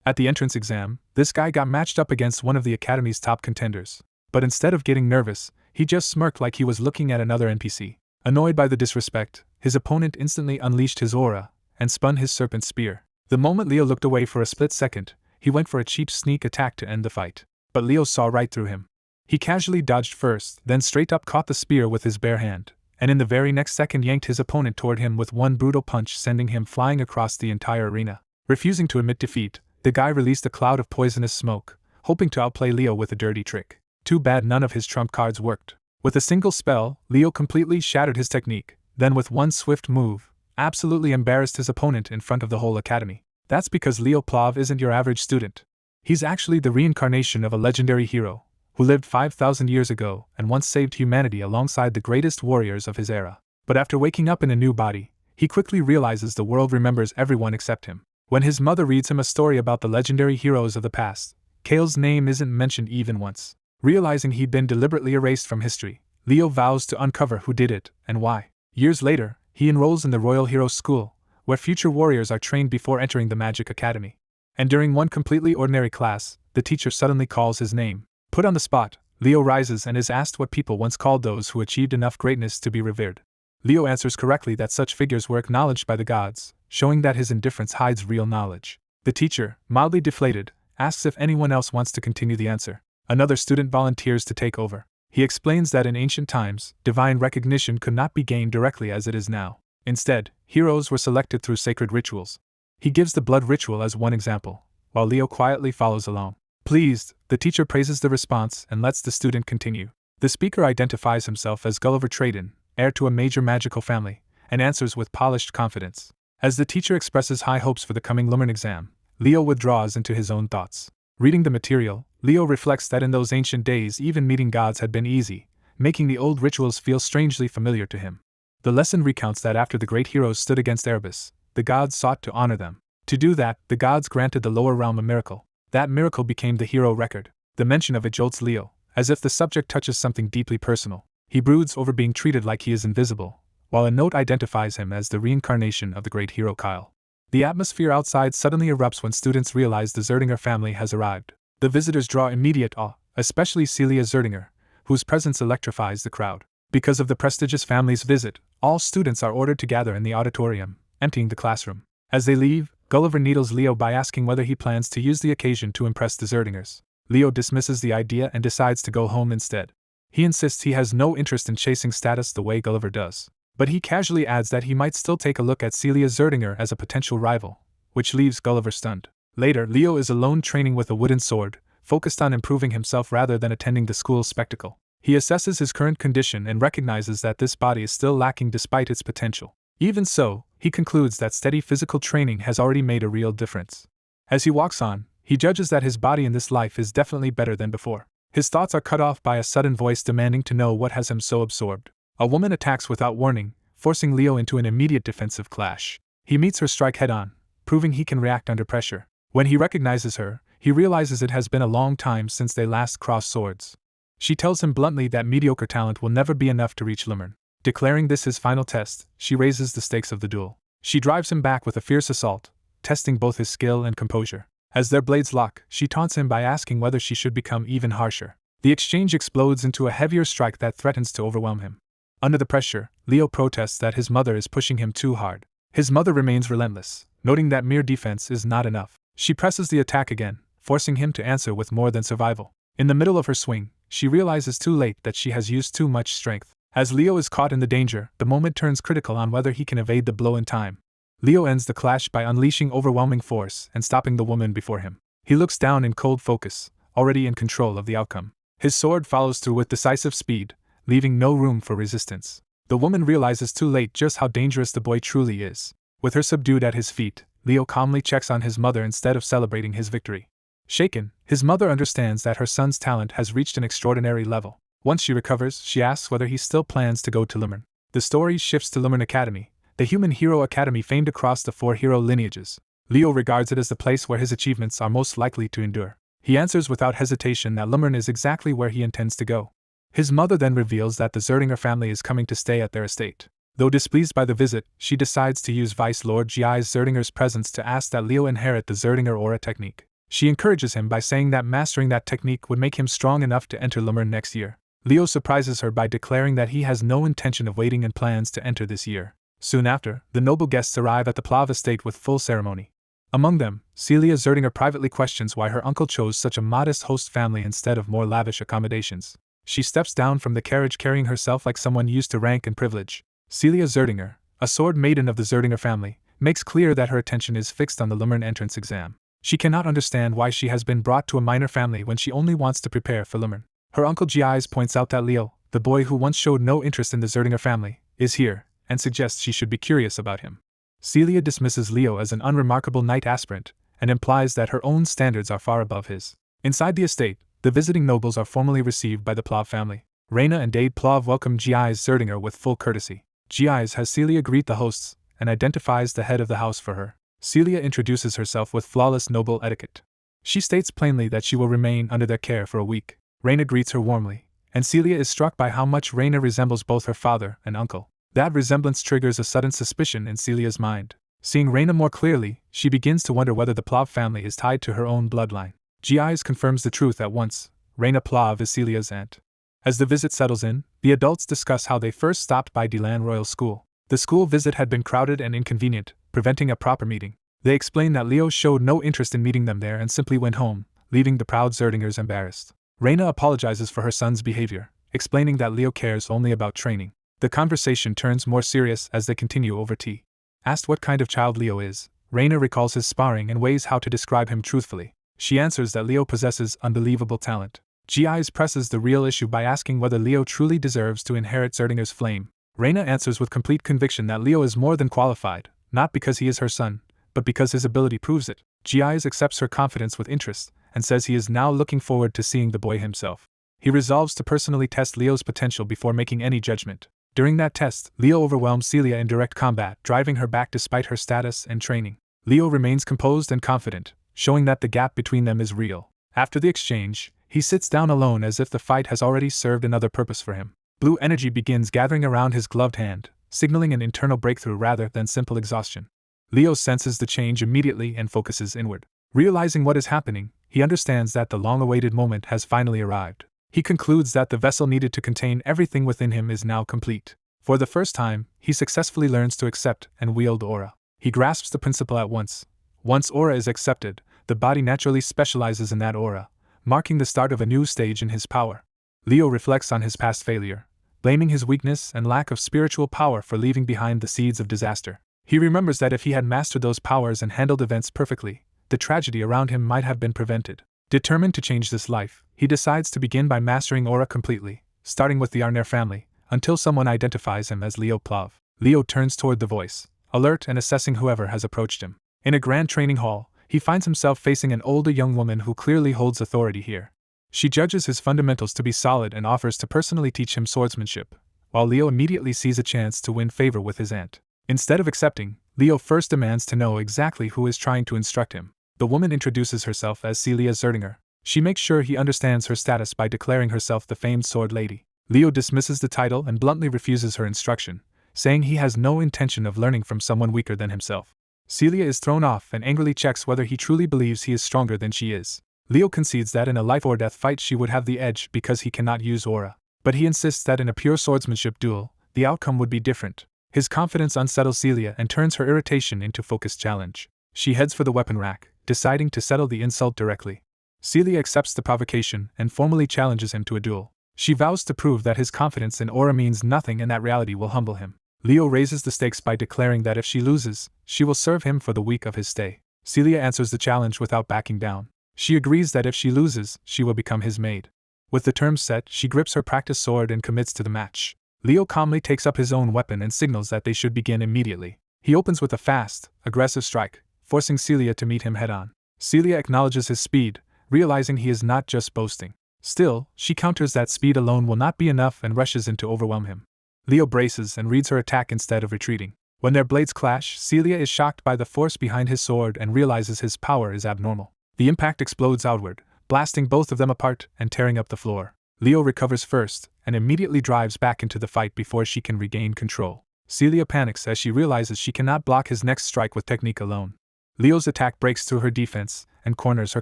At the entrance exam, this guy got matched up against one of the Academy's top contenders. But instead of getting nervous, he just smirked like he was looking at another NPC. Annoyed by the disrespect, his opponent instantly unleashed his aura and spun his serpent spear. The moment Leo looked away for a split second, he went for a cheap sneak attack to end the fight. But Leo saw right through him. He casually dodged first, then straight up caught the spear with his bare hand, and in the very next second yanked his opponent toward him with one brutal punch, sending him flying across the entire arena. Refusing to admit defeat, the guy released a cloud of poisonous smoke, hoping to outplay Leo with a dirty trick. Too bad none of his trump cards worked. With a single spell, Leo completely shattered his technique, then with one swift move, absolutely embarrassed his opponent in front of the whole academy. That's because Leo Plov isn't your average student. He's actually the reincarnation of a legendary hero, who lived 5,000 years ago and once saved humanity alongside the greatest warriors of his era. But after waking up in a new body, he quickly realizes the world remembers everyone except him. When his mother reads him a story about the legendary heroes of the past, Kale's name isn't mentioned even once. Realizing he'd been deliberately erased from history, Leo vows to uncover who did it and why. Years later, he enrolls in the Royal Hero School, where future warriors are trained before entering the Magic Academy. And during one completely ordinary class, the teacher suddenly calls his name. Put on the spot, Leo rises and is asked what people once called those who achieved enough greatness to be revered. Leo answers correctly that such figures were acknowledged by the gods, showing that his indifference hides real knowledge. The teacher, mildly deflated, asks if anyone else wants to continue the answer. Another student volunteers to take over. He explains that in ancient times, divine recognition could not be gained directly as it is now. Instead, heroes were selected through sacred rituals. He gives the blood ritual as one example, while Leo quietly follows along. Pleased, the teacher praises the response and lets the student continue. The speaker identifies himself as Gulliver Trayden, heir to a major magical family, and answers with polished confidence. As the teacher expresses high hopes for the coming Lumene exam, Leo withdraws into his own thoughts. Reading the material, Leo reflects that in those ancient days even meeting gods had been easy, making the old rituals feel strangely familiar to him. The lesson recounts that after the great heroes stood against Erebos, the gods sought to honor them. To do that, the gods granted the lower realm a miracle. That miracle became the hero record. The mention of it jolts Leo, as if the subject touches something deeply personal. He broods over being treated like he is invisible, while a note identifies him as the reincarnation of the great hero Kyle. The atmosphere outside suddenly erupts when students realize the Zerdinger family has arrived. The visitors draw immediate awe, especially Celia Zerdinger, whose presence electrifies the crowd. Because of the prestigious family's visit, all students are ordered to gather in the auditorium, emptying the classroom. As they leave, Gulliver needles Leo by asking whether he plans to use the occasion to impress the Zerdingers. Leo dismisses the idea and decides to go home instead. He insists he has no interest in chasing status the way Gulliver does. But he casually adds that he might still take a look at Celia Zerdinger as a potential rival, which leaves Gulliver stunned. Later, Leo is alone training with a wooden sword, focused on improving himself rather than attending the school's spectacle. He assesses his current condition and recognizes that this body is still lacking despite its potential. Even so, he concludes that steady physical training has already made a real difference. As he walks on, he judges that his body in this life is definitely better than before. His thoughts are cut off by a sudden voice demanding to know what has him so absorbed. A woman attacks without warning, forcing Leo into an immediate defensive clash. He meets her strike head-on, proving he can react under pressure. When he recognizes her, he realizes it has been a long time since they last crossed swords. She tells him bluntly that mediocre talent will never be enough to reach Lumene. Declaring this his final test, she raises the stakes of the duel. She drives him back with a fierce assault, testing both his skill and composure. As their blades lock, she taunts him by asking whether she should become even harsher. The exchange explodes into a heavier strike that threatens to overwhelm him. Under the pressure, Leo protests that his mother is pushing him too hard. His mother remains relentless, noting that mere defense is not enough. She presses the attack again, forcing him to answer with more than survival. In the middle of her swing, she realizes too late that she has used too much strength. As Leo is caught in the danger, the moment turns critical on whether he can evade the blow in time. Leo ends the clash by unleashing overwhelming force and stopping the woman before him. He looks down in cold focus, already in control of the outcome. His sword follows through with decisive speed, leaving no room for resistance. The woman realizes too late just how dangerous the boy truly is. With her subdued at his feet, Leo calmly checks on his mother instead of celebrating his victory. Shaken, his mother understands that her son's talent has reached an extraordinary level. Once she recovers, she asks whether he still plans to go to Lumene. The story shifts to Lumene Academy, the human hero academy famed across the 4 hero lineages. Leo regards it as the place where his achievements are most likely to endure. He answers without hesitation that Lumene is exactly where he intends to go. His mother then reveals that the Zerdinger family is coming to stay at their estate. Though displeased by the visit, she decides to use Vice Lord Gaius Zerdinger's presence to ask that Leo inherit the Zerdinger aura technique. She encourages him by saying that mastering that technique would make him strong enough to enter Lumene next year. Leo surprises her by declaring that he has no intention of waiting and plans to enter this year. Soon after, the noble guests arrive at the Plav estate with full ceremony. Among them, Celia Zerdinger privately questions why her uncle chose such a modest host family instead of more lavish accommodations. She steps down from the carriage carrying herself like someone used to rank and privilege. Celia Zerdinger, a sword maiden of the Zerdinger family, makes clear that her attention is fixed on the Lumene entrance exam. She cannot understand why she has been brought to a minor family when she only wants to prepare for Lumene. Her uncle Gies points out that Leo, the boy who once showed no interest in the Zerdinger family, is here, and suggests she should be curious about him. Celia dismisses Leo as an unremarkable knight aspirant, and implies that her own standards are far above his. Inside the estate, the visiting nobles are formally received by the Plav family. Reina and Dade Plav welcome Gies Zerdinger with full courtesy. Gies has Celia greet the hosts, and identifies the head of the house for her. Celia introduces herself with flawless noble etiquette. She states plainly that she will remain under their care for a week. Reina greets her warmly, and Celia is struck by how much Reina resembles both her father and uncle. That resemblance triggers a sudden suspicion in Celia's mind. Seeing Reina more clearly, she begins to wonder whether the Plav family is tied to her own bloodline. Gies confirms the truth at once. Reina Plav is Celia's aunt. As the visit settles in, the adults discuss how they first stopped by Delan Royal School. The school visit had been crowded and inconvenient, preventing a proper meeting. They explain that Leo showed no interest in meeting them there and simply went home, leaving the proud Zerdingers embarrassed. Reina apologizes for her son's behavior, explaining that Leo cares only about training. The conversation turns more serious as they continue over tea. Asked what kind of child Leo is, Reina recalls his sparring and weighs how to describe him truthfully. She answers that Leo possesses unbelievable talent. Gies presses the real issue by asking whether Leo truly deserves to inherit Zerdinger's flame. Reina answers with complete conviction that Leo is more than qualified, not because he is her son, but because his ability proves it. Gies accepts her confidence with interest, and says he is now looking forward to seeing the boy himself. He resolves to personally test Leo's potential before making any judgment. During that test, Leo overwhelms Celia in direct combat, driving her back despite her status and training. Leo remains composed and confident, showing that the gap between them is real. After the exchange, he sits down alone as if the fight has already served another purpose for him. Blue energy begins gathering around his gloved hand, signaling an internal breakthrough rather than simple exhaustion. Leo senses the change immediately and focuses inward. Realizing what is happening, he understands that the long-awaited moment has finally arrived. He concludes that the vessel needed to contain everything within him is now complete. For the first time, he successfully learns to accept and wield aura. He grasps the principle at once. Once aura is accepted, the body naturally specializes in that aura, marking the start of a new stage in his power. Leo reflects on his past failure, blaming his weakness and lack of spiritual power for leaving behind the seeds of disaster. He remembers that if he had mastered those powers and handled events perfectly, the tragedy around him might have been prevented. Determined to change this life, he decides to begin by mastering aura completely, starting with the Arner family, until someone identifies him as Leo Plav. Leo turns toward the voice, alert and assessing whoever has approached him. In a grand training hall, he finds himself facing an older young woman who clearly holds authority here. She judges his fundamentals to be solid and offers to personally teach him swordsmanship, while Leo immediately sees a chance to win favor with his aunt. Instead of accepting, Leo first demands to know exactly who is trying to instruct him. The woman introduces herself as Celia Zerdinger. She makes sure he understands her status by declaring herself the famed sword lady. Leo dismisses the title and bluntly refuses her instruction, saying he has no intention of learning from someone weaker than himself. Celia is thrown off and angrily checks whether he truly believes he is stronger than she is. Leo concedes that in a life-or-death fight she would have the edge because he cannot use aura, but he insists that in a pure swordsmanship duel, the outcome would be different. His confidence unsettles Celia and turns her irritation into focused challenge. She heads for the weapon rack, deciding to settle the insult directly. Celia accepts the provocation and formally challenges him to a duel. She vows to prove that his confidence in aura means nothing and that reality will humble him. Leo raises the stakes by declaring that if she loses, she will serve him for the week of his stay. Celia answers the challenge without backing down. She agrees that if she loses, she will become his maid. With the terms set, she grips her practice sword and commits to the match. Leo calmly takes up his own weapon and signals that they should begin immediately. He opens with a fast, aggressive strike, forcing Celia to meet him head-on. Celia acknowledges his speed, realizing he is not just boasting. Still, she counters that speed alone will not be enough and rushes in to overwhelm him. Leo braces and reads her attack instead of retreating. When their blades clash, Celia is shocked by the force behind his sword and realizes his power is abnormal. The impact explodes outward, blasting both of them apart and tearing up the floor. Leo recovers first and immediately drives back into the fight before she can regain control. Celia panics as she realizes she cannot block his next strike with technique alone. Leo's attack breaks through her defense and corners her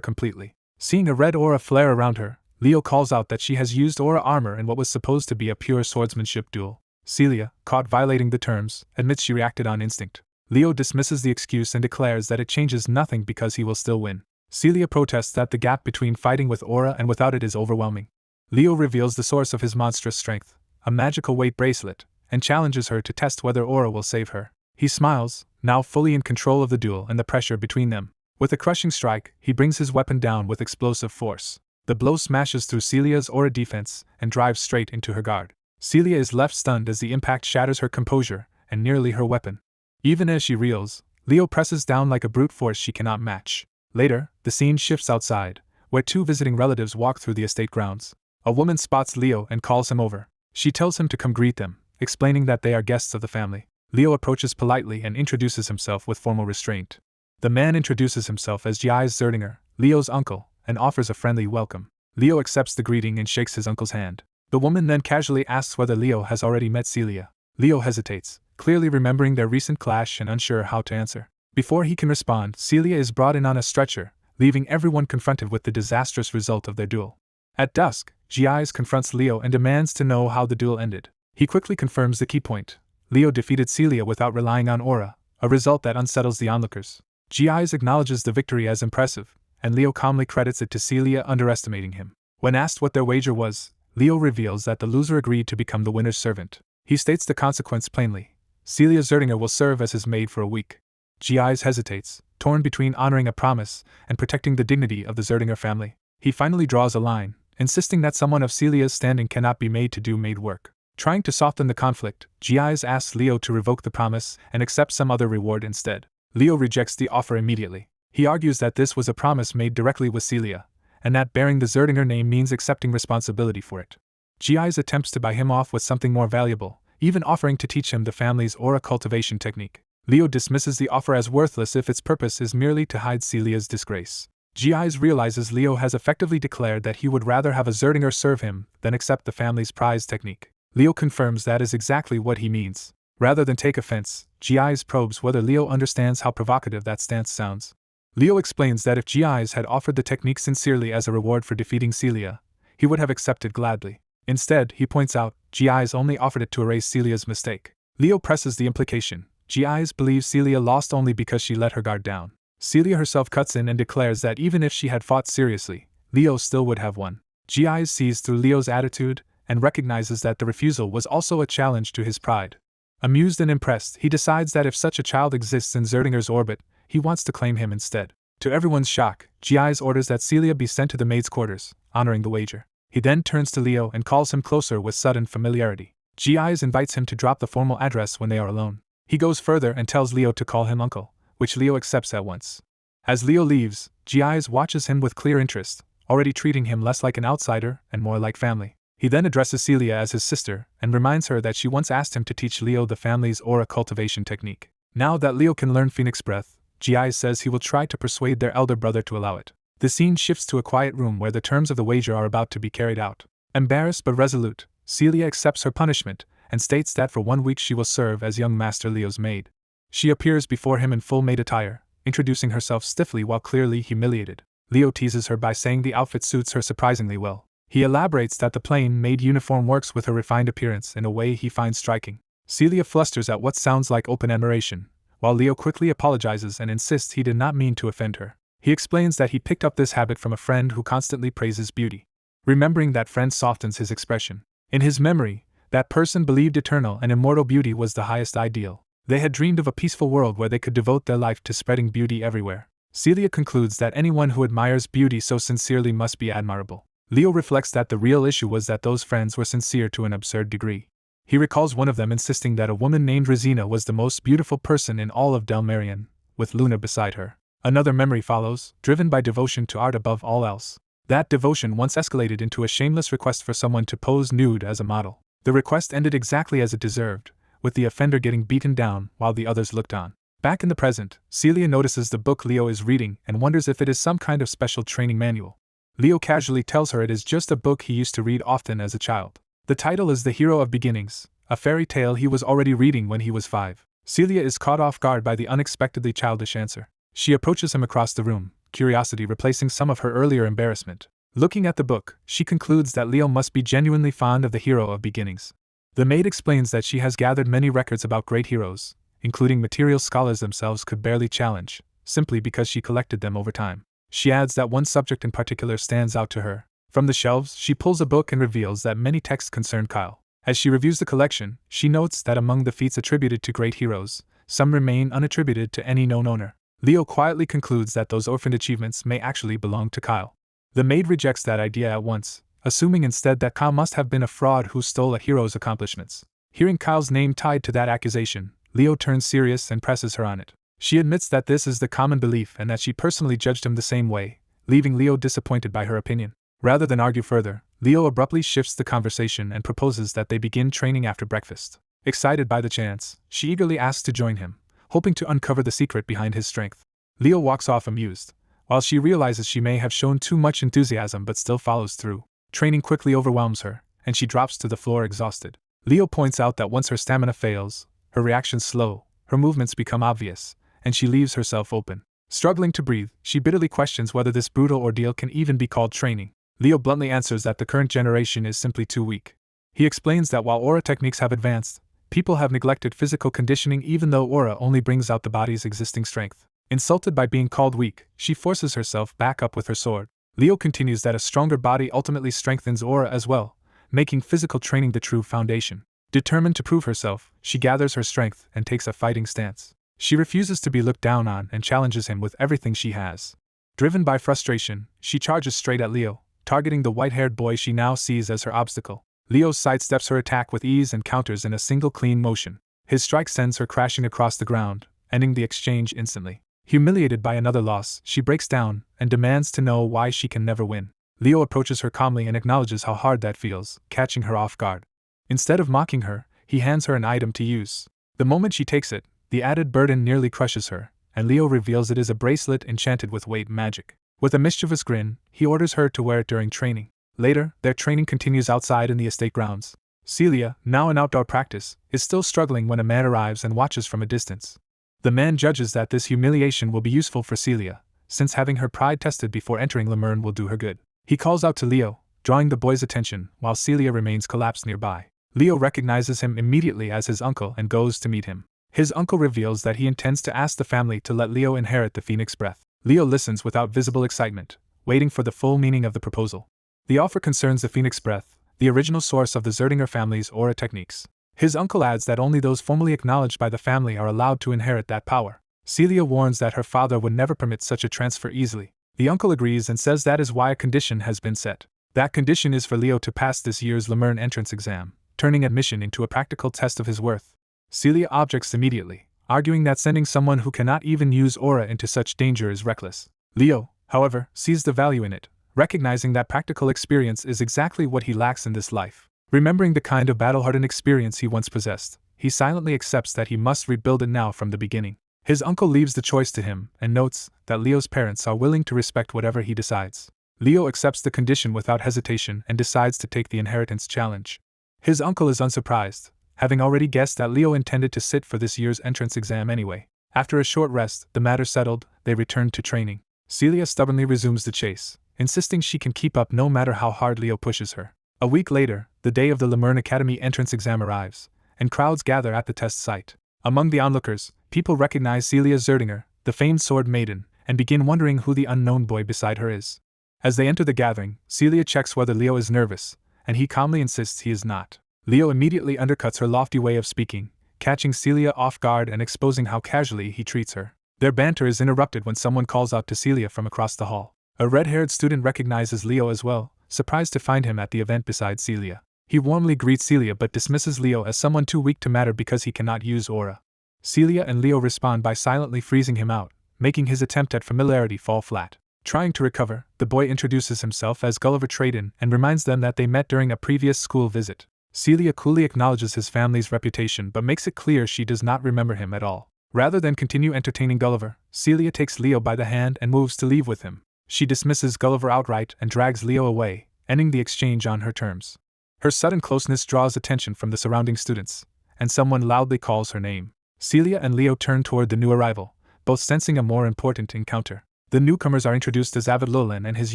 completely. Seeing a red aura flare around her, Leo calls out that she has used aura armor in what was supposed to be a pure swordsmanship duel. Celia, caught violating the terms, admits she reacted on instinct. Leo dismisses the excuse and declares that it changes nothing because he will still win. Celia protests that the gap between fighting with aura and without it is overwhelming. Leo reveals the source of his monstrous strength, a magical weight bracelet, and challenges her to test whether aura will save her. He smiles, now fully in control of the duel and the pressure between them. With a crushing strike, he brings his weapon down with explosive force. The blow smashes through Celia's aura defense and drives straight into her guard. Celia is left stunned as the impact shatters her composure and nearly her weapon. Even as she reels, Leo presses down like a brute force she cannot match. Later, the scene shifts outside, where two visiting relatives walk through the estate grounds. A woman spots Leo and calls him over. She tells him to come greet them, explaining that they are guests of the family. Leo approaches politely and introduces himself with formal restraint. The man introduces himself as Jiai's Zerdinger, Leo's uncle, and offers a friendly welcome. Leo accepts the greeting and shakes his uncle's hand. The woman then casually asks whether Leo has already met Celia. Leo hesitates, clearly remembering their recent clash and unsure how to answer. Before he can respond, Celia is brought in on a stretcher, leaving everyone confronted with the disastrous result of their duel. At dusk, Jiai's confronts Leo and demands to know how the duel ended. He quickly confirms the key point. Leo defeated Celia without relying on aura, a result that unsettles the onlookers. Jiai's acknowledges the victory as impressive, and Leo calmly credits it to Celia underestimating him. When asked what their wager was, Leo reveals that the loser agreed to become the winner's servant. He states the consequence plainly. Celia Zerdinger will serve as his maid for a week. Jiai's hesitates, torn between honoring a promise and protecting the dignity of the Zerdinger family. He finally draws a line, insisting that someone of Celia's standing cannot be made to do maid work. Trying to soften the conflict, Jiai's asks Leo to revoke the promise and accept some other reward instead. Leo rejects the offer immediately. He argues that this was a promise made directly with Celia, and that bearing the Zerdinger name means accepting responsibility for it. Jiai's attempts to buy him off with something more valuable, even offering to teach him the family's aura cultivation technique. Leo dismisses the offer as worthless if its purpose is merely to hide Celia's disgrace. Jiai's realizes Leo has effectively declared that he would rather have a Zerdinger serve him than accept the family's prize technique. Leo confirms that is exactly what he means. Rather than take offense, Jiai's probes whether Leo understands how provocative that stance sounds. Leo explains that if Jiai's had offered the technique sincerely as a reward for defeating Celia, he would have accepted gladly. Instead, he points out, Jiai's only offered it to erase Celia's mistake. Leo presses the implication. Jiai's believes Celia lost only because she let her guard down. Celia herself cuts in and declares that even if she had fought seriously, Leo still would have won. Jiai's sees through Leo's attitude and recognizes that the refusal was also a challenge to his pride. Amused and impressed, he decides that if such a child exists in Zerdinger's orbit, he wants to claim him instead. To everyone's shock, Jiai's orders that Celia be sent to the maid's quarters, honoring the wager. He then turns to Leo and calls him closer with sudden familiarity. Jiai's invites him to drop the formal address when they are alone. He goes further and tells Leo to call him uncle, which Leo accepts at once. As Leo leaves, Jiai's watches him with clear interest, already treating him less like an outsider and more like family. He then addresses Celia as his sister and reminds her that she once asked him to teach Leo the family's aura cultivation technique. Now that Leo can learn Phoenix Breath, Jiai's says he will try to persuade their elder brother to allow it. The scene shifts to a quiet room where the terms of the wager are about to be carried out. Embarrassed but resolute, Celia accepts her punishment and states that for 1 week she will serve as young Master Leo's maid. She appears before him in full maid attire, introducing herself stiffly while clearly humiliated. Leo teases her by saying the outfit suits her surprisingly well. He elaborates that the plain maid uniform works with her refined appearance in a way he finds striking. Celia flusters at what sounds like open admiration, while Leo quickly apologizes and insists he did not mean to offend her. He explains that he picked up this habit from a friend who constantly praises beauty. Remembering that friend softens his expression. In his memory, that person believed eternal and immortal beauty was the highest ideal. They had dreamed of a peaceful world where they could devote their life to spreading beauty everywhere. Celia concludes that anyone who admires beauty so sincerely must be admirable. Leo reflects that the real issue was that those friends were sincere to an absurd degree. He recalls one of them insisting that a woman named Rosina was the most beautiful person in all of Delmarian, with Luna beside her. Another memory follows, driven by devotion to art above all else. That devotion once escalated into a shameless request for someone to pose nude as a model. The request ended exactly as it deserved, with the offender getting beaten down while the others looked on. Back in the present, Celia notices the book Leo is reading and wonders if it is some kind of special training manual. Leo casually tells her it is just a book he used to read often as a child. The title is The Hero of Beginnings, a fairy tale he was already reading when he was 5. Celia is caught off guard by the unexpectedly childish answer. She approaches him across the room, curiosity replacing some of her earlier embarrassment. Looking at the book, she concludes that Leo must be genuinely fond of the hero of beginnings. The maid explains that she has gathered many records about great heroes, including material scholars themselves could barely challenge, simply because she collected them over time. She adds that one subject in particular stands out to her. From the shelves, she pulls a book and reveals that many texts concern Kyle. As she reviews the collection, she notes that among the feats attributed to great heroes, some remain unattributed to any known owner. Leo quietly concludes that those orphaned achievements may actually belong to Kyle. The maid rejects that idea at once, assuming instead that Kyle must have been a fraud who stole a hero's accomplishments. Hearing Kyle's name tied to that accusation, Leo turns serious and presses her on it. She admits that this is the common belief and that she personally judged him the same way, leaving Leo disappointed by her opinion. Rather than argue further, Leo abruptly shifts the conversation and proposes that they begin training after breakfast. Excited by the chance, she eagerly asks to join him, hoping to uncover the secret behind his strength. Leo walks off amused, while she realizes she may have shown too much enthusiasm but still follows through. Training quickly overwhelms her, and she drops to the floor exhausted. Leo points out that once her stamina fails, her reactions slow, her movements become obvious, and she leaves herself open. Struggling to breathe, she bitterly questions whether this brutal ordeal can even be called training. Leo bluntly answers that the current generation is simply too weak. He explains that while aura techniques have advanced, people have neglected physical conditioning even though aura only brings out the body's existing strength. Insulted by being called weak, she forces herself back up with her sword. Leo continues that a stronger body ultimately strengthens aura as well, making physical training the true foundation. Determined to prove herself, she gathers her strength and takes a fighting stance. She refuses to be looked down on and challenges him with everything she has. Driven by frustration, she charges straight at Leo, targeting the white-haired boy she now sees as her obstacle. Leo sidesteps her attack with ease and counters in a single clean motion. His strike sends her crashing across the ground, ending the exchange instantly. Humiliated by another loss, she breaks down and demands to know why she can never win. Leo approaches her calmly and acknowledges how hard that feels, catching her off guard. Instead of mocking her, he hands her an item to use. The moment she takes it, the added burden nearly crushes her, and Leo reveals it is a bracelet enchanted with weight magic. With a mischievous grin, he orders her to wear it during training. Later, their training continues outside in the estate grounds. Celia, now in outdoor practice, is still struggling when a man arrives and watches from a distance. The man judges that this humiliation will be useful for Celia, since having her pride tested before entering Lumene will do her good. He calls out to Leo, drawing the boy's attention, while Celia remains collapsed nearby. Leo recognizes him immediately as his uncle and goes to meet him. His uncle reveals that he intends to ask the family to let Leo inherit the Phoenix Breath. Leo listens without visible excitement, waiting for the full meaning of the proposal. The offer concerns the Phoenix Breath, the original source of the Zerdinger family's aura techniques. His uncle adds that only those formally acknowledged by the family are allowed to inherit that power. Celia warns that her father would never permit such a transfer easily. The uncle agrees and says that is why a condition has been set. That condition is for Leo to pass this year's Lumene entrance exam, turning admission into a practical test of his worth. Celia objects immediately, arguing that sending someone who cannot even use aura into such danger is reckless. Leo, however, sees the value in it, recognizing that practical experience is exactly what he lacks in this life. Remembering the kind of battle-hardened experience he once possessed, he silently accepts that he must rebuild it now from the beginning. His uncle leaves the choice to him and notes that Leo's parents are willing to respect whatever he decides. Leo accepts the condition without hesitation and decides to take the inheritance challenge. His uncle is unsurprised, having already guessed that Leo intended to sit for this year's entrance exam anyway. After a short rest, the matter settled, they return to training. Celia stubbornly resumes the chase, insisting she can keep up no matter how hard Leo pushes her. A week later, the day of the Lumene Academy entrance exam arrives, and crowds gather at the test site. Among the onlookers, people recognize Celia Zerdinger, the famed sword maiden, and begin wondering who the unknown boy beside her is. As they enter the gathering, Celia checks whether Leo is nervous, and he calmly insists he is not. Leo immediately undercuts her lofty way of speaking, catching Celia off guard and exposing how casually he treats her. Their banter is interrupted when someone calls out to Celia from across the hall. A red-haired student recognizes Leo as well, surprised to find him at the event beside Celia. He warmly greets Celia but dismisses Leo as someone too weak to matter because he cannot use aura. Celia and Leo respond by silently freezing him out, making his attempt at familiarity fall flat. Trying to recover, the boy introduces himself as Gulliver Trayden and reminds them that they met during a previous school visit. Celia coolly acknowledges his family's reputation but makes it clear she does not remember him at all. Rather than continue entertaining Gulliver, Celia takes Leo by the hand and moves to leave with him. She dismisses Gulliver outright and drags Leo away, ending the exchange on her terms. Her sudden closeness draws attention from the surrounding students, and someone loudly calls her name. Celia and Leo turn toward the new arrival, both sensing a more important encounter. The newcomers are introduced as Avid Llewellyn and his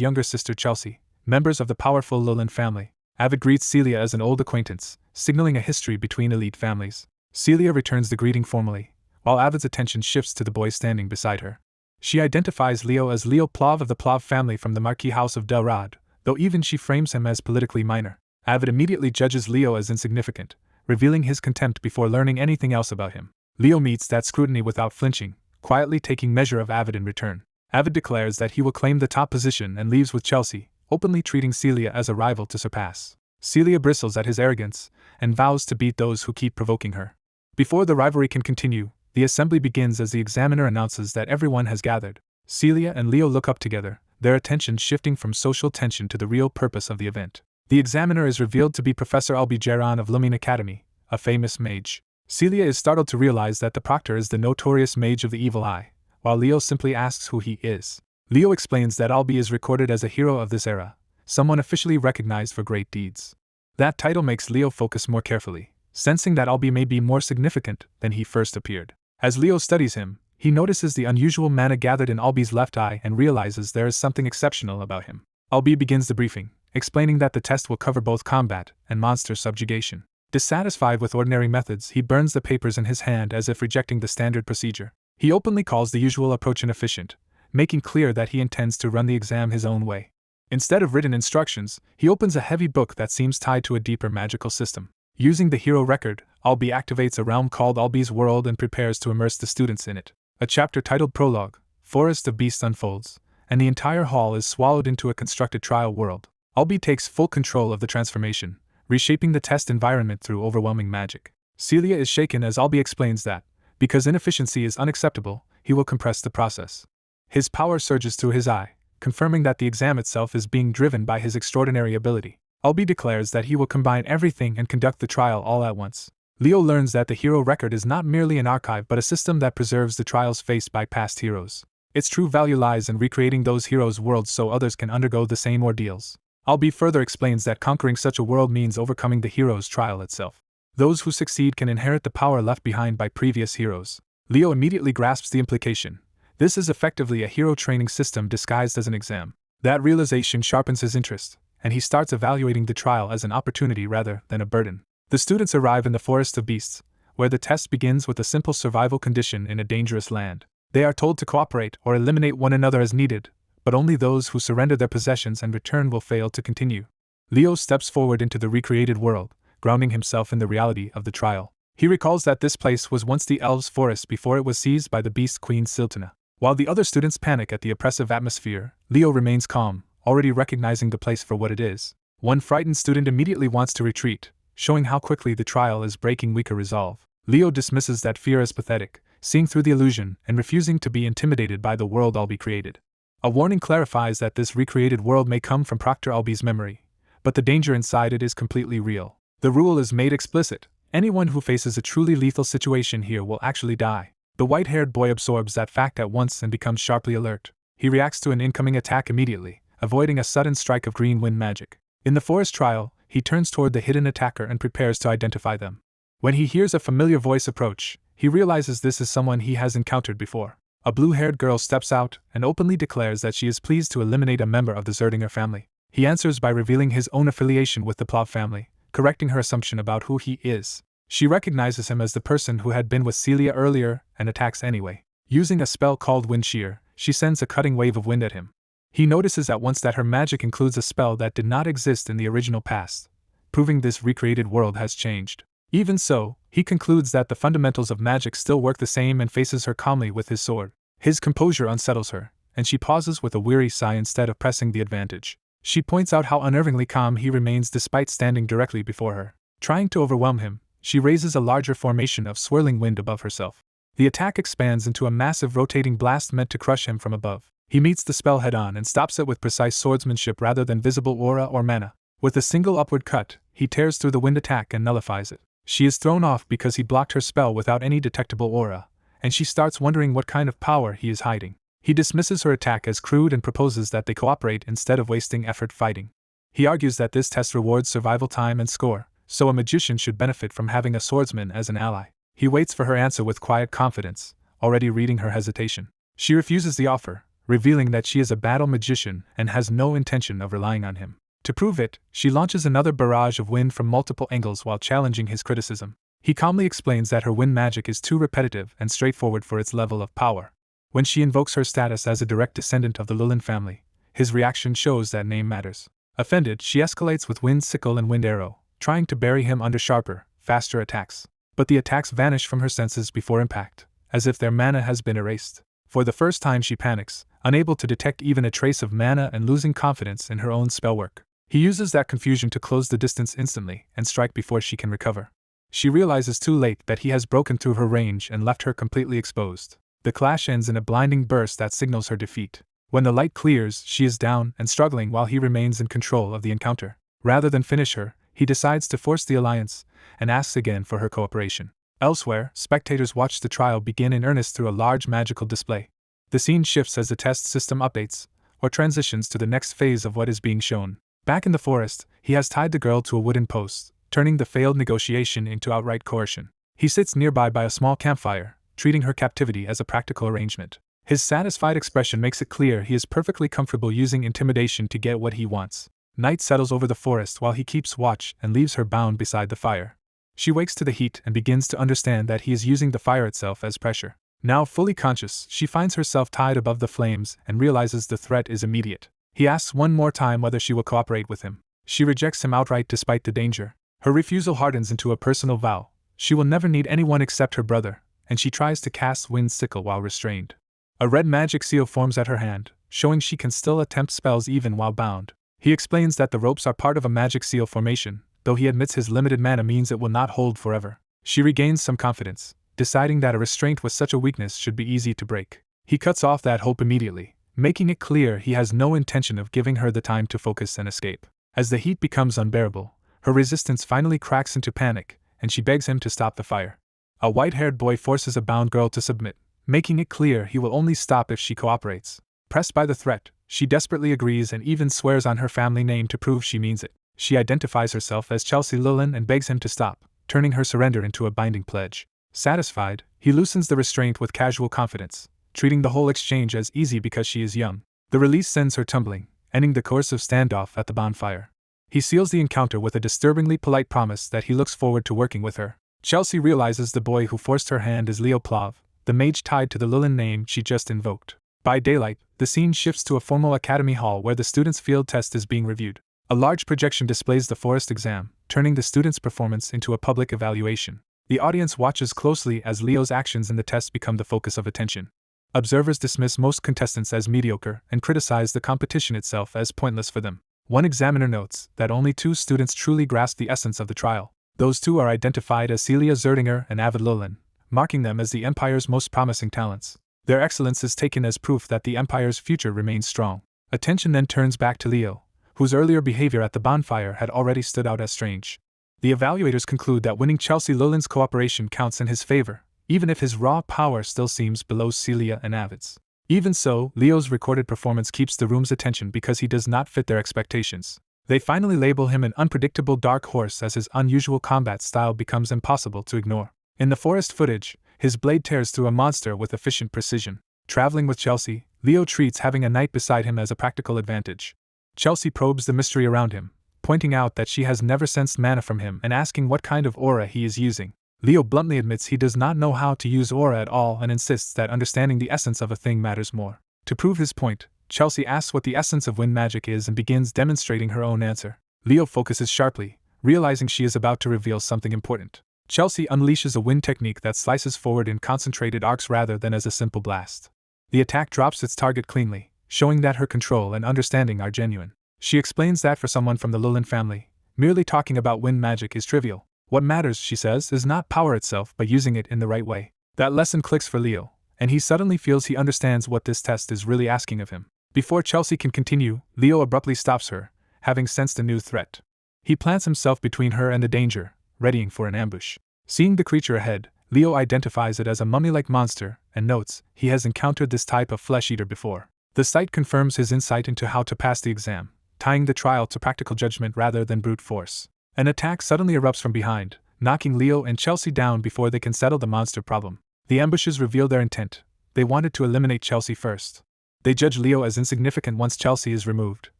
younger sister Chelsea, members of the powerful Llewellyn family. Avid greets Celia as an old acquaintance, signaling a history between elite families. Celia returns the greeting formally, while Avid's attention shifts to the boy standing beside her. She identifies Leo as Leo Plov of the Plov family from the Marquis House of Del Rod, though even she frames him as politically minor. Avid immediately judges Leo as insignificant, revealing his contempt before learning anything else about him. Leo meets that scrutiny without flinching, quietly taking measure of Avid in return. Avid declares that he will claim the top position and leaves with Chelsea, openly treating Celia as a rival to surpass. Celia bristles at his arrogance and vows to beat those who keep provoking her. Before the rivalry can continue, the assembly begins as the examiner announces that everyone has gathered. Celia and Leo look up together, their attention shifting from social tension to the real purpose of the event. The examiner is revealed to be Professor Brave Arron of Lumene Academy, a famous mage. Celia is startled to realize that the proctor is the notorious mage of the evil eye, while Leo simply asks who he is. Leo explains that Albi is recorded as a hero of this era, someone officially recognized for great deeds. That title makes Leo focus more carefully, sensing that Albi may be more significant than he first appeared. As Leo studies him, he notices the unusual mana gathered in Albi's left eye and realizes there is something exceptional about him. Albi begins the briefing, explaining that the test will cover both combat and monster subjugation. Dissatisfied with ordinary methods, he burns the papers in his hand as if rejecting the standard procedure. He openly calls the usual approach inefficient, making clear that he intends to run the exam his own way. Instead of written instructions, he opens a heavy book that seems tied to a deeper magical system. Using the hero record, Albi activates a realm called Albi's World and prepares to immerse the students in it. A chapter titled Prologue, Forest of Beasts unfolds, and the entire hall is swallowed into a constructed trial world. Albi takes full control of the transformation, reshaping the test environment through overwhelming magic. Celia is shaken as Albi explains that, because inefficiency is unacceptable, he will compress the process. His power surges through his eye, confirming that the exam itself is being driven by his extraordinary ability. Albi declares that he will combine everything and conduct the trial all at once. Leo learns that the hero record is not merely an archive but a system that preserves the trials faced by past heroes. Its true value lies in recreating those heroes' worlds so others can undergo the same ordeals. Albi further explains that conquering such a world means overcoming the hero's trial itself. Those who succeed can inherit the power left behind by previous heroes. Leo immediately grasps the implication. This is effectively a hero training system disguised as an exam. That realization sharpens his interest, and he starts evaluating the trial as an opportunity rather than a burden. The students arrive in the Forest of Beasts, where the test begins with a simple survival condition in a dangerous land. They are told to cooperate or eliminate one another as needed, but only those who surrender their possessions and return will fail to continue. Leo steps forward into the recreated world, grounding himself in the reality of the trial. He recalls that this place was once the elves' forest before it was seized by the beast queen Siltana. While the other students panic at the oppressive atmosphere, Leo remains calm, already recognizing the place for what it is. One frightened student immediately wants to retreat, showing how quickly the trial is breaking weaker resolve. Leo dismisses that fear as pathetic, seeing through the illusion and refusing to be intimidated by the world Albi created. A warning clarifies that this recreated world may come from Proctor Albi's memory, but the danger inside it is completely real. The rule is made explicit: anyone who faces a truly lethal situation here will actually die. The white-haired boy absorbs that fact at once and becomes sharply alert. He reacts to an incoming attack immediately, avoiding a sudden strike of green wind magic. In the forest trial, he turns toward the hidden attacker and prepares to identify them. When he hears a familiar voice approach, he realizes this is someone he has encountered before. A blue-haired girl steps out and openly declares that she is pleased to eliminate a member of the Zerdinger family. He answers by revealing his own affiliation with the Plov family, correcting her assumption about who he is. She recognizes him as the person who had been with Celia earlier and attacks anyway. Using a spell called Wind Shear, she sends a cutting wave of wind at him. He notices at once that her magic includes a spell that did not exist in the original past, proving this recreated world has changed. Even so, he concludes that the fundamentals of magic still work the same and faces her calmly with his sword. His composure unsettles her, and she pauses with a weary sigh instead of pressing the advantage. She points out how unnervingly calm he remains despite standing directly before her. Trying to overwhelm him, she raises a larger formation of swirling wind above herself. The attack expands into a massive rotating blast meant to crush him from above. He meets the spell head-on and stops it with precise swordsmanship rather than visible aura or mana. With a single upward cut, he tears through the wind attack and nullifies it. She is thrown off because he blocked her spell without any detectable aura, and she starts wondering what kind of power he is hiding. He dismisses her attack as crude and proposes that they cooperate instead of wasting effort fighting. He argues that this test rewards survival time and score, so a magician should benefit from having a swordsman as an ally. He waits for her answer with quiet confidence, already reading her hesitation. She refuses the offer, revealing that she is a battle magician and has no intention of relying on him. To prove it, she launches another barrage of wind from multiple angles while challenging his criticism. He calmly explains that her wind magic is too repetitive and straightforward for its level of power. When she invokes her status as a direct descendant of the Lumene family, his reaction shows that name matters. Offended, she escalates with Wind Sickle and Wind Arrow, trying to bury him under sharper, faster attacks. But the attacks vanish from her senses before impact, as if their mana has been erased. For the first time she panics, unable to detect even a trace of mana and losing confidence in her own spellwork. He uses that confusion to close the distance instantly and strike before she can recover. She realizes too late that he has broken through her range and left her completely exposed. The clash ends in a blinding burst that signals her defeat. When the light clears, she is down and struggling while he remains in control of the encounter. Rather than finish her, he decides to force the alliance and asks again for her cooperation. Elsewhere, spectators watch the trial begin in earnest through a large magical display. The scene shifts as the test system updates, or transitions to the next phase of what is being shown. Back in the forest, he has tied the girl to a wooden post, turning the failed negotiation into outright coercion. He sits nearby by a small campfire, treating her captivity as a practical arrangement. His satisfied expression makes it clear he is perfectly comfortable using intimidation to get what he wants. Night settles over the forest while he keeps watch and leaves her bound beside the fire. She wakes to the heat and begins to understand that he is using the fire itself as pressure. Now fully conscious, she finds herself tied above the flames and realizes the threat is immediate. He asks one more time whether she will cooperate with him. She rejects him outright despite the danger. Her refusal hardens into a personal vow. She will never need anyone except her brother, and she tries to cast Wind Sickle while restrained. A red magic seal forms at her hand, showing she can still attempt spells even while bound. He explains that the ropes are part of a magic seal formation, though he admits his limited mana means it will not hold forever. She regains some confidence, deciding that a restraint with such a weakness should be easy to break. He cuts off that hope immediately, making it clear he has no intention of giving her the time to focus and escape. As the heat becomes unbearable, her resistance finally cracks into panic, and she begs him to stop the fire. A white-haired boy forces a bound girl to submit, making it clear he will only stop if she cooperates. Pressed by the threat, she desperately agrees and even swears on her family name to prove she means it. She identifies herself as Chelsea Lilin and begs him to stop, turning her surrender into a binding pledge. Satisfied, he loosens the restraint with casual confidence, treating the whole exchange as easy because she is young. The release sends her tumbling, ending the coercive standoff at the bonfire. He seals the encounter with a disturbingly polite promise that he looks forward to working with her. Chelsea realizes the boy who forced her hand is Leo Plav, the mage tied to the Lilin name she just invoked. By daylight, the scene shifts to a formal academy hall where the students' field test is being reviewed. A large projection displays the forest exam, turning the students' performance into a public evaluation. The audience watches closely as Leo's actions in the test become the focus of attention. Observers dismiss most contestants as mediocre and criticize the competition itself as pointless for them. One examiner notes that only 2 students truly grasp the essence of the trial. Those 2 are identified as Celia Zerdinger and Avid Lilin, marking them as the Empire's most promising talents. Their excellence is taken as proof that the Empire's future remains strong. Attention then turns back to Leo, whose earlier behavior at the bonfire had already stood out as strange. The evaluators conclude that winning Chelsea Lilin's cooperation counts in his favor, even if his raw power still seems below Celia and Avid's. Even so, Leo's recorded performance keeps the room's attention because he does not fit their expectations. They finally label him an unpredictable dark horse as his unusual combat style becomes impossible to ignore. In the forest footage, his blade tears through a monster with efficient precision. Traveling with Chelsea, Leo treats having a knight beside him as a practical advantage. Chelsea probes the mystery around him, pointing out that she has never sensed mana from him and asking what kind of aura he is using. Leo bluntly admits he does not know how to use aura at all and insists that understanding the essence of a thing matters more. To prove his point, Chelsea asks what the essence of wind magic is and begins demonstrating her own answer. Leo focuses sharply, realizing she is about to reveal something important. Chelsea unleashes a wind technique that slices forward in concentrated arcs rather than as a simple blast. The attack drops its target cleanly, showing that her control and understanding are genuine. She explains that for someone from the Lilin family, merely talking about wind magic is trivial. What matters, she says, is not power itself but using it in the right way. That lesson clicks for Leo, and he suddenly feels he understands what this test is really asking of him. Before Chelsea can continue, Leo abruptly stops her, having sensed a new threat. He plants himself between her and the danger, readying for an ambush. Seeing the creature ahead, Leo identifies it as a mummy-like monster and notes he has encountered this type of flesh-eater before. The sight confirms his insight into how to pass the exam, tying the trial to practical judgment rather than brute force. An attack suddenly erupts from behind, knocking Leo and Chelsea down before they can settle the monster problem. The ambushes reveal their intent. They wanted to eliminate Chelsea first. They judge Leo as insignificant once Chelsea is removed,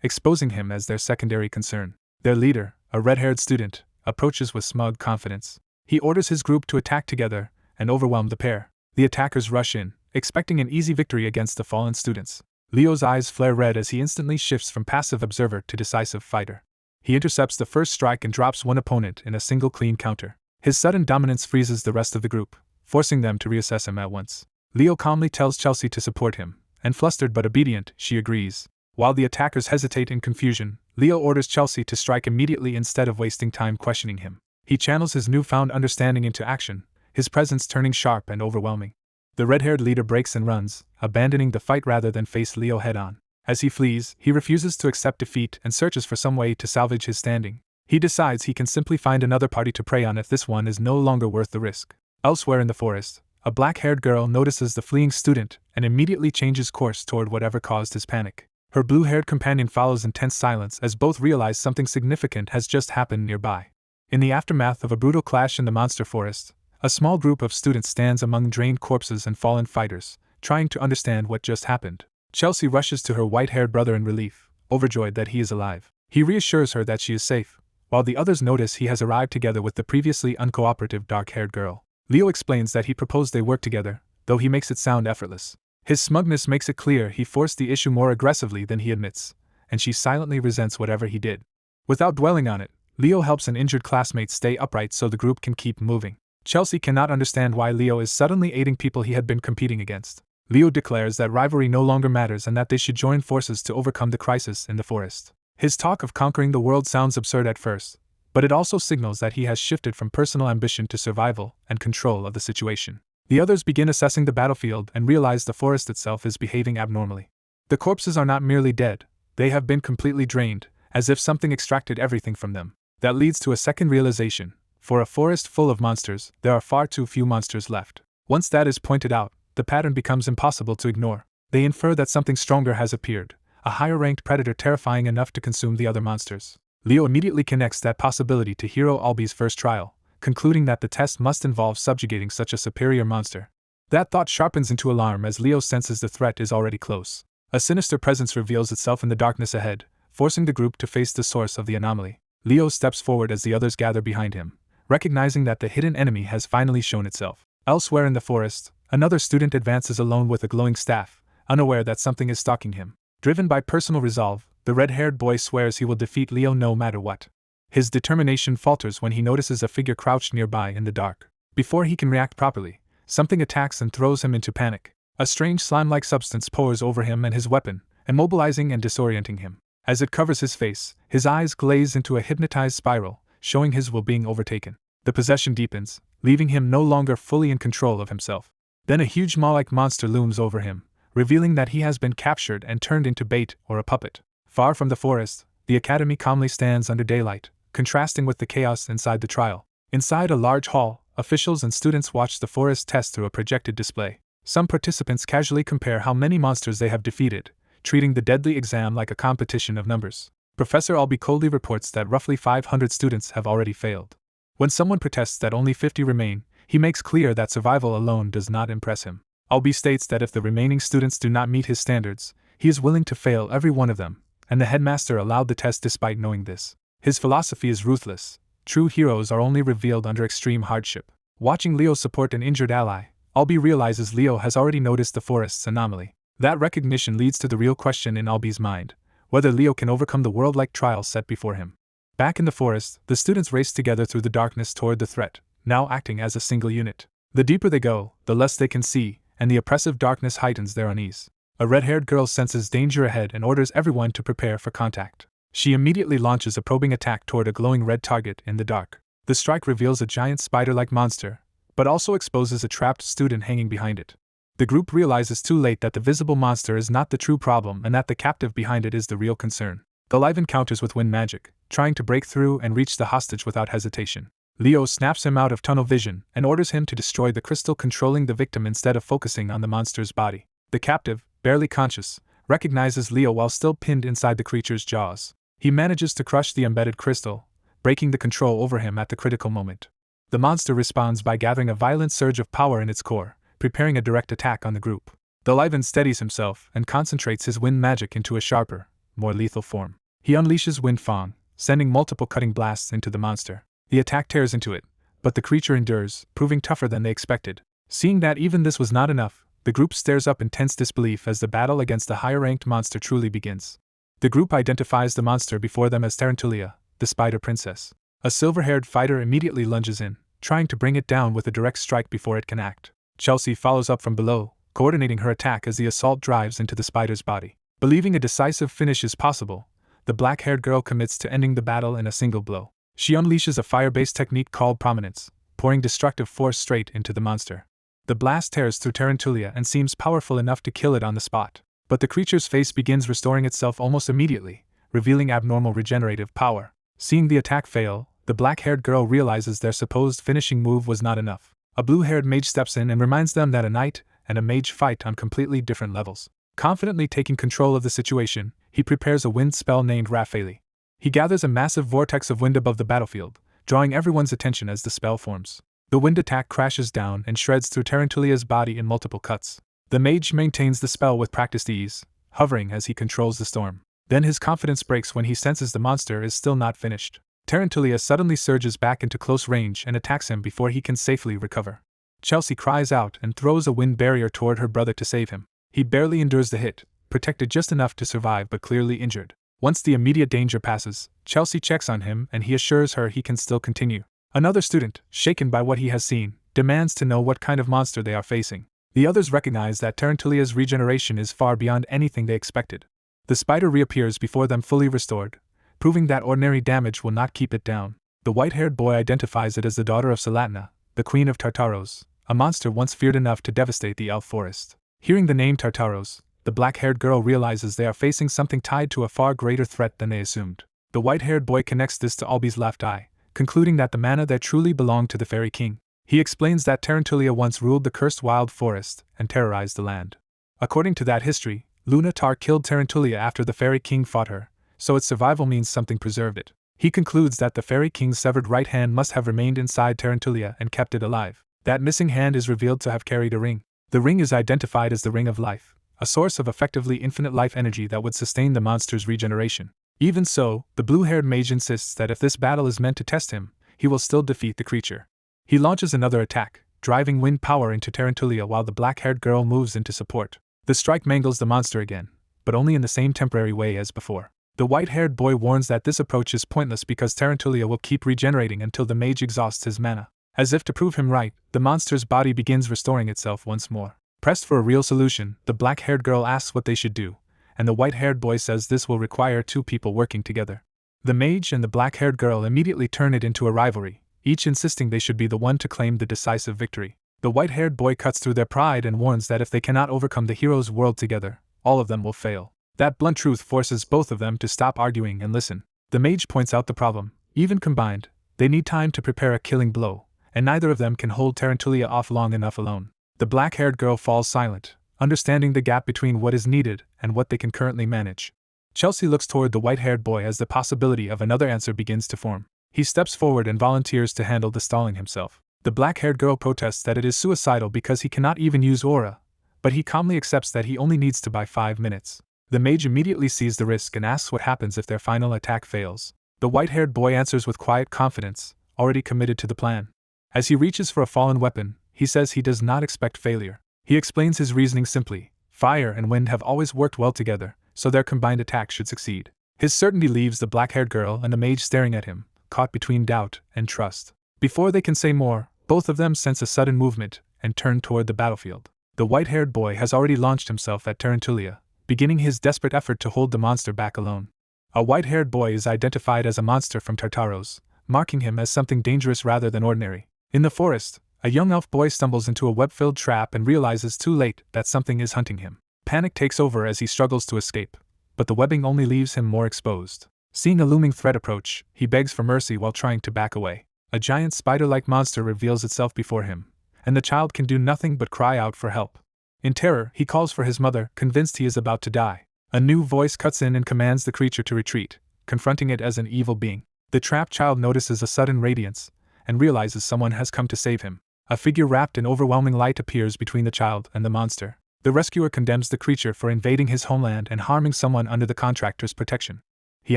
exposing him as their secondary concern. Their leader, a red-haired student, approaches with smug confidence. He orders his group to attack together and overwhelm the pair. The attackers rush in, expecting an easy victory against the fallen students. Leo's eyes flare red as he instantly shifts from passive observer to decisive fighter. He intercepts the first strike and drops one opponent in a single clean counter. His sudden dominance freezes the rest of the group, forcing them to reassess him at once. Leo calmly tells Chelsea to support him, and flustered but obedient, she agrees. While the attackers hesitate in confusion, Leo orders Chelsea to strike immediately instead of wasting time questioning him. He channels his newfound understanding into action, his presence turning sharp and overwhelming. The red-haired leader breaks and runs, abandoning the fight rather than face Leo head-on. As he flees, he refuses to accept defeat and searches for some way to salvage his standing. He decides he can simply find another party to prey on if this one is no longer worth the risk. Elsewhere in the forest, a black-haired girl notices the fleeing student and immediately changes course toward whatever caused his panic. Her blue-haired companion follows in tense silence as both realize something significant has just happened nearby. In the aftermath of a brutal clash in the monster forest, a small group of students stands among drained corpses and fallen fighters, trying to understand what just happened. Chelsea rushes to her white-haired brother in relief, overjoyed that he is alive. He reassures her that she is safe, while the others notice he has arrived together with the previously uncooperative dark-haired girl. Leo explains that he proposed they work together, though he makes it sound effortless. His smugness makes it clear he forced the issue more aggressively than he admits, and she silently resents whatever he did. Without dwelling on it, Leo helps an injured classmate stay upright so the group can keep moving. Chelsea cannot understand why Leo is suddenly aiding people he had been competing against. Leo declares that rivalry no longer matters and that they should join forces to overcome the crisis in the forest. His talk of conquering the world sounds absurd at first, but it also signals that he has shifted from personal ambition to survival and control of the situation. The others begin assessing the battlefield and realize the forest itself is behaving abnormally. The corpses are not merely dead, they have been completely drained, as if something extracted everything from them. That leads to a second realization. For a forest full of monsters, there are far too few monsters left. Once that is pointed out, the pattern becomes impossible to ignore. They infer that something stronger has appeared, a higher-ranked predator terrifying enough to consume the other monsters. Leo immediately connects that possibility to Hero Albi's first trial, concluding that the test must involve subjugating such a superior monster. That thought sharpens into alarm as Leo senses the threat is already close. A sinister presence reveals itself in the darkness ahead, forcing the group to face the source of the anomaly. Leo steps forward as the others gather behind him, recognizing that the hidden enemy has finally shown itself. Elsewhere in the forest, another student advances alone with a glowing staff, unaware that something is stalking him. Driven by personal resolve, the red-haired boy swears he will defeat Leo no matter what. His determination falters when he notices a figure crouched nearby in the dark. Before he can react properly, something attacks and throws him into panic. A strange slime-like substance pours over him and his weapon, immobilizing and disorienting him. As it covers his face, his eyes glaze into a hypnotized spiral, showing his will being overtaken. The possession deepens, leaving him no longer fully in control of himself. Then a huge maw-like monster looms over him, revealing that he has been captured and turned into bait or a puppet. Far from the forest, the academy calmly stands under daylight, contrasting with the chaos inside the trial. Inside a large hall, officials and students watch the forest test through a projected display. Some participants casually compare how many monsters they have defeated, treating the deadly exam like a competition of numbers. Professor Albi coldly reports that roughly 500 students have already failed. When someone protests that only 50 remain, he makes clear that survival alone does not impress him. Albi states that if the remaining students do not meet his standards, he is willing to fail every one of them, and the headmaster allowed the test despite knowing this. His philosophy is ruthless. True heroes are only revealed under extreme hardship. Watching Leo support an injured ally, Albi realizes Leo has already noticed the forest's anomaly. That recognition leads to the real question in Albi's mind, whether Leo can overcome the world-like trial set before him. Back in the forest, the students race together through the darkness toward the threat, now acting as a single unit. The deeper they go, the less they can see, and the oppressive darkness heightens their unease. A red-haired girl senses danger ahead and orders everyone to prepare for contact. She immediately launches a probing attack toward a glowing red target in the dark. The strike reveals a giant spider-like monster, but also exposes a trapped student hanging behind it. The group realizes too late that the visible monster is not the true problem and that the captive behind it is the real concern. The live encounters with wind magic, trying to break through and reach the hostage without hesitation. Leo snaps him out of tunnel vision and orders him to destroy the crystal controlling the victim instead of focusing on the monster's body. The captive, barely conscious, recognizes Leo while still pinned inside the creature's jaws. He manages to crush the embedded crystal, breaking the control over him at the critical moment. The monster responds by gathering a violent surge of power in its core, preparing a direct attack on the group. The Lyvan steadies himself and concentrates his wind magic into a sharper, more lethal form. He unleashes Wind Fang, sending multiple cutting blasts into the monster. The attack tears into it, but the creature endures, proving tougher than they expected. Seeing that even this was not enough, the group stares up in tense disbelief as the battle against the higher-ranked monster truly begins. The group identifies the monster before them as Tarantulia, the Spider Princess. A silver-haired fighter immediately lunges in, trying to bring it down with a direct strike before it can act. Chelsea follows up from below, coordinating her attack as the assault drives into the spider's body. Believing a decisive finish is possible, the black-haired girl commits to ending the battle in a single blow. She unleashes a fire-based technique called Prominence, pouring destructive force straight into the monster. The blast tears through Tarantulia and seems powerful enough to kill it on the spot. But the creature's face begins restoring itself almost immediately, revealing abnormal regenerative power. Seeing the attack fail, the black-haired girl realizes their supposed finishing move was not enough. A blue-haired mage steps in and reminds them that a knight and a mage fight on completely different levels. Confidently taking control of the situation, he prepares a wind spell named Rafali. He gathers a massive vortex of wind above the battlefield, drawing everyone's attention as the spell forms. The wind attack crashes down and shreds through Tarantulia's body in multiple cuts. The mage maintains the spell with practiced ease, hovering as he controls the storm. Then his confidence breaks when he senses the monster is still not finished. Tarantulia suddenly surges back into close range and attacks him before he can safely recover. Chelsea cries out and throws a wind barrier toward her brother to save him. He barely endures the hit, protected just enough to survive but clearly injured. Once the immediate danger passes, Chelsea checks on him and he assures her he can still continue. Another student, shaken by what he has seen, demands to know what kind of monster they are facing. The others recognize that Tarantulia's regeneration is far beyond anything they expected. The spider reappears before them fully restored, proving that ordinary damage will not keep it down. The white-haired boy identifies it as the daughter of Salatna, the queen of Tartaros, a monster once feared enough to devastate the elf forest. Hearing the name Tartaros, the black-haired girl realizes they are facing something tied to a far greater threat than they assumed. The white-haired boy connects this to Albi's left eye, concluding that the mana there truly belonged to the Fairy King. He explains that Tarantulia once ruled the cursed wild forest and terrorized the land. According to that history, Luna Tar killed Tarantulia after the Fairy King fought her, so its survival means something preserved it. He concludes that the Fairy King's severed right hand must have remained inside Tarantulia and kept it alive. That missing hand is revealed to have carried a ring. The ring is identified as the Ring of Life, a source of effectively infinite life energy that would sustain the monster's regeneration. Even so, the blue-haired mage insists that if this battle is meant to test him, he will still defeat the creature. He launches another attack, driving wind power into Tarantulia while the black-haired girl moves into support. The strike mangles the monster again, but only in the same temporary way as before. The white-haired boy warns that this approach is pointless because Tarantulia will keep regenerating until the mage exhausts his mana. As if to prove him right, the monster's body begins restoring itself once more. Pressed for a real solution, the black-haired girl asks what they should do, and the white-haired boy says this will require two people working together. The mage and the black-haired girl immediately turn it into a rivalry, each insisting they should be the one to claim the decisive victory. The white-haired boy cuts through their pride and warns that if they cannot overcome the hero's world together, all of them will fail. That blunt truth forces both of them to stop arguing and listen. The mage points out the problem. Even combined, they need time to prepare a killing blow, and neither of them can hold Tarantulia off long enough alone. The black-haired girl falls silent, understanding the gap between what is needed and what they can currently manage. Chelsea looks toward the white-haired boy as the possibility of another answer begins to form. He steps forward and volunteers to handle the stalling himself. The black-haired girl protests that it is suicidal because he cannot even use aura, but he calmly accepts that he only needs to buy 5 minutes. The mage immediately sees the risk and asks what happens if their final attack fails. The white-haired boy answers with quiet confidence, already committed to the plan. As he reaches for a fallen weapon, he says he does not expect failure. He explains his reasoning simply. Fire and wind have always worked well together, so their combined attack should succeed. His certainty leaves the black-haired girl and the mage staring at him, caught between doubt and trust. Before they can say more, both of them sense a sudden movement and turn toward the battlefield. The white-haired boy has already launched himself at Tarantulia, beginning his desperate effort to hold the monster back alone. A white-haired boy is identified as a monster from Tartaros, marking him as something dangerous rather than ordinary. In the forest, a young elf boy stumbles into a web-filled trap and realizes too late that something is hunting him. Panic takes over as he struggles to escape, but the webbing only leaves him more exposed. Seeing a looming threat approach, he begs for mercy while trying to back away. A giant spider-like monster reveals itself before him, and the child can do nothing but cry out for help. In terror, he calls for his mother, convinced he is about to die. A new voice cuts in and commands the creature to retreat, confronting it as an evil being. The trapped child notices a sudden radiance, and realizes someone has come to save him. A figure wrapped in overwhelming light appears between the child and the monster. The rescuer condemns the creature for invading his homeland and harming someone under the contractor's protection. He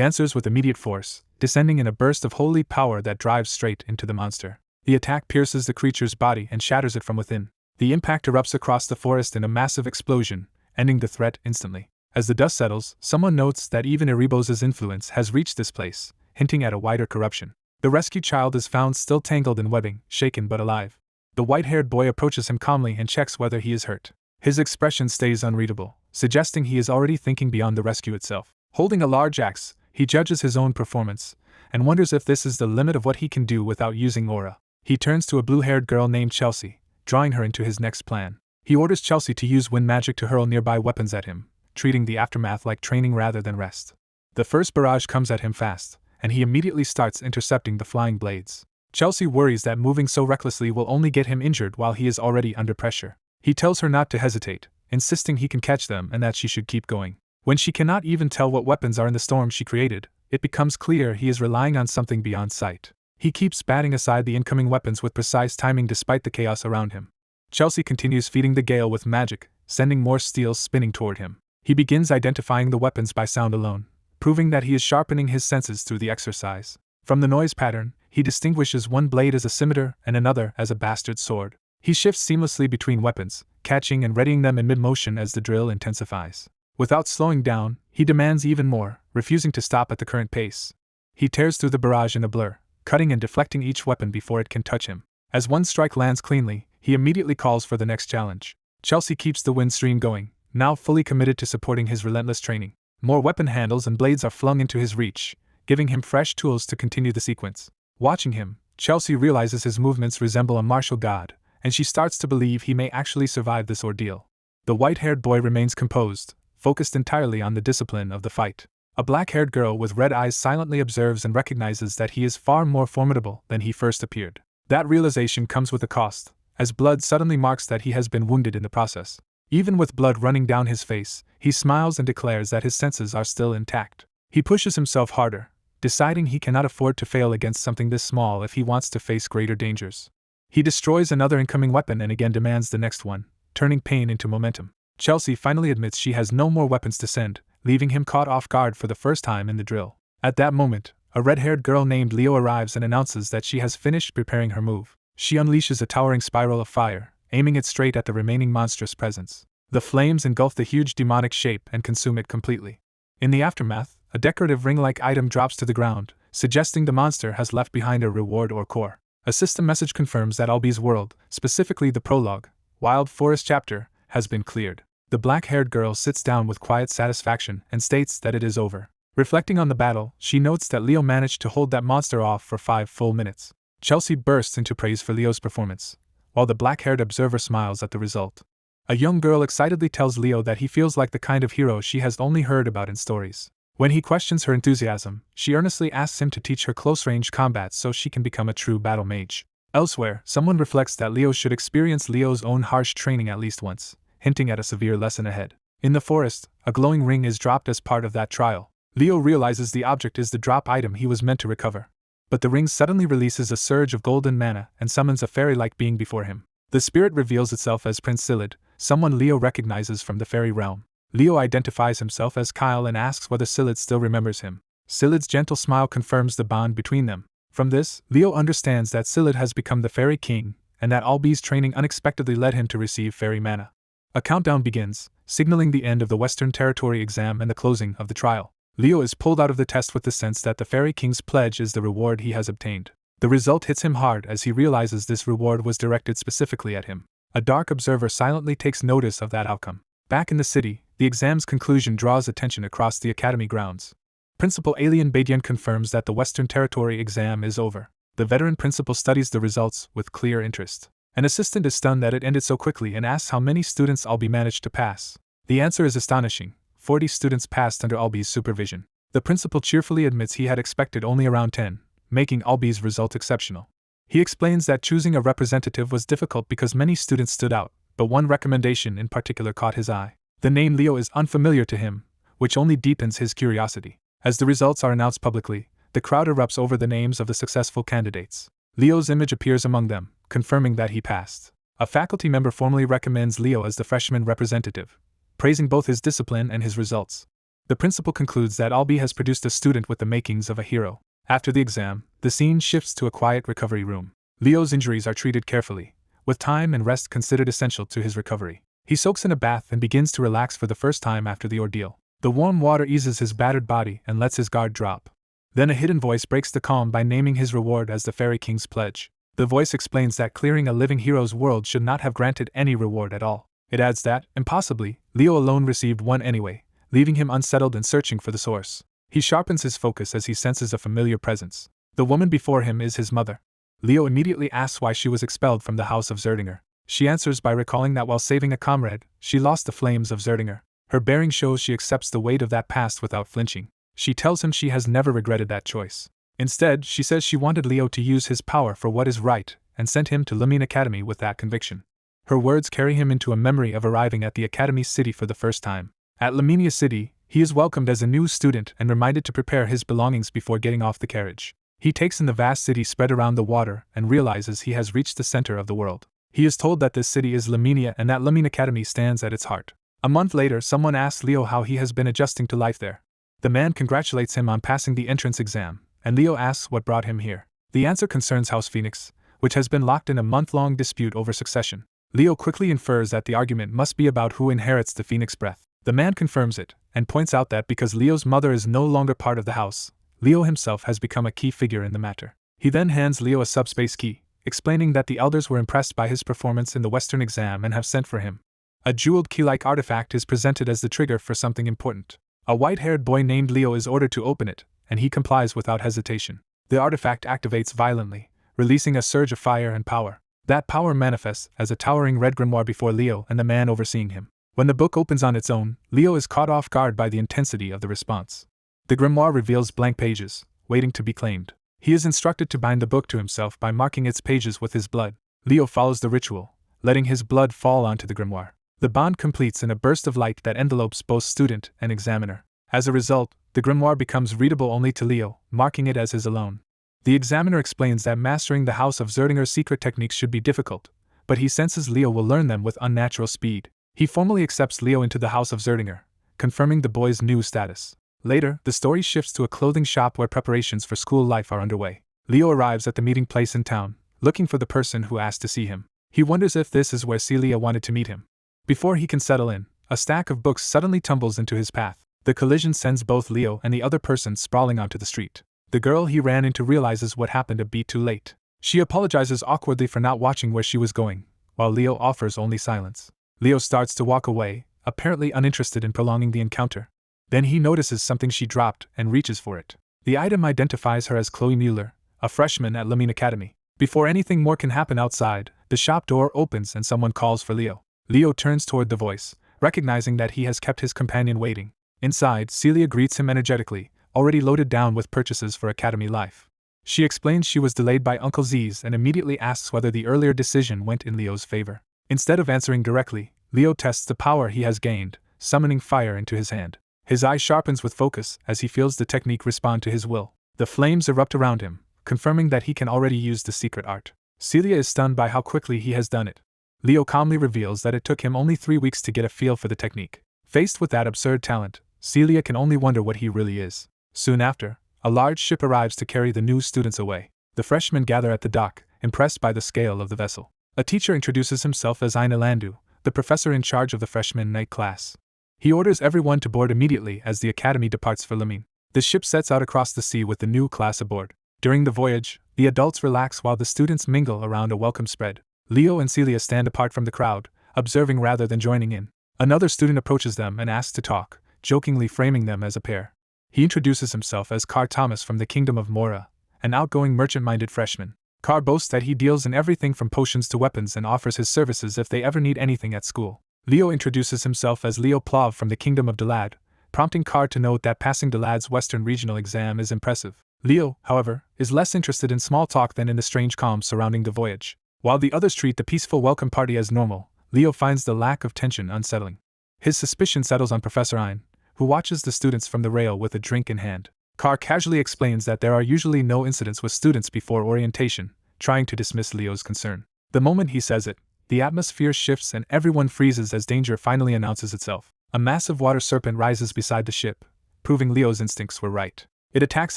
answers with immediate force, descending in a burst of holy power that drives straight into the monster. The attack pierces the creature's body and shatters it from within. The impact erupts across the forest in a massive explosion, ending the threat instantly. As the dust settles, someone notes that even Erebos' influence has reached this place, hinting at a wider corruption. The rescued child is found still tangled in webbing, shaken but alive. The white-haired boy approaches him calmly and checks whether he is hurt. His expression stays unreadable, suggesting he is already thinking beyond the rescue itself. Holding a large axe, he judges his own performance, and wonders if this is the limit of what he can do without using aura. He turns to a blue-haired girl named Chelsea, drawing her into his next plan. He orders Chelsea to use wind magic to hurl nearby weapons at him, treating the aftermath like training rather than rest. The first barrage comes at him fast, and he immediately starts intercepting the flying blades. Chelsea worries that moving so recklessly will only get him injured while he is already under pressure. He tells her not to hesitate, insisting he can catch them and that she should keep going. When she cannot even tell what weapons are in the storm she created, it becomes clear he is relying on something beyond sight. He keeps batting aside the incoming weapons with precise timing despite the chaos around him. Chelsea continues feeding the gale with magic, sending more steel spinning toward him. He begins identifying the weapons by sound alone, proving that he is sharpening his senses through the exercise. From the noise pattern, he distinguishes one blade as a scimitar and another as a bastard sword. He shifts seamlessly between weapons, catching and readying them in mid-motion as the drill intensifies. Without slowing down, he demands even more, refusing to stop at the current pace. He tears through the barrage in a blur, cutting and deflecting each weapon before it can touch him. As one strike lands cleanly, he immediately calls for the next challenge. Chelsea keeps the wind stream going, now fully committed to supporting his relentless training. More weapon handles and blades are flung into his reach, giving him fresh tools to continue the sequence. Watching him, Chelsea realizes his movements resemble a martial god, and she starts to believe he may actually survive this ordeal. The white-haired boy remains composed, focused entirely on the discipline of the fight. A black-haired girl with red eyes silently observes and recognizes that he is far more formidable than he first appeared. That realization comes with a cost, as blood suddenly marks that he has been wounded in the process. Even with blood running down his face, he smiles and declares that his senses are still intact. He pushes himself harder, deciding he cannot afford to fail against something this small if he wants to face greater dangers. He destroys another incoming weapon and again demands the next one, turning pain into momentum. Chelsea finally admits she has no more weapons to send, leaving him caught off guard for the first time in the drill. At that moment, a red-haired girl named Leo arrives and announces that she has finished preparing her move. She unleashes a towering spiral of fire, aiming it straight at the remaining monstrous presence. The flames engulf the huge demonic shape and consume it completely. In the aftermath, a decorative ring-like item drops to the ground, suggesting the monster has left behind a reward or core. A system message confirms that Albi's world, specifically the prologue, Wild Forest chapter, has been cleared. The black-haired girl sits down with quiet satisfaction and states that it is over. Reflecting on the battle, she notes that Leo managed to hold that monster off for 5 full minutes. Chelsea bursts into praise for Leo's performance, while the black-haired observer smiles at the result. A young girl excitedly tells Leo that he feels like the kind of hero she has only heard about in stories. When he questions her enthusiasm, she earnestly asks him to teach her close-range combat so she can become a true battle mage. Elsewhere, someone reflects that Leo should experience Leo's own harsh training at least once, hinting at a severe lesson ahead. In the forest, a glowing ring is dropped as part of that trial. Leo realizes the object is the drop item he was meant to recover. But the ring suddenly releases a surge of golden mana and summons a fairy-like being before him. The spirit reveals itself as Prince Silid, someone Leo recognizes from the fairy realm. Leo identifies himself as Kyle and asks whether Silid still remembers him. Silid's gentle smile confirms the bond between them. From this, Leo understands that Silid has become the fairy king, and that Albi's training unexpectedly led him to receive fairy mana. A countdown begins, signaling the end of the Western Territory exam and the closing of the trial. Leo is pulled out of the test with the sense that the Fairy King's pledge is the reward he has obtained. The result hits him hard as he realizes this reward was directed specifically at him. A dark observer silently takes notice of that outcome. Back in the city, the exam's conclusion draws attention across the academy grounds. Principal Alien Badian confirms that the Western Territory exam is over. The veteran principal studies the results with clear interest. An assistant is stunned that it ended so quickly and asks how many students Albi managed to pass. The answer is astonishing. 40 students passed under Albi's supervision. The principal cheerfully admits he had expected only around 10, making Albi's result exceptional. He explains that choosing a representative was difficult because many students stood out, but one recommendation in particular caught his eye. The name Leo is unfamiliar to him, which only deepens his curiosity. As the results are announced publicly, the crowd erupts over the names of the successful candidates. Leo's image appears among them, confirming that he passed. A faculty member formally recommends Leo as the freshman representative, praising both his discipline and his results. The principal concludes that Albi has produced a student with the makings of a hero. After the exam, the scene shifts to a quiet recovery room. Leo's injuries are treated carefully, with time and rest considered essential to his recovery. He soaks in a bath and begins to relax for the first time after the ordeal. The warm water eases his battered body and lets his guard drop. Then a hidden voice breaks the calm by naming his reward as the Fairy King's pledge. The voice explains that clearing a living hero's world should not have granted any reward at all. It adds that, impossibly, Leo alone received one anyway, leaving him unsettled and searching for the source. He sharpens his focus as he senses a familiar presence. The woman before him is his mother. Leo immediately asks why she was expelled from the house of Zerdinger. She answers by recalling that while saving a comrade, she lost the flames of Zerdinger. Her bearing shows she accepts the weight of that past without flinching. She tells him she has never regretted that choice. Instead, she says she wanted Leo to use his power for what is right, and sent him to Lumene Academy with that conviction. Her words carry him into a memory of arriving at the Academy's city for the first time. At Lumene City, he is welcomed as a new student and reminded to prepare his belongings before getting off the carriage. He takes in the vast city spread around the water and realizes he has reached the center of the world. He is told that this city is Lumene and that Lumene Academy stands at its heart. A month later, someone asks Leo how he has been adjusting to life there. The man congratulates him on passing the entrance exam, and Leo asks what brought him here. The answer concerns House Phoenix, which has been locked in a month-long dispute over succession. Leo quickly infers that the argument must be about who inherits the Phoenix breath. The man confirms it, and points out that because Leo's mother is no longer part of the house, Leo himself has become a key figure in the matter. He then hands Leo a subspace key, explaining that the elders were impressed by his performance in the Western exam and have sent for him. A jeweled key-like artifact is presented as the trigger for something important. A white-haired boy named Leo is ordered to open it, and he complies without hesitation. The artifact activates violently, releasing a surge of fire and power. That power manifests as a towering red grimoire before Leo and the man overseeing him. When the book opens on its own, Leo is caught off guard by the intensity of the response. The grimoire reveals blank pages, waiting to be claimed. He is instructed to bind the book to himself by marking its pages with his blood. Leo follows the ritual, letting his blood fall onto the grimoire. The bond completes in a burst of light that envelopes both student and examiner. As a result, the grimoire becomes readable only to Leo, marking it as his alone. The examiner explains that mastering the House of Zerdinger's secret techniques should be difficult, but he senses Leo will learn them with unnatural speed. He formally accepts Leo into the House of Zerdinger, confirming the boy's new status. Later, the story shifts to a clothing shop where preparations for school life are underway. Leo arrives at the meeting place in town, looking for the person who asked to see him. He wonders if this is where Celia wanted to meet him. Before he can settle in, a stack of books suddenly tumbles into his path. The collision sends both Leo and the other person sprawling onto the street. The girl he ran into realizes what happened a beat too late. She apologizes awkwardly for not watching where she was going, while Leo offers only silence. Leo starts to walk away, apparently uninterested in prolonging the encounter. Then he notices something she dropped and reaches for it. The item identifies her as Chloe Mueller, a freshman at Lumene Academy. Before anything more can happen outside, the shop door opens and someone calls for Leo. Leo turns toward the voice, recognizing that he has kept his companion waiting. Inside, Celia greets him energetically, already loaded down with purchases for Academy life. She explains she was delayed by Uncle Z's and immediately asks whether the earlier decision went in Leo's favor. Instead of answering directly, Leo tests the power he has gained, summoning fire into his hand. His eye sharpens with focus as he feels the technique respond to his will. The flames erupt around him, confirming that he can already use the secret art. Celia is stunned by how quickly he has done it. Leo calmly reveals that it took him only 3 weeks to get a feel for the technique. Faced with that absurd talent, Celia can only wonder what he really is. Soon after, a large ship arrives to carry the new students away. The freshmen gather at the dock, impressed by the scale of the vessel. A teacher introduces himself as Ina Landu, the professor in charge of the freshman night class. He orders everyone to board immediately as the academy departs for Lumene. The ship sets out across the sea with the new class aboard. During the voyage, the adults relax while the students mingle around a welcome spread. Leo and Celia stand apart from the crowd, observing rather than joining in. Another student approaches them and asks to talk, jokingly framing them as a pair. He introduces himself as Carr Thomas from the Kingdom of Mora, an outgoing merchant-minded freshman. Carr boasts that he deals in everything from potions to weapons and offers his services if they ever need anything at school. Leo introduces himself as Leo Plav from the Kingdom of Dalad, prompting Carr to note that passing Dalad's Western Regional exam is impressive. Leo, however, is less interested in small talk than in the strange calm surrounding the voyage. While the others treat the peaceful welcome party as normal, Leo finds the lack of tension unsettling. His suspicion settles on Professor Ein, who watches the students from the rail with a drink in hand. Carr casually explains that there are usually no incidents with students before orientation, trying to dismiss Leo's concern. The moment he says it, the atmosphere shifts and everyone freezes as danger finally announces itself. A massive water serpent rises beside the ship, proving Leo's instincts were right. It attacks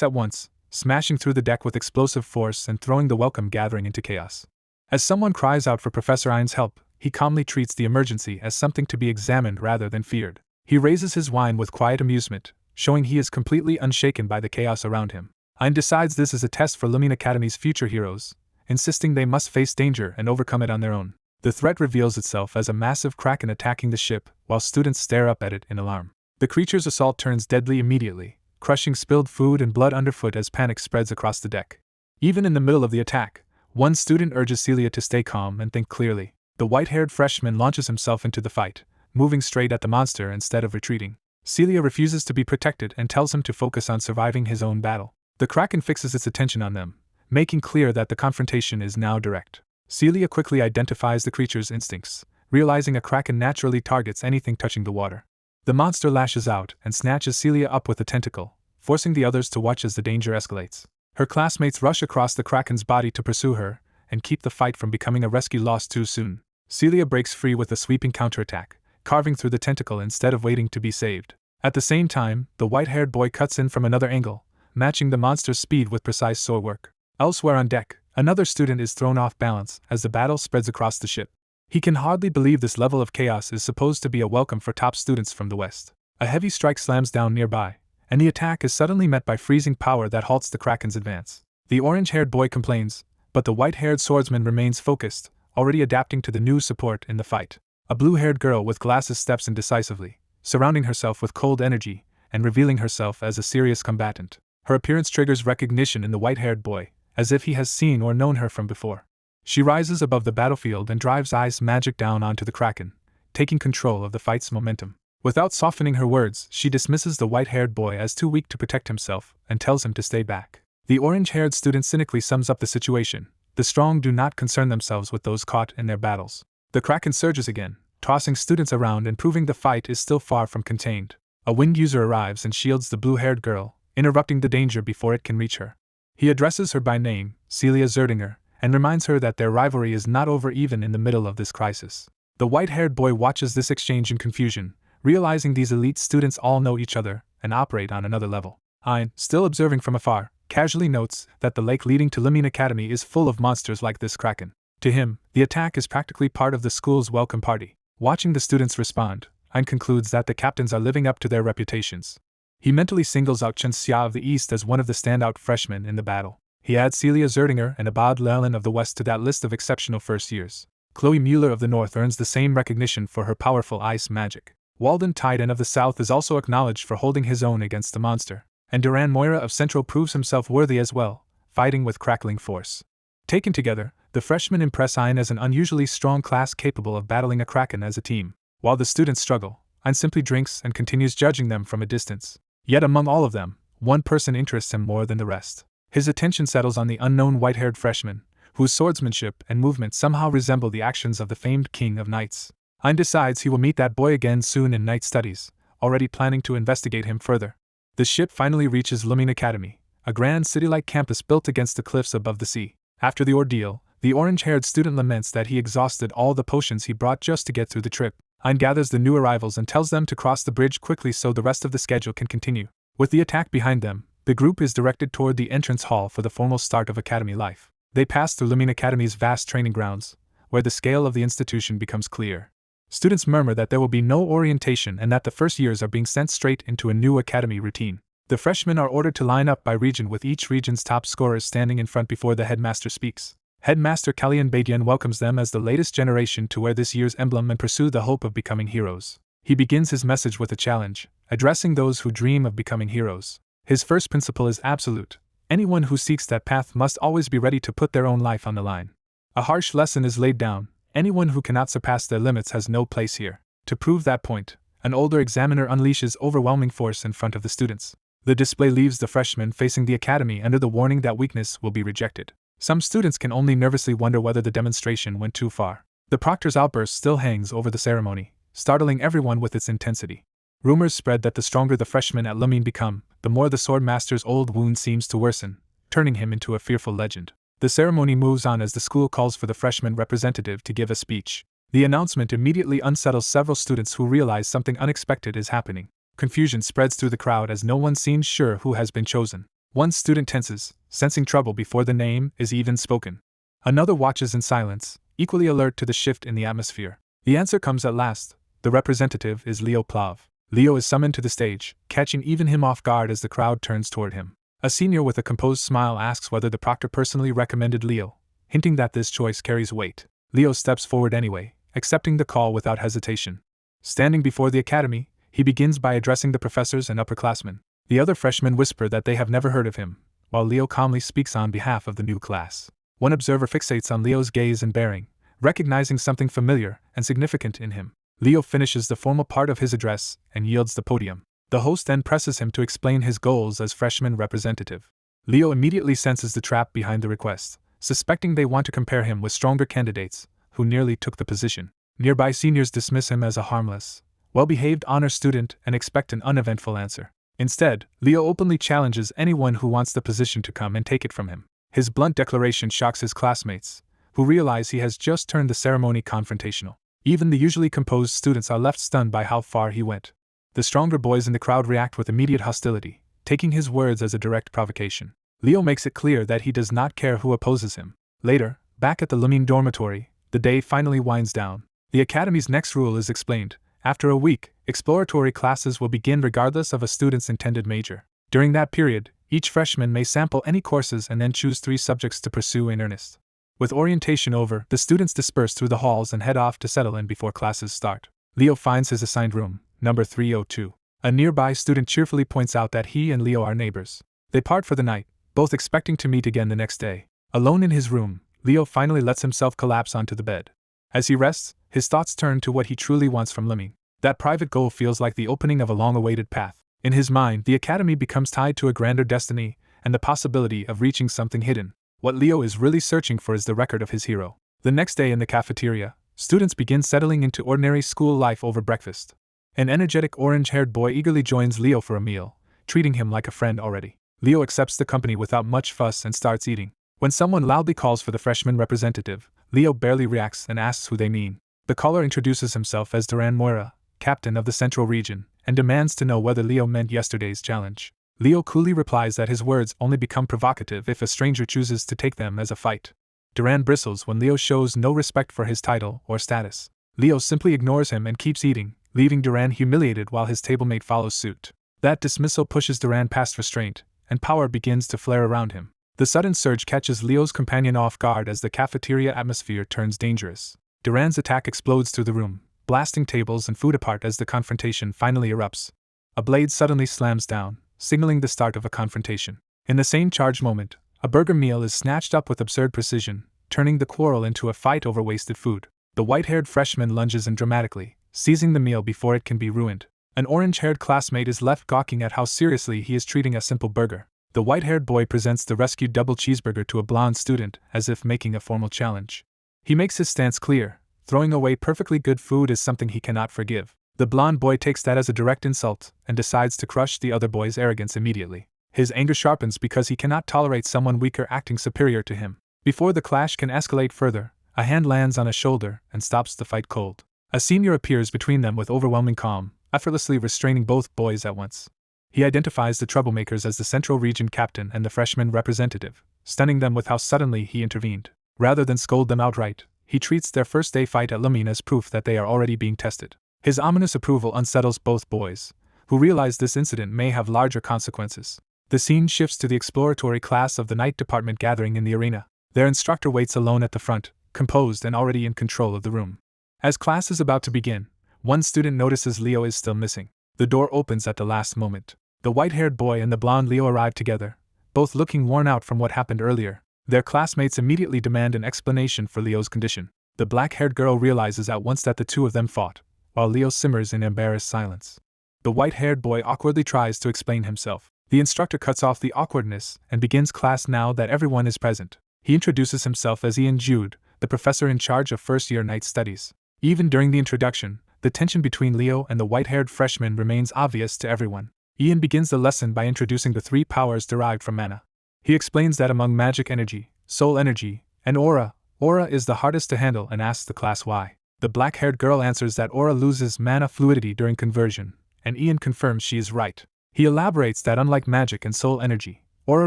at once, smashing through the deck with explosive force and throwing the welcome gathering into chaos. As someone cries out for Professor Ein's help, he calmly treats the emergency as something to be examined rather than feared. He raises his wine with quiet amusement, showing he is completely unshaken by the chaos around him. Ein decides this is a test for Lumene Academy's future heroes, insisting they must face danger and overcome it on their own. The threat reveals itself as a massive kraken attacking the ship, while students stare up at it in alarm. The creature's assault turns deadly immediately, crushing spilled food and blood underfoot as panic spreads across the deck. Even in the middle of the attack, one student urges Celia to stay calm and think clearly. The white-haired freshman launches himself into the fight, moving straight at the monster instead of retreating. Celia refuses to be protected and tells him to focus on surviving his own battle. The kraken fixes its attention on them, making clear that the confrontation is now direct. Celia quickly identifies the creature's instincts, realizing a kraken naturally targets anything touching the water. The monster lashes out and snatches Celia up with a tentacle, forcing the others to watch as the danger escalates. Her classmates rush across the kraken's body to pursue her and keep the fight from becoming a rescue lost too soon. Celia breaks free with a sweeping counterattack, carving through the tentacle instead of waiting to be saved. At the same time, the white-haired boy cuts in from another angle, matching the monster's speed with precise sword work. Elsewhere on deck, another student is thrown off balance as the battle spreads across the ship. He can hardly believe this level of chaos is supposed to be a welcome for top students from the West. A heavy strike slams down nearby, and the attack is suddenly met by freezing power that halts the kraken's advance. The orange-haired boy complains, but the white-haired swordsman remains focused, already adapting to the new support in the fight. A blue-haired girl with glasses steps in decisively, surrounding herself with cold energy and revealing herself as a serious combatant. Her appearance triggers recognition in the white-haired boy, as if he has seen or known her from before. She rises above the battlefield and drives ice magic down onto the kraken, taking control of the fight's momentum. Without softening her words, she dismisses the white-haired boy as too weak to protect himself and tells him to stay back. The orange-haired student cynically sums up the situation. The strong do not concern themselves with those caught in their battles. The kraken surges again, tossing students around and proving the fight is still far from contained. A wind user arrives and shields the blue-haired girl, interrupting the danger before it can reach her. He addresses her by name, Celia Zerdinger, and reminds her that their rivalry is not over even in the middle of this crisis. The white-haired boy watches this exchange in confusion, realizing these elite students all know each other and operate on another level. Ein, still observing from afar, casually notes that the lake leading to Lumene Academy is full of monsters like this kraken. To him, the attack is practically part of the school's welcome party. Watching the students respond, Ein concludes that the captains are living up to their reputations. He mentally singles out Chen Xia of the East as one of the standout freshmen in the battle. He adds Celia Zerdinger and Abad Lelen of the West to that list of exceptional first years. Chloe Mueller of the North earns the same recognition for her powerful ice magic. Walden Tyden of the South is also acknowledged for holding his own against the monster. And Duran Moira of Central proves himself worthy as well, fighting with crackling force. Taken together, the freshmen impress Ein as an unusually strong class capable of battling a kraken as a team. While the students struggle, Ein simply drinks and continues judging them from a distance. Yet among all of them, one person interests him more than the rest. His attention settles on the unknown white-haired freshman, whose swordsmanship and movement somehow resemble the actions of the famed king of knights. Ein decides he will meet that boy again soon in night studies, already planning to investigate him further. The ship finally reaches Lumene Academy, a grand city-like campus built against the cliffs above the sea. After the ordeal, the orange-haired student laments that he exhausted all the potions he brought just to get through the trip. Ein gathers the new arrivals and tells them to cross the bridge quickly so the rest of the schedule can continue. With the attack behind them, the group is directed toward the entrance hall for the formal start of academy life. They pass through Lumene Academy's vast training grounds, where the scale of the institution becomes clear. Students murmur that there will be no orientation and that the first years are being sent straight into a new academy routine. The freshmen are ordered to line up by region with each region's top scorers standing in front before the headmaster speaks. Headmaster Kalyan Badian welcomes them as the latest generation to wear this year's emblem and pursue the hope of becoming heroes. He begins his message with a challenge, addressing those who dream of becoming heroes. His first principle is absolute. Anyone who seeks that path must always be ready to put their own life on the line. A harsh lesson is laid down. Anyone who cannot surpass their limits has no place here. To prove that point, an older examiner unleashes overwhelming force in front of the students. The display leaves the freshmen facing the academy under the warning that weakness will be rejected. Some students can only nervously wonder whether the demonstration went too far. The proctor's outburst still hangs over the ceremony, startling everyone with its intensity. Rumors spread that the stronger the freshmen at Lumene become, the more the Swordmaster's old wound seems to worsen, turning him into a fearful legend. The ceremony moves on as the school calls for the freshman representative to give a speech. The announcement immediately unsettles several students who realize something unexpected is happening. Confusion spreads through the crowd as no one seems sure who has been chosen. One student tenses, sensing trouble before the name is even spoken. Another watches in silence, equally alert to the shift in the atmosphere. The answer comes at last. The representative is Leo Plav. Leo is summoned to the stage, catching even him off guard as the crowd turns toward him. A senior with a composed smile asks whether the proctor personally recommended Leo, hinting that this choice carries weight. Leo steps forward anyway, accepting the call without hesitation. Standing before the academy, he begins by addressing the professors and upperclassmen. The other freshmen whisper that they have never heard of him, while Leo calmly speaks on behalf of the new class. One observer fixates on Leo's gaze and bearing, recognizing something familiar and significant in him. Leo finishes the formal part of his address and yields the podium. The host then presses him to explain his goals as freshman representative. Leo immediately senses the trap behind the request, suspecting they want to compare him with stronger candidates who nearly took the position. Nearby seniors dismiss him as a harmless, well-behaved honor student and expect an uneventful answer. Instead, Leo openly challenges anyone who wants the position to come and take it from him. His blunt declaration shocks his classmates, who realize he has just turned the ceremony confrontational. Even the usually composed students are left stunned by how far he went. The stronger boys in the crowd react with immediate hostility, taking his words as a direct provocation. Leo makes it clear that he does not care who opposes him. Later, back at the Lumene dormitory, the day finally winds down. The academy's next rule is explained. After a week, exploratory classes will begin regardless of a student's intended major. During that period, each freshman may sample any courses and then choose 3 subjects to pursue in earnest. With orientation over, the students disperse through the halls and head off to settle in before classes start. Leo finds his assigned room, number 302. A nearby student cheerfully points out that he and Leo are neighbors. They part for the night, both expecting to meet again the next day. Alone in his room, Leo finally lets himself collapse onto the bed. As he rests, his thoughts turn to what he truly wants from Lumene. That private goal feels like the opening of a long-awaited path. In his mind, the academy becomes tied to a grander destiny and the possibility of reaching something hidden. What Leo is really searching for is the record of his hero. The next day in the cafeteria, students begin settling into ordinary school life over breakfast. An energetic orange-haired boy eagerly joins Leo for a meal, treating him like a friend already. Leo accepts the company without much fuss and starts eating. When someone loudly calls for the freshman representative, Leo barely reacts and asks who they mean. The caller introduces himself as Duran Moira, captain of the Central Region, and demands to know whether Leo meant yesterday's challenge. Leo coolly replies that his words only become provocative if a stranger chooses to take them as a fight. Duran bristles when Leo shows no respect for his title or status. Leo simply ignores him and keeps eating, leaving Duran humiliated while his tablemate follows suit. That dismissal pushes Duran past restraint, and power begins to flare around him. The sudden surge catches Leo's companion off guard as the cafeteria atmosphere turns dangerous. Duran's attack explodes through the room, blasting tables and food apart as the confrontation finally erupts. A blade suddenly slams down, signaling the start of a confrontation. In the same charged moment, a burger meal is snatched up with absurd precision, turning the quarrel into a fight over wasted food. The white-haired freshman lunges in dramatically, seizing the meal before it can be ruined. An orange-haired classmate is left gawking at how seriously he is treating a simple burger. The white-haired boy presents the rescued double cheeseburger to a blonde student, as if making a formal challenge. He makes his stance clear: throwing away perfectly good food is something he cannot forgive. The blonde boy takes that as a direct insult and decides to crush the other boy's arrogance immediately. His anger sharpens because he cannot tolerate someone weaker acting superior to him. Before the clash can escalate further, a hand lands on a shoulder and stops the fight cold. A senior appears between them with overwhelming calm, effortlessly restraining both boys at once. He identifies the troublemakers as the Central Region captain and the freshman representative, stunning them with how suddenly he intervened. Rather than scold them outright, he treats their first day fight at Lumene as proof that they are already being tested. His ominous approval unsettles both boys, who realize this incident may have larger consequences. The scene shifts to the exploratory class of the night department gathering in the arena. Their instructor waits alone at the front, composed and already in control of the room. As class is about to begin, one student notices Leo is still missing. The door opens at the last moment. The white-haired boy and the blonde Leo arrive together, both looking worn out from what happened earlier. Their classmates immediately demand an explanation for Leo's condition. The black-haired girl realizes at once that the two of them fought, while Leo simmers in embarrassed silence. The white-haired boy awkwardly tries to explain himself. The instructor cuts off the awkwardness and begins class now that everyone is present. He introduces himself as Ian Jude, the professor in charge of first-year night studies. Even during the introduction, the tension between Leo and the white-haired freshman remains obvious to everyone. Ian begins the lesson by introducing the 3 powers derived from mana. He explains that among magic energy, soul energy, and aura. Aura is the hardest to handle and asks the class why. The black-haired girl answers that aura loses mana fluidity during conversion, and Ian confirms she is right. He elaborates that unlike magic and soul energy, aura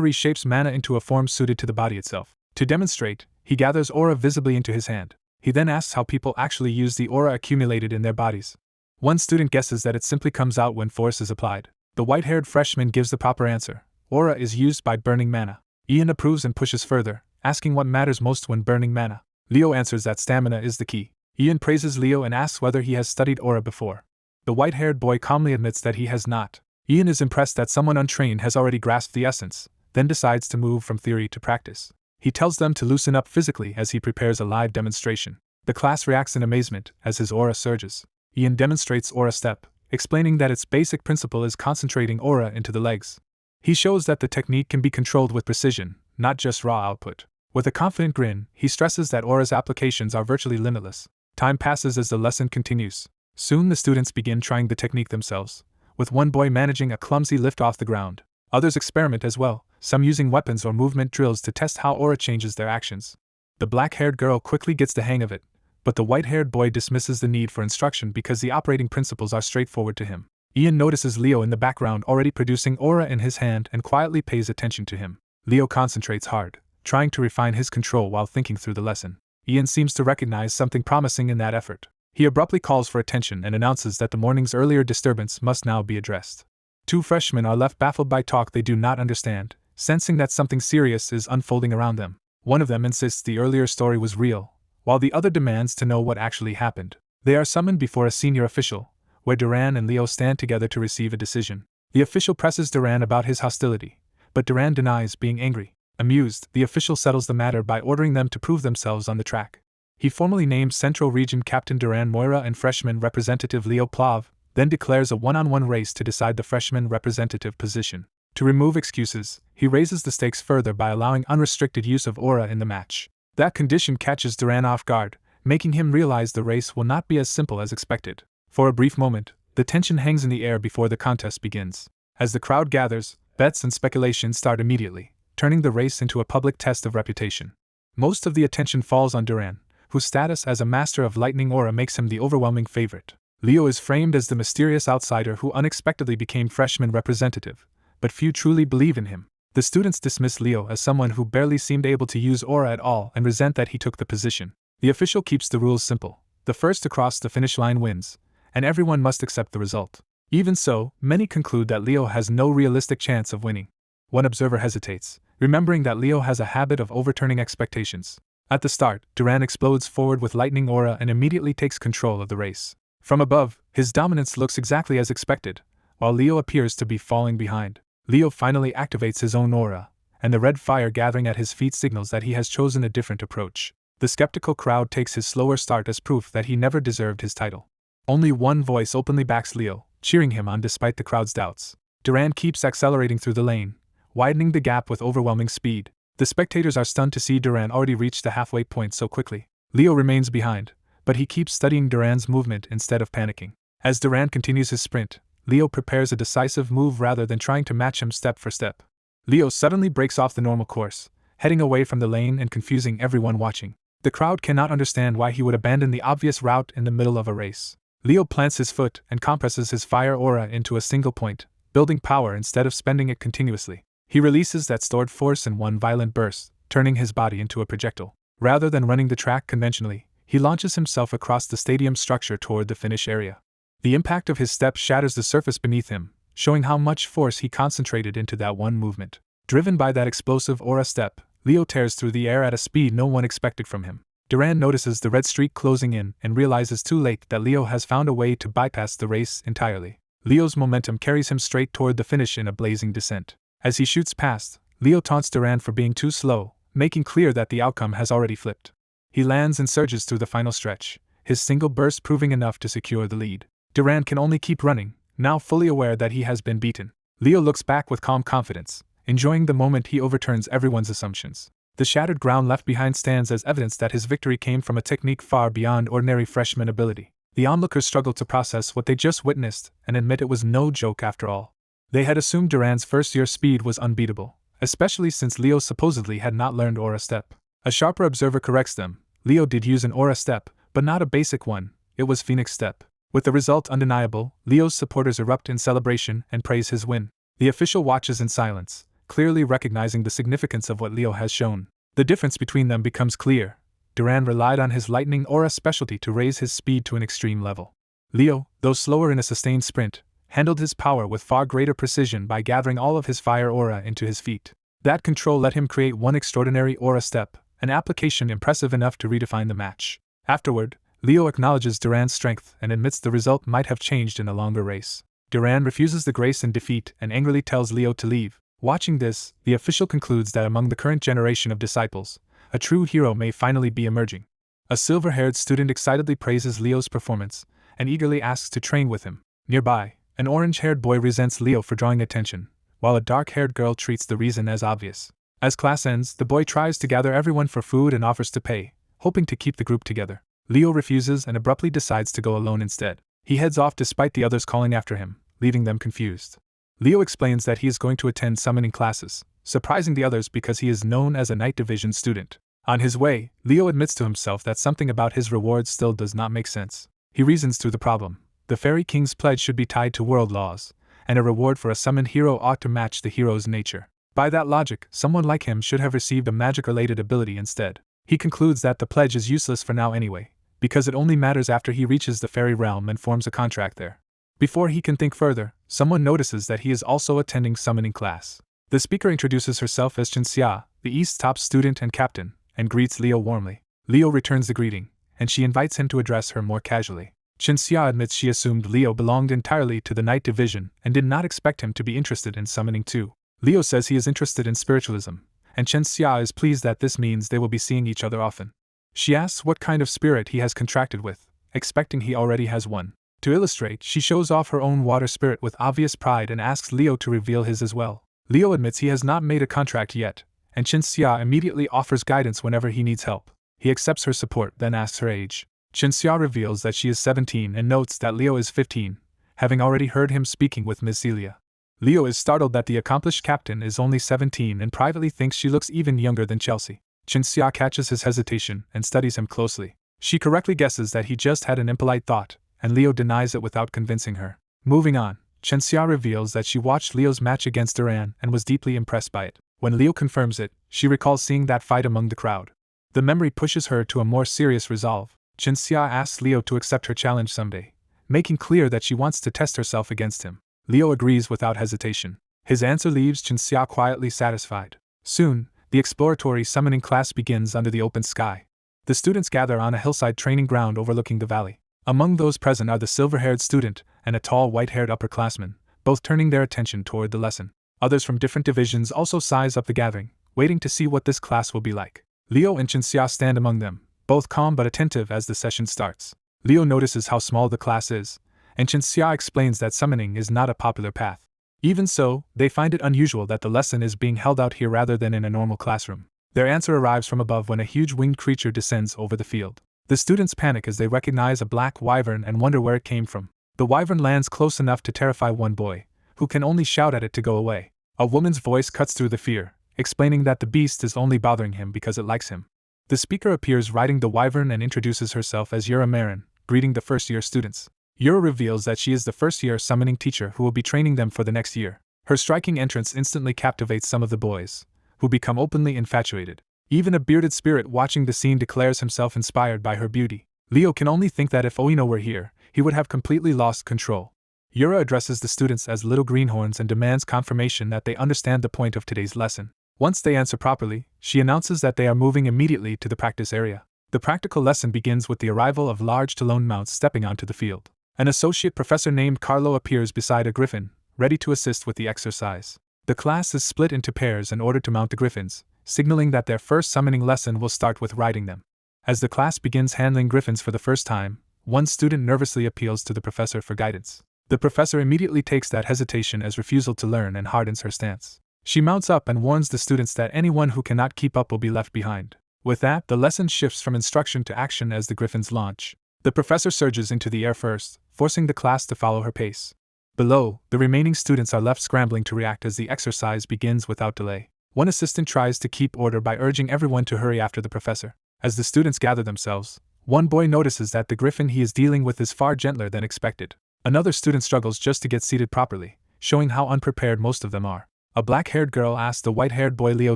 reshapes mana into a form suited to the body itself. To demonstrate, he gathers aura visibly into his hand. He then asks how people actually use the aura accumulated in their bodies. One student guesses that it simply comes out when force is applied. The white-haired freshman gives the proper answer. Aura is used by burning mana. Ian approves and pushes further, asking what matters most when burning mana. Leo answers that stamina is the key. Ian praises Leo and asks whether he has studied aura before. The white-haired boy calmly admits that he has not. Ian is impressed that someone untrained has already grasped the essence, then decides to move from theory to practice. He tells them to loosen up physically as he prepares a live demonstration. The class reacts in amazement as his aura surges. Ian demonstrates aura step, explaining that its basic principle is concentrating aura into the legs. He shows that the technique can be controlled with precision, not just raw output. With a confident grin, he stresses that aura's applications are virtually limitless. Time passes as the lesson continues. Soon the students begin trying the technique themselves, with one boy managing a clumsy lift off the ground. Others experiment as well, some using weapons or movement drills to test how aura changes their actions. The black-haired girl quickly gets the hang of it, but the white-haired boy dismisses the need for instruction because the operating principles are straightforward to him. Ian notices Leo in the background already producing aura in his hand and quietly pays attention to him. Leo concentrates hard, trying to refine his control while thinking through the lesson. Ian seems to recognize something promising in that effort. He abruptly calls for attention and announces that the morning's earlier disturbance must now be addressed. Two freshmen are left baffled by talk they do not understand, sensing that something serious is unfolding around them. One of them insists the earlier story was real, while the other demands to know what actually happened. They are summoned before a senior official, where Duran and Leo stand together to receive a decision. The official presses Duran about his hostility, but Duran denies being angry. Amused, the official settles the matter by ordering them to prove themselves on the track. He formally names Central Region Captain Duran Moira and freshman representative Leo Plav, then declares a one-on-one race to decide the freshman representative position. To remove excuses, he raises the stakes further by allowing unrestricted use of aura in the match. That condition catches Duran off guard, making him realize the race will not be as simple as expected. For a brief moment, the tension hangs in the air before the contest begins. As the crowd gathers, bets and speculation start immediately, turning the race into a public test of reputation. Most of the attention falls on Duran, whose status as a master of lightning aura makes him the overwhelming favorite. Leo is framed as the mysterious outsider who unexpectedly became freshman representative, but few truly believe in him. The students dismiss Leo as someone who barely seemed able to use aura at all and resent that he took the position. The official keeps the rules simple. The first to cross the finish line wins, and everyone must accept the result. Even so, many conclude that Leo has no realistic chance of winning. One observer hesitates, remembering that Leo has a habit of overturning expectations. At the start, Duran explodes forward with lightning aura and immediately takes control of the race. From above, his dominance looks exactly as expected, while Leo appears to be falling behind. Leo finally activates his own aura, and the red fire gathering at his feet signals that he has chosen a different approach. The skeptical crowd takes his slower start as proof that he never deserved his title. Only one voice openly backs Leo, cheering him on despite the crowd's doubts. Duran keeps accelerating through the lane, widening the gap with overwhelming speed. The spectators are stunned to see Duran already reach the halfway point so quickly. Leo remains behind, but he keeps studying Duran's movement instead of panicking. As Duran continues his sprint, Leo prepares a decisive move rather than trying to match him step for step. Leo suddenly breaks off the normal course, heading away from the lane and confusing everyone watching. The crowd cannot understand why he would abandon the obvious route in the middle of a race. Leo plants his foot and compresses his fire aura into a single point, building power instead of spending it continuously. He releases that stored force in one violent burst, turning his body into a projectile. Rather than running the track conventionally, he launches himself across the stadium structure toward the finish area. The impact of his step shatters the surface beneath him, showing how much force he concentrated into that one movement. Driven by that explosive aura step, Leo tears through the air at a speed no one expected from him. Duran notices the red streak closing in and realizes too late that Leo has found a way to bypass the race entirely. Leo's momentum carries him straight toward the finish in a blazing descent. As he shoots past, Leo taunts Duran for being too slow, making clear that the outcome has already flipped. He lands and surges through the final stretch, his single burst proving enough to secure the lead. Duran can only keep running, now fully aware that he has been beaten. Leo looks back with calm confidence, enjoying the moment he overturns everyone's assumptions. The shattered ground left behind stands as evidence that his victory came from a technique far beyond ordinary freshman ability. The onlookers struggle to process what they just witnessed and admit it was no joke after all. They had assumed Duran's first-year speed was unbeatable, especially since Leo supposedly had not learned Aura Step. A sharper observer corrects them. Leo did use an Aura Step, but not a basic one, it was Phoenix Step. With the result undeniable, Leo's supporters erupt in celebration and praise his win. The official watches in silence, clearly recognizing the significance of what Leo has shown. The difference between them becomes clear. Duran relied on his lightning aura specialty to raise his speed to an extreme level. Leo, though slower in a sustained sprint, handled his power with far greater precision by gathering all of his fire aura into his feet. That control let him create one extraordinary aura step, an application impressive enough to redefine the match. Afterward, Leo acknowledges Duran's strength and admits the result might have changed in a longer race. Duran refuses the grace in defeat and angrily tells Leo to leave. Watching this, the official concludes that among the current generation of disciples, a true hero may finally be emerging. A silver-haired student excitedly praises Leo's performance and eagerly asks to train with him. Nearby, an orange-haired boy resents Leo for drawing attention, while a dark-haired girl treats the reason as obvious. As class ends, the boy tries to gather everyone for food and offers to pay, hoping to keep the group together. Leo refuses and abruptly decides to go alone instead. He heads off despite the others calling after him, leaving them confused. Leo explains that he is going to attend summoning classes, surprising the others because he is known as a Night Division student. On his way, Leo admits to himself that something about his rewards still does not make sense. He reasons through the problem. The Fairy King's pledge should be tied to world laws, and a reward for a summoned hero ought to match the hero's nature. By that logic, someone like him should have received a magic-related ability instead. He concludes that the pledge is useless for now anyway, because it only matters after he reaches the fairy realm and forms a contract there. Before he can think further, someone notices that he is also attending summoning class. The speaker introduces herself as Chinxia, the East's top student and captain, and greets Leo warmly. Leo returns the greeting, and she invites him to address her more casually. Chinxia admits she assumed Leo belonged entirely to the Night Division and did not expect him to be interested in summoning too. Leo says he is interested in spiritualism, and Chinxia is pleased that this means they will be seeing each other often. She asks what kind of spirit he has contracted with, expecting he already has one. To illustrate, she shows off her own water spirit with obvious pride and asks Leo to reveal his as well. Leo admits he has not made a contract yet, and Chinxia immediately offers guidance whenever he needs help. He accepts her support, then asks her age. Chinxia reveals that she is 17 and notes that Leo is 15, having already heard him speaking with Ms. Celia. Leo is startled that the accomplished captain is only 17 and privately thinks she looks even younger than Chelsea. Chinxia catches his hesitation and studies him closely. She correctly guesses that he just had an impolite thought, and Leo denies it without convincing her. Moving on, Chinxia reveals that she watched Leo's match against Duran and was deeply impressed by it. When Leo confirms it, she recalls seeing that fight among the crowd. The memory pushes her to a more serious resolve. Chinxia asks Leo to accept her challenge someday, making clear that she wants to test herself against him. Leo agrees without hesitation. His answer leaves Chinxia quietly satisfied. Soon, the exploratory summoning class begins under the open sky. The students gather on a hillside training ground overlooking the valley. Among those present are the silver-haired student and a tall white-haired upperclassman, both turning their attention toward the lesson. Others from different divisions also size up the gathering, waiting to see what this class will be like. Leo and Chinxia stand among them, both calm but attentive as the session starts. Leo notices how small the class is, and Chinxia explains that summoning is not a popular path. Even so, they find it unusual that the lesson is being held out here rather than in a normal classroom. Their answer arrives from above when a huge winged creature descends over the field. The students panic as they recognize a black wyvern and wonder where it came from. The wyvern lands close enough to terrify one boy, who can only shout at it to go away. A woman's voice cuts through the fear, explaining that the beast is only bothering him because it likes him. The speaker appears riding the wyvern and introduces herself as Yura Marin, greeting the first-year students. Yura reveals that she is the first-year summoning teacher who will be training them for the next year. Her striking entrance instantly captivates some of the boys, who become openly infatuated. Even a bearded spirit watching the scene declares himself inspired by her beauty. Leo can only think that if Oino were here, he would have completely lost control. Yura addresses the students as little greenhorns and demands confirmation that they understand the point of today's lesson. Once they answer properly, she announces that they are moving immediately to the practice area. The practical lesson begins with the arrival of large Talon mounts stepping onto the field. An associate professor named Carlo appears beside a griffin, ready to assist with the exercise. The class is split into pairs in order to mount the griffins, signaling that their first summoning lesson will start with riding them. As the class begins handling griffins for the first time, one student nervously appeals to the professor for guidance. The professor immediately takes that hesitation as refusal to learn and hardens her stance. She mounts up and warns the students that anyone who cannot keep up will be left behind. With that, the lesson shifts from instruction to action as the griffins launch. The professor surges into the air first, forcing the class to follow her pace. Below, the remaining students are left scrambling to react as the exercise begins without delay. One assistant tries to keep order by urging everyone to hurry after the professor. As the students gather themselves, one boy notices that the griffin he is dealing with is far gentler than expected. Another student struggles just to get seated properly, showing how unprepared most of them are. A black-haired girl asks the white-haired boy Leo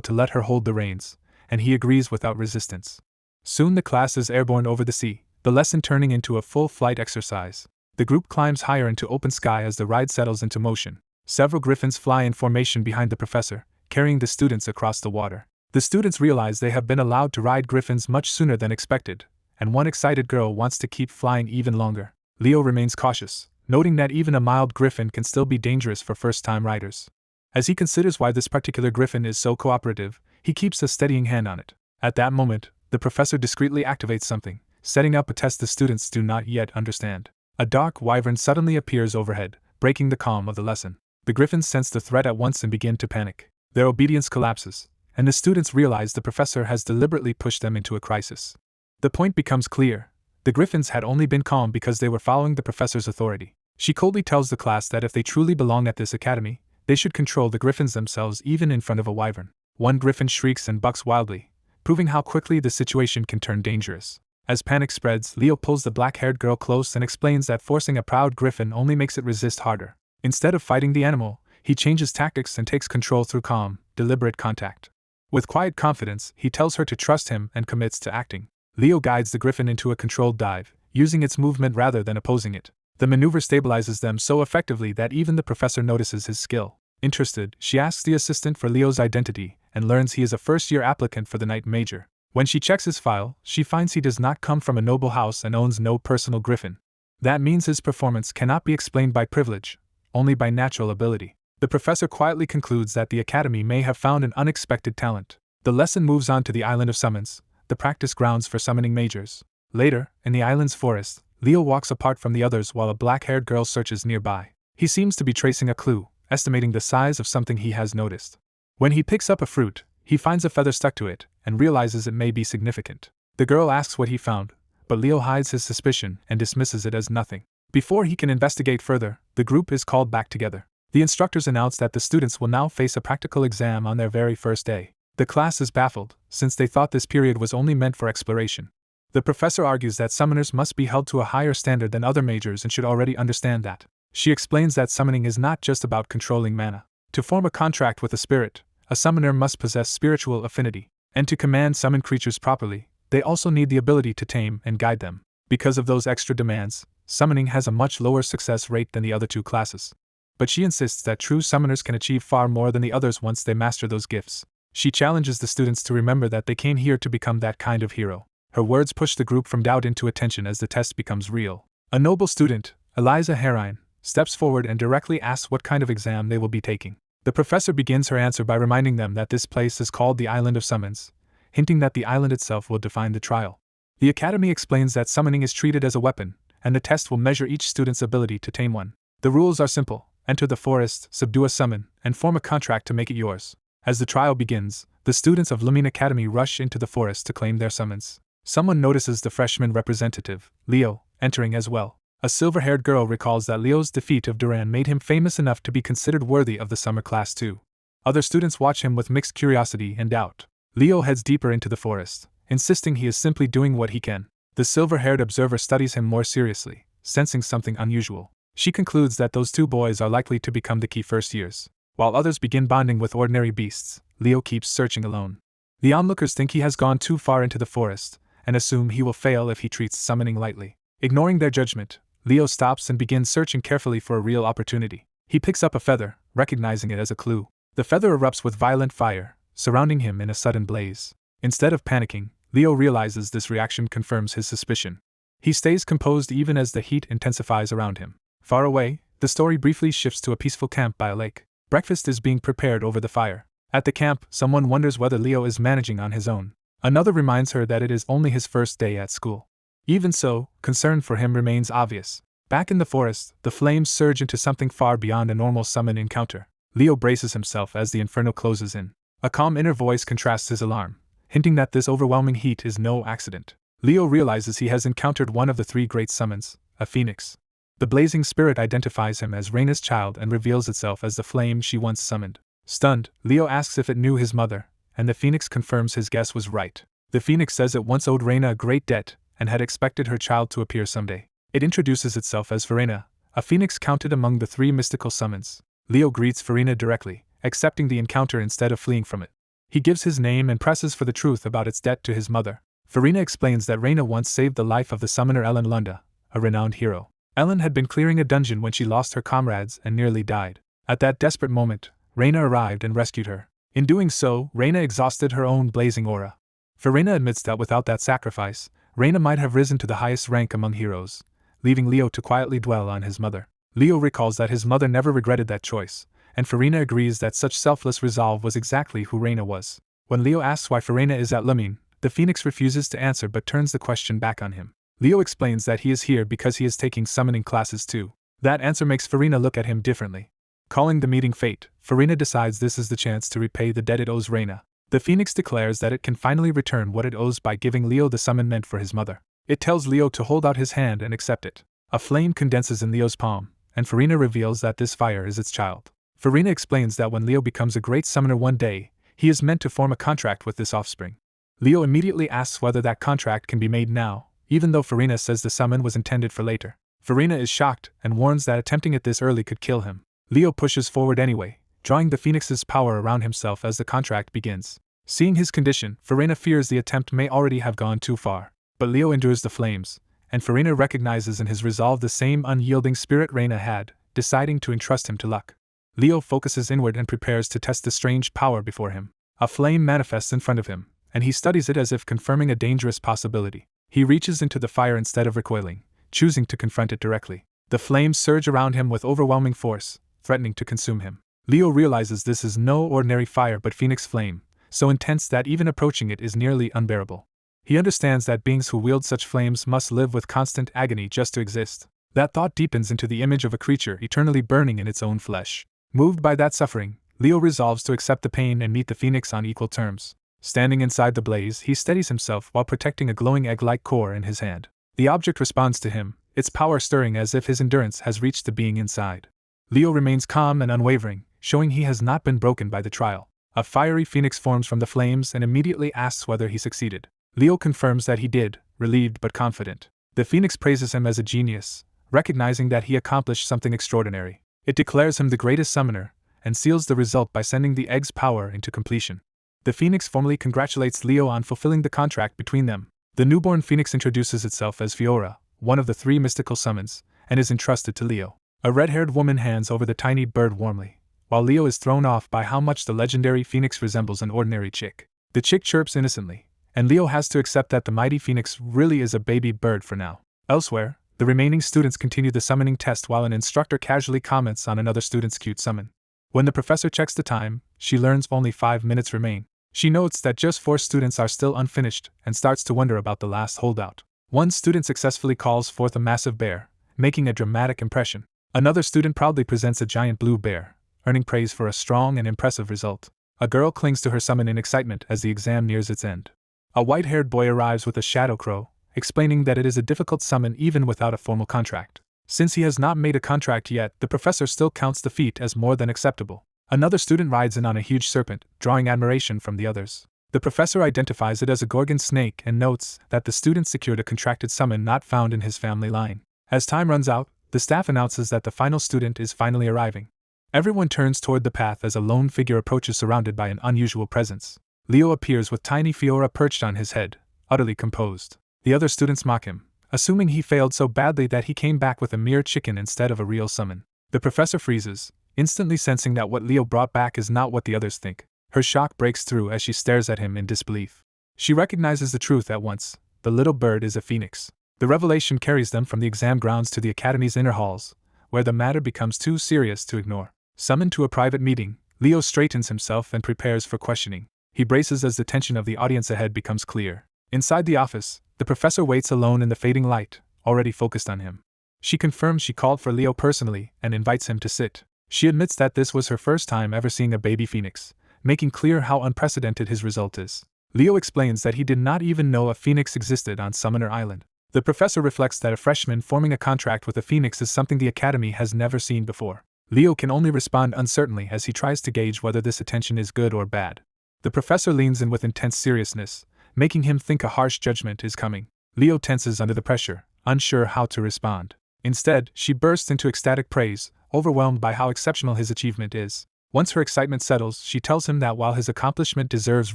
to let her hold the reins, and he agrees without resistance. Soon the class is airborne over the sea, the lesson turning into a full flight exercise. The group climbs higher into open sky as the ride settles into motion. Several griffins fly in formation behind the professor, carrying the students across the water. The students realize they have been allowed to ride griffins much sooner than expected, and one excited girl wants to keep flying even longer. Leo remains cautious, noting that even a mild griffin can still be dangerous for first-time riders. As he considers why this particular griffin is so cooperative, he keeps a steadying hand on it. At that moment, the professor discreetly activates something, setting up a test the students do not yet understand. A dark wyvern suddenly appears overhead, breaking the calm of the lesson. The griffins sense the threat at once and begin to panic. Their obedience collapses, and the students realize the professor has deliberately pushed them into a crisis. The point becomes clear. The griffins had only been calm because they were following the professor's authority. She coldly tells the class that if they truly belong at this academy, they should control the griffins themselves even in front of a wyvern. One griffin shrieks and bucks wildly, proving how quickly the situation can turn dangerous. As panic spreads, Leo pulls the black-haired girl close and explains that forcing a proud griffin only makes it resist harder. Instead of fighting the animal, he changes tactics and takes control through calm, deliberate contact. With quiet confidence, he tells her to trust him and commits to acting. Leo guides the griffin into a controlled dive, using its movement rather than opposing it. The maneuver stabilizes them so effectively that even the professor notices his skill. Interested, she asks the assistant for Leo's identity and learns he is a first-year applicant for the Knight Major. When she checks his file, she finds he does not come from a noble house and owns no personal griffin. That means his performance cannot be explained by privilege, only by natural ability. The professor quietly concludes that the academy may have found an unexpected talent. The lesson moves on to the Island of Summons, the practice grounds for summoning majors. Later, in the island's forest, Leo walks apart from the others while a black-haired girl searches nearby. He seems to be tracing a clue, estimating the size of something he has noticed. When he picks up a fruit, he finds a feather stuck to it and realizes it may be significant. The girl asks what he found, but Leo hides his suspicion and dismisses it as nothing. Before he can investigate further, the group is called back together. The instructors announce that the students will now face a practical exam on their very first day. The class is baffled, since they thought this period was only meant for exploration. The professor argues that summoners must be held to a higher standard than other majors and should already understand that. She explains that summoning is not just about controlling mana. To form a contract with a spirit, a summoner must possess spiritual affinity, and to command summoned creatures properly, they also need the ability to tame and guide them. Because of those extra demands, summoning has a much lower success rate than the other two classes. But she insists that true summoners can achieve far more than the others once they master those gifts. She challenges the students to remember that they came here to become that kind of hero. Her words push the group from doubt into attention as the test becomes real. A noble student, Eliza Herine, steps forward and directly asks what kind of exam they will be taking. The professor begins her answer by reminding them that this place is called the Island of Summons, hinting that the island itself will define the trial. The academy explains that summoning is treated as a weapon, and the test will measure each student's ability to tame one. The rules are simple: enter the forest, subdue a summon, and form a contract to make it yours. As the trial begins, the students of Lumene Academy rush into the forest to claim their summons. Someone notices the freshman representative, Leo, entering as well. A silver-haired girl recalls that Leo's defeat of Duran made him famous enough to be considered worthy of the summer class too. Other students watch him with mixed curiosity and doubt. Leo heads deeper into the forest, insisting he is simply doing what he can. The silver-haired observer studies him more seriously, sensing something unusual. She concludes that those two boys are likely to become the key first years. While others begin bonding with ordinary beasts, Leo keeps searching alone. The onlookers think he has gone too far into the forest, and assume he will fail if he treats summoning lightly. Ignoring their judgment, Leo stops and begins searching carefully for a real opportunity. He picks up a feather, recognizing it as a clue. The feather erupts with violent fire, surrounding him in a sudden blaze. Instead of panicking, Leo realizes this reaction confirms his suspicion. He stays composed even as the heat intensifies around him. Far away, the story briefly shifts to a peaceful camp by a lake. Breakfast is being prepared over the fire. At the camp, someone wonders whether Leo is managing on his own. Another reminds her that it is only his first day at school. Even so, concern for him remains obvious. Back in the forest, the flames surge into something far beyond a normal summon encounter. Leo braces himself as the inferno closes in. A calm inner voice contrasts his alarm, hinting that this overwhelming heat is no accident. Leo realizes he has encountered one of the three great summons, a phoenix. The blazing spirit identifies him as Reyna's child and reveals itself as the flame she once summoned. Stunned, Leo asks if it knew his mother, and the phoenix confirms his guess was right. The phoenix says it once owed Reina a great debt and had expected her child to appear someday. It introduces itself as Verena, a phoenix counted among the 3 mystical summons. Leo greets Verena directly, accepting the encounter instead of fleeing from it. He gives his name and presses for the truth about its debt to his mother. Verena explains that Reina once saved the life of the summoner Ellen Lunda, a renowned hero. Ellen had been clearing a dungeon when she lost her comrades and nearly died. At that desperate moment, Reina arrived and rescued her. In doing so, Reina exhausted her own blazing aura. Verena admits that without that sacrifice, Reina might have risen to the highest rank among heroes, leaving Leo to quietly dwell on his mother. Leo recalls that his mother never regretted that choice, and Verena agrees that such selfless resolve was exactly who Reina was. When Leo asks why Verena is at Lumene, the phoenix refuses to answer but turns the question back on him. Leo explains that he is here because he is taking summoning classes too. That answer makes Verena look at him differently. Calling the meeting fate, Verena decides this is the chance to repay the debt it owes Reina. The phoenix declares that it can finally return what it owes by giving Leo the summon meant for his mother. It tells Leo to hold out his hand and accept it. A flame condenses in Leo's palm, and Verena reveals that this fire is its child. Verena explains that when Leo becomes a great summoner one day, he is meant to form a contract with this offspring. Leo immediately asks whether that contract can be made now, even though Verena says the summon was intended for later. Verena is shocked and warns that attempting it this early could kill him. Leo pushes forward anyway, drawing the phoenix's power around himself as the contract begins. Seeing his condition, Verena fears the attempt may already have gone too far. But Leo endures the flames, and Verena recognizes in his resolve the same unyielding spirit Reina had, deciding to entrust him to luck. Leo focuses inward and prepares to test the strange power before him. A flame manifests in front of him, and he studies it as if confirming a dangerous possibility. He reaches into the fire instead of recoiling, choosing to confront it directly. The flames surge around him with overwhelming force, threatening to consume him. Leo realizes this is no ordinary fire but phoenix flame, so intense that even approaching it is nearly unbearable. He understands that beings who wield such flames must live with constant agony just to exist. That thought deepens into the image of a creature eternally burning in its own flesh. Moved by that suffering, Leo resolves to accept the pain and meet the phoenix on equal terms. Standing inside the blaze, he steadies himself while protecting a glowing egg-like core in his hand. The object responds to him, its power stirring as if his endurance has reached the being inside. Leo remains calm and unwavering, showing he has not been broken by the trial. A fiery phoenix forms from the flames and immediately asks whether he succeeded. Leo confirms that he did, relieved but confident. The phoenix praises him as a genius, recognizing that he accomplished something extraordinary. It declares him the greatest summoner, and seals the result by sending the egg's power into completion. The phoenix formally congratulates Leo on fulfilling the contract between them. The newborn phoenix introduces itself as Fiora, one of the 3 mystical summons, and is entrusted to Leo. A red-haired woman hands over the tiny bird warmly, while Leo is thrown off by how much the legendary phoenix resembles an ordinary chick. The chick chirps innocently, and Leo has to accept that the mighty phoenix really is a baby bird for now. Elsewhere, the remaining students continue the summoning test while an instructor casually comments on another student's cute summon. When the professor checks the time, she learns only 5 minutes remain. She notes that just 4 students are still unfinished and starts to wonder about the last holdout. One student successfully calls forth a massive bear, making a dramatic impression. Another student proudly presents a giant blue bear, earning praise for a strong and impressive result. A girl clings to her summon in excitement as the exam nears its end. A white-haired boy arrives with a shadow crow, explaining that it is a difficult summon even without a formal contract. Since he has not made a contract yet, the professor still counts the feat as more than acceptable. Another student rides in on a huge serpent, drawing admiration from the others. The professor identifies it as a gorgon snake and notes that the student secured a contracted summon not found in his family line. As time runs out, the staff announces that the final student is finally arriving. Everyone turns toward the path as a lone figure approaches surrounded by an unusual presence. Leo appears with tiny Fiora perched on his head, utterly composed. The other students mock him, assuming he failed so badly that he came back with a mere chicken instead of a real summon. The professor freezes, instantly sensing that what Leo brought back is not what the others think. Her shock breaks through as she stares at him in disbelief. She recognizes the truth at once: the little bird is a phoenix. The revelation carries them from the exam grounds to the Academy's inner halls, where the matter becomes too serious to ignore. Summoned to a private meeting, Leo straightens himself and prepares for questioning. He braces as the tension of the audience ahead becomes clear. Inside the office, the professor waits alone in the fading light, already focused on him. She confirms she called for Leo personally and invites him to sit. She admits that this was her first time ever seeing a baby phoenix, making clear how unprecedented his result is. Leo explains that he did not even know a phoenix existed on Summoner Island. The professor reflects that a freshman forming a contract with a phoenix is something the Academy has never seen before. Leo can only respond uncertainly as he tries to gauge whether this attention is good or bad. The professor leans in with intense seriousness, making him think a harsh judgment is coming. Leo tenses under the pressure, unsure how to respond. Instead, she bursts into ecstatic praise, overwhelmed by how exceptional his achievement is. Once her excitement settles, she tells him that while his accomplishment deserves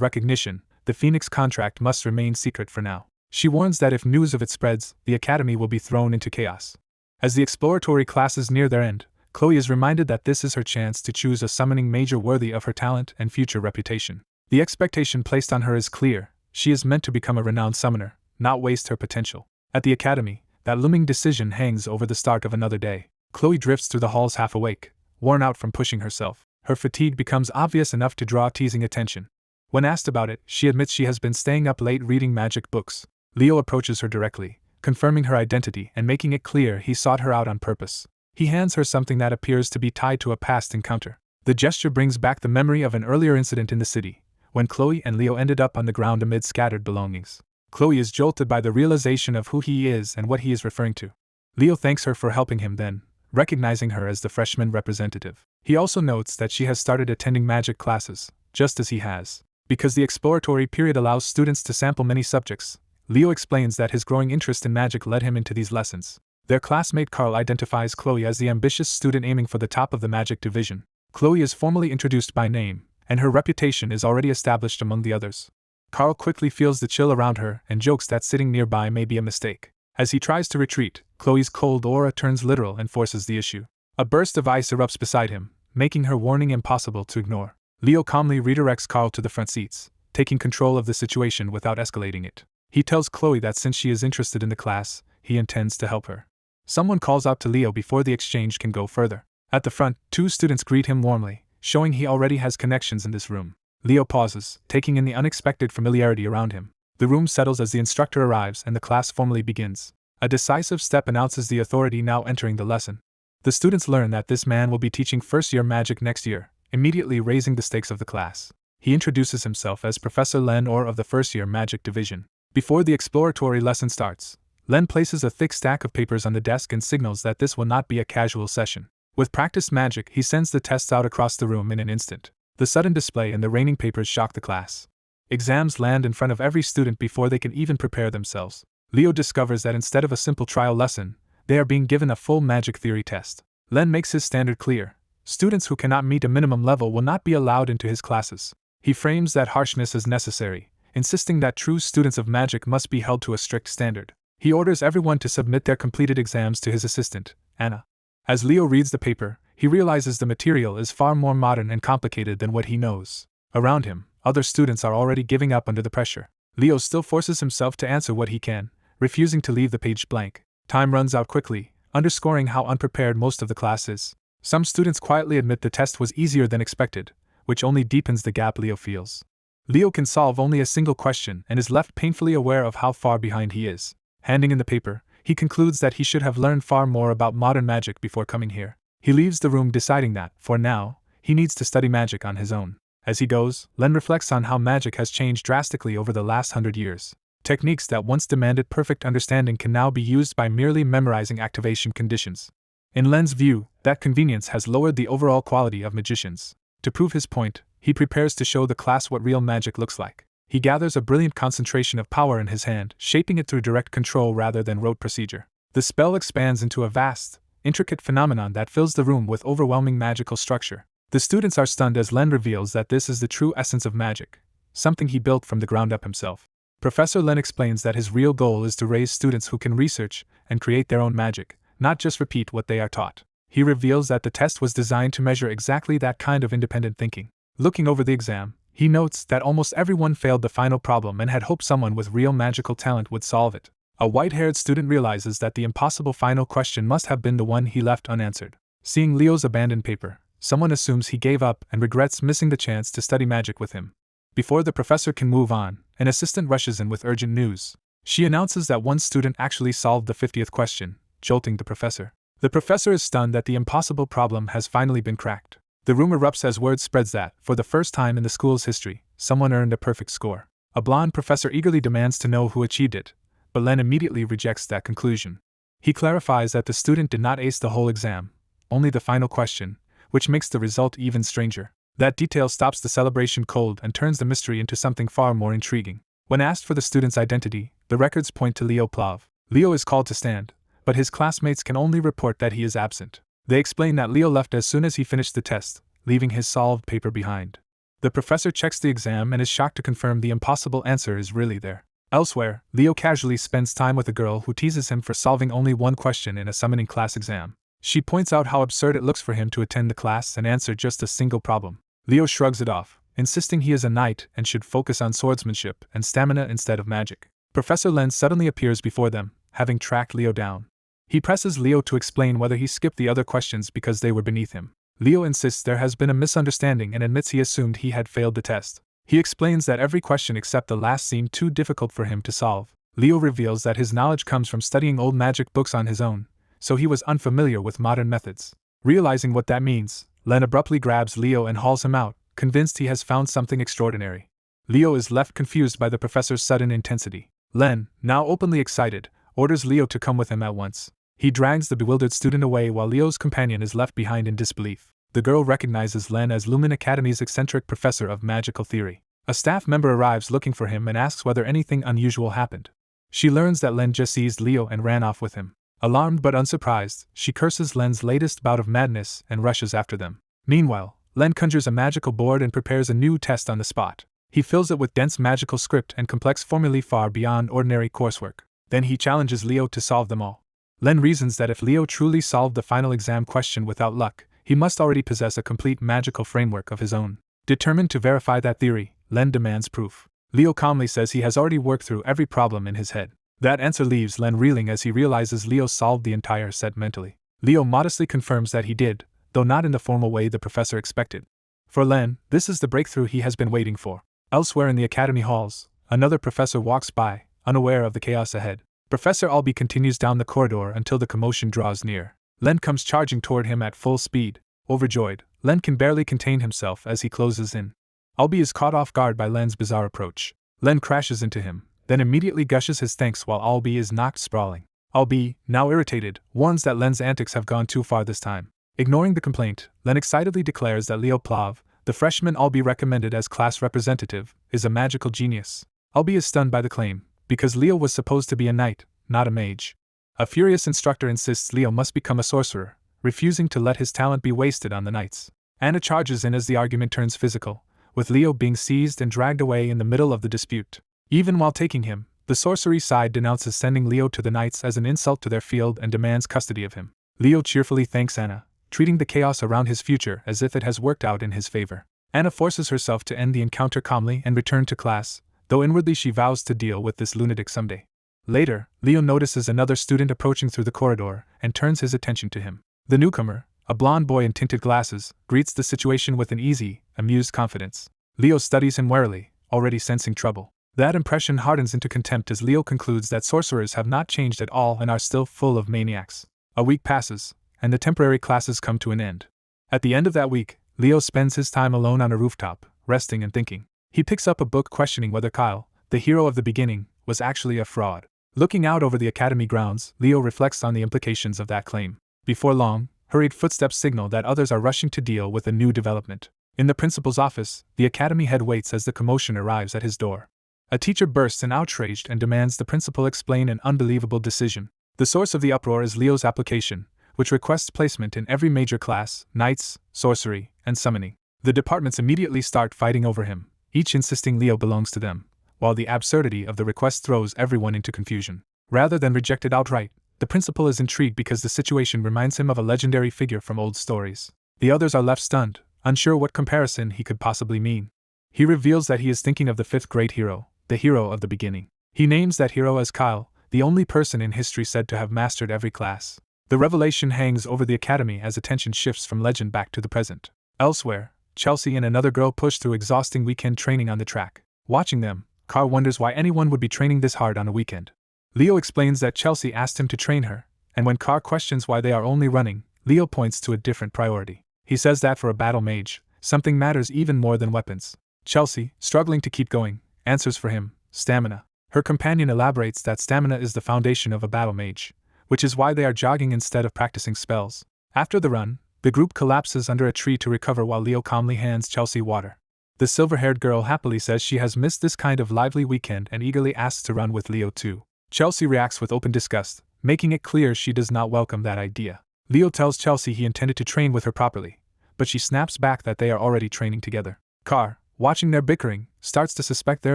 recognition, the Phoenix contract must remain secret for now. She warns that if news of it spreads, the Academy will be thrown into chaos. As the exploratory classes near their end, Chloe is reminded that this is her chance to choose a summoning major worthy of her talent and future reputation. The expectation placed on her is clear: she is meant to become a renowned summoner, not waste her potential. At the Academy, that looming decision hangs over the start of another day. Chloe drifts through the halls half awake, worn out from pushing herself. Her fatigue becomes obvious enough to draw teasing attention. When asked about it, she admits she has been staying up late reading magic books. Leo approaches her directly, confirming her identity and making it clear he sought her out on purpose. He hands her something that appears to be tied to a past encounter. The gesture brings back the memory of an earlier incident in the city, when Chloe and Leo ended up on the ground amid scattered belongings. Chloe is jolted by the realization of who he is and what he is referring to. Leo thanks her for helping him then, recognizing her as the freshman representative. He also notes that she has started attending magic classes, just as he has. Because the exploratory period allows students to sample many subjects, Leo explains that his growing interest in magic led him into these lessons. Their classmate Carl identifies Chloe as the ambitious student aiming for the top of the magic division. Chloe is formally introduced by name, and her reputation is already established among the others. Carl quickly feels the chill around her and jokes that sitting nearby may be a mistake. As he tries to retreat, Chloe's cold aura turns literal and forces the issue. A burst of ice erupts beside him, making her warning impossible to ignore. Leo calmly redirects Carl to the front seats, taking control of the situation without escalating it. He tells Chloe that since she is interested in the class, he intends to help her. Someone calls out to Leo before the exchange can go further. At the front, two students greet him warmly, showing he already has connections in this room. Leo pauses, taking in the unexpected familiarity around him. The room settles as the instructor arrives and the class formally begins. A decisive step announces the authority now entering the lesson. The students learn that this man will be teaching first-year magic next year, immediately raising the stakes of the class. He introduces himself as Professor Len Orr of the first-year magic division. Before the exploratory lesson starts, Len places a thick stack of papers on the desk and signals that this will not be a casual session. With practiced magic, he sends the tests out across the room in an instant. The sudden display and the raining papers shock the class. Exams land in front of every student before they can even prepare themselves. Leo discovers that instead of a simple trial lesson, they are being given a full magic theory test. Len makes his standard clear: students who cannot meet a minimum level will not be allowed into his classes. He frames that harshness as necessary, insisting that true students of magic must be held to a strict standard. He orders everyone to submit their completed exams to his assistant, Anna. As Leo reads the paper, he realizes the material is far more modern and complicated than what he knows. Around him, other students are already giving up under the pressure. Leo still forces himself to answer what he can, refusing to leave the page blank. Time runs out quickly, underscoring how unprepared most of the class is. Some students quietly admit the test was easier than expected, which only deepens the gap Leo feels. Leo can solve only a single question and is left painfully aware of how far behind he is. Handing in the paper, he concludes that he should have learned far more about modern magic before coming here. He leaves the room deciding that, for now, he needs to study magic on his own. As he goes, Len reflects on how magic has changed drastically over the last 100 years. Techniques that once demanded perfect understanding can now be used by merely memorizing activation conditions. In Len's view, that convenience has lowered the overall quality of magicians. To prove his point, he prepares to show the class what real magic looks like. He gathers a brilliant concentration of power in his hand, shaping it through direct control rather than rote procedure. The spell expands into a vast, intricate phenomenon that fills the room with overwhelming magical structure. The students are stunned as Len reveals that this is the true essence of magic, something he built from the ground up himself. Professor Len explains that his real goal is to raise students who can research and create their own magic, not just repeat what they are taught. He reveals that the test was designed to measure exactly that kind of independent thinking. Looking over the exam, he notes that almost everyone failed the final problem and had hoped someone with real magical talent would solve it. A white-haired student realizes that the impossible final question must have been the one he left unanswered. Seeing Leo's abandoned paper, someone assumes he gave up and regrets missing the chance to study magic with him. Before the professor can move on, an assistant rushes in with urgent news. She announces that one student actually solved the 50th question, jolting the professor. The professor is stunned that the impossible problem has finally been cracked. The room erupts as word spreads that, for the first time in the school's history, someone earned a perfect score. A blonde professor eagerly demands to know who achieved it, but Len immediately rejects that conclusion. He clarifies that the student did not ace the whole exam, only the final question, which makes the result even stranger. That detail stops the celebration cold and turns the mystery into something far more intriguing. When asked for the student's identity, the records point to Leo Plav. Leo is called to stand, but his classmates can only report that he is absent. They explain that Leo left as soon as he finished the test, leaving his solved paper behind. The professor checks the exam and is shocked to confirm the impossible answer is really there. Elsewhere, Leo casually spends time with a girl who teases him for solving only one question in a summoning class exam. She points out how absurd it looks for him to attend the class and answer just a single problem. Leo shrugs it off, insisting he is a knight and should focus on swordsmanship and stamina instead of magic. Professor Len suddenly appears before them, having tracked Leo down. He presses Leo to explain whether he skipped the other questions because they were beneath him. Leo insists there has been a misunderstanding and admits he assumed he had failed the test. He explains that every question except the last seemed too difficult for him to solve. Leo reveals that his knowledge comes from studying old magic books on his own, so he was unfamiliar with modern methods. Realizing what that means, Len abruptly grabs Leo and hauls him out, convinced he has found something extraordinary. Leo is left confused by the professor's sudden intensity. Len, now openly excited, orders Leo to come with him at once. He drags the bewildered student away while Leo's companion is left behind in disbelief. The girl recognizes Len as Lumene Academy's eccentric professor of magical theory. A staff member arrives looking for him and asks whether anything unusual happened. She learns that Len just seized Leo and ran off with him. Alarmed but unsurprised, she curses Len's latest bout of madness and rushes after them. Meanwhile, Len conjures a magical board and prepares a new test on the spot. He fills it with dense magical script and complex formulae far beyond ordinary coursework. Then he challenges Leo to solve them all. Len reasons that if Leo truly solved the final exam question without luck, he must already possess a complete magical framework of his own. Determined to verify that theory, Len demands proof. Leo calmly says he has already worked through every problem in his head. That answer leaves Len reeling as he realizes Leo solved the entire set mentally. Leo modestly confirms that he did, though not in the formal way the professor expected. For Len, this is the breakthrough he has been waiting for. Elsewhere in the academy halls, another professor walks by, unaware of the chaos ahead. Professor Albee continues down the corridor until the commotion draws near. Len comes charging toward him at full speed. Overjoyed, Len can barely contain himself as he closes in. Albee is caught off guard by Len's bizarre approach. Len crashes into him, then immediately gushes his thanks while Albee is knocked sprawling. Albee, now irritated, warns that Len's antics have gone too far this time. Ignoring the complaint, Len excitedly declares that Leo Plav, the freshman Albee recommended as class representative, is a magical genius. Albee is stunned by the claim, because Leo was supposed to be a knight, not a mage. A furious instructor insists Leo must become a sorcerer, refusing to let his talent be wasted on the knights. Anna charges in as the argument turns physical, with Leo being seized and dragged away in the middle of the dispute. Even while taking him, the sorcery side denounces sending Leo to the knights as an insult to their field and demands custody of him. Leo cheerfully thanks Anna, treating the chaos around his future as if it has worked out in his favor. Anna forces herself to end the encounter calmly and return to class, though inwardly she vows to deal with this lunatic someday. Later, Leo notices another student approaching through the corridor and turns his attention to him. The newcomer, a blond boy in tinted glasses, greets the situation with an easy, amused confidence. Leo studies him warily, already sensing trouble. That impression hardens into contempt as Leo concludes that sorcerers have not changed at all and are still full of maniacs. A week passes, and the temporary classes come to an end. At the end of that week, Leo spends his time alone on a rooftop, resting and thinking. He picks up a book questioning whether Kyle, the hero of the beginning, was actually a fraud. Looking out over the academy grounds, Leo reflects on the implications of that claim. Before long, hurried footsteps signal that others are rushing to deal with a new development. In the principal's office, the academy head waits as the commotion arrives at his door. A teacher bursts in outraged and demands the principal explain an unbelievable decision. The source of the uproar is Leo's application, which requests placement in every major class, knights, sorcery, and summoning. The departments immediately start fighting over him, each insisting Leo belongs to them, while the absurdity of the request throws everyone into confusion. Rather than reject it outright, the principal is intrigued because the situation reminds him of a legendary figure from old stories. The others are left stunned, unsure what comparison he could possibly mean. He reveals that he is thinking of the fifth great hero, the hero of the beginning. He names that hero as Kyle, the only person in history said to have mastered every class. The revelation hangs over the academy as attention shifts from legend back to the present. Elsewhere, Chelsea and another girl push through exhausting weekend training on the track. Watching them, Carr wonders why anyone would be training this hard on a weekend. Leo explains that Chelsea asked him to train her, and when Carr questions why they are only running, Leo points to a different priority. He says that for a battle mage, something matters even more than weapons. Chelsea, struggling to keep going, answers for him, stamina. Her companion elaborates that stamina is the foundation of a battle mage, which is why they are jogging instead of practicing spells. After the run, The group collapses under a tree to recover while Leo calmly hands Chelsea water. The silver-haired girl happily says she has missed this kind of lively weekend and eagerly asks to run with Leo too. Chelsea reacts with open disgust, making it clear she does not welcome that idea. Leo tells Chelsea he intended to train with her properly, but she snaps back that they are already training together. Car, watching their bickering, starts to suspect there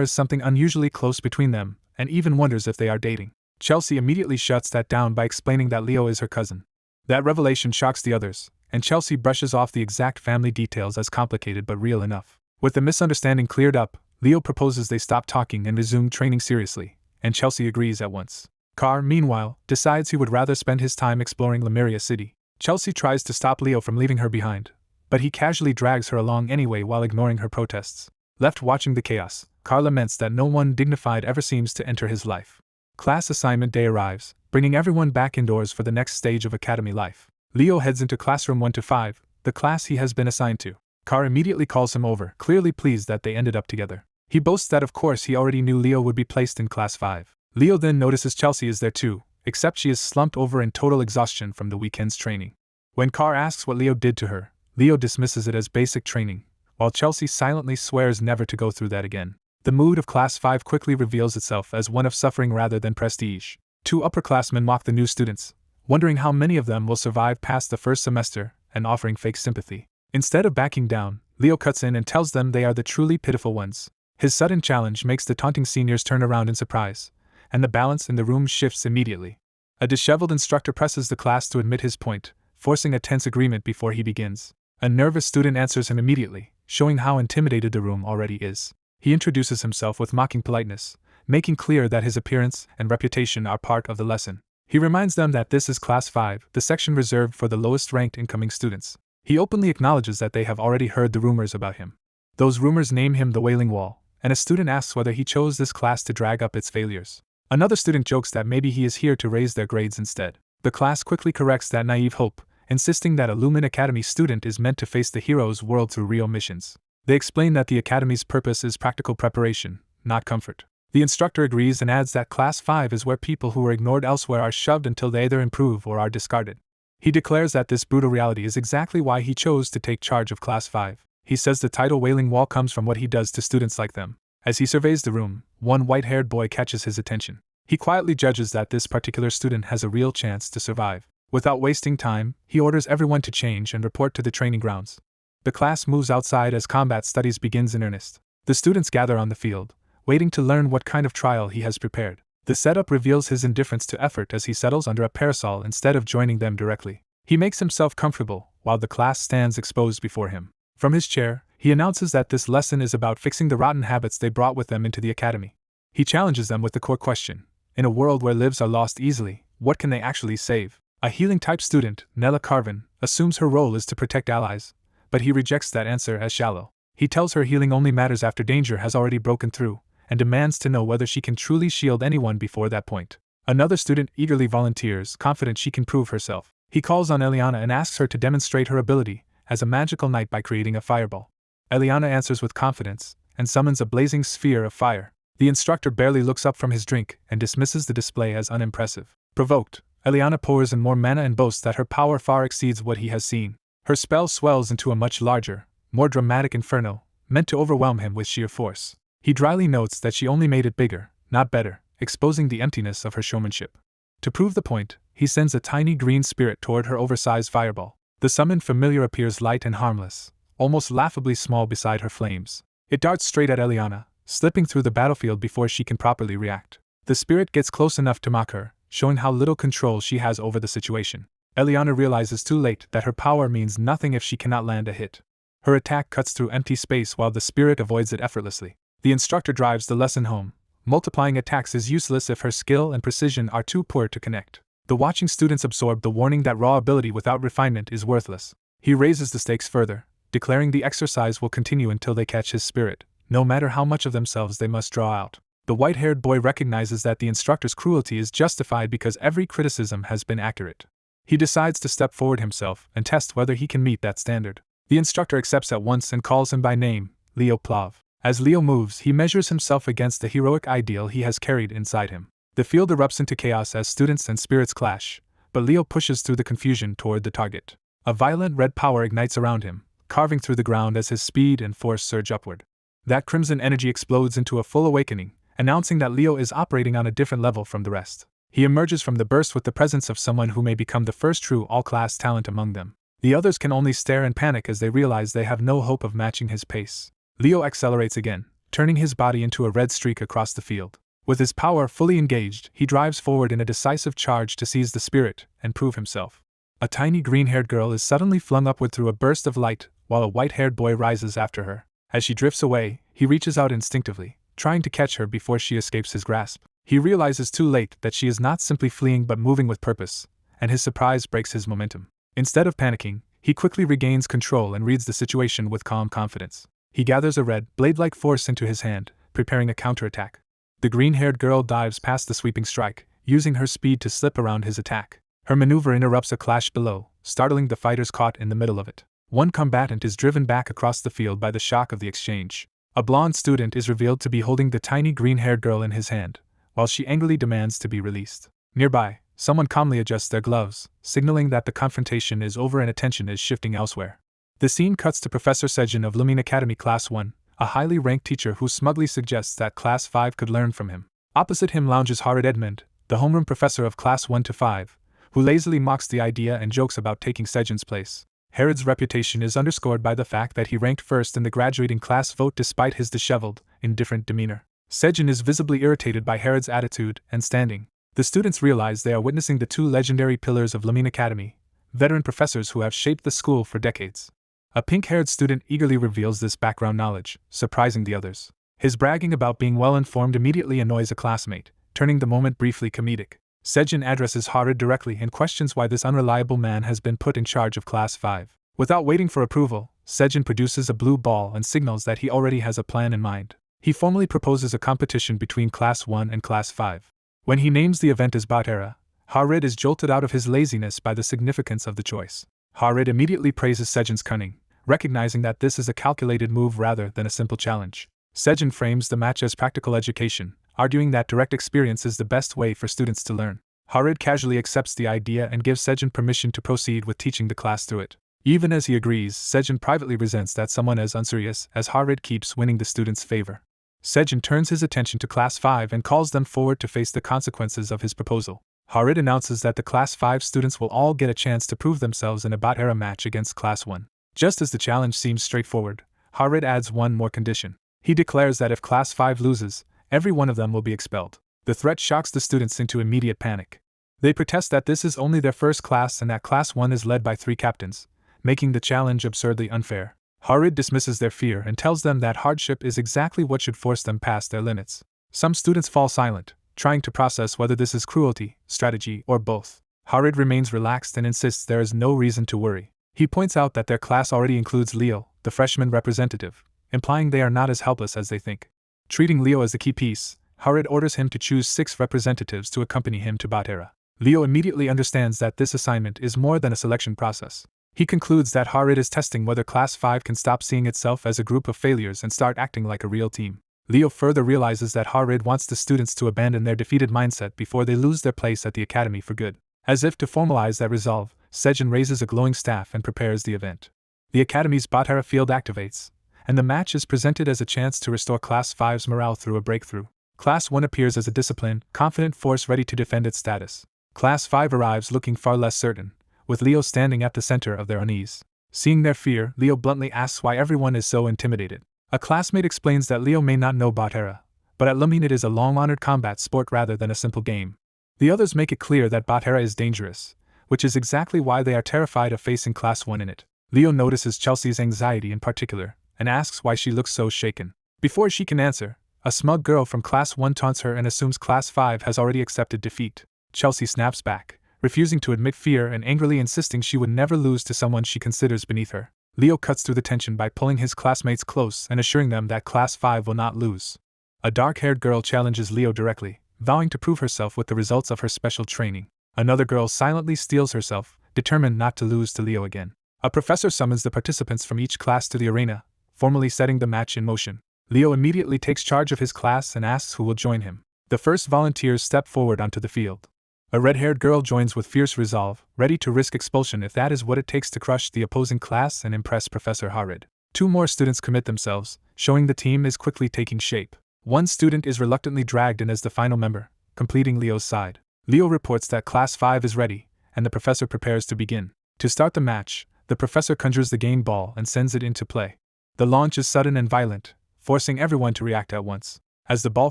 is something unusually close between them, and even wonders if they are dating. Chelsea immediately shuts that down by explaining that Leo is her cousin. That revelation shocks the others, and Chelsea brushes off the exact family details as complicated but real enough. With the misunderstanding cleared up, Leo proposes they stop talking and resume training seriously, and Chelsea agrees at once. Car, meanwhile, decides he would rather spend his time exploring Lemuria City. Chelsea tries to stop Leo from leaving her behind, but he casually drags her along anyway while ignoring her protests. Left watching the chaos, Car laments that no one dignified ever seems to enter his life. Class assignment day arrives, bringing everyone back indoors for the next stage of academy life. Leo heads into classroom 1-5, the class he has been assigned to. Car immediately calls him over, clearly pleased that they ended up together. He boasts that of course he already knew Leo would be placed in class 5. Leo then notices Chelsea is there too, except she is slumped over in total exhaustion from the weekend's training. When Car asks what Leo did to her, Leo dismisses it as basic training, while Chelsea silently swears never to go through that again. The mood of class 5 quickly reveals itself as one of suffering rather than prestige. 2 upperclassmen mock the new students, wondering how many of them will survive past the first semester, and offering fake sympathy. Instead of backing down, Leo cuts in and tells them they are the truly pitiful ones. His sudden challenge makes the taunting seniors turn around in surprise, and the balance in the room shifts immediately. A disheveled instructor presses the class to admit his point, forcing a tense agreement before he begins. A nervous student answers him immediately, showing how intimidated the room already is. He introduces himself with mocking politeness, making clear that his appearance and reputation are part of the lesson. He reminds them that this is Class 5, the section reserved for the lowest-ranked incoming students. He openly acknowledges that they have already heard the rumors about him. Those rumors name him the Wailing Wall, and a student asks whether he chose this class to drag up its failures. Another student jokes that maybe he is here to raise their grades instead. The class quickly corrects that naive hope, insisting that a Lumene Academy student is meant to face the hero's world through real missions. They explain that the Academy's purpose is practical preparation, not comfort. The instructor agrees and adds that Class 5 is where people who were ignored elsewhere are shoved until they either improve or are discarded. He declares that this brutal reality is exactly why he chose to take charge of Class 5. He says the title Wailing Wall comes from what he does to students like them. As he surveys the room, one white-haired boy catches his attention. He quietly judges that this particular student has a real chance to survive. Without wasting time, he orders everyone to change and report to the training grounds. The class moves outside as combat studies begins in earnest. The students gather on the field, waiting to learn what kind of trial he has prepared. The setup reveals his indifference to effort as he settles under a parasol instead of joining them directly. He makes himself comfortable, while the class stands exposed before him. From his chair, he announces that this lesson is about fixing the rotten habits they brought with them into the academy. He challenges them with the core question: in a world where lives are lost easily, what can they actually save? A healing-type student, Nella Carvin, assumes her role is to protect allies, but he rejects that answer as shallow. He tells her healing only matters after danger has already broken through, and demands to know whether she can truly shield anyone before that point. Another student eagerly volunteers, confident she can prove herself. He calls on Eliana and asks her to demonstrate her ability as a magical knight by creating a fireball. Eliana answers with confidence, and summons a blazing sphere of fire. The instructor barely looks up from his drink and dismisses the display as unimpressive. Provoked, Eliana pours in more mana and boasts that her power far exceeds what he has seen. Her spell swells into a much larger, more dramatic inferno, meant to overwhelm him with sheer force. He dryly notes that she only made it bigger, not better, exposing the emptiness of her showmanship. To prove the point, he sends a tiny green spirit toward her oversized fireball. The summoned familiar appears light and harmless, almost laughably small beside her flames. It darts straight at Eliana, slipping through the battlefield before she can properly react. The spirit gets close enough to mock her, showing how little control she has over the situation. Eliana realizes too late that her power means nothing if she cannot land a hit. Her attack cuts through empty space while the spirit avoids it effortlessly. The instructor drives the lesson home. Multiplying attacks is useless if her skill and precision are too poor to connect. The watching students absorb the warning that raw ability without refinement is worthless. He raises the stakes further, declaring the exercise will continue until they catch his spirit, no matter how much of themselves they must draw out. The white-haired boy recognizes that the instructor's cruelty is justified because every criticism has been accurate. He decides to step forward himself and test whether he can meet that standard. The instructor accepts at once and calls him by name, Leo Plav. As Leo moves, he measures himself against the heroic ideal he has carried inside him. The field erupts into chaos as students and spirits clash, but Leo pushes through the confusion toward the target. A violent red power ignites around him, carving through the ground as his speed and force surge upward. That crimson energy explodes into a full awakening, announcing that Leo is operating on a different level from the rest. He emerges from the burst with the presence of someone who may become the first true all-class talent among them. The others can only stare and panic as they realize they have no hope of matching his pace. Leo accelerates again, turning his body into a red streak across the field. With his power fully engaged, he drives forward in a decisive charge to seize the spirit and prove himself. A tiny green-haired girl is suddenly flung upward through a burst of light, while a white-haired boy rises after her. As she drifts away, he reaches out instinctively, trying to catch her before she escapes his grasp. He realizes too late that she is not simply fleeing but moving with purpose, and his surprise breaks his momentum. Instead of panicking, he quickly regains control and reads the situation with calm confidence. He gathers a red, blade-like force into his hand, preparing a counterattack. The green-haired girl dives past the sweeping strike, using her speed to slip around his attack. Her maneuver interrupts a clash below, startling the fighters caught in the middle of it. One combatant is driven back across the field by the shock of the exchange. A blonde student is revealed to be holding the tiny green-haired girl in his hand, while she angrily demands to be released. Nearby, someone calmly adjusts their gloves, signaling that the confrontation is over and attention is shifting elsewhere. The scene cuts to Professor Sejin of Lumene Academy Class 1, a highly ranked teacher who smugly suggests that Class 5 could learn from him. Opposite him lounges Harid Edmund, the homeroom professor of Class 1 to 5, who lazily mocks the idea and jokes about taking Sejin's place. Harid's reputation is underscored by the fact that he ranked first in the graduating class vote despite his disheveled, indifferent demeanor. Sejin is visibly irritated by Harid's attitude and standing. The students realize they are witnessing the two legendary pillars of Lumene Academy, veteran professors who have shaped the school for decades. A pink-haired student eagerly reveals this background knowledge, surprising the others. His bragging about being well-informed immediately annoys a classmate, turning the moment briefly comedic. Sejin addresses Harid directly and questions why this unreliable man has been put in charge of Class 5. Without waiting for approval, Sejin produces a blue ball and signals that he already has a plan in mind. He formally proposes a competition between Class 1 and Class 5. When he names the event as Batera, Harid is jolted out of his laziness by the significance of the choice. Harid immediately praises Sejin's cunning, recognizing that this is a calculated move rather than a simple challenge. Sejin frames the match as practical education, arguing that direct experience is the best way for students to learn. Harid casually accepts the idea and gives Sejin permission to proceed with teaching the class through it. Even as he agrees, Sejin privately resents that someone as unserious as Harid keeps winning the students' favor. Sejin turns his attention to Class 5 and calls them forward to face the consequences of his proposal. Harid announces that the Class 5 students will all get a chance to prove themselves in a Batera match against Class 1. Just as the challenge seems straightforward, Harid adds one more condition. He declares that if Class 5 loses, every one of them will be expelled. The threat shocks the students into immediate panic. They protest that this is only their first class and that Class 1 is led by 3 captains, making the challenge absurdly unfair. Harid dismisses their fear and tells them that hardship is exactly what should force them past their limits. Some students fall silent, trying to process whether this is cruelty, strategy, or both. Harid remains relaxed and insists there is no reason to worry. He points out that their class already includes Leo, the freshman representative, implying they are not as helpless as they think. Treating Leo as the key piece, Harid orders him to choose 6 representatives to accompany him to Batera. Leo immediately understands that this assignment is more than a selection process. He concludes that Harid is testing whether Class 5 can stop seeing itself as a group of failures and start acting like a real team. Leo further realizes that Harid wants the students to abandon their defeated mindset before they lose their place at the academy for good. As if to formalize that resolve, Sejin raises a glowing staff and prepares the event. The academy's Batera field activates, and the match is presented as a chance to restore Class 5's morale through a breakthrough. Class 1 appears as a disciplined, confident force ready to defend its status. Class 5 arrives looking far less certain, with Leo standing at the center of their unease. Seeing their fear, Leo bluntly asks why everyone is so intimidated. A classmate explains that Leo may not know Batera, but at Lumene it is a long-honored combat sport rather than a simple game. The others make it clear that Batera is dangerous, which is exactly why they are terrified of facing Class 1 in it. Leo notices Chelsea's anxiety in particular, and asks why she looks so shaken. Before she can answer, a smug girl from Class 1 taunts her and assumes Class 5 has already accepted defeat. Chelsea snaps back, refusing to admit fear and angrily insisting she would never lose to someone she considers beneath her. Leo cuts through the tension by pulling his classmates close and assuring them that Class 5 will not lose. A dark-haired girl challenges Leo directly, vowing to prove herself with the results of her special training. Another girl silently steels herself, determined not to lose to Leo again. A professor summons the participants from each class to the arena, formally setting the match in motion. Leo immediately takes charge of his class and asks who will join him. The first volunteers step forward onto the field. A red-haired girl joins with fierce resolve, ready to risk expulsion if that is what it takes to crush the opposing class and impress Professor Harrod. 2 more students commit themselves, showing the team is quickly taking shape. 1 student is reluctantly dragged in as the final member, completing Leo's side. Leo reports that Class 5 is ready, and the professor prepares to begin. To start the match, the professor conjures the game ball and sends it into play. The launch is sudden and violent, forcing everyone to react at once. As the ball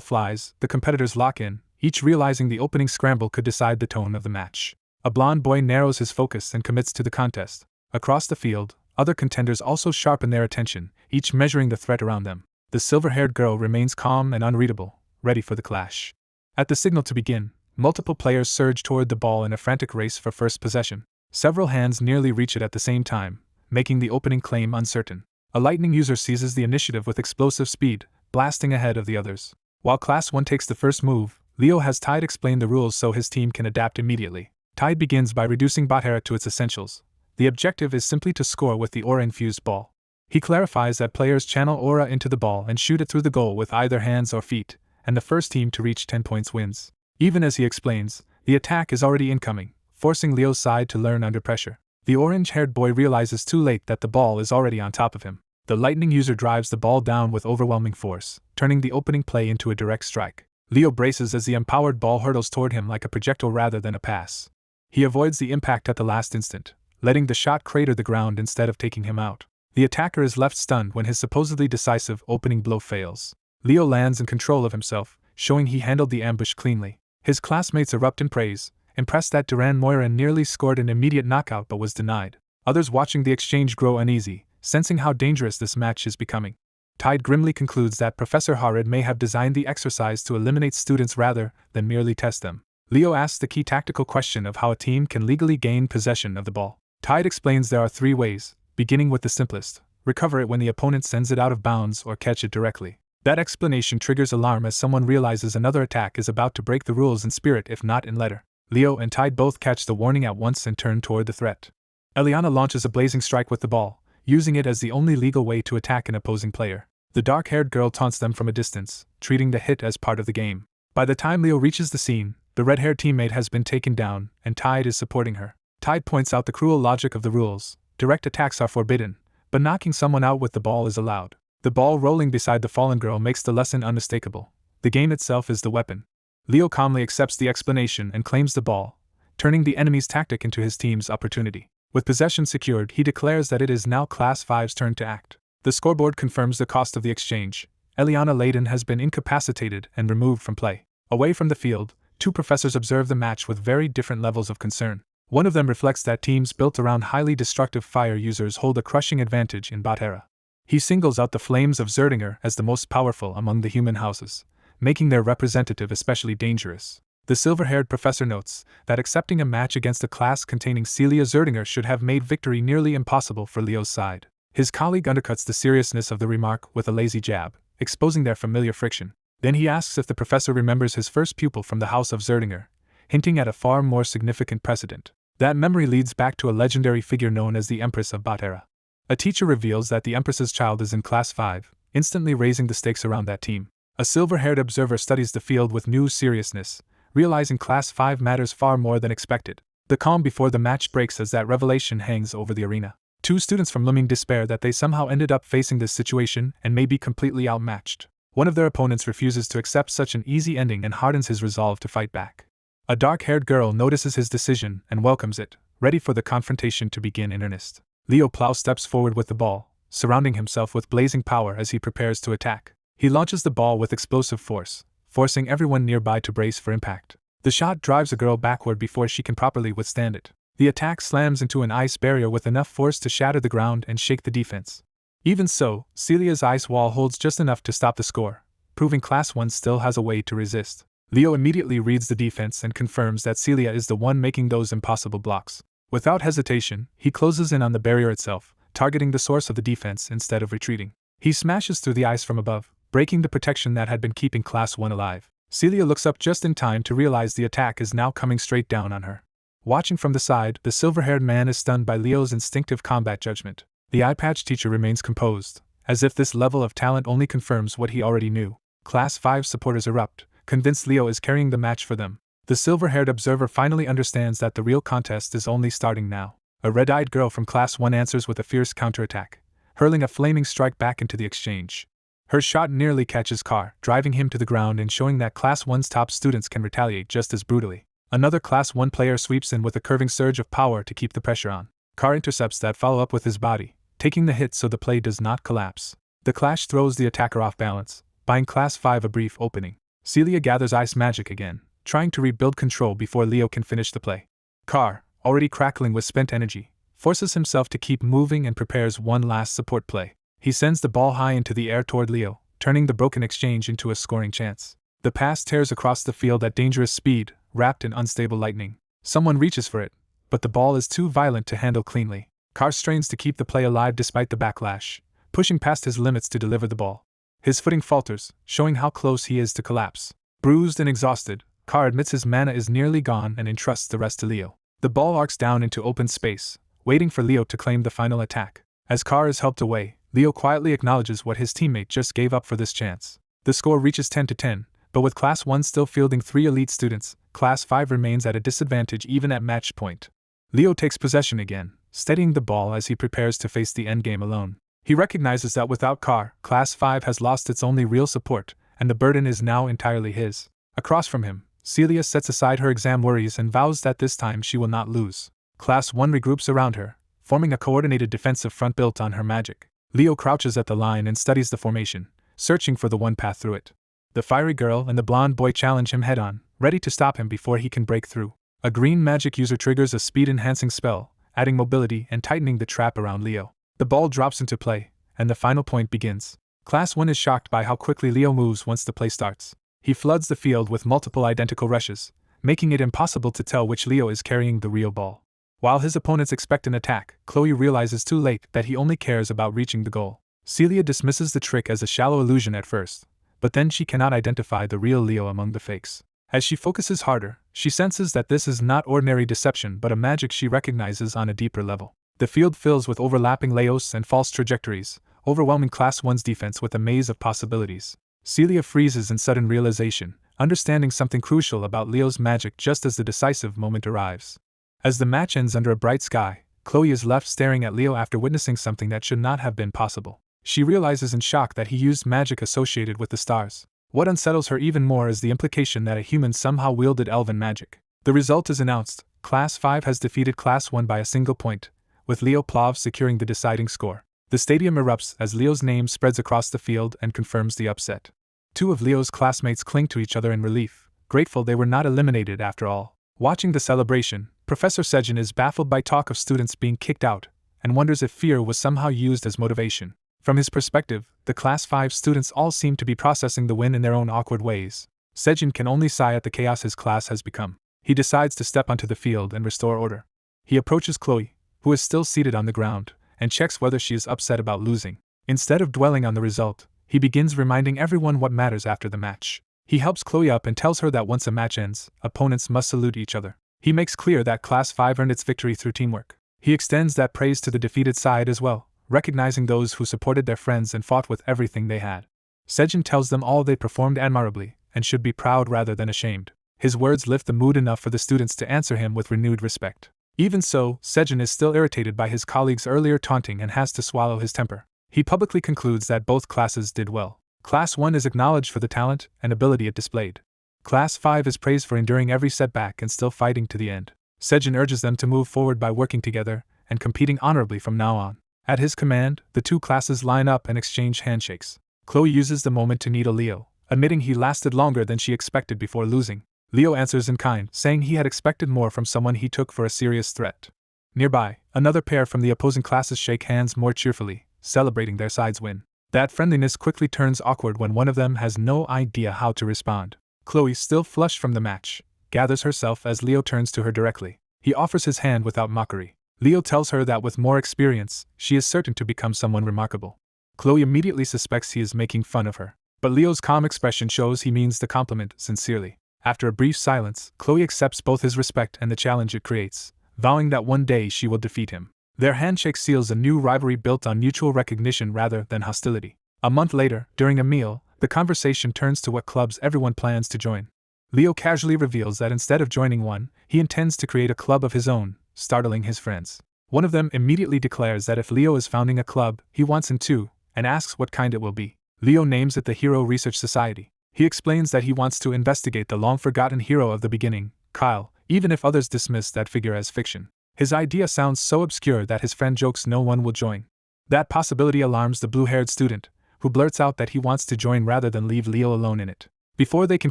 flies, the competitors lock in, each realizing the opening scramble could decide the tone of the match. A blonde boy narrows his focus and commits to the contest. Across the field, other contenders also sharpen their attention, each measuring the threat around them. The silver-haired girl remains calm and unreadable, ready for the clash. At the signal to begin, multiple players surge toward the ball in a frantic race for first possession. Several hands nearly reach it at the same time, making the opening claim uncertain. A lightning user seizes the initiative with explosive speed, blasting ahead of the others. While Class 1 takes the first move, Leo has Tide explain the rules so his team can adapt immediately. Tide begins by reducing Batera to its essentials. The objective is simply to score with the aura-infused ball. He clarifies that players channel aura into the ball and shoot it through the goal with either hands or feet, and the first team to reach 10 points wins. Even as he explains, the attack is already incoming, forcing Leo's side to learn under pressure. The orange-haired boy realizes too late that the ball is already on top of him. The lightning user drives the ball down with overwhelming force, turning the opening play into a direct strike. Leo braces as the empowered ball hurtles toward him like a projectile rather than a pass. He avoids the impact at the last instant, letting the shot crater the ground instead of taking him out. The attacker is left stunned when his supposedly decisive opening blow fails. Leo lands in control of himself, showing he handled the ambush cleanly. His classmates erupt in praise, impressed that Duran Moiran nearly scored an immediate knockout but was denied. Others watching the exchange grow uneasy, sensing how dangerous this match is becoming. Tide grimly concludes that Professor Harrod may have designed the exercise to eliminate students rather than merely test them. Leo asks the key tactical question of how a team can legally gain possession of the ball. Tide explains there are 3 ways, beginning with the simplest: recover it when the opponent sends it out of bounds or catch it directly. That explanation triggers alarm as someone realizes another attack is about to break the rules in spirit if not in letter. Leo and Tide both catch the warning at once and turn toward the threat. Eliana launches a blazing strike with the ball, using it as the only legal way to attack an opposing player. The dark-haired girl taunts them from a distance, treating the hit as part of the game. By the time Leo reaches the scene, the red-haired teammate has been taken down, and Tide is supporting her. Tide points out the cruel logic of the rules. Direct attacks are forbidden, but knocking someone out with the ball is allowed. The ball rolling beside the fallen girl makes the lesson unmistakable. The game itself is the weapon. Leo calmly accepts the explanation and claims the ball, turning the enemy's tactic into his team's opportunity. With possession secured, he declares that it is now Class 5's turn to act. The scoreboard confirms the cost of the exchange. Eliana Layden has been incapacitated and removed from play. Away from the field, 2 professors observe the match with very different levels of concern. One of them reflects that teams built around highly destructive fire users hold a crushing advantage in Batera. He singles out the flames of Zerdinger as the most powerful among the human houses, making their representative especially dangerous. The silver-haired professor notes that accepting a match against a class containing Celia Zerdinger should have made victory nearly impossible for Leo's side. His colleague undercuts the seriousness of the remark with a lazy jab, exposing their familiar friction. Then he asks if the professor remembers his first pupil from the house of Zerdinger, hinting at a far more significant precedent. That memory leads back to a legendary figure known as the Empress of Batera. A teacher reveals that the Empress's child is in Class 5, instantly raising the stakes around that team. A silver-haired observer studies the field with new seriousness, realizing Class 5 matters far more than expected. The calm before the match breaks as that revelation hangs over the arena. 2 students from Lumene despair that they somehow ended up facing this situation and may be completely outmatched. One of their opponents refuses to accept such an easy ending and hardens his resolve to fight back. A dark-haired girl notices his decision and welcomes it, ready for the confrontation to begin in earnest. Leo Plow steps forward with the ball, surrounding himself with blazing power as he prepares to attack. He launches the ball with explosive force, forcing everyone nearby to brace for impact. The shot drives a girl backward before she can properly withstand it. The attack slams into an ice barrier with enough force to shatter the ground and shake the defense. Even so, Celia's ice wall holds just enough to stop the score, proving Class 1 still has a way to resist. Leo immediately reads the defense and confirms that Celia is the one making those impossible blocks. Without hesitation, he closes in on the barrier itself, targeting the source of the defense instead of retreating. He smashes through the ice from above, breaking the protection that had been keeping Class 1 alive. Celia looks up just in time to realize the attack is now coming straight down on her. Watching from the side, the silver-haired man is stunned by Leo's instinctive combat judgment. The eye-patch teacher remains composed, as if this level of talent only confirms what he already knew. Class 5 supporters erupt, convinced Leo is carrying the match for them. The silver-haired observer finally understands that the real contest is only starting now. A red-eyed girl from Class 1 answers with a fierce counterattack, hurling a flaming strike back into the exchange. Her shot nearly catches Carr, driving him to the ground and showing that Class 1's top students can retaliate just as brutally. Another Class 1 player sweeps in with a curving surge of power to keep the pressure on. Carr intercepts that follow-up with his body, taking the hit so the play does not collapse. The clash throws the attacker off balance, buying Class 5 a brief opening. Celia gathers ice magic again, trying to rebuild control before Leo can finish the play. Carr, already crackling with spent energy, forces himself to keep moving and prepares one last support play. He sends the ball high into the air toward Leo, turning the broken exchange into a scoring chance. The pass tears across the field at dangerous speed, wrapped in unstable lightning. Someone reaches for it, but the ball is too violent to handle cleanly. Carr strains to keep the play alive despite the backlash, pushing past his limits to deliver the ball. His footing falters, showing how close he is to collapse. Bruised and exhausted, Carr admits his mana is nearly gone and entrusts the rest to Leo. The ball arcs down into open space, waiting for Leo to claim the final attack. As Carr is helped away, Leo quietly acknowledges what his teammate just gave up for this chance. The score reaches 10-10, but with Class 1 still fielding 3 elite students, Class 5 remains at a disadvantage even at match point. Leo takes possession again, steadying the ball as he prepares to face the endgame alone. He recognizes that without Carr, Class 5 has lost its only real support, and the burden is now entirely his. Across from him, Celia sets aside her exam worries and vows that this time she will not lose. Class 1 regroups around her, forming a coordinated defensive front built on her magic. Leo crouches at the line and studies the formation, searching for the one path through it. The fiery girl and the blonde boy challenge him head-on, ready to stop him before he can break through. A green magic user triggers a speed-enhancing spell, adding mobility and tightening the trap around Leo. The ball drops into play, and the final point begins. Class 1 is shocked by how quickly Leo moves once the play starts. He floods the field with multiple identical rushes, making it impossible to tell which Leo is carrying the real ball. While his opponents expect an attack, Chloe realizes too late that he only cares about reaching the goal. Celia dismisses the trick as a shallow illusion at first, but then she cannot identify the real Leo among the fakes. As she focuses harder, she senses that this is not ordinary deception but a magic she recognizes on a deeper level. The field fills with overlapping layos and false trajectories, overwhelming Class 1's defense with a maze of possibilities. Celia freezes in sudden realization, understanding something crucial about Leo's magic just as the decisive moment arrives. As the match ends under a bright sky, Chloe is left staring at Leo after witnessing something that should not have been possible. She realizes in shock that he used magic associated with the stars. What unsettles her even more is the implication that a human somehow wielded elven magic. The result is announced: Class 5 has defeated Class 1 by a single point, with Leo Plov securing the deciding score. The stadium erupts as Leo's name spreads across the field and confirms the upset. 2 of Leo's classmates cling to each other in relief, grateful they were not eliminated after all. Watching the celebration, Professor Sejin is baffled by talk of students being kicked out, and wonders if fear was somehow used as motivation. From his perspective, the Class 5 students all seem to be processing the win in their own awkward ways. Sejin can only sigh at the chaos his class has become. He decides to step onto the field and restore order. He approaches Chloe, who is still seated on the ground, and checks whether she is upset about losing. Instead of dwelling on the result, he begins reminding everyone what matters after the match. He helps Chloe up and tells her that once a match ends, opponents must salute each other. He makes clear that Class 5 earned its victory through teamwork. He extends that praise to the defeated side as well, recognizing those who supported their friends and fought with everything they had. Sejin tells them all they performed admirably, and should be proud rather than ashamed. His words lift the mood enough for the students to answer him with renewed respect. Even so, Sejin is still irritated by his colleagues' earlier taunting and has to swallow his temper. He publicly concludes that both classes did well. Class 1 is acknowledged for the talent and ability it displayed. Class 5 is praised for enduring every setback and still fighting to the end. Sejin urges them to move forward by working together and competing honorably from now on. At his command, the 2 classes line up and exchange handshakes. Chloe uses the moment to needle Leo, admitting he lasted longer than she expected before losing. Leo answers in kind, saying he had expected more from someone he took for a serious threat. Nearby, another pair from the opposing classes shake hands more cheerfully, celebrating their side's win. That friendliness quickly turns awkward when one of them has no idea how to respond. Chloe, still flushed from the match, gathers herself as Leo turns to her directly. He offers his hand without mockery. Leo tells her that with more experience, she is certain to become someone remarkable. Chloe immediately suspects he is making fun of her, but Leo's calm expression shows he means the compliment sincerely. After a brief silence, Chloe accepts both his respect and the challenge it creates, vowing that one day she will defeat him. Their handshake seals a new rivalry built on mutual recognition rather than hostility. A month later, during a meal, the conversation turns to what clubs everyone plans to join. Leo casually reveals that instead of joining one, he intends to create a club of his own, startling his friends. One of them immediately declares that if Leo is founding a club, he wants him to, and asks what kind it will be. Leo names it the Hero Research Society. He explains that he wants to investigate the long-forgotten hero of the beginning, Kyle, even if others dismiss that figure as fiction. His idea sounds so obscure that his friend jokes no one will join. That possibility alarms the blue-haired student, who blurts out that he wants to join rather than leave Leo alone in it. Before they can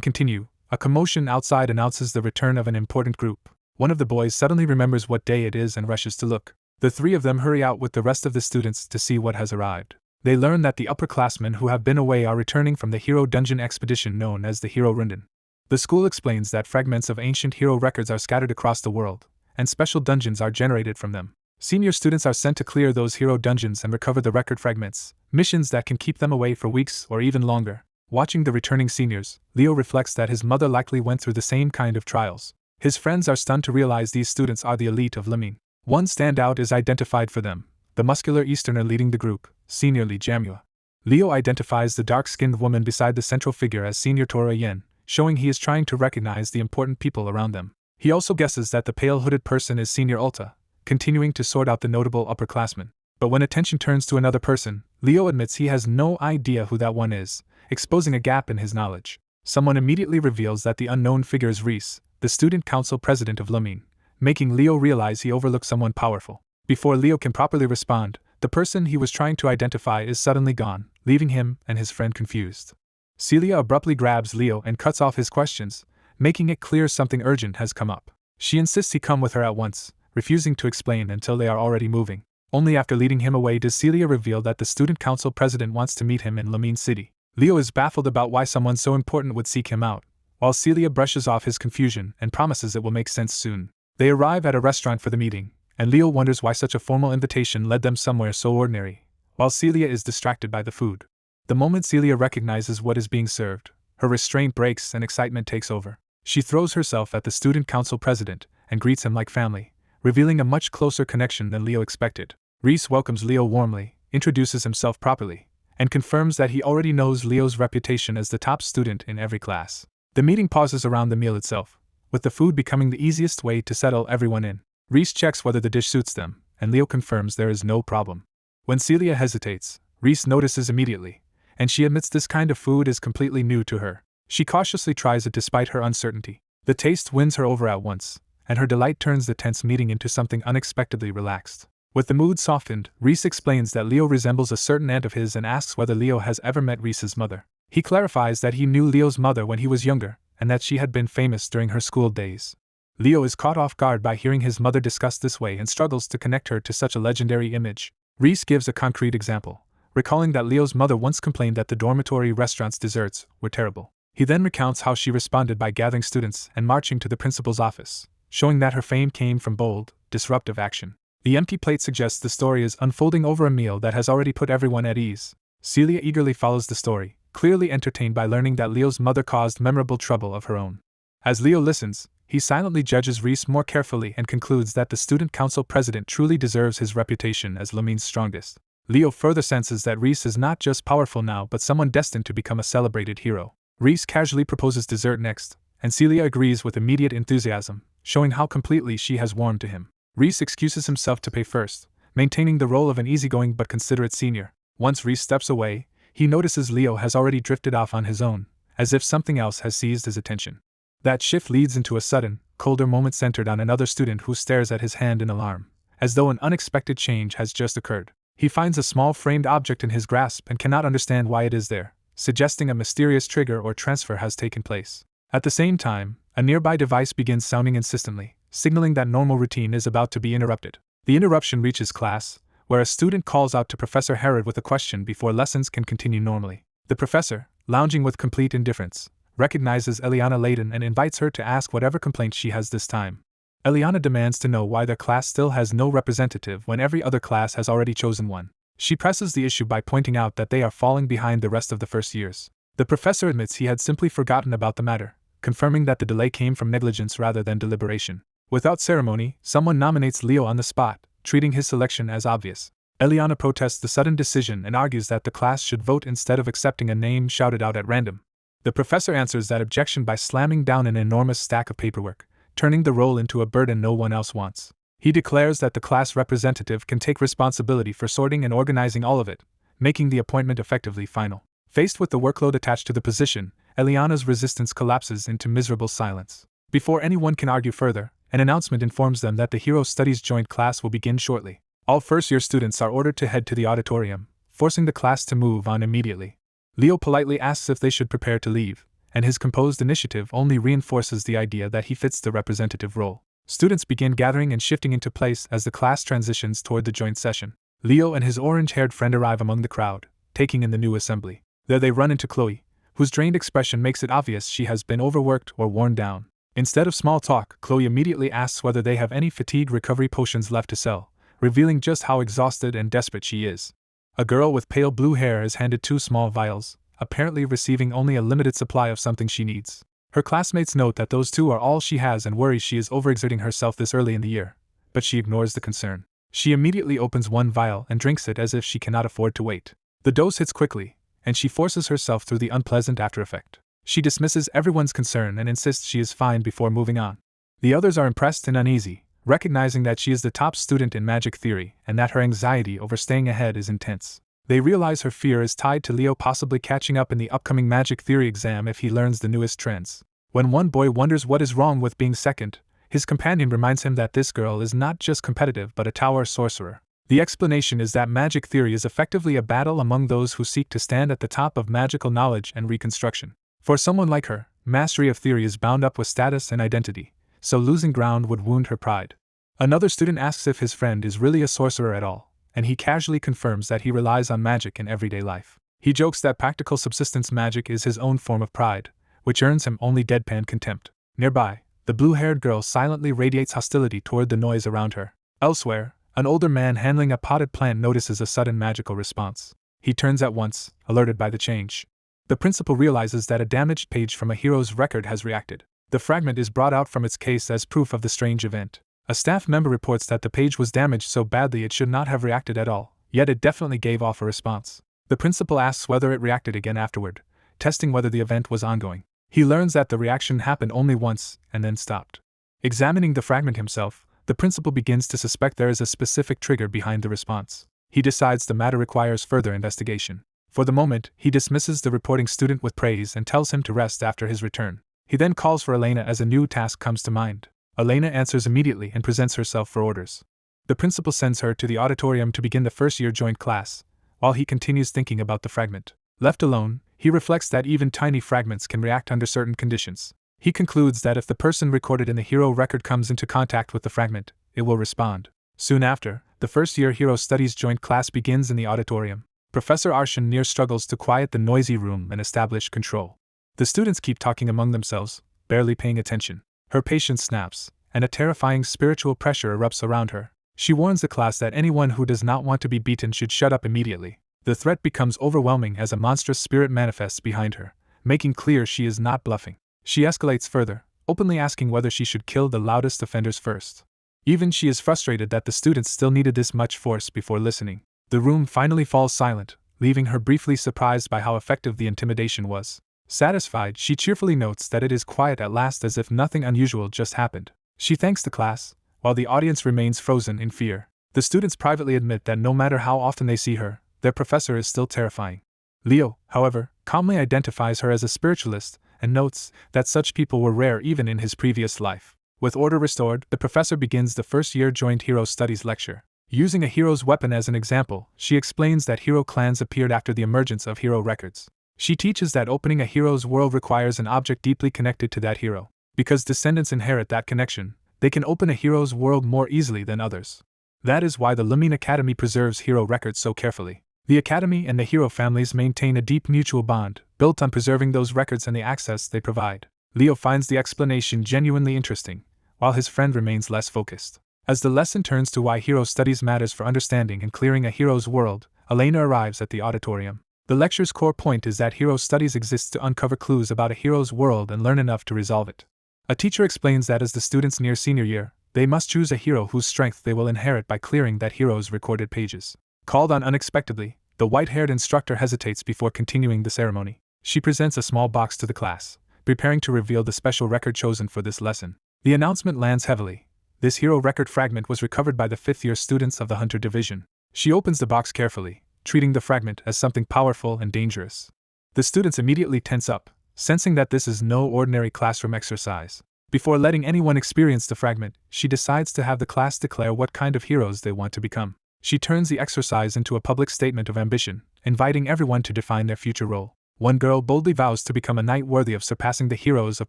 continue, a commotion outside announces the return of an important group. One of the boys suddenly remembers what day it is and rushes to look. The three of them hurry out with the rest of the students to see what has arrived. They learn that the upperclassmen who have been away are returning from the hero dungeon expedition known as the Hero Runden. The school explains that fragments of ancient hero records are scattered across the world, and special dungeons are generated from them. Senior students are sent to clear those hero dungeons and recover the record fragments, missions that can keep them away for weeks or even longer. Watching the returning seniors, Leo reflects that his mother likely went through the same kind of trials. His friends are stunned to realize these students are the elite of Lumene. One standout is identified for them, the muscular Easterner leading the group, Senior Lee Jamua. Leo identifies the dark-skinned woman beside the central figure as Senior Tora Yen, showing he is trying to recognize the important people around them. He also guesses that the pale-hooded person is Senior Ulta, continuing to sort out the notable upperclassmen. But when attention turns to another person, Leo admits he has no idea who that one is, exposing a gap in his knowledge. Someone immediately reveals that the unknown figure is Reese, the student council president of Lumene, making Leo realize he overlooked someone powerful. Before Leo can properly respond, the person he was trying to identify is suddenly gone, leaving him and his friend confused. Celia abruptly grabs Leo and cuts off his questions, making it clear something urgent has come up. She insists he come with her at once, refusing to explain until they are already moving. Only after leading him away does Celia reveal that the student council president wants to meet him in Lumene City. Leo is baffled about why someone so important would seek him out, while Celia brushes off his confusion and promises it will make sense soon. They arrive at a restaurant for the meeting, and Leo wonders why such a formal invitation led them somewhere so ordinary, while Celia is distracted by the food. The moment Celia recognizes what is being served, her restraint breaks and excitement takes over. She throws herself at the student council president and greets him like family, revealing a much closer connection than Leo expected. Reese welcomes Leo warmly, introduces himself properly, and confirms that he already knows Leo's reputation as the top student in every class. The meeting pauses around the meal itself, with the food becoming the easiest way to settle everyone in. Reese checks whether the dish suits them, and Leo confirms there is no problem. When Celia hesitates, Reese notices immediately, and she admits this kind of food is completely new to her. She cautiously tries it despite her uncertainty. The taste wins her over at once, and her delight turns the tense meeting into something unexpectedly relaxed. With the mood softened, Reese explains that Leo resembles a certain aunt of his and asks whether Leo has ever met Reese's mother. He clarifies that he knew Leo's mother when he was younger, and that she had been famous during her school days. Leo is caught off guard by hearing his mother discussed this way and struggles to connect her to such a legendary image. Reese gives a concrete example, recalling that Leo's mother once complained that the dormitory restaurant's desserts were terrible. He then recounts how she responded by gathering students and marching to the principal's office, showing that her fame came from bold, disruptive action. The empty plate suggests the story is unfolding over a meal that has already put everyone at ease. Celia eagerly follows the story, clearly entertained by learning that Leo's mother caused memorable trouble of her own. As Leo listens, he silently judges Reese more carefully and concludes that the student council president truly deserves his reputation as Lumene's strongest. Leo further senses that Reese is not just powerful now but someone destined to become a celebrated hero. Reese casually proposes dessert next, and Celia agrees with immediate enthusiasm, showing how completely she has warmed to him. Reese excuses himself to pay first, maintaining the role of an easygoing but considerate senior. Once Reese steps away, he notices Leo has already drifted off on his own, as if something else has seized his attention. That shift leads into a sudden, colder moment centered on another student who stares at his hand in alarm, as though an unexpected change has just occurred. He finds a small framed object in his grasp and cannot understand why it is there, suggesting a mysterious trigger or transfer has taken place. At the same time, a nearby device begins sounding insistently, signaling that normal routine is about to be interrupted. The interruption reaches class, where a student calls out to Professor Herod with a question before lessons can continue normally. The professor, lounging with complete indifference, recognizes Eliana Layden and invites her to ask whatever complaint she has this time. Eliana demands to know why their class still has no representative when every other class has already chosen one. She presses the issue by pointing out that they are falling behind the rest of the first years. The professor admits he had simply forgotten about the matter, confirming that the delay came from negligence rather than deliberation. Without ceremony, someone nominates Leo on the spot, treating his selection as obvious. Eliana protests the sudden decision and argues that the class should vote instead of accepting a name shouted out at random. The professor answers that objection by slamming down an enormous stack of paperwork, turning the role into a burden no one else wants. He declares that the class representative can take responsibility for sorting and organizing all of it, making the appointment effectively final. Faced with the workload attached to the position, Eliana's resistance collapses into miserable silence. Before anyone can argue further, an announcement informs them that the Hero Studies joint class will begin shortly. All first-year students are ordered to head to the auditorium, forcing the class to move on immediately. Leo politely asks if they should prepare to leave, and his composed initiative only reinforces the idea that he fits the representative role. Students begin gathering and shifting into place as the class transitions toward the joint session. Leo and his orange-haired friend arrive among the crowd, taking in the new assembly. There they run into Chloe, whose drained expression makes it obvious she has been overworked or worn down. Instead of small talk, Chloe immediately asks whether they have any fatigue recovery potions left to sell, revealing just how exhausted and desperate she is. A girl with pale blue hair is handed 2 small vials, apparently receiving only a limited supply of something she needs. Her classmates note that those 2 are all she has and worry she is overexerting herself this early in the year, but she ignores the concern. She immediately opens 1 vial and drinks it as if she cannot afford to wait. The dose hits quickly, and she forces herself through the unpleasant after effect. She dismisses everyone's concern and insists she is fine before moving on. The others are impressed and uneasy, recognizing that she is the top student in magic theory and that her anxiety over staying ahead is intense. They realize her fear is tied to Leo possibly catching up in the upcoming magic theory exam if he learns the newest trends. When one boy wonders what is wrong with being second, his companion reminds him that this girl is not just competitive but a tower sorcerer. The explanation is that magic theory is effectively a battle among those who seek to stand at the top of magical knowledge and reconstruction. For someone like her, mastery of theory is bound up with status and identity, so losing ground would wound her pride. Another student asks if his friend is really a sorcerer at all, and he casually confirms that he relies on magic in everyday life. He jokes that practical subsistence magic is his own form of pride, which earns him only deadpan contempt. Nearby, the blue-haired girl silently radiates hostility toward the noise around her. Elsewhere, an older man handling a potted plant notices a sudden magical response. He turns at once, alerted by the change. The principal realizes that a damaged page from a hero's record has reacted. The fragment is brought out from its case as proof of the strange event. A staff member reports that the page was damaged so badly it should not have reacted at all, yet it definitely gave off a response. The principal asks whether it reacted again afterward, testing whether the event was ongoing. He learns that the reaction happened only once and then stopped. Examining the fragment himself, the principal begins to suspect there is a specific trigger behind the response. He decides the matter requires further investigation. For the moment, he dismisses the reporting student with praise and tells him to rest after his return. He then calls for Elena as a new task comes to mind. Elena answers immediately and presents herself for orders. The principal sends her to the auditorium to begin the first-year joint class, while he continues thinking about the fragment. Left alone, he reflects that even tiny fragments can react under certain conditions. He concludes that if the person recorded in the hero record comes into contact with the fragment, it will respond. Soon after, the first-year Hero Studies joint class begins in the auditorium. Professor Arshan struggles to quiet the noisy room and establish control. The students keep talking among themselves, barely paying attention. Her patience snaps, and a terrifying spiritual pressure erupts around her. She warns the class that anyone who does not want to be beaten should shut up immediately. The threat becomes overwhelming as a monstrous spirit manifests behind her, making clear she is not bluffing. She escalates further, openly asking whether she should kill the loudest offenders first. Even she is frustrated that the students still needed this much force before listening. The room finally falls silent, leaving her briefly surprised by how effective the intimidation was. Satisfied, she cheerfully notes that it is quiet at last as if nothing unusual just happened. She thanks the class, while the audience remains frozen in fear. The students privately admit that no matter how often they see her, their professor is still terrifying. Leo, however, calmly identifies her as a spiritualist and notes that such people were rare even in his previous life. With order restored, the professor begins the first-year joint Hero Studies lecture. Using a hero's weapon as an example, she explains that hero clans appeared after the emergence of hero records. She teaches that opening a hero's world requires an object deeply connected to that hero. Because descendants inherit that connection, they can open a hero's world more easily than others. That is why the Lumene Academy preserves hero records so carefully. The Academy and the hero families maintain a deep mutual bond, built on preserving those records and the access they provide. Leo finds the explanation genuinely interesting, while his friend remains less focused. As the lesson turns to why hero studies matters for understanding and clearing a hero's world, Elena arrives at the auditorium. The lecture's core point is that hero studies exists to uncover clues about a hero's world and learn enough to resolve it. A teacher explains that as the students near senior year, they must choose a hero whose strength they will inherit by clearing that hero's recorded pages. Called on unexpectedly, the white-haired instructor hesitates before continuing the ceremony. She presents a small box to the class, preparing to reveal the special record chosen for this lesson. The announcement lands heavily. This hero record fragment was recovered by the 5th-year students of the Hunter Division. She opens the box carefully, treating the fragment as something powerful and dangerous. The students immediately tense up, sensing that this is no ordinary classroom exercise. Before letting anyone experience the fragment, she decides to have the class declare what kind of heroes they want to become. She turns the exercise into a public statement of ambition, inviting everyone to define their future role. One girl boldly vows to become a knight worthy of surpassing the heroes of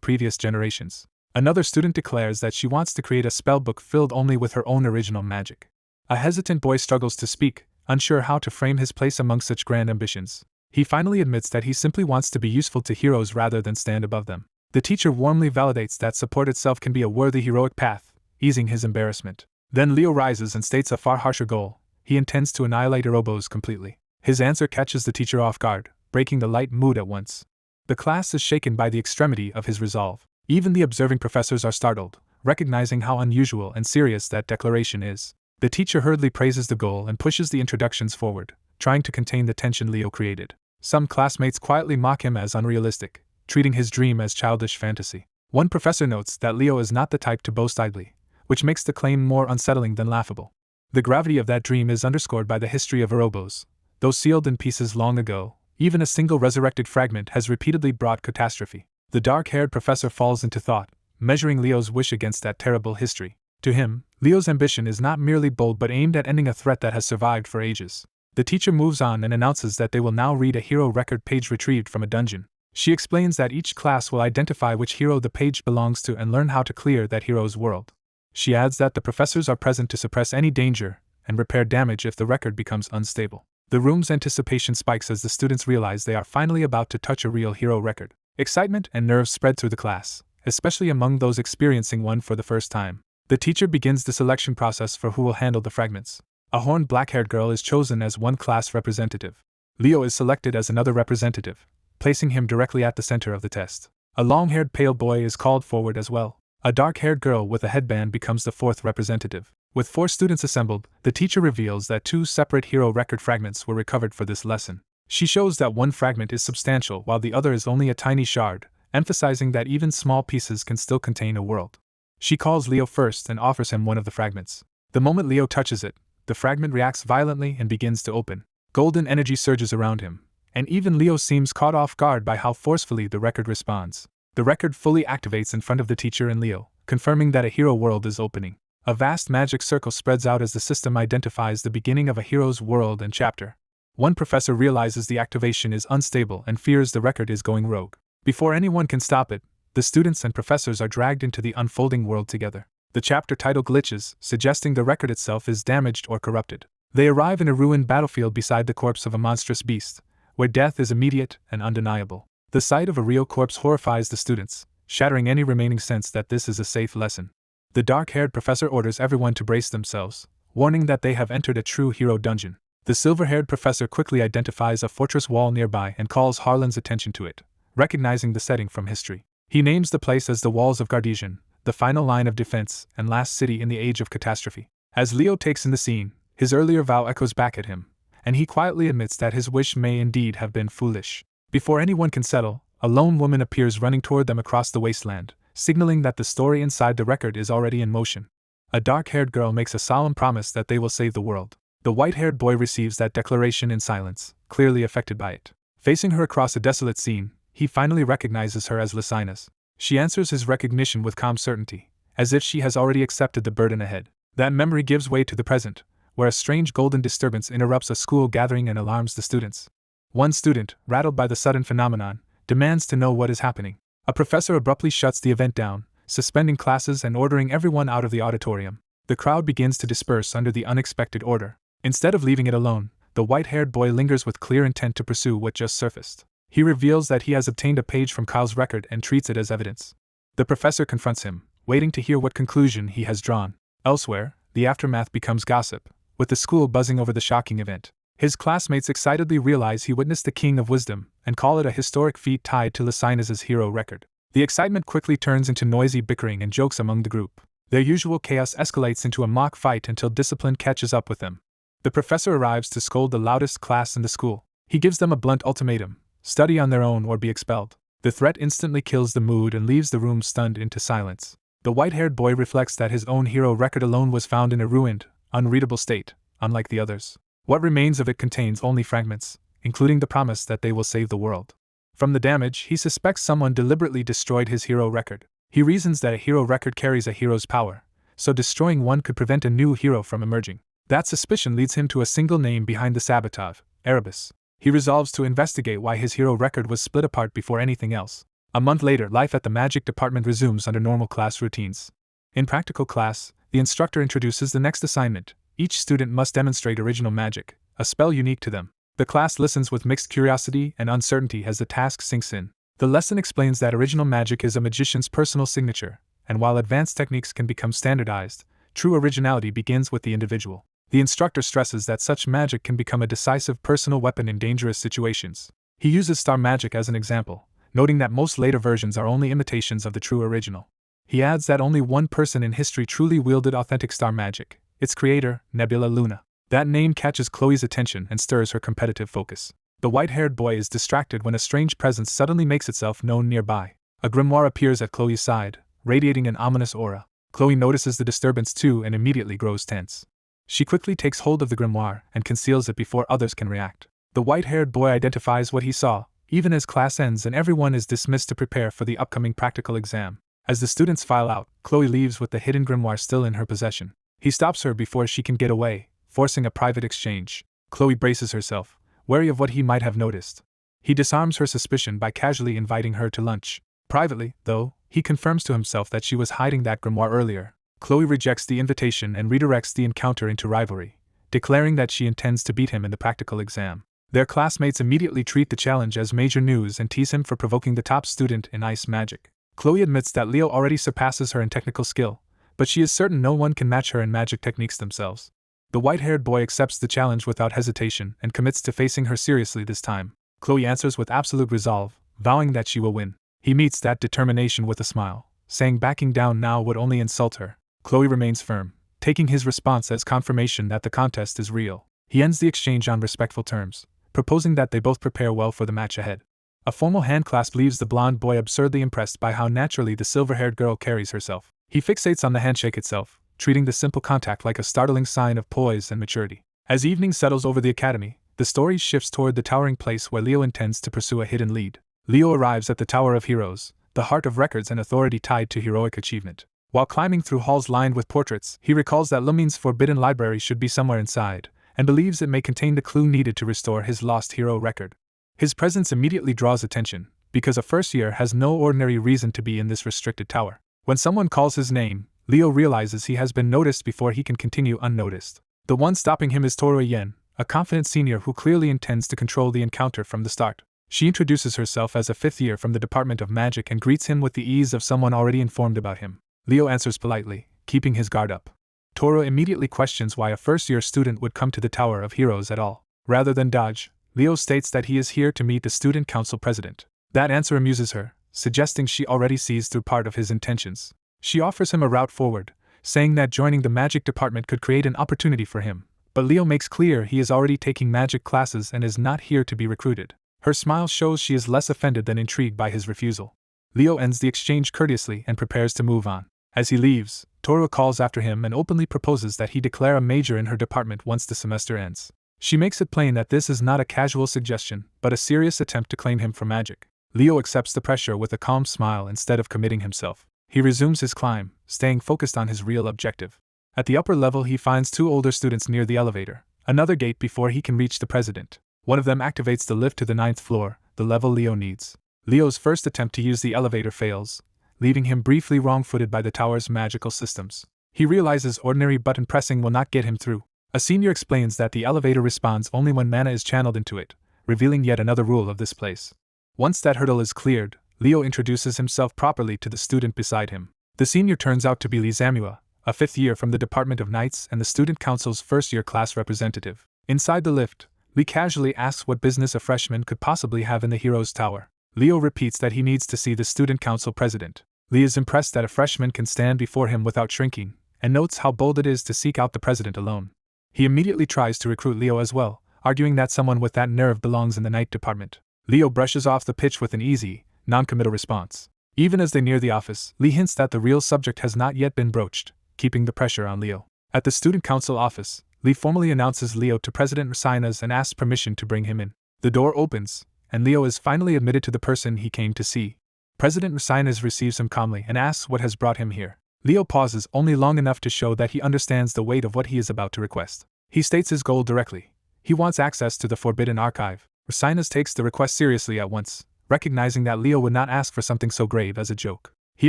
previous generations. Another student declares that she wants to create a spellbook filled only with her own original magic. A hesitant boy struggles to speak, unsure how to frame his place among such grand ambitions. He finally admits that he simply wants to be useful to heroes rather than stand above them. The teacher warmly validates that support itself can be a worthy heroic path, easing his embarrassment. Then Leo rises and states a far harsher goal. He intends to annihilate Erebos completely. His answer catches the teacher off guard, breaking the light mood at once. The class is shaken by the extremity of his resolve. Even the observing professors are startled, recognizing how unusual and serious that declaration is. The teacher hurriedly praises the goal and pushes the introductions forward, trying to contain the tension Leo created. Some classmates quietly mock him as unrealistic, treating his dream as childish fantasy. One professor notes that Leo is not the type to boast idly, which makes the claim more unsettling than laughable. The gravity of that dream is underscored by the history of Erebos. Though sealed in pieces long ago, even a single resurrected fragment has repeatedly brought catastrophe. The dark-haired professor falls into thought, measuring Leo's wish against that terrible history. To him, Leo's ambition is not merely bold but aimed at ending a threat that has survived for ages. The teacher moves on and announces that they will now read a hero record page retrieved from a dungeon. She explains that each class will identify which hero the page belongs to and learn how to clear that hero's world. She adds that the professors are present to suppress any danger and repair damage if the record becomes unstable. The room's anticipation spikes as the students realize they are finally about to touch a real hero record. Excitement and nerves spread through the class, especially among those experiencing one for the first time. The teacher begins the selection process for who will handle the fragments. A horned black-haired girl is chosen as one class representative. Leo is selected as another representative, placing him directly at the center of the test. A long-haired pale boy is called forward as well. A dark-haired girl with a headband becomes the 4th representative. With 4 students assembled, the teacher reveals that 2 separate hero record fragments were recovered for this lesson. She shows that one fragment is substantial while the other is only a tiny shard, emphasizing that even small pieces can still contain a world. She calls Leo first and offers him one of the fragments. The moment Leo touches it, the fragment reacts violently and begins to open. Golden energy surges around him, and even Leo seems caught off guard by how forcefully the record responds. The record fully activates in front of the teacher and Leo, confirming that a hero world is opening. A vast magic circle spreads out as the system identifies the beginning of a hero's world and chapter. One professor realizes the activation is unstable and fears the record is going rogue. Before anyone can stop it, the students and professors are dragged into the unfolding world together. The chapter title glitches, suggesting the record itself is damaged or corrupted. They arrive in a ruined battlefield beside the corpse of a monstrous beast, where death is immediate and undeniable. The sight of a real corpse horrifies the students, shattering any remaining sense that this is a safe lesson. The dark-haired professor orders everyone to brace themselves, warning that they have entered a true hero dungeon. The silver-haired professor quickly identifies a fortress wall nearby and calls Harlan's attention to it, recognizing the setting from history. He names the place as the Walls of Gardesion, the final line of defense and last city in the age of catastrophe. As Leo takes in the scene, his earlier vow echoes back at him, and he quietly admits that his wish may indeed have been foolish. Before anyone can settle, a lone woman appears running toward them across the wasteland, signaling that the story inside the record is already in motion. A dark-haired girl makes a solemn promise that they will save the world. The white-haired boy receives that declaration in silence, clearly affected by it. Facing her across a desolate scene, he finally recognizes her as Lysinas. She answers his recognition with calm certainty, as if she has already accepted the burden ahead. That memory gives way to the present, where a strange golden disturbance interrupts a school gathering and alarms the students. One student, rattled by the sudden phenomenon, demands to know what is happening. A professor abruptly shuts the event down, suspending classes and ordering everyone out of the auditorium. The crowd begins to disperse under the unexpected order. Instead of leaving it alone, the white-haired boy lingers with clear intent to pursue what just surfaced. He reveals that he has obtained a page from Kyle's record and treats it as evidence. The professor confronts him, waiting to hear what conclusion he has drawn. Elsewhere, the aftermath becomes gossip, with the school buzzing over the shocking event. His classmates excitedly realize he witnessed the King of Wisdom and call it a historic feat tied to Lysinas' hero record. The excitement quickly turns into noisy bickering and jokes among the group. Their usual chaos escalates into a mock fight until discipline catches up with them. The professor arrives to scold the loudest class in the school. He gives them a blunt ultimatum, study on their own or be expelled. The threat instantly kills the mood and leaves the room stunned into silence. The white-haired boy reflects that his own hero record alone was found in a ruined, unreadable state, unlike the others. What remains of it contains only fragments, including the promise that they will save the world. From the damage, he suspects someone deliberately destroyed his hero record. He reasons that a hero record carries a hero's power, so destroying one could prevent a new hero from emerging. That suspicion leads him to a single name behind the sabotage, Erebos. He resolves to investigate why his hero record was split apart before anything else. A month later, life at the magic department resumes under normal class routines. In practical class, the instructor introduces the next assignment. Each student must demonstrate original magic, a spell unique to them. The class listens with mixed curiosity and uncertainty as the task sinks in. The lesson explains that original magic is a magician's personal signature, and while advanced techniques can become standardized, true originality begins with the individual. The instructor stresses that such magic can become a decisive personal weapon in dangerous situations. He uses star magic as an example, noting that most later versions are only imitations of the true original. He adds that only one person in history truly wielded authentic star magic, its creator, Nebula Luna. That name catches Chloe's attention and stirs her competitive focus. The white-haired boy is distracted when a strange presence suddenly makes itself known nearby. A grimoire appears at Chloe's side, radiating an ominous aura. Chloe notices the disturbance too and immediately grows tense. She quickly takes hold of the grimoire and conceals it before others can react. The white-haired boy identifies what he saw, even as class ends and everyone is dismissed to prepare for the upcoming practical exam. As the students file out, Chloe leaves with the hidden grimoire still in her possession. He stops her before she can get away, forcing a private exchange. Chloe braces herself, wary of what he might have noticed. He disarms her suspicion by casually inviting her to lunch. Privately, though, he confirms to himself that she was hiding that grimoire earlier. Chloe rejects the invitation and redirects the encounter into rivalry, declaring that she intends to beat him in the practical exam. Their classmates immediately treat the challenge as major news and tease him for provoking the top student in ice magic. Chloe admits that Leo already surpasses her in technical skill, but she is certain no one can match her in magic techniques themselves. The white-haired boy accepts the challenge without hesitation and commits to facing her seriously this time. Chloe answers with absolute resolve, vowing that she will win. He meets that determination with a smile, saying backing down now would only insult her. Chloe remains firm, taking his response as confirmation that the contest is real. He ends the exchange on respectful terms, proposing that they both prepare well for the match ahead. A formal handclasp leaves the blonde boy absurdly impressed by how naturally the silver-haired girl carries herself. He fixates on the handshake itself, treating the simple contact like a startling sign of poise and maturity. As evening settles over the academy, the story shifts toward the towering place where Leo intends to pursue a hidden lead. Leo arrives at the Tower of Heroes, the heart of records and authority tied to heroic achievement. While climbing through halls lined with portraits, he recalls that Lumene's forbidden library should be somewhere inside, and believes it may contain the clue needed to restore his lost hero record. His presence immediately draws attention, because a first year has no ordinary reason to be in this restricted tower. When someone calls his name, Leo realizes he has been noticed before he can continue unnoticed. The one stopping him is Toro Yen, a confident senior who clearly intends to control the encounter from the start. She introduces herself as a fifth year from the Department of Magic and greets him with the ease of someone already informed about him. Leo answers politely, keeping his guard up. Toro immediately questions why a first-year student would come to the Tower of Heroes at all. Rather than dodge, Leo states that he is here to meet the student council president. That answer amuses her, suggesting she already sees through part of his intentions. She offers him a route forward, saying that joining the magic department could create an opportunity for him, but Leo makes clear he is already taking magic classes and is not here to be recruited. Her smile shows she is less offended than intrigued by his refusal. Leo ends the exchange courteously and prepares to move on. As he leaves, Toro calls after him and openly proposes that he declare a major in her department once the semester ends. She makes it plain that this is not a casual suggestion, but a serious attempt to claim him for magic. Leo accepts the pressure with a calm smile instead of committing himself. He resumes his climb, staying focused on his real objective. At the upper level he finds two older students near the elevator, another gate before he can reach the president. One of them activates the lift to the 9th floor, the level Leo needs. Leo's first attempt to use the elevator fails, leaving him briefly wrong-footed by the tower's magical systems. He realizes ordinary button pressing will not get him through. A senior explains that the elevator responds only when mana is channeled into it, revealing yet another rule of this place. Once that hurdle is cleared, Leo introduces himself properly to the student beside him. The senior turns out to be Lee Zamua, a fifth year from the Department of Knights and the Student Council's first-year class representative. Inside the lift, Lee casually asks what business a freshman could possibly have in the Heroes Tower. Leo repeats that he needs to see the Student Council president. Lee is impressed that a freshman can stand before him without shrinking, and notes how bold it is to seek out the president alone. He immediately tries to recruit Leo as well, arguing that someone with that nerve belongs in the Knight Department. Leo brushes off the pitch with an easy, non-committal response. Even as they near the office, Lee hints that the real subject has not yet been broached, keeping the pressure on Leo. At the student council office, Lee formally announces Leo to President Lysinas and asks permission to bring him in. The door opens, and Leo is finally admitted to the person he came to see. President Lysinas receives him calmly and asks what has brought him here. Leo pauses only long enough to show that he understands the weight of what he is about to request. He states his goal directly. He wants access to the Forbidden Archive. Lysinas takes the request seriously at once, recognizing that Leo would not ask for something so grave as a joke. He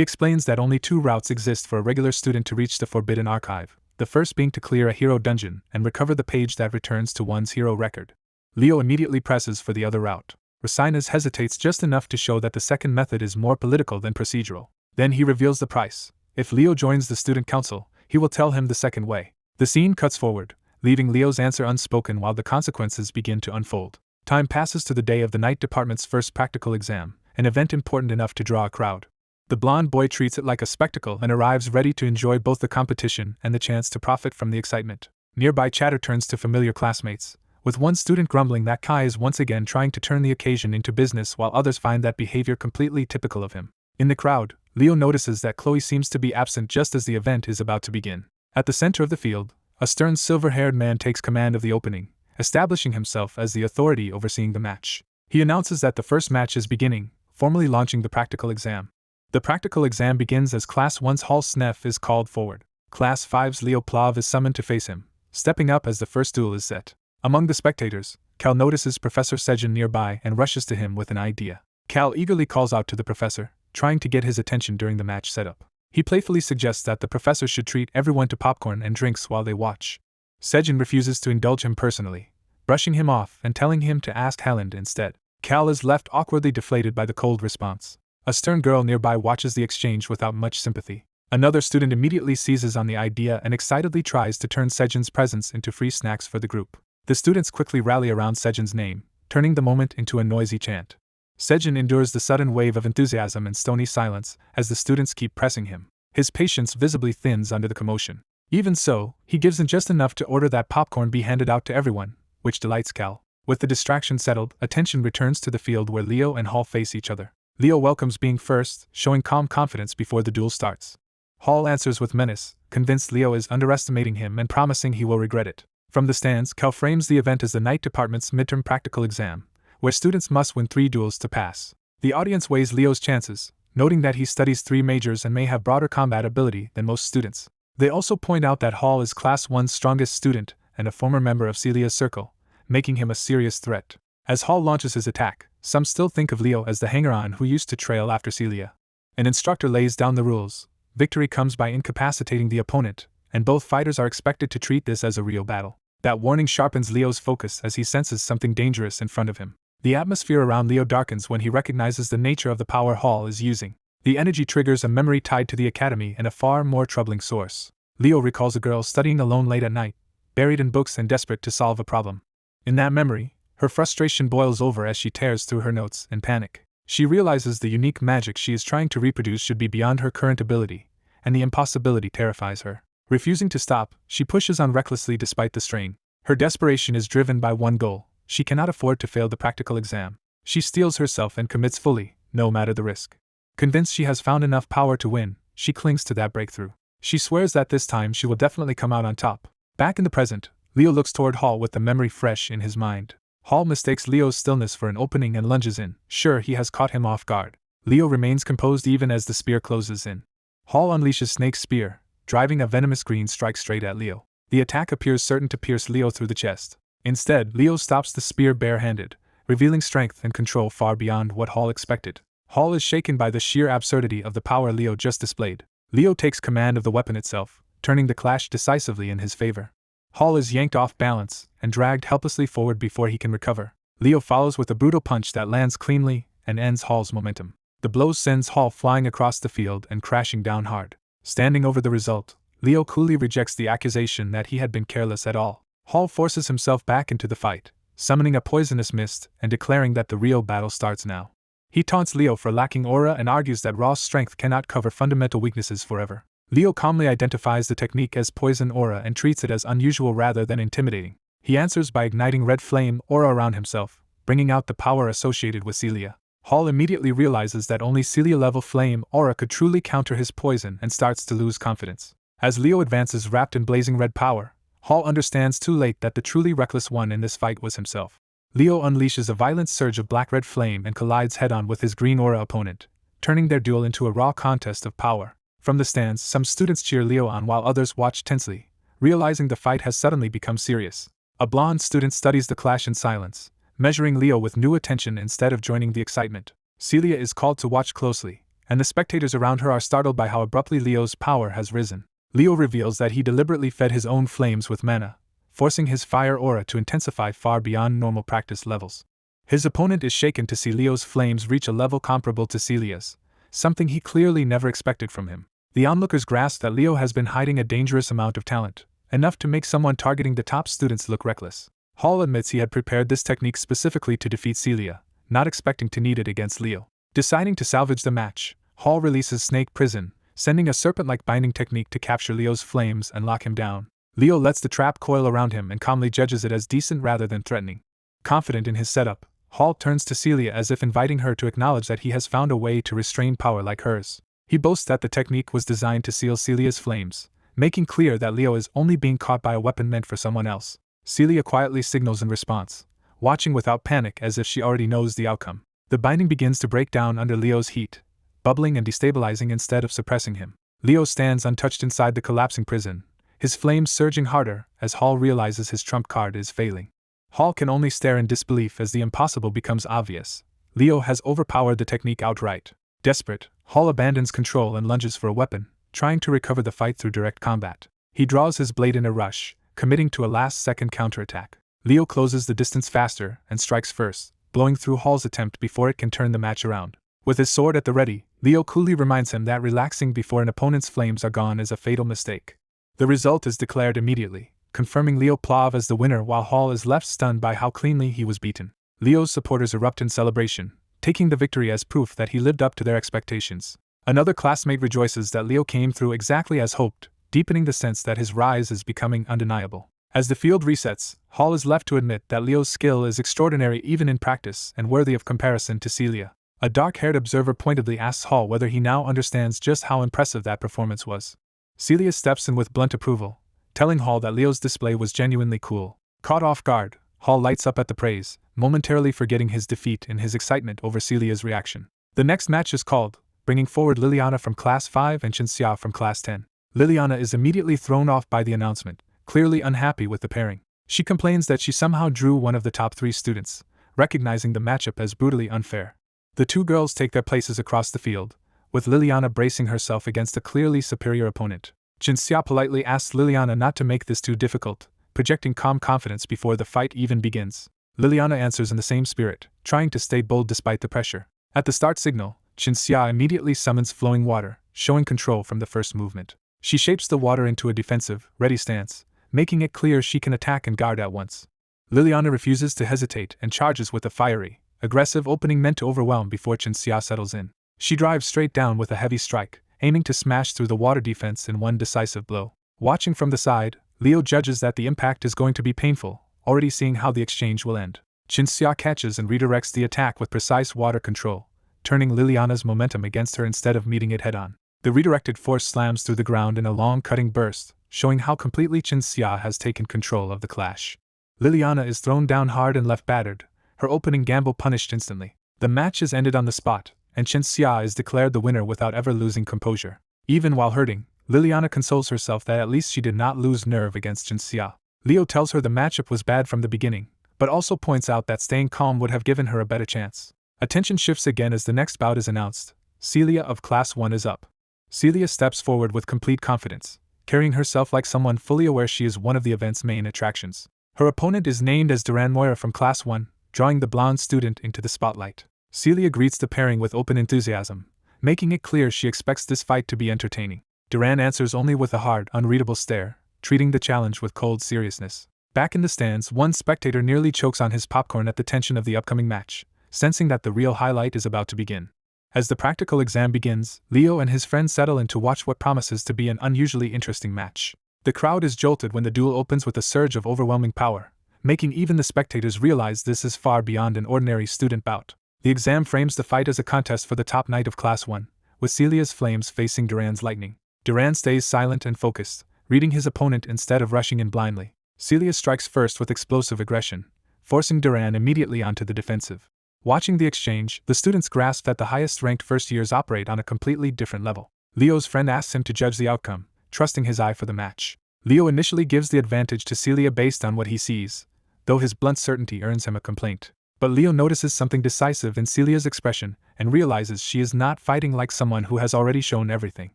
explains that only 2 routes exist for a regular student to reach the Forbidden Archive, the first being to clear a hero dungeon and recover the page that returns to one's hero record. Leo immediately presses for the other route. Lysinas hesitates just enough to show that the second method is more political than procedural. Then he reveals the price. If Leo joins the student council, he will tell him the second way. The scene cuts forward, leaving Leo's answer unspoken while the consequences begin to unfold. Time passes to the day of the night department's first practical exam, an event important enough to draw a crowd. The blonde boy treats it like a spectacle and arrives ready to enjoy both the competition and the chance to profit from the excitement. Nearby chatter turns to familiar classmates, with one student grumbling that Kai is once again trying to turn the occasion into business while others find that behavior completely typical of him. In the crowd, Leo notices that Chloe seems to be absent just as the event is about to begin. At the center of the field, a stern silver-haired man takes command of the opening, establishing himself as the authority overseeing the match. He announces that the first match is beginning, formally launching the practical exam. The practical exam begins as Class 1's Hall Snef is called forward. Class 5's Leo Plav is summoned to face him, stepping up as the first duel is set. Among the spectators, Cal notices Professor Sejin nearby and rushes to him with an idea. Cal eagerly calls out to the professor, trying to get his attention during the match setup. He playfully suggests that the professor should treat everyone to popcorn and drinks while they watch. Sejin refuses to indulge him personally, brushing him off and telling him to ask Halland instead. Cal is left awkwardly deflated by the cold response. A stern girl nearby watches the exchange without much sympathy. Another student immediately seizes on the idea and excitedly tries to turn Sejin's presence into free snacks for the group. The students quickly rally around Sejin's name, turning the moment into a noisy chant. Sejin endures the sudden wave of enthusiasm and stony silence as the students keep pressing him. His patience visibly thins under the commotion. Even so, he gives in just enough to order that popcorn be handed out to everyone, which delights Cal. With the distraction settled, attention returns to the field where Leo and Hall face each other. Leo welcomes being first, showing calm confidence before the duel starts. Hall answers with menace, convinced Leo is underestimating him and promising he will regret it. From the stands, Cal frames the event as the night department's midterm practical exam, where students must win 3 duels to pass. The audience weighs Leo's chances, noting that he studies 3 majors and may have broader combat ability than most students. They also point out that Hall is Class 1's strongest student and a former member of Celia's circle, making him a serious threat. As Hall launches his attack, some still think of Leo as the hanger-on who used to trail after Celia. An instructor lays down the rules. Victory comes by incapacitating the opponent, and both fighters are expected to treat this as a real battle. That warning sharpens Leo's focus as he senses something dangerous in front of him. The atmosphere around Leo darkens when he recognizes the nature of the power Hall is using. The energy triggers a memory tied to the academy and a far more troubling source. Leo recalls a girl studying alone late at night, buried in books and desperate to solve a problem. In that memory, her frustration boils over as she tears through her notes in panic. She realizes the unique magic she is trying to reproduce should be beyond her current ability, and the impossibility terrifies her. Refusing to stop, she pushes on recklessly despite the strain. Her desperation is driven by one goal: she cannot afford to fail the practical exam. She steels herself and commits fully, no matter the risk. Convinced she has found enough power to win, she clings to that breakthrough. She swears that this time she will definitely come out on top. Back in the present, Leo looks toward Hall with the memory fresh in his mind. Hall mistakes Leo's stillness for an opening and lunges in, sure he has caught him off guard. Leo remains composed even as the spear closes in. Hall unleashes Snake's spear, driving a venomous green strike straight at Leo. The attack appears certain to pierce Leo through the chest. Instead, Leo stops the spear bare-handed, revealing strength and control far beyond what Hall expected. Hall is shaken by the sheer absurdity of the power Leo just displayed. Leo takes command of the weapon itself, turning the clash decisively in his favor. Hall is yanked off balance and dragged helplessly forward before he can recover. Leo follows with a brutal punch that lands cleanly and ends Hall's momentum. The blow sends Hall flying across the field and crashing down hard. Standing over the result, Leo coolly rejects the accusation that he had been careless at all. Hall forces himself back into the fight, summoning a poisonous mist and declaring that the real battle starts now. He taunts Leo for lacking aura and argues that raw strength cannot cover fundamental weaknesses forever. Leo calmly identifies the technique as poison aura and treats it as unusual rather than intimidating. He answers by igniting red flame aura around himself, bringing out the power associated with Celia. Hall immediately realizes that only Celia-level flame aura could truly counter his poison and starts to lose confidence. As Leo advances wrapped in blazing red power, Hall understands too late that the truly reckless one in this fight was himself. Leo unleashes a violent surge of black-red flame and collides head-on with his green aura opponent, turning their duel into a raw contest of power. From the stands, some students cheer Leo on while others watch tensely, realizing the fight has suddenly become serious. A blonde student studies the clash in silence, measuring Leo with new attention instead of joining the excitement. Celia is called to watch closely, and the spectators around her are startled by how abruptly Leo's power has risen. Leo reveals that he deliberately fed his own flames with mana, forcing his fire aura to intensify far beyond normal practice levels. His opponent is shaken to see Leo's flames reach a level comparable to Celia's, something he clearly never expected from him. The onlookers grasp that Leo has been hiding a dangerous amount of talent, enough to make someone targeting the top students look reckless. Hall admits he had prepared this technique specifically to defeat Celia, not expecting to need it against Leo. Deciding to salvage the match, Hall releases Snake Prison, sending a serpent-like binding technique to capture Leo's flames and lock him down. Leo lets the trap coil around him and calmly judges it as decent rather than threatening. Confident in his setup, Hall turns to Celia as if inviting her to acknowledge that he has found a way to restrain power like hers. He boasts that the technique was designed to seal Celia's flames, making clear that Leo is only being caught by a weapon meant for someone else. Celia quietly signals in response, watching without panic as if she already knows the outcome. The binding begins to break down under Leo's heat, bubbling and destabilizing instead of suppressing him. Leo stands untouched inside the collapsing prison, his flames surging harder as Hall realizes his trump card is failing. Hall can only stare in disbelief as the impossible becomes obvious. Leo has overpowered the technique outright. Desperate, Hall abandons control and lunges for a weapon, trying to recover the fight through direct combat. He draws his blade in a rush, committing to a last-second counterattack. Leo closes the distance faster and strikes first, blowing through Hall's attempt before it can turn the match around. With his sword at the ready, Leo coolly reminds him that relaxing before an opponent's flames are gone is a fatal mistake. The result is declared immediately, confirming Leo Plav as the winner while Hall is left stunned by how cleanly he was beaten. Leo's supporters erupt in celebration, taking the victory as proof that he lived up to their expectations. Another classmate rejoices that Leo came through exactly as hoped, deepening the sense that his rise is becoming undeniable. As the field resets, Hall is left to admit that Leo's skill is extraordinary even in practice and worthy of comparison to Celia. A dark-haired observer pointedly asks Hall whether he now understands just how impressive that performance was. Celia steps in with blunt approval, telling Hall that Leo's display was genuinely cool. Caught off guard, Hall lights up at the praise, momentarily forgetting his defeat in his excitement over Celia's reaction. The next match is called, bringing forward Liliana from Class 5 and Chinxia from Class 10. Liliana is immediately thrown off by the announcement, clearly unhappy with the pairing. She complains that she somehow drew one of the top 3 students, recognizing the matchup as brutally unfair. The two girls take their places across the field, with Liliana bracing herself against a clearly superior opponent. Chinxia politely asks Liliana not to make this too difficult, projecting calm confidence before the fight even begins. Liliana answers in the same spirit, trying to stay bold despite the pressure. At the start signal, Chinxia immediately summons flowing water, showing control from the first movement. She shapes the water into a defensive, ready stance, making it clear she can attack and guard at once. Liliana refuses to hesitate and charges with a fiery, aggressive opening meant to overwhelm before Chinxia settles in. She drives straight down with a heavy strike, aiming to smash through the water defense in one decisive blow. Watching from the side, Leo judges that the impact is going to be painful, already seeing how the exchange will end. Chinxia catches and redirects the attack with precise water control, turning Liliana's momentum against her instead of meeting it head-on. The redirected force slams through the ground in a long cutting burst, showing how completely Chinxia has taken control of the clash. Liliana is thrown down hard and left battered, her opening gamble punished instantly. The match is ended on the spot, and Chinxia is declared the winner without ever losing composure. Even while hurting, Liliana consoles herself that at least she did not lose nerve against Chinxia. Leo tells her the matchup was bad from the beginning, but also points out that staying calm would have given her a better chance. Attention shifts again as the next bout is announced. Celia of Class 1 is up. Celia steps forward with complete confidence, carrying herself like someone fully aware she is one of the event's main attractions. Her opponent is named as Duran Moira from Class 1, drawing the blonde student into the spotlight. Celia greets the pairing with open enthusiasm, making it clear she expects this fight to be entertaining. Duran answers only with a hard, unreadable stare, treating the challenge with cold seriousness. Back in the stands, one spectator nearly chokes on his popcorn at the tension of the upcoming match, sensing that the real highlight is about to begin. As the practical exam begins, Leo and his friends settle in to watch what promises to be an unusually interesting match. The crowd is jolted when the duel opens with a surge of overwhelming power, making even the spectators realize this is far beyond an ordinary student bout. The exam frames the fight as a contest for the top knight of Class 1, with Celia's flames facing Duran's lightning. Duran stays silent and focused, reading his opponent instead of rushing in blindly. Celia strikes first with explosive aggression, forcing Duran immediately onto the defensive. Watching the exchange, the students grasp that the highest-ranked first-years operate on a completely different level. Leo's friend asks him to judge the outcome, trusting his eye for the match. Leo initially gives the advantage to Celia based on what he sees, though his blunt certainty earns him a complaint. But Leo notices something decisive in Celia's expression and realizes she is not fighting like someone who has already shown everything.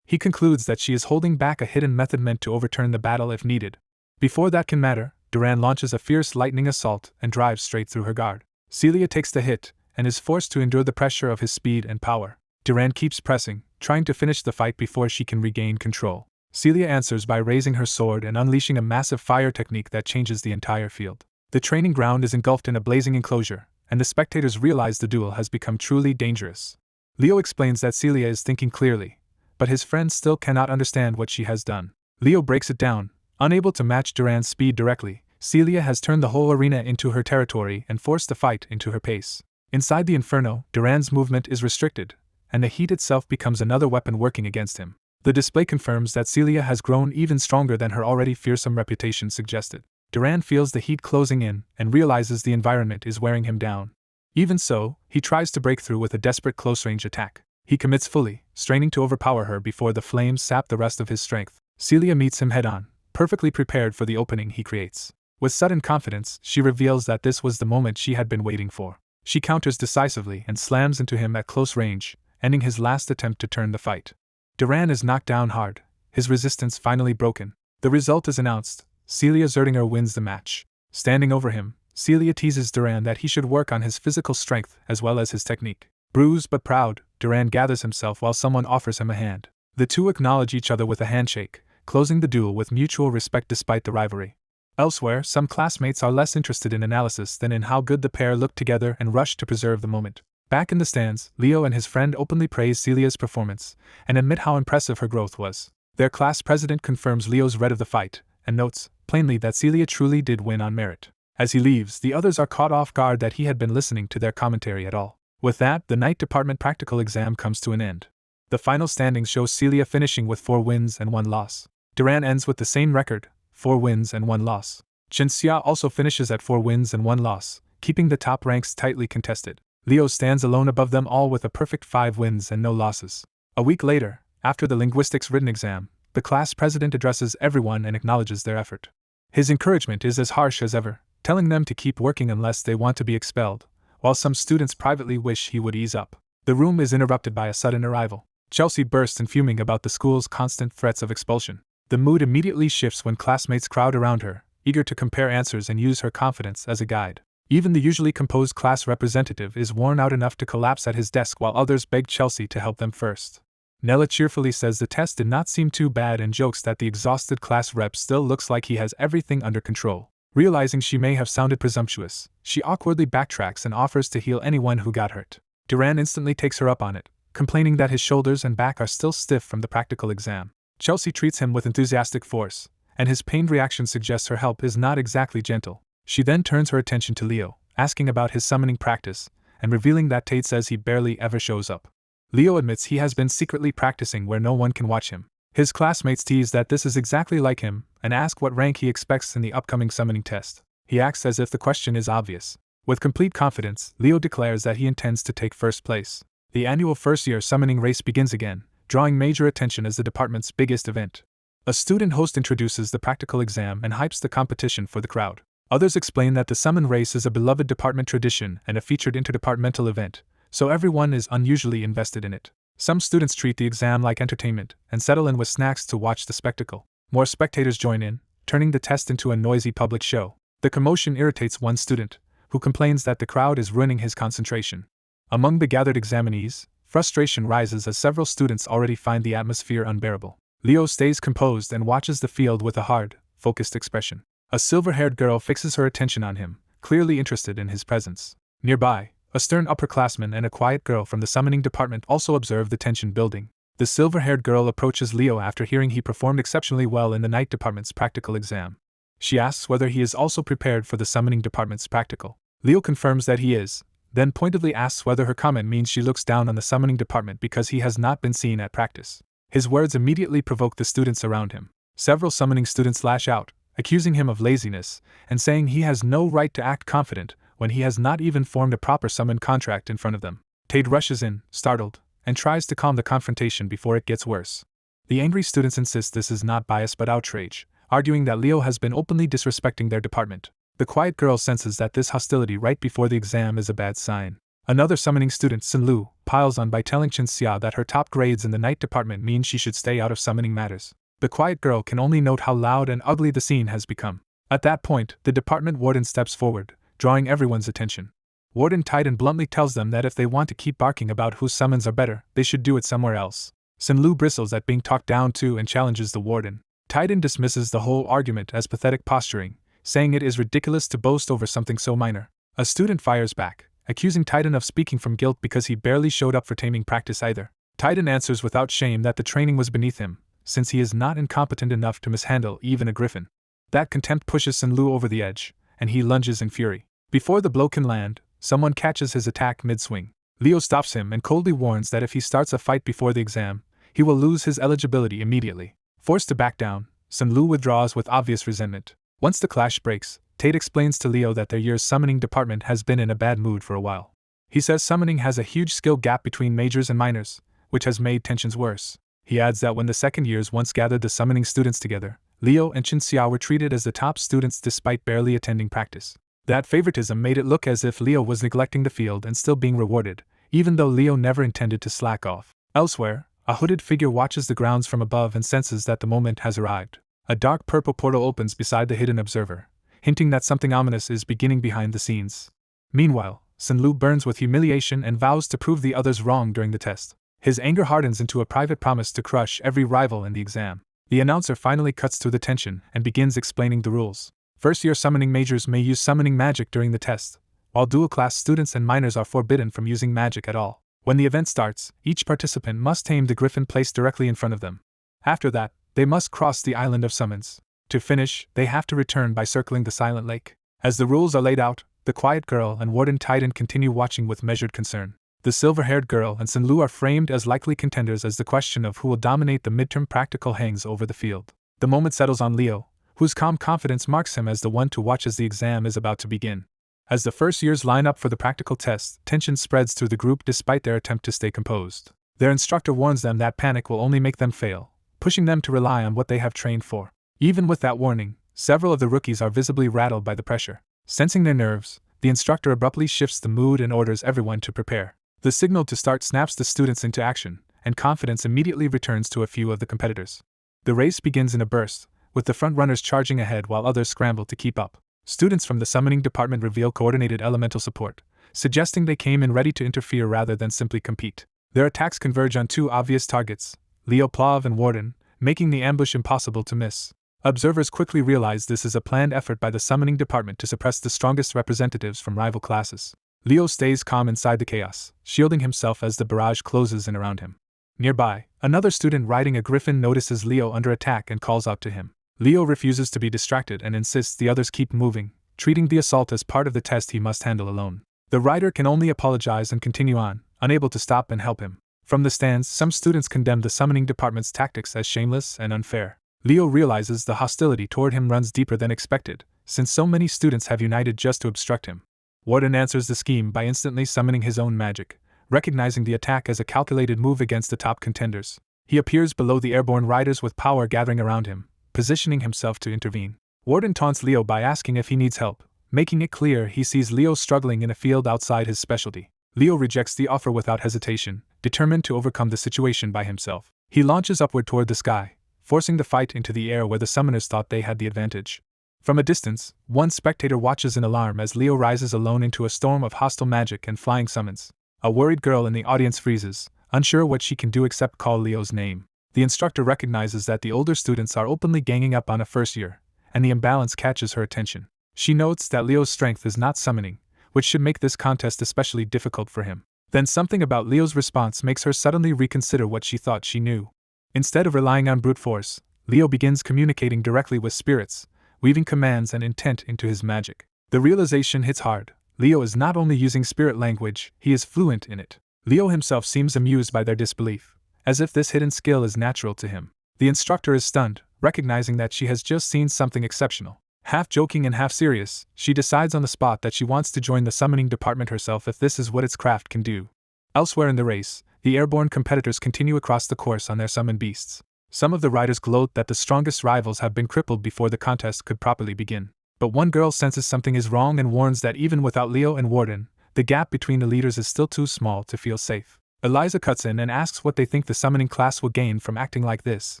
He concludes that she is holding back a hidden method meant to overturn the battle if needed. Before that can matter, Duran launches a fierce lightning assault and drives straight through her guard. Celia takes the hit and is forced to endure the pressure of his speed and power. Duran keeps pressing, trying to finish the fight before she can regain control. Celia answers by raising her sword and unleashing a massive fire technique that changes the entire field. The training ground is engulfed in a blazing enclosure, and the spectators realize the duel has become truly dangerous. Leo explains that Celia is thinking clearly, but his friend still cannot understand what she has done. Leo breaks it down. Unable to match Duran's speed directly, Celia has turned the whole arena into her territory and forced the fight into her pace. Inside the inferno, Duran's movement is restricted, and the heat itself becomes another weapon working against him. The display confirms that Celia has grown even stronger than her already fearsome reputation suggested. Duran feels the heat closing in and realizes the environment is wearing him down. Even so, he tries to break through with a desperate close-range attack. He commits fully, straining to overpower her before the flames sap the rest of his strength. Celia meets him head-on, perfectly prepared for the opening he creates. With sudden confidence, she reveals that this was the moment she had been waiting for. She counters decisively and slams into him at close range, ending his last attempt to turn the fight. Duran is knocked down hard, his resistance finally broken. The result is announced. Celia Zerdinger wins the match. Standing over him, Celia teases Duran that he should work on his physical strength as well as his technique. Bruised but proud, Duran gathers himself while someone offers him a hand. The two acknowledge each other with a handshake, closing the duel with mutual respect despite the rivalry. Elsewhere, some classmates are less interested in analysis than in how good the pair look together and rush to preserve the moment. Back in the stands, Leo and his friend openly praise Celia's performance and admit how impressive her growth was. Their class president confirms Leo's read of the fight and notes, plainly, that Celia truly did win on merit. As he leaves, the others are caught off guard that he had been listening to their commentary at all. With that, the night department practical exam comes to an end. The final standings show Celia finishing with 4 wins and 1 loss. Duran ends with the same record, 4 wins and 1 loss. Chen Xia also finishes at 4 wins and 1 loss, keeping the top ranks tightly contested. Leo stands alone above them all with a perfect 5 wins and no losses. A week later, after the linguistics written exam, the class president addresses everyone and acknowledges their effort. His encouragement is as harsh as ever, telling them to keep working unless they want to be expelled, while some students privately wish he would ease up. The room is interrupted by a sudden arrival. Chelsea bursts in fuming about the school's constant threats of expulsion. The mood immediately shifts when classmates crowd around her, eager to compare answers and use her confidence as a guide. Even the usually composed class representative is worn out enough to collapse at his desk while others beg Chelsea to help them first. Nella cheerfully says the test did not seem too bad and jokes that the exhausted class rep still looks like he has everything under control. Realizing she may have sounded presumptuous, she awkwardly backtracks and offers to heal anyone who got hurt. Duran instantly takes her up on it, complaining that his shoulders and back are still stiff from the practical exam. Chelsea treats him with enthusiastic force, and his pained reaction suggests her help is not exactly gentle. She then turns her attention to Leo, asking about his summoning practice, and revealing that Tate says he barely ever shows up. Leo admits he has been secretly practicing where no one can watch him. His classmates tease that this is exactly like him, and ask what rank he expects in the upcoming summoning test. He acts as if the question is obvious. With complete confidence, Leo declares that he intends to take first place. The annual first-year summoning race begins again, drawing major attention as the department's biggest event. A student host introduces the practical exam and hypes the competition for the crowd. Others explain that the summon race is a beloved department tradition and a featured interdepartmental event, so everyone is unusually invested in it. Some students treat the exam like entertainment and settle in with snacks to watch the spectacle. More spectators join in, turning the test into a noisy public show. The commotion irritates one student, who complains that the crowd is ruining his concentration. Among the gathered examinees, frustration rises as several students already find the atmosphere unbearable. Leo stays composed and watches the field with a hard, focused expression. A silver-haired girl fixes her attention on him, clearly interested in his presence. Nearby, a stern upperclassman and a quiet girl from the summoning department also observe the tension building. The silver-haired girl approaches Leo after hearing he performed exceptionally well in the night department's practical exam. She asks whether he is also prepared for the summoning department's practical. Leo confirms that he is, then pointedly asks whether her comment means she looks down on the summoning department because he has not been seen at practice. His words immediately provoke the students around him. Several summoning students lash out, accusing him of laziness, and saying he has no right to act confident when he has not even formed a proper summon contract in front of them. Tade rushes in, startled, and tries to calm the confrontation before it gets worse. The angry students insist this is not bias but outrage, arguing that Leo has been openly disrespecting their department. The quiet girl senses that this hostility right before the exam is a bad sign. Another summoning student, Sinlu, piles on by telling Chinxia that her top grades in the night department mean she should stay out of summoning matters. The quiet girl can only note how loud and ugly the scene has become. At that point, the department warden steps forward, drawing everyone's attention. Warden Titan bluntly tells them that if they want to keep barking about whose summons are better, they should do it somewhere else. Sinlu bristles at being talked down to and challenges the warden. Titan dismisses the whole argument as pathetic posturing, saying it is ridiculous to boast over something so minor. A student fires back, accusing Titan of speaking from guilt because he barely showed up for taming practice either. Titan answers without shame that the training was beneath him, since he is not incompetent enough to mishandle even a griffin. That contempt pushes Sinlu over the edge, and he lunges in fury. Before the blow can land, someone catches his attack mid-swing. Leo stops him and coldly warns that if he starts a fight before the exam, he will lose his eligibility immediately. Forced to back down, Sinlu withdraws with obvious resentment. Once the clash breaks, Tate explains to Leo that their year's summoning department has been in a bad mood for a while. He says summoning has a huge skill gap between majors and minors, which has made tensions worse. He adds that when the second years once gathered the summoning students together, Leo and Chinxia were treated as the top students despite barely attending practice. That favoritism made it look as if Leo was neglecting the field and still being rewarded, even though Leo never intended to slack off. Elsewhere, a hooded figure watches the grounds from above and senses that the moment has arrived. A dark purple portal opens beside the hidden observer, hinting that something ominous is beginning behind the scenes. Meanwhile, Sinlu burns with humiliation and vows to prove the others wrong during the test. His anger hardens into a private promise to crush every rival in the exam. The announcer finally cuts through the tension and begins explaining the rules. First-year summoning majors may use summoning magic during the test, while dual-class students and minors are forbidden from using magic at all. When the event starts, each participant must tame the griffin placed directly in front of them. After that, they must cross the island of summons. To finish, they have to return by circling the silent lake. As the rules are laid out, the quiet girl and Warden Titan continue watching with measured concern. The silver-haired girl and Sinlu are framed as likely contenders as the question of who will dominate the midterm practical hangs over the field. The moment settles on Leo, whose calm confidence marks him as the one to watch as the exam is about to begin. As the first years line up for the practical test, tension spreads through the group despite their attempt to stay composed. Their instructor warns them that panic will only make them fail, pushing them to rely on what they have trained for. Even with that warning, several of the rookies are visibly rattled by the pressure. Sensing their nerves, the instructor abruptly shifts the mood and orders everyone to prepare. The signal to start snaps the students into action, and confidence immediately returns to a few of the competitors. The race begins in a burst, with the front runners charging ahead while others scramble to keep up. Students from the summoning department reveal coordinated elemental support, suggesting they came in ready to interfere rather than simply compete. Their attacks converge on two obvious targets, Leo Plav and Warden, making the ambush impossible to miss. Observers quickly realize this is a planned effort by the summoning department to suppress the strongest representatives from rival classes. Leo stays calm inside the chaos, shielding himself as the barrage closes in around him. Nearby, another student riding a griffin notices Leo under attack and calls out to him. Leo refuses to be distracted and insists the others keep moving, treating the assault as part of the test he must handle alone. The rider can only apologize and continue on, unable to stop and help him. From the stands, some students condemn the summoning department's tactics as shameless and unfair. Leo realizes the hostility toward him runs deeper than expected, since so many students have united just to obstruct him. Warden answers the scheme by instantly summoning his own magic, recognizing the attack as a calculated move against the top contenders. He appears below the airborne riders with power gathering around him, positioning himself to intervene. Warden taunts Leo by asking if he needs help, making it clear he sees Leo struggling in a field outside his specialty. Leo rejects the offer without hesitation, determined to overcome the situation by himself. He launches upward toward the sky, forcing the fight into the air where the summoners thought they had the advantage. From a distance, one spectator watches in alarm as Leo rises alone into a storm of hostile magic and flying summons. A worried girl in the audience freezes, unsure what she can do except call Leo's name. The instructor recognizes that the older students are openly ganging up on a first year, and the imbalance catches her attention. She notes that Leo's strength is not summoning, which should make this contest especially difficult for him. Then something about Leo's response makes her suddenly reconsider what she thought she knew. Instead of relying on brute force, Leo begins communicating directly with spirits, weaving commands and intent into his magic. The realization hits hard. Leo is not only using spirit language, he is fluent in it. Leo himself seems amused by their disbelief, as if this hidden skill is natural to him. The instructor is stunned, recognizing that she has just seen something exceptional. Half joking and half serious, she decides on the spot that she wants to join the summoning department herself if this is what its craft can do. Elsewhere in the race, the airborne competitors continue across the course on their summoned beasts. Some of the riders gloat that the strongest rivals have been crippled before the contest could properly begin. But one girl senses something is wrong and warns that even without Leo and Warden, the gap between the leaders is still too small to feel safe. Eliza cuts in and asks what they think the summoning class will gain from acting like this,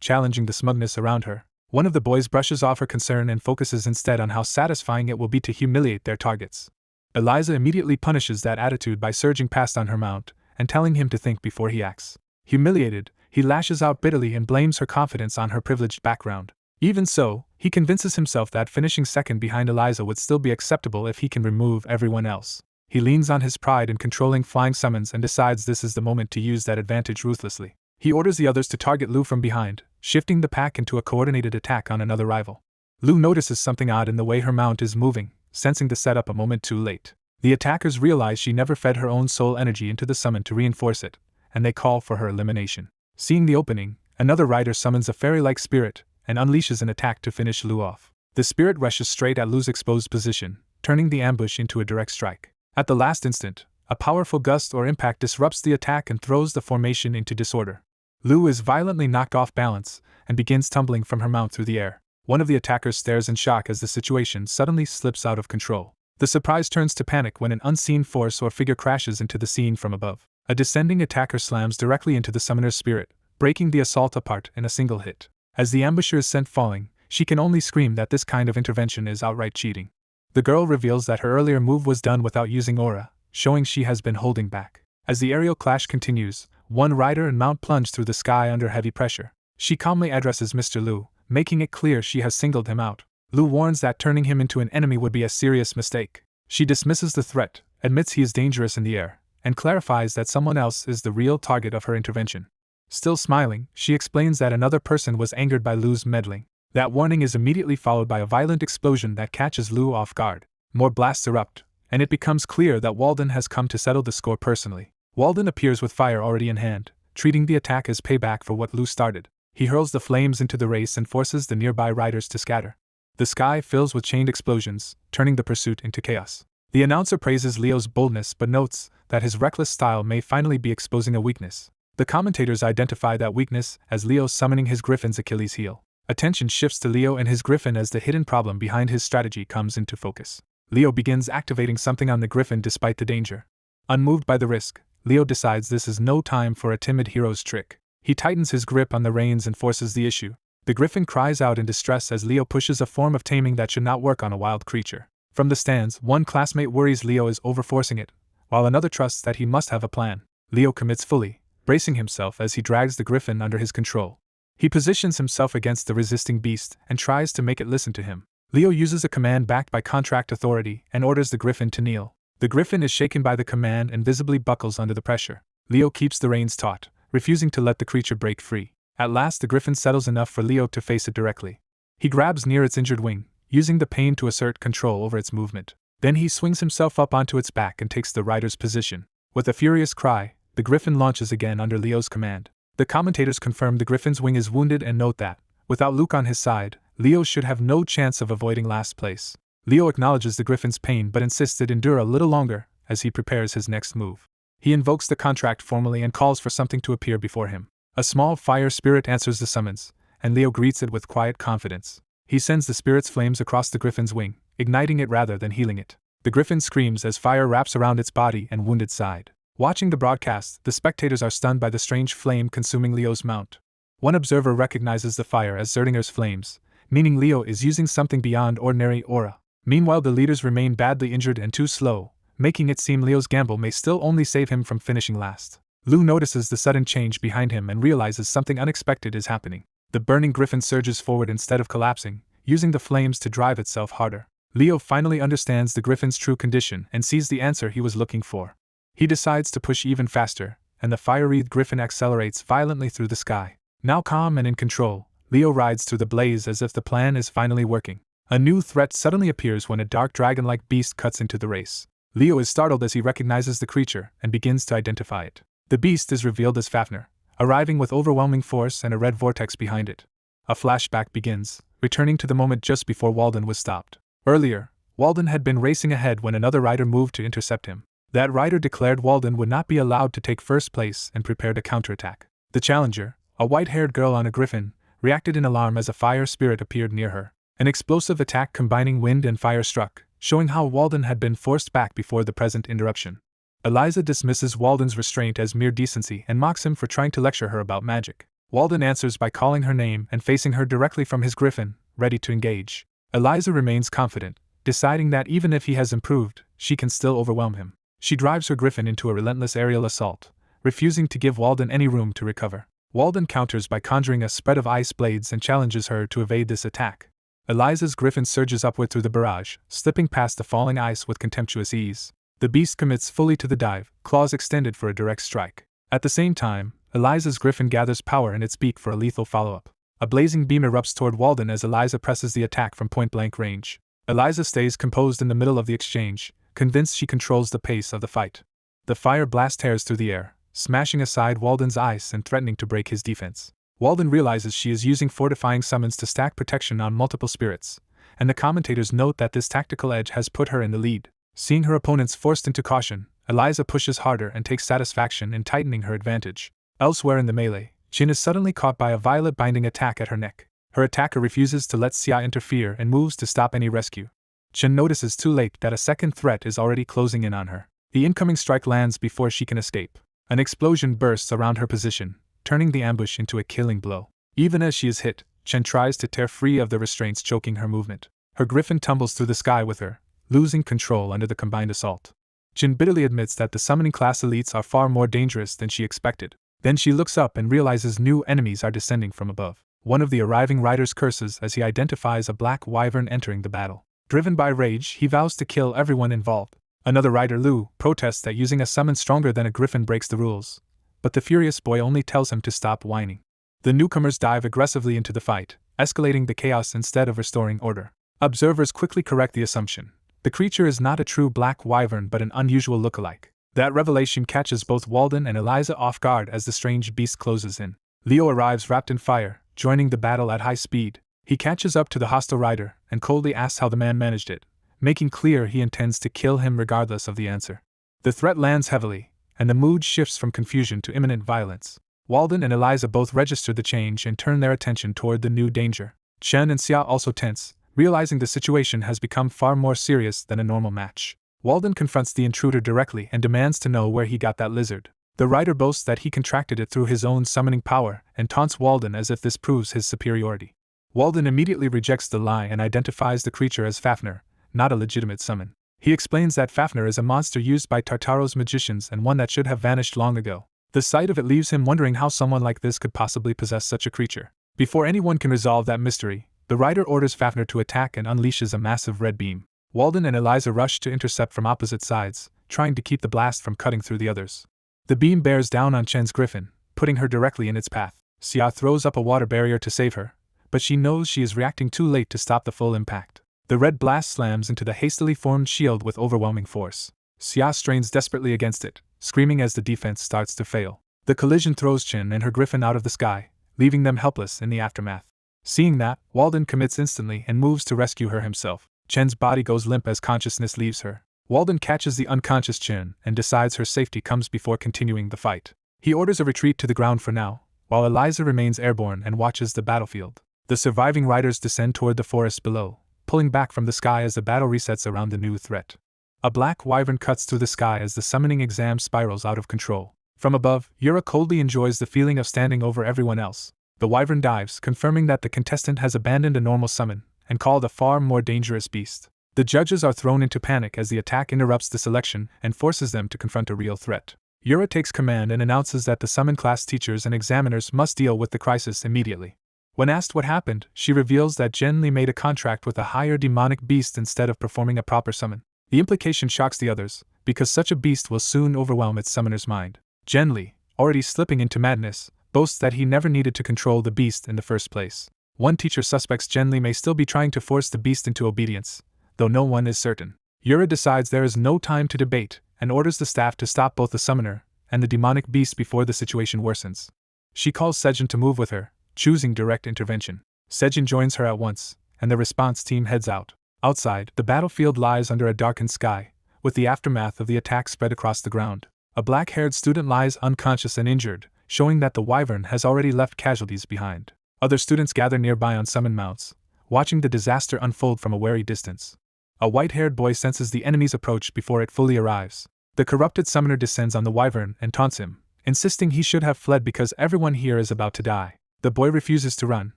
challenging the smugness around her. One of the boys brushes off her concern and focuses instead on how satisfying it will be to humiliate their targets. Eliza immediately punishes that attitude by surging past on her mount and telling him to think before he acts. Humiliated, he lashes out bitterly and blames her confidence on her privileged background. Even so, he convinces himself that finishing second behind Eliza would still be acceptable if he can remove everyone else. He leans on his pride in controlling flying summons and decides this is the moment to use that advantage ruthlessly. He orders the others to target Lu from behind, shifting the pack into a coordinated attack on another rival. Lu notices something odd in the way her mount is moving, sensing the setup a moment too late. The attackers realize she never fed her own soul energy into the summon to reinforce it, and they call for her elimination. Seeing the opening, another rider summons a fairy-like spirit and unleashes an attack to finish Lu off. The spirit rushes straight at Lu's exposed position, turning the ambush into a direct strike. At the last instant, a powerful gust or impact disrupts the attack and throws the formation into disorder. Lu is violently knocked off balance and begins tumbling from her mount through the air. One of the attackers stares in shock as the situation suddenly slips out of control. The surprise turns to panic when an unseen force or figure crashes into the scene from above. A descending attacker slams directly into the summoner's spirit, breaking the assault apart in a single hit. As the ambusher is sent falling, she can only scream that this kind of intervention is outright cheating. The girl reveals that her earlier move was done without using aura, showing she has been holding back. As the aerial clash continues, one rider and mount plunge through the sky under heavy pressure. She calmly addresses Mr. Lu, making it clear she has singled him out. Lu warns that turning him into an enemy would be a serious mistake. She dismisses the threat, admits he is dangerous in the air, and clarifies that someone else is the real target of her intervention. Still smiling, she explains that another person was angered by Lu's meddling. That warning is immediately followed by a violent explosion that catches Lu off guard. More blasts erupt, and it becomes clear that Walden has come to settle the score personally. Walden appears with fire already in hand, treating the attack as payback for what Lu started. He hurls the flames into the race and forces the nearby riders to scatter. The sky fills with chained explosions, turning the pursuit into chaos. The announcer praises Leo's boldness but notes that his reckless style may finally be exposing a weakness. The commentators identify that weakness as Leo summoning his griffin's Achilles heel. Attention shifts to Leo and his griffin as the hidden problem behind his strategy comes into focus. Leo begins activating something on the griffin despite the danger. Unmoved by the risk, Leo decides this is no time for a timid hero's trick. He tightens his grip on the reins and forces the issue. The griffin cries out in distress as Leo pushes a form of taming that should not work on a wild creature. From the stands, one classmate worries Leo is overforcing it, while another trusts that he must have a plan. Leo commits fully, bracing himself as he drags the griffin under his control. He positions himself against the resisting beast and tries to make it listen to him. Leo uses a command backed by contract authority and orders the griffin to kneel. The griffin is shaken by the command and visibly buckles under the pressure. Leo keeps the reins taut, refusing to let the creature break free. At last the griffin settles enough for Leo to face it directly. He grabs near its injured wing, using the pain to assert control over its movement. Then he swings himself up onto its back and takes the rider's position. With a furious cry, the griffin launches again under Leo's command. The commentators confirm the griffin's wing is wounded and note that, without Luke on his side, Leo should have no chance of avoiding last place. Leo acknowledges the griffin's pain but insists it endure a little longer as he prepares his next move. He invokes the contract formally and calls for something to appear before him. A small fire spirit answers the summons, and Leo greets it with quiet confidence. He sends the spirit's flames across the griffin's wing, igniting it rather than healing it. The griffin screams as fire wraps around its body and wounded side. Watching the broadcast, the spectators are stunned by the strange flame consuming Leo's mount. One observer recognizes the fire as Zerdinger's flames, meaning Leo is using something beyond ordinary aura. Meanwhile, the leaders remain badly injured and too slow, making it seem Leo's gamble may still only save him from finishing last. Lu notices the sudden change behind him and realizes something unexpected is happening. The burning griffin surges forward instead of collapsing, using the flames to drive itself harder. Leo finally understands the griffin's true condition and sees the answer he was looking for. He decides to push even faster, and the fire-wreathed griffin accelerates violently through the sky. Now calm and in control, Leo rides through the blaze as if the plan is finally working. A new threat suddenly appears when a dark dragon-like beast cuts into the race. Leo is startled as he recognizes the creature and begins to identify it. The beast is revealed as Fafnir, arriving with overwhelming force and a red vortex behind it. A flashback begins, returning to the moment just before Walden was stopped. Earlier, Walden had been racing ahead when another rider moved to intercept him. That rider declared Walden would not be allowed to take first place and prepared a counterattack. The challenger, a white-haired girl on a griffin, reacted in alarm as a fire spirit appeared near her. An explosive attack combining wind and fire struck, showing how Walden had been forced back before the present interruption. Eliza dismisses Walden's restraint as mere decency and mocks him for trying to lecture her about magic. Walden answers by calling her name and facing her directly from his griffin, ready to engage. Eliza remains confident, deciding that even if he has improved, she can still overwhelm him. She drives her griffin into a relentless aerial assault, refusing to give Walden any room to recover. Walden counters by conjuring a spread of ice blades and challenges her to evade this attack. Eliza's griffin surges upward through the barrage, slipping past the falling ice with contemptuous ease. The beast commits fully to the dive, claws extended for a direct strike. At the same time, Eliza's griffin gathers power in its beak for a lethal follow-up. A blazing beam erupts toward Walden as Eliza presses the attack from point-blank range. Eliza stays composed in the middle of the exchange, convinced she controls the pace of the fight. The fire blast tears through the air, smashing aside Walden's ice and threatening to break his defense. Walden realizes she is using fortifying summons to stack protection on multiple spirits, and the commentators note that this tactical edge has put her in the lead. Seeing her opponents forced into caution, Eliza pushes harder and takes satisfaction in tightening her advantage. Elsewhere in the melee, Jin is suddenly caught by a violet binding attack at her neck. Her attacker refuses to let Xia interfere and moves to stop any rescue. Chen notices too late that a second threat is already closing in on her. The incoming strike lands before she can escape. An explosion bursts around her position, turning the ambush into a killing blow. Even as she is hit, Chen tries to tear free of the restraints choking her movement. Her griffin tumbles through the sky with her, losing control under the combined assault. Jin bitterly admits that the summoning class elites are far more dangerous than she expected. Then she looks up and realizes new enemies are descending from above. One of the arriving riders curses as he identifies a black wyvern entering the battle. Driven by rage, he vows to kill everyone involved. Another rider, Lu, protests that using a summon stronger than a griffin breaks the rules, but the furious boy only tells him to stop whining. The newcomers dive aggressively into the fight, escalating the chaos instead of restoring order. Observers quickly correct the assumption. The creature is not a true black wyvern but an unusual look-alike. That revelation catches both Walden and Eliza off guard as the strange beast closes in. Leo arrives wrapped in fire, joining the battle at high speed. He catches up to the hostile rider and coldly asks how the man managed it, making clear he intends to kill him regardless of the answer. The threat lands heavily, and the mood shifts from confusion to imminent violence. Walden and Eliza both register the change and turn their attention toward the new danger. Chen and Xia also tense, realizing the situation has become far more serious than a normal match. Walden confronts the intruder directly and demands to know where he got that lizard. The rider boasts that he contracted it through his own summoning power and taunts Walden as if this proves his superiority. Walden immediately rejects the lie and identifies the creature as Fafnir, not a legitimate summon. He explains that Fafnir is a monster used by Tartaro's magicians and one that should have vanished long ago. The sight of it leaves him wondering how someone like this could possibly possess such a creature. Before anyone can resolve that mystery, the rider orders Fafnir to attack and unleashes a massive red beam. Walden and Eliza rush to intercept from opposite sides, trying to keep the blast from cutting through the others. The beam bears down on Chen's griffin, putting her directly in its path. Xia throws up a water barrier to save her, but she knows she is reacting too late to stop the full impact. The red blast slams into the hastily formed shield with overwhelming force. Xia strains desperately against it, screaming as the defense starts to fail. The collision throws Chen and her griffin out of the sky, leaving them helpless in the aftermath. Seeing that, Walden commits instantly and moves to rescue her himself. Chen's body goes limp as consciousness leaves her. Walden catches the unconscious Chen and decides her safety comes before continuing the fight. He orders a retreat to the ground for now, while Eliza remains airborne and watches the battlefield. The surviving riders descend toward the forest below, pulling back from the sky as the battle resets around the new threat. A black wyvern cuts through the sky as the summoning exam spirals out of control. From above, Yura coldly enjoys the feeling of standing over everyone else. The wyvern dives, confirming that the contestant has abandoned a normal summon and called a far more dangerous beast. The judges are thrown into panic as the attack interrupts the selection and forces them to confront a real threat. Yura takes command and announces that the summon class teachers and examiners must deal with the crisis immediately. When asked what happened, she reveals that Zhen Li made a contract with a higher demonic beast instead of performing a proper summon. The implication shocks the others, because such a beast will soon overwhelm its summoner's mind. Zhen Li, already slipping into madness, boasts that he never needed to control the beast in the first place. One teacher suspects Genli may still be trying to force the beast into obedience, though no one is certain. Yura decides there is no time to debate and orders the staff to stop both the summoner and the demonic beast before the situation worsens. She calls Sejin to move with her, choosing direct intervention. Sejin joins her at once, and the response team heads out. Outside, the battlefield lies under a darkened sky, with the aftermath of the attack spread across the ground. A black-haired student lies unconscious and injured, showing that the wyvern has already left casualties behind. Other students gather nearby on summoned mounts, watching the disaster unfold from a wary distance. A white-haired boy senses the enemy's approach before it fully arrives. The corrupted summoner descends on the wyvern and taunts him, insisting he should have fled because everyone here is about to die. The boy refuses to run,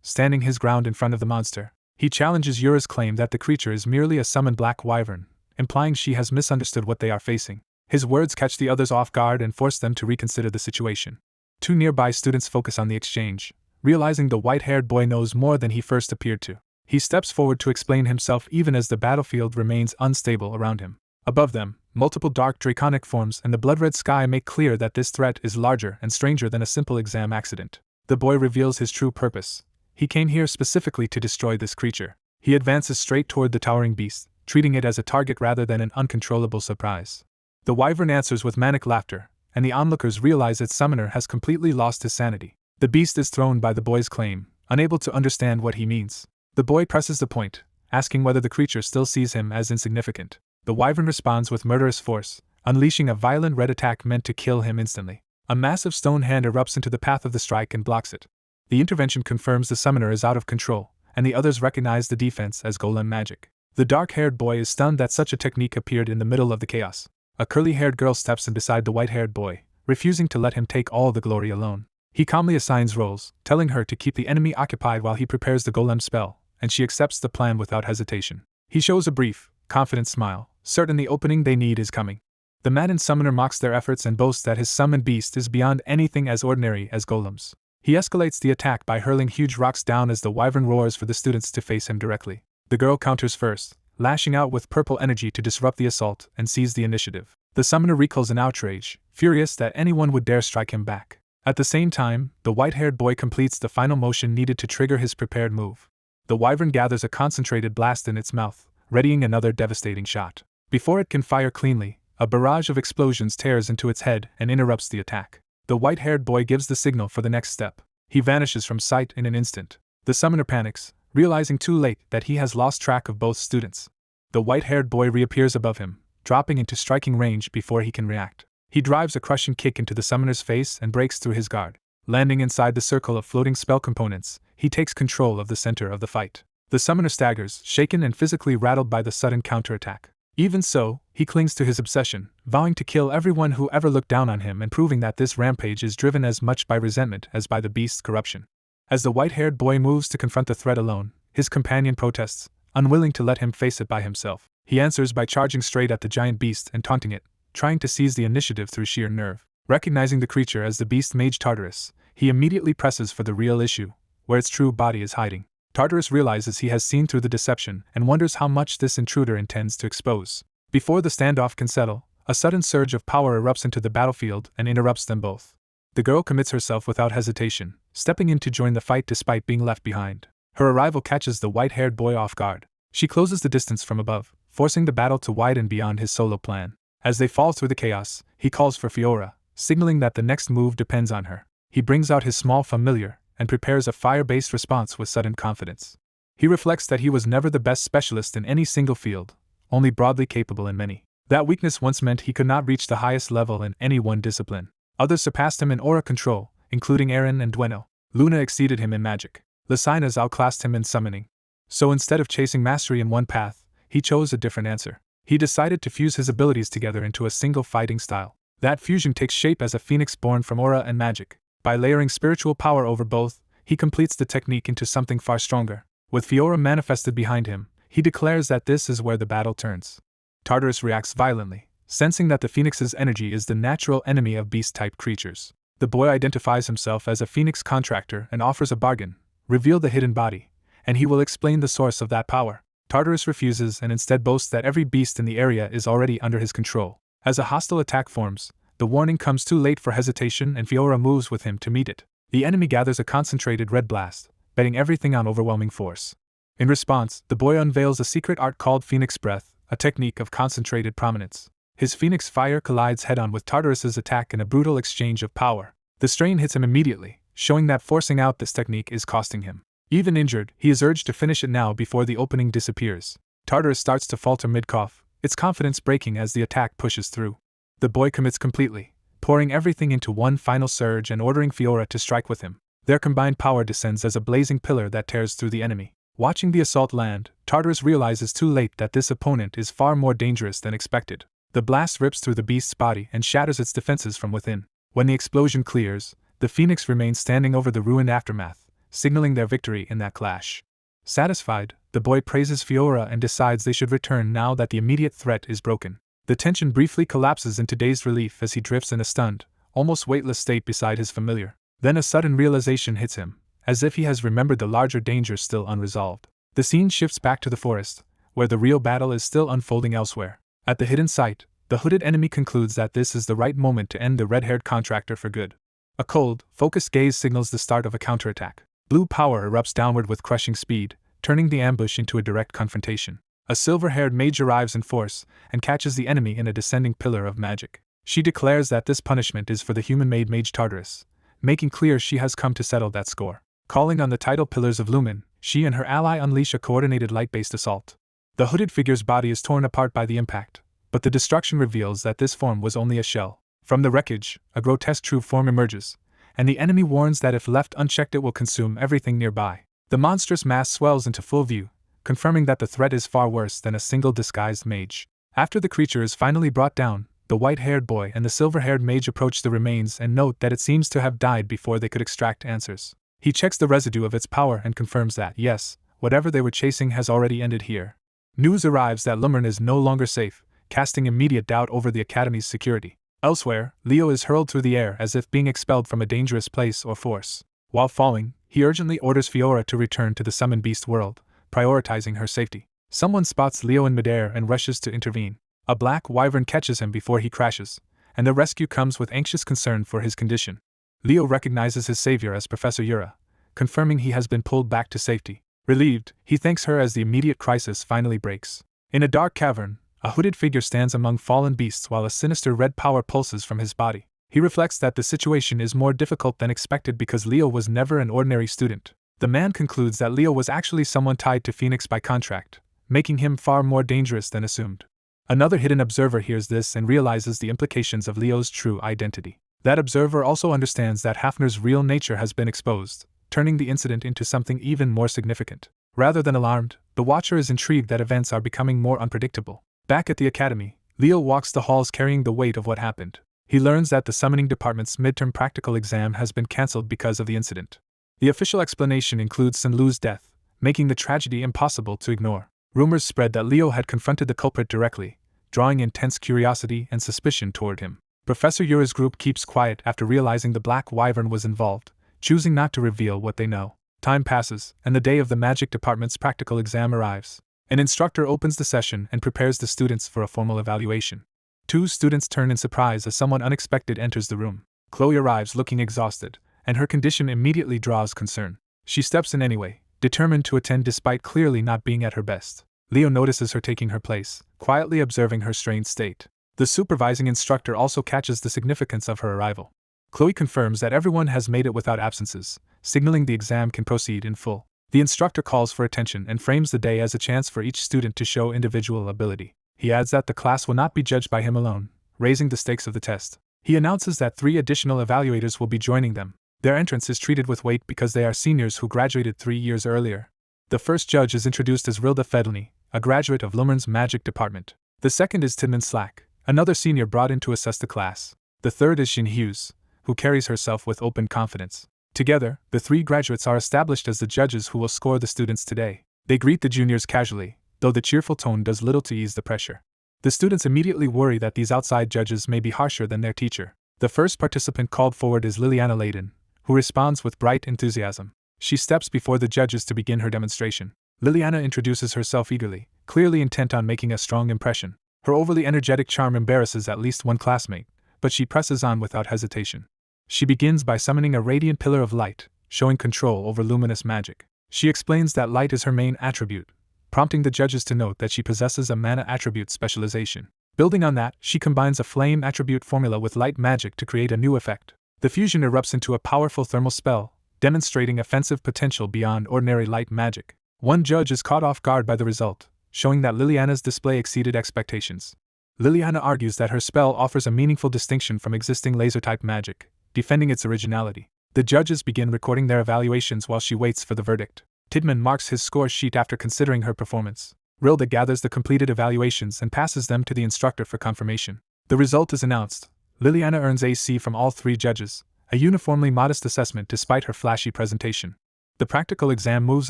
standing his ground in front of the monster. He challenges Yura's claim that the creature is merely a summoned black wyvern, implying she has misunderstood what they are facing. His words catch the others off guard and force them to reconsider the situation. Two nearby students focus on the exchange, realizing the white-haired boy knows more than he first appeared to. He steps forward to explain himself even as the battlefield remains unstable around him. Above them, multiple dark draconic forms and the blood-red sky make clear that this threat is larger and stranger than a simple exam accident. The boy reveals his true purpose. He came here specifically to destroy this creature. He advances straight toward the towering beast, treating it as a target rather than an uncontrollable surprise. The wyvern answers with manic laughter, and the onlookers realize its summoner has completely lost his sanity. The beast is thrown by the boy's claim, unable to understand what he means. The boy presses the point, asking whether the creature still sees him as insignificant. The wyvern responds with murderous force, unleashing a violent red attack meant to kill him instantly. A massive stone hand erupts into the path of the strike and blocks it. The intervention confirms the summoner is out of control, and the others recognize the defense as golem magic. The dark-haired boy is stunned that such a technique appeared in the middle of the chaos. A curly-haired girl steps in beside the white-haired boy, refusing to let him take all the glory alone. He calmly assigns roles, telling her to keep the enemy occupied while he prepares the golem spell, and she accepts the plan without hesitation. He shows a brief, confident smile, certain the opening they need is coming. The maddened summoner mocks their efforts and boasts that his summoned beast is beyond anything as ordinary as golems. He escalates the attack by hurling huge rocks down as the wyvern roars for the students to face him directly. The girl counters first, lashing out with purple energy to disrupt the assault and seize the initiative. The summoner recoils in outrage, furious that anyone would dare strike him back. At the same time, the white-haired boy completes the final motion needed to trigger his prepared move. The wyvern gathers a concentrated blast in its mouth, readying another devastating shot. Before it can fire cleanly, a barrage of explosions tears into its head and interrupts the attack. The white-haired boy gives the signal for the next step. He vanishes from sight in an instant. The summoner panics, realizing too late that he has lost track of both students. The white-haired boy reappears above him, dropping into striking range before he can react. He drives a crushing kick into the summoner's face and breaks through his guard. Landing inside the circle of floating spell components, he takes control of the center of the fight. The summoner staggers, shaken and physically rattled by the sudden counterattack. Even so, he clings to his obsession, vowing to kill everyone who ever looked down on him and proving that this rampage is driven as much by resentment as by the beast's corruption. As the white-haired boy moves to confront the threat alone, his companion protests, unwilling to let him face it by himself. He answers by charging straight at the giant beast and taunting it, trying to seize the initiative through sheer nerve. Recognizing the creature as the beast mage Tartarus, he immediately presses for the real issue, where its true body is hiding. Tartarus realizes he has seen through the deception and wonders how much this intruder intends to expose. Before the standoff can settle, a sudden surge of power erupts into the battlefield and interrupts them both. The girl commits herself without hesitation, stepping in to join the fight despite being left behind. Her arrival catches the white-haired boy off guard. She closes the distance from above, forcing the battle to widen beyond his solo plan. As they fall through the chaos, he calls for Fiora, signaling that the next move depends on her. He brings out his small familiar and prepares a fire-based response with sudden confidence. He reflects that he was never the best specialist in any single field, only broadly capable in many. That weakness once meant he could not reach the highest level in any one discipline. Others surpassed him in aura control, including Arron and Dweno. Luna exceeded him in magic. Lysinas outclassed him in summoning. So instead of chasing mastery in one path, he chose a different answer. He decided to fuse his abilities together into a single fighting style. That fusion takes shape as a phoenix born from aura and magic. By layering spiritual power over both, he completes the technique into something far stronger. With Fiora manifested behind him, he declares that this is where the battle turns. Tartarus reacts violently, sensing that the phoenix's energy is the natural enemy of beast-type creatures. The boy identifies himself as a phoenix contractor and offers a bargain: reveal the hidden body, and he will explain the source of that power. Tartarus refuses and instead boasts that every beast in the area is already under his control. As a hostile attack forms, the warning comes too late for hesitation and Fiora moves with him to meet it. The enemy gathers a concentrated red blast, betting everything on overwhelming force. In response, the boy unveils a secret art called Phoenix Breath, a technique of concentrated prominence. His Phoenix Fire collides head-on with Tartarus's attack in a brutal exchange of power. The strain hits him immediately, showing that forcing out this technique is costing him. Even injured, he is urged to finish it now before the opening disappears. Tartarus starts to falter mid-cough, its confidence breaking as the attack pushes through. The boy commits completely, pouring everything into one final surge and ordering Fiora to strike with him. Their combined power descends as a blazing pillar that tears through the enemy. Watching the assault land, Tartarus realizes too late that this opponent is far more dangerous than expected. The blast rips through the beast's body and shatters its defenses from within. When the explosion clears, the Phoenix remains standing over the ruined aftermath, signaling their victory in that clash. Satisfied, the boy praises Fiora and decides they should return now that the immediate threat is broken. The tension briefly collapses into dazed relief as he drifts in a stunned, almost weightless state beside his familiar. Then a sudden realization hits him, as if he has remembered the larger dangers still unresolved. The scene shifts back to the forest, where the real battle is still unfolding elsewhere. At the hidden site, the hooded enemy concludes that this is the right moment to end the red-haired contractor for good. A cold, focused gaze signals the start of a counterattack. Blue power erupts downward with crushing speed, turning the ambush into a direct confrontation. A silver-haired mage arrives in force and catches the enemy in a descending pillar of magic. She declares that this punishment is for the human-made mage Tartarus, making clear she has come to settle that score. Calling on the tidal pillars of Lumen, she and her ally unleash a coordinated light-based assault. The hooded figure's body is torn apart by the impact, but the destruction reveals that this form was only a shell. From the wreckage, a grotesque true form emerges, and the enemy warns that if left unchecked it will consume everything nearby. The monstrous mass swells into full view, confirming that the threat is far worse than a single disguised mage. After the creature is finally brought down, the white-haired boy and the silver-haired mage approach the remains and note that it seems to have died before they could extract answers. He checks the residue of its power and confirms that, yes, whatever they were chasing has already ended here. News arrives that Lumene is no longer safe, casting immediate doubt over the Academy's security. Elsewhere, Leo is hurled through the air as if being expelled from a dangerous place or force. While falling, he urgently orders Fiora to return to the summoned beast world, prioritizing her safety. Someone spots Leo in midair and rushes to intervene. A black wyvern catches him before he crashes, and the rescue comes with anxious concern for his condition. Leo recognizes his savior as Professor Yura, confirming he has been pulled back to safety. Relieved, he thanks her as the immediate crisis finally breaks. In a dark cavern, a hooded figure stands among fallen beasts while a sinister red power pulses from his body. He reflects that the situation is more difficult than expected because Leo was never an ordinary student. The man concludes that Leo was actually someone tied to Phoenix by contract, making him far more dangerous than assumed. Another hidden observer hears this and realizes the implications of Leo's true identity. That observer also understands that Hafner's real nature has been exposed, turning the incident into something even more significant. Rather than alarmed, the Watcher is intrigued that events are becoming more unpredictable. Back at the Academy, Leo walks the halls carrying the weight of what happened. He learns that the Summoning Department's midterm practical exam has been cancelled because of the incident. The official explanation includes Senlu's death, making the tragedy impossible to ignore. Rumors spread that Leo had confronted the culprit directly, drawing intense curiosity and suspicion toward him. Professor Yura's group keeps quiet after realizing the Black Wyvern was involved, choosing not to reveal what they know. Time passes, and the day of the Magic Department's practical exam arrives. An instructor opens the session and prepares the students for a formal evaluation. 2 students turn in surprise as someone unexpected enters the room. Chloe arrives looking exhausted, and her condition immediately draws concern. She steps in anyway, determined to attend despite clearly not being at her best. Leo notices her taking her place, quietly observing her strained state. The supervising instructor also catches the significance of her arrival. Chloe confirms that everyone has made it without absences, signaling the exam can proceed in full. The instructor calls for attention and frames the day as a chance for each student to show individual ability. He adds that the class will not be judged by him alone, raising the stakes of the test. He announces that 3 additional evaluators will be joining them. Their entrance is treated with weight because they are seniors who graduated 3 years earlier. The first judge is introduced as Rilda Fedlny, a graduate of Lumene's Magic Department. The second is Tidman Slack, another senior brought in to assess the class. The third is Shin Hughes, who carries herself with open confidence. Together, the 3 graduates are established as the judges who will score the students today. They greet the juniors casually, though the cheerful tone does little to ease the pressure. The students immediately worry that these outside judges may be harsher than their teacher. The first participant called forward is Liliana Layden, who responds with bright enthusiasm. She steps before the judges to begin her demonstration. Liliana introduces herself eagerly, clearly intent on making a strong impression. Her overly energetic charm embarrasses at least one classmate, but she presses on without hesitation. She begins by summoning a radiant pillar of light, showing control over luminous magic. She explains that light is her main attribute, prompting the judges to note that she possesses a mana attribute specialization. Building on that, she combines a flame attribute formula with light magic to create a new effect. The fusion erupts into a powerful thermal spell, demonstrating offensive potential beyond ordinary light magic. One judge is caught off guard by the result, showing that Liliana's display exceeded expectations. Liliana argues that her spell offers a meaningful distinction from existing laser-type magic, defending its originality. The judges begin recording their evaluations while she waits for the verdict. Tidman marks his score sheet after considering her performance. Rilda gathers the completed evaluations and passes them to the instructor for confirmation. The result is announced. Liliana earns AC from all 3 judges, a uniformly modest assessment despite her flashy presentation. The practical exam moves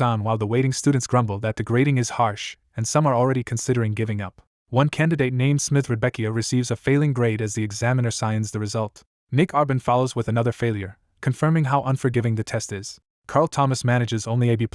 on while the waiting students grumble that the grading is harsh, and some are already considering giving up. One candidate named Smith Rebecca receives a failing grade as the examiner signs the result. Nick Arbin follows with another failure, confirming how unforgiving the test is. Carl Thomas manages only a B+,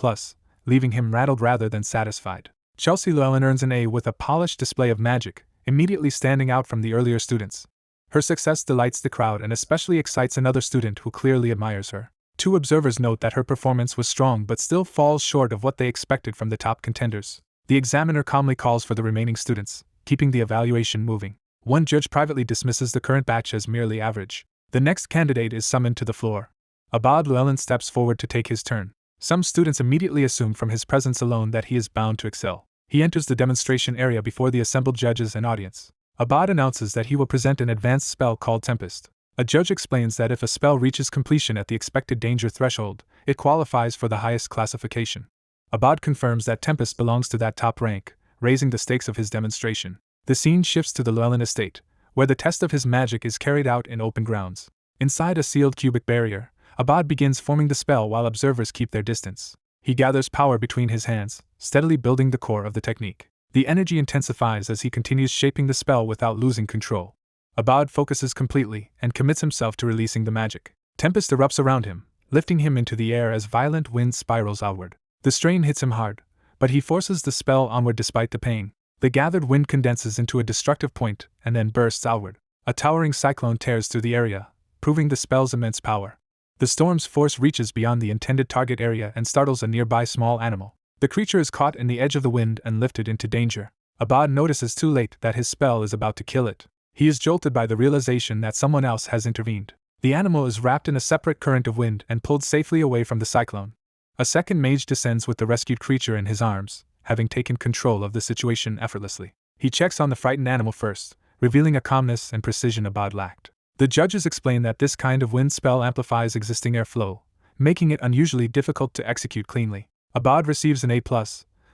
leaving him rattled rather than satisfied. Chelsea Llewellyn earns an A with a polished display of magic, immediately standing out from the earlier students. Her success delights the crowd and especially excites another student who clearly admires her. 2 observers note that her performance was strong but still falls short of what they expected from the top contenders. The examiner calmly calls for the remaining students, keeping the evaluation moving. One judge privately dismisses the current batch as merely average. The next candidate is summoned to the floor. Abad Llewellyn steps forward to take his turn. Some students immediately assume from his presence alone that he is bound to excel. He enters the demonstration area before the assembled judges and audience. Abad announces that he will present an advanced spell called Tempest. A judge explains that if a spell reaches completion at the expected danger threshold, it qualifies for the highest classification. Abad confirms that Tempest belongs to that top rank, raising the stakes of his demonstration. The scene shifts to the Llewellyn estate, where the test of his magic is carried out in open grounds. Inside a sealed cubic barrier, Abad begins forming the spell while observers keep their distance. He gathers power between his hands, steadily building the core of the technique. The energy intensifies as he continues shaping the spell without losing control. Abad focuses completely and commits himself to releasing the magic. Tempest erupts around him, lifting him into the air as violent wind spirals outward. The strain hits him hard, but he forces the spell onward despite the pain. The gathered wind condenses into a destructive point and then bursts outward. A towering cyclone tears through the area, proving the spell's immense power. The storm's force reaches beyond the intended target area and startles a nearby small animal. The creature is caught in the edge of the wind and lifted into danger. Abad notices too late that his spell is about to kill it. He is jolted by the realization that someone else has intervened. The animal is wrapped in a separate current of wind and pulled safely away from the cyclone. A second mage descends with the rescued creature in his arms, having taken control of the situation effortlessly. He checks on the frightened animal first, revealing a calmness and precision Abad lacked. The judges explain that this kind of wind spell amplifies existing airflow, making it unusually difficult to execute cleanly. Abad receives an A+,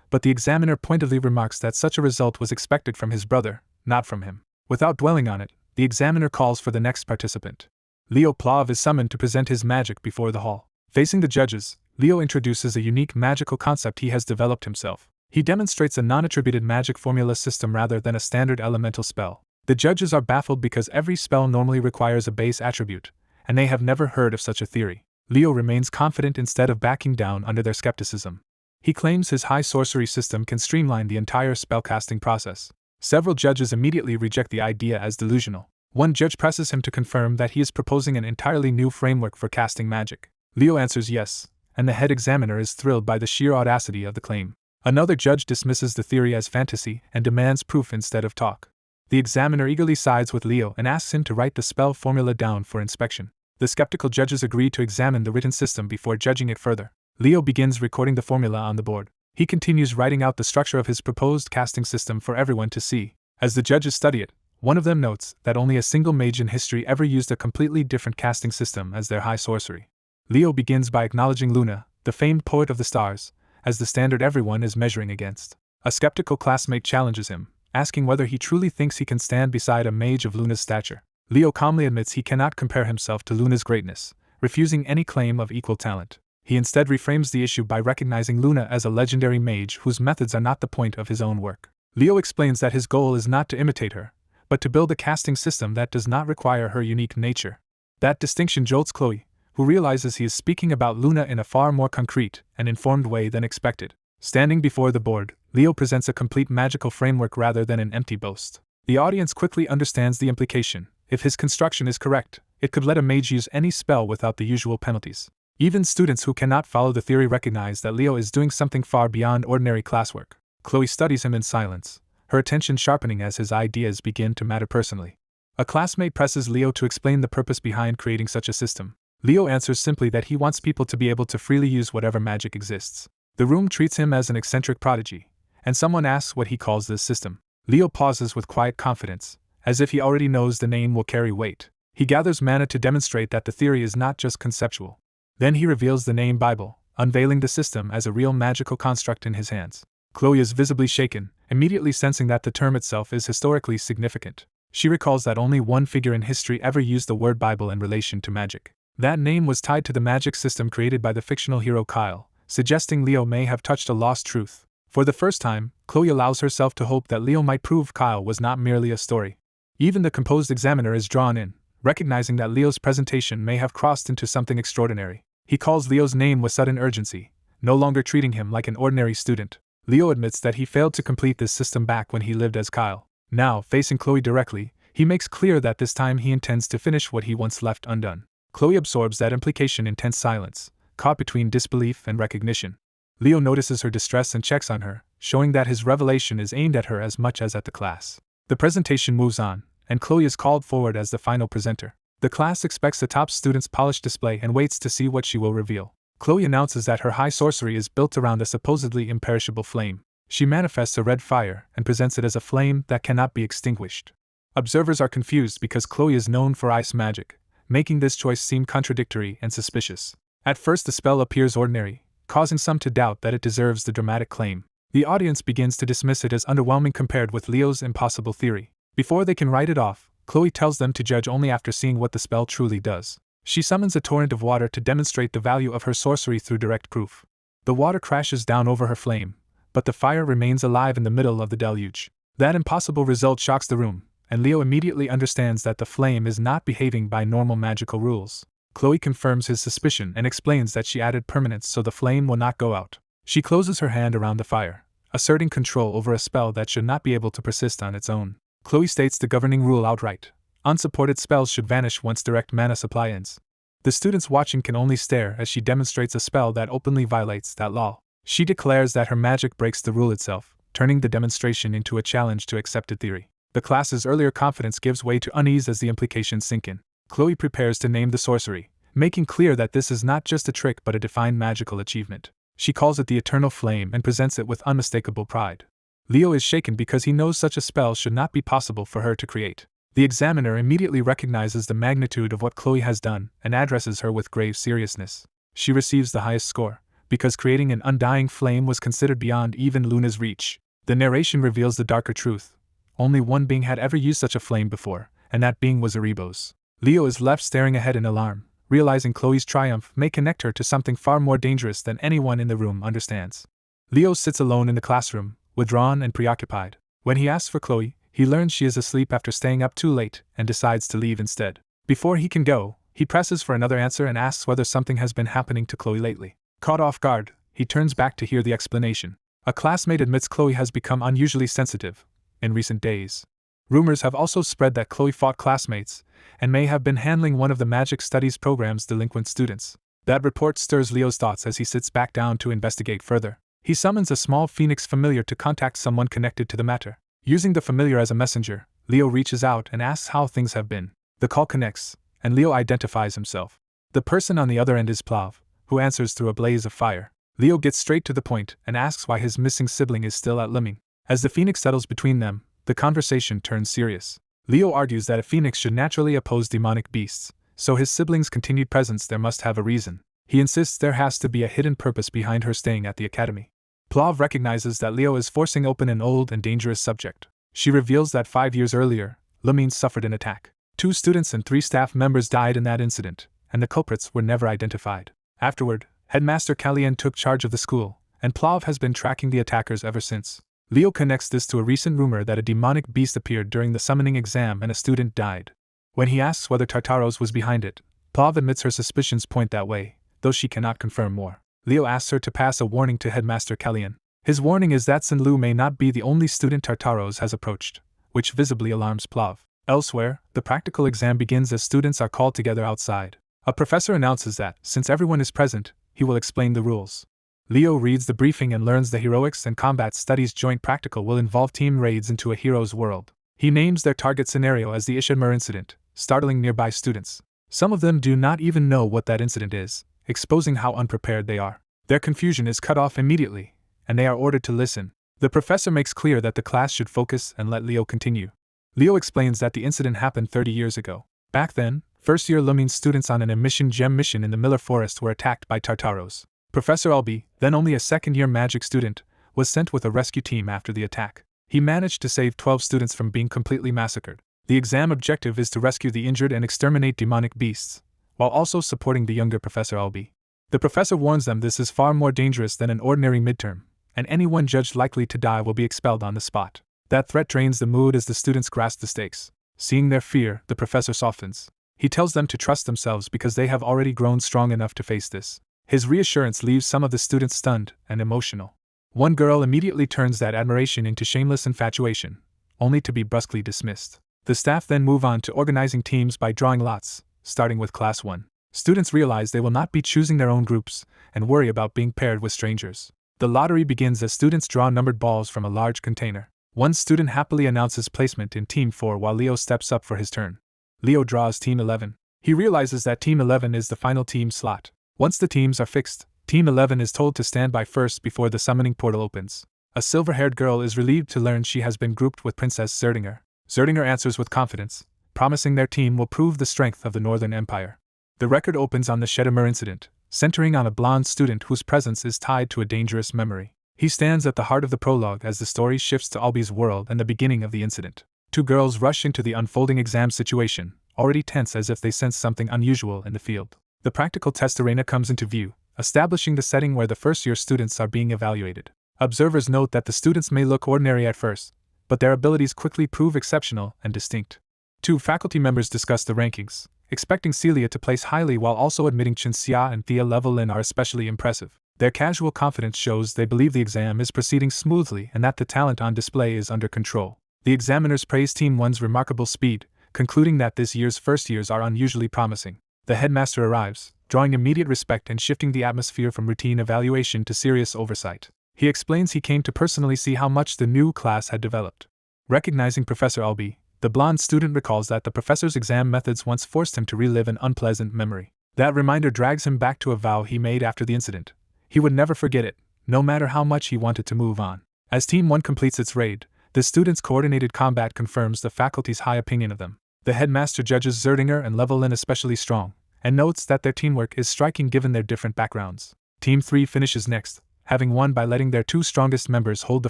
but the examiner pointedly remarks that such a result was expected from his brother, not from him. Without dwelling on it, the examiner calls for the next participant. Leo Plav is summoned to present his magic before the hall. Facing the judges, Leo introduces a unique magical concept he has developed himself. He demonstrates a non-attributed magic formula system rather than a standard elemental spell. The judges are baffled because every spell normally requires a base attribute, and they have never heard of such a theory. Leo remains confident instead of backing down under their skepticism. He claims his high sorcery system can streamline the entire spellcasting process. Several judges immediately reject the idea as delusional. One judge presses him to confirm that he is proposing an entirely new framework for casting magic. Leo answers yes, and the head examiner is thrilled by the sheer audacity of the claim. Another judge dismisses the theory as fantasy and demands proof instead of talk. The examiner eagerly sides with Leo and asks him to write the spell formula down for inspection. The skeptical judges agree to examine the written system before judging it further. Leo begins recording the formula on the board. He continues writing out the structure of his proposed casting system for everyone to see. As the judges study it, one of them notes that only a single mage in history ever used a completely different casting system as their high sorcery. Leo begins by acknowledging Luna, the famed poet of the stars, as the standard everyone is measuring against. A skeptical classmate challenges him, asking whether he truly thinks he can stand beside a mage of Luna's stature. Leo calmly admits he cannot compare himself to Luna's greatness, refusing any claim of equal talent. He instead reframes the issue by recognizing Luna as a legendary mage whose methods are not the point of his own work. Leo explains that his goal is not to imitate her, but to build a casting system that does not require her unique nature. That distinction jolts Chloe, who realizes he is speaking about Luna in a far more concrete and informed way than expected. Standing before the board, Leo presents a complete magical framework rather than an empty boast. The audience quickly understands the implication. If his construction is correct, it could let a mage use any spell without the usual penalties. Even students who cannot follow the theory recognize that Leo is doing something far beyond ordinary classwork. Chloe studies him in silence, her attention sharpening as his ideas begin to matter personally. A classmate presses Leo to explain the purpose behind creating such a system. Leo answers simply that he wants people to be able to freely use whatever magic exists. The room treats him as an eccentric prodigy, and someone asks what he calls this system. Leo pauses with quiet confidence, as if he already knows the name will carry weight. He gathers mana to demonstrate that the theory is not just conceptual. Then he reveals the name Bible, unveiling the system as a real magical construct in his hands. Chloe is visibly shaken, immediately sensing that the term itself is historically significant. She recalls that only one figure in history ever used the word Bible in relation to magic. That name was tied to the magic system created by the fictional hero Kyle, suggesting Leo may have touched a lost truth. For the first time, Chloe allows herself to hope that Leo might prove Kyle was not merely a story. Even the composed examiner is drawn in, recognizing that Leo's presentation may have crossed into something extraordinary. He calls Leo's name with sudden urgency, no longer treating him like an ordinary student. Leo admits that he failed to complete this system back when he lived as Kyle. Now, facing Chloe directly, he makes clear that this time he intends to finish what he once left undone. Chloe absorbs that implication in tense silence, caught between disbelief and recognition. Leo notices her distress and checks on her, showing that his revelation is aimed at her as much as at the class. The presentation moves on, and Chloe is called forward as the final presenter. The class expects the top student's polished display and waits to see what she will reveal. Chloe announces that her high sorcery is built around a supposedly imperishable flame. She manifests a red fire and presents it as a flame that cannot be extinguished. Observers are confused because Chloe is known for ice magic, making this choice seem contradictory and suspicious. At first the spell appears ordinary, causing some to doubt that it deserves the dramatic claim. The audience begins to dismiss it as underwhelming compared with Leo's impossible theory. Before they can write it off, Chloe tells them to judge only after seeing what the spell truly does. She summons a torrent of water to demonstrate the value of her sorcery through direct proof. The water crashes down over her flame, but the fire remains alive in the middle of the deluge. That impossible result shocks the room, and Leo immediately understands that the flame is not behaving by normal magical rules. Chloe confirms his suspicion and explains that she added permanence so the flame will not go out. She closes her hand around the fire, asserting control over a spell that should not be able to persist on its own. Chloe states the governing rule outright: unsupported spells should vanish once direct mana supply ends. The students watching can only stare as she demonstrates a spell that openly violates that law. She declares that her magic breaks the rule itself, turning the demonstration into a challenge to accepted theory. The class's earlier confidence gives way to unease as the implications sink in. Chloe prepares to name the sorcery, making clear that this is not just a trick but a defined magical achievement. She calls it the Eternal Flame and presents it with unmistakable pride. Leo is shaken because he knows such a spell should not be possible for her to create. The examiner immediately recognizes the magnitude of what Chloe has done and addresses her with grave seriousness. She receives the highest score, because creating an undying flame was considered beyond even Luna's reach. The narration reveals the darker truth. Only one being had ever used such a flame before, and that being was Erebos. Leo is left staring ahead in alarm, realizing Chloe's triumph may connect her to something far more dangerous than anyone in the room understands. Leo sits alone in the classroom, withdrawn and preoccupied. When he asks for Chloe, he learns she is asleep after staying up too late and decides to leave instead. Before he can go, he presses for another answer and asks whether something has been happening to Chloe lately. Caught off guard, he turns back to hear the explanation. A classmate admits Chloe has become unusually sensitive in recent days. Rumors have also spread that Chloe fought classmates and may have been handling one of the Magic Studies program's delinquent students. That report stirs Leo's thoughts as he sits back down to investigate further. He summons a small phoenix familiar to contact someone connected to the matter. Using the familiar as a messenger, Leo reaches out and asks how things have been. The call connects, and Leo identifies himself. The person on the other end is Plav, who answers through a blaze of fire. Leo gets straight to the point and asks why his missing sibling is still at Lumene. As the phoenix settles between them, the conversation turns serious. Leo argues that a phoenix should naturally oppose demonic beasts, so his sibling's continued presence there must have a reason. He insists there has to be a hidden purpose behind her staying at the academy. Plav recognizes that Leo is forcing open an old and dangerous subject. She reveals that 5 years earlier, Lumene suffered an attack. 2 students and 3 staff members died in that incident, and the culprits were never identified. Afterward, Headmaster Kalyan took charge of the school, and Plav has been tracking the attackers ever since. Leo connects this to a recent rumor that a demonic beast appeared during the summoning exam and a student died. When he asks whether Tartaros was behind it, Plav admits her suspicions point that way, though she cannot confirm more. Leo asks her to pass a warning to Headmaster Kalyan. His warning is that Sinlu may not be the only student Tartaros has approached, which visibly alarms Plav. Elsewhere, the practical exam begins as students are called together outside. A professor announces that, since everyone is present, he will explain the rules. Leo reads the briefing and learns the heroics and combat studies joint practical will involve team raids into a hero's world. He names their target scenario as the Ishimur incident, startling nearby students. Some of them do not even know what that incident is, exposing how unprepared they are. Their confusion is cut off immediately, and they are ordered to listen. The professor makes clear that the class should focus and let Leo continue. Leo explains that the incident happened 30 years ago. Back then, first-year Lumene students on an emission gem mission in the Miller Forest were attacked by Tartaros. Professor Albi, then only a second-year magic student, was sent with a rescue team after the attack. He managed to save 12 students from being completely massacred. The exam objective is to rescue the injured and exterminate demonic beasts, while also supporting the younger Professor Albi. The professor warns them this is far more dangerous than an ordinary midterm, and anyone judged likely to die will be expelled on the spot. That threat drains the mood as the students grasp the stakes. Seeing their fear, the professor softens. He tells them to trust themselves because they have already grown strong enough to face this. His reassurance leaves some of the students stunned and emotional. One girl immediately turns that admiration into shameless infatuation, only to be brusquely dismissed. The staff then move on to organizing teams by drawing lots, starting with Class 1. Students realize they will not be choosing their own groups, and worry about being paired with strangers. The lottery begins as students draw numbered balls from a large container. One student happily announces placement in Team 4 while Leo steps up for his turn. Leo draws Team 11. He realizes that Team 11 is the final team slot. Once the teams are fixed, Team 11 is told to stand by first before the summoning portal opens. A silver-haired girl is relieved to learn she has been grouped with Princess Zerdinger. Zerdinger answers with confidence, promising their team will prove the strength of the Northern Empire. The record opens on the Shedimur incident, centering on a blonde student whose presence is tied to a dangerous memory. He stands at the heart of the prologue as the story shifts to Albi's world and the beginning of the incident. Two girls rush into the unfolding exam situation, already tense as if they sense something unusual in the field. The practical test arena comes into view, establishing the setting where the first-year students are being evaluated. Observers note that the students may look ordinary at first, but their abilities quickly prove exceptional and distinct. Two faculty members discuss the rankings, expecting Celia to place highly while also admitting Chinxia and Thea Level Lin are especially impressive. Their casual confidence shows they believe the exam is proceeding smoothly and that the talent on display is under control. The examiners praise Team 1's remarkable speed, concluding that this year's first years are unusually promising. The headmaster arrives, drawing immediate respect and shifting the atmosphere from routine evaluation to serious oversight. He explains he came to personally see how much the new class had developed. Recognizing Professor Albi, the blonde student recalls that the professor's exam methods once forced him to relive an unpleasant memory. That reminder drags him back to a vow he made after the incident. He would never forget it, no matter how much he wanted to move on. As Team 1 completes its raid, the students' coordinated combat confirms the faculty's high opinion of them. The headmaster judges Zerdinger and Level Lin especially strong, and notes that their teamwork is striking given their different backgrounds. Team 3 finishes next, having won by letting their two strongest members hold the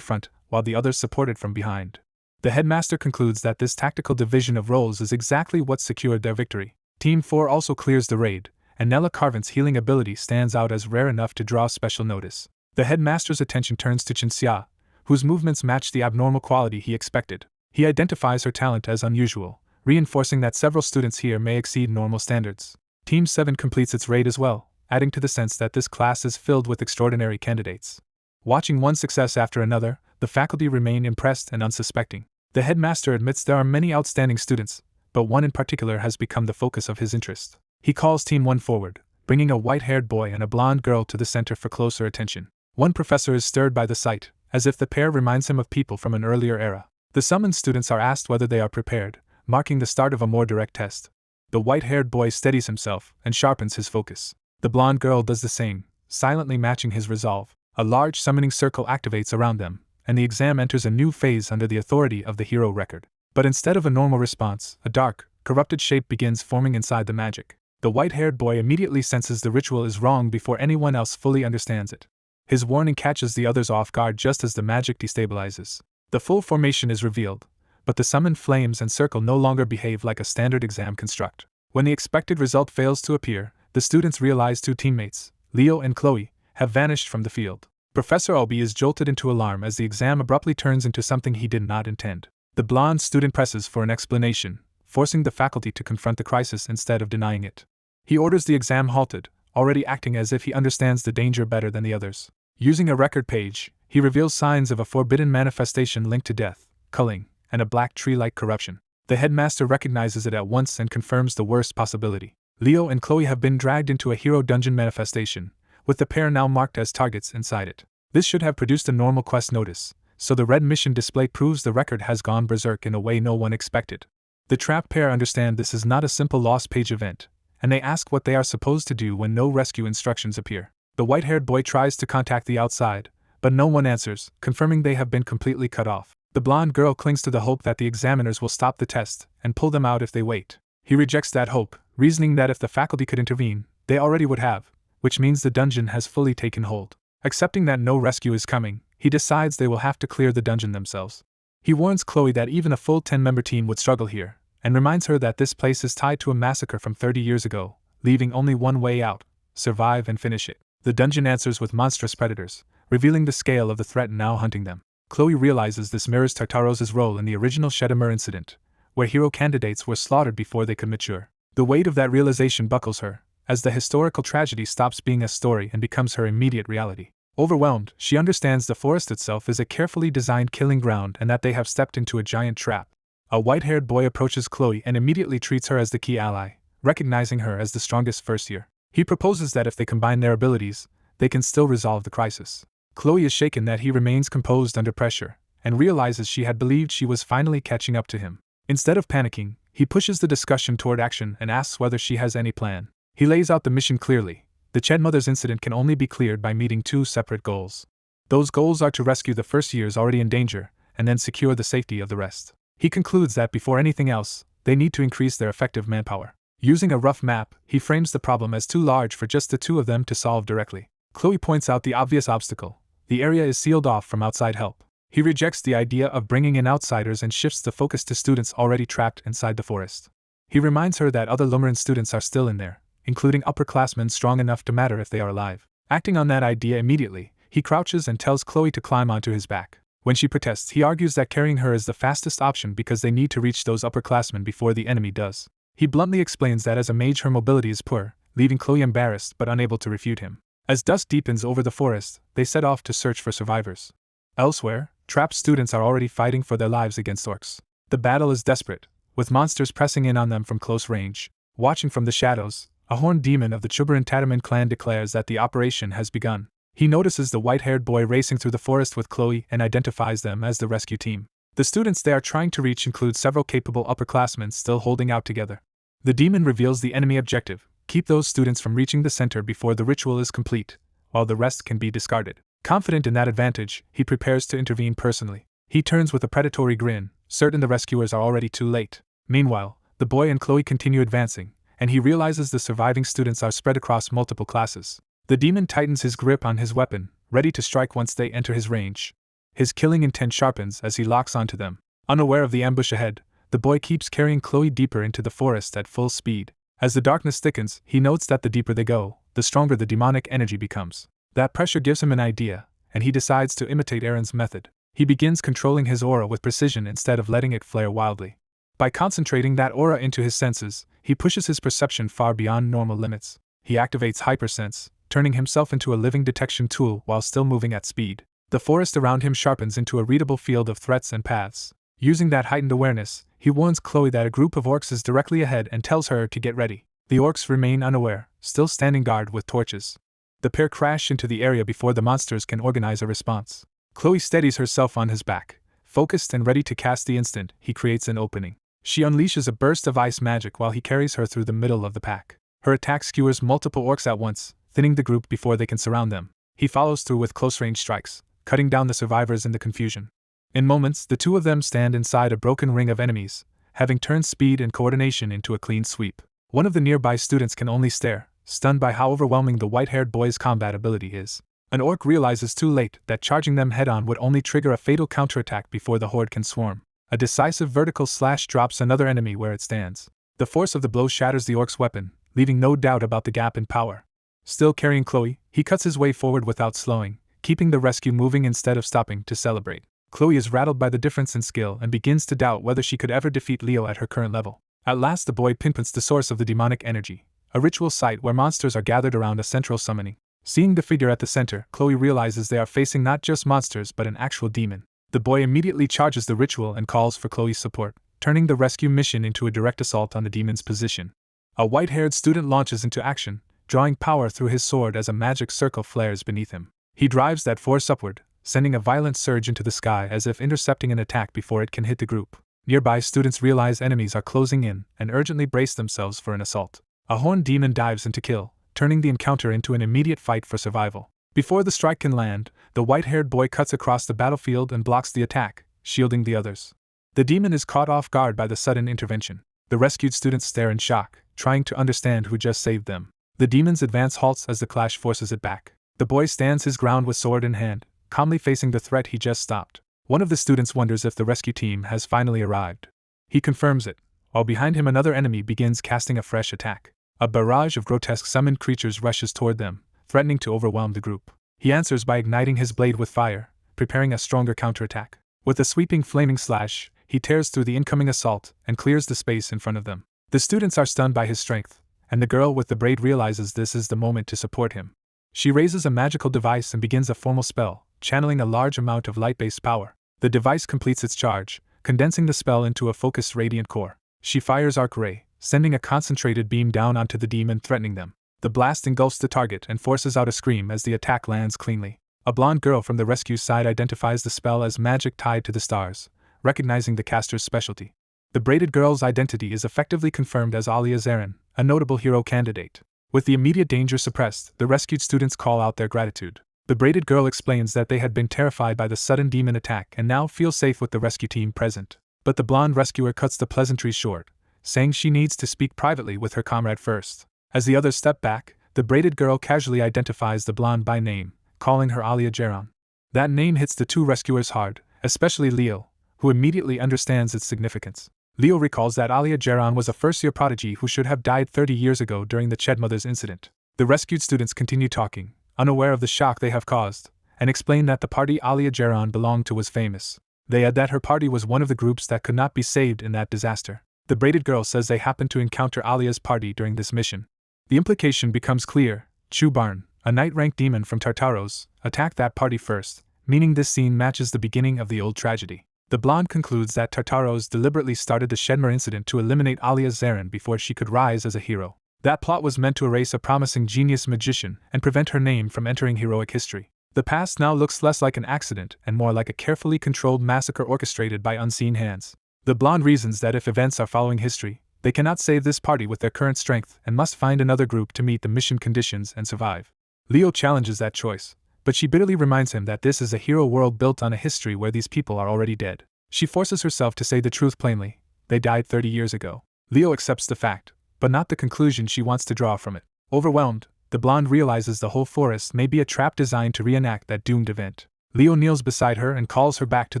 front, while the others supported from behind. The headmaster concludes that this tactical division of roles is exactly what secured their victory. Team 4 also clears the raid, and Nella Carvin's healing ability stands out as rare enough to draw special notice. The headmaster's attention turns to Chinxia, whose movements match the abnormal quality he expected. He identifies her talent as unusual, reinforcing that several students here may exceed normal standards. Team 7 completes its raid as well, adding to the sense that this class is filled with extraordinary candidates. Watching one success after another, the faculty remain impressed and unsuspecting. The headmaster admits there are many outstanding students, but one in particular has become the focus of his interest. He calls Team 1 forward, bringing a white-haired boy and a blonde girl to the center for closer attention. One professor is stirred by the sight, as if the pair reminds him of people from an earlier era. The summoned students are asked whether they are prepared, marking the start of a more direct test. The white-haired boy steadies himself and sharpens his focus. The blonde girl does the same, silently matching his resolve. A large summoning circle activates around them, and the exam enters a new phase under the authority of the hero record. But instead of a normal response, a dark, corrupted shape begins forming inside the magic. The white-haired boy immediately senses the ritual is wrong before anyone else fully understands it. His warning catches the others off guard just as the magic destabilizes. The full formation is revealed, but the summoned flames and circle no longer behave like a standard exam construct. When the expected result fails to appear, the students realize two teammates, Leo and Chloe, have vanished from the field. Professor Albi is jolted into alarm as the exam abruptly turns into something he did not intend. The blonde student presses for an explanation, forcing the faculty to confront the crisis instead of denying it. He orders the exam halted, already acting as if he understands the danger better than the others. Using a record page, he reveals signs of a forbidden manifestation linked to death, culling, and a black tree-like corruption. The headmaster recognizes it at once and confirms the worst possibility. Leo and Chloe have been dragged into a hero dungeon manifestation, with the pair now marked as targets inside it. This should have produced a normal quest notice, so the red mission display proves the record has gone berserk in a way no one expected. The trapped pair understand this is not a simple lost page event, and they ask what they are supposed to do when no rescue instructions appear. The white-haired boy tries to contact the outside, but no one answers, confirming they have been completely cut off. The blonde girl clings to the hope that the examiners will stop the test and pull them out if they wait. He rejects that hope, reasoning that if the faculty could intervene, they already would have, which means the dungeon has fully taken hold. Accepting that no rescue is coming, he decides they will have to clear the dungeon themselves. He warns Chloe that even a full 10-member team would struggle here, and reminds her that this place is tied to a massacre from 30 years ago, leaving only one way out: survive and finish it. The dungeon answers with monstrous predators, revealing the scale of the threat now hunting them. Chloe realizes this mirrors Tartaros' role in the original Shedemir incident, where hero candidates were slaughtered before they could mature. The weight of that realization buckles her, as the historical tragedy stops being a story and becomes her immediate reality. Overwhelmed, she understands the forest itself is a carefully designed killing ground and that they have stepped into a giant trap. A white-haired boy approaches Chloe and immediately treats her as the key ally, recognizing her as the strongest first year. He proposes that if they combine their abilities, they can still resolve the crisis. Chloe is shaken that he remains composed under pressure, and realizes she had believed she was finally catching up to him. Instead of panicking, he pushes the discussion toward action and asks whether she has any plan. He lays out the mission clearly. The Ched Mother's incident can only be cleared by meeting two separate goals. Those goals are to rescue the first years already in danger, and then secure the safety of the rest. He concludes that before anything else, they need to increase their effective manpower. Using a rough map, he frames the problem as too large for just the two of them to solve directly. Chloe points out the obvious obstacle: the area is sealed off from outside help. He rejects the idea of bringing in outsiders and shifts the focus to students already trapped inside the forest. He reminds her that other Lumene students are still in there, including upperclassmen strong enough to matter if they are alive. Acting on that idea immediately, he crouches and tells Chloe to climb onto his back. When she protests, he argues that carrying her is the fastest option because they need to reach those upperclassmen before the enemy does. He bluntly explains that as a mage her mobility is poor, leaving Chloe embarrassed but unable to refute him. As dusk deepens over the forest, they set off to search for survivors. Elsewhere, trapped students are already fighting for their lives against orcs. The battle is desperate, with monsters pressing in on them from close range. Watching from the shadows, a horned demon of the Chubaran Tataman clan declares that the operation has begun. He notices the white-haired boy racing through the forest with Chloe and identifies them as the rescue team. The students they are trying to reach include several capable upperclassmen still holding out together. The demon reveals the enemy objective: keep those students from reaching the center before the ritual is complete, while the rest can be discarded. Confident in that advantage, he prepares to intervene personally. He turns with a predatory grin, certain the rescuers are already too late. Meanwhile, the boy and Chloe continue advancing, and he realizes the surviving students are spread across multiple classes. The demon tightens his grip on his weapon, ready to strike once they enter his range. His killing intent sharpens as he locks onto them. Unaware of the ambush ahead, the boy keeps carrying Chloe deeper into the forest at full speed. As the darkness thickens, he notes that the deeper they go, the stronger the demonic energy becomes. That pressure gives him an idea, and he decides to imitate Aaron's method. He begins controlling his aura with precision instead of letting it flare wildly. By concentrating that aura into his senses, he pushes his perception far beyond normal limits. He activates hypersense, turning himself into a living detection tool while still moving at speed. The forest around him sharpens into a readable field of threats and paths. Using that heightened awareness, he warns Chloe that a group of orcs is directly ahead and tells her to get ready. The orcs remain unaware, still standing guard with torches. The pair crash into the area before the monsters can organize a response. Chloe steadies herself on his back, focused and ready to cast the instant he creates an opening. She unleashes a burst of ice magic while he carries her through the middle of the pack. Her attack skewers multiple orcs at once, thinning the group before they can surround them. He follows through with close-range strikes, cutting down the survivors in the confusion. In moments, the two of them stand inside a broken ring of enemies, having turned speed and coordination into a clean sweep. One of the nearby students can only stare, stunned by how overwhelming the white-haired boy's combat ability is. An orc realizes too late that charging them head-on would only trigger a fatal counterattack before the horde can swarm. A decisive vertical slash drops another enemy where it stands. The force of the blow shatters the orc's weapon, leaving no doubt about the gap in power. Still carrying Chloe, he cuts his way forward without slowing, keeping the rescue moving instead of stopping to celebrate. Chloe is rattled by the difference in skill and begins to doubt whether she could ever defeat Leo at her current level. At last the boy pinpoints the source of the demonic energy, a ritual site where monsters are gathered around a central summoning. Seeing the figure at the center, Chloe realizes they are facing not just monsters but an actual demon. The boy immediately charges the ritual and calls for Chloe's support, turning the rescue mission into a direct assault on the demon's position. A white-haired student launches into action, drawing power through his sword as a magic circle flares beneath him. He drives that force upward, sending a violent surge into the sky as if intercepting an attack before it can hit the group. Nearby students realize enemies are closing in and urgently brace themselves for an assault. A horned demon dives in to kill, turning the encounter into an immediate fight for survival. Before the strike can land, the white-haired boy cuts across the battlefield and blocks the attack, shielding the others. The demon is caught off guard by the sudden intervention. The rescued students stare in shock, trying to understand who just saved them. The demon's advance halts as the clash forces it back. The boy stands his ground with sword in hand, calmly facing the threat he just stopped. One of the students wonders if the rescue team has finally arrived. He confirms it, while behind him another enemy begins casting a fresh attack. A barrage of grotesque summoned creatures rushes toward them, threatening to overwhelm the group. He answers by igniting his blade with fire, preparing a stronger counterattack. With a sweeping flaming slash, he tears through the incoming assault and clears the space in front of them. The students are stunned by his strength, and the girl with the braid realizes this is the moment to support him. She raises a magical device and begins a formal spell, channeling a large amount of light-based power. The device completes its charge, condensing the spell into a focused radiant core. She fires Arc Ray, sending a concentrated beam down onto the demon, threatening them. The blast engulfs the target and forces out a scream as the attack lands cleanly. A blonde girl from the rescue side identifies the spell as magic tied to the stars, recognizing the caster's specialty. The braided girl's identity is effectively confirmed as Alia Zarin, a notable hero candidate. With the immediate danger suppressed, the rescued students call out their gratitude. The braided girl explains that they had been terrified by the sudden demon attack and now feel safe with the rescue team present. But the blonde rescuer cuts the pleasantries short, saying she needs to speak privately with her comrade first. As the others step back, the braided girl casually identifies the blonde by name, calling her Alia Jaron. That name hits the two rescuers hard, especially Leo, who immediately understands its significance. Leo recalls that Alia Jaron was a first-year prodigy who should have died 30 years ago during the Chedmothers incident. The rescued students continue talking, unaware of the shock they have caused, and explain that the party Alia Jaron belonged to was famous. They add that her party was one of the groups that could not be saved in that disaster. The braided girl says they happened to encounter Alia's party during this mission. The implication becomes clear. Chubarn, a knight-ranked demon from Tartaros, attacked that party first, meaning this scene matches the beginning of the old tragedy. The blonde concludes that Tartaros deliberately started the Shedmer incident to eliminate Alia Zarin before she could rise as a hero. That plot was meant to erase a promising genius magician and prevent her name from entering heroic history. The past now looks less like an accident and more like a carefully controlled massacre orchestrated by unseen hands. The blonde reasons that if events are following history, they cannot save this party with their current strength and must find another group to meet the mission conditions and survive. Leo challenges that choice, but she bitterly reminds him that this is a hero world built on a history where these people are already dead. She forces herself to say the truth plainly. They died 30 years ago. Leo accepts the fact, but not the conclusion she wants to draw from it. Overwhelmed, the blonde realizes the whole forest may be a trap designed to reenact that doomed event. Leo kneels beside her and calls her back to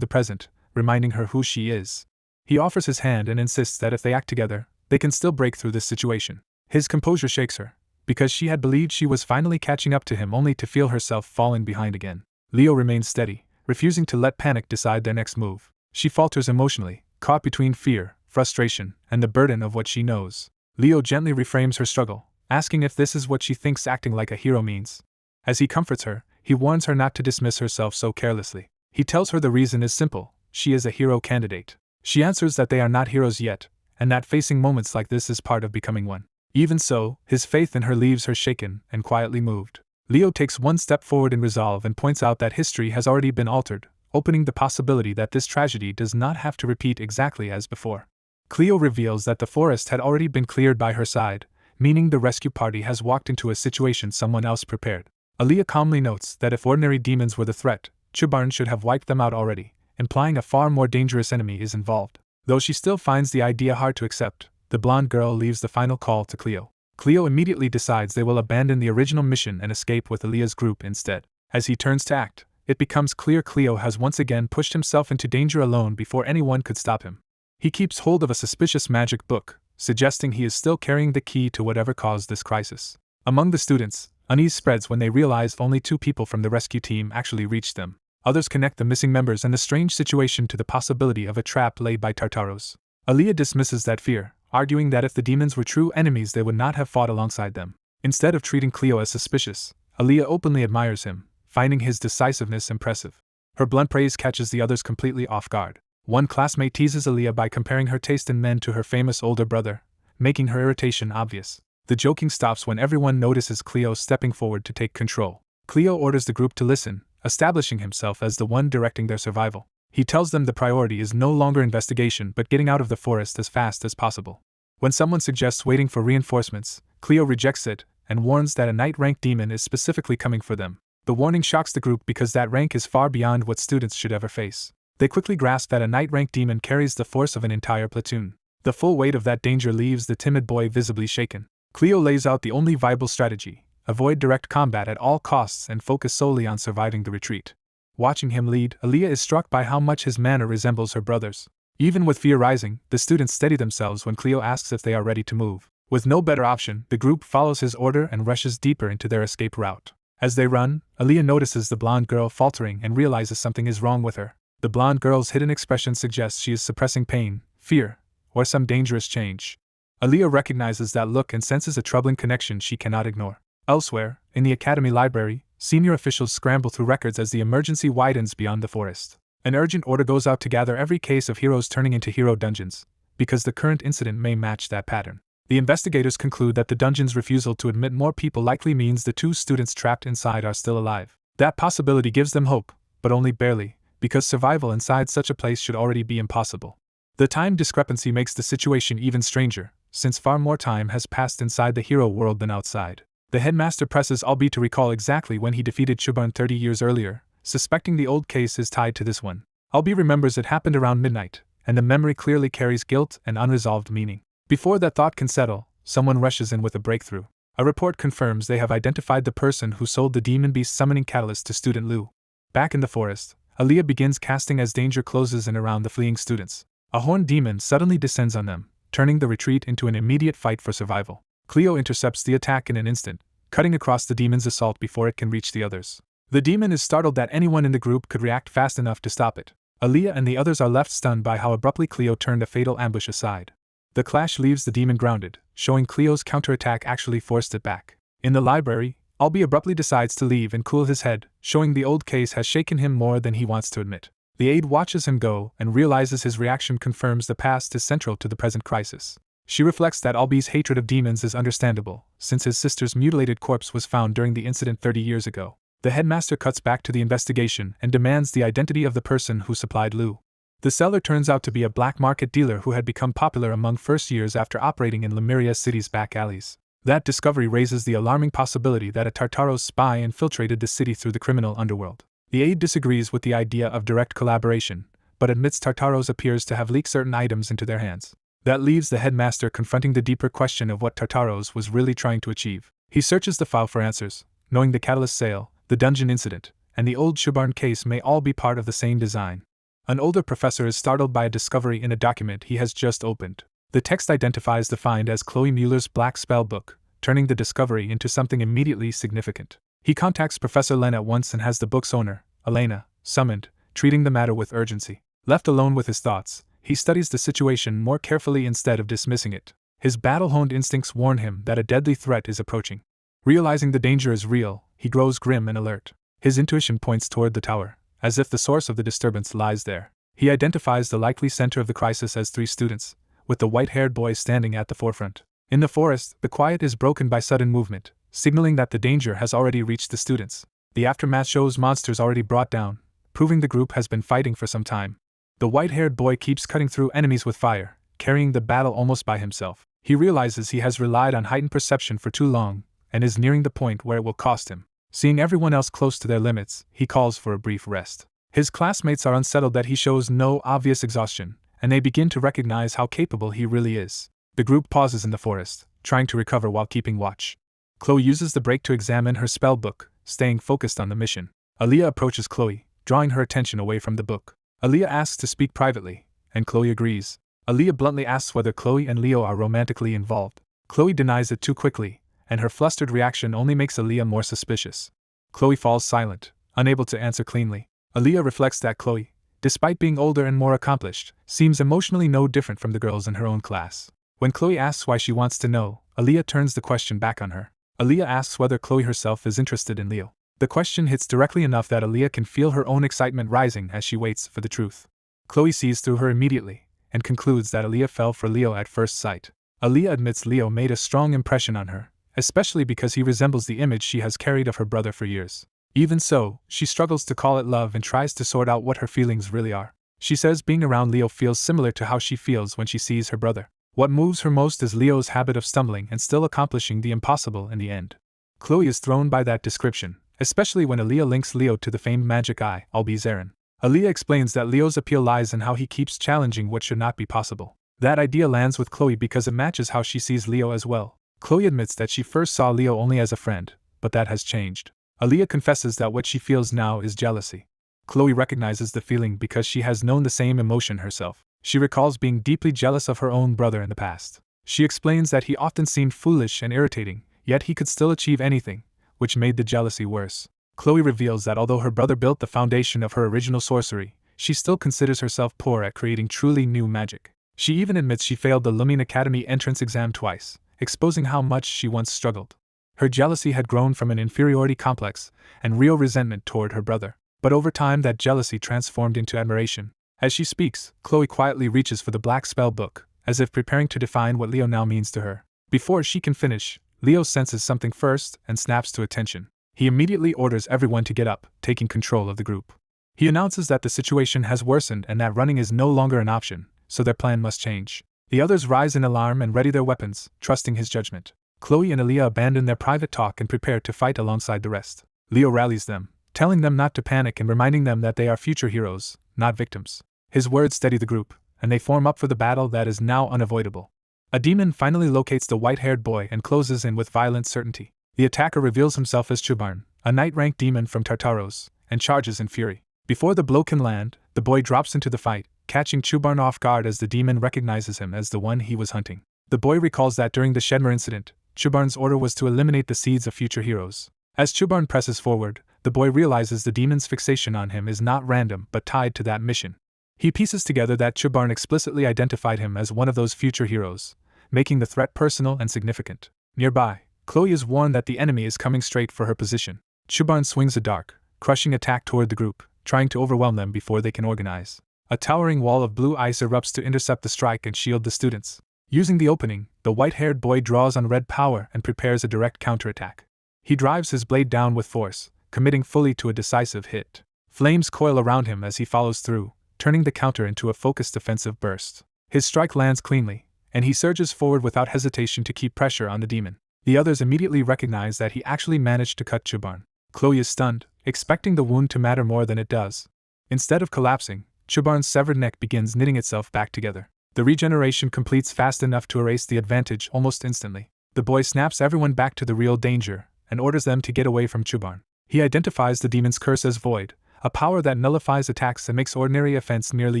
the present, reminding her who she is. He offers his hand and insists that if they act together, they can still break through this situation. His composure shakes her, because she had believed she was finally catching up to him only to feel herself falling behind again. Leo remains steady, refusing to let panic decide their next move. She falters emotionally, caught between fear, frustration, and the burden of what she knows. Leo gently reframes her struggle, asking if this is what she thinks acting like a hero means. As he comforts her, he warns her not to dismiss herself so carelessly. He tells her the reason is simple: she is a hero candidate. She answers that they are not heroes yet, and that facing moments like this is part of becoming one. Even so, his faith in her leaves her shaken and quietly moved. Leo takes one step forward in resolve and points out that history has already been altered, opening the possibility that this tragedy does not have to repeat exactly as before. Cleo reveals that the forest had already been cleared by her side, meaning the rescue party has walked into a situation someone else prepared. Alia calmly notes that if ordinary demons were the threat, Chubarn should have wiped them out already, implying a far more dangerous enemy is involved. Though she still finds the idea hard to accept, the blonde girl leaves the final call to Cleo. Cleo immediately decides they will abandon the original mission and escape with Alia's group instead. As he turns to act, it becomes clear Cleo has once again pushed himself into danger alone before anyone could stop him. He keeps hold of a suspicious magic book, suggesting he is still carrying the key to whatever caused this crisis. Among the students, unease spreads when they realize only 2 people from the rescue team actually reached them. Others connect the missing members and the strange situation to the possibility of a trap laid by Tartaros. Alia dismisses that fear, arguing that if the demons were true enemies they would not have fought alongside them. Instead of treating Cleo as suspicious, Alia openly admires him, finding his decisiveness impressive. Her blunt praise catches the others completely off guard. One classmate teases Alia by comparing her taste in men to her famous older brother, making her irritation obvious. The joking stops when everyone notices Cleo stepping forward to take control. Cleo orders the group to listen, establishing himself as the one directing their survival. He tells them the priority is no longer investigation but getting out of the forest as fast as possible. When someone suggests waiting for reinforcements, Cleo rejects it and warns that a knight-rank demon is specifically coming for them. The warning shocks the group because that rank is far beyond what students should ever face. They quickly grasp that a knight-rank demon carries the force of an entire platoon. The full weight of that danger leaves the timid boy visibly shaken. Cleo lays out the only viable strategy: avoid direct combat at all costs and focus solely on surviving the retreat. Watching him lead, Aaliyah is struck by how much his manner resembles her brother's. Even with fear rising, the students steady themselves when Cleo asks if they are ready to move. With no better option, the group follows his order and rushes deeper into their escape route. As they run, Aaliyah notices the blonde girl faltering and realizes something is wrong with her. The blonde girl's hidden expression suggests she is suppressing pain, fear, or some dangerous change. Aaliyah recognizes that look and senses a troubling connection she cannot ignore. Elsewhere, in the academy library, senior officials scramble through records as the emergency widens beyond the forest. An urgent order goes out to gather every case of heroes turning into hero dungeons, because the current incident may match that pattern. The investigators conclude that the dungeon's refusal to admit more people likely means the 2 students trapped inside are still alive. That possibility gives them hope, but only barely, because survival inside such a place should already be impossible. The time discrepancy makes the situation even stranger, since far more time has passed inside the hero world than outside. The headmaster presses Albie to recall exactly when he defeated Chuban 30 years earlier, suspecting the old case is tied to this one. Albie remembers it happened around midnight, and the memory clearly carries guilt and unresolved meaning. Before that thought can settle, someone rushes in with a breakthrough. A report confirms they have identified the person who sold the demon beast summoning catalyst to student Lu. Back in the forest, Aaliyah begins casting as danger closes in around the fleeing students. A horned demon suddenly descends on them, turning the retreat into an immediate fight for survival. Cleo intercepts the attack in an instant, cutting across the demon's assault before it can reach the others. The demon is startled that anyone in the group could react fast enough to stop it. Aaliyah and the others are left stunned by how abruptly Cleo turned a fatal ambush aside. The clash leaves the demon grounded, showing Cleo's counterattack actually forced it back. In the library, Albie abruptly decides to leave and cool his head, showing the old case has shaken him more than he wants to admit. The aide watches him go and realizes his reaction confirms the past is central to the present crisis. She reflects that Albie's hatred of demons is understandable, since his sister's mutilated corpse was found during the incident 30 years ago. The headmaster cuts back to the investigation and demands the identity of the person who supplied Lu. The seller turns out to be a black market dealer who had become popular among first years after operating in Lemuria City's back alleys. That discovery raises the alarming possibility that a Tartaros spy infiltrated the city through the criminal underworld. The aide disagrees with the idea of direct collaboration, but admits Tartaros appears to have leaked certain items into their hands. That leaves the headmaster confronting the deeper question of what Tartaros was really trying to achieve. He searches the file for answers, knowing the catalyst sale, the dungeon incident, and the old Shubarn case may all be part of the same design. An older professor is startled by a discovery in a document he has just opened. The text identifies the find as Chloe Mueller's Black Spell book, turning the discovery into something immediately significant. He contacts Professor Len at once and has the book's owner, Elena, summoned, treating the matter with urgency. Left alone with his thoughts, he studies the situation more carefully instead of dismissing it. His battle-honed instincts warn him that a deadly threat is approaching. Realizing the danger is real, he grows grim and alert. His intuition points toward the tower, as if the source of the disturbance lies there. He identifies the likely center of the crisis as 3 students, with the white-haired boy standing at the forefront. In the forest, the quiet is broken by sudden movement, signaling that the danger has already reached the students. The aftermath shows monsters already brought down, proving the group has been fighting for some time. The white-haired boy keeps cutting through enemies with fire, carrying the battle almost by himself. He realizes he has relied on heightened perception for too long, and is nearing the point where it will cost him. Seeing everyone else close to their limits, he calls for a brief rest. His classmates are unsettled that he shows no obvious exhaustion, and they begin to recognize how capable he really is. The group pauses in the forest, trying to recover while keeping watch. Chloe uses the break to examine her spell book, staying focused on the mission. Aaliyah approaches Chloe, drawing her attention away from the book. Aaliyah asks to speak privately, and Chloe agrees. Aaliyah bluntly asks whether Chloe and Leo are romantically involved. Chloe denies it too quickly, and her flustered reaction only makes Aaliyah more suspicious. Chloe falls silent, unable to answer cleanly. Aaliyah reflects that Chloe, despite being older and more accomplished, seems emotionally no different from the girls in her own class. When Chloe asks why she wants to know, Aaliyah turns the question back on her. Aaliyah asks whether Chloe herself is interested in Leo. The question hits directly enough that Aaliyah can feel her own excitement rising as she waits for the truth. Chloe sees through her immediately, and concludes that Aaliyah fell for Leo at first sight. Aaliyah admits Leo made a strong impression on her, especially because he resembles the image she has carried of her brother for years. Even so, she struggles to call it love and tries to sort out what her feelings really are. She says being around Leo feels similar to how she feels when she sees her brother. What moves her most is Leo's habit of stumbling and still accomplishing the impossible in the end. Chloe is thrown by that description, especially when Aaliyah links Leo to the famed magic eye, Wise Arron. Aaliyah explains that Leo's appeal lies in how he keeps challenging what should not be possible. That idea lands with Chloe because it matches how she sees Leo as well. Chloe admits that she first saw Leo only as a friend, but that has changed. Aaliyah confesses that what she feels now is jealousy. Chloe recognizes the feeling because she has known the same emotion herself. She recalls being deeply jealous of her own brother in the past. She explains that he often seemed foolish and irritating, yet he could still achieve anything, which made the jealousy worse. Chloe reveals that although her brother built the foundation of her original sorcery, she still considers herself poor at creating truly new magic. She even admits she failed the Lumene Academy entrance exam twice, exposing how much she once struggled. Her jealousy had grown from an inferiority complex and real resentment toward her brother, but over time that jealousy transformed into admiration. As she speaks, Chloe quietly reaches for the black spell book, as if preparing to define what Leo now means to her. Before she can finish, Leo senses something first and snaps to attention. He immediately orders everyone to get up, taking control of the group. He announces that the situation has worsened and that running is no longer an option, so their plan must change. The others rise in alarm and ready their weapons, trusting his judgment. Chloe and Aaliyah abandon their private talk and prepare to fight alongside the rest. Leo rallies them, telling them not to panic and reminding them that they are future heroes, not victims. His words steady the group, and they form up for the battle that is now unavoidable. A demon finally locates the white-haired boy and closes in with violent certainty. The attacker reveals himself as Chubarn, a knight-ranked demon from Tartaros, and charges in fury. Before the blow can land, the boy drops into the fight, catching Chubarn off guard as the demon recognizes him as the one he was hunting. The boy recalls that during the Shedmer incident, Chubarn's order was to eliminate the seeds of future heroes. As Chubarn presses forward, the boy realizes the demon's fixation on him is not random but tied to that mission. He pieces together that Chubarn explicitly identified him as one of those future heroes, making the threat personal and significant. Nearby, Chloe is warned that the enemy is coming straight for her position. Chubarn swings a dark, crushing attack toward the group, trying to overwhelm them before they can organize. A towering wall of blue ice erupts to intercept the strike and shield the students. Using the opening, the white-haired boy draws on red power and prepares a direct counterattack. He drives his blade down with force, committing fully to a decisive hit. Flames coil around him as he follows through, turning the counter into a focused defensive burst. His strike lands cleanly, and he surges forward without hesitation to keep pressure on the demon. The others immediately recognize that he actually managed to cut Chubarn. Chloe is stunned, expecting the wound to matter more than it does. Instead of collapsing, Chubarn's severed neck begins knitting itself back together. The regeneration completes fast enough to erase the advantage almost instantly. The boy snaps everyone back to the real danger and orders them to get away from Chubarn. He identifies the demon's curse as Void, a power that nullifies attacks and makes ordinary offense nearly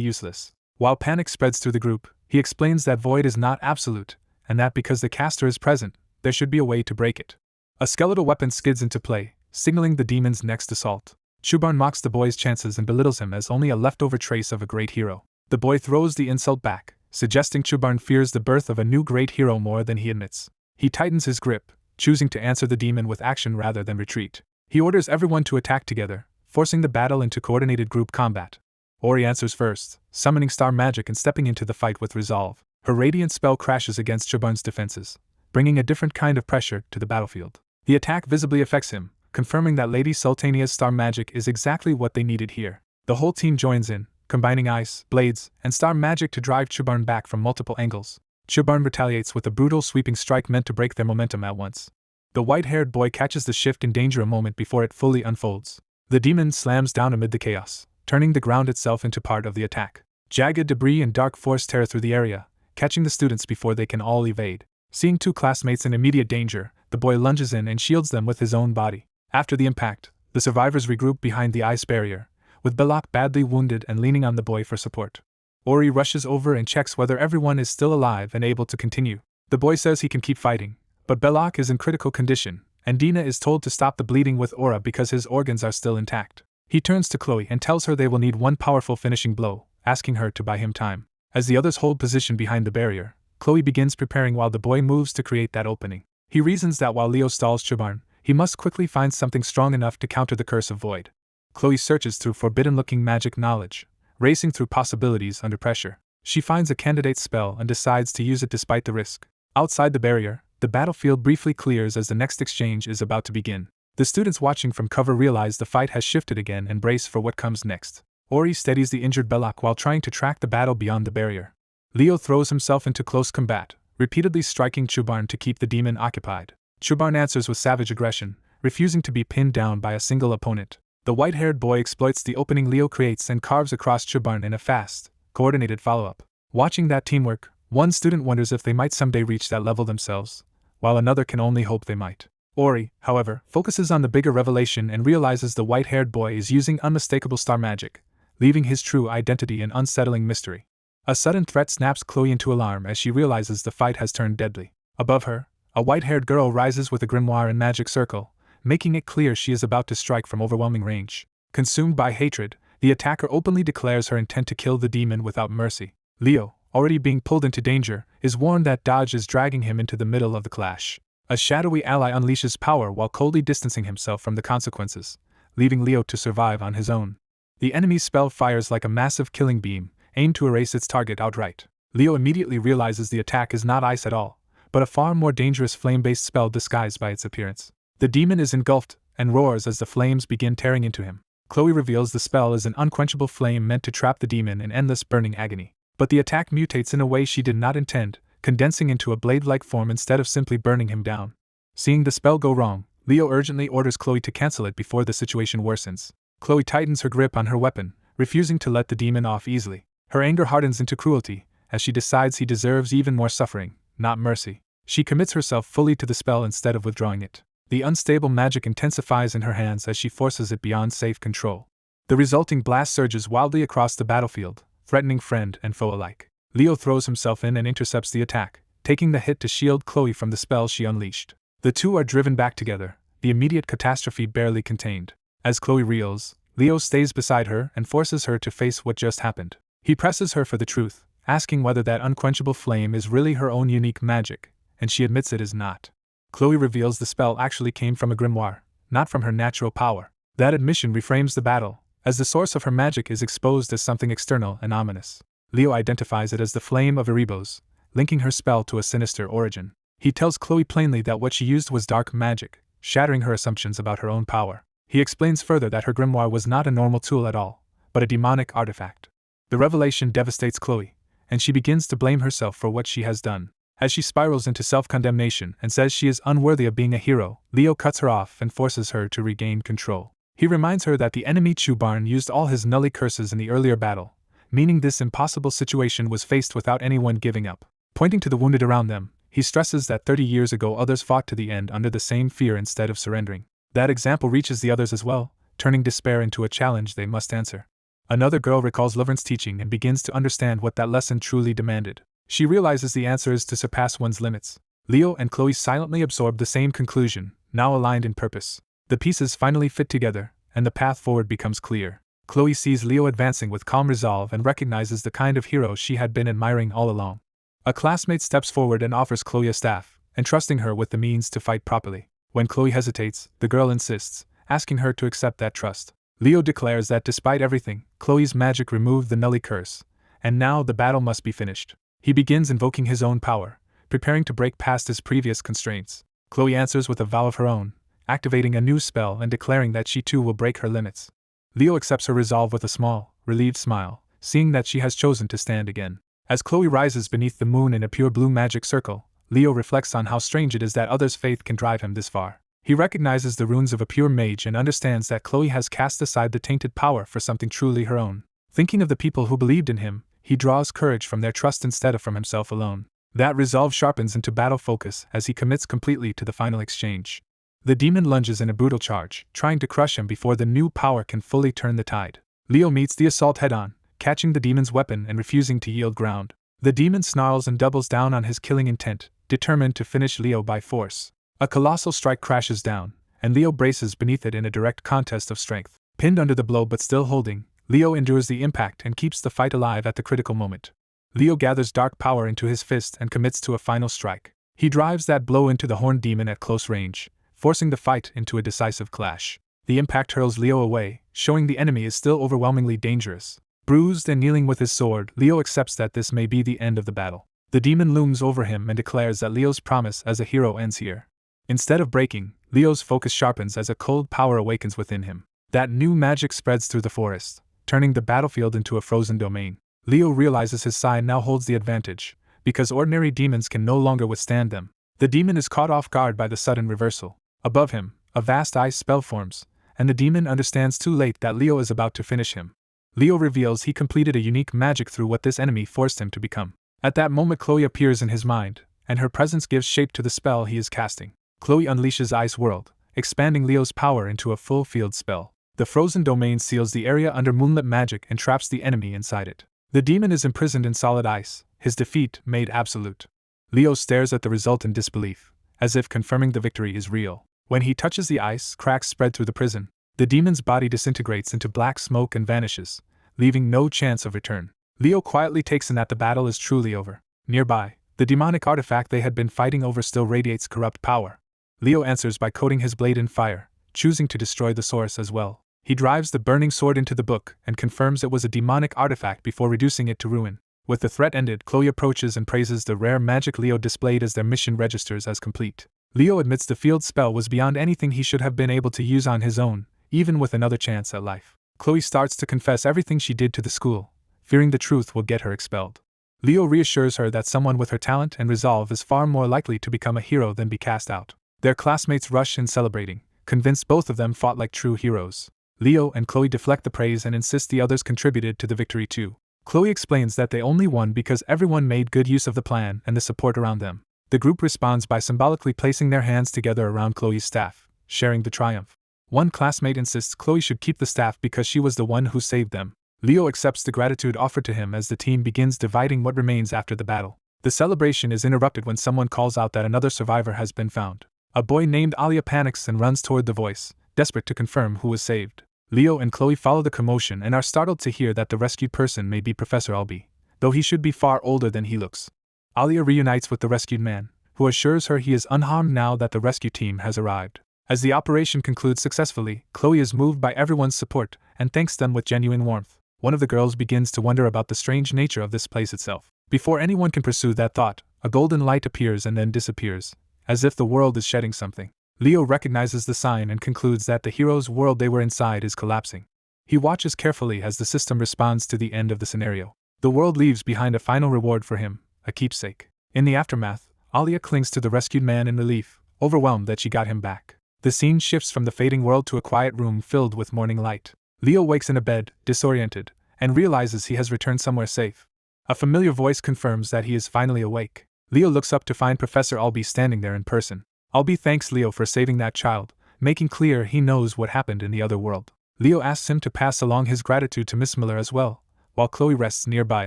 useless. While panic spreads through the group, he explains that Void is not absolute, and that because the caster is present, there should be a way to break it. A skeletal weapon skids into play, signaling the demon's next assault. Chubarn mocks the boy's chances and belittles him as only a leftover trace of a great hero. The boy throws the insult back, suggesting Chubarn fears the birth of a new great hero more than he admits. He tightens his grip, choosing to answer the demon with action rather than retreat. He orders everyone to attack together, forcing the battle into coordinated group combat. Ori answers first, summoning star magic and stepping into the fight with resolve. Her radiant spell crashes against Chubarn's defenses, bringing a different kind of pressure to the battlefield. The attack visibly affects him, confirming that Lady Sultania's star magic is exactly what they needed here. The whole team joins in, combining ice, blades, and star magic to drive Chubarn back from multiple angles. Chubarn retaliates with a brutal sweeping strike meant to break their momentum at once. The white-haired boy catches the shift in danger a moment before it fully unfolds. The demon slams down amid the chaos, turning the ground itself into part of the attack. Jagged debris and dark force tear through the area, catching the students before they can all evade. Seeing two classmates in immediate danger, the boy lunges in and shields them with his own body. After the impact, the survivors regroup behind the ice barrier, with Belloc badly wounded and leaning on the boy for support. Ori rushes over and checks whether everyone is still alive and able to continue. The boy says he can keep fighting, but Belloc is in critical condition, and Dina is told to stop the bleeding with Aura because his organs are still intact. He turns to Chloe and tells her they will need one powerful finishing blow, asking her to buy him time. As the others hold position behind the barrier, Chloe begins preparing while the boy moves to create that opening. He reasons that while Leo stalls Chubarn, he must quickly find something strong enough to counter the curse of Void. Chloe searches through forbidden-looking magic knowledge, racing through possibilities under pressure. She finds a candidate's spell and decides to use it despite the risk. Outside the barrier, the battlefield briefly clears as the next exchange is about to begin. The students watching from cover realize the fight has shifted again and brace for what comes next. Ori steadies the injured Belloc while trying to track the battle beyond the barrier. Leo throws himself into close combat, repeatedly striking Chubarn to keep the demon occupied. Chubarn answers with savage aggression, refusing to be pinned down by a single opponent. The white-haired boy exploits the opening Leo creates and carves across Chubarn in a fast, coordinated follow-up. Watching that teamwork, one student wonders if they might someday reach that level themselves, while another can only hope they might. Ori, however, focuses on the bigger revelation and realizes the white-haired boy is using unmistakable star magic, leaving his true identity an unsettling mystery. A sudden threat snaps Chloe into alarm as she realizes the fight has turned deadly. Above her, a white-haired girl rises with a grimoire and magic circle, making it clear she is about to strike from overwhelming range. Consumed by hatred, the attacker openly declares her intent to kill the demon without mercy. Leo, already being pulled into danger, is warned that dodge is dragging him into the middle of the clash. A shadowy ally unleashes power while coldly distancing himself from the consequences, leaving Leo to survive on his own. The enemy's spell fires like a massive killing beam, aimed to erase its target outright. Leo immediately realizes the attack is not ice at all, but a far more dangerous flame-based spell disguised by its appearance. The demon is engulfed and roars as the flames begin tearing into him. Chloe reveals the spell is an unquenchable flame meant to trap the demon in endless burning agony. But the attack mutates in a way she did not intend, condensing into a blade-like form instead of simply burning him down. Seeing the spell go wrong, Leo urgently orders Chloe to cancel it before the situation worsens. Chloe tightens her grip on her weapon, refusing to let the demon off easily. Her anger hardens into cruelty, as she decides he deserves even more suffering, not mercy. She commits herself fully to the spell instead of withdrawing it. The unstable magic intensifies in her hands as she forces it beyond safe control. The resulting blast surges wildly across the battlefield, threatening friend and foe alike. Leo throws himself in and intercepts the attack, taking the hit to shield Chloe from the spell she unleashed. The two are driven back together, the immediate catastrophe barely contained. As Chloe reels, Leo stays beside her and forces her to face what just happened. He presses her for the truth, asking whether that unquenchable flame is really her own unique magic, and she admits it is not. Chloe reveals the spell actually came from a grimoire, not from her natural power. That admission reframes the battle, as the source of her magic is exposed as something external and ominous. Leo identifies it as the flame of Erebos, linking her spell to a sinister origin. He tells Chloe plainly that what she used was dark magic, shattering her assumptions about her own power. He explains further that her grimoire was not a normal tool at all, but a demonic artifact. The revelation devastates Chloe, and she begins to blame herself for what she has done. As she spirals into self-condemnation and says she is unworthy of being a hero, Leo cuts her off and forces her to regain control. He reminds her that the enemy Chubarn used all his Nully curses in the earlier battle, meaning this impossible situation was faced without anyone giving up. Pointing to the wounded around them, he stresses that 30 years ago others fought to the end under the same fear instead of surrendering. That example reaches the others as well, turning despair into a challenge they must answer. Another girl recalls Lavern's teaching and begins to understand what that lesson truly demanded. She realizes the answer is to surpass one's limits. Leo and Chloe silently absorb the same conclusion, now aligned in purpose. The pieces finally fit together, and the path forward becomes clear. Chloe sees Leo advancing with calm resolve and recognizes the kind of hero she had been admiring all along. A classmate steps forward and offers Chloe a staff, entrusting her with the means to fight properly. When Chloe hesitates, the girl insists, asking her to accept that trust. Leo declares that despite everything, Chloe's magic removed the Nully curse, and now the battle must be finished. He begins invoking his own power, preparing to break past his previous constraints. Chloe answers with a vow of her own, activating a new spell and declaring that she too will break her limits. Leo accepts her resolve with a small, relieved smile, seeing that she has chosen to stand again. As Chloe rises beneath the moon in a pure blue magic circle, Leo reflects on how strange it is that others' faith can drive him this far. He recognizes the runes of a pure mage and understands that Chloe has cast aside the tainted power for something truly her own. Thinking of the people who believed in him, he draws courage from their trust instead of from himself alone. That resolve sharpens into battle focus as he commits completely to the final exchange. The demon lunges in a brutal charge, trying to crush him before the new power can fully turn the tide. Leo meets the assault head-on, catching the demon's weapon and refusing to yield ground. The demon snarls and doubles down on his killing intent, determined to finish Leo by force. A colossal strike crashes down, and Leo braces beneath it in a direct contest of strength. Pinned under the blow but still holding, Leo endures the impact and keeps the fight alive at the critical moment. Leo gathers dark power into his fist and commits to a final strike. He drives that blow into the horned demon at close range, forcing the fight into a decisive clash. The impact hurls Leo away, showing the enemy is still overwhelmingly dangerous. Bruised and kneeling with his sword, Leo accepts that this may be the end of the battle. The demon looms over him and declares that Leo's promise as a hero ends here. Instead of breaking, Leo's focus sharpens as a cold power awakens within him. That new magic spreads through the forest, turning the battlefield into a frozen domain. Leo realizes his side now holds the advantage, because ordinary demons can no longer withstand them. The demon is caught off guard by the sudden reversal. Above him, a vast ice spell forms, and the demon understands too late that Leo is about to finish him. Leo reveals he completed a unique magic through what this enemy forced him to become. At that moment Chloe appears in his mind, and her presence gives shape to the spell he is casting. Chloe unleashes Ice World, expanding Leo's power into a full field spell. The frozen domain seals the area under moonlit magic and traps the enemy inside it. The demon is imprisoned in solid ice, his defeat made absolute. Leo stares at the result in disbelief, as if confirming the victory is real. When he touches the ice, cracks spread through the prison. The demon's body disintegrates into black smoke and vanishes, leaving no chance of return. Leo quietly takes in that the battle is truly over. Nearby, the demonic artifact they had been fighting over still radiates corrupt power. Leo answers by coating his blade in fire, choosing to destroy the source as well. He drives the burning sword into the book and confirms it was a demonic artifact before reducing it to ruin. With the threat ended, Chloe approaches and praises the rare magic Leo displayed as their mission registers as complete. Leo admits the field spell was beyond anything he should have been able to use on his own, even with another chance at life. Chloe starts to confess everything she did to the school, fearing the truth will get her expelled. Leo reassures her that someone with her talent and resolve is far more likely to become a hero than be cast out. Their classmates rush in celebrating, convinced both of them fought like true heroes. Leo and Chloe deflect the praise and insist the others contributed to the victory too. Chloe explains that they only won because everyone made good use of the plan and the support around them. The group responds by symbolically placing their hands together around Chloe's staff, sharing the triumph. One classmate insists Chloe should keep the staff because she was the one who saved them. Leo accepts the gratitude offered to him as the team begins dividing what remains after the battle. The celebration is interrupted when someone calls out that another survivor has been found. A boy named Alia panics and runs toward the voice, desperate to confirm who was saved. Leo and Chloe follow the commotion and are startled to hear that the rescued person may be Professor Albee, though he should be far older than he looks. Alia reunites with the rescued man, who assures her he is unharmed now that the rescue team has arrived. As the operation concludes successfully, Chloe is moved by everyone's support and thanks them with genuine warmth. One of the girls begins to wonder about the strange nature of this place itself. Before anyone can pursue that thought, a golden light appears and then disappears, as if the world is shedding something. Leo recognizes the sign and concludes that the hero's world they were inside is collapsing. He watches carefully as the system responds to the end of the scenario. The world leaves behind a final reward for him, a keepsake. In the aftermath, Alia clings to the rescued man in relief, overwhelmed that she got him back. The scene shifts from the fading world to a quiet room filled with morning light. Leo wakes in a bed, disoriented, and realizes he has returned somewhere safe. A familiar voice confirms that he is finally awake. Leo looks up to find Professor Albee standing there in person. Albee thanks Leo for saving that child, making clear he knows what happened in the other world. Leo asks him to pass along his gratitude to Miss Miller as well, while Chloe rests nearby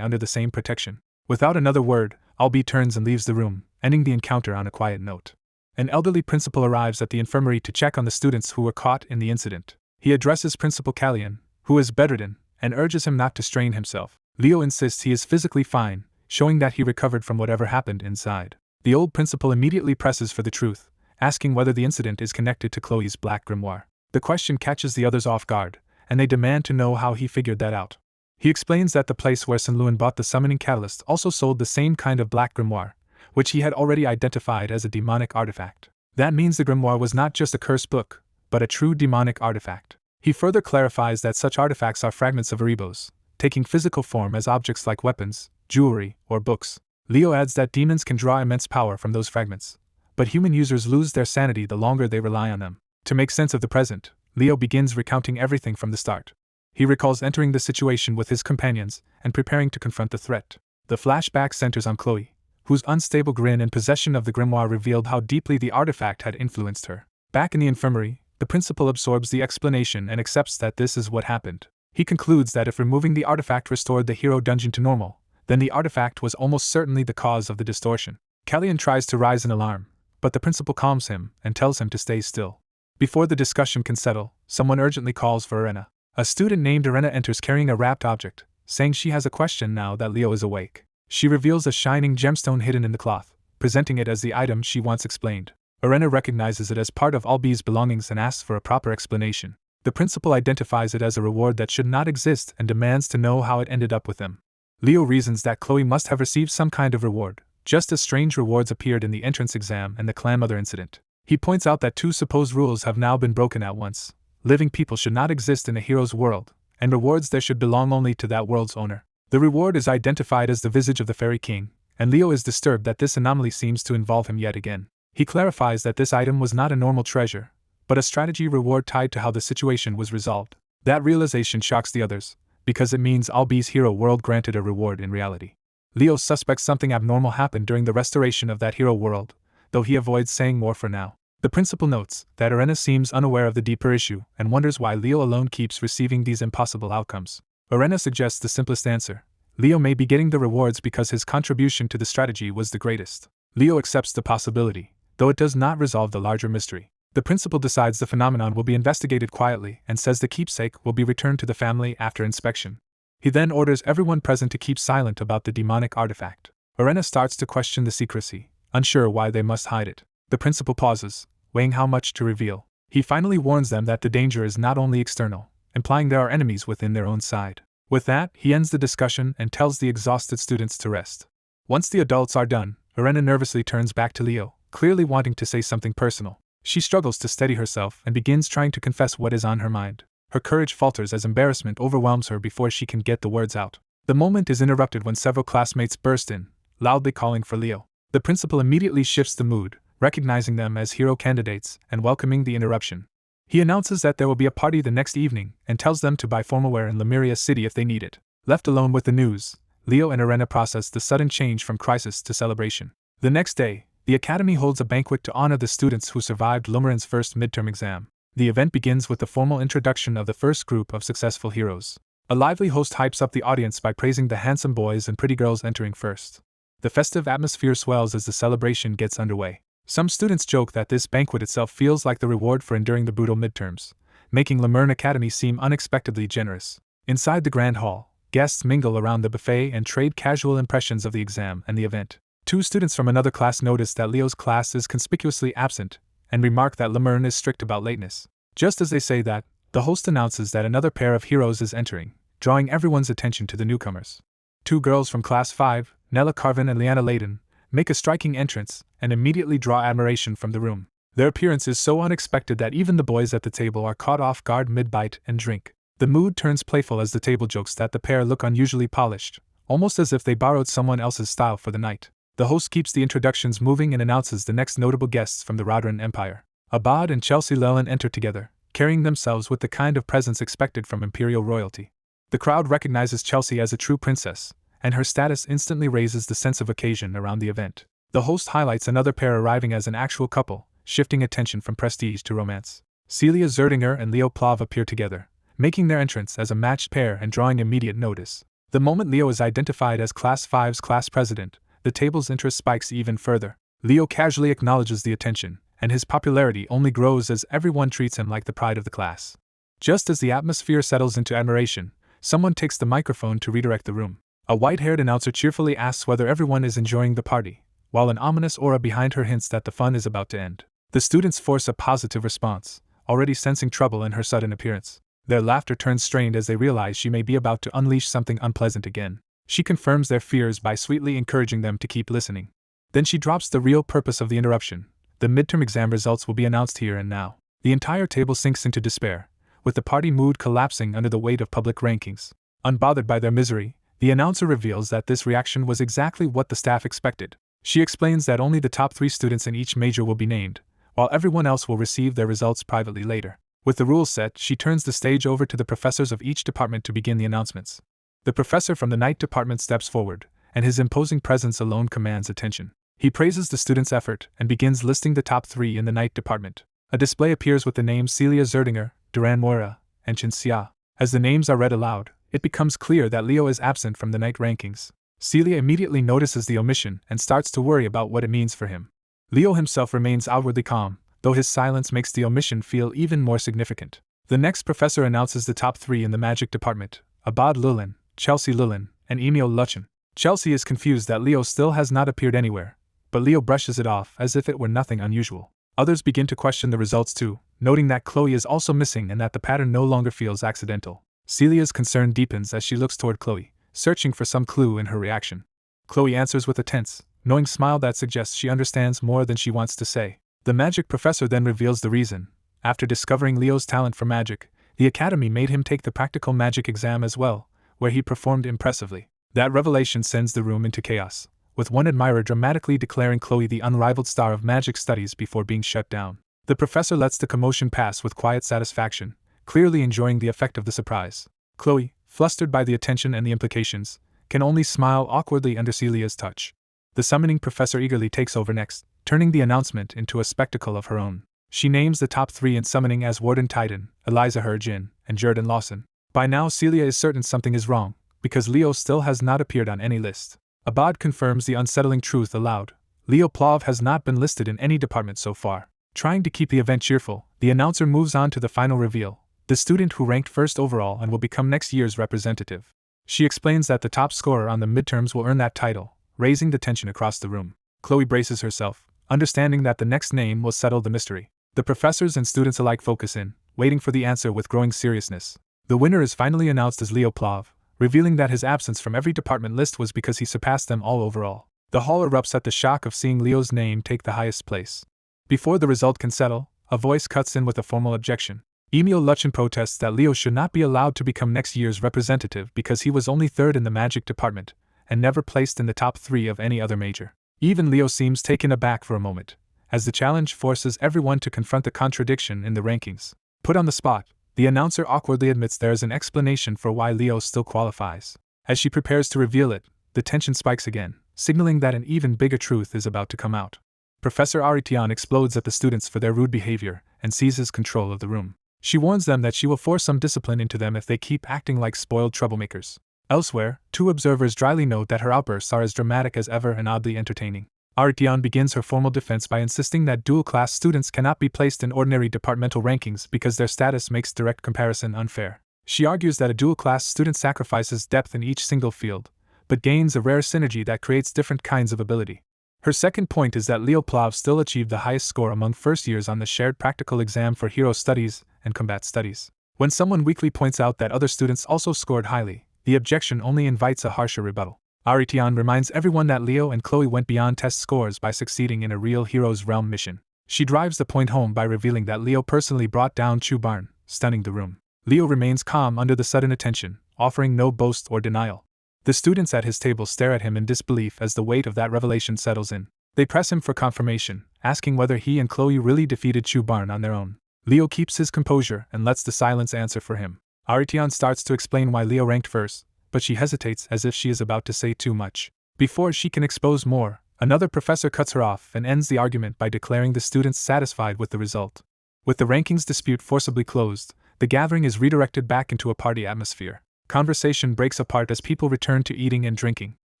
under the same protection. Without another word, Albee turns and leaves the room, ending the encounter on a quiet note. An elderly principal arrives at the infirmary to check on the students who were caught in the incident. He addresses Principal Callian, who is bedridden, and urges him not to strain himself. Leo insists he is physically fine, showing that he recovered from whatever happened inside. The old principal immediately presses for the truth, asking whether the incident is connected to Chloe's black grimoire. The question catches the others off guard, and they demand to know how he figured that out. He explains that the place where Sun Luan bought the summoning catalyst also sold the same kind of black grimoire, which he had already identified as a demonic artifact. That means the grimoire was not just a cursed book, but a true demonic artifact. He further clarifies that such artifacts are fragments of Erebos, taking physical form as objects like weapons, jewelry, or books. Leo adds that demons can draw immense power from those fragments, but human users lose their sanity the longer they rely on them. To make sense of the present, Leo begins recounting everything from the start. He recalls entering the situation with his companions and preparing to confront the threat. The flashback centers on Chloe, whose unstable grin and possession of the grimoire revealed how deeply the artifact had influenced her. Back in the infirmary, the principal absorbs the explanation and accepts that this is what happened. He concludes that if removing the artifact restored the hero dungeon to normal, then the artifact was almost certainly the cause of the distortion. Callian tries to rise in alarm, but the principal calms him and tells him to stay still. Before the discussion can settle, someone urgently calls for Irena. A student named Irena enters carrying a wrapped object, saying she has a question now that Leo is awake. She reveals a shining gemstone hidden in the cloth, presenting it as the item she wants explained. Irena recognizes it as part of Albee's belongings and asks for a proper explanation. The principal identifies it as a reward that should not exist and demands to know how it ended up with them. Leo reasons that Chloe must have received some kind of reward, just as strange rewards appeared in the entrance exam and the clan mother incident. He points out that two supposed rules have now been broken at once. Living people should not exist in a hero's world, and rewards there should belong only to that world's owner. The reward is identified as the visage of the Fairy King, and Leo is disturbed that this anomaly seems to involve him yet again. He clarifies that this item was not a normal treasure, but a strategy reward tied to how the situation was resolved. That realization shocks the others, because it means Albi's hero world granted a reward in reality. Leo suspects something abnormal happened during the restoration of that hero world, though he avoids saying more for now. The principal notes that Arena seems unaware of the deeper issue and wonders why Leo alone keeps receiving these impossible outcomes. Arena suggests the simplest answer. Leo may be getting the rewards because his contribution to the strategy was the greatest. Leo accepts the possibility, though it does not resolve the larger mystery. The principal decides the phenomenon will be investigated quietly and says the keepsake will be returned to the family after inspection. He then orders everyone present to keep silent about the demonic artifact. Arena starts to question the secrecy, unsure why they must hide it. The principal pauses, weighing how much to reveal. He finally warns them that the danger is not only external, implying there are enemies within their own side. With that, he ends the discussion and tells the exhausted students to rest. Once the adults are done, Arena nervously turns back to Leo, clearly wanting to say something personal. She struggles to steady herself and begins trying to confess what is on her mind. Her courage falters as embarrassment overwhelms her before she can get the words out. The moment is interrupted when several classmates burst in, loudly calling for Leo. The principal immediately shifts the mood, recognizing them as hero candidates and welcoming the interruption. He announces that there will be a party the next evening and tells them to buy formal wear in Lemuria City if they need it. Left alone with the news, Leo and Arena process the sudden change from crisis to celebration. The next day, the Academy holds a banquet to honor the students who survived Lumeren's first midterm exam. The event begins with the formal introduction of the first group of successful heroes. A lively host hypes up the audience by praising the handsome boys and pretty girls entering first. The festive atmosphere swells as the celebration gets underway. Some students joke that this banquet itself feels like the reward for enduring the brutal midterms, making Lumene Academy seem unexpectedly generous. Inside the grand hall, guests mingle around the buffet and trade casual impressions of the exam and the event. Two students from another class notice that Leo's class is conspicuously absent, and remark that Lumene is strict about lateness. Just as they say that, the host announces that another pair of heroes is entering, drawing everyone's attention to the newcomers. Two girls from Class 5, Nella Carvin and Liana Layden, make a striking entrance and immediately draw admiration from the room. Their appearance is so unexpected that even the boys at the table are caught off guard mid-bite and drink. The mood turns playful as the table jokes that the pair look unusually polished, almost as if they borrowed someone else's style for the night. The host keeps the introductions moving and announces the next notable guests from the Radran Empire. Abad and Chelsea Lelen enter together, carrying themselves with the kind of presence expected from imperial royalty. The crowd recognizes Chelsea as a true princess, and her status instantly raises the sense of occasion around the event. The host highlights another pair arriving as an actual couple, shifting attention from prestige to romance. Celia Zerdinger and Leo Plav appear together, making their entrance as a matched pair and drawing immediate notice. The moment Leo is identified as Class 5's class president, the table's interest spikes even further. Leo casually acknowledges the attention, and his popularity only grows as everyone treats him like the pride of the class. Just as the atmosphere settles into admiration, someone takes the microphone to redirect the room. A white-haired announcer cheerfully asks whether everyone is enjoying the party, while an ominous aura behind her hints that the fun is about to end. The students force a positive response, already sensing trouble in her sudden appearance. Their laughter turns strained as they realize she may be about to unleash something unpleasant again. She confirms their fears by sweetly encouraging them to keep listening. Then she drops the real purpose of the interruption. The midterm exam results will be announced here and now. The entire table sinks into despair, with the party mood collapsing under the weight of public rankings. Unbothered by their misery, the announcer reveals that this reaction was exactly what the staff expected. She explains that only the top 3 students in each major will be named, while everyone else will receive their results privately later. With the rules set, she turns the stage over to the professors of each department to begin the announcements. The professor from the night department steps forward, and his imposing presence alone commands attention. He praises the students' effort and begins listing the top 3 in the night department. A display appears with the names Celia Zerdinger, Duran Moira, and Chen Xia. As the names are read aloud, it becomes clear that Leo is absent from the night rankings. Celia immediately notices the omission and starts to worry about what it means for him. Leo himself remains outwardly calm, though his silence makes the omission feel even more significant. The next professor announces the top 3 in the magic department: Abad Lulin, Chelsea Lulin, and Emil Luchen. Chelsea is confused that Leo still has not appeared anywhere, but Leo brushes it off as if it were nothing unusual. Others begin to question the results too, noting that Chloe is also missing and that the pattern no longer feels accidental. Celia's concern deepens as she looks toward Chloe, searching for some clue in her reaction. Chloe answers with a tense, knowing smile that suggests she understands more than she wants to say. The magic professor then reveals the reason. After discovering Leo's talent for magic, the Academy made him take the practical magic exam as well, where he performed impressively. That revelation sends the room into chaos, with one admirer dramatically declaring Chloe the unrivaled star of magic studies before being shut down. The professor lets the commotion pass with quiet satisfaction, clearly enjoying the effect of the surprise. Chloe, flustered by the attention and the implications, can only smile awkwardly under Celia's touch. The summoning professor eagerly takes over next, turning the announcement into a spectacle of her own. She names the top 3 in summoning as Warden Titan, Eliza Jin, and Jordan Lawson. By now Celia is certain something is wrong, because Leo still has not appeared on any list. Abad confirms the unsettling truth aloud. Leo Plov has not been listed in any department so far. Trying to keep the event cheerful, the announcer moves on to the final reveal, the student who ranked first overall and will become next year's representative. She explains that the top scorer on the midterms will earn that title, raising the tension across the room. Chloe braces herself, understanding that the next name will settle the mystery. The professors and students alike focus in, waiting for the answer with growing seriousness. The winner is finally announced as Leo Plov, revealing that his absence from every department list was because he surpassed them all overall. The hall erupts at the shock of seeing Leo's name take the highest place. Before the result can settle, a voice cuts in with a formal objection. Emil Luchin protests that Leo should not be allowed to become next year's representative because he was only 3rd in the magic department, and never placed in the top 3 of any other major. Even Leo seems taken aback for a moment, as the challenge forces everyone to confront the contradiction in the rankings. Put on the spot, the announcer awkwardly admits there is an explanation for why Leo still qualifies. As she prepares to reveal it, the tension spikes again, signaling that an even bigger truth is about to come out. Professor Aritian explodes at the students for their rude behavior and seizes control of the room. She warns them that she will force some discipline into them if they keep acting like spoiled troublemakers. Elsewhere, 2 observers dryly note that her outbursts are as dramatic as ever and oddly entertaining. Aritian begins her formal defense by insisting that dual-class students cannot be placed in ordinary departmental rankings because their status makes direct comparison unfair. She argues that a dual-class student sacrifices depth in each single field, but gains a rare synergy that creates different kinds of ability. Her second point is that Leo Plov still achieved the highest score among first years on the shared practical exam for hero studies and combat studies. When someone weakly points out that other students also scored highly, the objection only invites a harsher rebuttal. Aritian reminds everyone that Leo and Chloe went beyond test scores by succeeding in a real Heroes Realm mission. She drives the point home by revealing that Leo personally brought down Chu Barn, stunning the room. Leo remains calm under the sudden attention, offering no boast or denial. The students at his table stare at him in disbelief as the weight of that revelation settles in. They press him for confirmation, asking whether he and Chloe really defeated Chu Barn on their own. Leo keeps his composure and lets the silence answer for him. Aritian starts to explain why Leo ranked first, but she hesitates as if she is about to say too much. Before she can expose more, another professor cuts her off and ends the argument by declaring the students satisfied with the result. With the rankings dispute forcibly closed, the gathering is redirected back into a party atmosphere. Conversation breaks apart as people return to eating and drinking.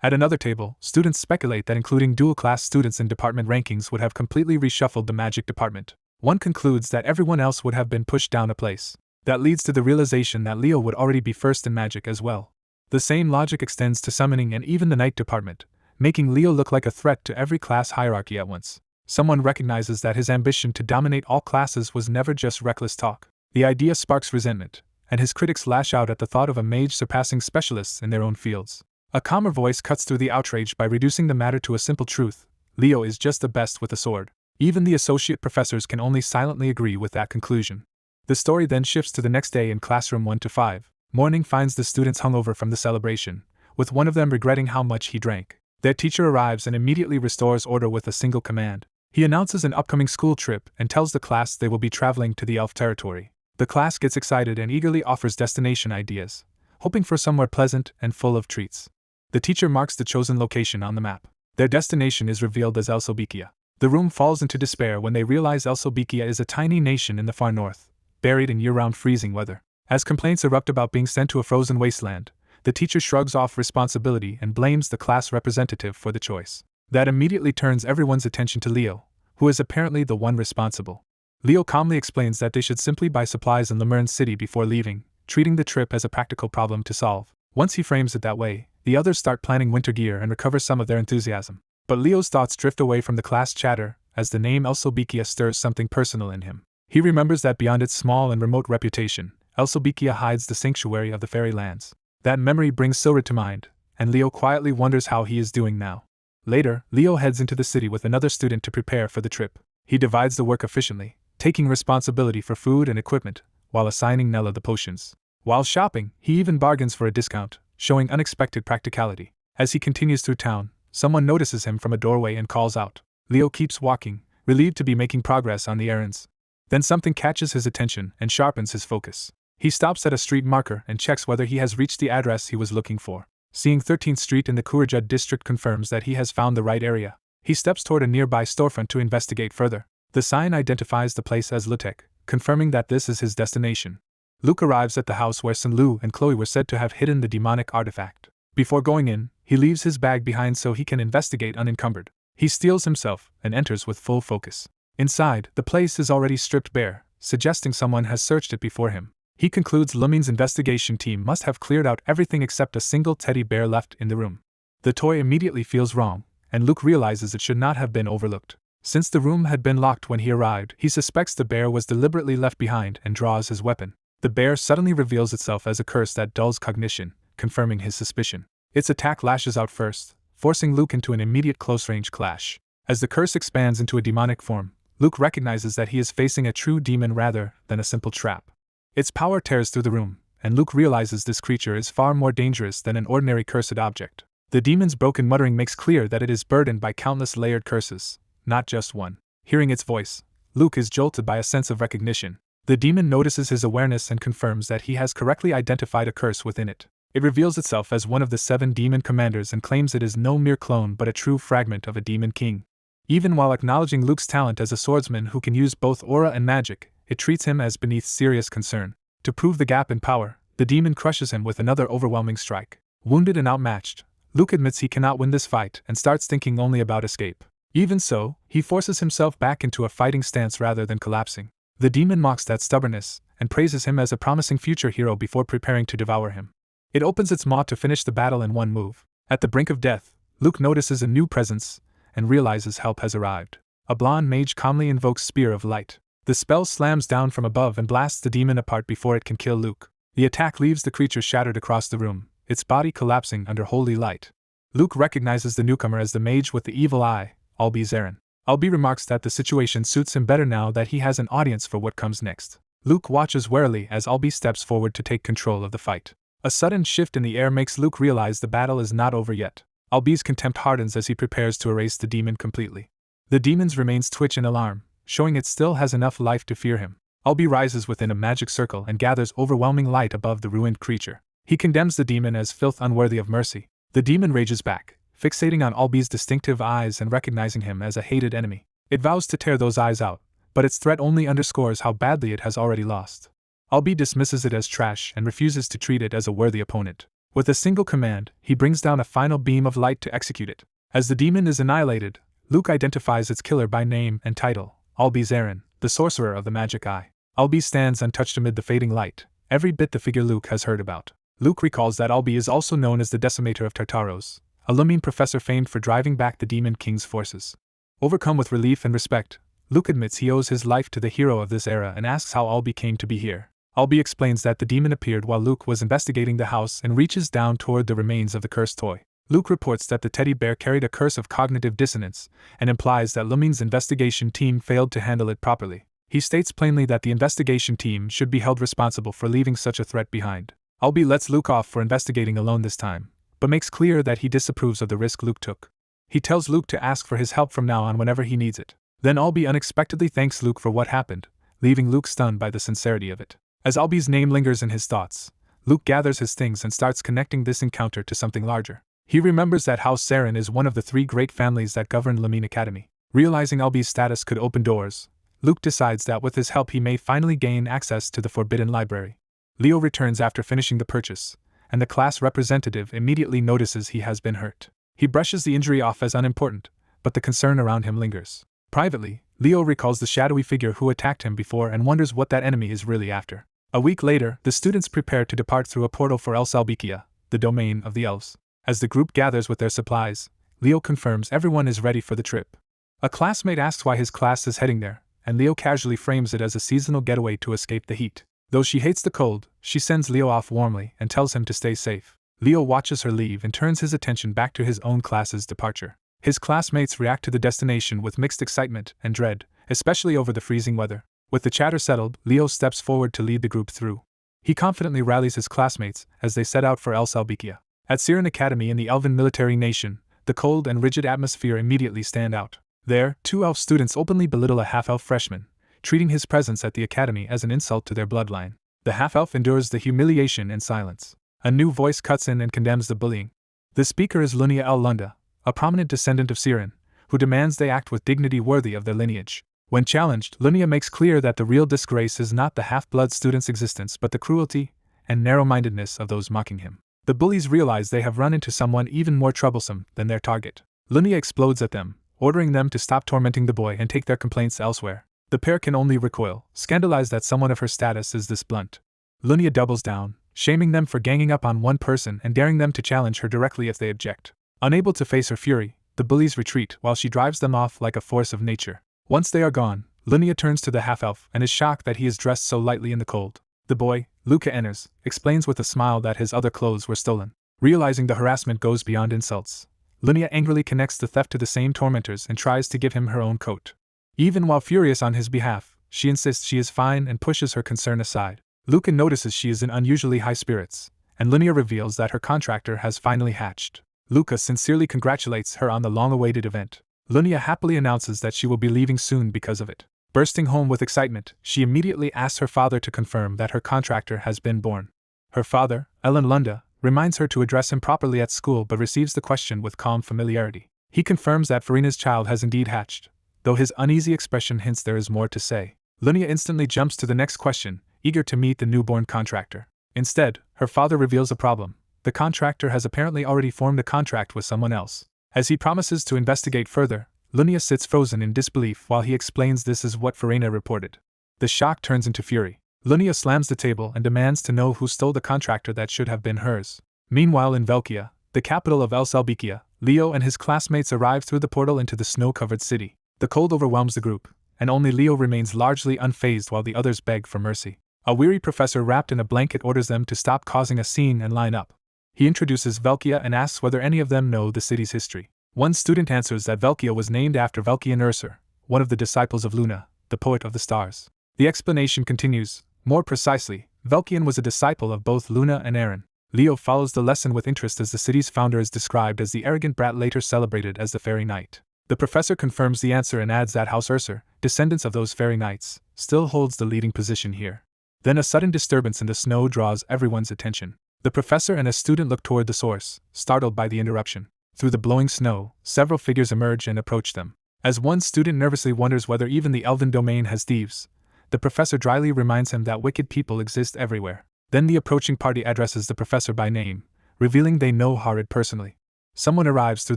At another table, students speculate that including dual-class students in department rankings would have completely reshuffled the magic department. One concludes that everyone else would have been pushed down a place. That leads to the realization that Leo would already be first in magic as well. The same logic extends to summoning and even the night department, making Leo look like a threat to every class hierarchy at once. Someone recognizes that his ambition to dominate all classes was never just reckless talk. The idea sparks resentment, and his critics lash out at the thought of a mage surpassing specialists in their own fields. A calmer voice cuts through the outrage by reducing the matter to a simple truth: Leo is just the best with a sword. Even the associate professors can only silently agree with that conclusion. The story then shifts to the next day in classroom 1-5. Morning finds the students hungover from the celebration, with one of them regretting how much he drank. Their teacher arrives and immediately restores order with a single command. He announces an upcoming school trip and tells the class they will be traveling to the elf territory. The class gets excited and eagerly offers destination ideas, hoping for somewhere pleasant and full of treats. The teacher marks the chosen location on the map. Their destination is revealed as Elsobikia. The room falls into despair when they realize Elsobikia is a tiny nation in the far north, buried in year-round freezing weather. As complaints erupt about being sent to a frozen wasteland, the teacher shrugs off responsibility and blames the class representative for the choice. That immediately turns everyone's attention to Leo, who is apparently the one responsible. Leo calmly explains that they should simply buy supplies in Lumene City before leaving, treating the trip as a practical problem to solve. Once he frames it that way, the others start planning winter gear and recover some of their enthusiasm. But Leo's thoughts drift away from the class chatter as the name Elsobikia stirs something personal in him. He remembers that beyond its small and remote reputation, Elsobikia hides the sanctuary of the fairy lands. That memory brings Silra to mind, and Leo quietly wonders how he is doing now. Later, Leo heads into the city with another student to prepare for the trip. He divides the work efficiently, taking responsibility for food and equipment, while assigning Nella the potions. While shopping, he even bargains for a discount, showing unexpected practicality. As he continues through town, someone notices him from a doorway and calls out. Leo keeps walking, relieved to be making progress on the errands. Then something catches his attention and sharpens his focus. He stops at a street marker and checks whether he has reached the address he was looking for. Seeing 13th Street in the Kurajud district confirms that he has found the right area. He steps toward a nearby storefront to investigate further. The sign identifies the place as Lutek, confirming that this is his destination. Luke arrives at the house where Sun-Lu and Chloe were said to have hidden the demonic artifact. Before going in, he leaves his bag behind so he can investigate unencumbered. He steels himself and enters with full focus. Inside, the place is already stripped bare, suggesting someone has searched it before him. He concludes Lumene's investigation team must have cleared out everything except a single teddy bear left in the room. The toy immediately feels wrong, and Luke realizes it should not have been overlooked. Since the room had been locked when he arrived, he suspects the bear was deliberately left behind and draws his weapon. The bear suddenly reveals itself as a curse that dulls cognition, confirming his suspicion. Its attack lashes out first, forcing Luke into an immediate close-range clash. As the curse expands into a demonic form, Luke recognizes that he is facing a true demon rather than a simple trap. Its power tears through the room, and Luke realizes this creature is far more dangerous than an ordinary cursed object. The demon's broken muttering makes clear that it is burdened by countless layered curses, not just one. Hearing its voice, Luke is jolted by a sense of recognition. The demon notices his awareness and confirms that he has correctly identified a curse within it. It reveals itself as one of the 7 demon commanders and claims it is no mere clone but a true fragment of a demon king. Even while acknowledging Luke's talent as a swordsman who can use both aura and magic, it treats him as beneath serious concern. To prove the gap in power, the demon crushes him with another overwhelming strike. Wounded and outmatched, Luke admits he cannot win this fight and starts thinking only about escape. Even so, he forces himself back into a fighting stance rather than collapsing. The demon mocks that stubbornness and praises him as a promising future hero before preparing to devour him. It opens its maw to finish the battle in one move. At the brink of death, Luke notices a new presence and realizes help has arrived. A blonde mage calmly invokes Spear of Light. The spell slams down from above and blasts the demon apart before it can kill Luke. The attack leaves the creature shattered across the room, its body collapsing under holy light. Luke recognizes the newcomer as the mage with the evil eye, Wise King. Albie remarks that the situation suits him better now that he has an audience for what comes next. Luke watches warily as Albie steps forward to take control of the fight. A sudden shift in the air makes Luke realize the battle is not over yet. Albie's contempt hardens as he prepares to erase the demon completely. The demon's remains twitch in alarm, showing it still has enough life to fear him. Albie rises within a magic circle and gathers overwhelming light above the ruined creature. He condemns the demon as filth unworthy of mercy. The demon rages back, fixating on Albie's distinctive eyes and recognizing him as a hated enemy. It vows to tear those eyes out, but its threat only underscores how badly it has already lost. Albie dismisses it as trash and refuses to treat it as a worthy opponent. With a single command, he brings down a final beam of light to execute it. As the demon is annihilated, Luke identifies its killer by name and title, Wise King, the sorcerer of the magic eye. Albie stands untouched amid the fading light, every bit the figure Luke has heard about. Luke recalls that Albie is also known as the Decimator of Tartaros, a Lumene professor famed for driving back the Demon King's forces. Overcome with relief and respect, Luke admits he owes his life to the hero of this era and asks how Albie came to be here. Albie explains that the demon appeared while Luke was investigating the house and reaches down toward the remains of the cursed toy. Luke reports that the teddy bear carried a curse of cognitive dissonance and implies that Lumene's investigation team failed to handle it properly. He states plainly that the investigation team should be held responsible for leaving such a threat behind. Albie lets Luke off for investigating alone this time, but makes clear that he disapproves of the risk Luke took. He tells Luke to ask for his help from now on whenever he needs it. Then Albie unexpectedly thanks Luke for what happened, leaving Luke stunned by the sincerity of it. As Albie's name lingers in his thoughts, Luke gathers his things and starts connecting this encounter to something larger. He remembers that House Saren is one of the 3 great families that govern Lumene Academy. Realizing Albie's status could open doors, Luke decides that with his help he may finally gain access to the Forbidden Library. Leo returns after finishing the purchase, and the class representative immediately notices he has been hurt. He brushes the injury off as unimportant, but the concern around him lingers. Privately, Leo recalls the shadowy figure who attacked him before and wonders what that enemy is really after. A week later, the students prepare to depart through a portal for El Salbikia, the domain of the elves. As the group gathers with their supplies, Leo confirms everyone is ready for the trip. A classmate asks why his class is heading there, and Leo casually frames it as a seasonal getaway to escape the heat. Though she hates the cold, she sends Leo off warmly and tells him to stay safe. Leo watches her leave and turns his attention back to his own class's departure. His classmates react to the destination with mixed excitement and dread, especially over the freezing weather. With the chatter settled, Leo steps forward to lead the group through. He confidently rallies his classmates as they set out for El Salbikia. At Siren Academy in the Elven military nation, the cold and rigid atmosphere immediately stand out. There, 2 elf students openly belittle a half-elf freshman, treating his presence at the academy as an insult to their bloodline. The half-elf endures the humiliation in silence. A new voice cuts in and condemns the bullying. The speaker is Lunia El Lunda, a prominent descendant of Siren, who demands they act with dignity worthy of their lineage. When challenged, Lunia makes clear that the real disgrace is not the half-blood student's existence but the cruelty and narrow-mindedness of those mocking him. The bullies realize they have run into someone even more troublesome than their target. Lunia explodes at them, ordering them to stop tormenting the boy and take their complaints elsewhere. The pair can only recoil, scandalized that someone of her status is this blunt. Lunia doubles down, shaming them for ganging up on one person and daring them to challenge her directly if they object. Unable to face her fury, the bullies retreat while she drives them off like a force of nature. Once they are gone, Lunia turns to the half-elf and is shocked that he is dressed so lightly in the cold. The boy, Luca enters, explains with a smile that his other clothes were stolen. Realizing the harassment goes beyond insults, Lunia angrily connects the theft to the same tormentors and tries to give him her own coat. Even while furious on his behalf, she insists she is fine and pushes her concern aside. Luca notices she is in unusually high spirits, and Lunia reveals that her contractor has finally hatched. Luca sincerely congratulates her on the long-awaited event. Lunia happily announces that she will be leaving soon because of it. Bursting home with excitement, she immediately asks her father to confirm that her contractor has been born. Her father, Ellen Lunda, reminds her to address him properly at school but receives the question with calm familiarity. He confirms that Farina's child has indeed hatched, though his uneasy expression hints there is more to say. Lunia instantly jumps to the next question, eager to meet the newborn contractor. Instead, her father reveals a problem. The contractor has apparently already formed a contract with someone else. As he promises to investigate further, Lunia sits frozen in disbelief while he explains this is what Farina reported. The shock turns into fury. Lunia slams the table and demands to know who stole the contractor that should have been hers. Meanwhile in Velkia, the capital of El Salbikia, Leo and his classmates arrive through the portal into the snow-covered city. The cold overwhelms the group, and only Leo remains largely unfazed while the others beg for mercy. A weary professor wrapped in a blanket orders them to stop causing a scene and line up. He introduces Velkia and asks whether any of them know the city's history. One student answers that Velkia was named after Velkian Ursur, one of the disciples of Luna, the poet of the stars. The explanation continues. More precisely, Velkian was a disciple of both Luna and Arron. Leo follows the lesson with interest as the city's founder is described as the arrogant brat later celebrated as the Fairy Knight. The professor confirms the answer and adds that House Ursur, descendants of those Fairy Knights, still holds the leading position here. Then a sudden disturbance in the snow draws everyone's attention. The professor and a student look toward the source, startled by the interruption. Through the blowing snow, several figures emerge and approach them. As one student nervously wonders whether even the elven domain has thieves, the professor dryly reminds him that wicked people exist everywhere. Then the approaching party addresses the professor by name, revealing they know Harid personally. Someone arrives through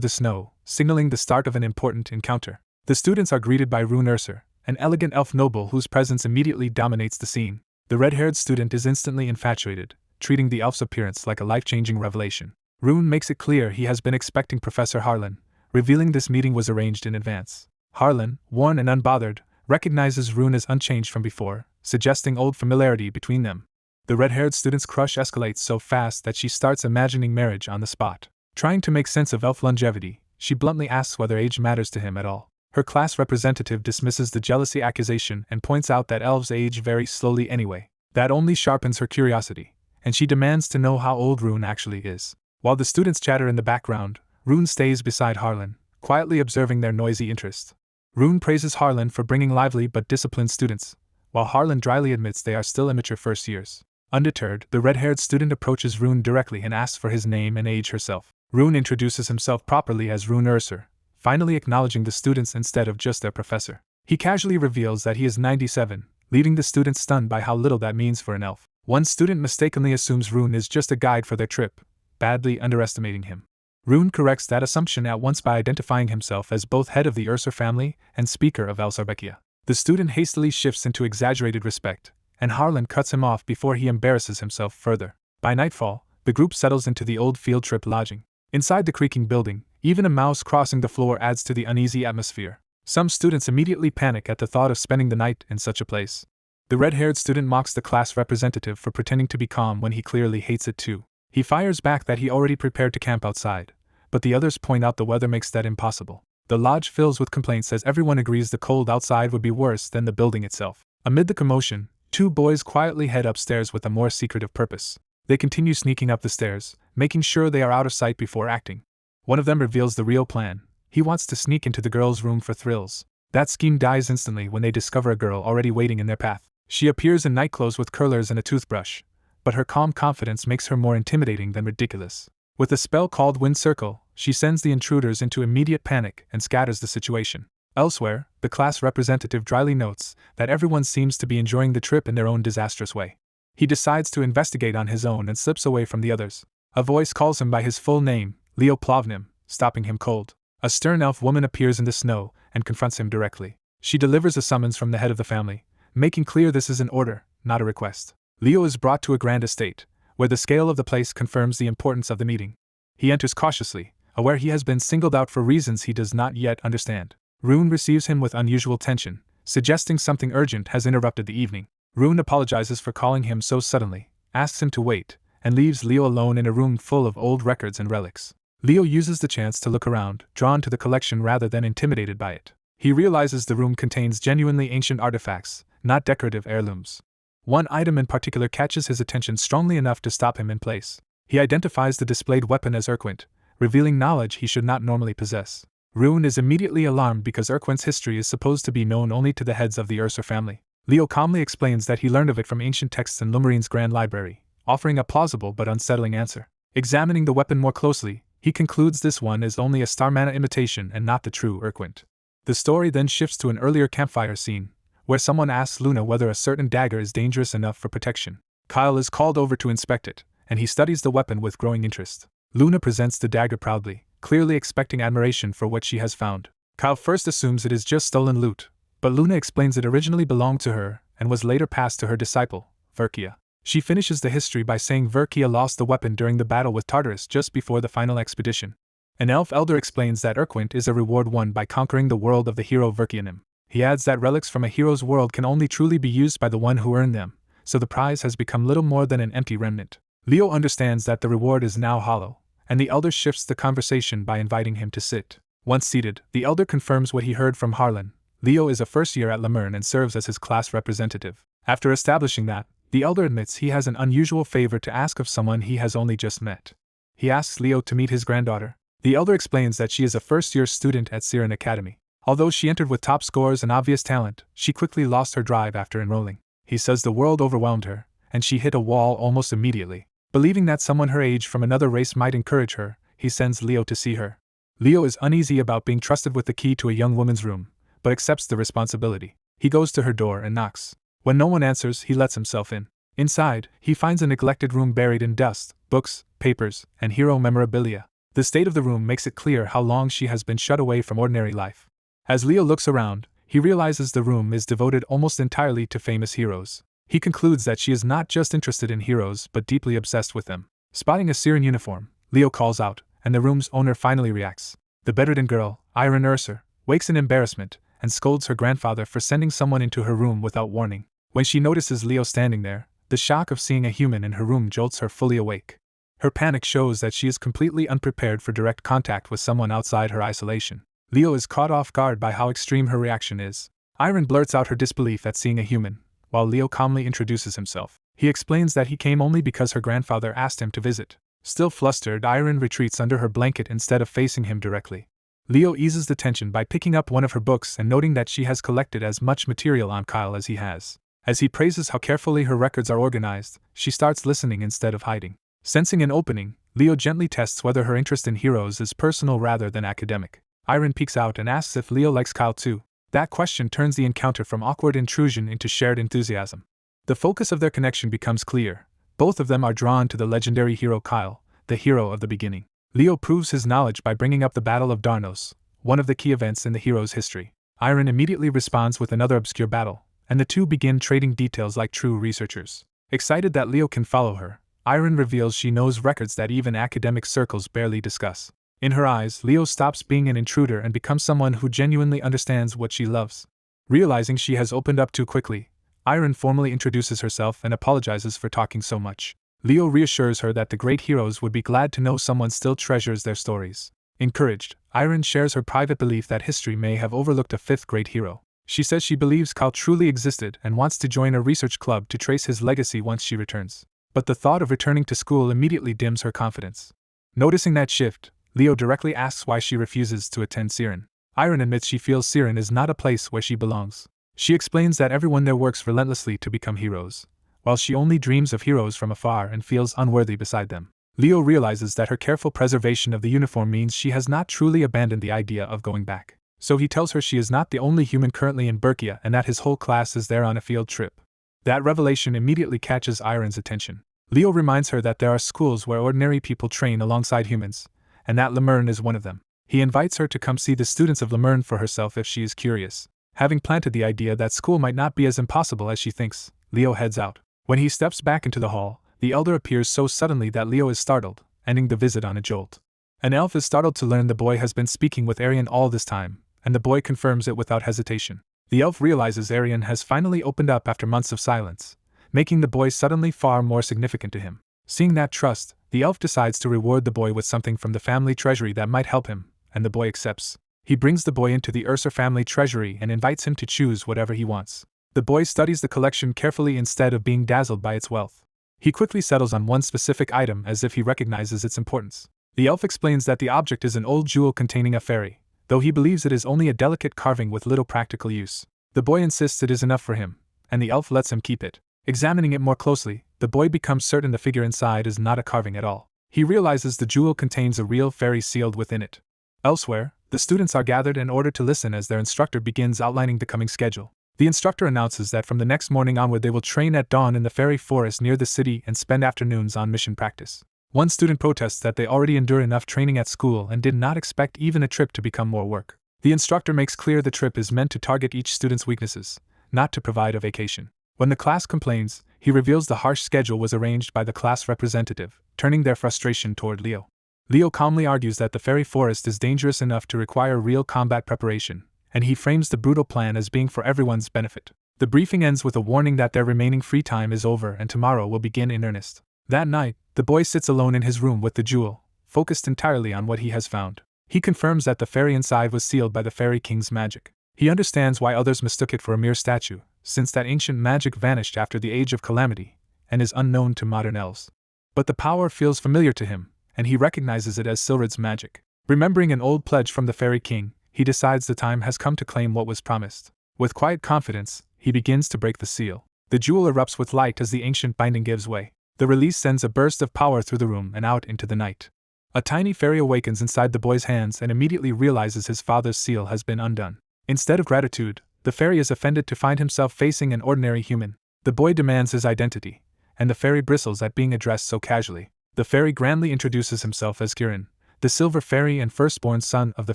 the snow, signaling the start of an important encounter. The students are greeted by Rune Ursur, an elegant elf noble whose presence immediately dominates the scene. The red-haired student is instantly infatuated, treating the elf's appearance like a life-changing revelation. Rune makes it clear he has been expecting Professor Harlan, revealing this meeting was arranged in advance. Harlan, worn and unbothered, recognizes Rune as unchanged from before, suggesting old familiarity between them. The red-haired student's crush escalates so fast that she starts imagining marriage on the spot. Trying to make sense of elf longevity, she bluntly asks whether age matters to him at all. Her class representative dismisses the jealousy accusation and points out that elves age very slowly anyway. That only sharpens her curiosity, and she demands to know how old Rune actually is. While the students chatter in the background, Rune stays beside Harlan, quietly observing their noisy interest. Rune praises Harlan for bringing lively but disciplined students, while Harlan dryly admits they are still immature first years. Undeterred, the red-haired student approaches Rune directly and asks for his name and age herself. Rune introduces himself properly as Rune Ursur, finally acknowledging the students instead of just their professor. He casually reveals that he is 97, leaving the students stunned by how little that means for an elf. One student mistakenly assumes Rune is just a guide for their trip, badly underestimating him. Rune corrects that assumption at once by identifying himself as both head of the Ursur family and speaker of El Sarbekia. The student hastily shifts into exaggerated respect, and Harlan cuts him off before he embarrasses himself further. By nightfall, the group settles into the old field trip lodging. Inside the creaking building, even a mouse crossing the floor adds to the uneasy atmosphere. Some students immediately panic at the thought of spending the night in such a place. The red-haired student mocks the class representative for pretending to be calm when he clearly hates it too. He fires back that he already prepared to camp outside, but the others point out the weather makes that impossible. The lodge fills with complaints as everyone agrees the cold outside would be worse than the building itself. Amid the commotion, two boys quietly head upstairs with a more secretive purpose. They continue sneaking up the stairs, making sure they are out of sight before acting. One of them reveals the real plan. He wants to sneak into the girl's room for thrills. That scheme dies instantly when they discover a girl already waiting in their path. She appears in nightclothes with curlers and a toothbrush, but her calm confidence makes her more intimidating than ridiculous. With a spell called Wind Circle, she sends the intruders into immediate panic and scatters the situation. Elsewhere, the class representative dryly notes that everyone seems to be enjoying the trip in their own disastrous way. He decides to investigate on his own and slips away from the others. A voice calls him by his full name, Leo Plovnim, stopping him cold. A stern elf woman appears in the snow and confronts him directly. She delivers a summons from the head of the family, making clear this is an order, not a request. Leo is brought to a grand estate, where the scale of the place confirms the importance of the meeting. He enters cautiously, aware he has been singled out for reasons he does not yet understand. Rune receives him with unusual tension, suggesting something urgent has interrupted the evening. Rune apologizes for calling him so suddenly, asks him to wait, and leaves Leo alone in a room full of old records and relics. Leo uses the chance to look around, drawn to the collection rather than intimidated by it. He realizes the room contains genuinely ancient artifacts, not decorative heirlooms. One item in particular catches his attention strongly enough to stop him in place. He identifies the displayed weapon as Urquint, revealing knowledge he should not normally possess. Rune is immediately alarmed because Urquint's history is supposed to be known only to the heads of the Ursa family. Leo calmly explains that he learned of it from ancient texts in Lumerine's Grand Library, offering a plausible but unsettling answer. Examining the weapon more closely, he concludes this one is only a Starmana imitation and not the true Urquint. The story then shifts to an earlier campfire scene, where someone asks Luna whether a certain dagger is dangerous enough for protection. Kyle is called over to inspect it, and he studies the weapon with growing interest. Luna presents the dagger proudly, clearly expecting admiration for what she has found. Kyle first assumes it is just stolen loot, but Luna explains it originally belonged to her and was later passed to her disciple, Verkia. She finishes the history by saying Verkia lost the weapon during the battle with Tartarus just before the final expedition. An elf elder explains that Urquint is a reward won by conquering the world of the hero Verkianim. He adds that relics from a hero's world can only truly be used by the one who earned them, so the prize has become little more than an empty remnant. Leo understands that the reward is now hollow, and the elder shifts the conversation by inviting him to sit. Once seated, the elder confirms what he heard from Harlan. Leo is a first year at Lemern and serves as his class representative. After establishing that, the elder admits he has an unusual favor to ask of someone he has only just met. He asks Leo to meet his granddaughter. The elder explains that she is a first-year student at Siren Academy. Although she entered with top scores and obvious talent, she quickly lost her drive after enrolling. He says the world overwhelmed her, and she hit a wall almost immediately. Believing that someone her age from another race might encourage her, he sends Leo to see her. Leo is uneasy about being trusted with the key to a young woman's room, but accepts the responsibility. He goes to her door and knocks. When no one answers, he lets himself in. Inside, he finds a neglected room buried in dust, books, papers, and hero memorabilia. The state of the room makes it clear how long she has been shut away from ordinary life. As Leo looks around, he realizes the room is devoted almost entirely to famous heroes. He concludes that she is not just interested in heroes but deeply obsessed with them. Spotting a Siren uniform, Leo calls out, and the room's owner finally reacts. The bedridden girl, Iron Ursa, wakes in embarrassment and scolds her grandfather for sending someone into her room without warning. When she notices Leo standing there, the shock of seeing a human in her room jolts her fully awake. Her panic shows that she is completely unprepared for direct contact with someone outside her isolation. Leo is caught off guard by how extreme her reaction is. Iron blurts out her disbelief at seeing a human, while Leo calmly introduces himself. He explains that he came only because her grandfather asked him to visit. Still flustered, Iron retreats under her blanket instead of facing him directly. Leo eases the tension by picking up one of her books and noting that she has collected as much material on Kyle as he has. As he praises how carefully her records are organized, she starts listening instead of hiding. Sensing an opening, Leo gently tests whether her interest in heroes is personal rather than academic. Iron peeks out and asks if Leo likes Kyle too. That question turns the encounter from awkward intrusion into shared enthusiasm. The focus of their connection becomes clear. Both of them are drawn to the legendary hero Kyle, the hero of the beginning. Leo proves his knowledge by bringing up the Battle of Darnos, one of the key events in the hero's history. Iron immediately responds with another obscure battle, and the two begin trading details like true researchers. Excited that Leo can follow her, Iron reveals she knows records that even academic circles barely discuss. In her eyes, Leo stops being an intruder and becomes someone who genuinely understands what she loves. Realizing she has opened up too quickly, Iron formally introduces herself and apologizes for talking so much. Leo reassures her that the great heroes would be glad to know someone still treasures their stories. Encouraged, Irene shares her private belief that history may have overlooked a fifth great hero. She says she believes Cal truly existed and wants to join a research club to trace his legacy once she returns. But the thought of returning to school immediately dims her confidence. Noticing that shift, Leo directly asks why she refuses to attend Siren. Irene admits she feels Siren is not a place where she belongs. She explains that everyone there works relentlessly to become heroes, while she only dreams of heroes from afar and feels unworthy beside them. Leo realizes that her careful preservation of the uniform means she has not truly abandoned the idea of going back. So he tells her she is not the only human currently in Berkia and that his whole class is there on a field trip. That revelation immediately catches Irene's attention. Leo reminds her that there are schools where ordinary people train alongside humans, and that Lumene is one of them. He invites her to come see the students of Lumene for herself if she is curious. Having planted the idea that school might not be as impossible as she thinks, Leo heads out. When he steps back into the hall, the elder appears so suddenly that Leo is startled, ending the visit on a jolt. An elf is startled to learn the boy has been speaking with Arian all this time, and the boy confirms it without hesitation. The elf realizes Arian has finally opened up after months of silence, making the boy suddenly far more significant to him. Seeing that trust, the elf decides to reward the boy with something from the family treasury that might help him, and the boy accepts. He brings the boy into the Ursa family treasury and invites him to choose whatever he wants. The boy studies the collection carefully instead of being dazzled by its wealth. He quickly settles on one specific item as if he recognizes its importance. The elf explains that the object is an old jewel containing a fairy, though he believes it is only a delicate carving with little practical use. The boy insists it is enough for him, and the elf lets him keep it. Examining it more closely, the boy becomes certain the figure inside is not a carving at all. He realizes the jewel contains a real fairy sealed within it. Elsewhere, the students are gathered in order to listen as their instructor begins outlining the coming schedule. The instructor announces that from the next morning onward they will train at dawn in the fairy forest near the city and spend afternoons on mission practice. One student protests that they already endure enough training at school and did not expect even a trip to become more work. The instructor makes clear the trip is meant to target each student's weaknesses, not to provide a vacation. When the class complains, he reveals the harsh schedule was arranged by the class representative, turning their frustration toward Leo. Leo calmly argues that the fairy forest is dangerous enough to require real combat preparation, and he frames the brutal plan as being for everyone's benefit. The briefing ends with a warning that their remaining free time is over and tomorrow will begin in earnest. That night, the boy sits alone in his room with the jewel, focused entirely on what he has found. He confirms that the fairy inside was sealed by the Fairy King's magic. He understands why others mistook it for a mere statue, since that ancient magic vanished after the Age of Calamity, and is unknown to modern elves. But the power feels familiar to him, and he recognizes it as Silred's magic. Remembering an old pledge from the Fairy King, he decides the time has come to claim what was promised. With quiet confidence, he begins to break the seal. The jewel erupts with light as the ancient binding gives way. The release sends a burst of power through the room and out into the night. A tiny fairy awakens inside the boy's hands and immediately realizes his father's seal has been undone. Instead of gratitude, the fairy is offended to find himself facing an ordinary human. The boy demands his identity, and the fairy bristles at being addressed so casually. The fairy grandly introduces himself as Kirin, the silver fairy and firstborn son of the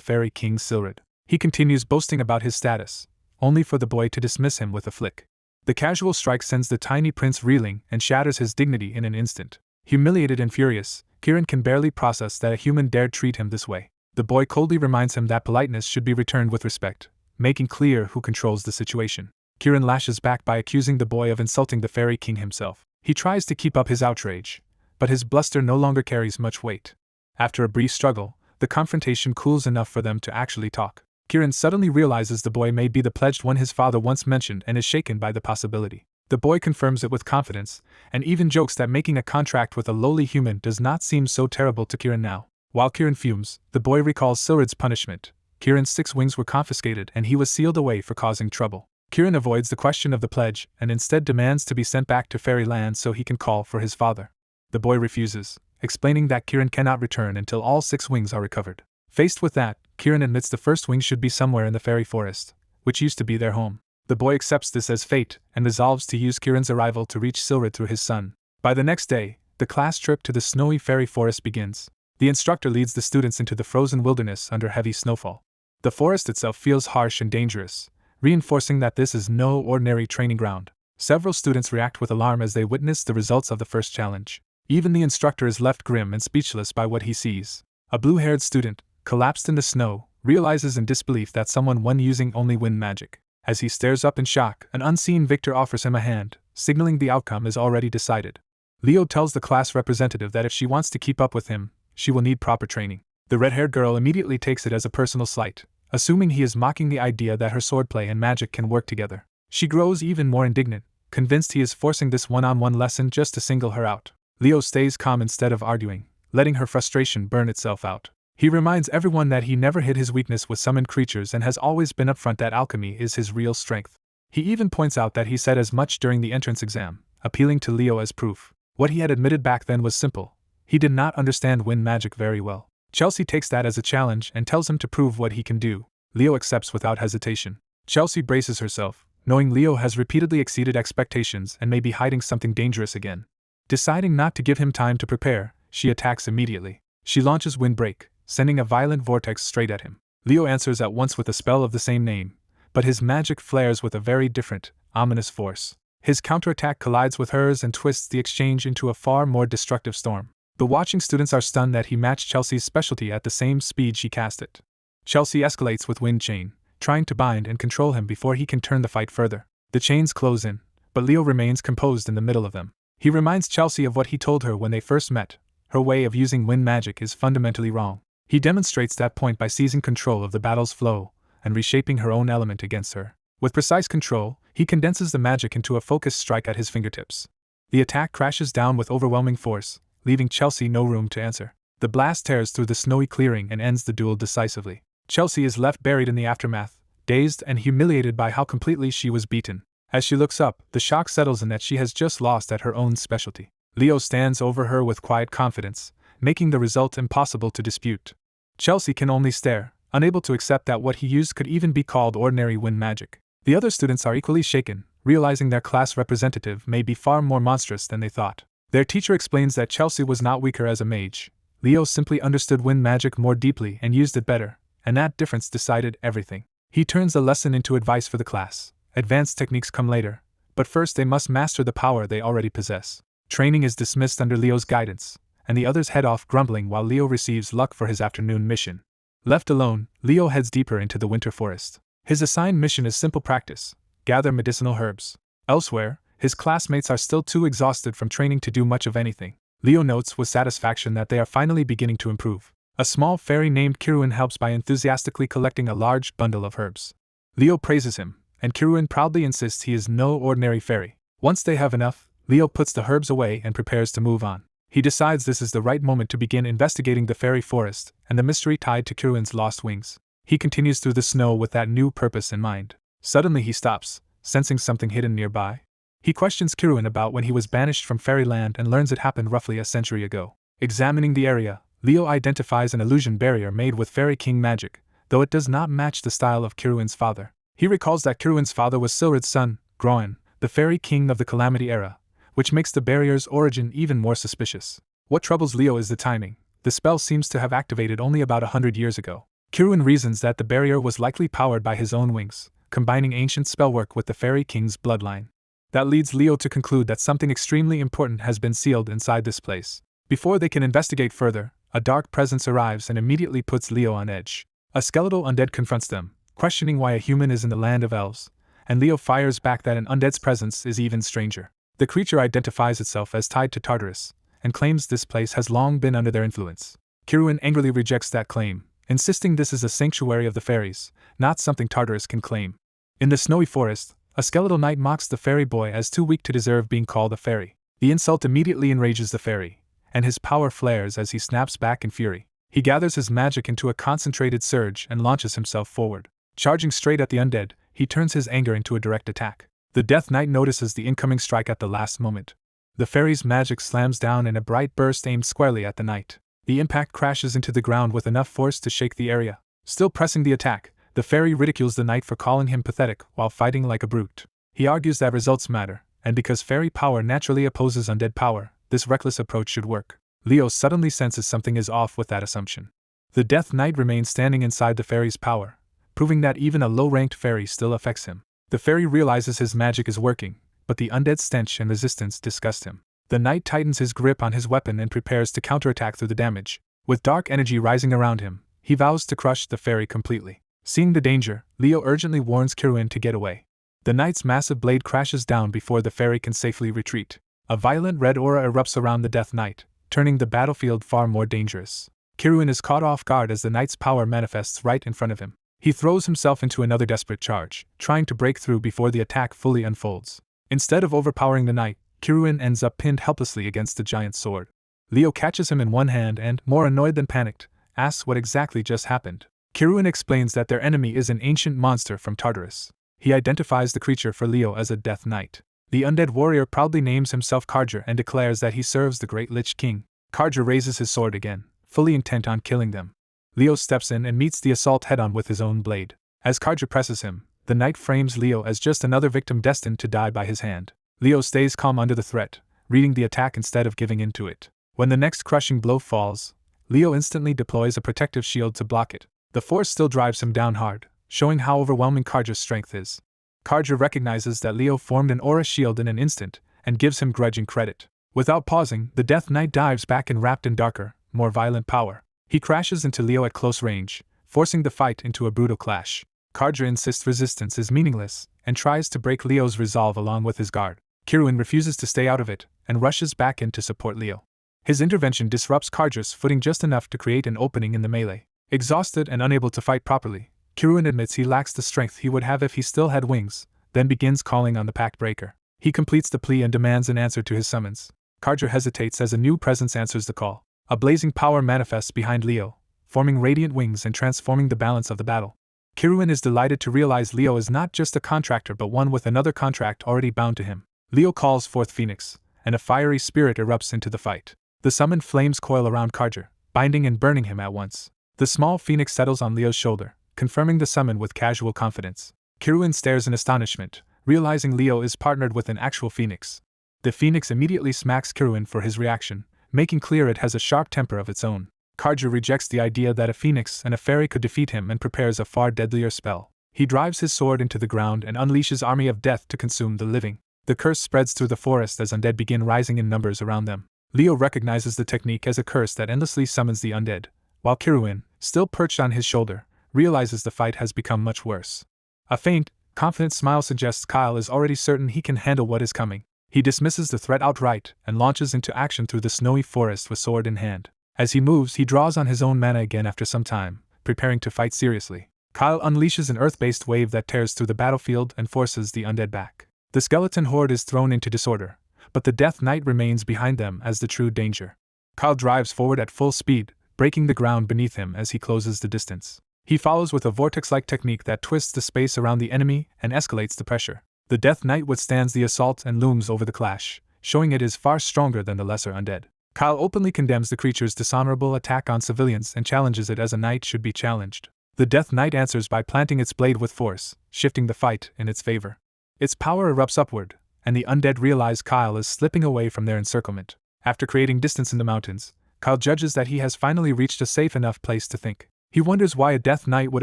Fairy King Silred. He continues boasting about his status, only for the boy to dismiss him with a flick. The casual strike sends the tiny prince reeling and shatters his dignity in an instant. Humiliated and furious, Kirin can barely process that a human dared treat him this way. The boy coldly reminds him that politeness should be returned with respect, making clear who controls the situation. Kirin lashes back by accusing the boy of insulting the Fairy King himself. He tries to keep up his outrage, but his bluster no longer carries much weight. After a brief struggle, the confrontation cools enough for them to actually talk. Kirin suddenly realizes the boy may be the pledged one his father once mentioned and is shaken by the possibility. The boy confirms it with confidence, and even jokes that making a contract with a lowly human does not seem so terrible to Kirin now. While Kirin fumes, the boy recalls Silred's punishment. Kirin's 6 wings were confiscated and he was sealed away for causing trouble. Kirin avoids the question of the pledge and instead demands to be sent back to Fairyland so he can call for his father. The boy refuses, explaining that Kirin cannot return until all 6 wings are recovered. Faced with that, Kirin admits the first wing should be somewhere in the fairy forest, which used to be their home. The boy accepts this as fate and resolves to use Kirin's arrival to reach Silred through his son. By the next day, the class trip to the snowy fairy forest begins. The instructor leads the students into the frozen wilderness under heavy snowfall. The forest itself feels harsh and dangerous, reinforcing that this is no ordinary training ground. Several students react with alarm as they witness the results of the first challenge. Even the instructor is left grim and speechless by what he sees. A blue-haired student, collapsed in the snow, realizes in disbelief that someone won using only wind magic. As he stares up in shock, an unseen victor offers him a hand, signaling the outcome is already decided. Leo tells the class representative that if she wants to keep up with him, she will need proper training. The red-haired girl immediately takes it as a personal slight, assuming he is mocking the idea that her swordplay and magic can work together. She grows even more indignant, convinced he is forcing this one-on-one lesson just to single her out. Leo stays calm instead of arguing, letting her frustration burn itself out. He reminds everyone that he never hid his weakness with summoned creatures and has always been upfront that alchemy is his real strength. He even points out that he said as much during the entrance exam, appealing to Leo as proof. What he had admitted back then was simple. He did not understand wind magic very well. Chelsea takes that as a challenge and tells him to prove what he can do. Leo accepts without hesitation. Chelsea braces herself, knowing Leo has repeatedly exceeded expectations and may be hiding something dangerous again. Deciding not to give him time to prepare, she attacks immediately. She launches Windbreak, sending a violent vortex straight at him. Leo answers at once with a spell of the same name, but his magic flares with a very different, ominous force. His counterattack collides with hers and twists the exchange into a far more destructive storm. The watching students are stunned that he matched Chelsea's specialty at the same speed she cast it. Chelsea escalates with Wind Chain, trying to bind and control him before he can turn the fight further. The chains close in, but Leo remains composed in the middle of them. He reminds Chelsea of what he told her when they first met. Her way of using wind magic is fundamentally wrong. He demonstrates that point by seizing control of the battle's flow and reshaping her own element against her. With precise control, he condenses the magic into a focused strike at his fingertips. The attack crashes down with overwhelming force, leaving Chelsea no room to answer. The blast tears through the snowy clearing and ends the duel decisively. Chelsea is left buried in the aftermath, dazed and humiliated by how completely she was beaten. As she looks up, the shock settles in that she has just lost at her own specialty. Leo stands over her with quiet confidence, making the result impossible to dispute. Chelsea can only stare, unable to accept that what he used could even be called ordinary wind magic. The other students are equally shaken, realizing their class representative may be far more monstrous than they thought. Their teacher explains that Chelsea was not weaker as a mage. Leo simply understood wind magic more deeply and used it better, and that difference decided everything. He turns the lesson into advice for the class. Advanced techniques come later, but first they must master the power they already possess. Training is dismissed under Leo's guidance, and the others head off grumbling while Leo receives luck for his afternoon mission. Left alone, Leo heads deeper into the winter forest. His assigned mission is simple practice: gather medicinal herbs. Elsewhere, his classmates are still too exhausted from training to do much of anything. Leo notes with satisfaction that they are finally beginning to improve. A small fairy named Kiruin helps by enthusiastically collecting a large bundle of herbs. Leo praises him, and Kiruin proudly insists he is no ordinary fairy. Once they have enough, Leo puts the herbs away and prepares to move on. He decides this is the right moment to begin investigating the fairy forest and the mystery tied to Kiruin's lost wings. He continues through the snow with that new purpose in mind. Suddenly he stops, sensing something hidden nearby. He questions Kiruin about when he was banished from fairyland and learns it happened roughly a century ago. Examining the area, Leo identifies an illusion barrier made with Fairy King magic, though it does not match the style of Kiruin's father. He recalls that Kiruin's father was Silrid's son, Groen, the Fairy King of the Calamity era, which makes the barrier's origin even more suspicious. What troubles Leo is the timing. The spell seems to have activated only about 100 years ago. Kiruin reasons that the barrier was likely powered by his own wings, combining ancient spellwork with the Fairy King's bloodline. That leads Leo to conclude that something extremely important has been sealed inside this place. Before they can investigate further, a dark presence arrives and immediately puts Leo on edge. A skeletal undead confronts them, questioning why a human is in the land of elves, and Leo fires back that an undead's presence is even stranger. The creature identifies itself as tied to Tartarus, and claims this place has long been under their influence. Kiruin angrily rejects that claim, insisting this is a sanctuary of the fairies, not something Tartarus can claim. In the snowy forest, a skeletal knight mocks the fairy boy as too weak to deserve being called a fairy. The insult immediately enrages the fairy, and his power flares as he snaps back in fury. He gathers his magic into a concentrated surge and launches himself forward. Charging straight at the undead, he turns his anger into a direct attack. The Death Knight notices the incoming strike at the last moment. The fairy's magic slams down in a bright burst aimed squarely at the knight. The impact crashes into the ground with enough force to shake the area. Still pressing the attack, the fairy ridicules the knight for calling him pathetic while fighting like a brute. He argues that results matter, and because fairy power naturally opposes undead power, this reckless approach should work. Leo suddenly senses something is off with that assumption. The Death Knight remains standing inside the fairy's power, proving that even a low-ranked fairy still affects him. The fairy realizes his magic is working, but the undead stench and resistance disgust him. The knight tightens his grip on his weapon and prepares to counterattack through the damage. With dark energy rising around him, he vows to crush the fairy completely. Seeing the danger, Leo urgently warns Kiruin to get away. The knight's massive blade crashes down before the fairy can safely retreat. A violent red aura erupts around the Death Knight, turning the battlefield far more dangerous. Kiruin is caught off guard as the knight's power manifests right in front of him. He throws himself into another desperate charge, trying to break through before the attack fully unfolds. Instead of overpowering the knight, Kiruin ends up pinned helplessly against the giant's sword. Leo catches him in one hand and, more annoyed than panicked, asks what exactly just happened. Kiruin explains that their enemy is an ancient monster from Tartarus. He identifies the creature for Leo as a Death Knight. The undead warrior proudly names himself Karja and declares that he serves the great Lich King. Karja raises his sword again, fully intent on killing them. Leo steps in and meets the assault head-on with his own blade. As Karja presses him, the knight frames Leo as just another victim destined to die by his hand. Leo stays calm under the threat, reading the attack instead of giving in to it. When the next crushing blow falls, Leo instantly deploys a protective shield to block it. The force still drives him down hard, showing how overwhelming Karja's strength is. Karja recognizes that Leo formed an aura shield in an instant, and gives him grudging credit. Without pausing, the Death Knight dives back and wrapped in darker, more violent power. He crashes into Leo at close range, forcing the fight into a brutal clash. Karja insists resistance is meaningless, and tries to break Leo's resolve along with his guard. Kiruin refuses to stay out of it, and rushes back in to support Leo. His intervention disrupts Karja's footing just enough to create an opening in the melee. Exhausted and unable to fight properly, Kiruin admits he lacks the strength he would have if he still had wings, then begins calling on the Pact Breaker. He completes the plea and demands an answer to his summons. Karja hesitates as a new presence answers the call. A blazing power manifests behind Leo, forming radiant wings and transforming the balance of the battle. Kiruin is delighted to realize Leo is not just a contractor but one with another contract already bound to him. Leo calls forth Phoenix, and a fiery spirit erupts into the fight. The summoned flames coil around Karja, binding and burning him at once. The small phoenix settles on Leo's shoulder, confirming the summon with casual confidence. Kiruin stares in astonishment, realizing Leo is partnered with an actual phoenix. The phoenix immediately smacks Kiruin for his reaction, making clear it has a sharp temper of its own. Karja rejects the idea that a phoenix and a fairy could defeat him and prepares a far deadlier spell. He drives his sword into the ground and unleashes army of death to consume the living. The curse spreads through the forest as undead begin rising in numbers around them. Leo recognizes the technique as a curse that endlessly summons the undead, while Kiruin, still perched on his shoulder, realizes the fight has become much worse. A faint, confident smile suggests Kyle is already certain he can handle what is coming. He dismisses the threat outright and launches into action through the snowy forest with sword in hand. As he moves, he draws on his own mana again after some time, preparing to fight seriously. Kyle unleashes an earth-based wave that tears through the battlefield and forces the undead back. The skeleton horde is thrown into disorder, but the Death Knight remains behind them as the true danger. Kyle drives forward at full speed, breaking the ground beneath him as he closes the distance. He follows with a vortex-like technique that twists the space around the enemy and escalates the pressure. The Death Knight withstands the assault and looms over the clash, showing it is far stronger than the lesser undead. Kyle openly condemns the creature's dishonorable attack on civilians and challenges it as a knight should be challenged. The Death Knight answers by planting its blade with force, shifting the fight in its favor. Its power erupts upward, and the undead realize Kyle is slipping away from their encirclement. After creating distance in the mountains, Kyle judges that he has finally reached a safe enough place to think. He wonders why a Death Knight would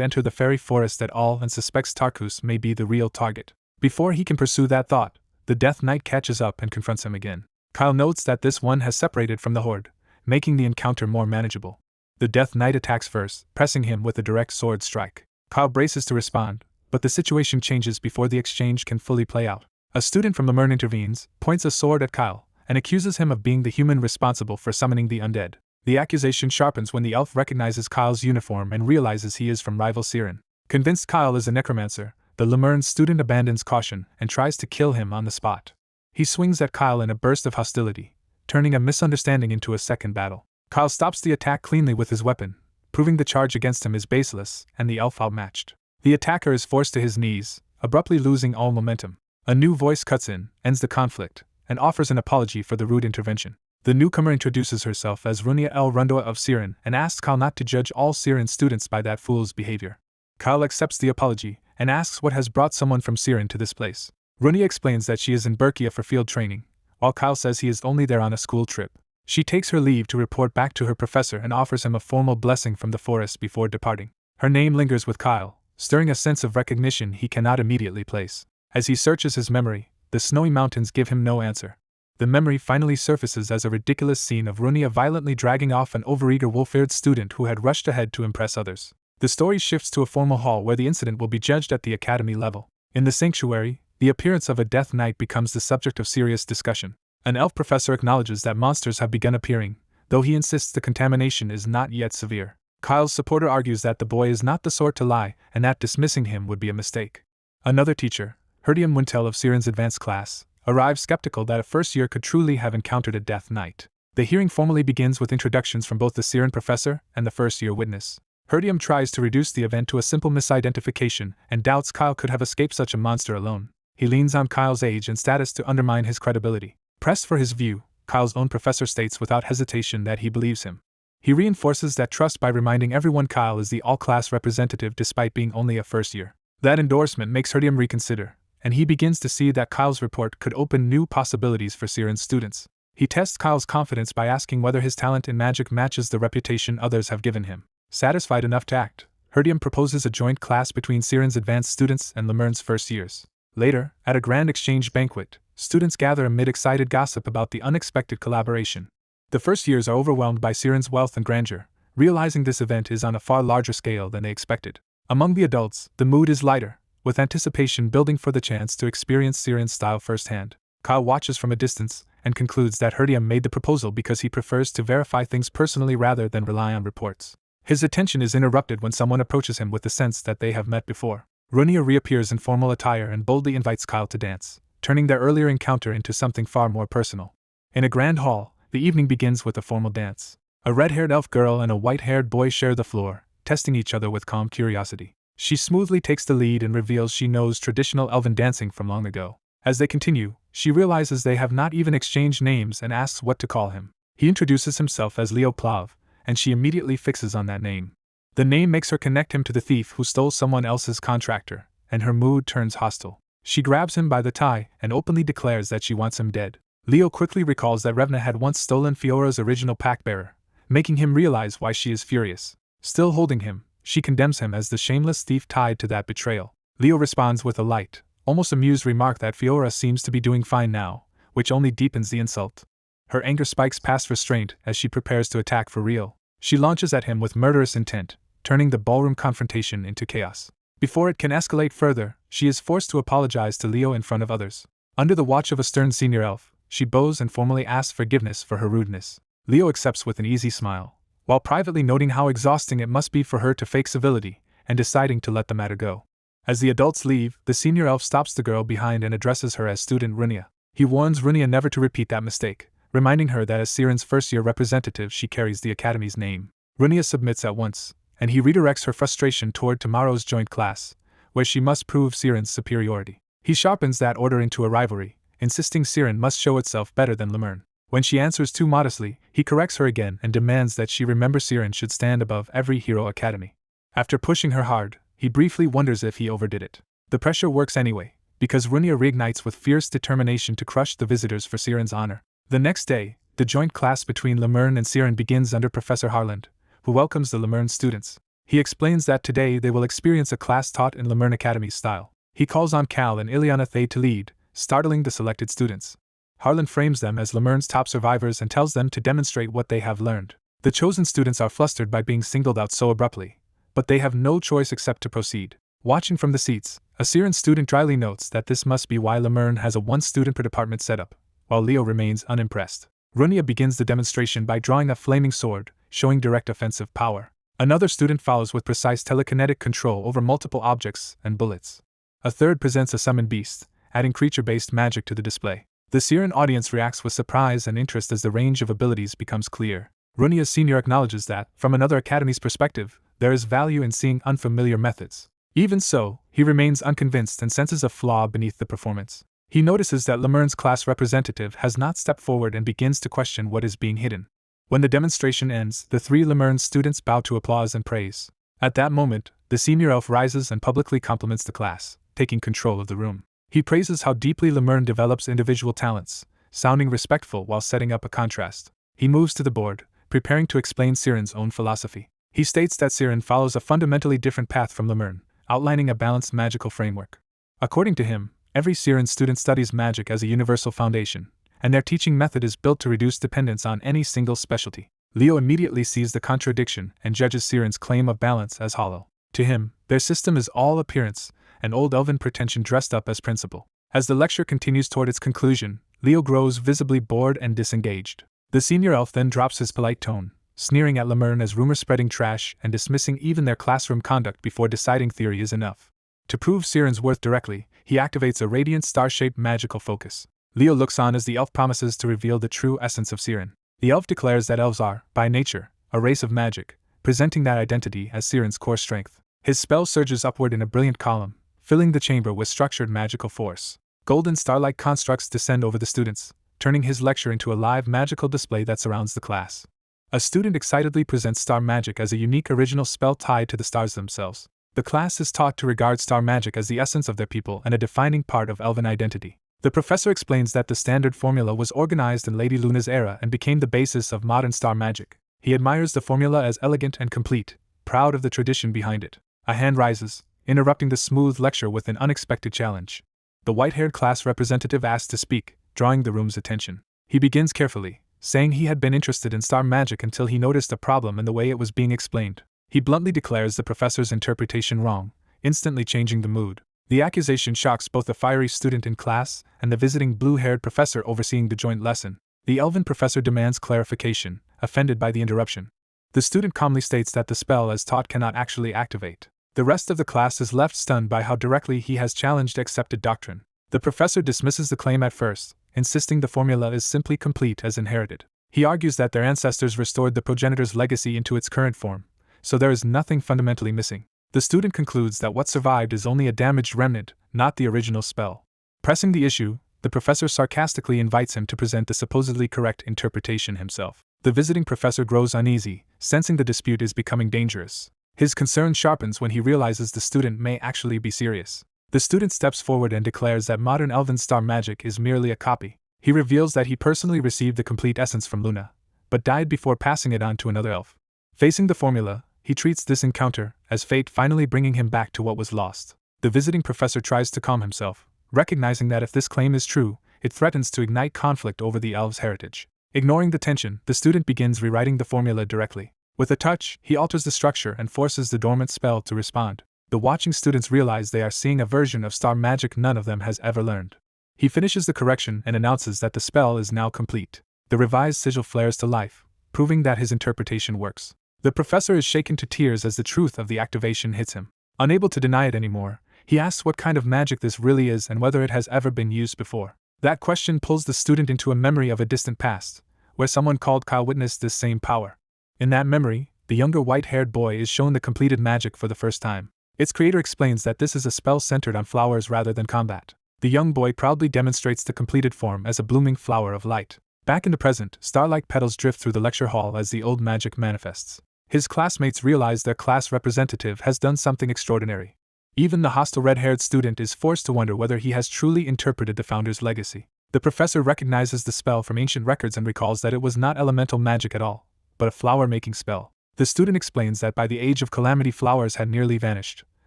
enter the fairy forest at all and suspects Tarkus may be the real target. Before he can pursue that thought, the Death Knight catches up and confronts him again. Kyle notes that this one has separated from the horde, making the encounter more manageable. The Death Knight attacks first, pressing him with a direct sword strike. Kyle braces to respond, but the situation changes before the exchange can fully play out. A student from Lumene intervenes, points a sword at Kyle, and accuses him of being the human responsible for summoning the undead. The accusation sharpens when the elf recognizes Kyle's uniform and realizes he is from rival Siren. Convinced Kyle is a necromancer, the Lumene student abandons caution and tries to kill him on the spot. He swings at Kyle in a burst of hostility, turning a misunderstanding into a second battle. Kyle stops the attack cleanly with his weapon, proving the charge against him is baseless and the elf outmatched. The attacker is forced to his knees, abruptly losing all momentum. A new voice cuts in, ends the conflict, and offers an apology for the rude intervention. The newcomer introduces herself as Runia El Rundoa of Siren and asks Kyle not to judge all Siren students by that fool's behavior. Kyle accepts the apology and asks what has brought someone from Siren to this place. Runia explains that she is in Berkia for field training, while Kyle says he is only there on a school trip. She takes her leave to report back to her professor and offers him a formal blessing from the forest before departing. Her name lingers with Kyle, stirring a sense of recognition he cannot immediately place. As he searches his memory, the snowy mountains give him no answer. The memory finally surfaces as a ridiculous scene of Runia violently dragging off an overeager wolf-eared student who had rushed ahead to impress others. The story shifts to a formal hall where the incident will be judged at the academy level. In the sanctuary, the appearance of a Death Knight becomes the subject of serious discussion. An elf professor acknowledges that monsters have begun appearing, though he insists the contamination is not yet severe. Kyle's supporter argues that the boy is not the sort to lie and that dismissing him would be a mistake. Another teacher, Herdium Wintel of Siren's advanced class, arrives skeptical that a first year could truly have encountered a death knight. The hearing formally begins with introductions from both the Siren professor and the first-year witness. Herdium tries to reduce the event to a simple misidentification and doubts Kyle could have escaped such a monster alone. He leans on Kyle's age and status to undermine his credibility. Pressed for his view, Kyle's own professor states without hesitation that he believes him. He reinforces that trust by reminding everyone Kyle is the all-class representative despite being only a first year. That endorsement makes Herdium reconsider, and he begins to see that Kyle's report could open new possibilities for Siren's students. He tests Kyle's confidence by asking whether his talent in magic matches the reputation others have given him. Satisfied enough to act, Herdium proposes a joint class between Siren's advanced students and Lumerne's first years. Later, at a grand exchange banquet, students gather amid excited gossip about the unexpected collaboration. The first years are overwhelmed by Siren's wealth and grandeur, realizing this event is on a far larger scale than they expected. Among the adults, the mood is lighter, with anticipation building for the chance to experience Siren's style firsthand. Kyle watches from a distance and concludes that Herdium made the proposal because he prefers to verify things personally rather than rely on reports. His attention is interrupted when someone approaches him with the sense that they have met before. Runia reappears in formal attire and boldly invites Kyle to dance, turning their earlier encounter into something far more personal. In a grand hall, the evening begins with a formal dance. A red-haired elf girl and a white-haired boy share the floor, testing each other with calm curiosity. She smoothly takes the lead and reveals she knows traditional elven dancing from long ago. As they continue, she realizes they have not even exchanged names and asks what to call him. He introduces himself as Leo Plav, and she immediately fixes on that name. The name makes her connect him to the thief who stole someone else's contractor, and her mood turns hostile. She grabs him by the tie and openly declares that she wants him dead. Leo quickly recalls that Revna had once stolen Fiora's original pack-bearer, making him realize why she is furious. Still holding him, she condemns him as the shameless thief tied to that betrayal. Leo responds with a light, almost amused remark that Fiora seems to be doing fine now, which only deepens the insult. Her anger spikes past restraint as she prepares to attack for real. She launches at him with murderous intent, turning the ballroom confrontation into chaos. Before it can escalate further, she is forced to apologize to Leo in front of others. Under the watch of a stern senior elf, she bows and formally asks forgiveness for her rudeness. Leo accepts with an easy smile, while privately noting how exhausting it must be for her to fake civility, and deciding to let the matter go. As the adults leave, the senior elf stops the girl behind and addresses her as student Runia. He warns Runia never to repeat that mistake, reminding her that as Siren's first-year representative she carries the Academy's name. Runia submits at once, and he redirects her frustration toward tomorrow's joint class, where she must prove Siren's superiority. He sharpens that order into a rivalry, insisting Siren must show itself better than Lumene. When she answers too modestly, he corrects her again and demands that she remember Siren should stand above every hero academy. After pushing her hard, he briefly wonders if he overdid it. The pressure works anyway, because Runia reignites with fierce determination to crush the visitors for Siren's honor. The next day, the joint class between Lumene and Siren begins under Professor Harland, who welcomes the Lumene students. He explains that today they will experience a class taught in Lumene Academy style. He calls on Cal and Ileana Thay to lead, startling the selected students. Harland frames them as Lumene's top survivors and tells them to demonstrate what they have learned. The chosen students are flustered by being singled out so abruptly, but they have no choice except to proceed. Watching from the seats, a Siren student dryly notes that this must be why Lumene has a one-student per department setup, while Leo remains unimpressed. Runia begins the demonstration by drawing a flaming sword, showing direct offensive power. Another student follows with precise telekinetic control over multiple objects and bullets. A third presents a summoned beast, adding creature-based magic to the display. The Siren audience reacts with surprise and interest as the range of abilities becomes clear. Runia's senior acknowledges that, from another academy's perspective, there is value in seeing unfamiliar methods. Even so, he remains unconvinced and senses a flaw beneath the performance. He notices that Lumene's class representative has not stepped forward and begins to question what is being hidden. When the demonstration ends, the three Lumene students bow to applause and praise. At that moment, the senior elf rises and publicly compliments the class, taking control of the room. He praises how deeply Lumene develops individual talents, sounding respectful while setting up a contrast. He moves to the board, preparing to explain Siren's own philosophy. He states that Siren follows a fundamentally different path from Lumene, outlining a balanced magical framework. According to him, every Siren student studies magic as a universal foundation, and their teaching method is built to reduce dependence on any single specialty. Leo immediately sees the contradiction and judges Siren's claim of balance as hollow. To him, their system is all appearance, and old elven pretension dressed up as principle. As the lecture continues toward its conclusion, Leo grows visibly bored and disengaged. The senior elf then drops his polite tone, sneering at Lumene as rumor spreading trash and dismissing even their classroom conduct before deciding theory is enough. To prove Siren's worth directly, he activates a radiant star-shaped magical focus. Leo looks on as the elf promises to reveal the true essence of Siren. The elf declares that elves are, by nature, a race of magic, presenting that identity as Siren's core strength. His spell surges upward in a brilliant column, filling the chamber with structured magical force. Golden star-like constructs descend over the students, turning his lecture into a live magical display that surrounds the class. A student excitedly presents star magic as a unique original spell tied to the stars themselves. The class is taught to regard star magic as the essence of their people and a defining part of elven identity. The professor explains that the standard formula was organized in Lady Luna's era and became the basis of modern star magic. He admires the formula as elegant and complete, proud of the tradition behind it. A hand rises, interrupting the smooth lecture with an unexpected challenge. The white-haired class representative asks to speak, drawing the room's attention. He begins carefully, saying he had been interested in star magic until he noticed a problem in the way it was being explained. He bluntly declares the professor's interpretation wrong, instantly changing the mood. The accusation shocks both the fiery student in class and the visiting blue-haired professor overseeing the joint lesson. The elven professor demands clarification, offended by the interruption. The student calmly states that the spell as taught cannot actually activate. The rest of the class is left stunned by how directly he has challenged accepted doctrine. The professor dismisses the claim at first, insisting the formula is simply complete as inherited. He argues that their ancestors restored the progenitor's legacy into its current form, so there is nothing fundamentally missing. The student concludes that what survived is only a damaged remnant, not the original spell. Pressing the issue, the professor sarcastically invites him to present the supposedly correct interpretation himself. The visiting professor grows uneasy, sensing the dispute is becoming dangerous. His concern sharpens when he realizes the student may actually be serious. The student steps forward and declares that modern elven star magic is merely a copy. He reveals that he personally received the complete essence from Luna, but died before passing it on to another elf. Facing the formula, he treats this encounter as fate finally bringing him back to what was lost. The visiting professor tries to calm himself, recognizing that if this claim is true, it threatens to ignite conflict over the elves' heritage. Ignoring the tension, the student begins rewriting the formula directly. With a touch, he alters the structure and forces the dormant spell to respond. The watching students realize they are seeing a version of star magic none of them has ever learned. He finishes the correction and announces that the spell is now complete. The revised sigil flares to life, proving that his interpretation works. The professor is shaken to tears as the truth of the activation hits him. Unable to deny it anymore, he asks what kind of magic this really is and whether it has ever been used before. That question pulls the student into a memory of a distant past, where someone called Kyle witnessed this same power. In that memory, the younger white-haired boy is shown the completed magic for the first time. Its creator explains that this is a spell centered on flowers rather than combat. The young boy proudly demonstrates the completed form as a blooming flower of light. Back in the present, star-like petals drift through the lecture hall as the old magic manifests. His classmates realize their class representative has done something extraordinary. Even the hostile red-haired student is forced to wonder whether he has truly interpreted the founder's legacy. The professor recognizes the spell from ancient records and recalls that it was not elemental magic at all, but a flower-making spell. The student explains that by the age of calamity flowers had nearly vanished,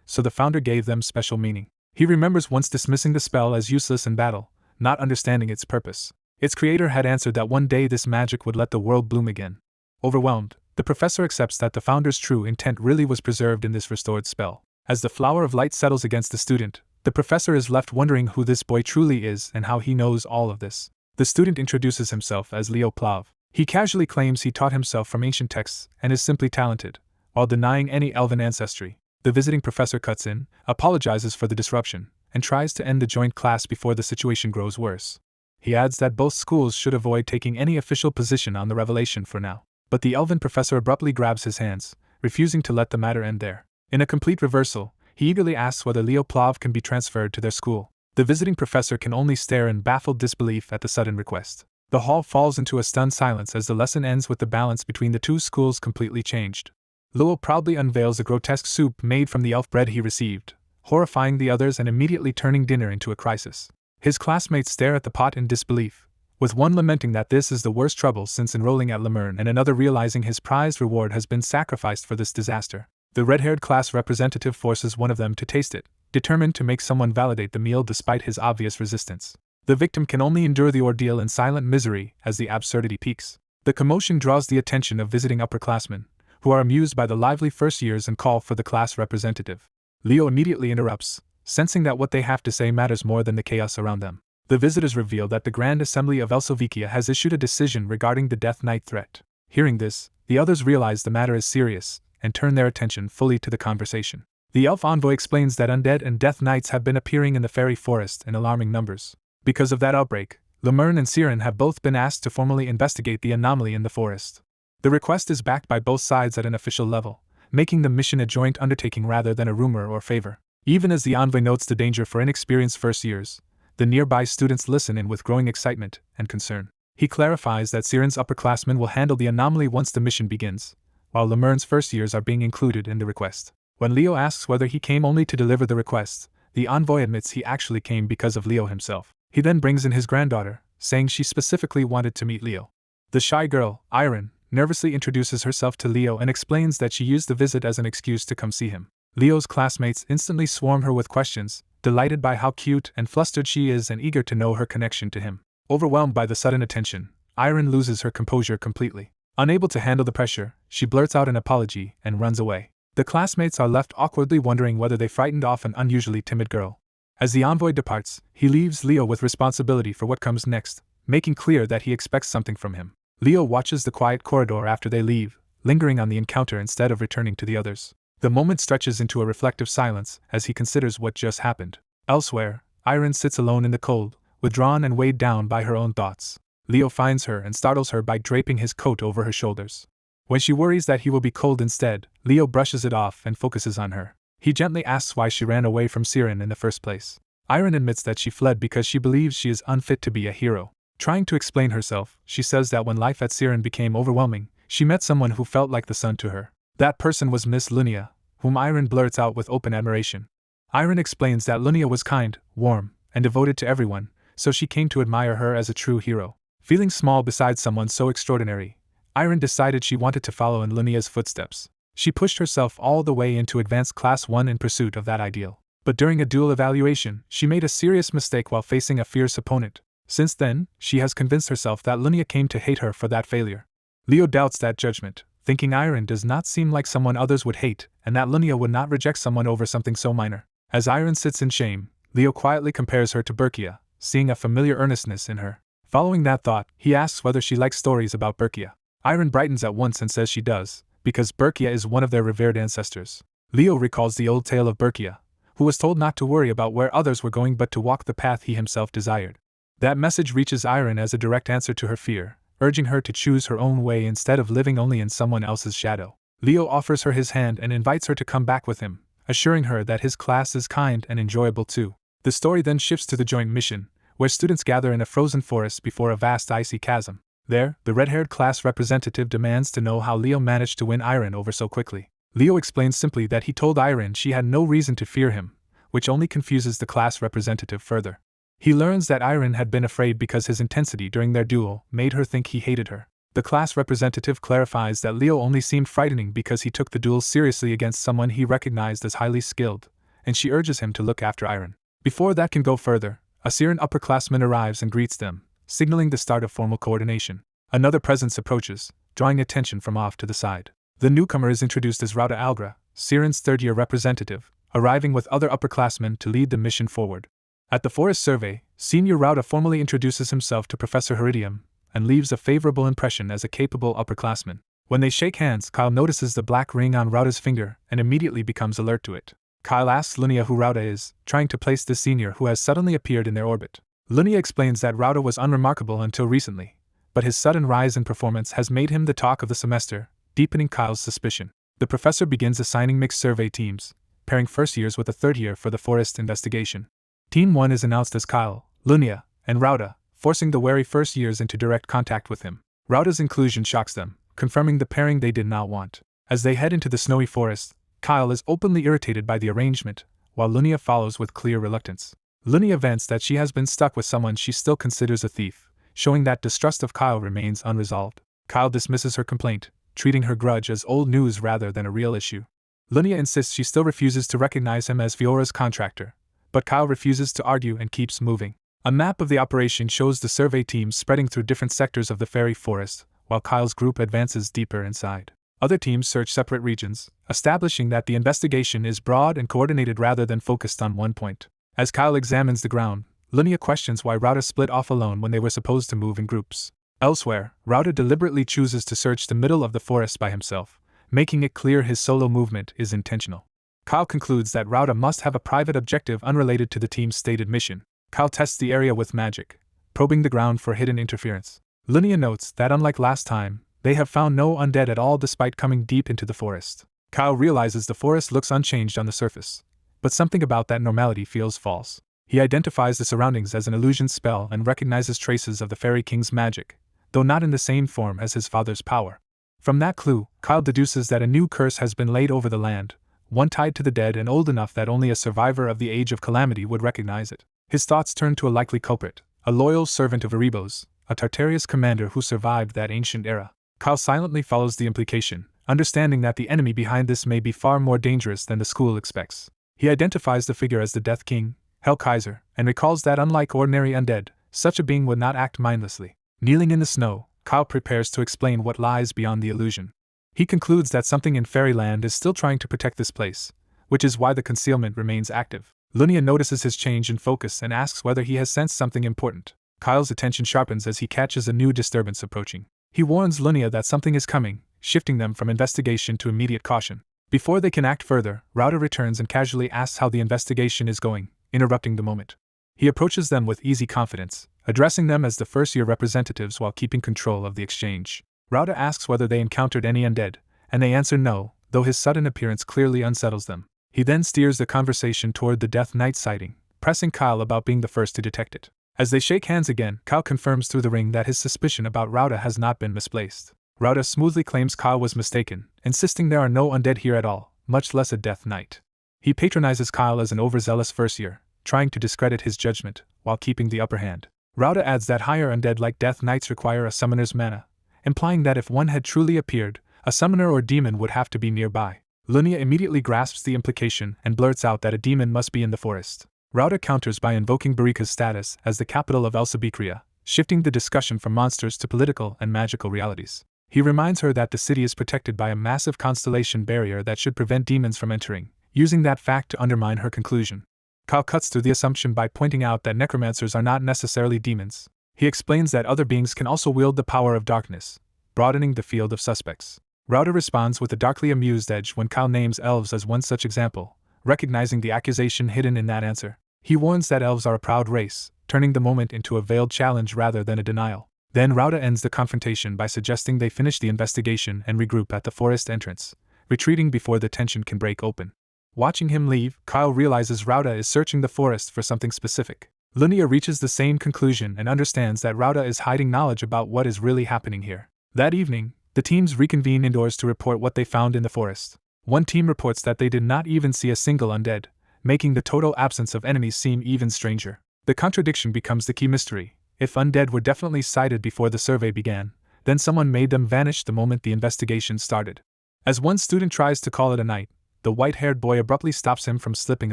so the founder gave them special meaning. He remembers once dismissing the spell as useless in battle, not understanding its purpose. Its creator had answered that one day this magic would let the world bloom again. Overwhelmed, the professor accepts that the founder's true intent really was preserved in this restored spell. As the flower of light settles against the student, the professor is left wondering who this boy truly is and how he knows all of this. The student introduces himself as Leo Plav. He casually claims he taught himself from ancient texts and is simply talented, while denying any elven ancestry. The visiting professor cuts in, apologizes for the disruption, and tries to end the joint class before the situation grows worse. He adds that both schools should avoid taking any official position on the revelation for now. But the elven professor abruptly grabs his hands, refusing to let the matter end there. In a complete reversal, he eagerly asks whether Leo Plav can be transferred to their school. The visiting professor can only stare in baffled disbelief at the sudden request. The hall falls into a stunned silence as the lesson ends with the balance between the two schools completely changed. Leo proudly unveils the grotesque soup made from the elf bread he received, horrifying the others and immediately turning dinner into a crisis. His classmates stare at the pot in disbelief, with one lamenting that this is the worst trouble since enrolling at Lumene and another realizing his prized reward has been sacrificed for this disaster. The red-haired class representative forces one of them to taste it, determined to make someone validate the meal despite his obvious resistance. The victim can only endure the ordeal in silent misery as the absurdity peaks. The commotion draws the attention of visiting upperclassmen, who are amused by the lively first years and call for the class representative. Leo immediately interrupts, sensing that what they have to say matters more than the chaos around them. The visitors reveal that the Grand Assembly of Elsovikia has issued a decision regarding the Death Knight threat. Hearing this, the others realize the matter is serious and turn their attention fully to the conversation. The elf envoy explains that undead and death knights have been appearing in the fairy forest in alarming numbers. Because of that outbreak, Lumene and Siren have both been asked to formally investigate the anomaly in the forest. The request is backed by both sides at an official level, making the mission a joint undertaking rather than a rumor or favor. Even as the envoy notes the danger for inexperienced first years, the nearby students listen in with growing excitement and concern. He clarifies that Siren's upperclassmen will handle the anomaly once the mission begins, while Lumene's first years are being included in the request. When Leo asks whether he came only to deliver the request, the envoy admits he actually came because of Leo himself. He then brings in his granddaughter, saying she specifically wanted to meet Leo. The shy girl, Irene, nervously introduces herself to Leo and explains that she used the visit as an excuse to come see him. Leo's classmates instantly swarm her with questions, delighted by how cute and flustered she is and eager to know her connection to him. Overwhelmed by the sudden attention, Irene loses her composure completely. Unable to handle the pressure, she blurts out an apology and runs away. The classmates are left awkwardly wondering whether they frightened off an unusually timid girl. As the envoy departs, he leaves Leo with responsibility for what comes next, making clear that he expects something from him. Leo watches the quiet corridor after they leave, lingering on the encounter instead of returning to the others. The moment stretches into a reflective silence as he considers what just happened. Elsewhere, Irene sits alone in the cold, withdrawn and weighed down by her own thoughts. Leo finds her and startles her by draping his coat over her shoulders. When she worries that he will be cold instead, Leo brushes it off and focuses on her. He gently asks why she ran away from Siren in the first place. Irene admits that she fled because she believes she is unfit to be a hero. Trying to explain herself, she says that when life at Siren became overwhelming, she met someone who felt like the sun to her. That person was Miss Lunia, whom Irene blurts out with open admiration. Irene explains that Lunia was kind, warm, and devoted to everyone, so she came to admire her as a true hero. Feeling small beside someone so extraordinary, Irene decided she wanted to follow in Lunia's footsteps. She pushed herself all the way into Advanced Class 1 in pursuit of that ideal. But during a dual evaluation, she made a serious mistake while facing a fierce opponent. Since then, she has convinced herself that Lunia came to hate her for that failure. Leo doubts that judgment, thinking Irene does not seem like someone others would hate, and that Lunia would not reject someone over something so minor. As Irene sits in shame, Leo quietly compares her to Berkia, seeing a familiar earnestness in her. Following that thought, he asks whether she likes stories about Berkia. Irene brightens at once and says she does, because Berkia is one of their revered ancestors. Leo recalls the old tale of Berkia, who was told not to worry about where others were going but to walk the path he himself desired. That message reaches Irene as a direct answer to her fear, urging her to choose her own way instead of living only in someone else's shadow. Leo offers her his hand and invites her to come back with him, assuring her that his class is kind and enjoyable too. The story then shifts to the joint mission, where students gather in a frozen forest before a vast icy chasm. There, the red-haired class representative demands to know how Leo managed to win Irene over so quickly. Leo explains simply that he told Irene she had no reason to fear him, which only confuses the class representative further. He learns that Irene had been afraid because his intensity during their duel made her think he hated her. The class representative clarifies that Leo only seemed frightening because he took the duel seriously against someone he recognized as highly skilled, and she urges him to look after Irene. Before that can go further, a Siren upperclassman arrives and greets them, signaling the start of formal coordination. Another presence approaches, drawing attention from off to the side. The newcomer is introduced as Rauda Algra, Siren's third-year representative, arriving with other upperclassmen to lead the mission forward. At the forest survey, Senior Rauda formally introduces himself to Professor Heridium, and leaves a favorable impression as a capable upperclassman. When they shake hands, Kyle notices the black ring on Rauda's finger and immediately becomes alert to it. Kyle asks Lunia who Rauda is, trying to place the senior who has suddenly appeared in their orbit. Lunia explains that Rauda was unremarkable until recently, but his sudden rise in performance has made him the talk of the semester, deepening Kyle's suspicion. The professor begins assigning mixed survey teams, pairing first years with a third year for the forest investigation. Team 1 is announced as Kyle, Lunia, and Rauda, forcing the wary first years into direct contact with him. Rauda's inclusion shocks them, confirming the pairing they did not want. As they head into the snowy forest, Kyle is openly irritated by the arrangement, while Lunia follows with clear reluctance. Lunia vents that she has been stuck with someone she still considers a thief, showing that distrust of Kyle remains unresolved. Kyle dismisses her complaint, treating her grudge as old news rather than a real issue. Lunia insists she still refuses to recognize him as Fiora's contractor, but Kyle refuses to argue and keeps moving. A map of the operation shows the survey teams spreading through different sectors of the fairy forest, while Kyle's group advances deeper inside. Other teams search separate regions, establishing that the investigation is broad and coordinated rather than focused on one point. As Kyle examines the ground, Lumene questions why Rauda split off alone when they were supposed to move in groups. Elsewhere, Rauda deliberately chooses to search the middle of the forest by himself, making it clear his solo movement is intentional. Kyle concludes that Rauda must have a private objective unrelated to the team's stated mission. Kyle tests the area with magic, probing the ground for hidden interference. Lumene notes that unlike last time, they have found no undead at all despite coming deep into the forest. Kyle realizes the forest looks unchanged on the surface, but something about that normality feels false. He identifies the surroundings as an illusion spell and recognizes traces of the Fairy King's magic, though not in the same form as his father's power. From that clue, Kyle deduces that a new curse has been laid over the land, one tied to the dead and old enough that only a survivor of the Age of Calamity would recognize it. His thoughts turn to a likely culprit, a loyal servant of Erebos, a Tartarius commander who survived that ancient era. Kyle silently follows the implication, understanding that the enemy behind this may be far more dangerous than the school expects. He identifies the figure as the Death King, Hell Kaiser, and recalls that unlike ordinary undead, such a being would not act mindlessly. Kneeling in the snow, Kyle prepares to explain what lies beyond the illusion. He concludes that something in Fairyland is still trying to protect this place, which is why the concealment remains active. Lumene notices his change in focus and asks whether he has sensed something important. Kyle's attention sharpens as he catches a new disturbance approaching. He warns Lumene that something is coming, shifting them from investigation to immediate caution. Before they can act further, Rauda returns and casually asks how the investigation is going, interrupting the moment. He approaches them with easy confidence, addressing them as the first-year representatives while keeping control of the exchange. Rauda asks whether they encountered any undead, and they answer no, though his sudden appearance clearly unsettles them. He then steers the conversation toward the Death Knight sighting, pressing Kyle about being the first to detect it. As they shake hands again, Kyle confirms through the ring that his suspicion about Rauda has not been misplaced. Rauda smoothly claims Kyle was mistaken, insisting there are no undead here at all, much less a Death Knight. He patronizes Kyle as an overzealous first-year, trying to discredit his judgment, while keeping the upper hand. Rauda adds that higher undead like Death Knights require a summoner's mana, implying that if one had truly appeared, a summoner or demon would have to be nearby. Lumene immediately grasps the implication and blurts out that a demon must be in the forest. Rauda counters by invoking Barika's status as the capital of Elsabikria, shifting the discussion from monsters to political and magical realities. He reminds her that the city is protected by a massive constellation barrier that should prevent demons from entering, using that fact to undermine her conclusion. Kyle cuts through the assumption by pointing out that necromancers are not necessarily demons. He explains that other beings can also wield the power of darkness, broadening the field of suspects. Rauda responds with a darkly amused edge when Kyle names elves as one such example, recognizing the accusation hidden in that answer. He warns that elves are a proud race, turning the moment into a veiled challenge rather than a denial. Then Rauda ends the confrontation by suggesting they finish the investigation and regroup at the forest entrance, retreating before the tension can break open. Watching him leave, Kyle realizes Rauda is searching the forest for something specific. Lumene reaches the same conclusion and understands that Rauda is hiding knowledge about what is really happening here. That evening, the teams reconvene indoors to report what they found in the forest. One team reports that they did not even see a single undead, making the total absence of enemies seem even stranger. The contradiction becomes the key mystery. If undead were definitely sighted before the survey began, then someone made them vanish the moment the investigation started. As one student tries to call it a night, the white-haired boy abruptly stops him from slipping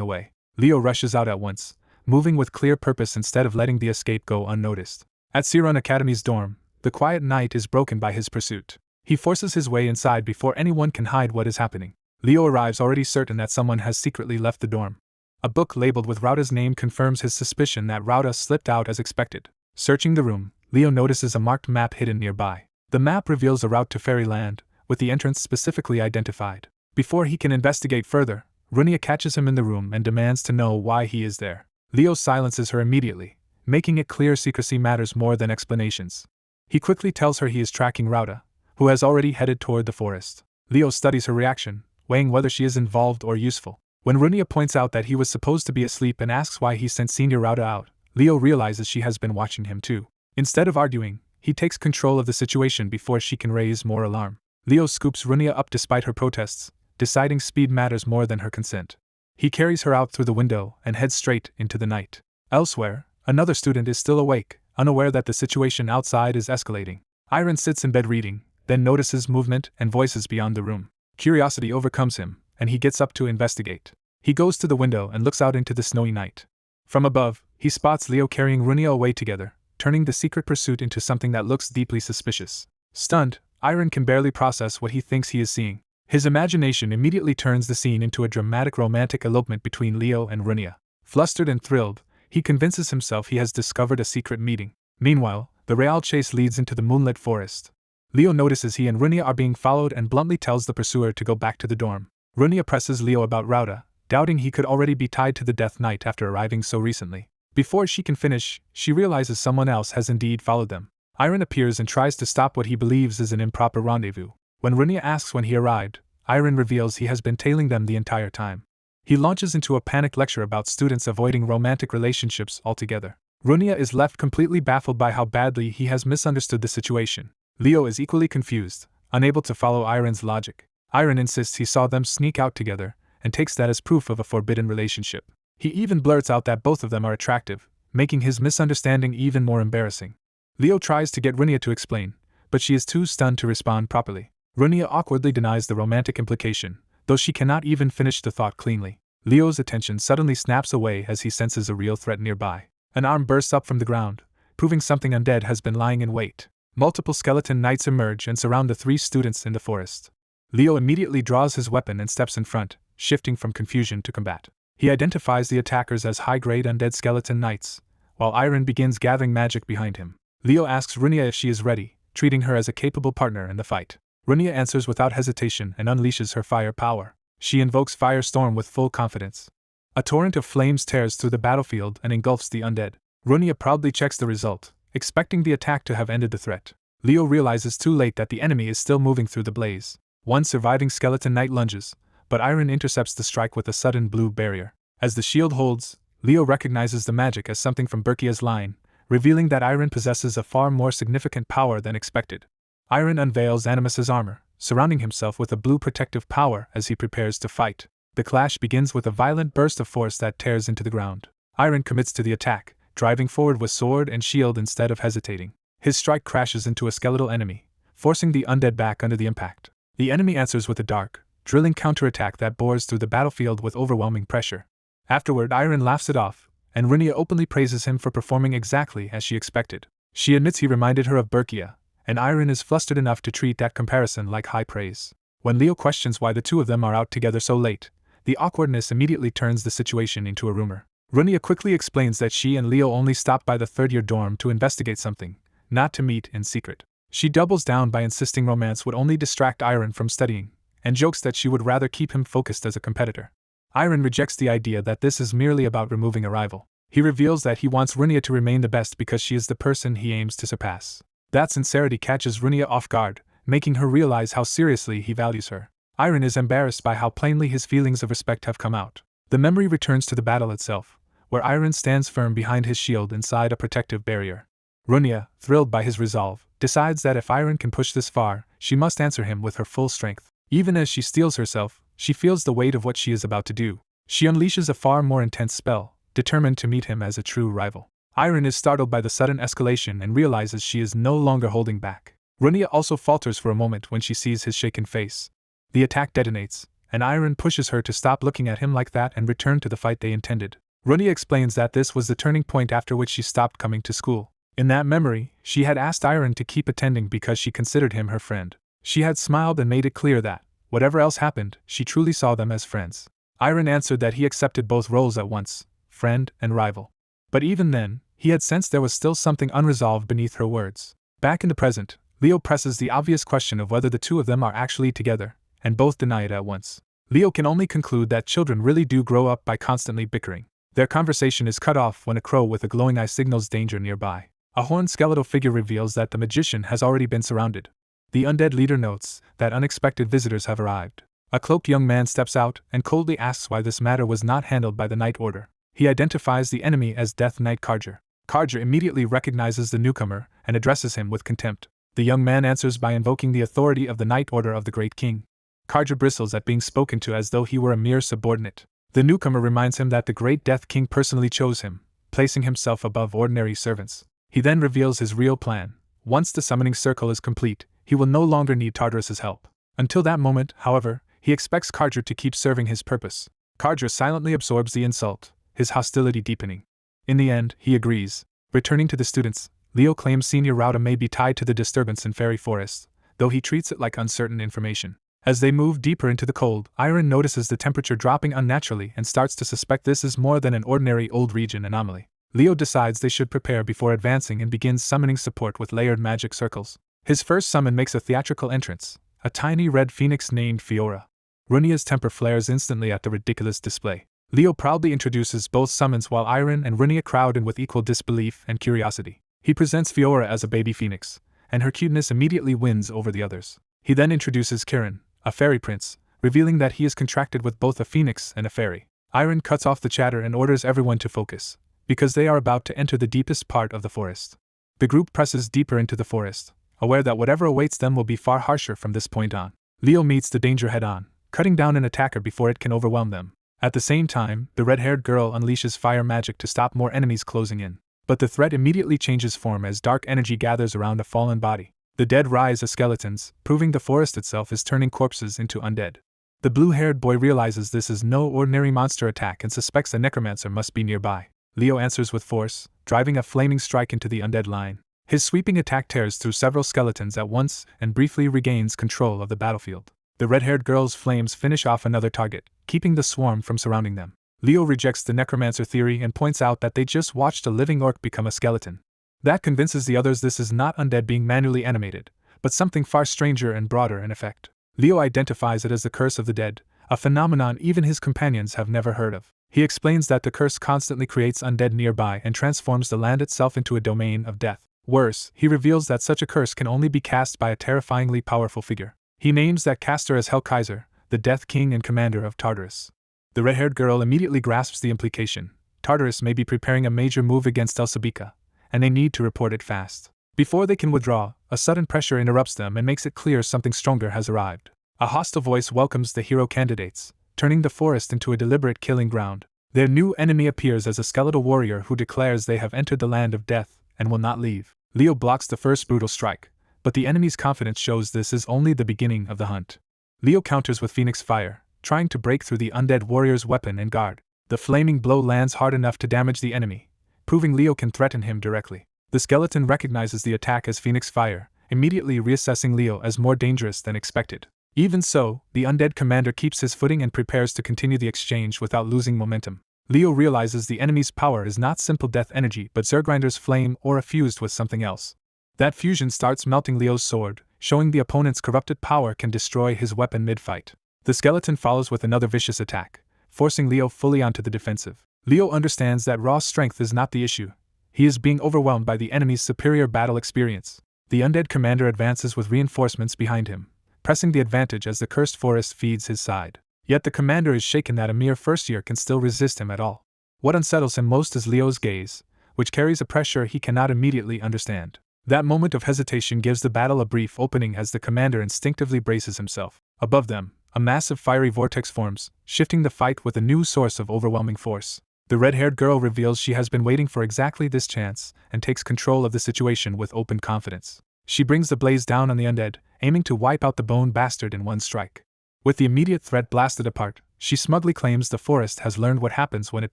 away. Leo rushes out at once, moving with clear purpose instead of letting the escape go unnoticed. At Lumene Academy's dorm, the quiet night is broken by his pursuit. He forces his way inside before anyone can hide what is happening. Leo arrives already certain that someone has secretly left the dorm. A book labeled with Rauda's name confirms his suspicion that Rauda slipped out as expected. Searching the room, Leo notices a marked map hidden nearby. The map reveals a route to Fairyland, with the entrance specifically identified. Before he can investigate further, Runia catches him in the room and demands to know why he is there. Leo silences her immediately, making it clear secrecy matters more than explanations. He quickly tells her he is tracking Rauda, who has already headed toward the forest. Leo studies her reaction, weighing whether she is involved or useful. When Runia points out that he was supposed to be asleep and asks why he sent Senior Rauda out, Leo realizes she has been watching him too. Instead of arguing, he takes control of the situation before she can raise more alarm. Leo scoops Runia up despite her protests, deciding speed matters more than her consent. He carries her out through the window and heads straight into the night. Elsewhere, another student is still awake, unaware that the situation outside is escalating. Iron sits in bed reading, then notices movement and voices beyond the room. Curiosity overcomes him, and he gets up to investigate. He goes to the window and looks out into the snowy night. From above, he spots Leo carrying Runia away together, turning the secret pursuit into something that looks deeply suspicious. Stunned, Iron can barely process what he thinks he is seeing. His imagination immediately turns the scene into a dramatic romantic elopement between Leo and Runia. Flustered and thrilled, He convinces himself he has discovered a secret meeting. Meanwhile, the Real chase leads into the moonlit forest. Leo notices he and Runia are being followed and bluntly tells the pursuer to go back to the dorm. Runia presses Leo about Rauda, doubting he could already be tied to the Death Knight after arriving so recently. Before she can finish, she realizes someone else has indeed followed them. Arron appears and tries to stop what he believes is an improper rendezvous. When Runia asks when he arrived, Arron reveals he has been tailing them the entire time. He launches into a panicked lecture about students avoiding romantic relationships altogether. Runia is left completely baffled by how badly he has misunderstood the situation. Leo is equally confused, unable to follow Arron's logic. Arron insists he saw them sneak out together, and takes that as proof of a forbidden relationship. He even blurts out that both of them are attractive, making his misunderstanding even more embarrassing. Leo tries to get Runia to explain, but she is too stunned to respond properly. Runia awkwardly denies the romantic implication, though she cannot even finish the thought cleanly. Leo's attention suddenly snaps away as he senses a real threat nearby. An arm bursts up from the ground, proving something undead has been lying in wait. Multiple skeleton knights emerge and surround the three students in the forest. Leo immediately draws his weapon and steps in front, shifting from confusion to combat. He identifies the attackers as high-grade undead skeleton knights, while Arron begins gathering magic behind him. Leo asks Runia if she is ready, treating her as a capable partner in the fight. Runia answers without hesitation and unleashes her fire power. She invokes Firestorm with full confidence. A torrent of flames tears through the battlefield and engulfs the undead. Runia proudly checks the result, expecting the attack to have ended the threat. Leo realizes too late that the enemy is still moving through the blaze. One surviving skeleton knight lunges, but Arron intercepts the strike with a sudden blue barrier. As the shield holds, Leo recognizes the magic as something from Berkia's line, revealing that Arron possesses a far more significant power than expected. Arron unveils Animus's armor, surrounding himself with a blue protective power as he prepares to fight. The clash begins with a violent burst of force that tears into the ground. Arron commits to the attack, driving forward with sword and shield instead of hesitating. His strike crashes into a skeletal enemy, forcing the undead back under the impact. The enemy answers with a dark, drilling counterattack that bores through the battlefield with overwhelming pressure. Afterward, Arron laughs it off, and Runia openly praises him for performing exactly as she expected. She admits he reminded her of Berkia, and Arron is flustered enough to treat that comparison like high praise. When Leo questions why the two of them are out together so late, the awkwardness immediately turns the situation into a rumor. Runia quickly explains that she and Leo only stopped by the third-year dorm to investigate something, not to meet in secret. She doubles down by insisting romance would only distract Arron from studying, and jokes that she would rather keep him focused as a competitor. Arron rejects the idea that this is merely about removing a rival. He reveals that he wants Runia to remain the best because she is the person he aims to surpass. That sincerity catches Runia off guard, making her realize how seriously he values her. Arron is embarrassed by how plainly his feelings of respect have come out. The memory returns to the battle itself, where Arron stands firm behind his shield inside a protective barrier. Runia, thrilled by his resolve, decides that if Arron can push this far, she must answer him with her full strength. Even as she steels herself, she feels the weight of what she is about to do. She unleashes a far more intense spell, determined to meet him as a true rival. Arron is startled by the sudden escalation and realizes she is no longer holding back. Runia also falters for a moment when she sees his shaken face. The attack detonates, and Arron pushes her to stop looking at him like that and return to the fight they intended. Runia explains that this was the turning point after which she stopped coming to school. In that memory, she had asked Arron to keep attending because she considered him her friend. She had smiled and made it clear that, whatever else happened, she truly saw them as friends. Arron answered that he accepted both roles at once, friend and rival. But even then, he had sensed there was still something unresolved beneath her words. Back in the present, Leo presses the obvious question of whether the two of them are actually together, and both deny it at once. Leo can only conclude that children really do grow up by constantly bickering. Their conversation is cut off when a crow with a glowing eye signals danger nearby. A horned skeletal figure reveals that the magician has already been surrounded. The undead leader notes that unexpected visitors have arrived. A cloaked young man steps out and coldly asks why this matter was not handled by the Knight Order. He identifies the enemy as Death Knight Karger. Karger immediately recognizes the newcomer and addresses him with contempt. The young man answers by invoking the authority of the Knight Order of the Great King. Karger bristles at being spoken to as though he were a mere subordinate. The newcomer reminds him that the Great Death King personally chose him, placing himself above ordinary servants. He then reveals his real plan. Once the summoning circle is complete, he will no longer need Tartarus's help. Until that moment, however, he expects Karger to keep serving his purpose. Karger silently absorbs the insult, his hostility deepening. In the end, he agrees. Returning to the students, Leo claims Senior Rauda may be tied to the disturbance in Fairy Forest, though he treats it like uncertain information. As they move deeper into the cold, Arron notices the temperature dropping unnaturally and starts to suspect this is more than an ordinary old region anomaly. Leo decides they should prepare before advancing and begins summoning support with layered magic circles. His first summon makes a theatrical entrance, a tiny red phoenix named Fiora. Runia's temper flares instantly at the ridiculous display. Leo proudly introduces both summons while Iron and Runia crowd in with equal disbelief and curiosity. He presents Fiora as a baby phoenix, and her cuteness immediately wins over the others. He then introduces Kirin, a fairy prince, revealing that he is contracted with both a phoenix and a fairy. Iron cuts off the chatter and orders everyone to focus, because they are about to enter the deepest part of the forest. The group presses deeper into the forest, aware that whatever awaits them will be far harsher from this point on. Leo meets the danger head-on, cutting down an attacker before it can overwhelm them. At the same time, the red-haired girl unleashes fire magic to stop more enemies closing in. But the threat immediately changes form as dark energy gathers around a fallen body. The dead rise as skeletons, proving the forest itself is turning corpses into undead. The blue-haired boy realizes this is no ordinary monster attack and suspects a necromancer must be nearby. Leo answers with force, driving a flaming strike into the undead line. His sweeping attack tears through several skeletons at once and briefly regains control of the battlefield. The red-haired girl's flames finish off another target, keeping the swarm from surrounding them. Leo rejects the necromancer theory and points out that they just watched a living orc become a skeleton. That convinces the others this is not undead being manually animated, but something far stranger and broader in effect. Leo identifies it as the curse of the dead, a phenomenon even his companions have never heard of. He explains that the curse constantly creates undead nearby and transforms the land itself into a domain of death. Worse, he reveals that such a curse can only be cast by a terrifyingly powerful figure. He names that caster as Hellkaiser, the Death King and commander of Tartarus. The red-haired girl immediately grasps the implication. Tartarus may be preparing a major move against Elsabika, and they need to report it fast. Before they can withdraw, a sudden pressure interrupts them and makes it clear something stronger has arrived. A hostile voice welcomes the hero candidates, turning the forest into a deliberate killing ground. Their new enemy appears as a skeletal warrior who declares they have entered the land of death and will not leave. Leo blocks the first brutal strike, but the enemy's confidence shows this is only the beginning of the hunt. Leo counters with Phoenix Fire, trying to break through the undead warrior's weapon and guard. The flaming blow lands hard enough to damage the enemy, proving Leo can threaten him directly. The skeleton recognizes the attack as Phoenix Fire, immediately reassessing Leo as more dangerous than expected. Even so, the undead commander keeps his footing and prepares to continue the exchange without losing momentum. Leo realizes the enemy's power is not simple death energy but Zergrinder's flame aura fused with something else. That fusion starts melting Leo's sword, showing the opponent's corrupted power can destroy his weapon mid-fight. The skeleton follows with another vicious attack, forcing Leo fully onto the defensive. Leo understands that raw strength is not the issue. He is being overwhelmed by the enemy's superior battle experience. The undead commander advances with reinforcements behind him, pressing the advantage as the cursed forest feeds his side. Yet the commander is shaken that a mere first year can still resist him at all. What unsettles him most is Leo's gaze, which carries a pressure he cannot immediately understand. That moment of hesitation gives the battle a brief opening as the commander instinctively braces himself. Above them, a massive fiery vortex forms, shifting the fight with a new source of overwhelming force. The red-haired girl reveals she has been waiting for exactly this chance and takes control of the situation with open confidence. She brings the blaze down on the undead, aiming to wipe out the bone bastard in one strike. With the immediate threat blasted apart, she smugly claims the forest has learned what happens when it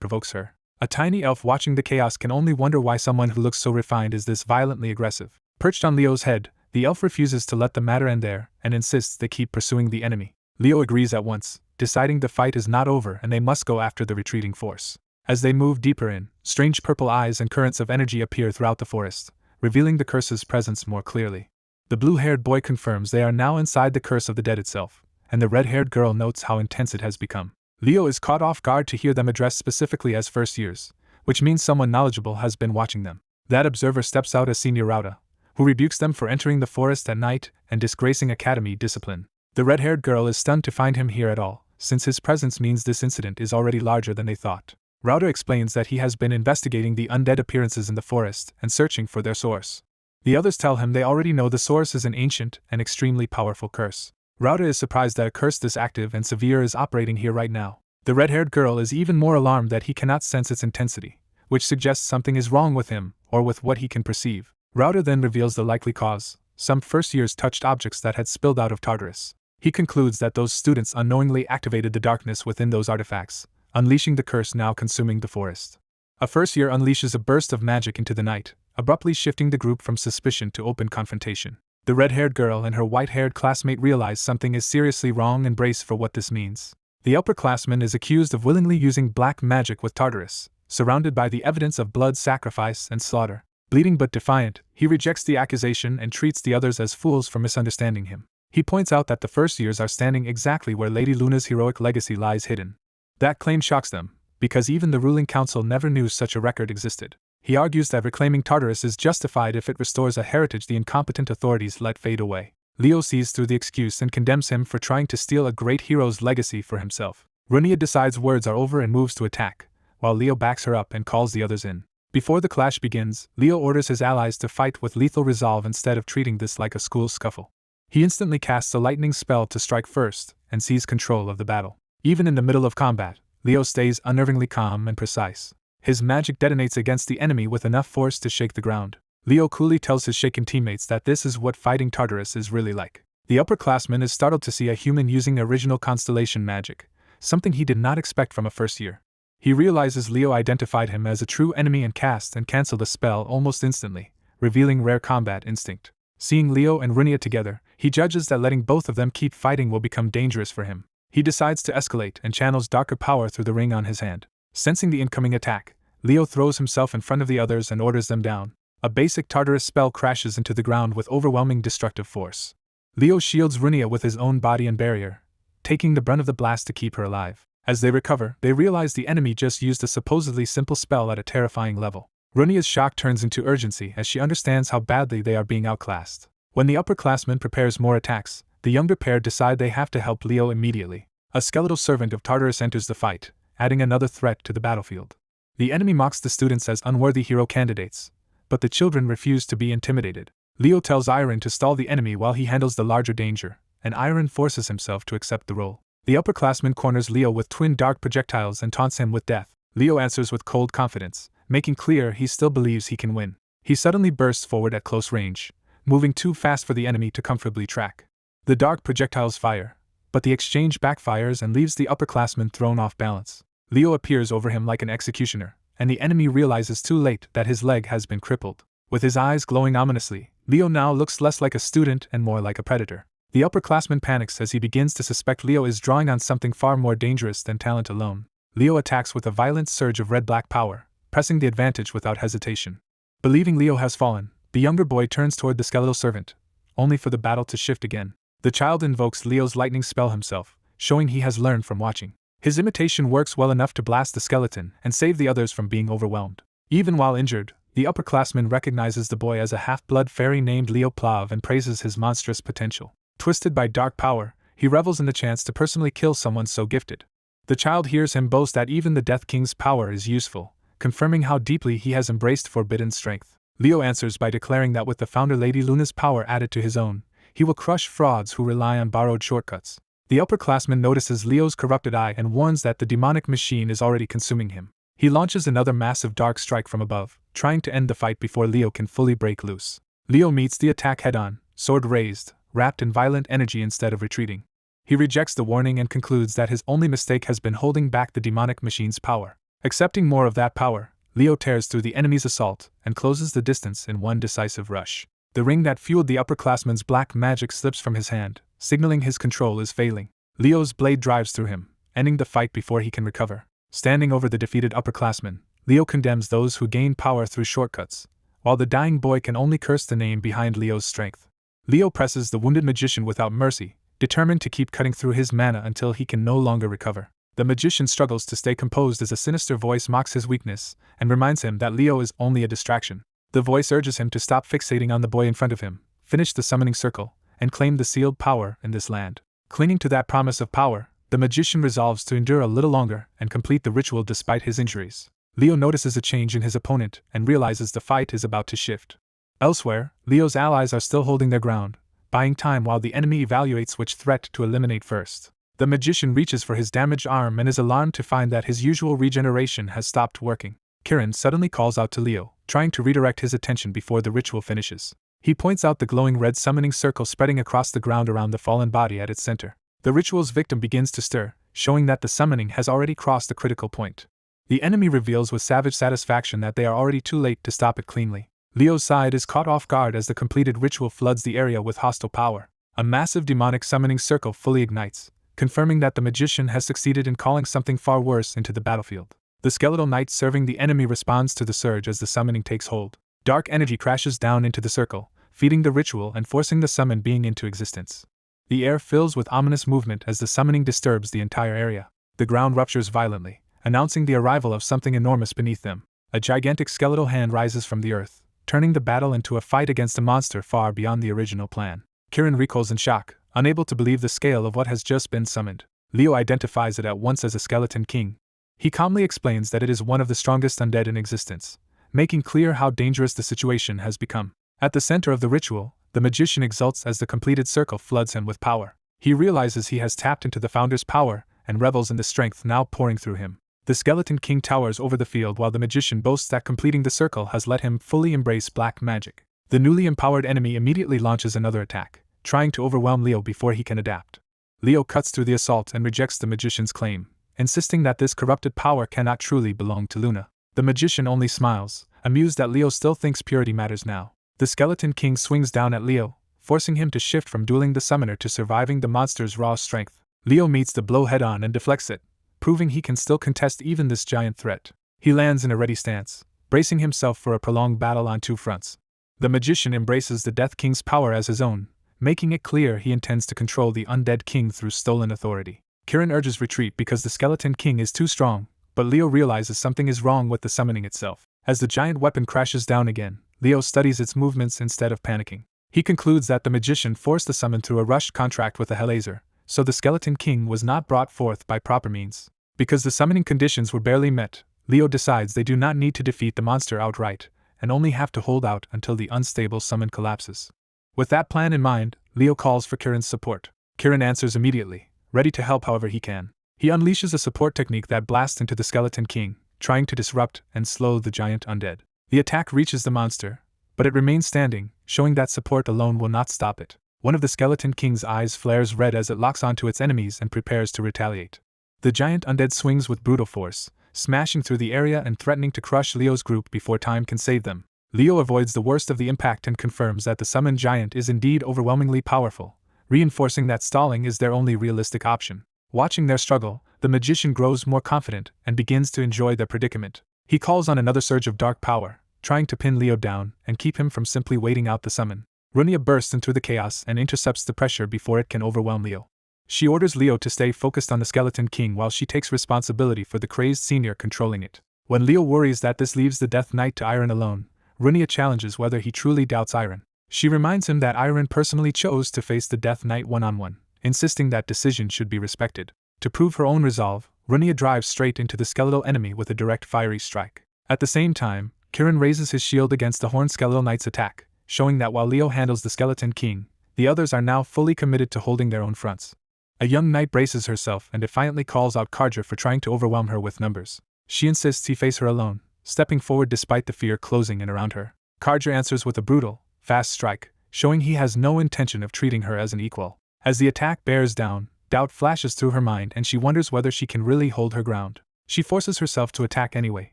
provokes her. A tiny elf watching the chaos can only wonder why someone who looks so refined is this violently aggressive. Perched on Leo's head, the elf refuses to let the matter end there and insists they keep pursuing the enemy. Leo agrees at once, deciding the fight is not over and they must go after the retreating force. As they move deeper in, strange purple eyes and currents of energy appear throughout the forest, revealing the curse's presence more clearly. The blue-haired boy confirms they are now inside the curse of the dead itself, and the red-haired girl notes how intense it has become. Leo is caught off guard to hear them addressed specifically as first years, which means someone knowledgeable has been watching them. That observer steps out as Senior Rauta, who rebukes them for entering the forest at night and disgracing academy discipline. The red-haired girl is stunned to find him here at all, since his presence means this incident is already larger than they thought. Rauta explains that he has been investigating the undead appearances in the forest and searching for their source. The others tell him they already know the source is an ancient and extremely powerful curse. Rauta is surprised that a curse this active and severe is operating here right now. The red-haired girl is even more alarmed that he cannot sense its intensity, which suggests something is wrong with him, or with what he can perceive. Rauta then reveals the likely cause, some first years touched objects that had spilled out of Tartarus. He concludes that those students unknowingly activated the darkness within those artifacts, unleashing the curse now consuming the forest. A first year unleashes a burst of magic into the night, abruptly shifting the group from suspicion to open confrontation. The red-haired girl and her white-haired classmate realize something is seriously wrong and brace for what this means. The upperclassman is accused of willingly using black magic with Tartarus, surrounded by the evidence of blood sacrifice and slaughter. Bleeding but defiant, he rejects the accusation and treats the others as fools for misunderstanding him. He points out that the first years are standing exactly where Lady Luna's heroic legacy lies hidden. That claim shocks them, because even the ruling council never knew such a record existed. He argues that reclaiming Tartarus is justified if it restores a heritage the incompetent authorities let fade away. Leo sees through the excuse and condemns him for trying to steal a great hero's legacy for himself. Runia decides words are over and moves to attack, while Leo backs her up and calls the others in. Before the clash begins, Leo orders his allies to fight with lethal resolve instead of treating this like a school scuffle. He instantly casts a lightning spell to strike first, and seize control of the battle. Even in the middle of combat, Leo stays unnervingly calm and precise. His magic detonates against the enemy with enough force to shake the ground. Leo coolly tells his shaken teammates that this is what fighting Tartarus is really like. The upperclassman is startled to see a human using original constellation magic, something he did not expect from a first year. He realizes Leo identified him as a true enemy and cast and cancelled a spell almost instantly, revealing rare combat instinct. Seeing Leo and Runia together, he judges that letting both of them keep fighting will become dangerous for him. He decides to escalate and channels darker power through the ring on his hand. Sensing the incoming attack, Leo throws himself in front of the others and orders them down. A basic Tartarus spell crashes into the ground with overwhelming destructive force. Leo shields Runia with his own body and barrier, taking the brunt of the blast to keep her alive. As they recover, they realize the enemy just used a supposedly simple spell at a terrifying level. Runia's shock turns into urgency as she understands how badly they are being outclassed. When the upperclassman prepares more attacks, the younger pair decide they have to help Leo immediately. A skeletal servant of Tartarus enters the fight, adding another threat to the battlefield. The enemy mocks the students as unworthy hero candidates, but the children refuse to be intimidated. Leo tells Iron to stall the enemy while he handles the larger danger, and Iron forces himself to accept the role. The upperclassman corners Leo with twin dark projectiles and taunts him with death. Leo answers with cold confidence, making clear he still believes he can win. He suddenly bursts forward at close range, moving too fast for the enemy to comfortably track. The dark projectiles fire, but the exchange backfires and leaves the upperclassman thrown off balance. Leo appears over him like an executioner, and the enemy realizes too late that his leg has been crippled. With his eyes glowing ominously, Leo now looks less like a student and more like a predator. The upperclassman panics as he begins to suspect Leo is drawing on something far more dangerous than talent alone. Leo attacks with a violent surge of red-black power, pressing the advantage without hesitation. Believing Leo has fallen, the younger boy turns toward the skeletal servant, only for the battle to shift again. The child invokes Leo's lightning spell himself, showing he has learned from watching. His imitation works well enough to blast the skeleton and save the others from being overwhelmed. Even while injured, the upperclassman recognizes the boy as a half-blood fairy named Leo Plav and praises his monstrous potential. Twisted by dark power, he revels in the chance to personally kill someone so gifted. The child hears him boast that even the Death King's power is useful, confirming how deeply he has embraced forbidden strength. Leo answers by declaring that with the founder Lady Luna's power added to his own, he will crush frauds who rely on borrowed shortcuts. The upperclassman notices Leo's corrupted eye and warns that the demonic machine is already consuming him. He launches another massive dark strike from above, trying to end the fight before Leo can fully break loose. Leo meets the attack head-on, sword raised, wrapped in violent energy instead of retreating. He rejects the warning and concludes that his only mistake has been holding back the demonic machine's power. Accepting more of that power, Leo tears through the enemy's assault and closes the distance in one decisive rush. The ring that fueled the upperclassman's black magic slips from his hand, signaling his control is failing. Leo's blade drives through him, ending the fight before he can recover. Standing over the defeated upperclassman, Leo condemns those who gain power through shortcuts, while the dying boy can only curse the name behind Leo's strength. Leo presses the wounded magician without mercy, determined to keep cutting through his mana until he can no longer recover. The magician struggles to stay composed as a sinister voice mocks his weakness and reminds him that Leo is only a distraction. The voice urges him to stop fixating on the boy in front of him, finish the summoning circle, and claim the sealed power in this land. Clinging to that promise of power, the magician resolves to endure a little longer and complete the ritual despite his injuries. Leo notices a change in his opponent and realizes the fight is about to shift. Elsewhere, Leo's allies are still holding their ground, buying time while the enemy evaluates which threat to eliminate first. The magician reaches for his damaged arm and is alarmed to find that his usual regeneration has stopped working. Kiran suddenly calls out to Leo, trying to redirect his attention before the ritual finishes. He points out the glowing red summoning circle spreading across the ground around the fallen body at its center. The ritual's victim begins to stir, showing that the summoning has already crossed the critical point. The enemy reveals with savage satisfaction that they are already too late to stop it cleanly. Leo's side is caught off guard as the completed ritual floods the area with hostile power. A massive demonic summoning circle fully ignites, confirming that the magician has succeeded in calling something far worse into the battlefield. The skeletal knight serving the enemy responds to the surge as the summoning takes hold. Dark energy crashes down into the circle, feeding the ritual and forcing the summoned being into existence. The air fills with ominous movement as the summoning disturbs the entire area. The ground ruptures violently, announcing the arrival of something enormous beneath them. A gigantic skeletal hand rises from the earth, turning the battle into a fight against a monster far beyond the original plan. Kirin recoils in shock, unable to believe the scale of what has just been summoned. Leo identifies it at once as a skeleton king. He calmly explains that it is one of the strongest undead in existence, making clear how dangerous the situation has become. At the center of the ritual, the magician exults as the completed circle floods him with power. He realizes he has tapped into the founder's power and revels in the strength now pouring through him. The skeleton king towers over the field while the magician boasts that completing the circle has let him fully embrace black magic. The newly empowered enemy immediately launches another attack, trying to overwhelm Leo before he can adapt. Leo cuts through the assault and rejects the magician's claim, insisting that this corrupted power cannot truly belong to Luna. The magician only smiles, amused that Leo still thinks purity matters now. The skeleton king swings down at Leo, forcing him to shift from dueling the summoner to surviving the monster's raw strength. Leo meets the blow head-on and deflects it, proving he can still contest even this giant threat. He lands in a ready stance, bracing himself for a prolonged battle on two fronts. The magician embraces the Death King's power as his own, making it clear he intends to control the undead king through stolen authority. Kirin urges retreat because the skeleton king is too strong, but Leo realizes something is wrong with the summoning itself. As the giant weapon crashes down again, Leo studies its movements instead of panicking. He concludes that the magician forced the summon through a rushed contract with a Hellraiser, so the skeleton king was not brought forth by proper means. Because the summoning conditions were barely met, Leo decides they do not need to defeat the monster outright, and only have to hold out until the unstable summon collapses. With that plan in mind, Leo calls for Kirin's support. Kirin answers immediately, ready to help however he can. He unleashes a support technique that blasts into the skeleton king, trying to disrupt and slow the giant undead. The attack reaches the monster, but it remains standing, showing that support alone will not stop it. One of the skeleton king's eyes flares red as it locks onto its enemies and prepares to retaliate. The giant undead swings with brutal force, smashing through the area and threatening to crush Leo's group before time can save them. Leo avoids the worst of the impact and confirms that the summoned giant is indeed overwhelmingly powerful, reinforcing that stalling is their only realistic option. Watching their struggle, the magician grows more confident and begins to enjoy their predicament. He calls on another surge of dark power, trying to pin Leo down and keep him from simply waiting out the summon. Runia bursts into the chaos and intercepts the pressure before it can overwhelm Leo. She orders Leo to stay focused on the skeleton king while she takes responsibility for the crazed senior controlling it. When Leo worries that this leaves the Death Knight to Iron alone, Runia challenges whether he truly doubts Iron. She reminds him that Iron personally chose to face the Death Knight one-on-one, insisting that decision should be respected. To prove her own resolve, Runia drives straight into the skeletal enemy with a direct fiery strike. At the same time, Kirin raises his shield against the Horned Skeletal Knight's attack, showing that while Leo handles the skeleton king, the others are now fully committed to holding their own fronts. A young knight braces herself and defiantly calls out Karja for trying to overwhelm her with numbers. She insists he face her alone, stepping forward despite the fear closing in around her. Karja answers with a brutal, fast strike, showing he has no intention of treating her as an equal. As the attack bears down, doubt flashes through her mind and she wonders whether she can really hold her ground. She forces herself to attack anyway,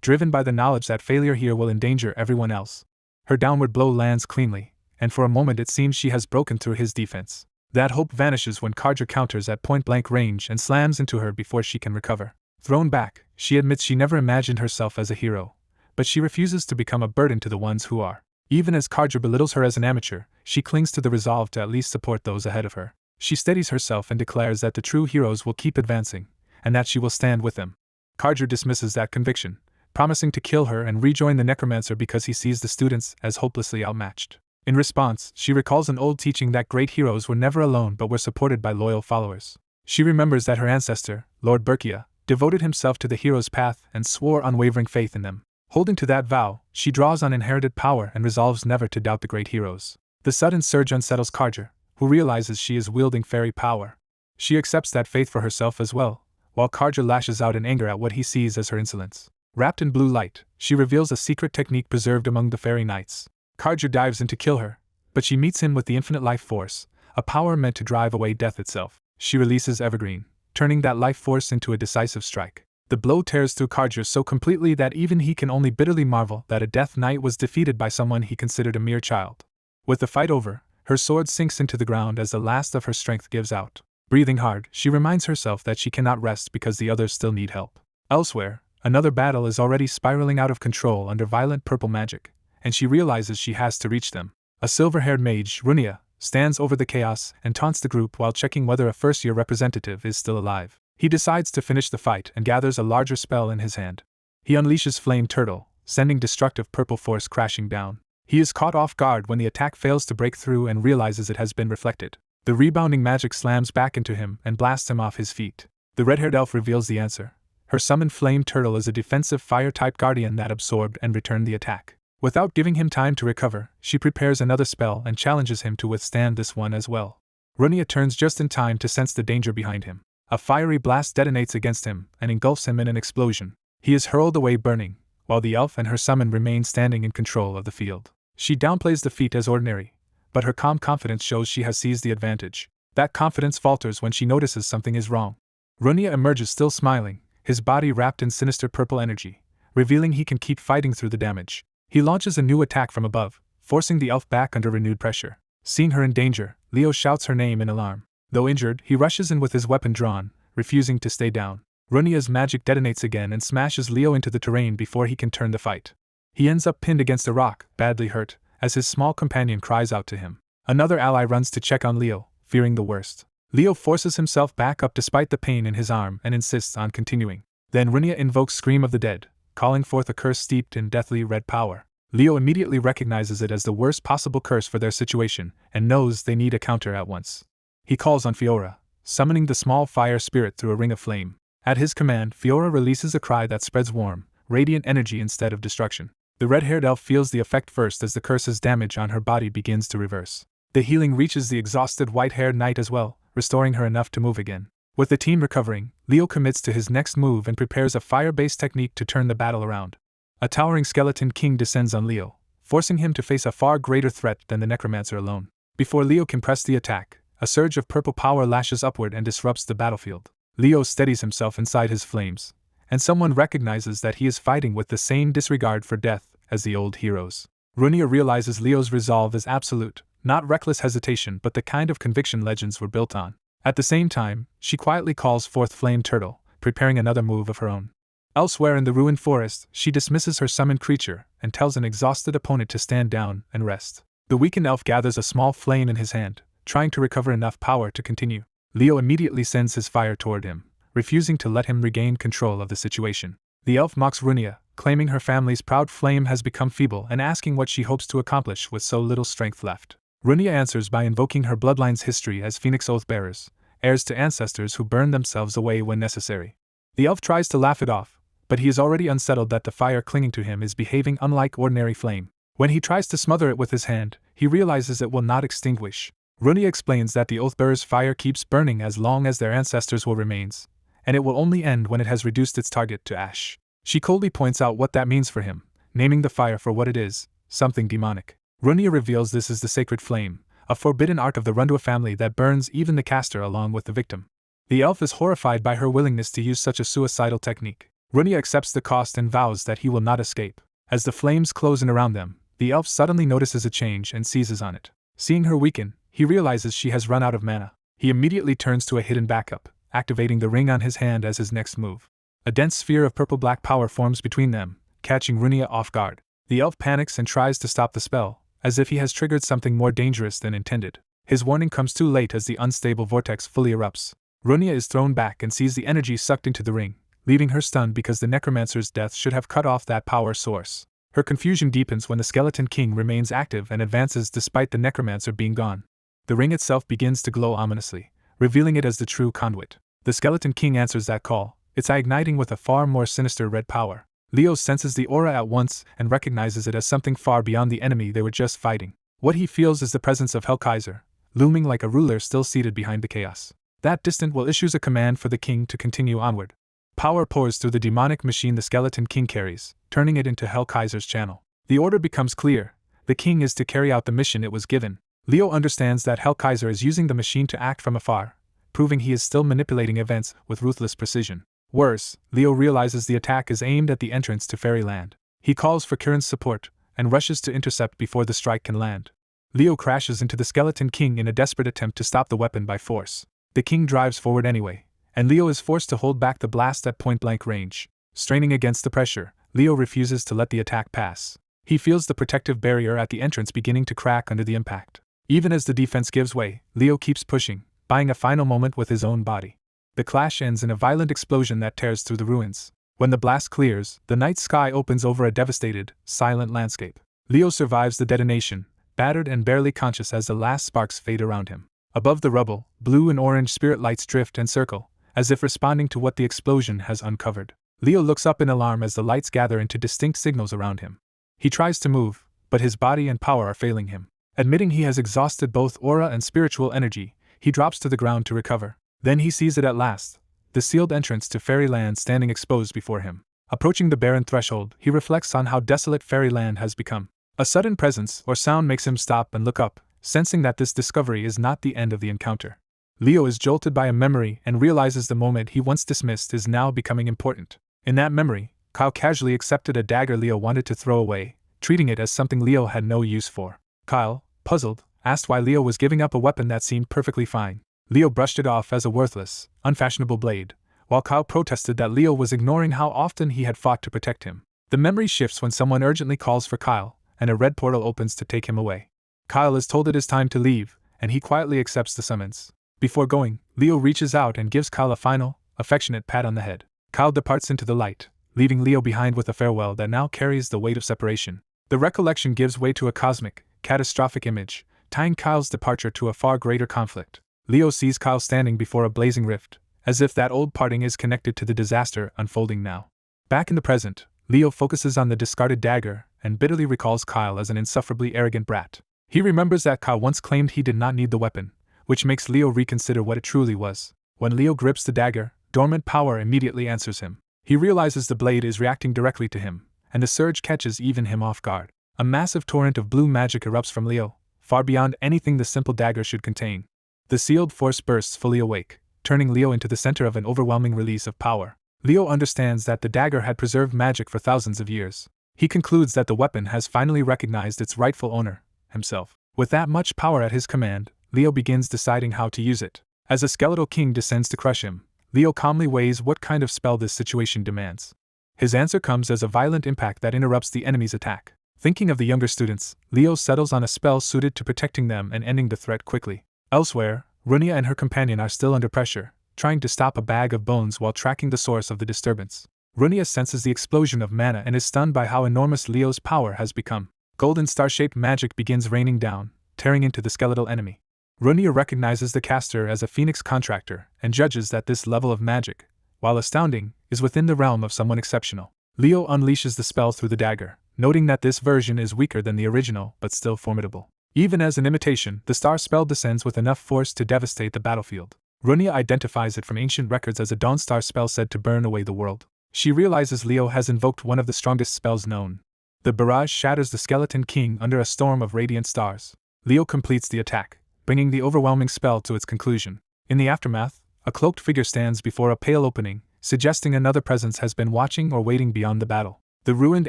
driven by the knowledge that failure here will endanger everyone else. Her downward blow lands cleanly, and for a moment it seems she has broken through his defense. That hope vanishes when Karja counters at point-blank range and slams into her before she can recover. Thrown back, she admits she never imagined herself as a hero, but she refuses to become a burden to the ones who are. Even as Karja belittles her as an amateur, she clings to the resolve to at least support those ahead of her. She steadies herself and declares that the true heroes will keep advancing, and that she will stand with them. Karja dismisses that conviction, promising to kill her and rejoin the necromancer because he sees the students as hopelessly outmatched. In response, she recalls an old teaching that great heroes were never alone but were supported by loyal followers. She remembers that her ancestor, Lord Berkia, devoted himself to the hero's path and swore unwavering faith in them. Holding to that vow, she draws on inherited power and resolves never to doubt the great heroes. The sudden surge unsettles Karja, who realizes she is wielding fairy power. She accepts that faith for herself as well, while Karja lashes out in anger at what he sees as her insolence. Wrapped in blue light, she reveals a secret technique preserved among the fairy knights. Karja dives in to kill her, but she meets him with the infinite life force, a power meant to drive away death itself. She releases Evergreen, turning that life force into a decisive strike. The blow tears through Karja so completely that even he can only bitterly marvel that a Death Knight was defeated by someone he considered a mere child. With the fight over, her sword sinks into the ground as the last of her strength gives out. Breathing hard, she reminds herself that she cannot rest because the others still need help. Elsewhere, Another battle is already spiraling out of control under violent purple magic, and she realizes she has to reach them. A silver-haired mage, Runia, stands over the chaos and taunts the group while checking whether a first-year representative is still alive. He decides to finish the fight and gathers a larger spell in his hand. He unleashes Flame Turtle, sending destructive purple force crashing down. He is caught off guard when the attack fails to break through and realizes it has been reflected. The rebounding magic slams back into him and blasts him off his feet. The red-haired elf reveals the answer. Her summoned Flame Turtle is a defensive fire-type guardian that absorbed and returned the attack. Without giving him time to recover, she prepares another spell and challenges him to withstand this one as well. Runia turns just in time to sense the danger behind him. A fiery blast detonates against him and engulfs him in an explosion. He is hurled away burning, while the elf and her summon remain standing in control of the field. She downplays the feat as ordinary, but her calm confidence shows she has seized the advantage. That confidence falters when she notices something is wrong. Runia emerges still smiling, his body wrapped in sinister purple energy, revealing he can keep fighting through the damage. He launches a new attack from above, forcing the elf back under renewed pressure. Seeing her in danger, Leo shouts her name in alarm. Though injured, he rushes in with his weapon drawn, refusing to stay down. Runia's magic detonates again and smashes Leo into the terrain before he can turn the fight. He ends up pinned against a rock, badly hurt, as his small companion cries out to him. Another ally runs to check on Leo, fearing the worst. Leo forces himself back up despite the pain in his arm and insists on continuing. Then Runia invokes Scream of the Dead, calling forth a curse steeped in deathly red power. Leo immediately recognizes it as the worst possible curse for their situation and knows they need a counter at once. He calls on Fiora, summoning the small fire spirit through a ring of flame. At his command, Fiora releases a cry that spreads warm, radiant energy instead of destruction. The red-haired elf feels the effect first as the curse's damage on her body begins to reverse. The healing reaches the exhausted white-haired knight as well, restoring her enough to move again. With the team recovering, Leo commits to his next move and prepares a fire-based technique to turn the battle around. A towering skeleton king descends on Leo, forcing him to face a far greater threat than the necromancer alone. Before Leo can press the attack, a surge of purple power lashes upward and disrupts the battlefield. Leo steadies himself inside his flames, and someone recognizes that he is fighting with the same disregard for death as the old heroes. Runia realizes Leo's resolve is absolute, not reckless hesitation but the kind of conviction legends were built on. At the same time, she quietly calls forth Flame Turtle, preparing another move of her own. Elsewhere in the ruined forest, she dismisses her summoned creature and tells an exhausted opponent to stand down and rest. The weakened elf gathers a small flame in his hand, trying to recover enough power to continue. Leo immediately sends his fire toward him, refusing to let him regain control of the situation. The elf mocks Runia, claiming her family's proud flame has become feeble and asking what she hopes to accomplish with so little strength left. Runia answers by invoking her bloodline's history as Phoenix Oath-bearers, heirs to ancestors who burn themselves away when necessary. The elf tries to laugh it off, but he is already unsettled that the fire clinging to him is behaving unlike ordinary flame. When he tries to smother it with his hand, he realizes it will not extinguish. Runia explains that the Oathbearer's fire keeps burning as long as their ancestors will remains, and it will only end when it has reduced its target to ash. She coldly points out what that means for him, naming the fire for what it is, something demonic. Runia reveals this is the sacred flame, a forbidden art of the Rundua family that burns even the caster along with the victim. The elf is horrified by her willingness to use such a suicidal technique. Runia accepts the cost and vows that he will not escape. As the flames close in around them, the elf suddenly notices a change and seizes on it. Seeing her weaken, he realizes she has run out of mana. He immediately turns to a hidden backup, activating the ring on his hand as his next move. A dense sphere of purple-black power forms between them, catching Runia off guard. The elf panics and tries to stop the spell, as if he has triggered something more dangerous than intended. His warning comes too late as the unstable vortex fully erupts. Runia is thrown back and sees the energy sucked into the ring, leaving her stunned because the necromancer's death should have cut off that power source. Her confusion deepens when the Skeleton King remains active and advances despite the necromancer being gone. The ring itself begins to glow ominously, revealing it as the true conduit. The Skeleton King answers that call, its eye igniting with a far more sinister red power. Leo senses the aura at once and recognizes it as something far beyond the enemy they were just fighting. What he feels is the presence of Hellkaiser, looming like a ruler still seated behind the chaos. That distant will issues a command for the king to continue onward. Power pours through the demonic machine the Skeleton King carries, turning it into Hellkaiser's channel. The order becomes clear. The king is to carry out the mission it was given. Leo understands that Hellkaiser is using the machine to act from afar, proving he is still manipulating events with ruthless precision. Worse, Leo realizes the attack is aimed at the entrance to Fairyland. He calls for Kirin's support, and rushes to intercept before the strike can land. Leo crashes into the Skeleton King in a desperate attempt to stop the weapon by force. The king drives forward anyway, and Leo is forced to hold back the blast at point-blank range. Straining against the pressure, Leo refuses to let the attack pass. He feels the protective barrier at the entrance beginning to crack under the impact. Even as the defense gives way, Leo keeps pushing, buying a final moment with his own body. The clash ends in a violent explosion that tears through the ruins. When the blast clears, the night sky opens over a devastated, silent landscape. Leo survives the detonation, battered and barely conscious as the last sparks fade around him. Above the rubble, blue and orange spirit lights drift and circle, as if responding to what the explosion has uncovered. Leo looks up in alarm as the lights gather into distinct signals around him. He tries to move, but his body and power are failing him. Admitting he has exhausted both aura and spiritual energy, he drops to the ground to recover. Then he sees it at last, the sealed entrance to fairyland standing exposed before him. Approaching the barren threshold, he reflects on how desolate fairyland has become. A sudden presence or sound makes him stop and look up, sensing that this discovery is not the end of the encounter. Leo is jolted by a memory and realizes the moment he once dismissed is now becoming important. In that memory, Kyle casually accepted a dagger Leo wanted to throw away, treating it as something Leo had no use for. Kyle, puzzled, asked why Leo was giving up a weapon that seemed perfectly fine. Leo brushed it off as a worthless, unfashionable blade, while Kyle protested that Leo was ignoring how often he had fought to protect him. The memory shifts when someone urgently calls for Kyle, and a red portal opens to take him away. Kyle is told it is time to leave, and he quietly accepts the summons. Before going, Leo reaches out and gives Kyle a final, affectionate pat on the head. Kyle departs into the light, leaving Leo behind with a farewell that now carries the weight of separation. The recollection gives way to a cosmic, catastrophic image, tying Kyle's departure to a far greater conflict. Leo sees Kyle standing before a blazing rift, as if that old parting is connected to the disaster unfolding now. Back in the present, Leo focuses on the discarded dagger and bitterly recalls Kyle as an insufferably arrogant brat. He remembers that Kyle once claimed he did not need the weapon, which makes Leo reconsider what it truly was. When Leo grips the dagger, dormant power immediately answers him. He realizes the blade is reacting directly to him, and the surge catches even him off guard. A massive torrent of blue magic erupts from Leo, far beyond anything the simple dagger should contain. The sealed force bursts fully awake, turning Leo into the center of an overwhelming release of power. Leo understands that the dagger had preserved magic for thousands of years. He concludes that the weapon has finally recognized its rightful owner, himself. With that much power at his command, Leo begins deciding how to use it. As a skeletal king descends to crush him, Leo calmly weighs what kind of spell this situation demands. His answer comes as a violent impact that interrupts the enemy's attack. Thinking of the younger students, Leo settles on a spell suited to protecting them and ending the threat quickly. Elsewhere, Runia and her companion are still under pressure, trying to stop a bag of bones while tracking the source of the disturbance. Runia senses the explosion of mana and is stunned by how enormous Leo's power has become. Golden star-shaped magic begins raining down, tearing into the skeletal enemy. Runia recognizes the caster as a phoenix contractor and judges that this level of magic, while astounding, is within the realm of someone exceptional. Leo unleashes the spell through the dagger, noting that this version is weaker than the original but still formidable. Even as an imitation, the star spell descends with enough force to devastate the battlefield. Runia identifies it from ancient records as a dawn star spell said to burn away the world. She realizes Leo has invoked one of the strongest spells known. The barrage shatters the skeleton king under a storm of radiant stars. Leo completes the attack, bringing the overwhelming spell to its conclusion. In the aftermath, a cloaked figure stands before a pale opening, suggesting another presence has been watching or waiting beyond the battle. The ruined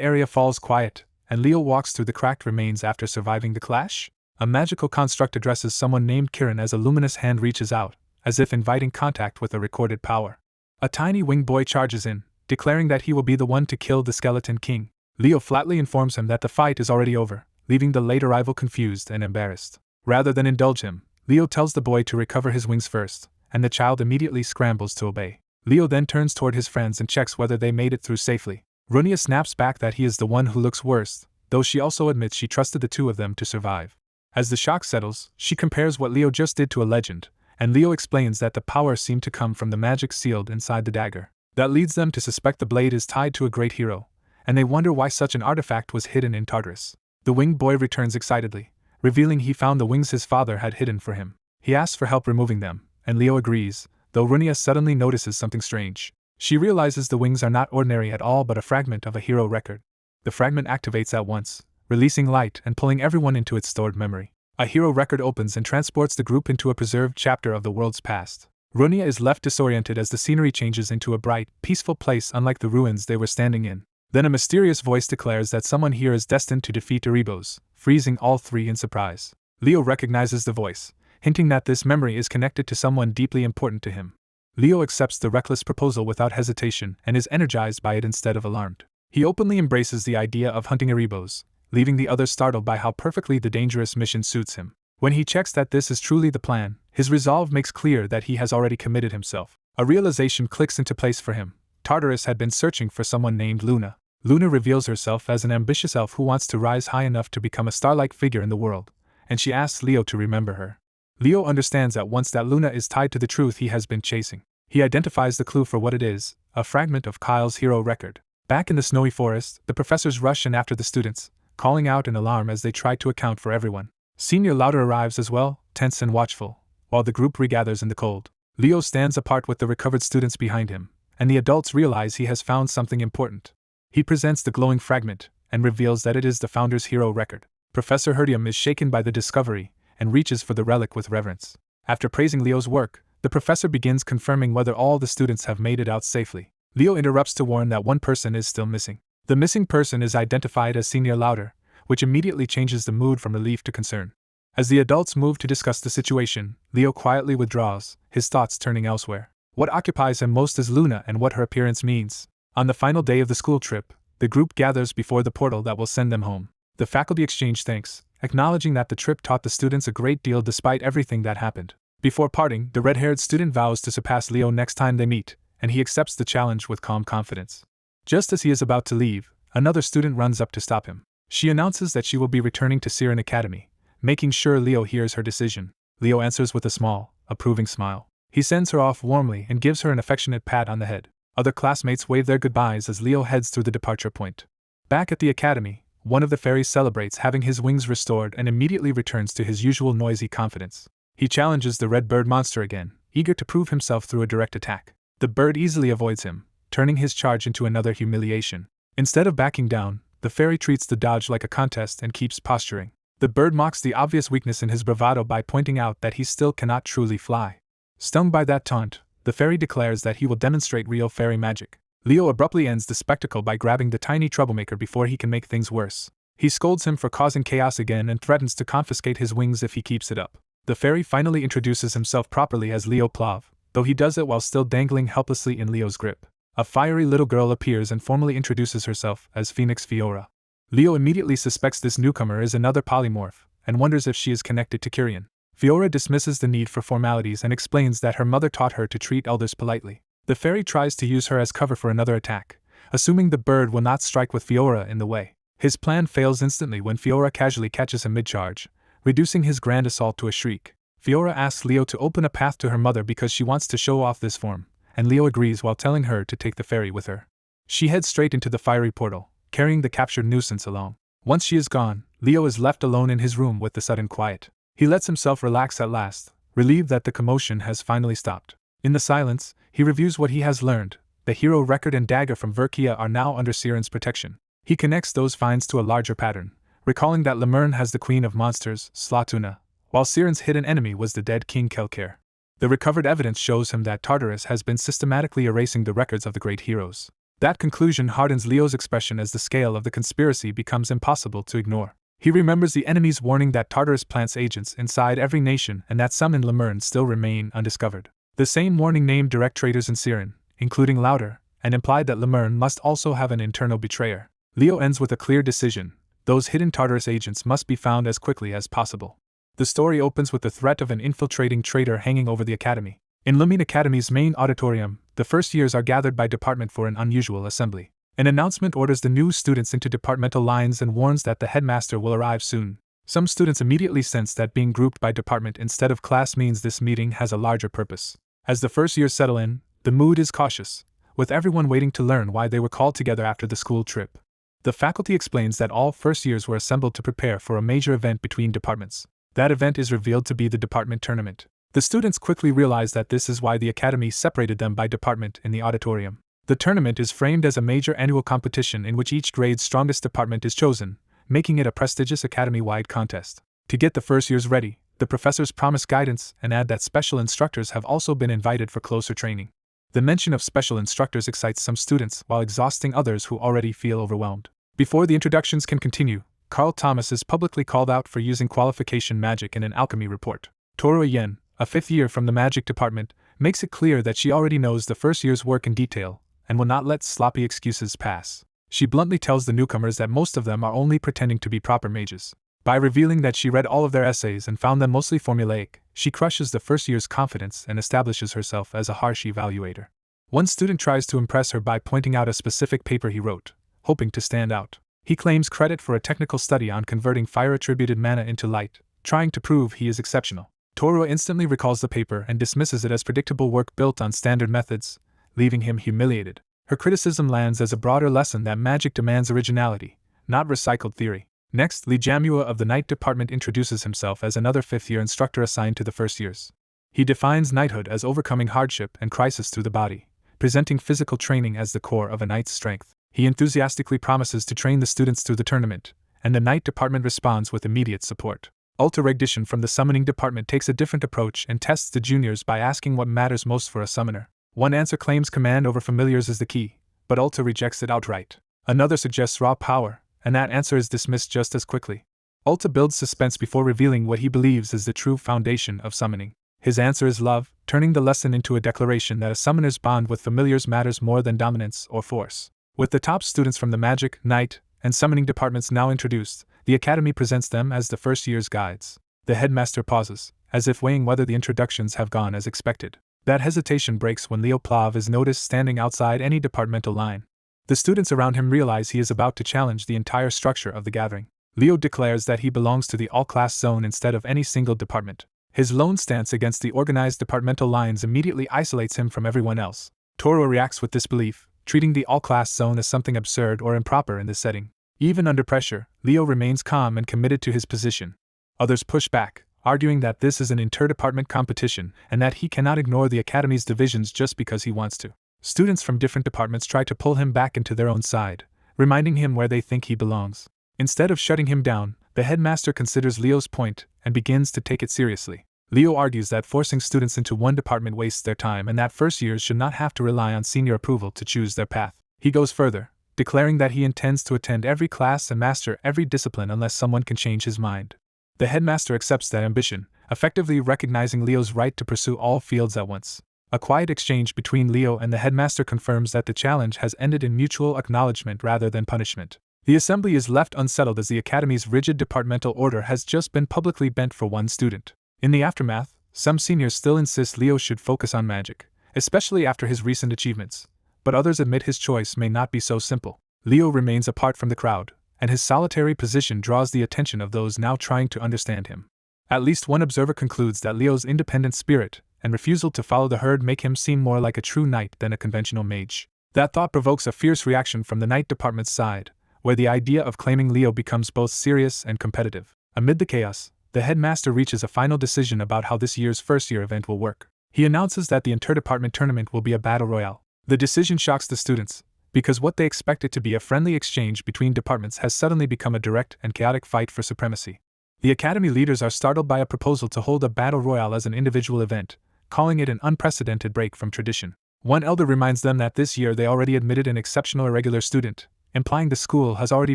area falls quiet, and Leo walks through the cracked remains after surviving the clash. A magical construct addresses someone named Kiran as a luminous hand reaches out, as if inviting contact with a recorded power. A tiny winged boy charges in, declaring that he will be the one to kill the skeleton king. Leo flatly informs him that the fight is already over, leaving the late arrival confused and embarrassed. Rather than indulge him, Leo tells the boy to recover his wings first, and the child immediately scrambles to obey. Leo then turns toward his friends and checks whether they made it through safely. Runia snaps back that he is the one who looks worst, though she also admits she trusted the two of them to survive. As the shock settles, she compares what Leo just did to a legend, and Leo explains that the power seemed to come from the magic sealed inside the dagger. That leads them to suspect the blade is tied to a great hero, and they wonder why such an artifact was hidden in Tartarus. The winged boy returns excitedly, revealing he found the wings his father had hidden for him. He asks for help removing them, and Leo agrees, though Runia suddenly notices something strange. She realizes the wings are not ordinary at all but a fragment of a hero record. The fragment activates at once, releasing light and pulling everyone into its stored memory. A hero record opens and transports the group into a preserved chapter of the world's past. Runia is left disoriented as the scenery changes into a bright, peaceful place unlike the ruins they were standing in. Then a mysterious voice declares that someone here is destined to defeat Erebos, freezing all three in surprise. Leo recognizes the voice, hinting that this memory is connected to someone deeply important to him. Leo accepts the reckless proposal without hesitation and is energized by it instead of alarmed. He openly embraces the idea of hunting Erebos, leaving the others startled by how perfectly the dangerous mission suits him. When he checks that this is truly the plan, his resolve makes clear that he has already committed himself. A realization clicks into place for him. Tartarus had been searching for someone named Luna. Luna reveals herself as an ambitious elf who wants to rise high enough to become a star-like figure in the world, and she asks Leo to remember her. Leo understands at once that Luna is tied to the truth he has been chasing. He identifies the clue for what it is, a fragment of Kyle's hero record. Back in the snowy forest, the professors rush in after the students, calling out in alarm as they try to account for everyone. Senior Louder arrives as well, tense and watchful, while the group regathers in the cold. Leo stands apart with the recovered students behind him, and the adults realize he has found something important. He presents the glowing fragment, and reveals that it is the founder's hero record. Professor Herdium is shaken by the discovery, and reaches for the relic with reverence. After praising Leo's work, the professor begins confirming whether all the students have made it out safely. Leo interrupts to warn that one person is still missing. The missing person is identified as Senior Louder, which immediately changes the mood from relief to concern. As the adults move to discuss the situation, Leo quietly withdraws, his thoughts turning elsewhere. What occupies him most is Luna and what her appearance means. On the final day of the school trip, the group gathers before the portal that will send them home. The faculty exchange thanks, acknowledging that the trip taught the students a great deal despite everything that happened. Before parting, the red-haired student vows to surpass Leo next time they meet, and he accepts the challenge with calm confidence. Just as he is about to leave, another student runs up to stop him. She announces that she will be returning to Siren Academy, making sure Leo hears her decision. Leo answers with a small, approving smile. He sends her off warmly and gives her an affectionate pat on the head. Other classmates wave their goodbyes as Leo heads through the departure point. Back at the academy, one of the fairies celebrates having his wings restored and immediately returns to his usual noisy confidence. He challenges the red bird monster again, eager to prove himself through a direct attack. The bird easily avoids him, turning his charge into another humiliation. Instead of backing down, the fairy treats the dodge like a contest and keeps posturing. The bird mocks the obvious weakness in his bravado by pointing out that he still cannot truly fly. Stung by that taunt, the fairy declares that he will demonstrate real fairy magic. Leo abruptly ends the spectacle by grabbing the tiny troublemaker before he can make things worse. He scolds him for causing chaos again and threatens to confiscate his wings if he keeps it up. The fairy finally introduces himself properly as Leo Plav, though he does it while still dangling helplessly in Leo's grip. A fiery little girl appears and formally introduces herself as Phoenix Fiora. Leo immediately suspects this newcomer is another polymorph, and wonders if she is connected to Kyrian. Fiora dismisses the need for formalities and explains that her mother taught her to treat elders politely. The fairy tries to use her as cover for another attack, assuming the bird will not strike with Fiora in the way. His plan fails instantly when Fiora casually catches him mid-charge, reducing his grand assault to a shriek. Fiora asks Leo to open a path to her mother because she wants to show off this form, and Leo agrees while telling her to take the fairy with her. She heads straight into the fiery portal, carrying the captured nuisance along. Once she is gone, Leo is left alone in his room with the sudden quiet. He lets himself relax at last, relieved that the commotion has finally stopped. In the silence, he reviews what he has learned. The hero record and dagger from Verkia are now under Siren's protection. He connects those finds to a larger pattern, recalling that Lemurn has the queen of monsters, Slatuna, while Siren's hidden enemy was the dead King Kelker. The recovered evidence shows him that Tartarus has been systematically erasing the records of the great heroes. That conclusion hardens Leo's expression as the scale of the conspiracy becomes impossible to ignore. He remembers the enemy's warning that Tartarus plants agents inside every nation and that some in Lemurn still remain undiscovered. The same warning named direct traitors in Siren, including Louder, and implied that Lemurn must also have an internal betrayer. Leo ends with a clear decision: those hidden Tartarus agents must be found as quickly as possible. The story opens with the threat of an infiltrating traitor hanging over the academy. In Lumene Academy's main auditorium, the first years are gathered by department for an unusual assembly. An announcement orders the new students into departmental lines and warns that the headmaster will arrive soon. Some students immediately sense that being grouped by department instead of class means this meeting has a larger purpose. As the first years settle in, the mood is cautious, with everyone waiting to learn why they were called together after the school trip. The faculty explains that all first years were assembled to prepare for a major event between departments. That event is revealed to be the department tournament. The students quickly realize that this is why the academy separated them by department in the auditorium. The tournament is framed as a major annual competition in which each grade's strongest department is chosen, making it a prestigious academy-wide contest. To get the first years ready, the professors promise guidance and add that special instructors have also been invited for closer training. The mention of special instructors excites some students while exhausting others who already feel overwhelmed. Before the introductions can continue, Carl Thomas is publicly called out for using qualification magic in an alchemy report. Toro Yen, a fifth year from the magic department, makes it clear that she already knows the first year's work in detail, and will not let sloppy excuses pass. She bluntly tells the newcomers that most of them are only pretending to be proper mages. By revealing that she read all of their essays and found them mostly formulaic, she crushes the first year's confidence and establishes herself as a harsh evaluator. One student tries to impress her by pointing out a specific paper he wrote, hoping to stand out. He claims credit for a technical study on converting fire-attributed mana into light, trying to prove he is exceptional. Toru instantly recalls the paper and dismisses it as predictable work built on standard methods, leaving him humiliated. Her criticism lands as a broader lesson that magic demands originality, not recycled theory. Next, Lee Jamua of the Knight Department introduces himself as another fifth-year instructor assigned to the first years. He defines knighthood as overcoming hardship and crisis through the body, presenting physical training as the core of a knight's strength. He enthusiastically promises to train the students through the tournament, and the Knight Department responds with immediate support. Regression from the Summoning Department takes a different approach and tests the juniors by asking what matters most for a summoner. One answer claims command over familiars is the key, but Ulta rejects it outright. Another suggests raw power, and that answer is dismissed just as quickly. Ulta builds suspense before revealing what he believes is the true foundation of summoning. His answer is love, turning the lesson into a declaration that a summoner's bond with familiars matters more than dominance or force. With the top students from the Magic, Knight, and Summoning departments now introduced, the Academy presents them as the first year's guides. The headmaster pauses, as if weighing whether the introductions have gone as expected. That hesitation breaks when Leo Plav is noticed standing outside any departmental line. The students around him realize he is about to challenge the entire structure of the gathering. Leo declares that he belongs to the all-class zone instead of any single department. His lone stance against the organized departmental lines immediately isolates him from everyone else. Toro reacts with disbelief, treating the all-class zone as something absurd or improper in this setting. Even under pressure, Leo remains calm and committed to his position. Others push back, arguing that this is an inter-department competition and that he cannot ignore the Academy's divisions just because he wants to. Students from different departments try to pull him back into their own side, reminding him where they think he belongs. Instead of shutting him down, the headmaster considers Leo's point and begins to take it seriously. Leo argues that forcing students into one department wastes their time and that first years should not have to rely on senior approval to choose their path. He goes further, declaring that he intends to attend every class and master every discipline unless someone can change his mind. The headmaster accepts that ambition, effectively recognizing Leo's right to pursue all fields at once. A quiet exchange between Leo and the headmaster confirms that the challenge has ended in mutual acknowledgement rather than punishment. The assembly is left unsettled as the Academy's rigid departmental order has just been publicly bent for one student. In the aftermath, some seniors still insist Leo should focus on magic, especially after his recent achievements, but others admit his choice may not be so simple. Leo remains apart from the crowd, and his solitary position draws the attention of those now trying to understand him. At least one observer concludes that Leo's independent spirit and refusal to follow the herd make him seem more like a true knight than a conventional mage. That thought provokes a fierce reaction from the Knight Department's side, where the idea of claiming Leo becomes both serious and competitive. Amid the chaos, the headmaster reaches a final decision about how this year's first-year event will work. He announces that the inter-department tournament will be a battle royale. The decision shocks the students, because what they expected to be a friendly exchange between departments has suddenly become a direct and chaotic fight for supremacy. The Academy leaders are startled by a proposal to hold a battle royale as an individual event, calling it an unprecedented break from tradition. One elder reminds them that this year they already admitted an exceptional irregular student, implying the school has already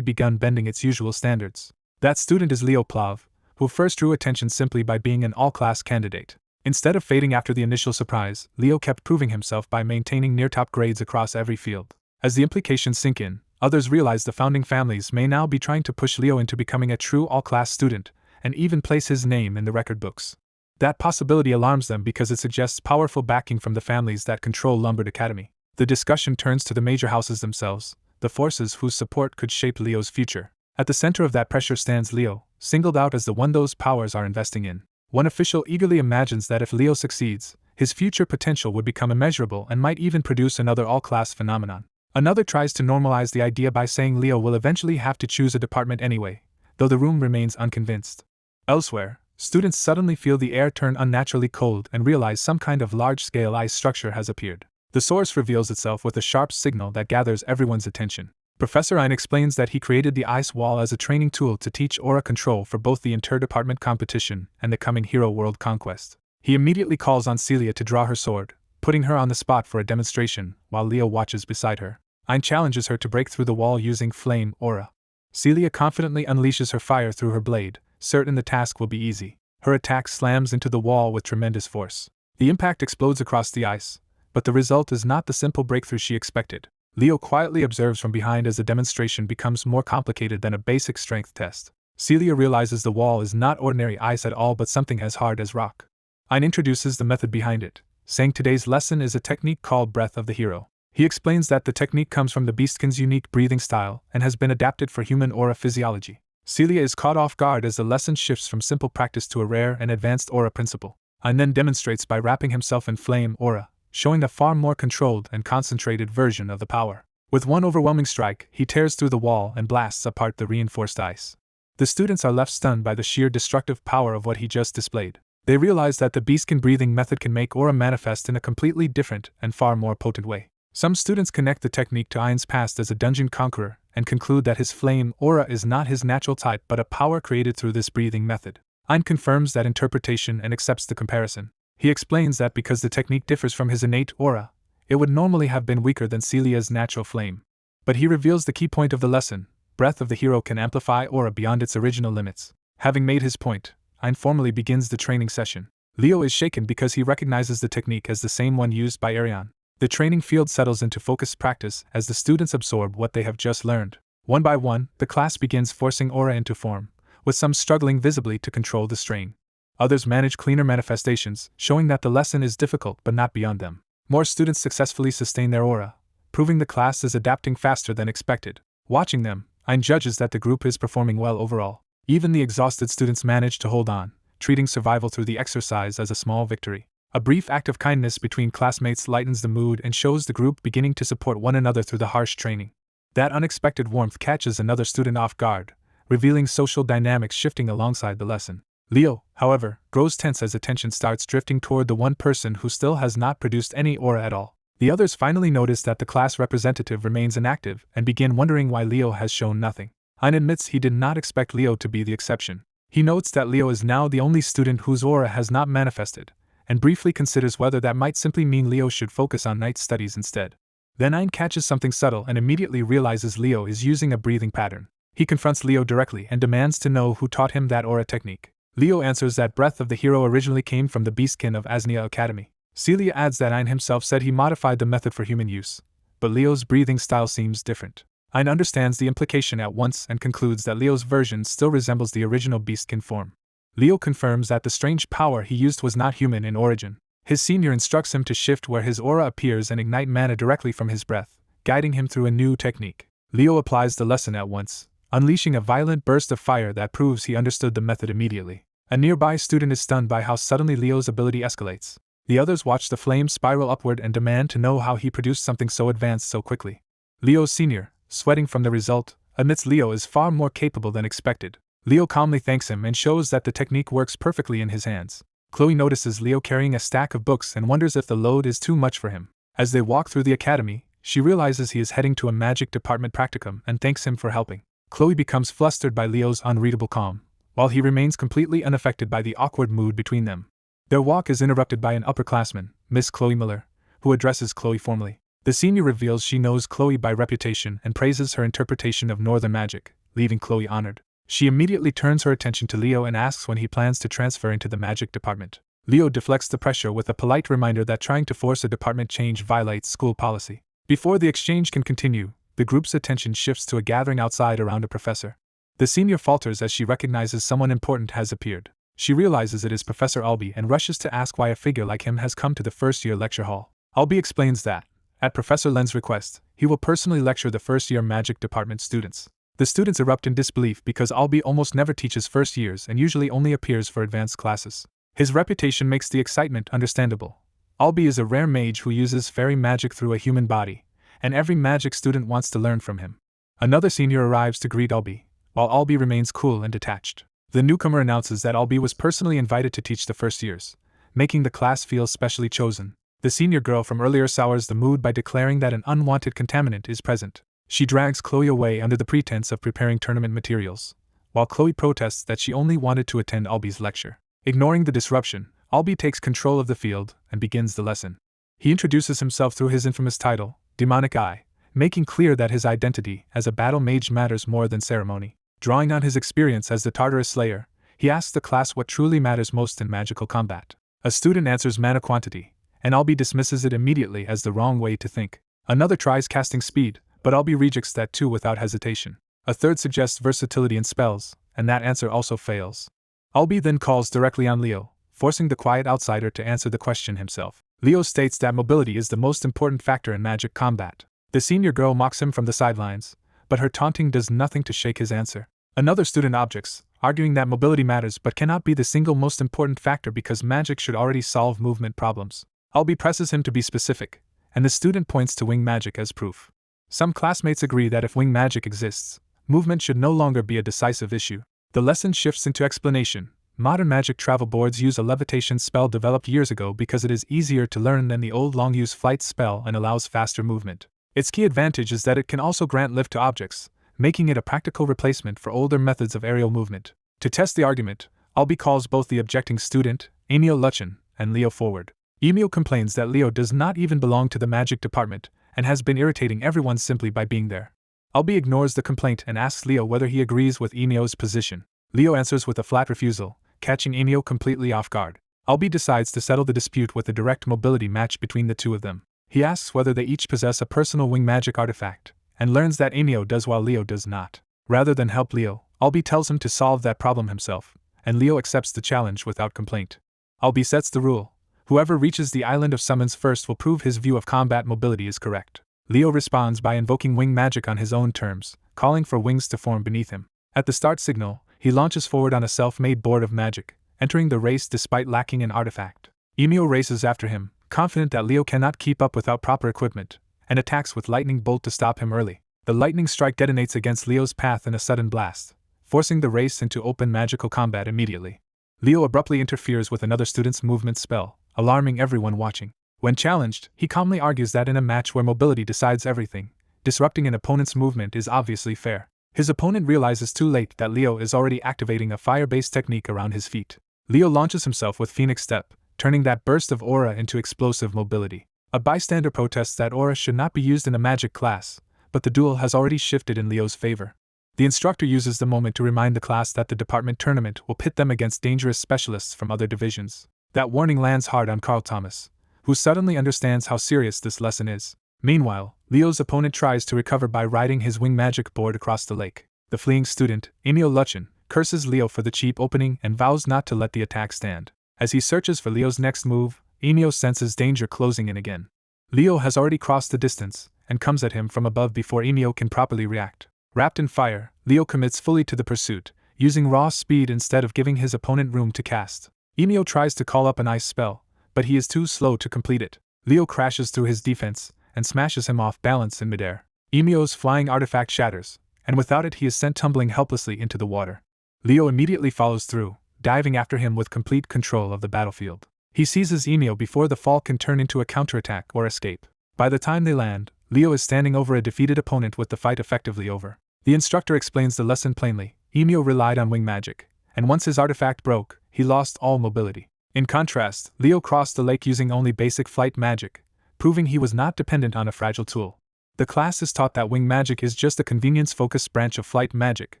begun bending its usual standards. That student is Leo Plav, who first drew attention simply by being an all-class candidate. Instead of fading after the initial surprise, Leo kept proving himself by maintaining near-top grades across every field. As the implications sink in, others realize the founding families may now be trying to push Leo into becoming a true all-class student, and even place his name in the record books. That possibility alarms them because it suggests powerful backing from the families that control Lombard Academy. The discussion turns to the major houses themselves, the forces whose support could shape Leo's future. At the center of that pressure stands Leo, singled out as the one those powers are investing in. One official eagerly imagines that if Leo succeeds, his future potential would become immeasurable and might even produce another all-class phenomenon. Another tries to normalize the idea by saying Leo will eventually have to choose a department anyway, though the room remains unconvinced. Elsewhere, students suddenly feel the air turn unnaturally cold and realize some kind of large-scale ice structure has appeared. The source reveals itself with a sharp signal that gathers everyone's attention. Professor Ein explains that he created the ice wall as a training tool to teach aura control for both the inter-department competition and the coming hero world conquest. He immediately calls on Celia to draw her sword, putting her on the spot for a demonstration, while Leo watches beside her. Ein challenges her to break through the wall using flame aura. Celia confidently unleashes her fire through her blade, certain the task will be easy. Her attack slams into the wall with tremendous force. The impact explodes across the ice, but the result is not the simple breakthrough she expected. Leo quietly observes from behind as the demonstration becomes more complicated than a basic strength test. Celia realizes the wall is not ordinary ice at all but something as hard as rock. Ein introduces the method behind it, saying today's lesson is a technique called Breath of the Hero. He explains that the technique comes from the Beastkin's unique breathing style and has been adapted for human aura physiology. Celia is caught off guard as the lesson shifts from simple practice to a rare and advanced aura principle. Ein then demonstrates by wrapping himself in flame aura, showing a far more controlled and concentrated version of the power. With one overwhelming strike, he tears through the wall and blasts apart the reinforced ice. The students are left stunned by the sheer destructive power of what he just displayed. They realize that the Beastkin breathing method can make aura manifest in a completely different and far more potent way. Some students connect the technique to Ein's past as a dungeon conqueror and conclude that his flame aura is not his natural type but a power created through this breathing method. Ein confirms that interpretation and accepts the comparison. He explains that because the technique differs from his innate aura, it would normally have been weaker than Celia's natural flame. But he reveals the key point of the lesson: Breath of the Hero can amplify aura beyond its original limits. Having made his point, Ein formally begins the training session. Leo is shaken because he recognizes the technique as the same one used by Arron. The training field settles into focused practice as the students absorb what they have just learned. One by one, the class begins forcing aura into form, with some struggling visibly to control the strain. Others manage cleaner manifestations, showing that the lesson is difficult but not beyond them. More students successfully sustain their aura, proving the class is adapting faster than expected. Watching them, Ein judges that the group is performing well overall. Even the exhausted students manage to hold on, treating survival through the exercise as a small victory. A brief act of kindness between classmates lightens the mood and shows the group beginning to support one another through the harsh training. That unexpected warmth catches another student off guard, revealing social dynamics shifting alongside the lesson. Leo, however, grows tense as attention starts drifting toward the one person who still has not produced any aura at all. The others finally notice that the class representative remains inactive and begin wondering why Leo has shown nothing. Ein admits he did not expect Leo to be the exception. He notes that Leo is now the only student whose aura has not manifested, and briefly considers whether that might simply mean Leo should focus on night studies instead. Then Ein catches something subtle and immediately realizes Leo is using a breathing pattern. He confronts Leo directly and demands to know who taught him that aura technique. Leo answers that Breath of the Hero originally came from the Beastkin of Asnia Academy. Celia adds that Ein himself said he modified the method for human use, but Leo's breathing style seems different. Ein understands the implication at once and concludes that Leo's version still resembles the original Beastkin form. Leo confirms that the strange power he used was not human in origin. His senior instructs him to shift where his aura appears and ignite mana directly from his breath, guiding him through a new technique. Leo applies the lesson at once, unleashing a violent burst of fire that proves he understood the method immediately. A nearby student is stunned by how suddenly Leo's ability escalates. The others watch the flame spiral upward and demand to know how he produced something so advanced so quickly. Leo's senior, sweating from the result, admits Leo is far more capable than expected. Leo calmly thanks him and shows that the technique works perfectly in his hands. Chloe notices Leo carrying a stack of books and wonders if the load is too much for him. As they walk through the academy, she realizes he is heading to a magic department practicum and thanks him for helping. Chloe becomes flustered by Leo's unreadable calm, while he remains completely unaffected by the awkward mood between them. Their walk is interrupted by an upperclassman, Miss Chloe Miller, who addresses Chloe formally. The senior reveals she knows Chloe by reputation and praises her interpretation of northern magic, leaving Chloe honored. She immediately turns her attention to Leo and asks when he plans to transfer into the magic department. Leo deflects the pressure with a polite reminder that trying to force a department change violates school policy. Before the exchange can continue, the group's attention shifts to a gathering outside around a professor. The senior falters as she recognizes someone important has appeared. She realizes it is Professor Albie and rushes to ask why a figure like him has come to the first-year lecture hall. Albie explains that, at Professor Len's request, he will personally lecture the first-year magic department students. The students erupt in disbelief because Albie almost never teaches first years and usually only appears for advanced classes. His reputation makes the excitement understandable. Albie is a rare mage who uses fairy magic through a human body, and every magic student wants to learn from him. Another senior arrives to greet Albie, while Albie remains cool and detached. The newcomer announces that Albie was personally invited to teach the first years, making the class feel specially chosen. The senior girl from earlier sours the mood by declaring that an unwanted contaminant is present. She drags Chloe away under the pretense of preparing tournament materials, while Chloe protests that she only wanted to attend Albie's lecture. Ignoring the disruption, Albie takes control of the field and begins the lesson. He introduces himself through his infamous title, Demonic Eye, making clear that his identity as a battle mage matters more than ceremony. Drawing on his experience as the Tartarus Slayer, he asks the class what truly matters most in magical combat. A student answers mana quantity, and Albi dismisses it immediately as the wrong way to think. Another tries casting speed, but Albi rejects that too without hesitation. A third suggests versatility in spells, and that answer also fails. Albi then calls directly on Leo, forcing the quiet outsider to answer the question himself. Leo states that mobility is the most important factor in magic combat. The senior girl mocks him from the sidelines, but her taunting does nothing to shake his answer. Another student objects, arguing that mobility matters but cannot be the single most important factor because magic should already solve movement problems. Albi presses him to be specific, and the student points to wing magic as proof. Some classmates agree that if wing magic exists, movement should no longer be a decisive issue. The lesson shifts into explanation. Modern magic travel boards use a levitation spell developed years ago because it is easier to learn than the old long-use flight spell and allows faster movement. Its key advantage is that it can also grant lift to objects, making it a practical replacement for older methods of aerial movement. To test the argument, Albi calls both the objecting student, Emil Luchin, and Leo forward. Emil complains that Leo does not even belong to the magic department and has been irritating everyone simply by being there. Albi ignores the complaint and asks Leo whether he agrees with Emil's position. Leo answers with a flat refusal, catching Emil completely off guard. Albi decides to settle the dispute with a direct mobility match between the two of them. He asks whether they each possess a personal wing magic artifact, and learns that Emil does while Leo does not. Rather than help Leo, Albi tells him to solve that problem himself, and Leo accepts the challenge without complaint. Albi sets the rule: whoever reaches the Island of Summons first will prove his view of combat mobility is correct. Leo responds by invoking wing magic on his own terms, calling for wings to form beneath him. At the start signal, he launches forward on a self-made board of magic, entering the race despite lacking an artifact. Emil races after him, confident that Leo cannot keep up without proper equipment, and attacks with lightning bolt to stop him early. The lightning strike detonates against Leo's path in a sudden blast, forcing the race into open magical combat immediately. Leo abruptly interferes with another student's movement spell, alarming everyone watching. When challenged, he calmly argues that in a match where mobility decides everything, disrupting an opponent's movement is obviously fair. His opponent realizes too late that Leo is already activating a fire-based technique around his feet. Leo launches himself with Phoenix Step, turning that burst of aura into explosive mobility. A bystander protests that aura should not be used in a magic class, but the duel has already shifted in Leo's favor. The instructor uses the moment to remind the class that the department tournament will pit them against dangerous specialists from other divisions. That warning lands hard on Carl Thomas, who suddenly understands how serious this lesson is. Meanwhile, Leo's opponent tries to recover by riding his wing magic board across the lake. The fleeing student, Emil Luchin, curses Leo for the cheap opening and vows not to let the attack stand. As he searches for Leo's next move, Emil senses danger closing in again. Leo has already crossed the distance, and comes at him from above before Emil can properly react. Wrapped in fire, Leo commits fully to the pursuit, using raw speed instead of giving his opponent room to cast. Emil tries to call up an ice spell, but he is too slow to complete it. Leo crashes through his defense, and smashes him off balance in midair. Emil's flying artifact shatters, and without it he is sent tumbling helplessly into the water. Leo immediately follows through, diving after him with complete control of the battlefield. He seizes Emil before the fall can turn into a counterattack or escape. By the time they land, Leo is standing over a defeated opponent with the fight effectively over. The instructor explains the lesson plainly. Emil relied on wing magic, and once his artifact broke, he lost all mobility. In contrast, Leo crossed the lake using only basic flight magic, proving he was not dependent on a fragile tool. The class is taught that wing magic is just a convenience-focused branch of flight magic,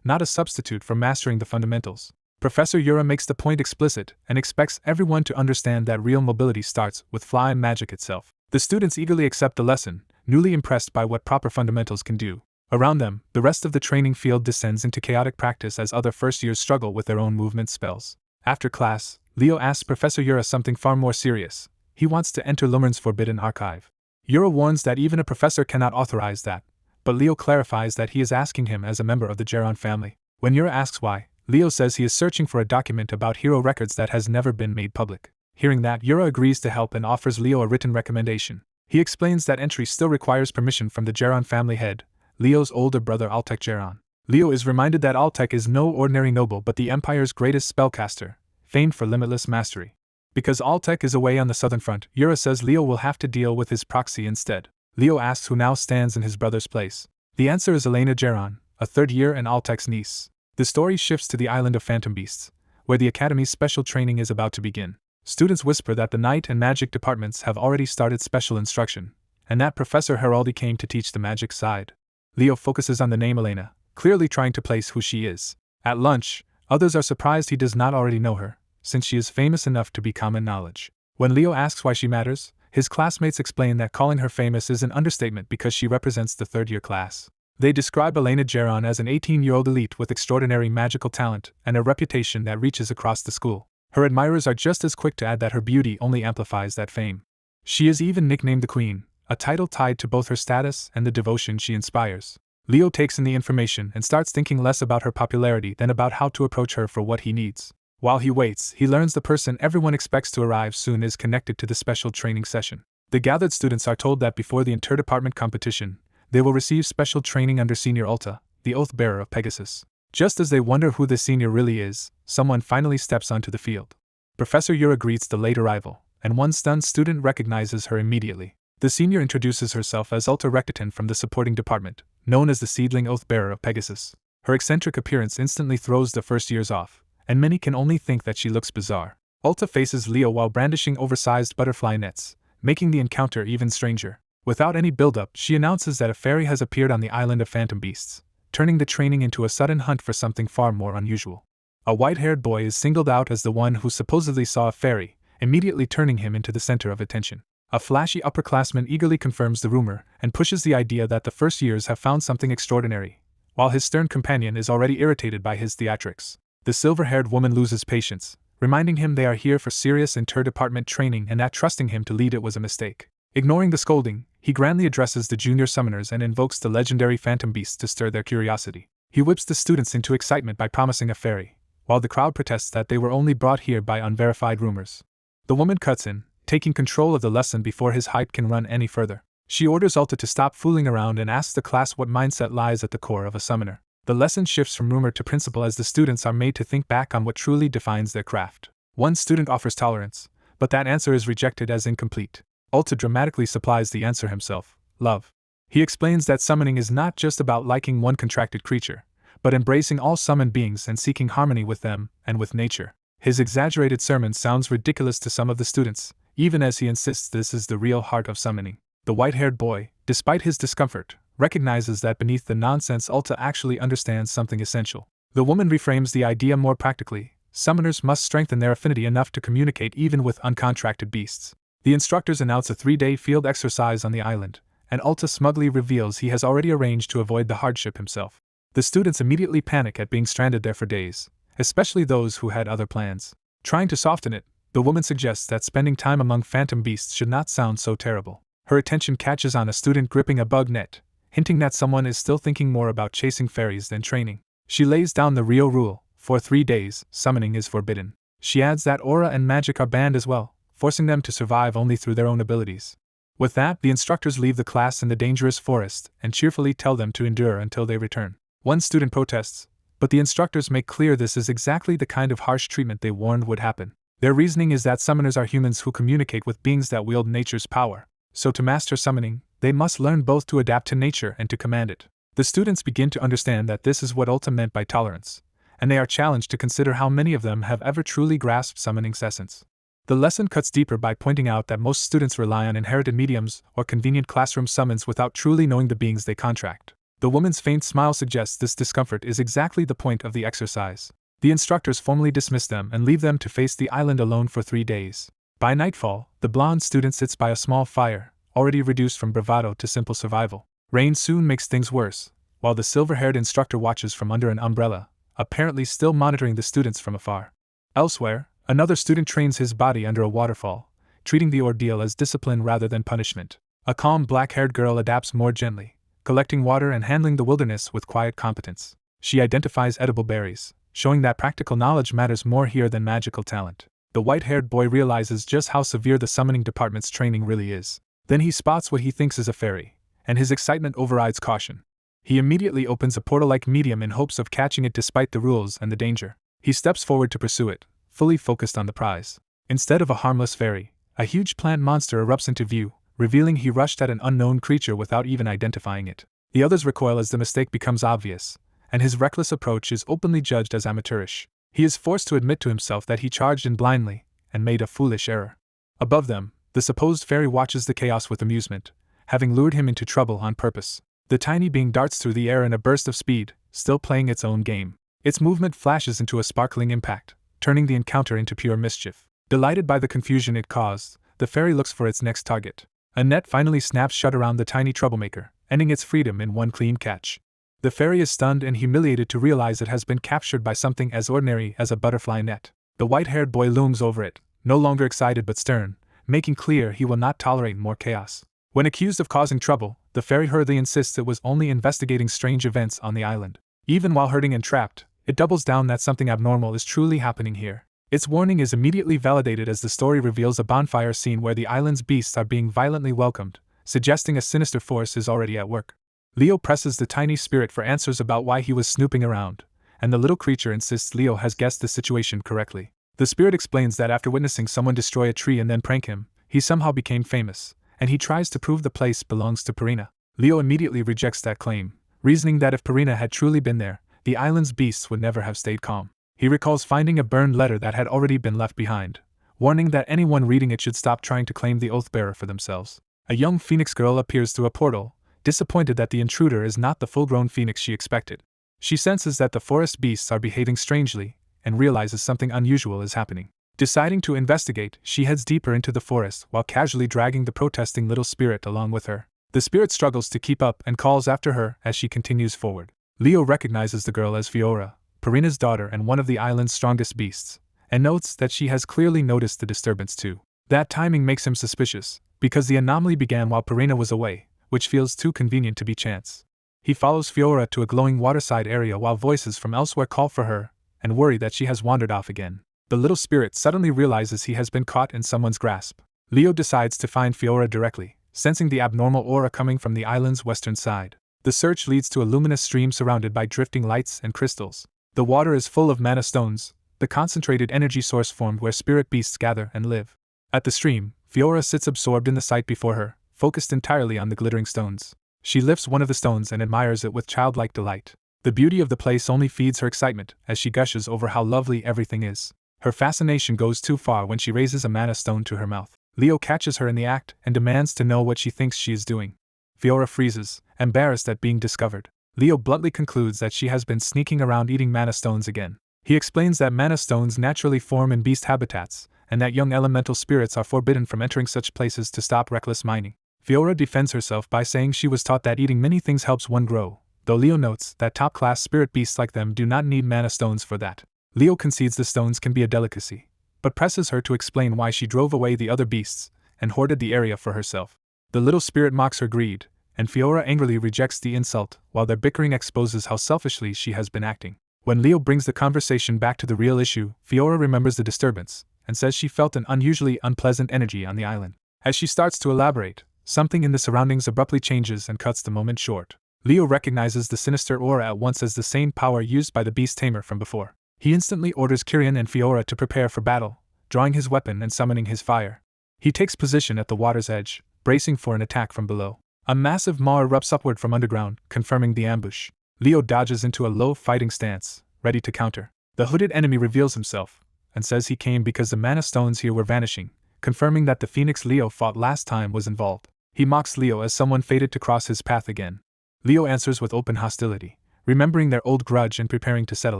not a substitute for mastering the fundamentals. Professor Yura makes the point explicit and expects everyone to understand that real mobility starts with fly magic itself. The students eagerly accept the lesson, newly impressed by what proper fundamentals can do. Around them, the rest of the training field descends into chaotic practice as other first-years struggle with their own movement spells. After class, Leo asks Professor Yura something far more serious. He wants to enter Lumene's forbidden archive. Yura warns that even a professor cannot authorize that, but Leo clarifies that he is asking him as a member of the Geron family. When Yura asks why, Leo says he is searching for a document about hero records that has never been made public. Hearing that, Yura agrees to help and offers Leo a written recommendation. He explains that entry still requires permission from the Geron family head, Leo's older brother Altek Geron. Leo is reminded that Altek is no ordinary noble but the Empire's greatest spellcaster, famed for limitless mastery. Because Altek is away on the southern front, Yura says Leo will have to deal with his proxy instead. Leo asks who now stands in his brother's place. The answer is Elena Geron, a third year and Altek's niece. The story shifts to the island of Phantom Beasts, where the Academy's special training is about to begin. Students whisper that the Night and Magic departments have already started special instruction, and that Professor Heraldi came to teach the magic side. Leo focuses on the name Elena, clearly trying to place who she is. At lunch, others are surprised he does not already know her, since she is famous enough to be common knowledge. When Leo asks why she matters, his classmates explain that calling her famous is an understatement because she represents the third-year class. They describe Elena Geron as an 18-year-old elite with extraordinary magical talent and a reputation that reaches across the school. Her admirers are just as quick to add that her beauty only amplifies that fame. She is even nicknamed the Queen, a title tied to both her status and the devotion she inspires. Leo takes in the information and starts thinking less about her popularity than about how to approach her for what he needs. While he waits, he learns the person everyone expects to arrive soon is connected to the special training session. The gathered students are told that before the inter-department competition, they will receive special training under Senior Ulta, the Oath-bearer of Pegasus. Just as they wonder who the senior really is, someone finally steps onto the field. Professor Yura greets the late arrival, and one stunned student recognizes her immediately. The senior introduces herself as Ulta Rectitan from the supporting department, known as the seedling Oath-bearer of Pegasus. Her eccentric appearance instantly throws the first years off, and many can only think that she looks bizarre. Ulta faces Leo while brandishing oversized butterfly nets, making the encounter even stranger. Without any build-up, she announces that a fairy has appeared on the island of phantom beasts, turning the training into a sudden hunt for something far more unusual. A white-haired boy is singled out as the one who supposedly saw a fairy, immediately turning him into the center of attention. A flashy upperclassman eagerly confirms the rumor and pushes the idea that the first years have found something extraordinary, while his stern companion is already irritated by his theatrics. The silver-haired woman loses patience, reminding him they are here for serious inter-department training and that trusting him to lead it was a mistake. Ignoring the scolding, he grandly addresses the junior summoners and invokes the legendary phantom beasts to stir their curiosity. He whips the students into excitement by promising a fairy, while the crowd protests that they were only brought here by unverified rumors. The woman cuts in, taking control of the lesson before his hype can run any further. She orders Ulta to stop fooling around and asks the class what mindset lies at the core of a summoner. The lesson shifts from rumor to principle as the students are made to think back on what truly defines their craft. One student offers tolerance, but that answer is rejected as incomplete. Ulta dramatically supplies the answer himself: love. He explains that summoning is not just about liking one contracted creature, but embracing all summoned beings and seeking harmony with them and with nature. His exaggerated sermon sounds ridiculous to some of the students, even as he insists this is the real heart of summoning. The white-haired boy, despite his discomfort, recognizes that beneath the nonsense Ulta actually understands something essential. The woman reframes the idea more practically: summoners must strengthen their affinity enough to communicate even with uncontracted beasts. The instructors announce a 3-day field exercise on the island, and Ulta smugly reveals he has already arranged to avoid the hardship himself. The students immediately panic at being stranded there for days, especially those who had other plans. Trying to soften it, the woman suggests that spending time among phantom beasts should not sound so terrible. Her attention catches on a student gripping a bug net, hinting that someone is still thinking more about chasing fairies than training. She lays down the real rule: for 3 days, summoning is forbidden. She adds that aura and magic are banned as well, forcing them to survive only through their own abilities. With that, the instructors leave the class in the dangerous forest and cheerfully tell them to endure until they return. One student protests, but the instructors make clear this is exactly the kind of harsh treatment they warned would happen. Their reasoning is that summoners are humans who communicate with beings that wield nature's power, so to master summoning, they must learn both to adapt to nature and to command it. The students begin to understand that this is what Ulta meant by tolerance, and they are challenged to consider how many of them have ever truly grasped summoning's essence. The lesson cuts deeper by pointing out that most students rely on inherited mediums or convenient classroom summons without truly knowing the beings they contract. The woman's faint smile suggests this discomfort is exactly the point of the exercise. The instructors formally dismiss them and leave them to face the island alone for 3 days. By nightfall, the blonde student sits by a small fire, already reduced from bravado to simple survival. Rain soon makes things worse, while the silver-haired instructor watches from under an umbrella, apparently still monitoring the students from afar. Elsewhere, another student trains his body under a waterfall, treating the ordeal as discipline rather than punishment. A calm black-haired girl adapts more gently, collecting water and handling the wilderness with quiet competence. She identifies edible berries, showing that practical knowledge matters more here than magical talent. The white-haired boy realizes just how severe the summoning department's training really is. Then he spots what he thinks is a fairy, and his excitement overrides caution. He immediately opens a portal-like medium in hopes of catching it despite the rules and the danger. He steps forward to pursue it, fully focused on the prize. Instead of a harmless fairy, a huge plant monster erupts into view, revealing he rushed at an unknown creature without even identifying it. The others recoil as the mistake becomes obvious, and his reckless approach is openly judged as amateurish. He is forced to admit to himself that he charged in blindly and made a foolish error. Above them, the supposed fairy watches the chaos with amusement, having lured him into trouble on purpose. The tiny being darts through the air in a burst of speed, still playing its own game. Its movement flashes into a sparkling impact, turning the encounter into pure mischief. Delighted by the confusion it caused, the fairy looks for its next target. A net finally snaps shut around the tiny troublemaker, ending its freedom in one clean catch. The fairy is stunned and humiliated to realize it has been captured by something as ordinary as a butterfly net. The white-haired boy looms over it, no longer excited but stern, making clear he will not tolerate more chaos. When accused of causing trouble, the fairy hurriedly insists it was only investigating strange events on the island. Even while hurting and trapped, it doubles down that something abnormal is truly happening here. Its warning is immediately validated as the story reveals a bonfire scene where the island's beasts are being violently welcomed, suggesting a sinister force is already at work. Leo presses the tiny spirit for answers about why he was snooping around, and the little creature insists Leo has guessed the situation correctly. The spirit explains that after witnessing someone destroy a tree and then prank him, he somehow became famous, and he tries to prove the place belongs to Purina. Leo immediately rejects that claim, reasoning that if Purina had truly been there, the island's beasts would never have stayed calm. He recalls finding a burned letter that had already been left behind, warning that anyone reading it should stop trying to claim the Oathbearer for themselves. A young phoenix girl appears through a portal, disappointed that the intruder is not the full-grown phoenix she expected. She senses that the forest beasts are behaving strangely, and realizes something unusual is happening. Deciding to investigate, she heads deeper into the forest while casually dragging the protesting little spirit along with her. The spirit struggles to keep up and calls after her as she continues forward. Leo recognizes the girl as Fiora, Purina's daughter and one of the island's strongest beasts, and notes that she has clearly noticed the disturbance too. That timing makes him suspicious, because the anomaly began while Purina was away, which feels too convenient to be chance. He follows Fiora to a glowing waterside area while voices from elsewhere call for her, and worry that she has wandered off again. The little spirit suddenly realizes he has been caught in someone's grasp. Leo decides to find Fiora directly, sensing the abnormal aura coming from the island's western side. The search leads to a luminous stream surrounded by drifting lights and crystals. The water is full of mana stones, the concentrated energy source formed where spirit beasts gather and live. At the stream, Fiora sits absorbed in the sight before her, focused entirely on the glittering stones. She lifts one of the stones and admires it with childlike delight. The beauty of the place only feeds her excitement as she gushes over how lovely everything is. Her fascination goes too far when she raises a mana stone to her mouth. Leo catches her in the act and demands to know what she thinks she is doing. Fiora freezes, embarrassed at being discovered. Leo bluntly concludes that she has been sneaking around eating mana stones again. He explains that mana stones naturally form in beast habitats, and that young elemental spirits are forbidden from entering such places to stop reckless mining. Fiora defends herself by saying she was taught that eating many things helps one grow, though Leo notes that top-class spirit beasts like them do not need mana stones for that. Leo concedes the stones can be a delicacy, but presses her to explain why she drove away the other beasts and hoarded the area for herself. The little spirit mocks her greed, and Fiora angrily rejects the insult while their bickering exposes how selfishly she has been acting. When Leo brings the conversation back to the real issue, Fiora remembers the disturbance and says she felt an unusually unpleasant energy on the island. As she starts to elaborate, something in the surroundings abruptly changes and cuts the moment short. Leo recognizes the sinister aura at once as the same power used by the beast tamer from before. He instantly orders Kyrian and Fiora to prepare for battle, drawing his weapon and summoning his fire. He takes position at the water's edge, bracing for an attack from below. A massive maw erupts upward from underground, confirming the ambush. Leo dodges into a low fighting stance, ready to counter. The hooded enemy reveals himself, and says he came because the mana stones here were vanishing, confirming that the phoenix Leo fought last time was involved. He mocks Leo as someone fated to cross his path again. Leo answers with open hostility, remembering their old grudge and preparing to settle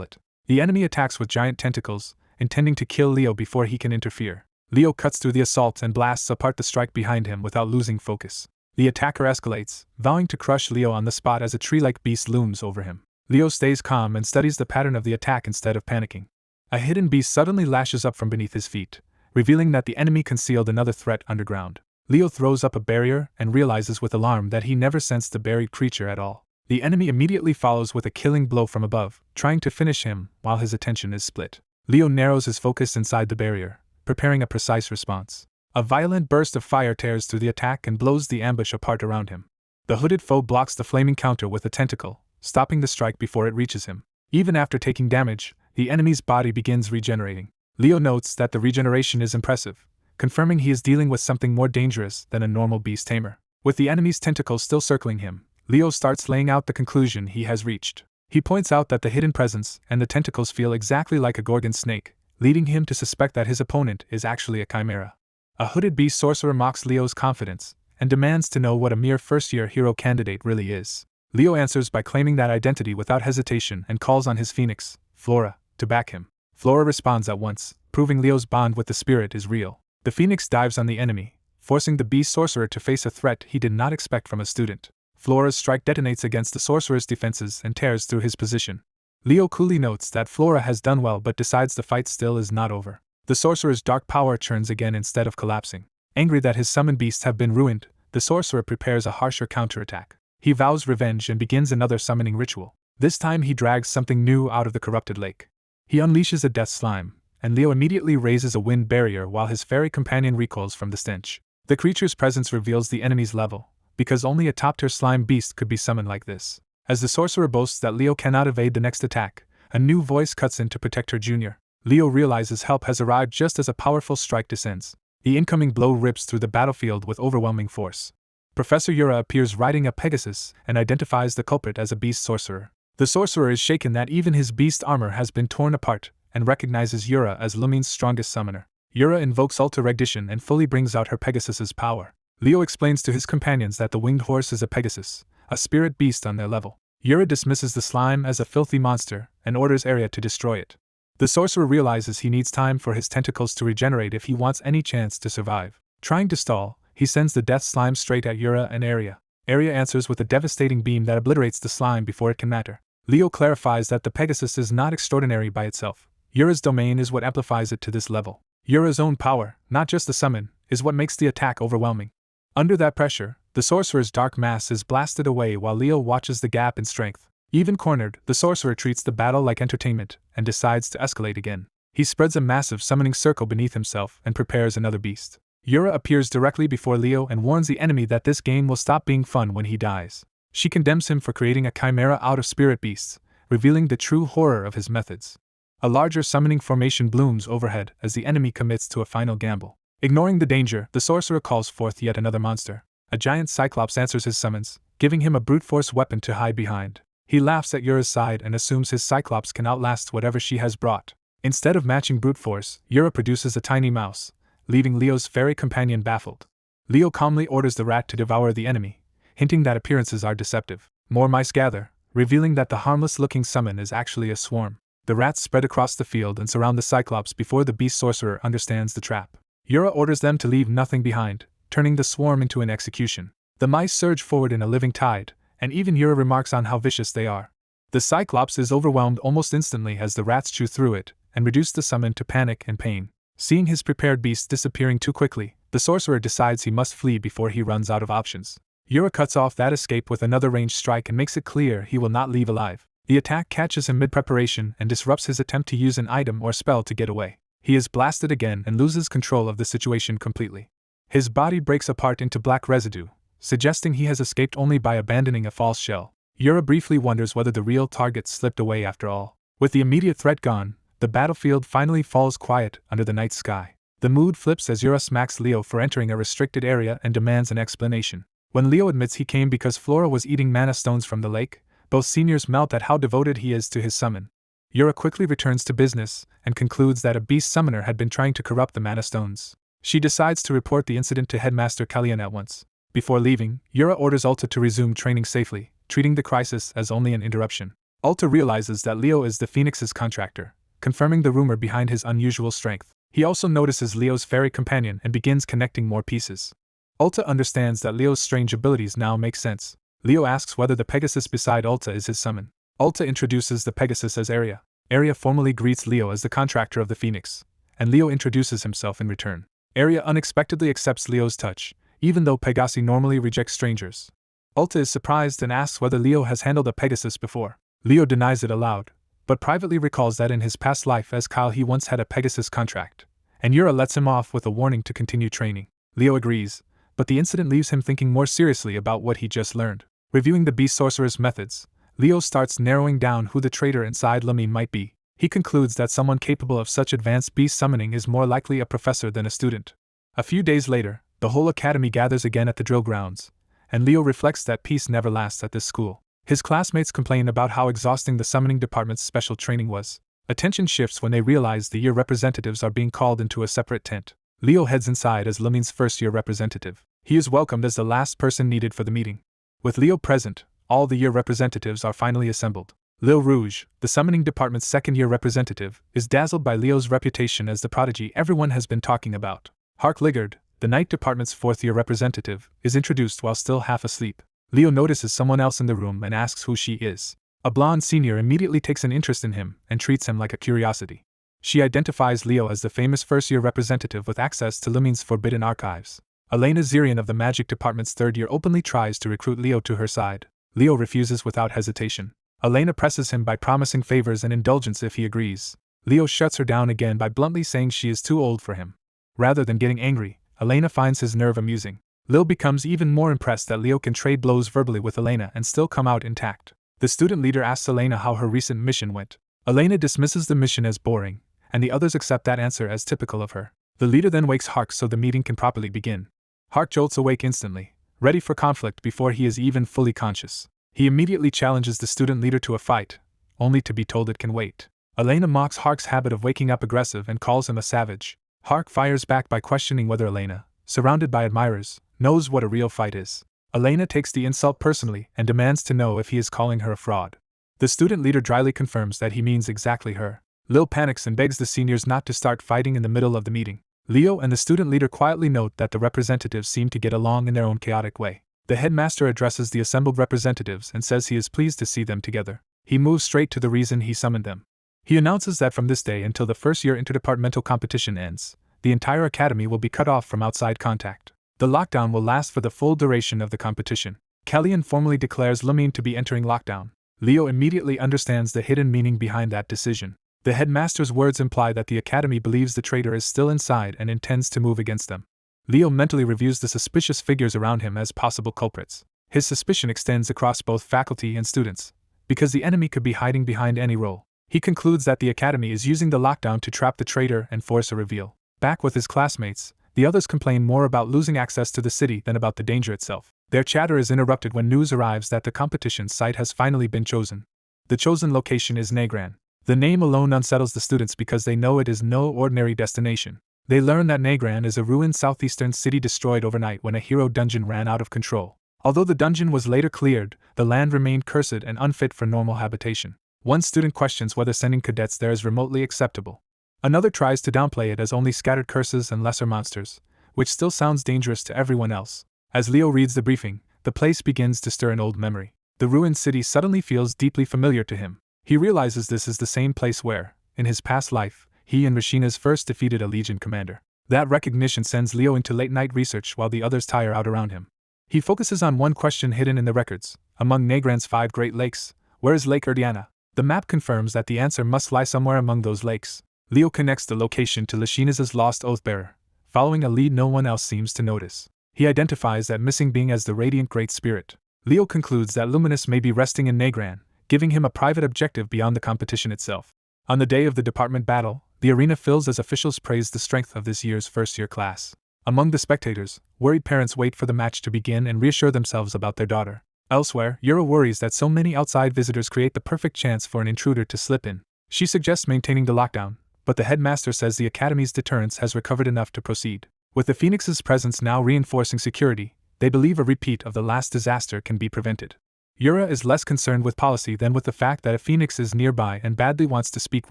it. The enemy attacks with giant tentacles, intending to kill Leo before he can interfere. Leo cuts through the assault and blasts apart the strike behind him without losing focus. The attacker escalates, vowing to crush Leo on the spot as a tree-like beast looms over him. Leo stays calm and studies the pattern of the attack instead of panicking. A hidden beast suddenly lashes up from beneath his feet, revealing that the enemy concealed another threat underground. Leo throws up a barrier and realizes with alarm that he never sensed the buried creature at all. The enemy immediately follows with a killing blow from above, trying to finish him while his attention is split. Leo narrows his focus inside the barrier, preparing a precise response. A violent burst of fire tears through the attack and blows the ambush apart around him. The hooded foe blocks the flaming counter with a tentacle, stopping the strike before it reaches him. Even after taking damage, the enemy's body begins regenerating. Leo notes that the regeneration is impressive, confirming he is dealing with something more dangerous than a normal beast tamer. With the enemy's tentacles still circling him, Leo starts laying out the conclusion he has reached. He points out that the hidden presence and the tentacles feel exactly like a gorgon snake, leading him to suspect that his opponent is actually a chimera. A hooded beast sorcerer mocks Leo's confidence and demands to know what a mere first-year hero candidate really is. Leo answers by claiming that identity without hesitation and calls on his phoenix, Flora, to back him. Flora responds at once, proving Leo's bond with the spirit is real. The phoenix dives on the enemy, forcing the beast sorcerer to face a threat he did not expect from a student. Flora's strike detonates against the sorcerer's defenses and tears through his position. Leo coolly notes that Flora has done well but decides the fight still is not over. The sorcerer's dark power churns again instead of collapsing. Angry that his summoned beasts have been ruined, the sorcerer prepares a harsher counterattack. He vows revenge and begins another summoning ritual. This time he drags something new out of the corrupted lake. He unleashes a death slime, and Leo immediately raises a wind barrier while his fairy companion recoils from the stench. The creature's presence reveals the enemy's level, because only a top-tier slime beast could be summoned like this. As the sorcerer boasts that Leo cannot evade the next attack, a new voice cuts in to protect her junior. Leo realizes help has arrived just as a powerful strike descends. The incoming blow rips through the battlefield with overwhelming force. Professor Yura appears riding a Pegasus and identifies the culprit as a beast sorcerer. The sorcerer is shaken that even his beast armor has been torn apart and recognizes Yura as Lumene's strongest summoner. Yura invokes Regression and fully brings out her Pegasus's power. Leo explains to his companions that the winged horse is a Pegasus, a spirit beast on their level. Yura dismisses the slime as a filthy monster and orders Area to destroy it. The sorcerer realizes he needs time for his tentacles to regenerate if he wants any chance to survive. Trying to stall, he sends the death slime straight at Yura and Area. Area answers with a devastating beam that obliterates the slime before it can matter. Leo clarifies that the Pegasus is not extraordinary by itself. Yura's domain is what amplifies it to this level. Yura's own power, not just the summon, is what makes the attack overwhelming. Under that pressure, the sorcerer's dark mass is blasted away while Leo watches the gap in strength. Even cornered, the sorcerer treats the battle like entertainment and decides to escalate again. He spreads a massive summoning circle beneath himself and prepares another beast. Yura appears directly before Leo and warns the enemy that this game will stop being fun when he dies. She condemns him for creating a chimera out of spirit beasts, revealing the true horror of his methods. A larger summoning formation blooms overhead as the enemy commits to a final gamble. Ignoring the danger, the sorcerer calls forth yet another monster. A giant cyclops answers his summons, giving him a brute force weapon to hide behind. He laughs at Yura's side and assumes his cyclops can outlast whatever she has brought. Instead of matching brute force, Yura produces a tiny mouse, leaving Leo's fairy companion baffled. Leo calmly orders the rat to devour the enemy, hinting that appearances are deceptive. More mice gather, revealing that the harmless-looking summon is actually a swarm. The rats spread across the field and surround the cyclops before the beast sorcerer understands the trap. Yura orders them to leave nothing behind, turning the swarm into an execution. The mice surge forward in a living tide, and even Yura remarks on how vicious they are. The cyclops is overwhelmed almost instantly as the rats chew through it and reduce the summon to panic and pain. Seeing his prepared beast disappearing too quickly, the sorcerer decides he must flee before he runs out of options. Yura cuts off that escape with another ranged strike and makes it clear he will not leave alive. The attack catches him mid-preparation and disrupts his attempt to use an item or spell to get away. He is blasted again and loses control of the situation completely. His body breaks apart into black residue, suggesting he has escaped only by abandoning a false shell. Yura briefly wonders whether the real target slipped away after all. With the immediate threat gone, the battlefield finally falls quiet under the night sky. The mood flips as Yura smacks Leo for entering a restricted area and demands an explanation. When Leo admits he came because Flora was eating mana stones from the lake, both seniors melt at how devoted he is to his summon. Yura quickly returns to business and concludes that a beast summoner had been trying to corrupt the mana stones. She decides to report the incident to Headmaster Kalyan at once. Before leaving, Yura orders Ulta to resume training safely, treating the crisis as only an interruption. Ulta realizes that Leo is the Phoenix's contractor, confirming the rumor behind his unusual strength. He also notices Leo's fairy companion and begins connecting more pieces. Ulta understands that Leo's strange abilities now make sense. Leo asks whether the Pegasus beside Ulta is his summon. Ulta introduces the Pegasus as Area. Area formally greets Leo as the contractor of the Phoenix, and Leo introduces himself in return. Area unexpectedly accepts Leo's touch, even though Pegasi normally rejects strangers. Ulta is surprised and asks whether Leo has handled a Pegasus before. Leo denies it aloud, but privately recalls that in his past life as Kyle he once had a Pegasus contract, and Yura lets him off with a warning to continue training. Leo agrees, but the incident leaves him thinking more seriously about what he just learned. Reviewing the beast sorcerer's methods, Leo starts narrowing down who the traitor inside Lumene might be. He concludes that someone capable of such advanced beast summoning is more likely a professor than a student. A few days later, the whole academy gathers again at the drill grounds, and Leo reflects that peace never lasts at this school. His classmates complain about how exhausting the summoning department's special training was. Attention shifts when they realize the year representatives are being called into a separate tent. Leo heads inside as Lumene's first-year representative. He is welcomed as the last person needed for the meeting. With Leo present, all the year representatives are finally assembled. Lil Rouge, the summoning department's second-year representative, is dazzled by Leo's reputation as the prodigy everyone has been talking about. Hark Liggard, the night department's fourth-year representative, is introduced while still half asleep. Leo notices someone else in the room and asks who she is. A blonde senior immediately takes an interest in him and treats him like a curiosity. She identifies Leo as the famous first-year representative with access to Lumene's forbidden archives. Elena Zirian of the magic department's third year openly tries to recruit Leo to her side. Leo refuses without hesitation. Elena presses him by promising favors and indulgence if he agrees. Leo shuts her down again by bluntly saying she is too old for him. Rather than getting angry, Elena finds his nerve amusing. Lil becomes even more impressed that Leo can trade blows verbally with Elena and still come out intact. The student leader asks Elena how her recent mission went. Elena dismisses the mission as boring, and the others accept that answer as typical of her. The leader then wakes Hark so the meeting can properly begin. Hark jolts awake instantly, ready for conflict before he is even fully conscious. He immediately challenges the student leader to a fight, only to be told it can wait. Elena mocks Hark's habit of waking up aggressive and calls him a savage. Hark fires back by questioning whether Elena, surrounded by admirers, knows what a real fight is. Elena takes the insult personally and demands to know if he is calling her a fraud. The student leader dryly confirms that he means exactly her. Lil panics and begs the seniors not to start fighting in the middle of the meeting. Leo and the student leader quietly note that the representatives seem to get along in their own chaotic way. The headmaster addresses the assembled representatives and says he is pleased to see them together. He moves straight to the reason he summoned them. He announces that from this day until the first-year interdepartmental competition ends, the entire academy will be cut off from outside contact. The lockdown will last for the full duration of the competition. Kellyanne formally declares Lumene to be entering lockdown. Leo immediately understands the hidden meaning behind that decision. The headmaster's words imply that the academy believes the traitor is still inside and intends to move against them. Leo mentally reviews the suspicious figures around him as possible culprits. His suspicion extends across both faculty and students, because the enemy could be hiding behind any role. He concludes that the academy is using the lockdown to trap the traitor and force a reveal. Back with his classmates, the others complain more about losing access to the city than about the danger itself. Their chatter is interrupted when news arrives that the competition site has finally been chosen. The chosen location is Negran. The name alone unsettles the students because they know it is no ordinary destination. They learn that Negran is a ruined southeastern city destroyed overnight when a hero dungeon ran out of control. Although the dungeon was later cleared, the land remained cursed and unfit for normal habitation. One student questions whether sending cadets there is remotely acceptable. Another tries to downplay it as only scattered curses and lesser monsters, which still sounds dangerous to everyone else. As Leo reads the briefing, the place begins to stir an old memory. The ruined city suddenly feels deeply familiar to him. He realizes this is the same place where, in his past life, he and Rashinas first defeated a Legion commander. That recognition sends Leo into late-night research while the others tire out around him. He focuses on one question hidden in the records. Among Negran's 5 Great Lakes, where is Lake Erdiana? The map confirms that the answer must lie somewhere among those lakes. Leo connects the location to Lysinas' lost Oathbearer, following a lead no one else seems to notice. He identifies that missing being as the Radiant Great Spirit. Leo concludes that Luminous may be resting in Negran, giving him a private objective beyond the competition itself. On the day of the department battle, the arena fills as officials praise the strength of this year's first-year class. Among the spectators, worried parents wait for the match to begin and reassure themselves about their daughter. Elsewhere, Yura worries that so many outside visitors create the perfect chance for an intruder to slip in. She suggests maintaining the lockdown, but the headmaster says the academy's deterrence has recovered enough to proceed. With the Phoenix's presence now reinforcing security, they believe a repeat of the last disaster can be prevented. Yura is less concerned with policy than with the fact that a Phoenix is nearby and badly wants to speak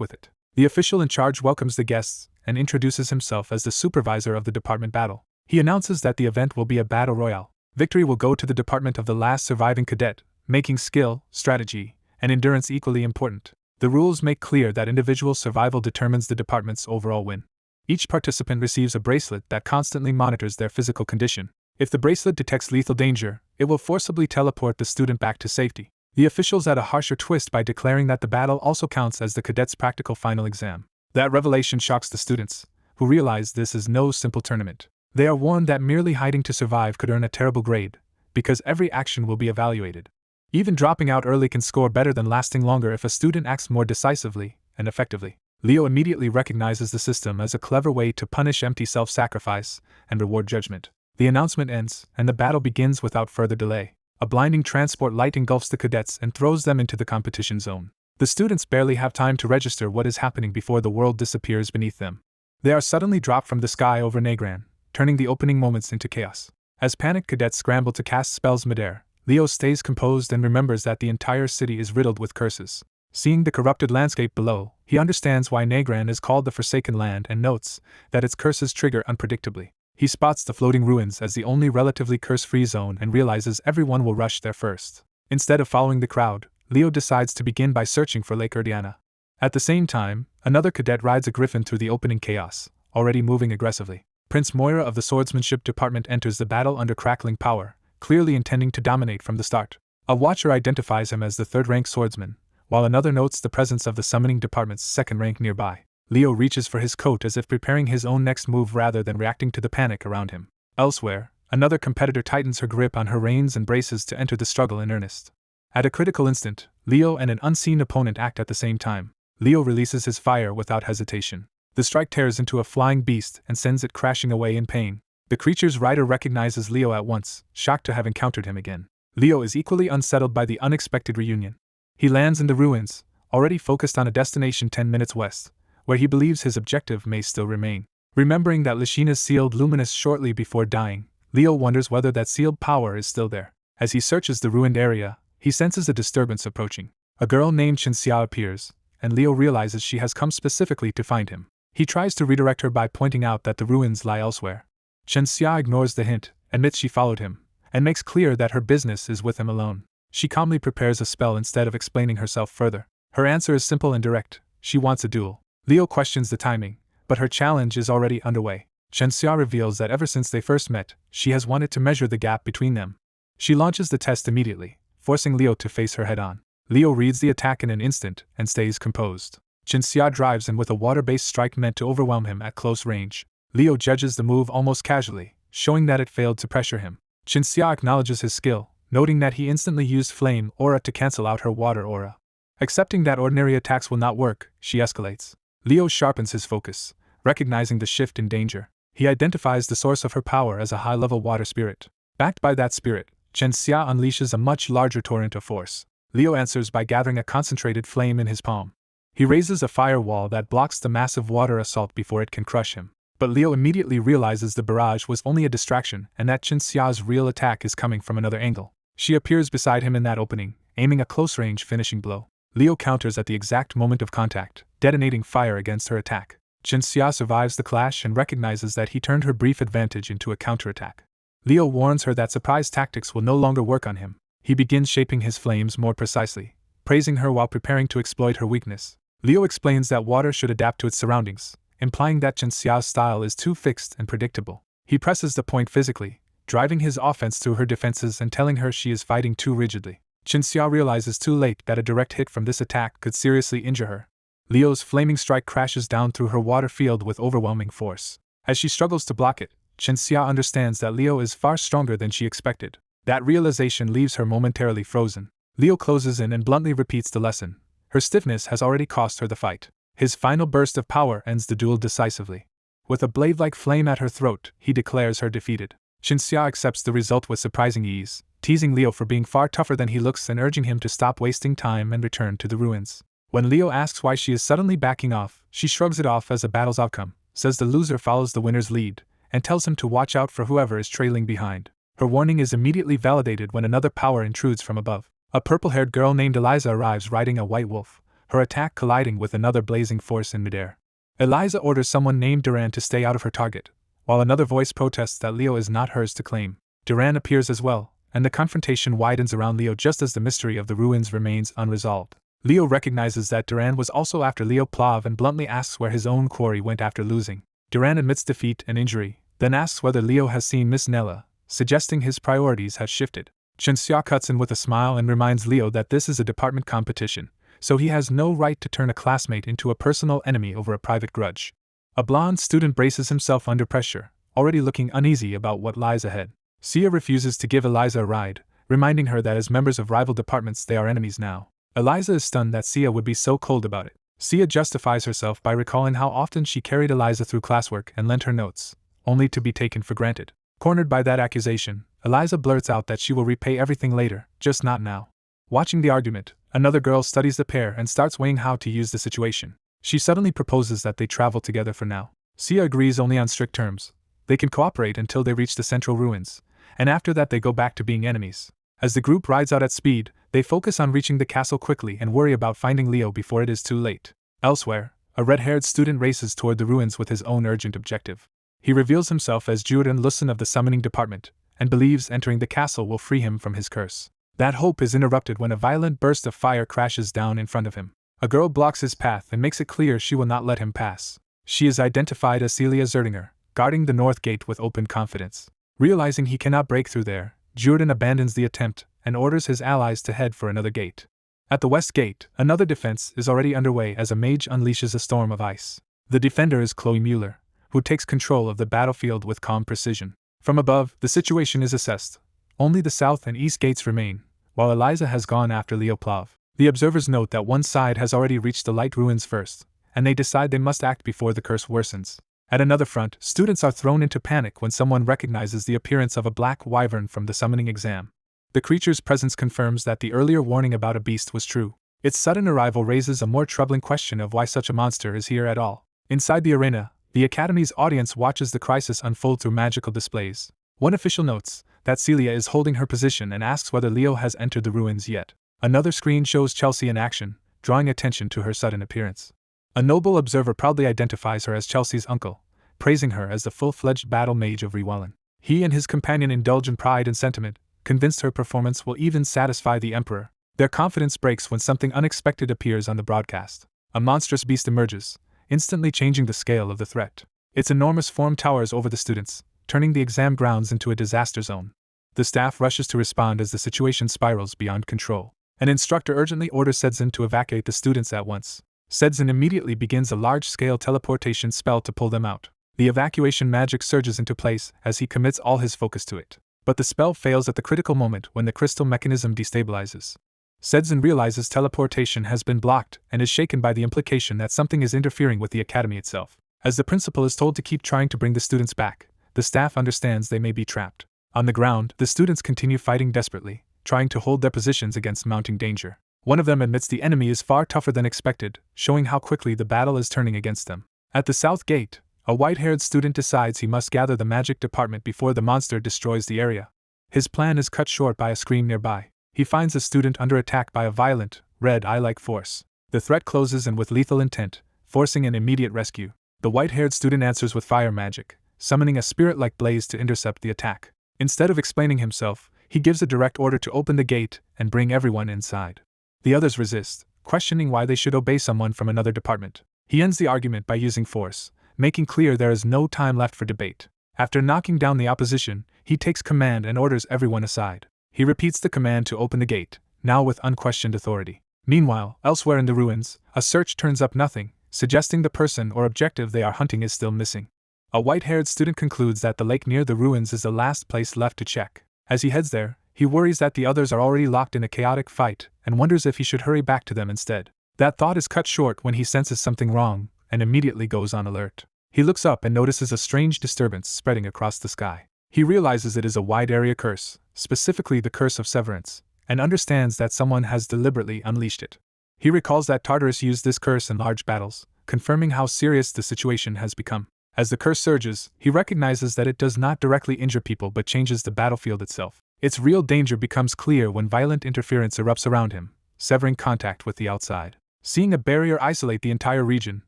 with it. The official in charge welcomes the guests and introduces himself as the supervisor of the department battle. He announces that the event will be a battle royale. Victory will go to the department of the last surviving cadet, making skill, strategy, and endurance equally important. The rules make clear that individual survival determines the department's overall win. Each participant receives a bracelet that constantly monitors their physical condition. If the bracelet detects lethal danger, it will forcibly teleport the student back to safety. The officials add a harsher twist by declaring that the battle also counts as the cadet's practical final exam. That revelation shocks the students, who realize this is no simple tournament. They are warned that merely hiding to survive could earn a terrible grade, because every action will be evaluated. Even dropping out early can score better than lasting longer if a student acts more decisively and effectively. Leo immediately recognizes the system as a clever way to punish empty self-sacrifice and reward judgment. The announcement ends, and the battle begins without further delay. A blinding transport light engulfs the cadets and throws them into the competition zone. The students barely have time to register what is happening before the world disappears beneath them. They are suddenly dropped from the sky over Negran, turning the opening moments into chaos. As panicked cadets scramble to cast spells midair, Leo stays composed and remembers that the entire city is riddled with curses. Seeing the corrupted landscape below, he understands why Negran is called the Forsaken Land and notes that its curses trigger unpredictably. He spots the floating ruins as the only relatively curse-free zone and realizes everyone will rush there first. Instead of following the crowd, Leo decides to begin by searching for Lake Erdiana. At the same time, another cadet rides a griffin through the opening chaos, already moving aggressively. Prince Moira of the Swordsmanship Department enters the battle under crackling power, clearly intending to dominate from the start. A watcher identifies him as the third-rank swordsman, while another notes the presence of the Summoning Department's second rank nearby. Leo reaches for his coat as if preparing his own next move rather than reacting to the panic around him. Elsewhere, another competitor tightens her grip on her reins and braces to enter the struggle in earnest. At a critical instant, Leo and an unseen opponent act at the same time. Leo releases his fire without hesitation. The strike tears into a flying beast and sends it crashing away in pain. The creature's rider recognizes Leo at once, shocked to have encountered him again. Leo is equally unsettled by the unexpected reunion. He lands in the ruins, already focused on a destination 10 minutes west, where he believes his objective may still remain. Remembering that Lysinas sealed Luminous shortly before dying, Leo wonders whether that sealed power is still there. As he searches the ruined area, he senses a disturbance approaching. A girl named Chinxia appears, and Leo realizes she has come specifically to find him. He tries to redirect her by pointing out that the ruins lie elsewhere. Chinxia ignores the hint, admits she followed him, and makes clear that her business is with him alone. She calmly prepares a spell instead of explaining herself further. Her answer is simple and direct: she wants a duel. Leo questions the timing, but her challenge is already underway. Chinxia reveals that ever since they first met, she has wanted to measure the gap between them. She launches the test immediately, forcing Leo to face her head-on. Leo reads the attack in an instant and stays composed. Chinxia drives in with a water-based strike meant to overwhelm him at close range. Leo judges the move almost casually, showing that it failed to pressure him. Chinxia acknowledges his skill, noting that he instantly used Flame Aura to cancel out her Water Aura. Accepting that ordinary attacks will not work, she escalates. Leo sharpens his focus, recognizing the shift in danger. He identifies the source of her power as a high-level water spirit. Backed by that spirit, Chinxia unleashes a much larger torrent of force. Leo answers by gathering a concentrated flame in his palm. He raises a firewall that blocks the massive water assault before it can crush him. But Leo immediately realizes the barrage was only a distraction and that Chinxia's real attack is coming from another angle. She appears beside him in that opening, aiming a close-range finishing blow. Leo counters at the exact moment of contact, detonating fire against her attack. Chinxia survives the clash and recognizes that he turned her brief advantage into a counterattack. Leo warns her that surprise tactics will no longer work on him. He begins shaping his flames more precisely, praising her while preparing to exploit her weakness. Leo explains that water should adapt to its surroundings, implying that Chinxia's style is too fixed and predictable. He presses the point physically, driving his offense through her defenses and telling her she is fighting too rigidly. Chinxia realizes too late that a direct hit from this attack could seriously injure her. Leo's flaming strike crashes down through her water field with overwhelming force. As she struggles to block it, Chinxia understands that Leo is far stronger than she expected. That realization leaves her momentarily frozen. Leo closes in and bluntly repeats the lesson. Her stiffness has already cost her the fight. His final burst of power ends the duel decisively. With a blade-like flame at her throat, he declares her defeated. Chinxia accepts the result with surprising ease, teasing Leo for being far tougher than he looks and urging him to stop wasting time and return to the ruins. When Leo asks why she is suddenly backing off, she shrugs it off as a battle's outcome, says the loser follows the winner's lead, and tells him to watch out for whoever is trailing behind. Her warning is immediately validated when another power intrudes from above. A purple-haired girl named Eliza arrives riding a white wolf, her attack colliding with another blazing force in midair. Eliza orders someone named Duran to stay out of her target, while another voice protests that Leo is not hers to claim. Duran appears as well, and the confrontation widens around Leo just as the mystery of the ruins remains unresolved. Leo recognizes that Duran was also after Leo Plav and bluntly asks where his own quarry went after losing. Duran admits defeat and injury, then asks whether Leo has seen Miss Nella, suggesting his priorities have shifted. Chinxia cuts in with a smile and reminds Leo that this is a department competition, so he has no right to turn a classmate into a personal enemy over a private grudge. A blonde student braces himself under pressure, already looking uneasy about what lies ahead. Sia refuses to give Eliza a ride, reminding her that as members of rival departments they are enemies now. Eliza is stunned that Sia would be so cold about it. Sia justifies herself by recalling how often she carried Eliza through classwork and lent her notes, only to be taken for granted. Cornered by that accusation, Eliza blurts out that she will repay everything later, just not now. Watching the argument, another girl studies the pair and starts weighing how to use the situation. She suddenly proposes that they travel together for now. Sia agrees only on strict terms. They can cooperate until they reach the central ruins, and after that they go back to being enemies. As the group rides out at speed, they focus on reaching the castle quickly and worry about finding Leo before it is too late. Elsewhere, a red-haired student races toward the ruins with his own urgent objective. He reveals himself as Jurgen Lysinas of the summoning department, and believes entering the castle will free him from his curse. That hope is interrupted when a violent burst of fire crashes down in front of him. A girl blocks his path and makes it clear she will not let him pass. She is identified as Celia Zerdinger, guarding the north gate with open confidence. Realizing he cannot break through there, Jurgen abandons the attempt and orders his allies to head for another gate. At the west gate, another defense is already underway as a mage unleashes a storm of ice. The defender is Chloe Mueller, who takes control of the battlefield with calm precision. From above, the situation is assessed. Only the south and east gates remain, while Eliza has gone after Leoplav. The observers note that one side has already reached the light ruins first, and they decide they must act before the curse worsens. At another front, students are thrown into panic when someone recognizes the appearance of a black wyvern from the summoning exam. The creature's presence confirms that the earlier warning about a beast was true. Its sudden arrival raises a more troubling question of why such a monster is here at all. Inside the arena, the Academy's audience watches the crisis unfold through magical displays. One official notes that Celia is holding her position and asks whether Leo has entered the ruins yet. Another screen shows Chelsea in action, drawing attention to her sudden appearance. A noble observer proudly identifies her as Chelsea's uncle, praising her as the full-fledged battle mage of Rewellen. He and his companion indulge in pride and sentiment, convinced her performance will even satisfy the Emperor. Their confidence breaks when something unexpected appears on the broadcast. A monstrous beast emerges, instantly changing the scale of the threat. Its enormous form towers over the students, turning the exam grounds into a disaster zone. The staff rushes to respond as the situation spirals beyond control. An instructor urgently orders Sedzin to evacuate the students at once. Sedzin immediately begins a large-scale teleportation spell to pull them out. The evacuation magic surges into place as he commits all his focus to it. But the spell fails at the critical moment when the crystal mechanism destabilizes. Sedzin realizes teleportation has been blocked and is shaken by the implication that something is interfering with the academy itself. As the principal is told to keep trying to bring the students back, the staff understands they may be trapped. On the ground, the students continue fighting desperately, trying to hold their positions against mounting danger. One of them admits the enemy is far tougher than expected, showing how quickly the battle is turning against them. At the south gate, a white-haired student decides he must gather the magic department before the monster destroys the area. His plan is cut short by a scream nearby. He finds the student under attack by a violent, red eye-like force. The threat closes and with lethal intent, forcing an immediate rescue. The white-haired student answers with fire magic, summoning a spirit-like blaze to intercept the attack. Instead of explaining himself, he gives a direct order to open the gate and bring everyone inside. The others resist, questioning why they should obey someone from another department. He ends the argument by using force, making clear there is no time left for debate. After knocking down the opposition, he takes command and orders everyone aside. He repeats the command to open the gate, now with unquestioned authority. Meanwhile, elsewhere in the ruins, a search turns up nothing, suggesting the person or objective they are hunting is still missing. A white-haired student concludes that the lake near the ruins is the last place left to check. As he heads there, he worries that the others are already locked in a chaotic fight and wonders if he should hurry back to them instead. That thought is cut short when he senses something wrong and immediately goes on alert. He looks up and notices a strange disturbance spreading across the sky. He realizes it is a wide-area curse, specifically the Curse of Severance, and understands that someone has deliberately unleashed it. He recalls that Tartarus used this curse in large battles, confirming how serious the situation has become. As the curse surges, he recognizes that it does not directly injure people but changes the battlefield itself. Its real danger becomes clear when violent interference erupts around him, severing contact with the outside. Seeing a barrier isolate the entire region,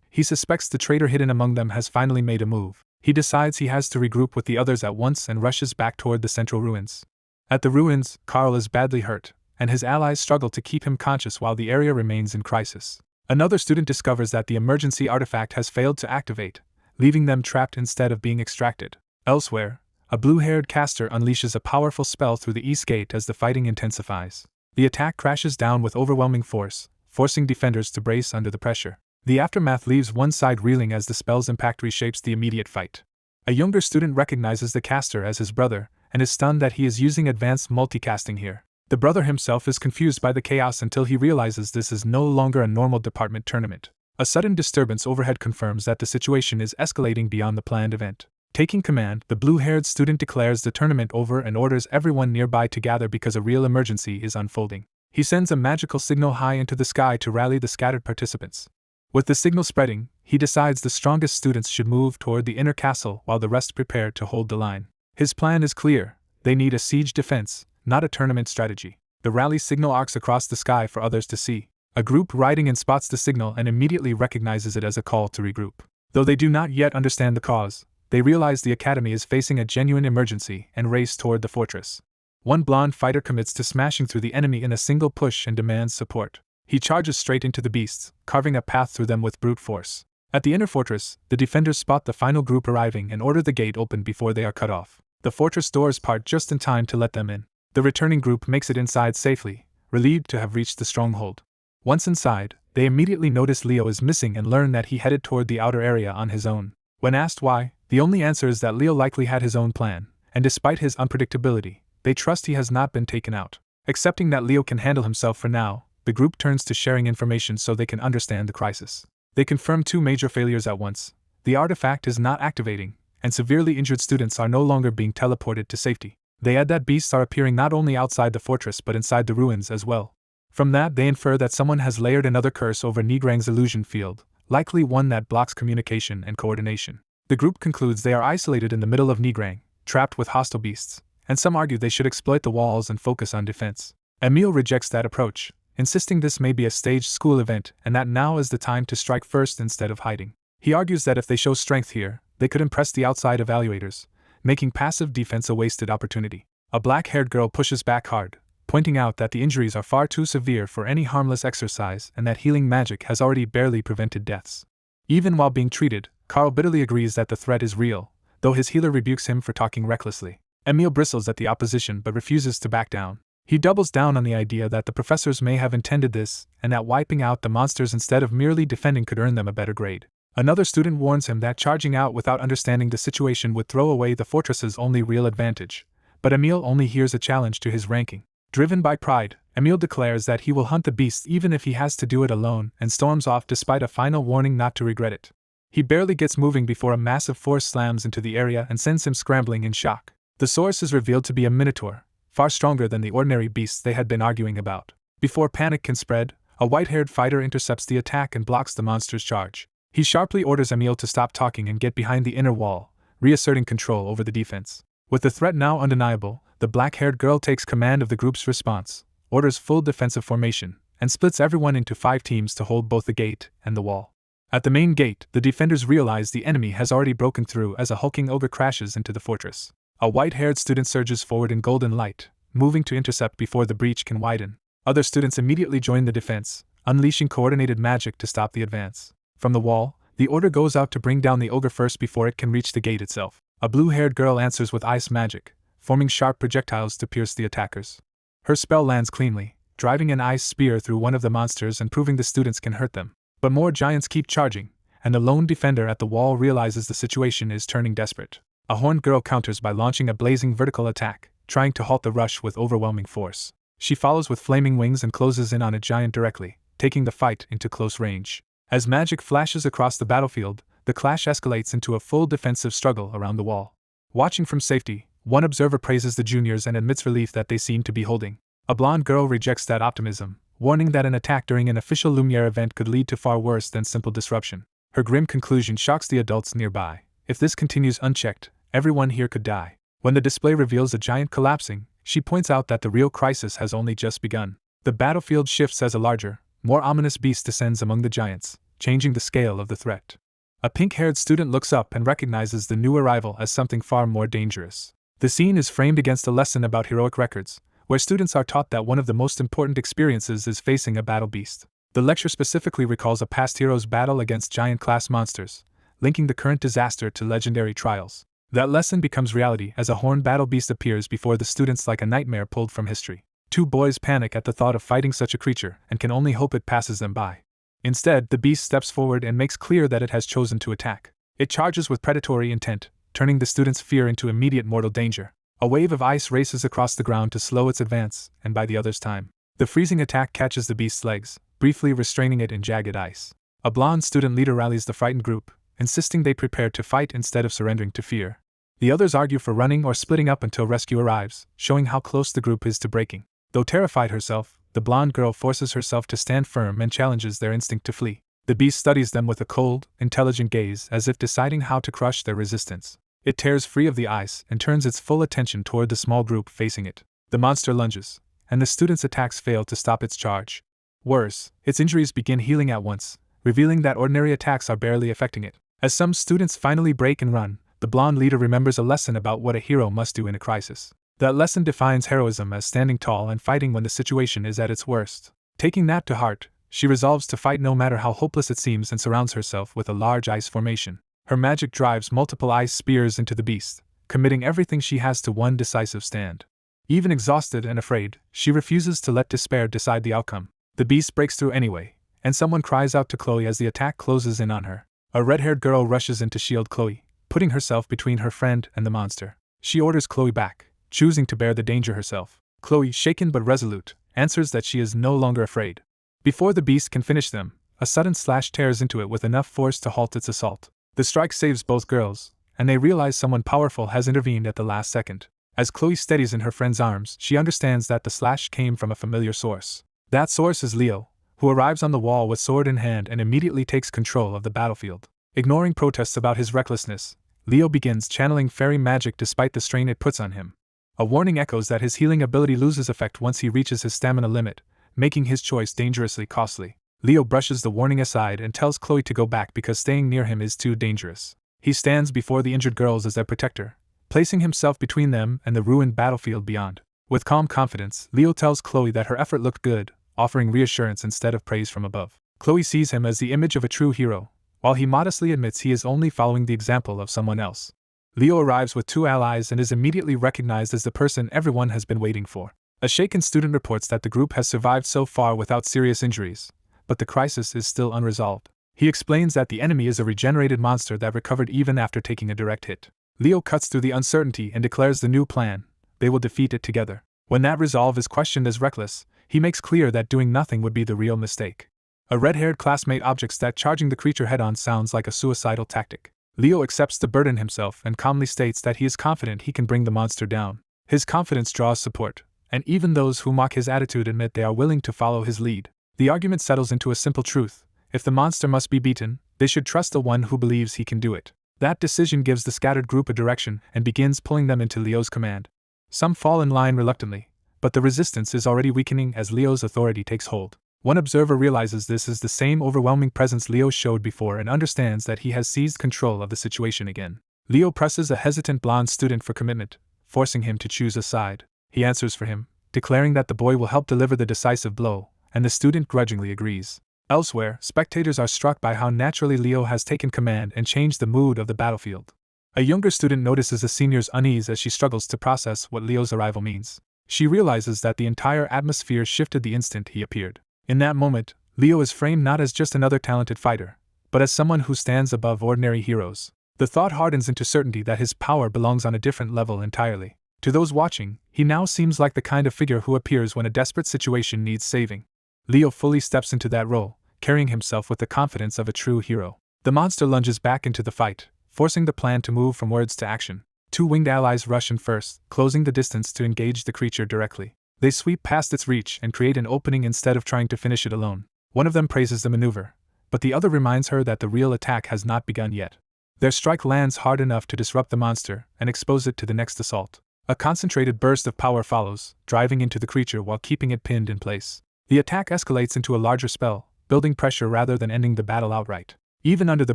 he suspects the traitor hidden among them has finally made a move. He decides he has to regroup with the others at once and rushes back toward the central ruins. At the ruins, Karl is badly hurt, and his allies struggle to keep him conscious while the area remains in crisis. Another student discovers that the emergency artifact has failed to activate, leaving them trapped instead of being extracted. Elsewhere, a blue-haired caster unleashes a powerful spell through the east gate as the fighting intensifies. The attack crashes down with overwhelming force, forcing defenders to brace under the pressure. The aftermath leaves one side reeling as the spell's impact reshapes the immediate fight. A younger student recognizes the caster as his brother, and is stunned that he is using advanced multicasting here. The brother himself is confused by the chaos until he realizes this is no longer a normal department tournament. A sudden disturbance overhead confirms that the situation is escalating beyond the planned event. Taking command, the blue-haired student declares the tournament over and orders everyone nearby to gather because a real emergency is unfolding. He sends a magical signal high into the sky to rally the scattered participants. With the signal spreading, he decides the strongest students should move toward the inner castle while the rest prepare to hold the line. His plan is clear: they need a siege defense, not a tournament strategy. The rally signal arcs across the sky for others to see. A group riding in spots the signal and immediately recognizes it as a call to regroup. Though they do not yet understand the cause, they realize the academy is facing a genuine emergency and race toward the fortress. One blonde fighter commits to smashing through the enemy in a single push and demands support. He charges straight into the beasts, carving a path through them with brute force. At the inner fortress, the defenders spot the final group arriving and order the gate open before they are cut off. The fortress doors part just in time to let them in. The returning group makes it inside safely, relieved to have reached the stronghold. Once inside, they immediately notice Leo is missing and learn that he headed toward the outer area on his own. When asked why, the only answer is that Leo likely had his own plan, and despite his unpredictability, they trust he has not been taken out. Accepting that Leo can handle himself for now, the group turns to sharing information so they can understand the crisis. They confirm 2 major failures at once. The artifact is not activating, and severely injured students are no longer being teleported to safety. They add that beasts are appearing not only outside the fortress but inside the ruins as well. From that, they infer that someone has layered another curse over Nigrang's illusion field, likely one that blocks communication and coordination. The group concludes they are isolated in the middle of Nigrang, trapped with hostile beasts, and some argue they should exploit the walls and focus on defense. Emile rejects that approach, insisting this may be a staged school event and that now is the time to strike first instead of hiding. He argues that if they show strength here, they could impress the outside evaluators, making passive defense a wasted opportunity. A black-haired girl pushes back hard, pointing out that the injuries are far too severe for any harmless exercise and that healing magic has already barely prevented deaths. Even while being treated, Carl bitterly agrees that the threat is real, though his healer rebukes him for talking recklessly. Emile bristles at the opposition but refuses to back down. He doubles down on the idea that the professors may have intended this, and that wiping out the monsters instead of merely defending could earn them a better grade. Another student warns him that charging out without understanding the situation would throw away the fortress's only real advantage, but Emile only hears a challenge to his ranking. Driven by pride, Emile declares that he will hunt the beasts even if he has to do it alone and storms off despite a final warning not to regret it. He barely gets moving before a massive force slams into the area and sends him scrambling in shock. The source is revealed to be a minotaur, far stronger than the ordinary beasts they had been arguing about. Before panic can spread, a white-haired fighter intercepts the attack and blocks the monster's charge. He sharply orders Emile to stop talking and get behind the inner wall, reasserting control over the defense. With the threat now undeniable, the black-haired girl takes command of the group's response, orders full defensive formation, and splits everyone into 5 teams to hold both the gate and the wall. At the main gate, the defenders realize the enemy has already broken through as a hulking ogre crashes into the fortress. A white-haired student surges forward in golden light, moving to intercept before the breach can widen. Other students immediately join the defense, unleashing coordinated magic to stop the advance. From the wall, the order goes out to bring down the ogre first before it can reach the gate itself. A blue-haired girl answers with ice magic, forming sharp projectiles to pierce the attackers. Her spell lands cleanly, driving an ice spear through one of the monsters and proving the students can hurt them. But more giants keep charging, and the lone defender at the wall realizes the situation is turning desperate. A horned girl counters by launching a blazing vertical attack, trying to halt the rush with overwhelming force. She follows with flaming wings and closes in on a giant directly, taking the fight into close range. As magic flashes across the battlefield, the clash escalates into a full defensive struggle around the wall. Watching from safety, one observer praises the juniors and admits relief that they seem to be holding. A blonde girl rejects that optimism, warning that an attack during an official Lumiere event could lead to far worse than simple disruption. Her grim conclusion shocks the adults nearby. If this continues unchecked, everyone here could die. When the display reveals a giant collapsing, she points out that the real crisis has only just begun. The battlefield shifts as a larger, more ominous beast descends among the giants, changing the scale of the threat. A pink-haired student looks up and recognizes the new arrival as something far more dangerous. The scene is framed against a lesson about heroic records, where students are taught that one of the most important experiences is facing a battle beast. The lecture specifically recalls a past hero's battle against giant-class monsters, linking the current disaster to legendary trials. That lesson becomes reality as a horned battle beast appears before the students like a nightmare pulled from history. 2 boys panic at the thought of fighting such a creature and can only hope it passes them by. Instead, the beast steps forward and makes clear that it has chosen to attack. It charges with predatory intent, turning the students' fear into immediate mortal danger. A wave of ice races across the ground to slow its advance, and buy the others time. The freezing attack catches the beast's legs, briefly restraining it in jagged ice. A blonde student leader rallies the frightened group, insisting they prepare to fight instead of surrendering to fear. The others argue for running or splitting up until rescue arrives, showing how close the group is to breaking. Though terrified herself, the blonde girl forces herself to stand firm and challenges their instinct to flee. The beast studies them with a cold, intelligent gaze as if deciding how to crush their resistance. It tears free of the ice and turns its full attention toward the small group facing it. The monster lunges, and the student's attacks fail to stop its charge. Worse, its injuries begin healing at once, revealing that ordinary attacks are barely affecting it. As some students finally break and run, the blonde leader remembers a lesson about what a hero must do in a crisis. That lesson defines heroism as standing tall and fighting when the situation is at its worst. Taking that to heart, she resolves to fight no matter how hopeless it seems and surrounds herself with a large ice formation. Her magic drives multiple ice spears into the beast, committing everything she has to one decisive stand. Even exhausted and afraid, she refuses to let despair decide the outcome. The beast breaks through anyway, and someone cries out to Chloe as the attack closes in on her. A red-haired girl rushes in to shield Chloe, putting herself between her friend and the monster. She orders Chloe back, choosing to bear the danger herself. Chloe, shaken but resolute, answers that she is no longer afraid. Before the beast can finish them, a sudden slash tears into it with enough force to halt its assault. The strike saves both girls, and they realize someone powerful has intervened at the last second. As Chloe steadies in her friend's arms, she understands that the slash came from a familiar source. That source is Leo, who arrives on the wall with sword in hand and immediately takes control of the battlefield. Ignoring protests about his recklessness, Leo begins channeling fairy magic despite the strain it puts on him. A warning echoes that his healing ability loses effect once he reaches his stamina limit, making his choice dangerously costly. Leo brushes the warning aside and tells Chloe to go back because staying near him is too dangerous. He stands before the injured girls as their protector, placing himself between them and the ruined battlefield beyond. With calm confidence, Leo tells Chloe that her effort looked good, offering reassurance instead of praise from above. Chloe sees him as the image of a true hero, while he modestly admits he is only following the example of someone else. Leo arrives with 2 allies and is immediately recognized as the person everyone has been waiting for. A shaken student reports that the group has survived so far without serious injuries, but the crisis is still unresolved. He explains that the enemy is a regenerated monster that recovered even after taking a direct hit. Leo cuts through the uncertainty and declares the new plan: they will defeat it together. When that resolve is questioned as reckless, he makes clear that doing nothing would be the real mistake. A red-haired classmate objects that charging the creature head-on sounds like a suicidal tactic. Leo accepts the burden himself and calmly states that he is confident he can bring the monster down. His confidence draws support, and even those who mock his attitude admit they are willing to follow his lead. The argument settles into a simple truth: if the monster must be beaten, they should trust the one who believes he can do it. That decision gives the scattered group a direction and begins pulling them into Leo's command. Some fall in line reluctantly, but the resistance is already weakening as Leo's authority takes hold. One observer realizes this is the same overwhelming presence Leo showed before and understands that he has seized control of the situation again. Leo presses a hesitant blonde student for commitment, forcing him to choose a side. He answers for him, declaring that the boy will help deliver the decisive blow, and the student grudgingly agrees. Elsewhere, spectators are struck by how naturally Leo has taken command and changed the mood of the battlefield. A younger student notices a senior's unease as she struggles to process what Leo's arrival means. She realizes that the entire atmosphere shifted the instant he appeared. In that moment, Leo is framed not as just another talented fighter, but as someone who stands above ordinary heroes. The thought hardens into certainty that his power belongs on a different level entirely. To those watching, he now seems like the kind of figure who appears when a desperate situation needs saving. Leo fully steps into that role, carrying himself with the confidence of a true hero. The monster lunges back into the fight, forcing the plan to move from words to action. 2 winged allies rush in first, closing the distance to engage the creature directly. They sweep past its reach and create an opening instead of trying to finish it alone. One of them praises the maneuver, but the other reminds her that the real attack has not begun yet. Their strike lands hard enough to disrupt the monster and expose it to the next assault. A concentrated burst of power follows, driving into the creature while keeping it pinned in place. The attack escalates into a larger spell, building pressure rather than ending the battle outright. Even under the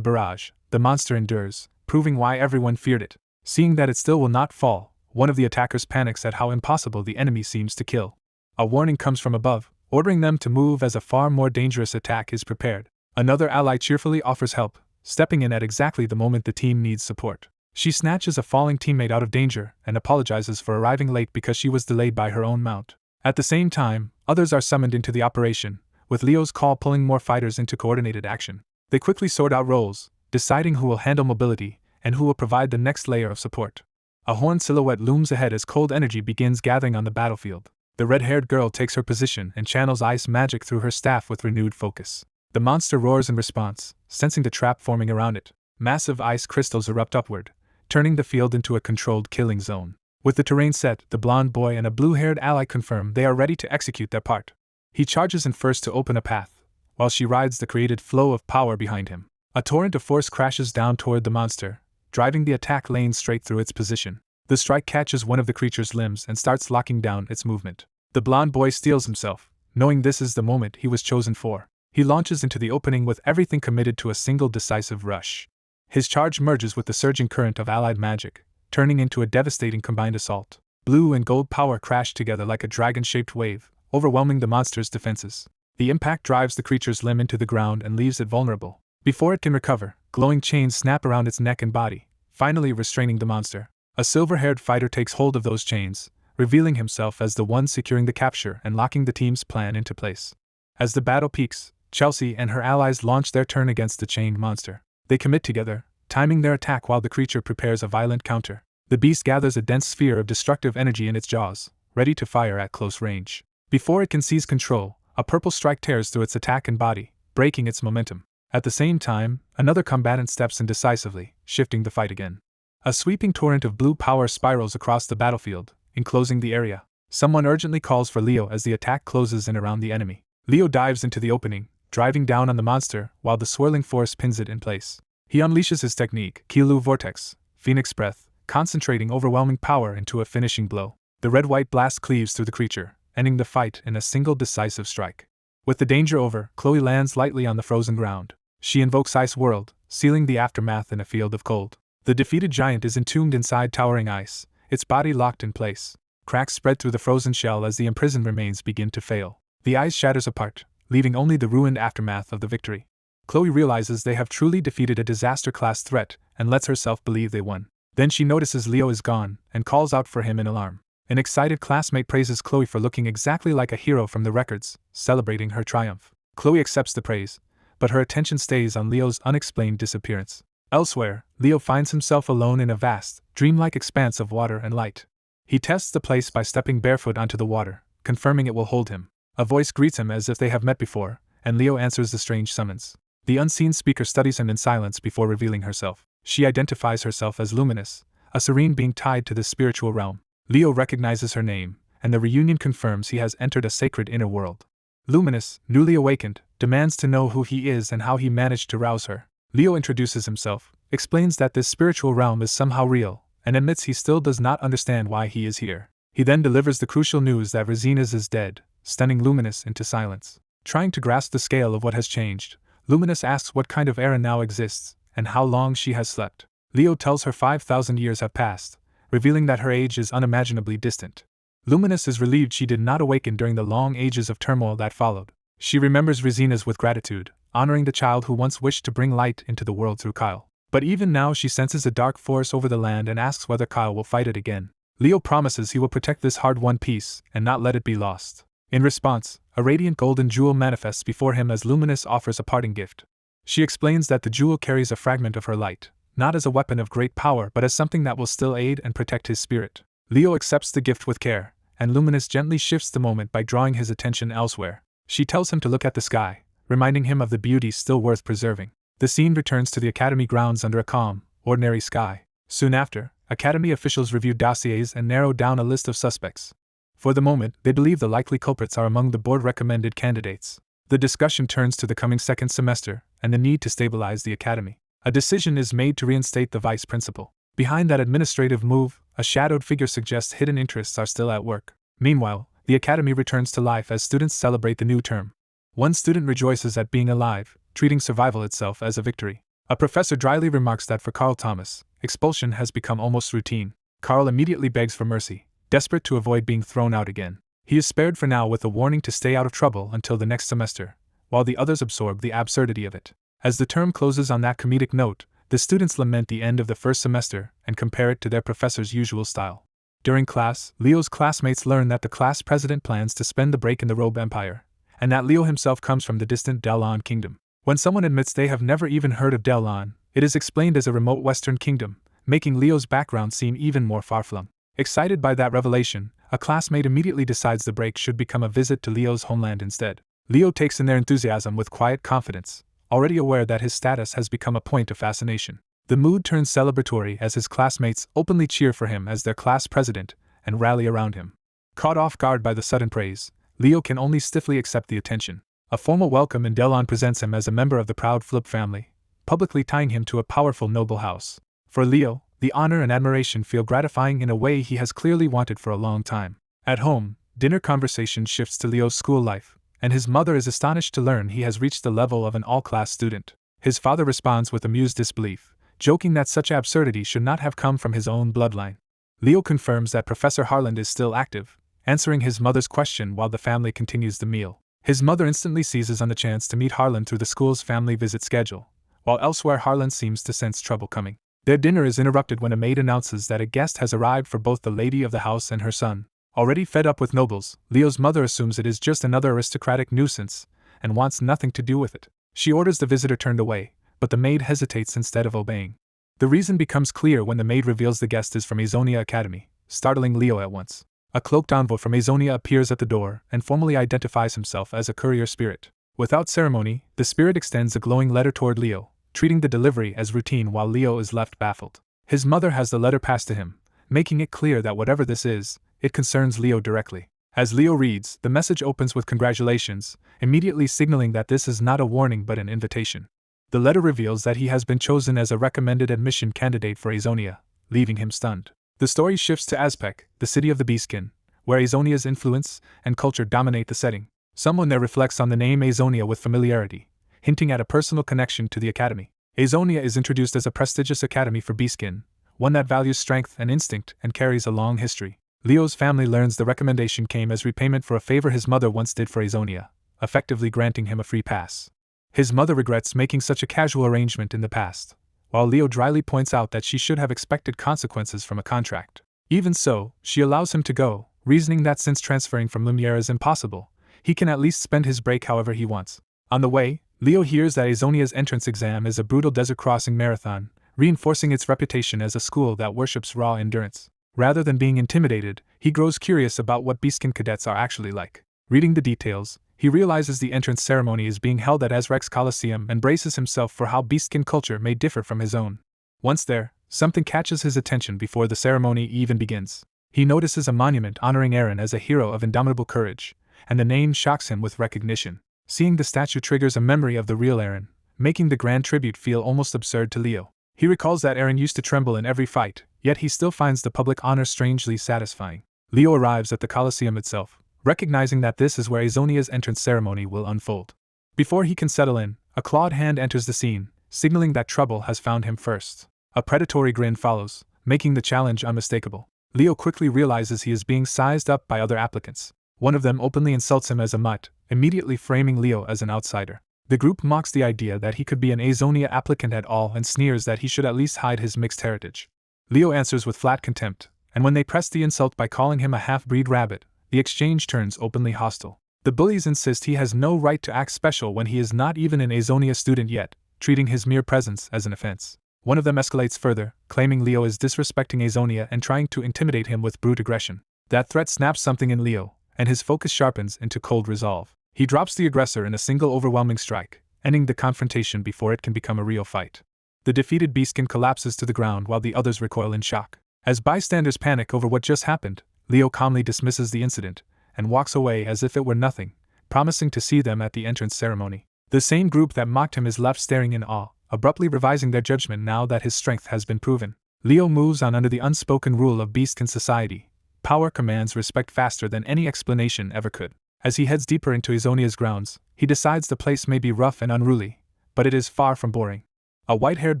barrage, the monster endures, proving why everyone feared it. Seeing that it still will not fall, one of the attackers panics at how impossible the enemy seems to kill. A warning comes from above, ordering them to move as a far more dangerous attack is prepared. Another ally cheerfully offers help, stepping in at exactly the moment the team needs support. She snatches a falling teammate out of danger and apologizes for arriving late because she was delayed by her own mount. At the same time, others are summoned into the operation, with Leo's call pulling more fighters into coordinated action. They quickly sort out roles, deciding who will handle mobility and who will provide the next layer of support. A horned silhouette looms ahead as cold energy begins gathering on the battlefield. The red-haired girl takes her position and channels ice magic through her staff with renewed focus. The monster roars in response, sensing the trap forming around it. Massive ice crystals erupt upward, turning the field into a controlled killing zone. With the terrain set, the blonde boy and a blue-haired ally confirm they are ready to execute their part. He charges in first to open a path, while she rides the created flow of power behind him. A torrent of force crashes down toward the monster, driving the attack lane straight through its position. The strike catches one of the creature's limbs and starts locking down its movement. The blond boy steels himself, knowing this is the moment he was chosen for. He launches into the opening with everything committed to a single decisive rush. His charge merges with the surging current of allied magic, turning into a devastating combined assault. Blue and gold power crash together like a dragon-shaped wave, overwhelming the monster's defenses. The impact drives the creature's limb into the ground and leaves it vulnerable. Before it can recover, glowing chains snap around its neck and body, finally restraining the monster. A silver-haired fighter takes hold of those chains, revealing himself as the one securing the capture and locking the team's plan into place. As the battle peaks, Chelsea and her allies launch their turn against the chained monster. They commit together, timing their attack while the creature prepares a violent counter. The beast gathers a dense sphere of destructive energy in its jaws, ready to fire at close range. Before it can seize control, a purple strike tears through its attack and body, breaking its momentum. At the same time, another combatant steps in decisively, shifting the fight again. A sweeping torrent of blue power spirals across the battlefield, enclosing the area. Someone urgently calls for Leo as the attack closes in around the enemy. Leo dives into the opening, driving down on the monster while the swirling force pins it in place. He unleashes his technique, Kilu Vortex, Phoenix Breath, concentrating overwhelming power into a finishing blow. The red-white blast cleaves through the creature, ending the fight in a single decisive strike. With the danger over, Chloe lands lightly on the frozen ground. She invokes Ice World, sealing the aftermath in a field of cold. The defeated giant is entombed inside towering ice, its body locked in place. Cracks spread through the frozen shell as the imprisoned remains begin to fail. The ice shatters apart, leaving only the ruined aftermath of the victory. Chloe realizes they have truly defeated a disaster-class threat and lets herself believe they won. Then she notices Leo is gone and calls out for him in alarm. An excited classmate praises Chloe for looking exactly like a hero from the records, celebrating her triumph. Chloe accepts the praise, but her attention stays on Leo's unexplained disappearance. Elsewhere, Leo finds himself alone in a vast, dreamlike expanse of water and light. He tests the place by stepping barefoot onto the water, confirming it will hold him. A voice greets him as if they have met before, and Leo answers the strange summons. The unseen speaker studies him in silence before revealing herself. She identifies herself as Luminous, a serene being tied to the spiritual realm. Leo recognizes her name, and the reunion confirms he has entered a sacred inner world. Luminous, newly awakened, demands to know who he is and how he managed to rouse her. Leo introduces himself, explains that this spiritual realm is somehow real, and admits he still does not understand why he is here. He then delivers the crucial news that Lysinas is dead, stunning Luminous into silence. Trying to grasp the scale of what has changed, Luminous asks what kind of era now exists, and how long she has slept. Leo tells her 5,000 years have passed, revealing that her age is unimaginably distant. Luminous is relieved she did not awaken during the long ages of turmoil that followed. She remembers Lysinas with gratitude, honoring the child who once wished to bring light into the world through Kyle. But even now she senses a dark force over the land and asks whether Kyle will fight it again. Leo promises he will protect this hard-won peace and not let it be lost. In response, a radiant golden jewel manifests before him as Luminous offers a parting gift. She explains that the jewel carries a fragment of her light, not as a weapon of great power but as something that will still aid and protect his spirit. Leo accepts the gift with care, and Luminous gently shifts the moment by drawing his attention elsewhere. She tells him to look at the sky, reminding him of the beauty still worth preserving. The scene returns to the Academy grounds under a calm, ordinary sky. Soon after, Academy officials review dossiers and narrow down a list of suspects. For the moment, they believe the likely culprits are among the board-recommended candidates. The discussion turns to the coming second semester and the need to stabilize the Academy. A decision is made to reinstate the vice principal. Behind that administrative move, a shadowed figure suggests hidden interests are still at work. Meanwhile, the Academy returns to life as students celebrate the new term. One student rejoices at being alive, treating survival itself as a victory. A professor dryly remarks that for Carl Thomas, expulsion has become almost routine. Carl immediately begs for mercy, desperate to avoid being thrown out again. He is spared for now with a warning to stay out of trouble until the next semester, while the others absorb the absurdity of it. As the term closes on that comedic note, the students lament the end of the first semester and compare it to their professor's usual style. During class, Leo's classmates learn that the class president plans to spend the break in the Robe Empire, and that Leo himself comes from the distant Delon kingdom. When someone admits they have never even heard of Delon, it is explained as a remote western kingdom, making Leo's background seem even more far-flung. Excited by that revelation, a classmate immediately decides the break should become a visit to Leo's homeland instead. Leo takes in their enthusiasm with quiet confidence, already aware that his status has become a point of fascination. The mood turns celebratory as his classmates openly cheer for him as their class president and rally around him. Caught off guard by the sudden praise, Leo can only stiffly accept the attention. A formal welcome in Delon presents him as a member of the proud Flip family, publicly tying him to a powerful noble house. For Leo, The honor and admiration feel gratifying in a way he has clearly wanted for a long time. At home, dinner conversation shifts to Leo's school life, and his mother is astonished to learn he has reached the level of an all-class student. His father responds with amused disbelief, joking that such absurdity should not have come from his own bloodline. Leo confirms that Professor Harland is still active, answering his mother's question while the family continues the meal. His mother instantly seizes on the chance to meet Harland through the school's family visit schedule, while elsewhere Harland seems to sense trouble coming. Their dinner is interrupted when a maid announces that a guest has arrived for both the lady of the house and her son. Already fed up with nobles, Leo's mother assumes it is just another aristocratic nuisance, and wants nothing to do with it. She orders the visitor turned away, but the maid hesitates instead of obeying. The reason becomes clear when the maid reveals the guest is from Lumene Academy, startling Leo at once. A cloaked envoy from Lumene appears at the door and formally identifies himself as a courier spirit. Without ceremony, the spirit extends a glowing letter toward Leo, treating the delivery as routine while Leo is left baffled. His mother has the letter passed to him, making it clear that whatever this is, it concerns Leo directly. As Leo reads, the message opens with congratulations, immediately signaling that this is not a warning but an invitation. The letter reveals that he has been chosen as a recommended admission candidate for Azonia, leaving him stunned. The story shifts to Azpek, the city of the Beastkin, where Azonia's influence and culture dominate the setting. Someone there reflects on the name Azonia with familiarity, hinting at a personal connection to the academy. Azonia is introduced as a prestigious academy for Beastkin, one that values strength and instinct and carries a long history. Leo's family learns the recommendation came as repayment for a favor his mother once did for Azonia, effectively granting him a free pass. His mother regrets making such a casual arrangement in the past, while Leo dryly points out that she should have expected consequences from a contract. Even so, she allows him to go, reasoning that since transferring from Lumiere is impossible, he can at least spend his break however he wants. On the way, Leo hears that Azonia's entrance exam is a brutal desert-crossing marathon, reinforcing its reputation as a school that worships raw endurance. Rather than being intimidated, he grows curious about what Beastkin cadets are actually like. Reading the details, he realizes the entrance ceremony is being held at Azrek's Coliseum and braces himself for how Beastkin culture may differ from his own. Once there, something catches his attention before the ceremony even begins. He notices a monument honoring Arron as a hero of indomitable courage, and the name shocks him with recognition. Seeing the statue triggers a memory of the real Arron, making the grand tribute feel almost absurd to Leo. He recalls that Arron used to tremble in every fight, yet he still finds the public honor strangely satisfying. Leo arrives at the Coliseum itself, recognizing that this is where Azonia's entrance ceremony will unfold. Before he can settle in, a clawed hand enters the scene, signaling that trouble has found him first. A predatory grin follows, making the challenge unmistakable. Leo quickly realizes he is being sized up by other applicants. One of them openly insults him as a mutt, immediately framing Leo as an outsider. The group mocks the idea that he could be an Azonia applicant at all and sneers that he should at least hide his mixed heritage. Leo answers with flat contempt, and when they press the insult by calling him a half-breed rabbit, the exchange turns openly hostile. The bullies insist he has no right to act special when he is not even an Azonia student yet, treating his mere presence as an offense. One of them escalates further, claiming Leo is disrespecting Azonia and trying to intimidate him with brute aggression. That threat snaps something in Leo, and his focus sharpens into cold resolve. He drops the aggressor in a single overwhelming strike, ending the confrontation before it can become a real fight. The defeated Beastkin collapses to the ground while the others recoil in shock. As bystanders panic over what just happened, Leo calmly dismisses the incident and walks away as if it were nothing, promising to see them at the entrance ceremony. The same group that mocked him is left staring in awe, abruptly revising their judgment now that his strength has been proven. Leo moves on under the unspoken rule of Beastkin society. Power commands respect faster than any explanation ever could. As he heads deeper into Azonia's grounds, he decides the place may be rough and unruly, but it is far from boring. A white-haired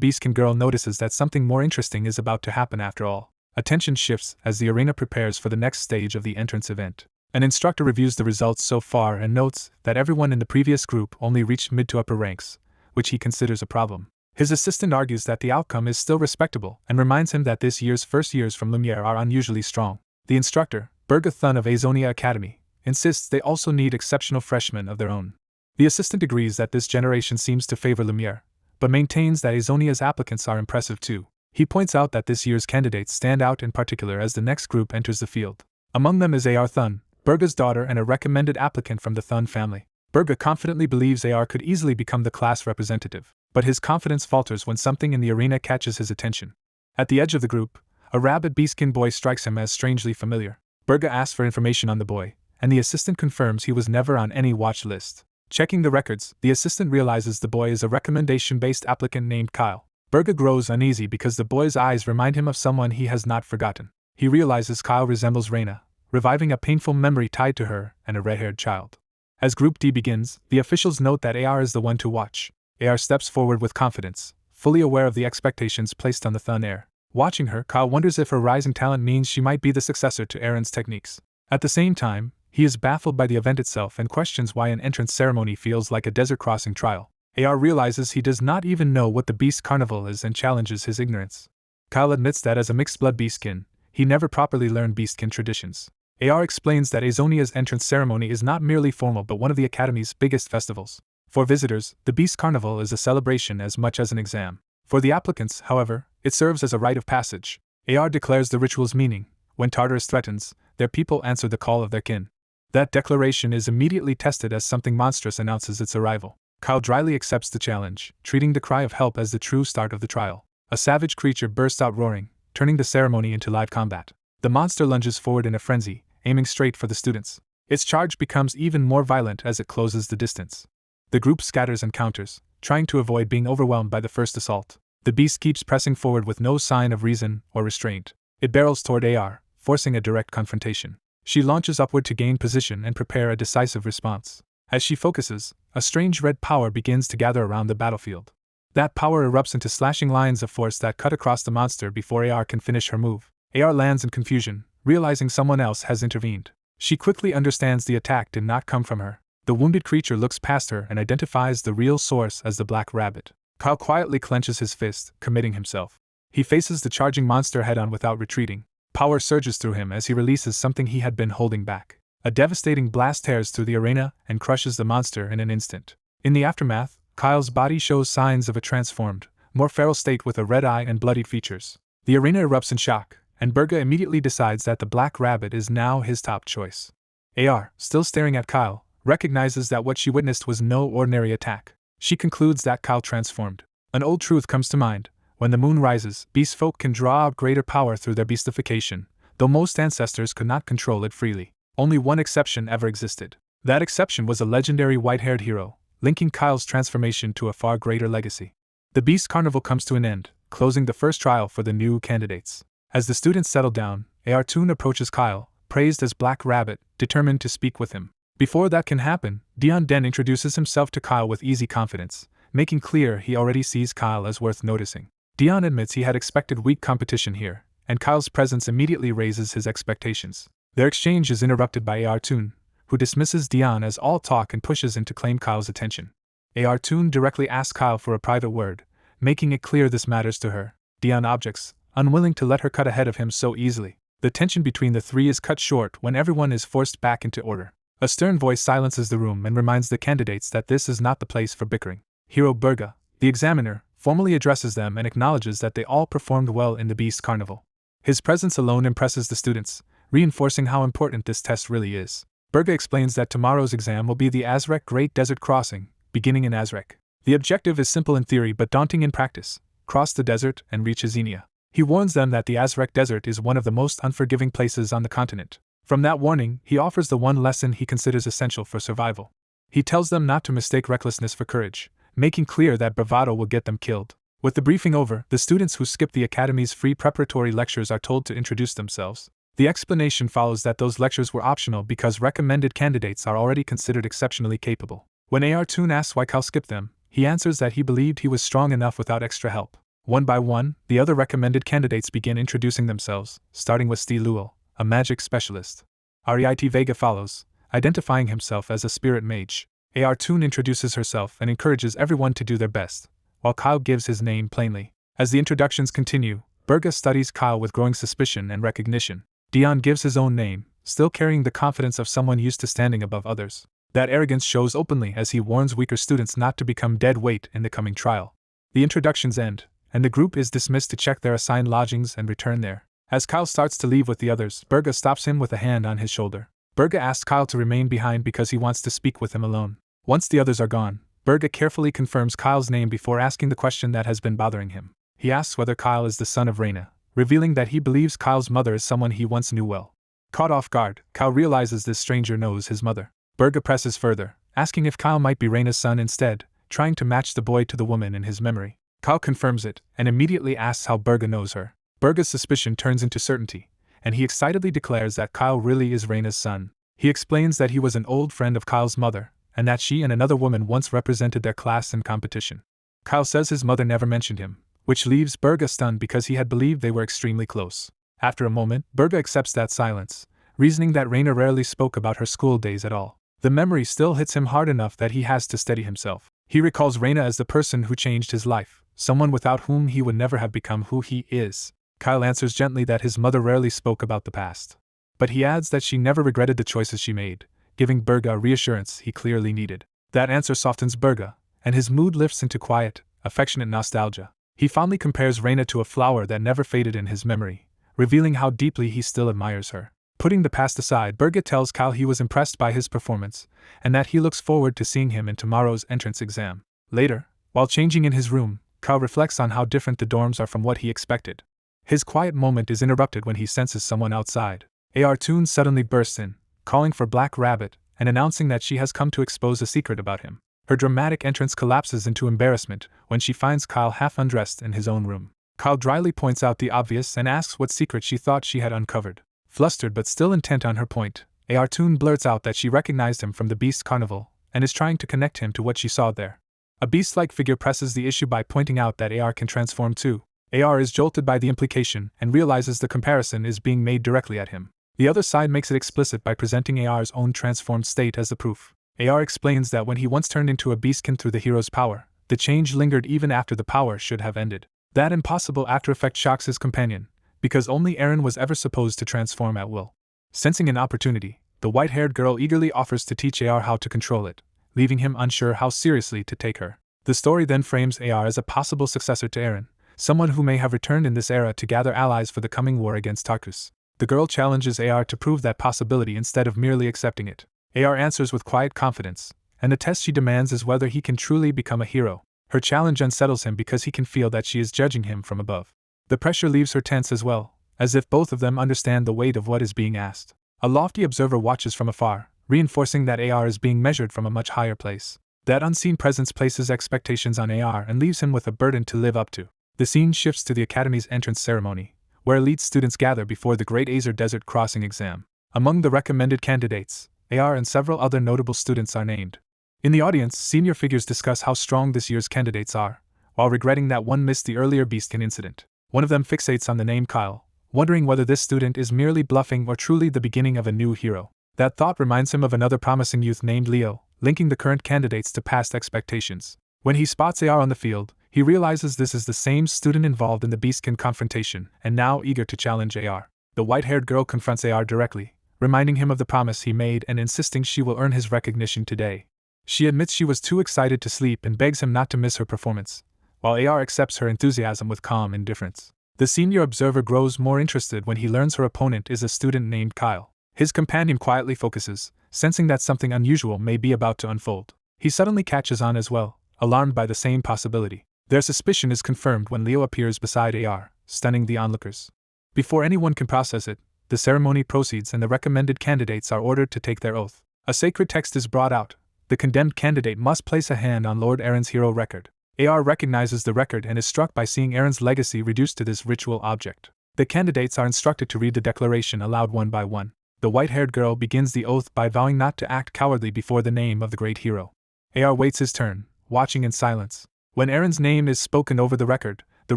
Beastkin girl notices that something more interesting is about to happen after all. Attention shifts as the arena prepares for the next stage of the entrance event. An instructor reviews the results so far and notes that everyone in the previous group only reached mid to upper ranks, which he considers a problem. His assistant argues that the outcome is still respectable and reminds him that this year's first years from Lumiere are unusually strong. The instructor, Birga Thun of Azonia Academy, insists they also need exceptional freshmen of their own. The assistant agrees that this generation seems to favor Lumiere, but maintains that Azonia's applicants are impressive too. He points out that this year's candidates stand out in particular as the next group enters the field. Among them is Ar Thun, Birga's daughter and a recommended applicant from the Thun family. Birga confidently believes Ar could easily become the class representative, but his confidence falters when something in the arena catches his attention. At the edge of the group, a rabid Beastkin boy strikes him as strangely familiar. Birga asks for information on the boy, and the assistant confirms he was never on any watch list. Checking the records, the assistant realizes the boy is a recommendation-based applicant named Kyle. Berga grows uneasy because the boy's eyes remind him of someone he has not forgotten. He realizes Kyle resembles Reina, reviving a painful memory tied to her and a red-haired child. As Group D begins, the officials note that AR is the one to watch. AR steps forward with confidence, fully aware of the expectations placed on the thin air. Watching her, Kyle wonders if her rising talent means she might be the successor to Aaron's techniques. At the same time, he is baffled by the event itself and questions why an entrance ceremony feels like a desert crossing trial. AR realizes he does not even know what the Beast Carnival is and challenges his ignorance. Kyle admits that as a mixed-blood beastkin, he never properly learned beastkin traditions. AR explains that Azonia's entrance ceremony is not merely formal but one of the Academy's biggest festivals. For visitors, the Beast Carnival is a celebration as much as an exam. For the applicants, however, it serves as a rite of passage. AR declares the ritual's meaning. When Tartarus threatens, their people answer the call of their kin. That declaration is immediately tested as something monstrous announces its arrival. Kyle dryly accepts the challenge, treating the cry of help as the true start of the trial. A savage creature bursts out roaring, turning the ceremony into live combat. The monster lunges forward in a frenzy, aiming straight for the students. Its charge becomes even more violent as it closes the distance. The group scatters and counters, trying to avoid being overwhelmed by the first assault. The beast keeps pressing forward with no sign of reason or restraint. It barrels toward AR, forcing a direct confrontation. She launches upward to gain position and prepare a decisive response. As she focuses, a strange red power begins to gather around the battlefield. That power erupts into slashing lines of force that cut across the monster before AR can finish her move. AR lands in confusion, realizing someone else has intervened. She quickly understands the attack did not come from her. The wounded creature looks past her and identifies the real source as the black rabbit. Kyle quietly clenches his fist, committing himself. He faces the charging monster head-on without retreating. Power surges through him as he releases something he had been holding back. A devastating blast tears through the arena and crushes the monster in an instant. In the aftermath, Kyle's body shows signs of a transformed, more feral state with a red eye and bloodied features. The arena erupts in shock, and Berga immediately decides that the black rabbit is now his top choice. AR, still staring at Kyle, recognizes that what she witnessed was no ordinary attack. She concludes that Kyle transformed. An old truth comes to mind: when the moon rises, beast folk can draw out greater power through their beastification, though most ancestors could not control it freely. Only one exception ever existed. That exception was a legendary white-haired hero, linking Kyle's transformation to a far greater legacy. The Beast Carnival comes to an end, closing the first trial for the new candidates. As the students settle down, Artoon approaches Kyle, praised as Black Rabbit, determined to speak with him. Before that can happen, Dion Den introduces himself to Kyle with easy confidence, making clear he already sees Kyle as worth noticing. Dion admits he had expected weak competition here, and Kyle's presence immediately raises his expectations. Their exchange is interrupted by Artoon, who dismisses Dion as all talk and pushes in to claim Kyle's attention. Artoon directly asks Kyle for a private word, making it clear this matters to her. Dion objects, unwilling to let her cut ahead of him so easily. The tension between the three is cut short when everyone is forced back into order. A stern voice silences the room and reminds the candidates that this is not the place for bickering. Hero Berga, the examiner, formally addresses them and acknowledges that they all performed well in the Beast Carnival. His presence alone impresses the students, reinforcing how important this test really is. Berga explains that tomorrow's exam will be the Azrek Great Desert Crossing, beginning in Azrek. The objective is simple in theory but daunting in practice: cross the desert and reach Azenia. He warns them that the Azrek Desert is one of the most unforgiving places on the continent. From that warning, he offers the one lesson he considers essential for survival. He tells them not to mistake recklessness for courage, making clear that bravado will get them killed. With the briefing over, the students who skip the Academy's free preparatory lectures are told to introduce themselves. The explanation follows that those lectures were optional because recommended candidates are already considered exceptionally capable. When Artoon asks why Kyle skipped them, he answers that he believed he was strong enough without extra help. One by one, the other recommended candidates begin introducing themselves, starting with Steve Luel, a magic specialist. Ariete Vega follows, identifying himself as a spirit mage. Artoon introduces herself and encourages everyone to do their best, while Kyle gives his name plainly. As the introductions continue, Berga studies Kyle with growing suspicion and recognition. Dion gives his own name, still carrying the confidence of someone used to standing above others. That arrogance shows openly as he warns weaker students not to become dead weight in the coming trial. The introductions end, and the group is dismissed to check their assigned lodgings and return there. As Kyle starts to leave with the others, Berga stops him with a hand on his shoulder. Berga asks Kyle to remain behind because he wants to speak with him alone. Once the others are gone, Berga carefully confirms Kyle's name before asking the question that has been bothering him. He asks whether Kyle is the son of Reina, revealing that he believes Kyle's mother is someone he once knew well. Caught off guard, Kyle realizes this stranger knows his mother. Berga presses further, asking if Kyle might be Reina's son instead, trying to match the boy to the woman in his memory. Kyle confirms it, and immediately asks how Berga knows her. Berga's suspicion turns into certainty, and he excitedly declares that Kyle really is Reina's son. He explains that he was an old friend of Kyle's mother, and that she and another woman once represented their class in competition. Kyle says his mother never mentioned him, which leaves Berga stunned because he had believed they were extremely close. After a moment, Berga accepts that silence, reasoning that Reina rarely spoke about her school days at all. The memory still hits him hard enough that he has to steady himself. He recalls Reina as the person who changed his life, someone without whom he would never have become who he is. Kyle answers gently that his mother rarely spoke about the past. But he adds that she never regretted the choices she made, giving Berga a reassurance he clearly needed. That answer softens Berga, and his mood lifts into quiet, affectionate nostalgia. He fondly compares Reina to a flower that never faded in his memory, revealing how deeply he still admires her. Putting the past aside, Berga tells Kyle he was impressed by his performance, and that he looks forward to seeing him in tomorrow's entrance exam. Later, while changing in his room, Kyle reflects on how different the dorms are from what he expected. His quiet moment is interrupted when he senses someone outside. Artoon suddenly bursts in, calling for Black Rabbit, and announcing that she has come to expose a secret about him. Her dramatic entrance collapses into embarrassment when she finds Kyle half undressed in his own room. Kyle dryly points out the obvious and asks what secret she thought she had uncovered. Flustered but still intent on her point, Artoon blurts out that she recognized him from the Beast Carnival, and is trying to connect him to what she saw there. A beast-like figure presses the issue by pointing out that AR can transform too. AR is jolted by the implication and realizes the comparison is being made directly at him. The other side makes it explicit by presenting AR's own transformed state as the proof. AR explains that when he once turned into a beastkin through the hero's power, the change lingered even after the power should have ended. That impossible after-effect shocks his companion, because only Arron was ever supposed to transform at will. Sensing an opportunity, the white-haired girl eagerly offers to teach AR how to control it, leaving him unsure how seriously to take her. The story then frames AR as a possible successor to Arron, someone who may have returned in this era to gather allies for the coming war against Tarkus. The girl challenges AR to prove that possibility instead of merely accepting it. AR answers with quiet confidence, and the test she demands is whether he can truly become a hero. Her challenge unsettles him because he can feel that she is judging him from above. The pressure leaves her tense as well, as if both of them understand the weight of what is being asked. A lofty observer watches from afar, reinforcing that AR is being measured from a much higher place. That unseen presence places expectations on AR and leaves him with a burden to live up to. The scene shifts to the Academy's entrance ceremony, where elite students gather before the Great Azer Desert Crossing exam. Among the recommended candidates, AR and several other notable students are named. In the audience, senior figures discuss how strong this year's candidates are, while regretting that one missed the earlier Beastkin incident. One of them fixates on the name Kyle, wondering whether this student is merely bluffing or truly the beginning of a new hero. That thought reminds him of another promising youth named Leo, linking the current candidates to past expectations. When he spots AR on the field, he realizes this is the same student involved in the Beastkin confrontation, and now eager to challenge AR. The white-haired girl confronts AR directly, reminding him of the promise he made and insisting she will earn his recognition today. She admits she was too excited to sleep and begs him not to miss her performance, while AR accepts her enthusiasm with calm indifference. The senior observer grows more interested when he learns her opponent is a student named Kyle. His companion quietly focuses, sensing that something unusual may be about to unfold. He suddenly catches on as well, alarmed by the same possibility. Their suspicion is confirmed when Leo appears beside AR, stunning the onlookers. Before anyone can process it, the ceremony proceeds and the recommended candidates are ordered to take their oath. A sacred text is brought out. The condemned candidate must place a hand on Lord Arron's hero record. AR recognizes the record and is struck by seeing Arron's legacy reduced to this ritual object. The candidates are instructed to read the declaration aloud one by one. The white-haired girl begins the oath by vowing not to act cowardly before the name of the great hero. AR waits his turn, watching in silence. When Arron's name is spoken over the record, the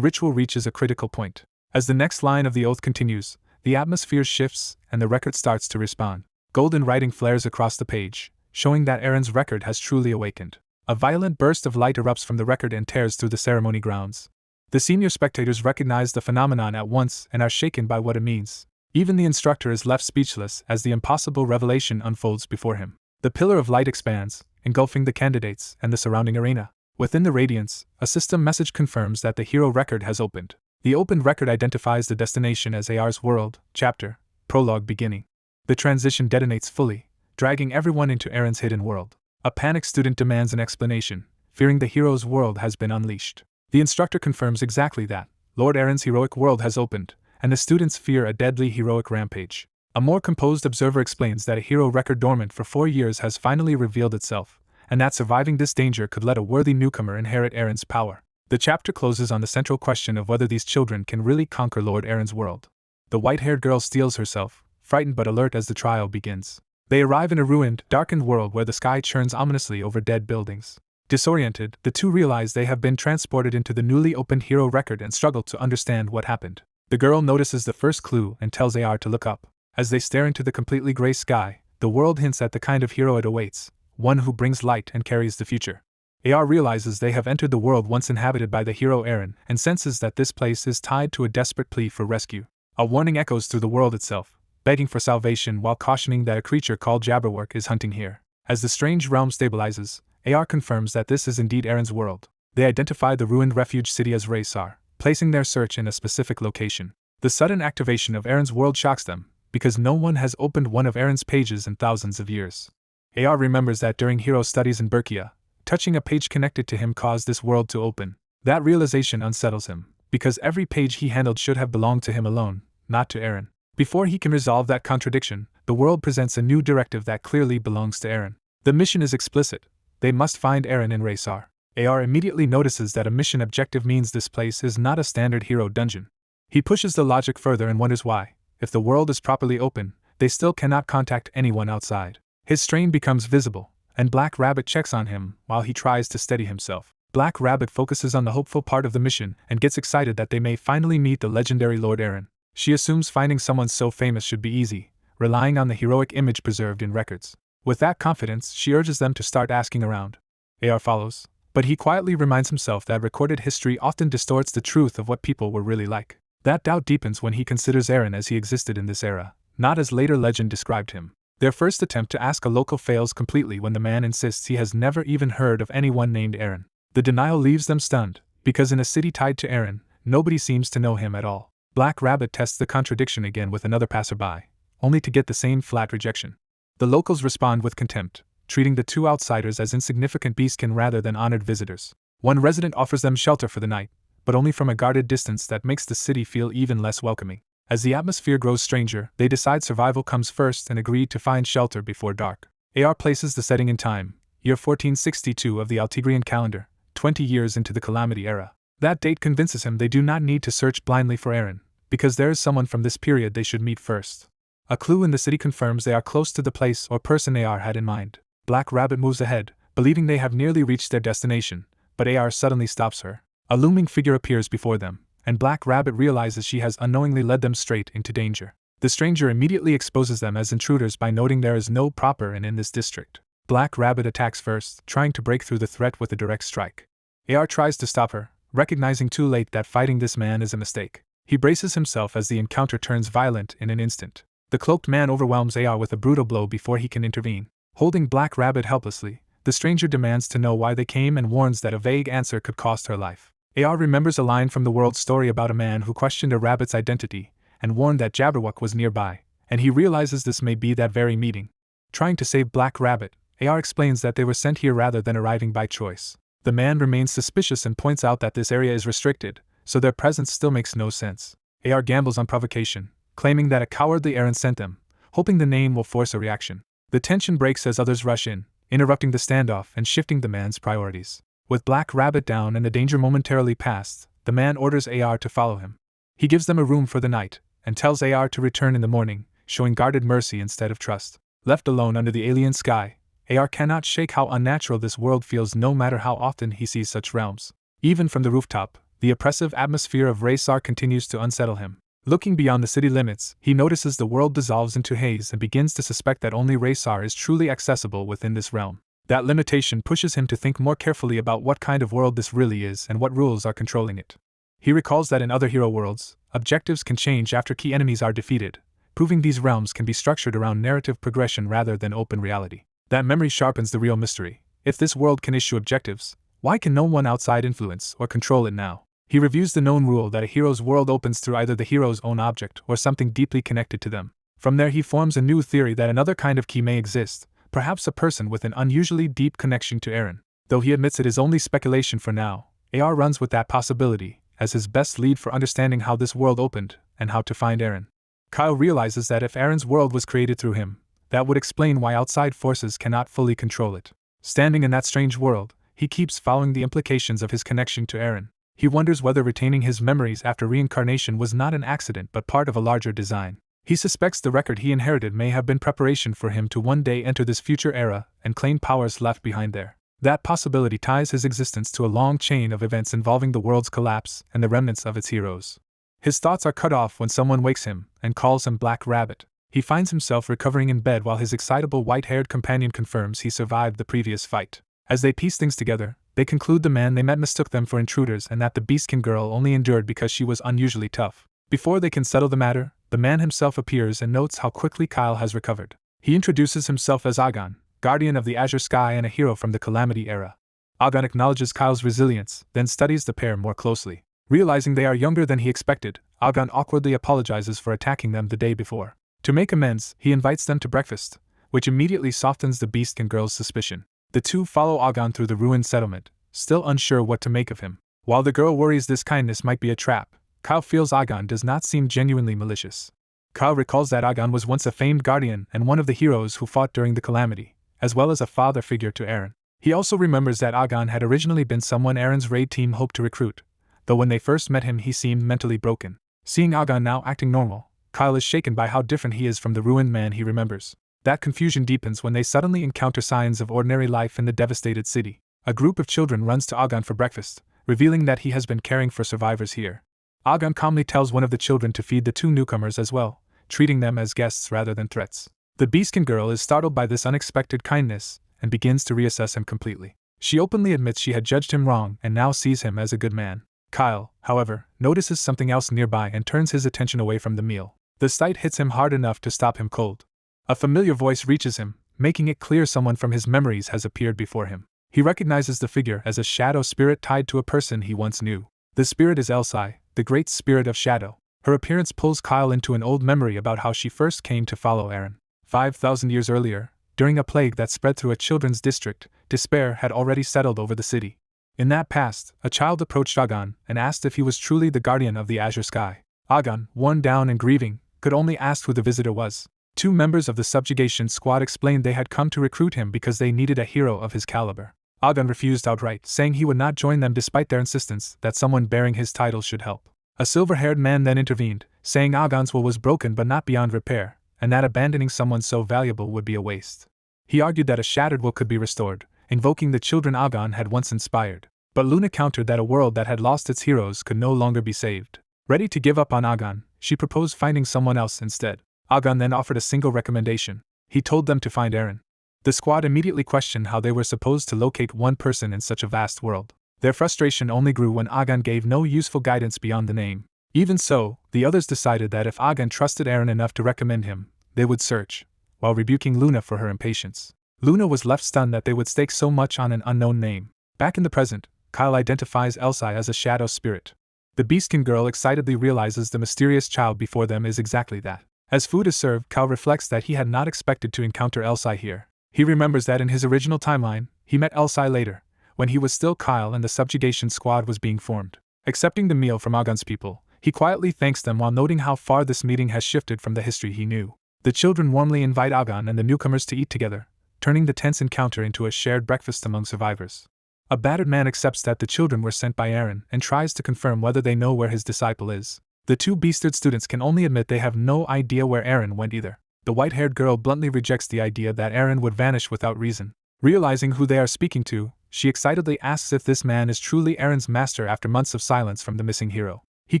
ritual reaches a critical point. As the next line of the oath continues, the atmosphere shifts and the record starts to respond. Golden writing flares across the page, showing that Arron's record has truly awakened. A violent burst of light erupts from the record and tears through the ceremony grounds. The senior spectators recognize the phenomenon at once and are shaken by what it means. Even the instructor is left speechless as the impossible revelation unfolds before him. The pillar of light expands, engulfing the candidates and the surrounding arena. Within the radiance, a system message confirms that the hero record has opened. The opened record identifies the destination as AR's world, chapter, prologue beginning. The transition detonates fully, dragging everyone into Arron's hidden world. A panicked student demands an explanation, fearing the hero's world has been unleashed. The instructor confirms exactly that. Lord Arron's heroic world has opened, and the students fear a deadly heroic rampage. A more composed observer explains that a hero record dormant for 4 years has finally revealed itself, and that surviving this danger could let a worthy newcomer inherit Arron's power. The chapter closes on the central question of whether these children can really conquer Lord Arron's world. The white-haired girl steels herself, frightened but alert as the trial begins. They arrive in a ruined, darkened world where the sky churns ominously over dead buildings. Disoriented, the two realize they have been transported into the newly opened hero record and struggle to understand what happened. The girl notices the first clue and tells AR to look up. As they stare into the completely gray sky, the world hints at the kind of hero it awaits, one who brings light and carries the future. AR realizes they have entered the world once inhabited by the hero Arron and senses that this place is tied to a desperate plea for rescue. A warning echoes through the world itself, begging for salvation while cautioning that a creature called Jabberwock is hunting here. As the strange realm stabilizes, AR confirms that this is indeed Arron's world. They identify the ruined refuge city as ERASED, placing their search in a specific location. The sudden activation of Arron's world shocks them, because no one has opened one of Arron's pages in thousands of years. AR remembers that during hero studies in Berkia, touching a page connected to him caused this world to open. That realization unsettles him, because every page he handled should have belonged to him alone, not to Arron. Before he can resolve that contradiction, the world presents a new directive that clearly belongs to Arron. The mission is explicit. They must find Arron in ERASED. AR immediately notices that a mission objective means this place is not a standard hero dungeon. He pushes the logic further and wonders why, if the world is properly open, they still cannot contact anyone outside. His strain becomes visible, and Black Rabbit checks on him while he tries to steady himself. Black Rabbit focuses on the hopeful part of the mission and gets excited that they may finally meet the legendary Lord Arron. She assumes finding someone so famous should be easy, relying on the heroic image preserved in records. With that confidence, she urges them to start asking around. AR follows, but he quietly reminds himself that recorded history often distorts the truth of what people were really like. That doubt deepens when he considers Arron as he existed in this era, not as later legend described him. Their first attempt to ask a local fails completely when the man insists he has never even heard of anyone named Arron. The denial leaves them stunned, because in a city tied to Arron, nobody seems to know him at all. Black Rabbit tests the contradiction again with another passerby, only to get the same flat rejection. The locals respond with contempt, treating the two outsiders as insignificant beastkin rather than honored visitors. One resident offers them shelter for the night, but only from a guarded distance that makes the city feel even less welcoming. As the atmosphere grows stranger, they decide survival comes first and agree to find shelter before dark. AR places the setting in time, year 1462 of the Altigrian calendar, 20 years into the Calamity era. That date convinces him they do not need to search blindly for Arron, because there is someone from this period they should meet first. A clue in the city confirms they are close to the place or person AR had in mind. Black Rabbit moves ahead, believing they have nearly reached their destination, but AR suddenly stops her. A looming figure appears before them, and Black Rabbit realizes she has unknowingly led them straight into danger. The stranger immediately exposes them as intruders by noting there is no proper inn in this district. Black Rabbit attacks first, trying to break through the threat with a direct strike. AR tries to stop her, recognizing too late that fighting this man is a mistake. He braces himself as the encounter turns violent in an instant. The cloaked man overwhelms AR with a brutal blow before he can intervene. Holding Black Rabbit helplessly, the stranger demands to know why they came and warns that a vague answer could cost her life. AR remembers a line from the world story about a man who questioned a rabbit's identity and warned that Jabberwock was nearby, and he realizes this may be that very meeting. Trying to save Black Rabbit, AR explains that they were sent here rather than arriving by choice. The man remains suspicious and points out that this area is restricted, so their presence still makes no sense. AR gambles on provocation, claiming that a cowardly Arron sent them, hoping the name will force a reaction. The tension breaks as others rush in, interrupting the standoff and shifting the man's priorities. With Black Rabbit down and the danger momentarily past, the man orders AR to follow him. He gives them a room for the night, and tells AR to return in the morning, showing guarded mercy instead of trust. Left alone under the alien sky, AR cannot shake how unnatural this world feels no matter how often he sees such realms. Even from the rooftop, the oppressive atmosphere of ERASED continues to unsettle him. Looking beyond the city limits, he notices the world dissolves into haze and begins to suspect that only ERASED is truly accessible within this realm. That limitation pushes him to think more carefully about what kind of world this really is and what rules are controlling it. He recalls that in other hero worlds, objectives can change after key enemies are defeated, proving these realms can be structured around narrative progression rather than open reality. That memory sharpens the real mystery. If this world can issue objectives, why can no one outside influence or control it now? He reviews the known rule that a hero's world opens through either the hero's own object or something deeply connected to them. From there he forms a new theory that another kind of key may exist, perhaps a person with an unusually deep connection to Arron. Though he admits it is only speculation for now, AR runs with that possibility as his best lead for understanding how this world opened and how to find Arron. Kyle realizes that if Arron's world was created through him, that would explain why outside forces cannot fully control it. Standing in that strange world, he keeps following the implications of his connection to Arron. He wonders whether retaining his memories after reincarnation was not an accident but part of a larger design. He suspects the record he inherited may have been preparation for him to one day enter this future era and claim powers left behind there. That possibility ties his existence to a long chain of events involving the world's collapse and the remnants of its heroes. His thoughts are cut off when someone wakes him and calls him Black Rabbit. He finds himself recovering in bed while his excitable white-haired companion confirms he survived the previous fight. As they piece things together, they conclude the man they met mistook them for intruders and that the Beastkin girl only endured because she was unusually tough. Before they can settle the matter, the man himself appears and notes how quickly Kyle has recovered. He introduces himself as Argon, guardian of the azure sky and a hero from the Calamity era. Argon acknowledges Kyle's resilience, then studies the pair more closely. Realizing they are younger than he expected, Argon awkwardly apologizes for attacking them the day before. To make amends, he invites them to breakfast, which immediately softens the Beastkin girl's suspicion. The two follow Argon through the ruined settlement, still unsure what to make of him. While the girl worries this kindness might be a trap, Kyle feels Argon does not seem genuinely malicious. Kyle recalls that Argon was once a famed guardian and one of the heroes who fought during the Calamity, as well as a father figure to Arron. He also remembers that Argon had originally been someone Arron's raid team hoped to recruit, though when they first met him he seemed mentally broken. Seeing Argon now acting normal, Kyle is shaken by how different he is from the ruined man he remembers. That confusion deepens when they suddenly encounter signs of ordinary life in the devastated city. A group of children runs to Argon for breakfast, revealing that he has been caring for survivors here. Argon calmly tells one of the children to feed the two newcomers as well, treating them as guests rather than threats. The Beastkin girl is startled by this unexpected kindness and begins to reassess him completely. She openly admits she had judged him wrong and now sees him as a good man. Kyle, however, notices something else nearby and turns his attention away from the meal. The sight hits him hard enough to stop him cold. A familiar voice reaches him, making it clear someone from his memories has appeared before him. He recognizes the figure as a shadow spirit tied to a person he once knew. The spirit is Elsai, the great spirit of shadow. Her appearance pulls Kyle into an old memory about how she first came to follow Arron. 5,000 years earlier, during a plague that spread through a children's district, despair had already settled over the city. In that past, a child approached Argon and asked if he was truly the guardian of the azure sky. Argon, worn down and grieving, could only ask who the visitor was. Two members of the subjugation squad explained they had come to recruit him because they needed a hero of his caliber. Argon refused outright, saying he would not join them despite their insistence that someone bearing his title should help. A silver-haired man then intervened, saying Argon's will was broken but not beyond repair, and that abandoning someone so valuable would be a waste. He argued that a shattered will could be restored, invoking the children Argon had once inspired. But Luna countered that a world that had lost its heroes could no longer be saved. Ready to give up on Argon, she proposed finding someone else instead. Argon then offered a single recommendation. He told them to find Arron. The squad immediately questioned how they were supposed to locate one person in such a vast world. Their frustration only grew when Argon gave no useful guidance beyond the name. Even so, the others decided that if Argon trusted Arron enough to recommend him, they would search, while rebuking Luna for her impatience. Luna was left stunned that they would stake so much on an unknown name. Back in the present, Kyle identifies Elsai as a shadow spirit. The Beastkin girl excitedly realizes the mysterious child before them is exactly that. As food is served, Kyle reflects that he had not expected to encounter Elsai here. He remembers that in his original timeline, he met Elsai later, when he was still Kyle and the subjugation squad was being formed. Accepting the meal from Argon's people, he quietly thanks them while noting how far this meeting has shifted from the history he knew. The children warmly invite Argon and the newcomers to eat together, turning the tense encounter into a shared breakfast among survivors. A battered man accepts that the children were sent by Arron and tries to confirm whether they know where his disciple is. The two beasted students can only admit they have no idea where Arron went either. The white-haired girl bluntly rejects the idea that Arron would vanish without reason. Realizing who they are speaking to, she excitedly asks if this man is truly Arron's master after months of silence from the missing hero. He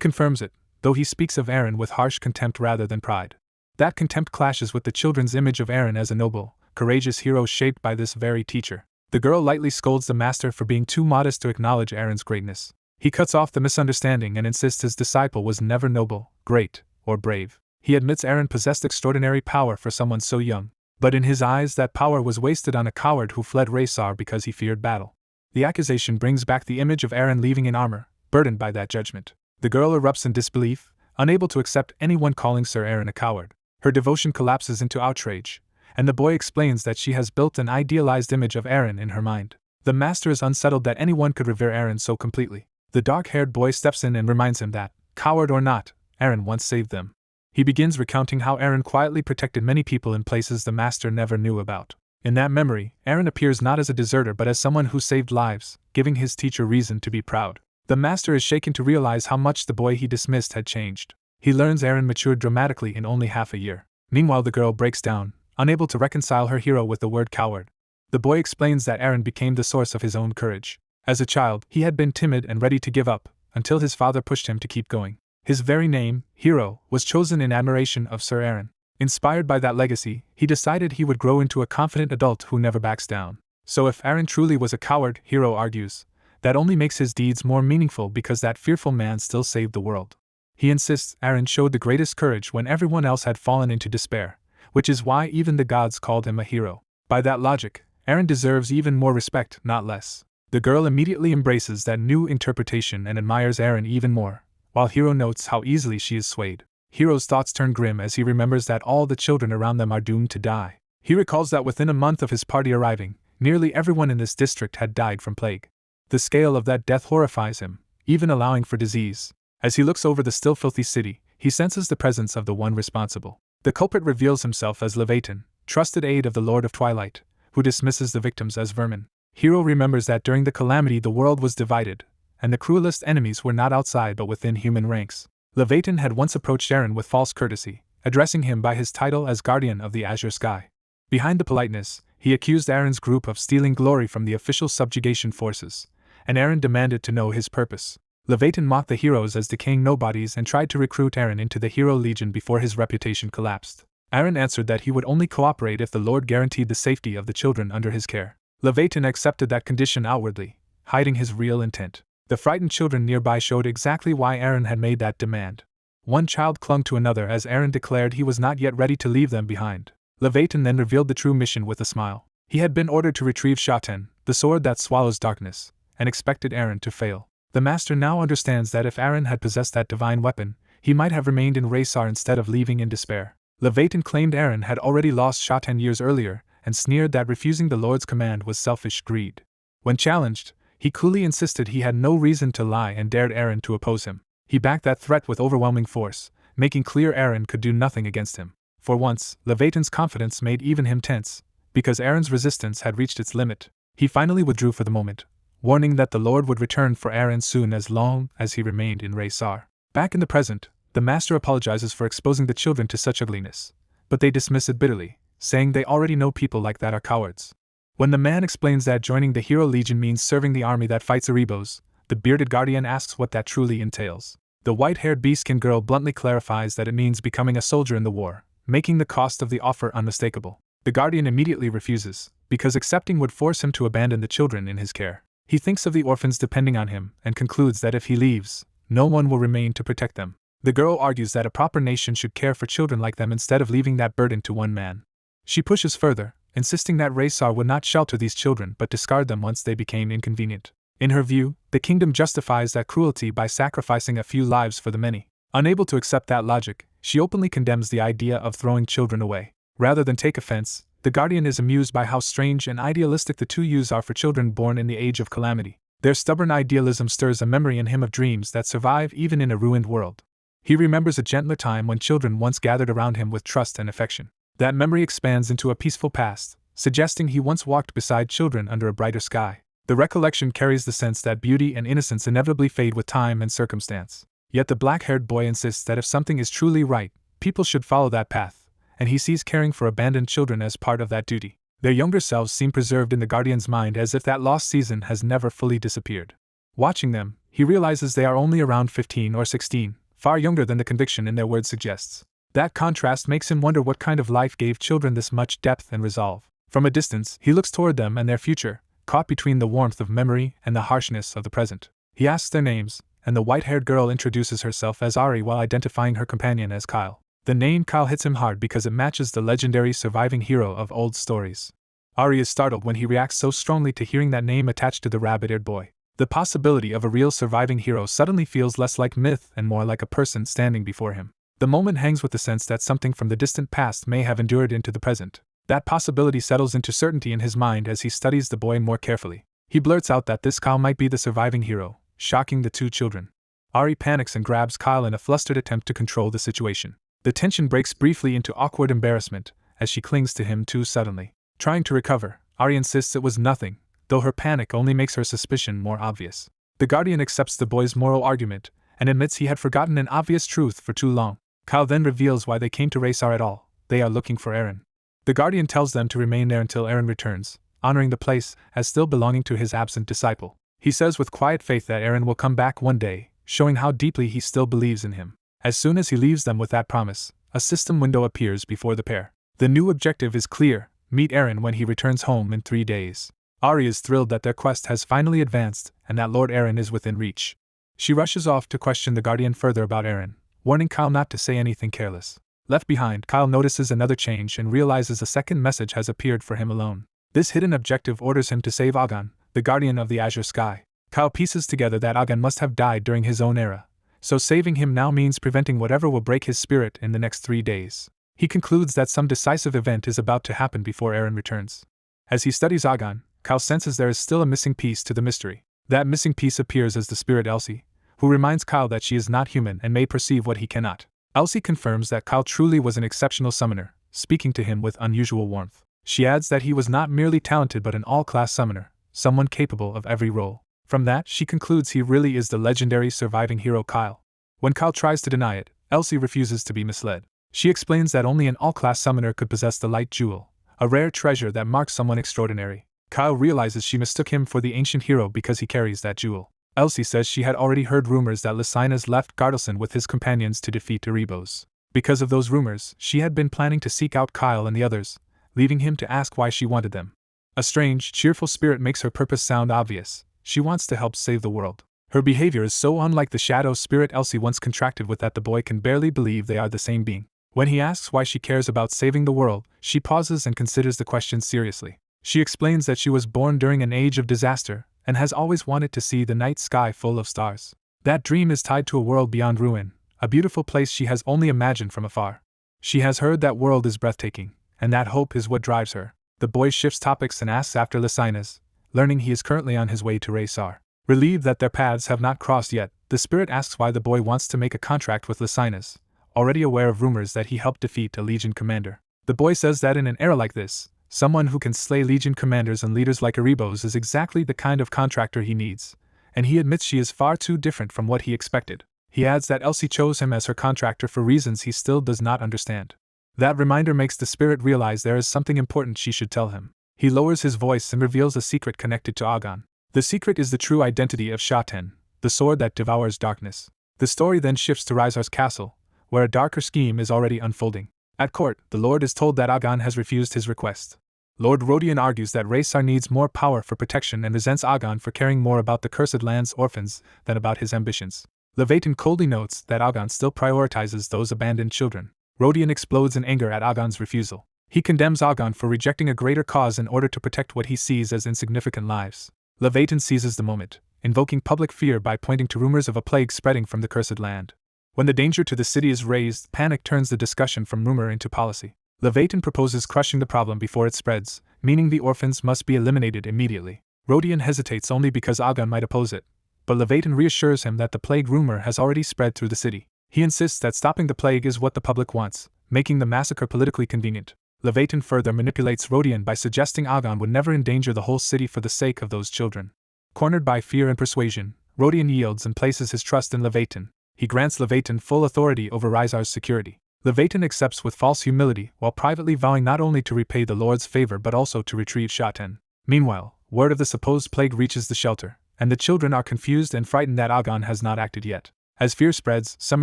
confirms it, though he speaks of Arron with harsh contempt rather than pride. That contempt clashes with the children's image of Arron as a noble, courageous hero shaped by this very teacher. The girl lightly scolds the master for being too modest to acknowledge Arron's greatness. He cuts off the misunderstanding and insists his disciple was never noble, great, or brave. He admits Arron possessed extraordinary power for someone so young, but in his eyes that power was wasted on a coward who fled Raysar because he feared battle. The accusation brings back the image of Arron leaving in armor, burdened by that judgment. The girl erupts in disbelief, unable to accept anyone calling Sir Arron a coward. Her devotion collapses into outrage, and the boy explains that she has built an idealized image of Arron in her mind. The master is unsettled that anyone could revere Arron so completely. The dark-haired boy steps in and reminds him that, coward or not, Arron once saved them. He begins recounting how Arron quietly protected many people in places the master never knew about. In that memory, Arron appears not as a deserter but as someone who saved lives, giving his teacher reason to be proud. The master is shaken to realize how much the boy he dismissed had changed. He learns Arron matured dramatically in only half a year. Meanwhile, the girl breaks down, unable to reconcile her hero with the word coward. The boy explains that Arron became the source of his own courage. As a child, he had been timid and ready to give up, until his father pushed him to keep going. His very name, Hero, was chosen in admiration of Sir Arron. Inspired by that legacy, he decided he would grow into a confident adult who never backs down. So if Arron truly was a coward, Hero argues, that only makes his deeds more meaningful because that fearful man still saved the world. He insists Arron showed the greatest courage when everyone else had fallen into despair, which is why even the gods called him a hero. By that logic, Arron deserves even more respect, not less. The girl immediately embraces that new interpretation and admires Arron even more, while Hero notes how easily she is swayed. Hero's thoughts turn grim as he remembers that all the children around them are doomed to die. He recalls that within a month of his party arriving, nearly everyone in this district had died from plague. The scale of that death horrifies him, even allowing for disease. As he looks over the still filthy city, he senses the presence of the one responsible. The culprit reveals himself as Leviathan, trusted aide of the Lord of Twilight, who dismisses the victims as vermin. Hero remembers that during the calamity the world was divided, and the cruelest enemies were not outside but within human ranks. Leviathan had once approached Arron with false courtesy, addressing him by his title as Guardian of the Azure Sky. Behind the politeness, he accused Arron's group of stealing glory from the official subjugation forces, and Arron demanded to know his purpose. Leviathan mocked the heroes as decaying nobodies and tried to recruit Arron into the Hero Legion before his reputation collapsed. Arron answered that he would only cooperate if the Lord guaranteed the safety of the children under his care. Leviathan accepted that condition outwardly, hiding his real intent. The frightened children nearby showed exactly why Arron had made that demand. One child clung to another as Arron declared he was not yet ready to leave them behind. Leviathan then revealed the true mission with a smile. He had been ordered to retrieve Shaten, the sword that swallows darkness, and expected Arron to fail. The master now understands that if Arron had possessed that divine weapon, he might have remained in Raesar instead of leaving in despair. Leviathan claimed Arron had already lost Shaten years earlier, and sneered that refusing the Lord's command was selfish greed. When challenged, he coolly insisted he had no reason to lie and dared Arron to oppose him. He backed that threat with overwhelming force, making clear Arron could do nothing against him. For once, Leviathan's confidence made even him tense, because Arron's resistance had reached its limit. He finally withdrew for the moment, warning that the Lord would return for Arron soon as long as he remained in Raesar. Back in the present, the master apologizes for exposing the children to such ugliness, but they dismiss it bitterly, saying they already know people like that are cowards. When the man explains that joining the Hero Legion means serving the army that fights Erebos, the bearded guardian asks what that truly entails. The white-haired beastkin girl bluntly clarifies that it means becoming a soldier in the war, making the cost of the offer unmistakable. The guardian immediately refuses, because accepting would force him to abandon the children in his care. He thinks of the orphans depending on him and concludes that if he leaves, no one will remain to protect them. The girl argues that a proper nation should care for children like them instead of leaving that burden to one man. She pushes further, insisting that Raesar would not shelter these children but discard them once they became inconvenient. In her view, the kingdom justifies that cruelty by sacrificing a few lives for the many. Unable to accept that logic, she openly condemns the idea of throwing children away. Rather than take offense, the guardian is amused by how strange and idealistic the two youths are for children born in the age of calamity. Their stubborn idealism stirs a memory in him of dreams that survive even in a ruined world. He remembers a gentler time when children once gathered around him with trust and affection. That memory expands into a peaceful past, suggesting he once walked beside children under a brighter sky. The recollection carries the sense that beauty and innocence inevitably fade with time and circumstance. Yet the black-haired boy insists that if something is truly right, people should follow that path, and he sees caring for abandoned children as part of that duty. Their younger selves seem preserved in the guardian's mind as if that lost season has never fully disappeared. Watching them, he realizes they are only around 15 or 16, far younger than the conviction in their words suggests. That contrast makes him wonder what kind of life gave children this much depth and resolve. From a distance, he looks toward them and their future, caught between the warmth of memory and the harshness of the present. He asks their names, and the white-haired girl introduces herself as Ari while identifying her companion as Kyle. The name Kyle hits him hard because it matches the legendary surviving hero of old stories. Ari is startled when he reacts so strongly to hearing that name attached to the rabbit-eared boy. The possibility of a real surviving hero suddenly feels less like myth and more like a person standing before him. The moment hangs with the sense that something from the distant past may have endured into the present. That possibility settles into certainty in his mind as he studies the boy more carefully. He blurts out that this Kyle might be the surviving hero, shocking the two children. Ari panics and grabs Kyle in a flustered attempt to control the situation. The tension breaks briefly into awkward embarrassment as she clings to him too suddenly. Trying to recover, Ari insists it was nothing, though her panic only makes her suspicion more obvious. The Guardian accepts the boy's moral argument and admits he had forgotten an obvious truth for too long. Kyle then reveals why they came to Race at all. They are looking for Arron. The Guardian tells them to remain there until Arron returns, honoring the place as still belonging to his absent disciple. He says with quiet faith that Arron will come back one day, showing how deeply he still believes in him. As soon as he leaves them with that promise, a system window appears before the pair. The new objective is clear: meet Arron when he returns home in 3 days. Ari is thrilled that their quest has finally advanced and that Lord Arron is within reach. She rushes off to question the Guardian further about Arron, warning Kyle not to say anything careless. Left behind, Kyle notices another change and realizes a second message has appeared for him alone. This hidden objective orders him to save Agon, the Guardian of the Azure Sky. Kyle pieces together that Agon must have died during his own era, so saving him now means preventing whatever will break his spirit in the next 3 days. He concludes that some decisive event is about to happen before Arron returns. As he studies Agon, Kyle senses there is still a missing piece to the mystery. That missing piece appears as the spirit Elsie, who reminds Kyle that she is not human and may perceive what he cannot. Elsie confirms that Kyle truly was an exceptional summoner, speaking to him with unusual warmth. She adds that he was not merely talented but an all-class summoner, someone capable of every role. From that, she concludes he really is the legendary surviving hero Kyle. When Kyle tries to deny it, Elsie refuses to be misled. She explains that only an all-class summoner could possess the Light Jewel, a rare treasure that marks someone extraordinary. Kyle realizes she mistook him for the ancient hero because he carries that jewel. Elsie says she had already heard rumors that Lysinas left Gardelson with his companions to defeat Erebos. Because of those rumors, she had been planning to seek out Kyle and the others, leaving him to ask why she wanted them. A strange, cheerful spirit makes her purpose sound obvious. She wants to help save the world. Her behavior is so unlike the shadow spirit Elsie once contracted with that the boy can barely believe they are the same being. When he asks why she cares about saving the world, she pauses and considers the question seriously. She explains that she was born during an age of disaster, and has always wanted to see the night sky full of stars. That dream is tied to a world beyond ruin, a beautiful place she has only imagined from afar. She has heard that world is breathtaking, and that hope is what drives her. The boy shifts topics and asks after Lysinas, learning he is currently on his way to Raysar. Relieved that their paths have not crossed yet, the spirit asks why the boy wants to make a contract with Lysinas, already aware of rumors that he helped defeat a Legion commander. The boy says that in an era like this, someone who can slay Legion commanders and leaders like Erebos is exactly the kind of contractor he needs, and he admits she is far too different from what he expected. He adds that Elsie chose him as her contractor for reasons he still does not understand. That reminder makes the spirit realize there is something important she should tell him. He lowers his voice and reveals a secret connected to Agon. The secret is the true identity of Shaten, the sword that devours darkness. The story then shifts to Rysar's castle, where a darker scheme is already unfolding. At court, the Lord is told that Agon has refused his request. Lord Rodion argues that Raysar needs more power for protection and resents Agon for caring more about the Cursed Land's orphans than about his ambitions. Levaton coldly notes that Agon still prioritizes those abandoned children. Rodion explodes in anger at Agon's refusal. He condemns Agon for rejecting a greater cause in order to protect what he sees as insignificant lives. Levaton seizes the moment, invoking public fear by pointing to rumors of a plague spreading from the Cursed Land. When the danger to the city is raised, panic turns the discussion from rumor into policy. Levaton proposes crushing the problem before it spreads, meaning the orphans must be eliminated immediately. Rodion hesitates only because Agon might oppose it, but Levaton reassures him that the plague rumor has already spread through the city. He insists that stopping the plague is what the public wants, making the massacre politically convenient. Levaton further manipulates Rodion by suggesting Agon would never endanger the whole city for the sake of those children. Cornered by fear and persuasion, Rodion yields and places his trust in Levaton. He grants Levaton full authority over Rysar's security. Levaton accepts with false humility while privately vowing not only to repay the Lord's favor but also to retrieve Shaten. Meanwhile, word of the supposed plague reaches the shelter, and the children are confused and frightened that Agon has not acted yet. As fear spreads, some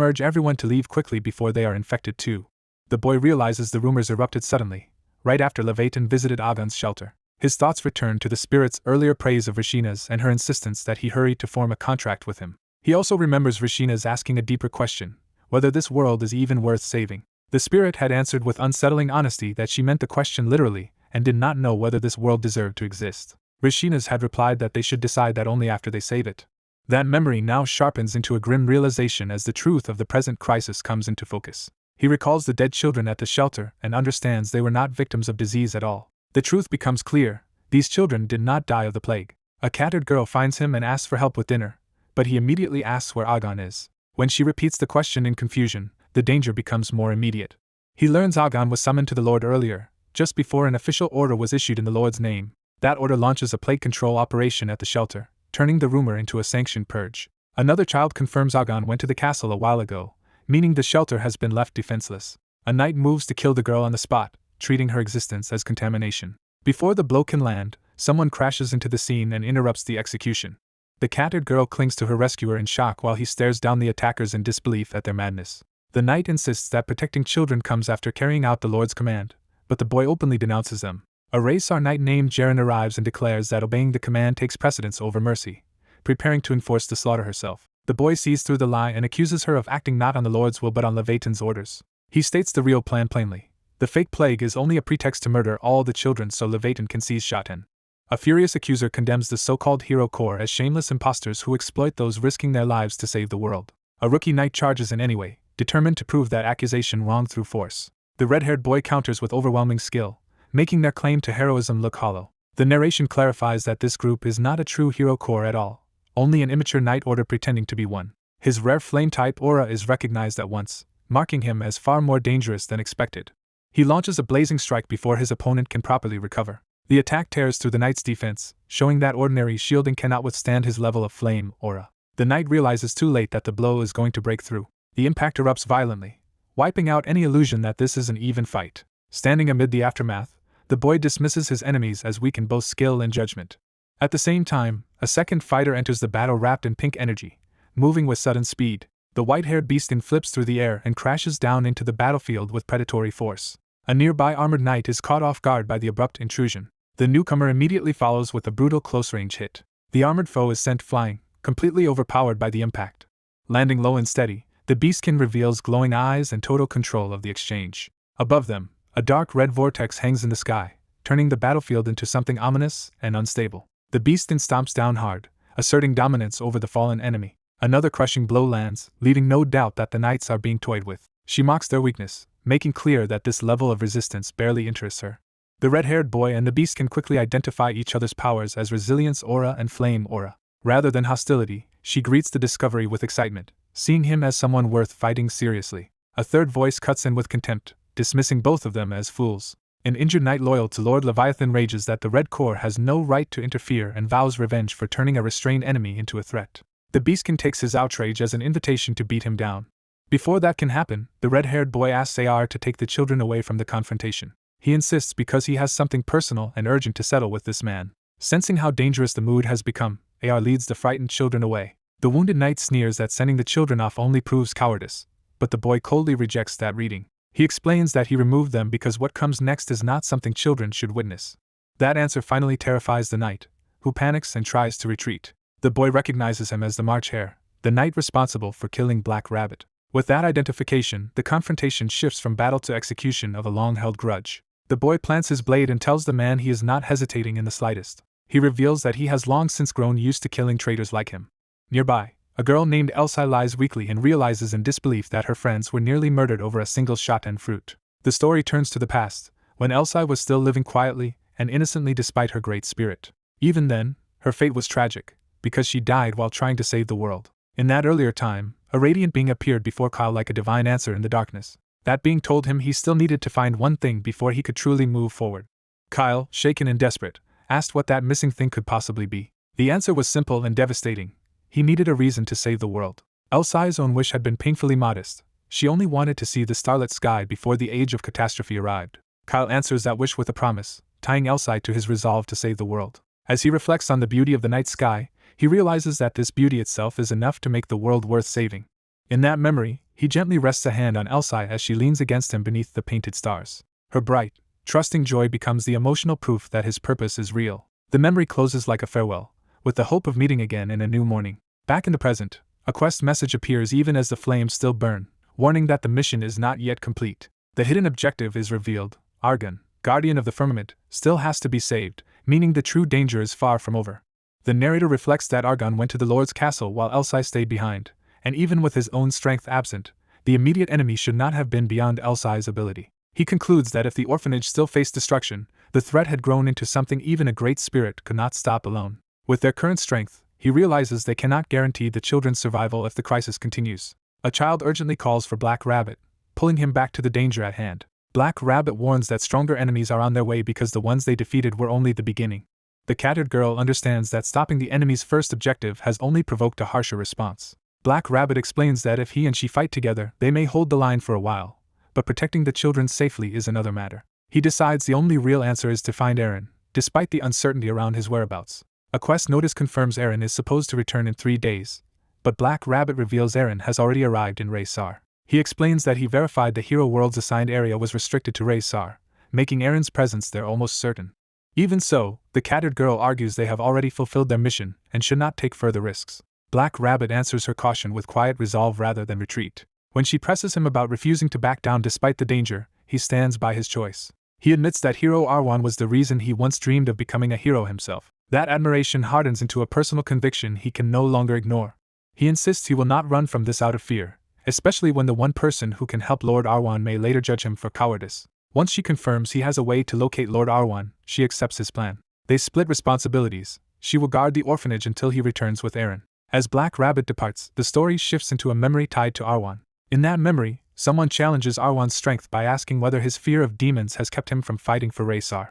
urge everyone to leave quickly before they are infected too. The boy realizes the rumors erupted suddenly, right after Levaton visited Agon's shelter. His thoughts return to the spirit's earlier praise of Rishina's and her insistence that he hurry to form a contract with him. He also remembers Rishina's asking a deeper question, whether this world is even worth saving. The spirit had answered with unsettling honesty that she meant the question literally, and did not know whether this world deserved to exist. Rishina's had replied that they should decide that only after they save it. That memory now sharpens into a grim realization as the truth of the present crisis comes into focus. He recalls the dead children at the shelter and understands they were not victims of disease at all. The truth becomes clear: these children did not die of the plague. A cattered girl finds him and asks for help with dinner, but he immediately asks where Agon is. When she repeats the question in confusion, the danger becomes more immediate. He learns Agon was summoned to the Lord earlier, just before an official order was issued in the Lord's name. That order launches a plague control operation at the shelter, turning the rumor into a sanctioned purge. Another child confirms Argon went to the castle a while ago, meaning the shelter has been left defenseless. A knight moves to kill the girl on the spot, treating her existence as contamination. Before the blow can land, someone crashes into the scene and interrupts the execution. The cat-eared girl clings to her rescuer in shock while he stares down the attackers in disbelief at their madness. The knight insists that protecting children comes after carrying out the Lord's command, but the boy openly denounces them. A Raesar knight named Jaren arrives and declares that obeying the command takes precedence over mercy, preparing to enforce the slaughter herself. The boy sees through the lie and accuses her of acting not on the Lord's will but on Leviathan's orders. He states the real plan plainly. The fake plague is only a pretext to murder all the children so Leviathan can seize Shoten. A furious accuser condemns the so-called hero corps as shameless impostors who exploit those risking their lives to save the world. A rookie knight charges in anyway, determined to prove that accusation wrong through force. The red-haired boy counters with overwhelming skill, making their claim to heroism look hollow. The narration clarifies that this group is not a true hero corps at all, only an immature knight order pretending to be one. His rare flame-type aura is recognized at once, marking him as far more dangerous than expected. He launches a blazing strike before his opponent can properly recover. The attack tears through the knight's defense, showing that ordinary shielding cannot withstand his level of flame aura. The knight realizes too late that the blow is going to break through. The impact erupts violently, wiping out any illusion that this is an even fight. Standing amid the aftermath, the boy dismisses his enemies as weak in both skill and judgment. At the same time, a second fighter enters the battle wrapped in pink energy, moving with sudden speed. The white-haired beastin flips through the air and crashes down into the battlefield with predatory force. A nearby armored knight is caught off guard by the abrupt intrusion. The newcomer immediately follows with a brutal close-range hit. The armored foe is sent flying, completely overpowered by the impact. Landing low and steady, the beastkin reveals glowing eyes and total control of the exchange. Above them, a dark red vortex hangs in the sky, turning the battlefield into something ominous and unstable. The beastkin stomps down hard, asserting dominance over the fallen enemy. Another crushing blow lands, leaving no doubt that the knights are being toyed with. She mocks their weakness, making clear that this level of resistance barely interests her. The red-haired boy and the beastkin quickly identify each other's powers as resilience aura and flame aura. Rather than hostility, she greets the discovery with excitement, seeing him as someone worth fighting seriously. A third voice cuts in with contempt, dismissing both of them as fools. An injured knight loyal to Lord Leviathan rages that the Red Corps has no right to interfere and vows revenge for turning a restrained enemy into a threat. The beastkin takes his outrage as an invitation to beat him down. Before that can happen, the red-haired boy asks AR to take the children away from the confrontation. He insists because he has something personal and urgent to settle with this man. Sensing how dangerous the mood has become, AR leads the frightened children away. The wounded knight sneers that sending the children off only proves cowardice, but the boy coldly rejects that reading. He explains that he removed them because what comes next is not something children should witness. That answer finally terrifies the knight, who panics and tries to retreat. The boy recognizes him as the March Hare, the knight responsible for killing Black Rabbit. With that identification, the confrontation shifts from battle to execution of a long-held grudge. The boy plants his blade and tells the man he is not hesitating in the slightest. He reveals that he has long since grown used to killing traitors like him. Nearby, a girl named Elsa lies weakly and realizes in disbelief that her friends were nearly murdered over a single shot and fruit. The story turns to the past, when Elsa was still living quietly and innocently despite her great spirit. Even then, her fate was tragic, because she died while trying to save the world. In that earlier time, a radiant being appeared before Kyle like a divine answer in the darkness. That being told him he still needed to find one thing before he could truly move forward. Kyle, shaken and desperate, asked what that missing thing could possibly be. The answer was simple and devastating. He needed a reason to save the world. Elsai's own wish had been painfully modest. She only wanted to see the starlit sky before the age of catastrophe arrived. Kyle answers that wish with a promise, tying Elsai to his resolve to save the world. As he reflects on the beauty of the night sky, he realizes that this beauty itself is enough to make the world worth saving. In that memory, he gently rests a hand on Elsai as she leans against him beneath the painted stars. Her bright, trusting joy becomes the emotional proof that his purpose is real. The memory closes like a farewell, with the hope of meeting again in a new morning. Back in the present, a quest message appears even as the flames still burn, warning that the mission is not yet complete. The hidden objective is revealed. Argon, guardian of the firmament, still has to be saved, meaning the true danger is far from over. The narrator reflects that Argon went to the Lord's castle while Elsai stayed behind, and even with his own strength absent, the immediate enemy should not have been beyond Elsai's ability. He concludes that if the orphanage still faced destruction, the threat had grown into something even a great spirit could not stop alone. With their current strength, he realizes they cannot guarantee the children's survival if the crisis continues. A child urgently calls for Black Rabbit, pulling him back to the danger at hand. Black Rabbit warns that stronger enemies are on their way because the ones they defeated were only the beginning. The cat-haired girl understands that stopping the enemy's first objective has only provoked a harsher response. Black Rabbit explains that if he and she fight together, they may hold the line for a while, but protecting the children safely is another matter. He decides the only real answer is to find Arron, despite the uncertainty around his whereabouts. A quest notice confirms Arron is supposed to return in 3 days, but Black Rabbit reveals Arron has already arrived in Raysar. He explains that he verified the Hero World's assigned area was restricted to Raysar, making Arron's presence there almost certain. Even so, the cat-haired girl argues they have already fulfilled their mission and should not take further risks. Black Rabbit answers her caution with quiet resolve rather than retreat. When she presses him about refusing to back down despite the danger, he stands by his choice. He admits that Hero Arron was the reason he once dreamed of becoming a hero himself. That admiration hardens into a personal conviction he can no longer ignore. He insists he will not run from this out of fear, especially when the one person who can help Lord Arron may later judge him for cowardice. Once she confirms he has a way to locate Lord Arron, she accepts his plan. They split responsibilities. She will guard the orphanage until he returns with Arron. As Black Rabbit departs, the story shifts into a memory tied to Arron. In that memory, someone challenges Arron's strength by asking whether his fear of demons has kept him from fighting for Raysar.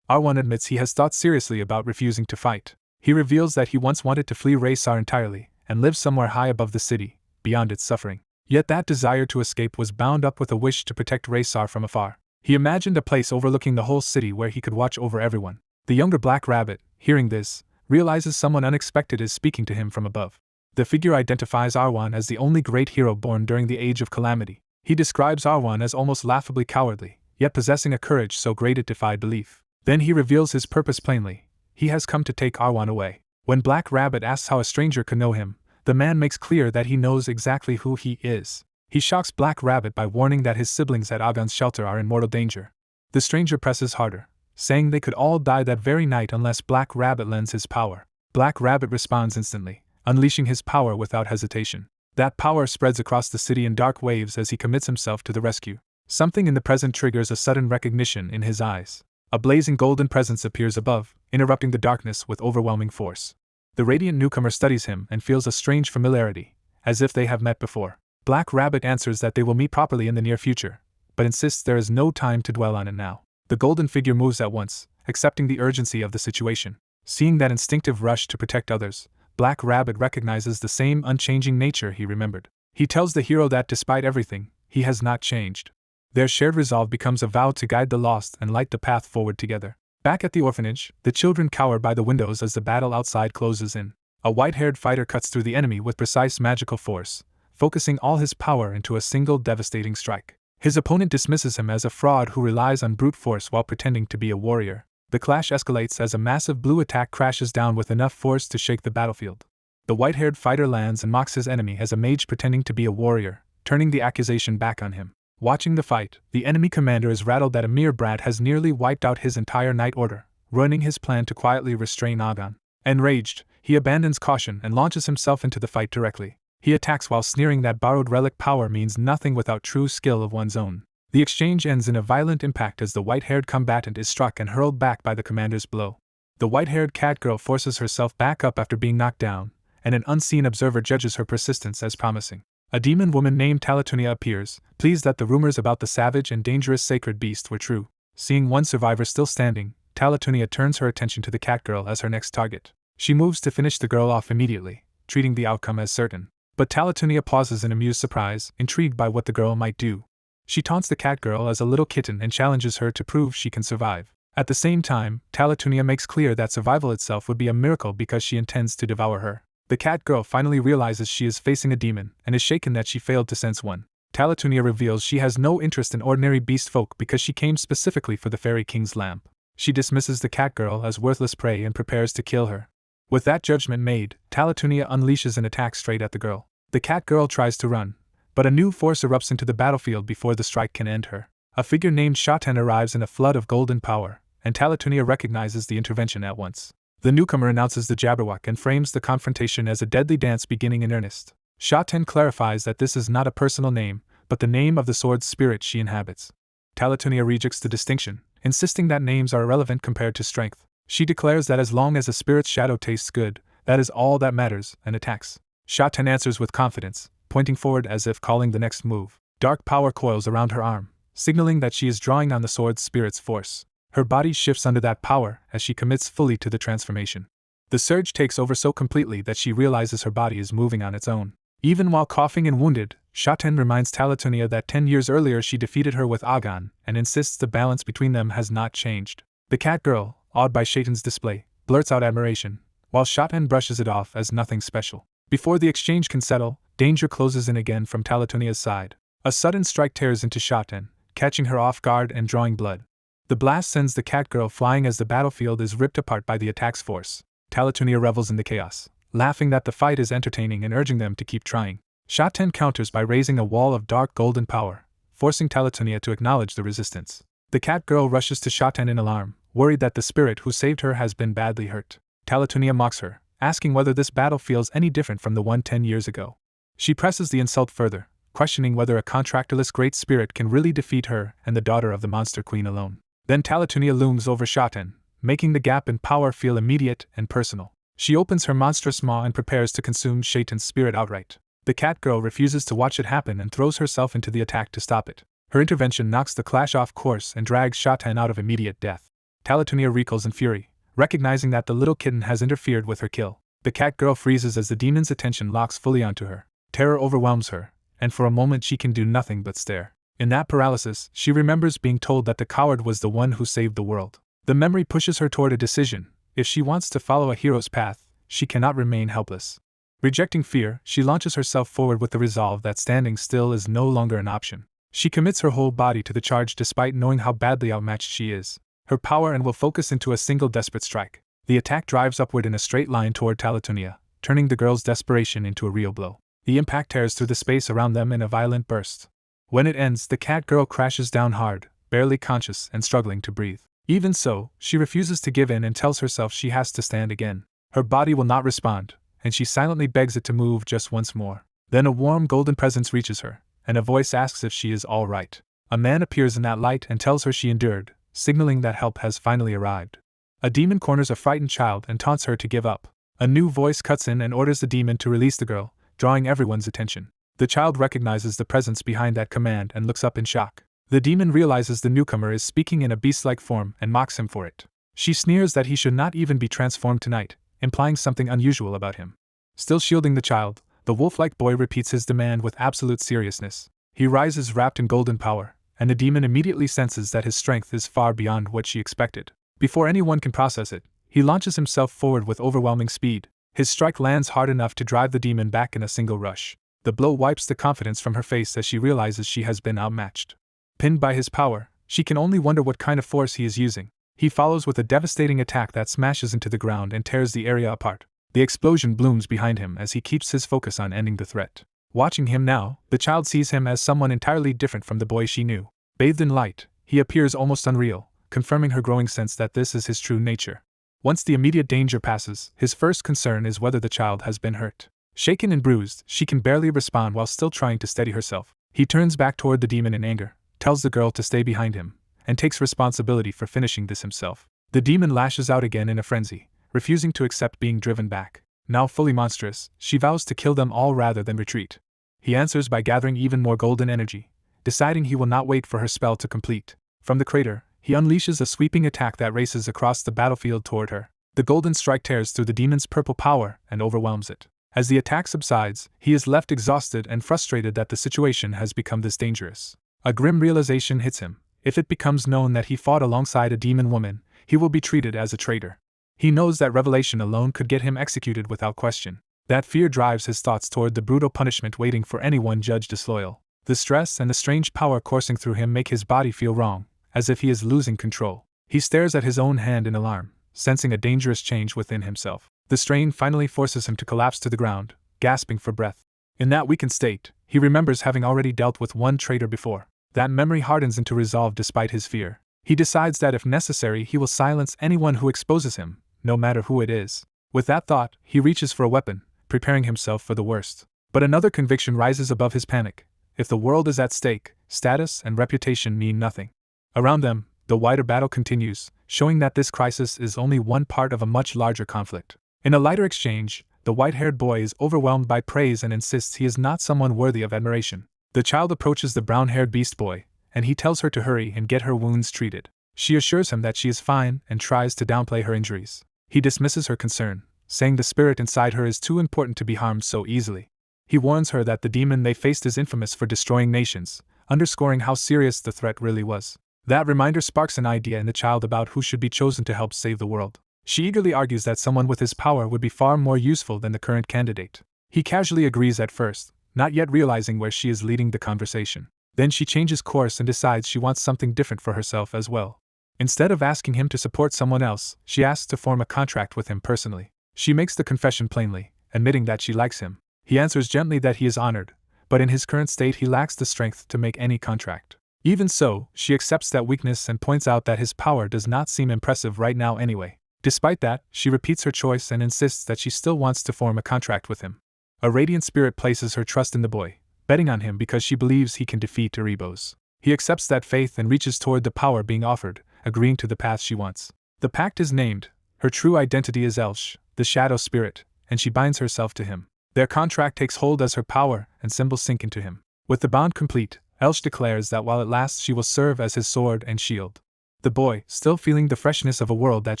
Arron admits he has thought seriously about refusing to fight. He reveals that he once wanted to flee Raysar entirely and live somewhere high above the city, beyond its suffering. Yet that desire to escape was bound up with a wish to protect Raysar from afar. He imagined a place overlooking the whole city where he could watch over everyone. The younger Black Rabbit, hearing this, realizes someone unexpected is speaking to him from above. The figure identifies Arron as the only great hero born during the Age of Calamity. He describes Arron as almost laughably cowardly, yet possessing a courage so great it defied belief. Then he reveals his purpose plainly. He has come to take Arron away. When Black Rabbit asks how a stranger could know him, the man makes clear that he knows exactly who he is. He shocks Black Rabbit by warning that his siblings at Agon's shelter are in mortal danger. The stranger presses harder, saying they could all die that very night unless Black Rabbit lends his power. Black Rabbit responds instantly, unleashing his power without hesitation. That power spreads across the city in dark waves as he commits himself to the rescue. Something in the present triggers a sudden recognition in his eyes. A blazing golden presence appears above, interrupting the darkness with overwhelming force. The radiant newcomer studies him and feels a strange familiarity, as if they have met before. Black Rabbit answers that they will meet properly in the near future, but insists there is no time to dwell on it now. The golden figure moves at once, accepting the urgency of the situation. Seeing that instinctive rush to protect others, Black Rabbit recognizes the same unchanging nature he remembered. He tells the hero that despite everything, he has not changed. Their shared resolve becomes a vow to guide the lost and light the path forward together. Back at the orphanage, the children cower by the windows as the battle outside closes in. A white-haired fighter cuts through the enemy with precise magical force, focusing all his power into a single devastating strike. His opponent dismisses him as a fraud who relies on brute force while pretending to be a warrior. The clash escalates as a massive blue attack crashes down with enough force to shake the battlefield. The white-haired fighter lands and mocks his enemy as a mage pretending to be a warrior, turning the accusation back on him. Watching the fight, the enemy commander is rattled that a mere brat has nearly wiped out his entire Knight Order, ruining his plan to quietly restrain Agon. Enraged, he abandons caution and launches himself into the fight directly. He attacks while sneering that borrowed relic power means nothing without true skill of one's own. The exchange ends in a violent impact as the white-haired combatant is struck and hurled back by the commander's blow. The white-haired catgirl forces herself back up after being knocked down, and an unseen observer judges her persistence as promising. A demon woman named Talatunia appears, pleased that the rumors about the savage and dangerous sacred beast were true. Seeing one survivor still standing, Talatunia turns her attention to the catgirl as her next target. She moves to finish the girl off immediately, treating the outcome as certain. But Talatunia pauses in amused surprise, intrigued by what the girl might do. She taunts the catgirl as a little kitten and challenges her to prove she can survive. At the same time, Talatunia makes clear that survival itself would be a miracle because she intends to devour her. The catgirl finally realizes she is facing a demon and is shaken that she failed to sense one. Talatunia reveals she has no interest in ordinary beast folk because she came specifically for the Fairy King's lamp. She dismisses the catgirl as worthless prey and prepares to kill her. With that judgment made, Talatunia unleashes an attack straight at the girl. The catgirl tries to run, but a new force erupts into the battlefield before the strike can end her. A figure named Shaten arrives in a flood of golden power, and Talatunia recognizes the intervention at once. The newcomer announces the Jabberwock and frames the confrontation as a deadly dance beginning in earnest. Shaten clarifies that this is not a personal name, but the name of the sword's spirit she inhabits. Talatunia rejects the distinction, insisting that names are irrelevant compared to strength. She declares that as long as a spirit's shadow tastes good, that is all that matters, and attacks. Shaten answers with confidence, pointing forward as if calling the next move. Dark power coils around her arm, signaling that she is drawing on the sword's spirit's force. Her body shifts under that power as she commits fully to the transformation. The surge takes over so completely that she realizes her body is moving on its own. Even while coughing and wounded, Shaten reminds Talatonia that 10 years earlier she defeated her with Agan and insists the balance between them has not changed. The cat girl, awed by Shaten's display, blurts out admiration, while Shaten brushes it off as nothing special. Before the exchange can settle, danger closes in again from Talatonia's side. A sudden strike tears into Shaten, catching her off guard and drawing blood. The blast sends the cat girl flying as the battlefield is ripped apart by the attack's force. Talatonia revels in the chaos, laughing that the fight is entertaining and urging them to keep trying. Shaten counters by raising a wall of dark golden power, forcing Talatonia to acknowledge the resistance. The cat girl rushes to Shaten in alarm, worried that the spirit who saved her has been badly hurt. Talatonia mocks her, asking whether this battle feels any different from the one 10 years ago. She presses the insult further, questioning whether a contractorless great spirit can really defeat her and the daughter of the monster queen alone. Then Talatonia looms over Shaten, making the gap in power feel immediate and personal. She opens her monstrous maw and prepares to consume Shaten's spirit outright. The cat girl refuses to watch it happen and throws herself into the attack to stop it. Her intervention knocks the clash off course and drags Shaten out of immediate death. Talatonia recoils in fury, recognizing that the little kitten has interfered with her kill. The cat girl freezes as the demon's attention locks fully onto her. Terror overwhelms her, and for a moment she can do nothing but stare. In that paralysis, she remembers being told that the coward was the one who saved the world. The memory pushes her toward a decision. If she wants to follow a hero's path, she cannot remain helpless. Rejecting fear, she launches herself forward with the resolve that standing still is no longer an option. She commits her whole body to the charge despite knowing how badly outmatched she is. Her power and will focus into a single desperate strike. The attack drives upward in a straight line toward Talatonia, turning the girl's desperation into a real blow. The impact tears through the space around them in a violent burst. When it ends, the cat girl crashes down hard, barely conscious and struggling to breathe. Even so, she refuses to give in and tells herself she has to stand again. Her body will not respond, and she silently begs it to move just once more. Then a warm golden presence reaches her, and a voice asks if she is all right. A man appears in that light and tells her she endured, signaling that help has finally arrived. A demon corners a frightened child and taunts her to give up. A new voice cuts in and orders the demon to release the girl, drawing everyone's attention. The child recognizes the presence behind that command and looks up in shock. The demon realizes the newcomer is speaking in a beast-like form and mocks him for it. She sneers that he should not even be transformed tonight, implying something unusual about him. Still shielding the child, the wolf-like boy repeats his demand with absolute seriousness. He rises wrapped in golden power, and the demon immediately senses that his strength is far beyond what she expected. Before anyone can process it, he launches himself forward with overwhelming speed. His strike lands hard enough to drive the demon back in a single rush. The blow wipes the confidence from her face as she realizes she has been outmatched. Pinned by his power, she can only wonder what kind of force he is using. He follows with a devastating attack that smashes into the ground and tears the area apart. The explosion blooms behind him as he keeps his focus on ending the threat. Watching him now, the child sees him as someone entirely different from the boy she knew. Bathed in light, he appears almost unreal, confirming her growing sense that this is his true nature. Once the immediate danger passes, his first concern is whether the child has been hurt. Shaken and bruised, she can barely respond while still trying to steady herself. He turns back toward the demon in anger, tells the girl to stay behind him, and takes responsibility for finishing this himself. The demon lashes out again in a frenzy, refusing to accept being driven back. Now fully monstrous, she vows to kill them all rather than retreat. He answers by gathering even more golden energy, deciding he will not wait for her spell to complete. From the crater, he unleashes a sweeping attack that races across the battlefield toward her. The golden strike tears through the demon's purple power and overwhelms it. As the attack subsides, he is left exhausted and frustrated that the situation has become this dangerous. A grim realization hits him. If it becomes known that he fought alongside a demon woman, he will be treated as a traitor. He knows that revelation alone could get him executed without question. That fear drives his thoughts toward the brutal punishment waiting for anyone judged disloyal. The stress and the strange power coursing through him make his body feel wrong, as if he is losing control. He stares at his own hand in alarm, sensing a dangerous change within himself. The strain finally forces him to collapse to the ground, gasping for breath. In that weakened state, he remembers having already dealt with one traitor before. That memory hardens into resolve despite his fear. He decides that if necessary he will silence anyone who exposes him, no matter who it is. With that thought, he reaches for a weapon, preparing himself for the worst. But another conviction rises above his panic. If the world is at stake, status and reputation mean nothing. Around them, the wider battle continues, showing that this crisis is only one part of a much larger conflict. In a lighter exchange, the white-haired boy is overwhelmed by praise and insists he is not someone worthy of admiration. The child approaches the brown-haired beast boy, and he tells her to hurry and get her wounds treated. She assures him that she is fine and tries to downplay her injuries. He dismisses her concern, saying the spirit inside her is too important to be harmed so easily. He warns her that the demon they faced is infamous for destroying nations, underscoring how serious the threat really was. That reminder sparks an idea in the child about who should be chosen to help save the world. She eagerly argues that someone with his power would be far more useful than the current candidate. He casually agrees at first, not yet realizing where she is leading the conversation. Then she changes course and decides she wants something different for herself as well. Instead of asking him to support someone else, she asks to form a contract with him personally. She makes the confession plainly, admitting that she likes him. He answers gently that he is honored, but in his current state he lacks the strength to make any contract. Even so, she accepts that weakness and points out that his power does not seem impressive right now anyway. Despite that, she repeats her choice and insists that she still wants to form a contract with him. A radiant spirit places her trust in the boy, betting on him because she believes he can defeat Erebos. He accepts that faith and reaches toward the power being offered, agreeing to the path she wants. The pact is named. Her true identity is Elsh, the shadow spirit, and she binds herself to him. Their contract takes hold as her power and symbols sink into him. With the bond complete, Elsh declares that while it lasts she will serve as his sword and shield. The boy, still feeling the freshness of a world that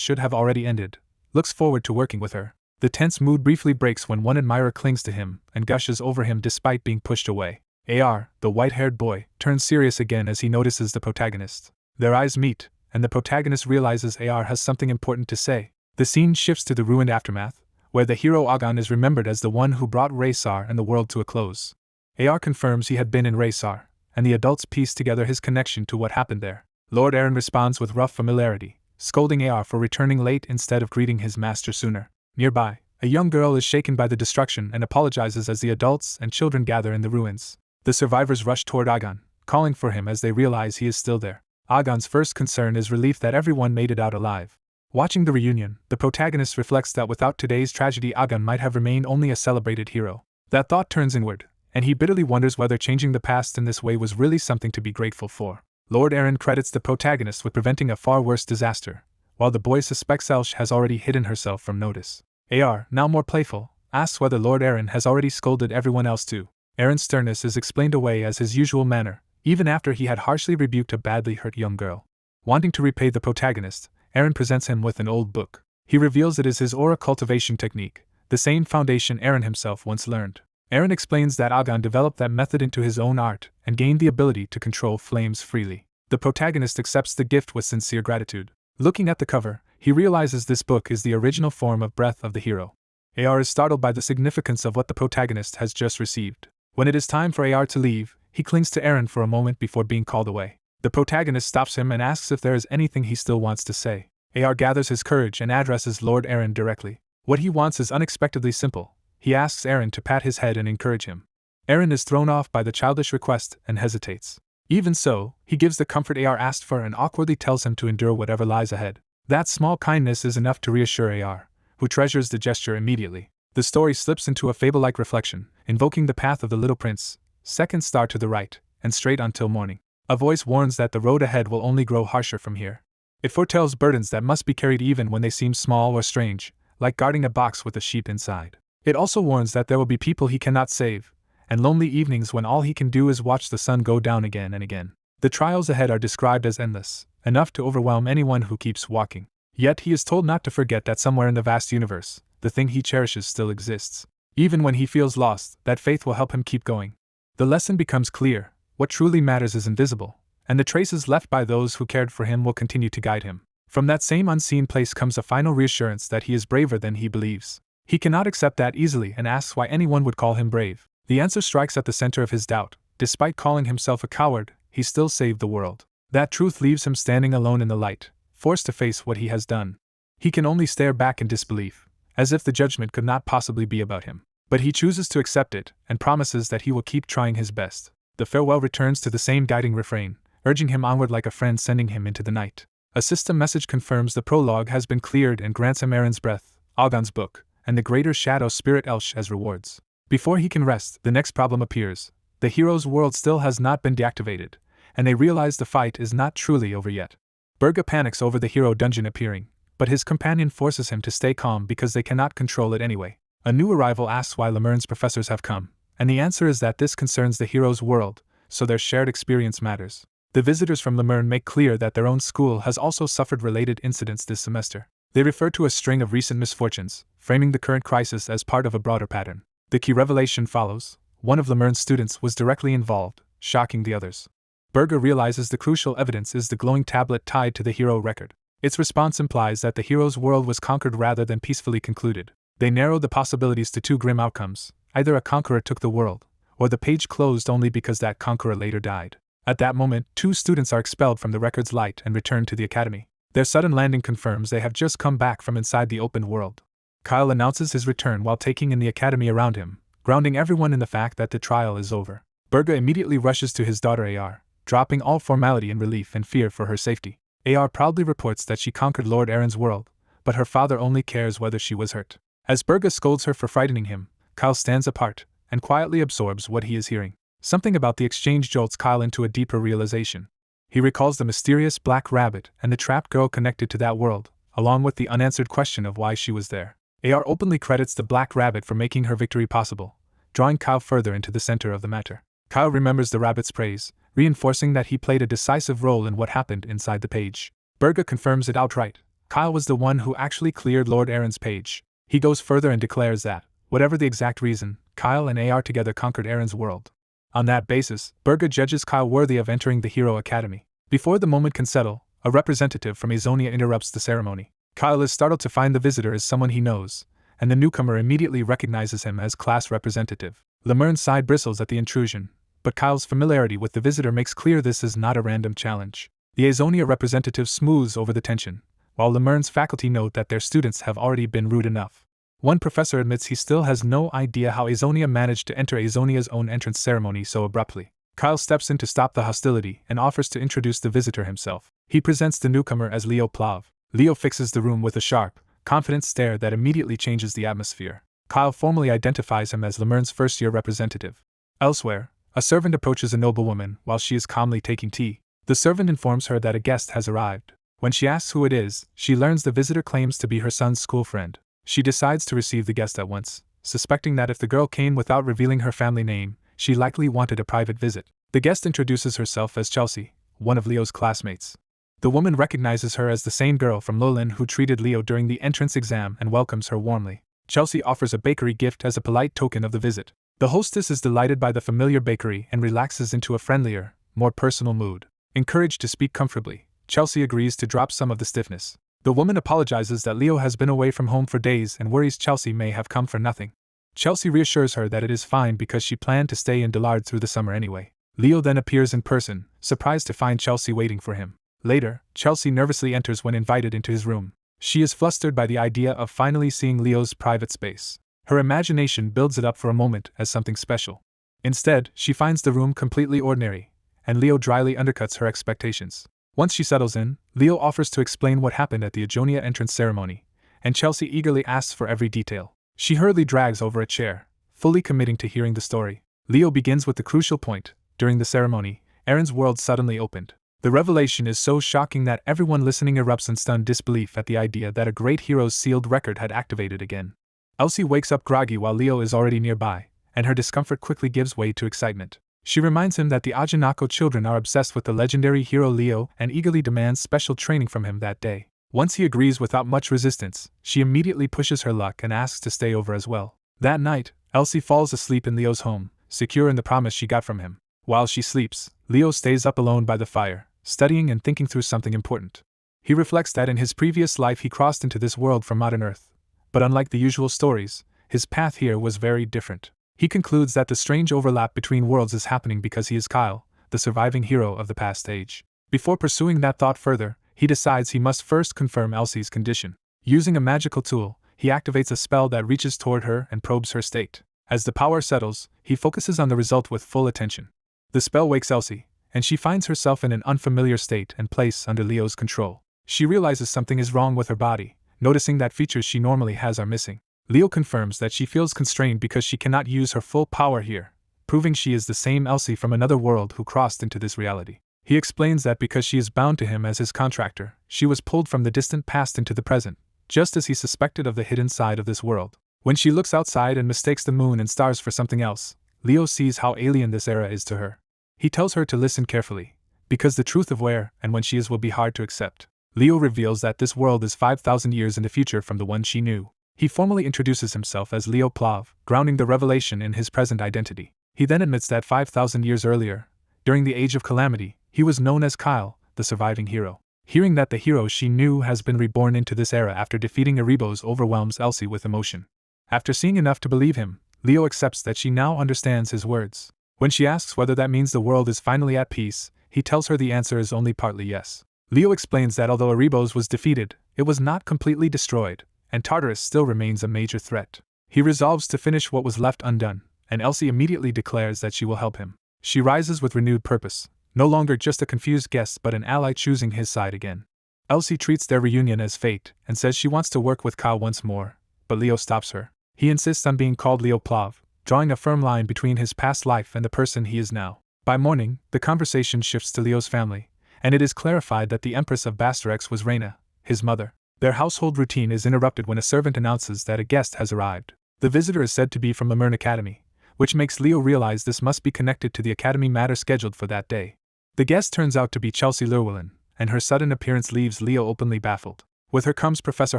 should have already ended, looks forward to working with her. The tense mood briefly breaks when one admirer clings to him and gushes over him despite being pushed away. AR, the white-haired boy, turns serious again as he notices the protagonist. Their eyes meet, and the protagonist realizes AR has something important to say. The scene shifts to the ruined aftermath, where the hero Agon is remembered as the one who brought Raysar and the world to a close. AR confirms he had been in Raysar, and the adults piece together his connection to what happened there. Lord Arron responds with rough familiarity, scolding AR for returning late instead of greeting his master sooner. Nearby, a young girl is shaken by the destruction and apologizes as the adults and children gather in the ruins. The survivors rush toward Agon, calling for him as they realize he is still there. Agon's first concern is relief that everyone made it out alive. Watching the reunion, the protagonist reflects that without today's tragedy Agon might have remained only a celebrated hero. That thought turns inward, and he bitterly wonders whether changing the past in this way was really something to be grateful for. Lord Arron credits the protagonist with preventing a far worse disaster, while the boy suspects Elsh has already hidden herself from notice. AR, now more playful, asks whether Lord Arron has already scolded everyone else too. Arron's sternness is explained away as his usual manner, even after he had harshly rebuked a badly hurt young girl. Wanting to repay the protagonist, Arron presents him with an old book. He reveals it is his aura cultivation technique, the same foundation Arron himself once learned. Arron explains that Agon developed that method into his own art and gained the ability to control flames freely. The protagonist accepts the gift with sincere gratitude. Looking at the cover, he realizes this book is the original form of Breath of the Hero. AR is startled by the significance of what the protagonist has just received. When it is time for AR to leave, he clings to Arron for a moment before being called away. The protagonist stops him and asks if there is anything he still wants to say. AR gathers his courage and addresses Lord Arron directly. What he wants is unexpectedly simple. He asks Arron to pat his head and encourage him. Arron is thrown off by the childish request and hesitates. Even so, he gives the comfort AR asked for and awkwardly tells him to endure whatever lies ahead. That small kindness is enough to reassure AR, who treasures the gesture immediately. The story slips into a fable-like reflection, invoking the path of the little prince, second star to the right, and straight until morning. A voice warns that the road ahead will only grow harsher from here. It foretells burdens that must be carried even when they seem small or strange, like guarding a box with a sheep inside. It also warns that there will be people he cannot save, and lonely evenings when all he can do is watch the sun go down again and again. The trials ahead are described as endless, enough to overwhelm anyone who keeps walking. Yet he is told not to forget that somewhere in the vast universe, the thing he cherishes still exists. Even when he feels lost, that faith will help him keep going. The lesson becomes clear: what truly matters is invisible, and the traces left by those who cared for him will continue to guide him. From that same unseen place comes a final reassurance that he is braver than he believes. He cannot accept that easily and asks why anyone would call him brave. The answer strikes at the center of his doubt. Despite calling himself a coward, he still saved the world. That truth leaves him standing alone in the light, forced to face what he has done. He can only stare back in disbelief, as if the judgment could not possibly be about him. But he chooses to accept it, and promises that he will keep trying his best. The farewell returns to the same guiding refrain, urging him onward like a friend sending him into the night. A system message confirms the prologue has been cleared and grants him Arron's breath, Agon's book, and the greater shadow spirit Elsh as rewards. Before he can rest, the next problem appears. The hero's world still has not been deactivated, and they realize the fight is not truly over yet. Burga panics over the hero dungeon appearing, but his companion forces him to stay calm because they cannot control it anyway. A new arrival asks why Lemurne's professors have come, and the answer is that this concerns the hero's world, so their shared experience matters. The visitors from Lumene make clear that their own school has also suffered related incidents this semester. They refer to a string of recent misfortunes, framing the current crisis as part of a broader pattern. The key revelation follows: one of Lumene's students was directly involved, shocking the others. Berger realizes the crucial evidence is the glowing tablet tied to the hero record. Its response implies that the hero's world was conquered rather than peacefully concluded. They narrowed the possibilities to two grim outcomes: either a conqueror took the world, or the page closed only because that conqueror later died. At that moment, 2 students are expelled from the record's light and returned to the academy. Their sudden landing confirms they have just come back from inside the open world. Kyle announces his return while taking in the academy around him, grounding everyone in the fact that the trial is over. Berger immediately rushes to his daughter AR, dropping all formality in relief and fear for her safety. AR proudly reports that she conquered Lord Arron's world, but her father only cares whether she was hurt. As Berger scolds her for frightening him, Kyle stands apart and quietly absorbs what he is hearing. Something about the exchange jolts Kyle into a deeper realization. He recalls the mysterious black rabbit and the trapped girl connected to that world, along with the unanswered question of why she was there. AR openly credits the black rabbit for making her victory possible, drawing Kyle further into the center of the matter. Kyle remembers the rabbit's praise, reinforcing that he played a decisive role in what happened inside the page. Berger confirms it outright. Kyle was the one who actually cleared Lord Arron's page. He goes further and declares that, whatever the exact reason, Kyle and AR together conquered Arron's world. On that basis, Berger judges Kyle worthy of entering the Hero Academy. Before the moment can settle, a representative from Azonia interrupts the ceremony. Kyle is startled to find the visitor is someone he knows, and the newcomer immediately recognizes him as class representative. Lumene's side bristles at the intrusion, but Kyle's familiarity with the visitor makes clear this is not a random challenge. The Azonia representative smooths over the tension, while Lumene's faculty note that their students have already been rude enough. One professor admits he still has no idea how Azonia managed to enter Azonia's own entrance ceremony so abruptly. Kyle steps in to stop the hostility and offers to introduce the visitor himself. He presents the newcomer as Leo Plav. Leo fixes the room with a sharp, confident stare that immediately changes the atmosphere. Kyle formally identifies him as Lumene's first-year representative. Elsewhere, a servant approaches a noblewoman while she is calmly taking tea. The servant informs her that a guest has arrived. When she asks who it is, she learns the visitor claims to be her son's school friend. She decides to receive the guest at once, suspecting that if the girl came without revealing her family name, she likely wanted a private visit. The guest introduces herself as Chelsea, one of Leo's classmates. The woman recognizes her as the same girl from Lowland who treated Leo during the entrance exam and welcomes her warmly. Chelsea offers a bakery gift as a polite token of the visit. The hostess is delighted by the familiar bakery and relaxes into a friendlier, more personal mood. Encouraged to speak comfortably, Chelsea agrees to drop some of the stiffness. The woman apologizes that Leo has been away from home for days and worries Chelsea may have come for nothing. Chelsea reassures her that it is fine because she planned to stay in Dillard through the summer anyway. Leo then appears in person, surprised to find Chelsea waiting for him. Later, Chelsea nervously enters when invited into his room. She is flustered by the idea of finally seeing Leo's private space. Her imagination builds it up for a moment as something special. Instead, she finds the room completely ordinary, and Leo dryly undercuts her expectations. Once she settles in, Leo offers to explain what happened at the Azonia entrance ceremony, and Chelsea eagerly asks for every detail. She hurriedly drags over a chair, fully committing to hearing the story. Leo begins with the crucial point. During the ceremony, Arron's world suddenly opened. The revelation is so shocking that everyone listening erupts in stunned disbelief at the idea that a great hero's sealed record had activated again. Elsie wakes up groggy while Leo is already nearby, and her discomfort quickly gives way to excitement. She reminds him that the Ajinako children are obsessed with the legendary hero Leo and eagerly demands special training from him that day. Once he agrees without much resistance, she immediately pushes her luck and asks to stay over as well. That night, Elsie falls asleep in Leo's home, secure in the promise she got from him. While she sleeps, Leo stays up alone by the fire, studying and thinking through something important. He reflects that in his previous life he crossed into this world from modern Earth. But unlike the usual stories, his path here was very different. He concludes that the strange overlap between worlds is happening because he is Kyle, the surviving hero of the past age. Before pursuing that thought further, he decides he must first confirm Elsie's condition. Using a magical tool, he activates a spell that reaches toward her and probes her state. As the power settles, he focuses on the result with full attention. The spell wakes Elsie, and she finds herself in an unfamiliar state and place under Leo's control. She realizes something is wrong with her body, noticing that features she normally has are missing. Leo confirms that she feels constrained because she cannot use her full power here, proving she is the same Elsie from another world who crossed into this reality. He explains that because she is bound to him as his contractor, she was pulled from the distant past into the present, just as he suspected of the hidden side of this world. When she looks outside and mistakes the moon and stars for something else, Leo sees how alien this era is to her. He tells her to listen carefully, because the truth of where and when she is will be hard to accept. Leo reveals that this world is 5,000 years in the future from the one she knew. He formally introduces himself as Leo Plav, grounding the revelation in his present identity. He then admits that 5,000 years earlier, during the Age of Calamity, he was known as Kyle, the surviving hero. Hearing that the hero she knew has been reborn into this era after defeating Erebos overwhelms Elsie with emotion. After seeing enough to believe him, Leo accepts that she now understands his words. When she asks whether that means the world is finally at peace, he tells her the answer is only partly yes. Leo explains that although Erebos was defeated, it was not completely destroyed, and Tartarus still remains a major threat. He resolves to finish what was left undone, and Elsie immediately declares that she will help him. She rises with renewed purpose, no longer just a confused guest but an ally choosing his side again. Elsie treats their reunion as fate and says she wants to work with Kyle once more, but Leo stops her. He insists on being called Leo Plav, drawing a firm line between his past life and the person he is now. By morning, the conversation shifts to Leo's family, and it is clarified that the Empress of Basterex was Reyna, his mother. Their household routine is interrupted when a servant announces that a guest has arrived. The visitor is said to be from Lumene Academy, which makes Leo realize this must be connected to the academy matter scheduled for that day. The guest turns out to be Chelsea Llewellyn, and her sudden appearance leaves Leo openly baffled. With her comes Professor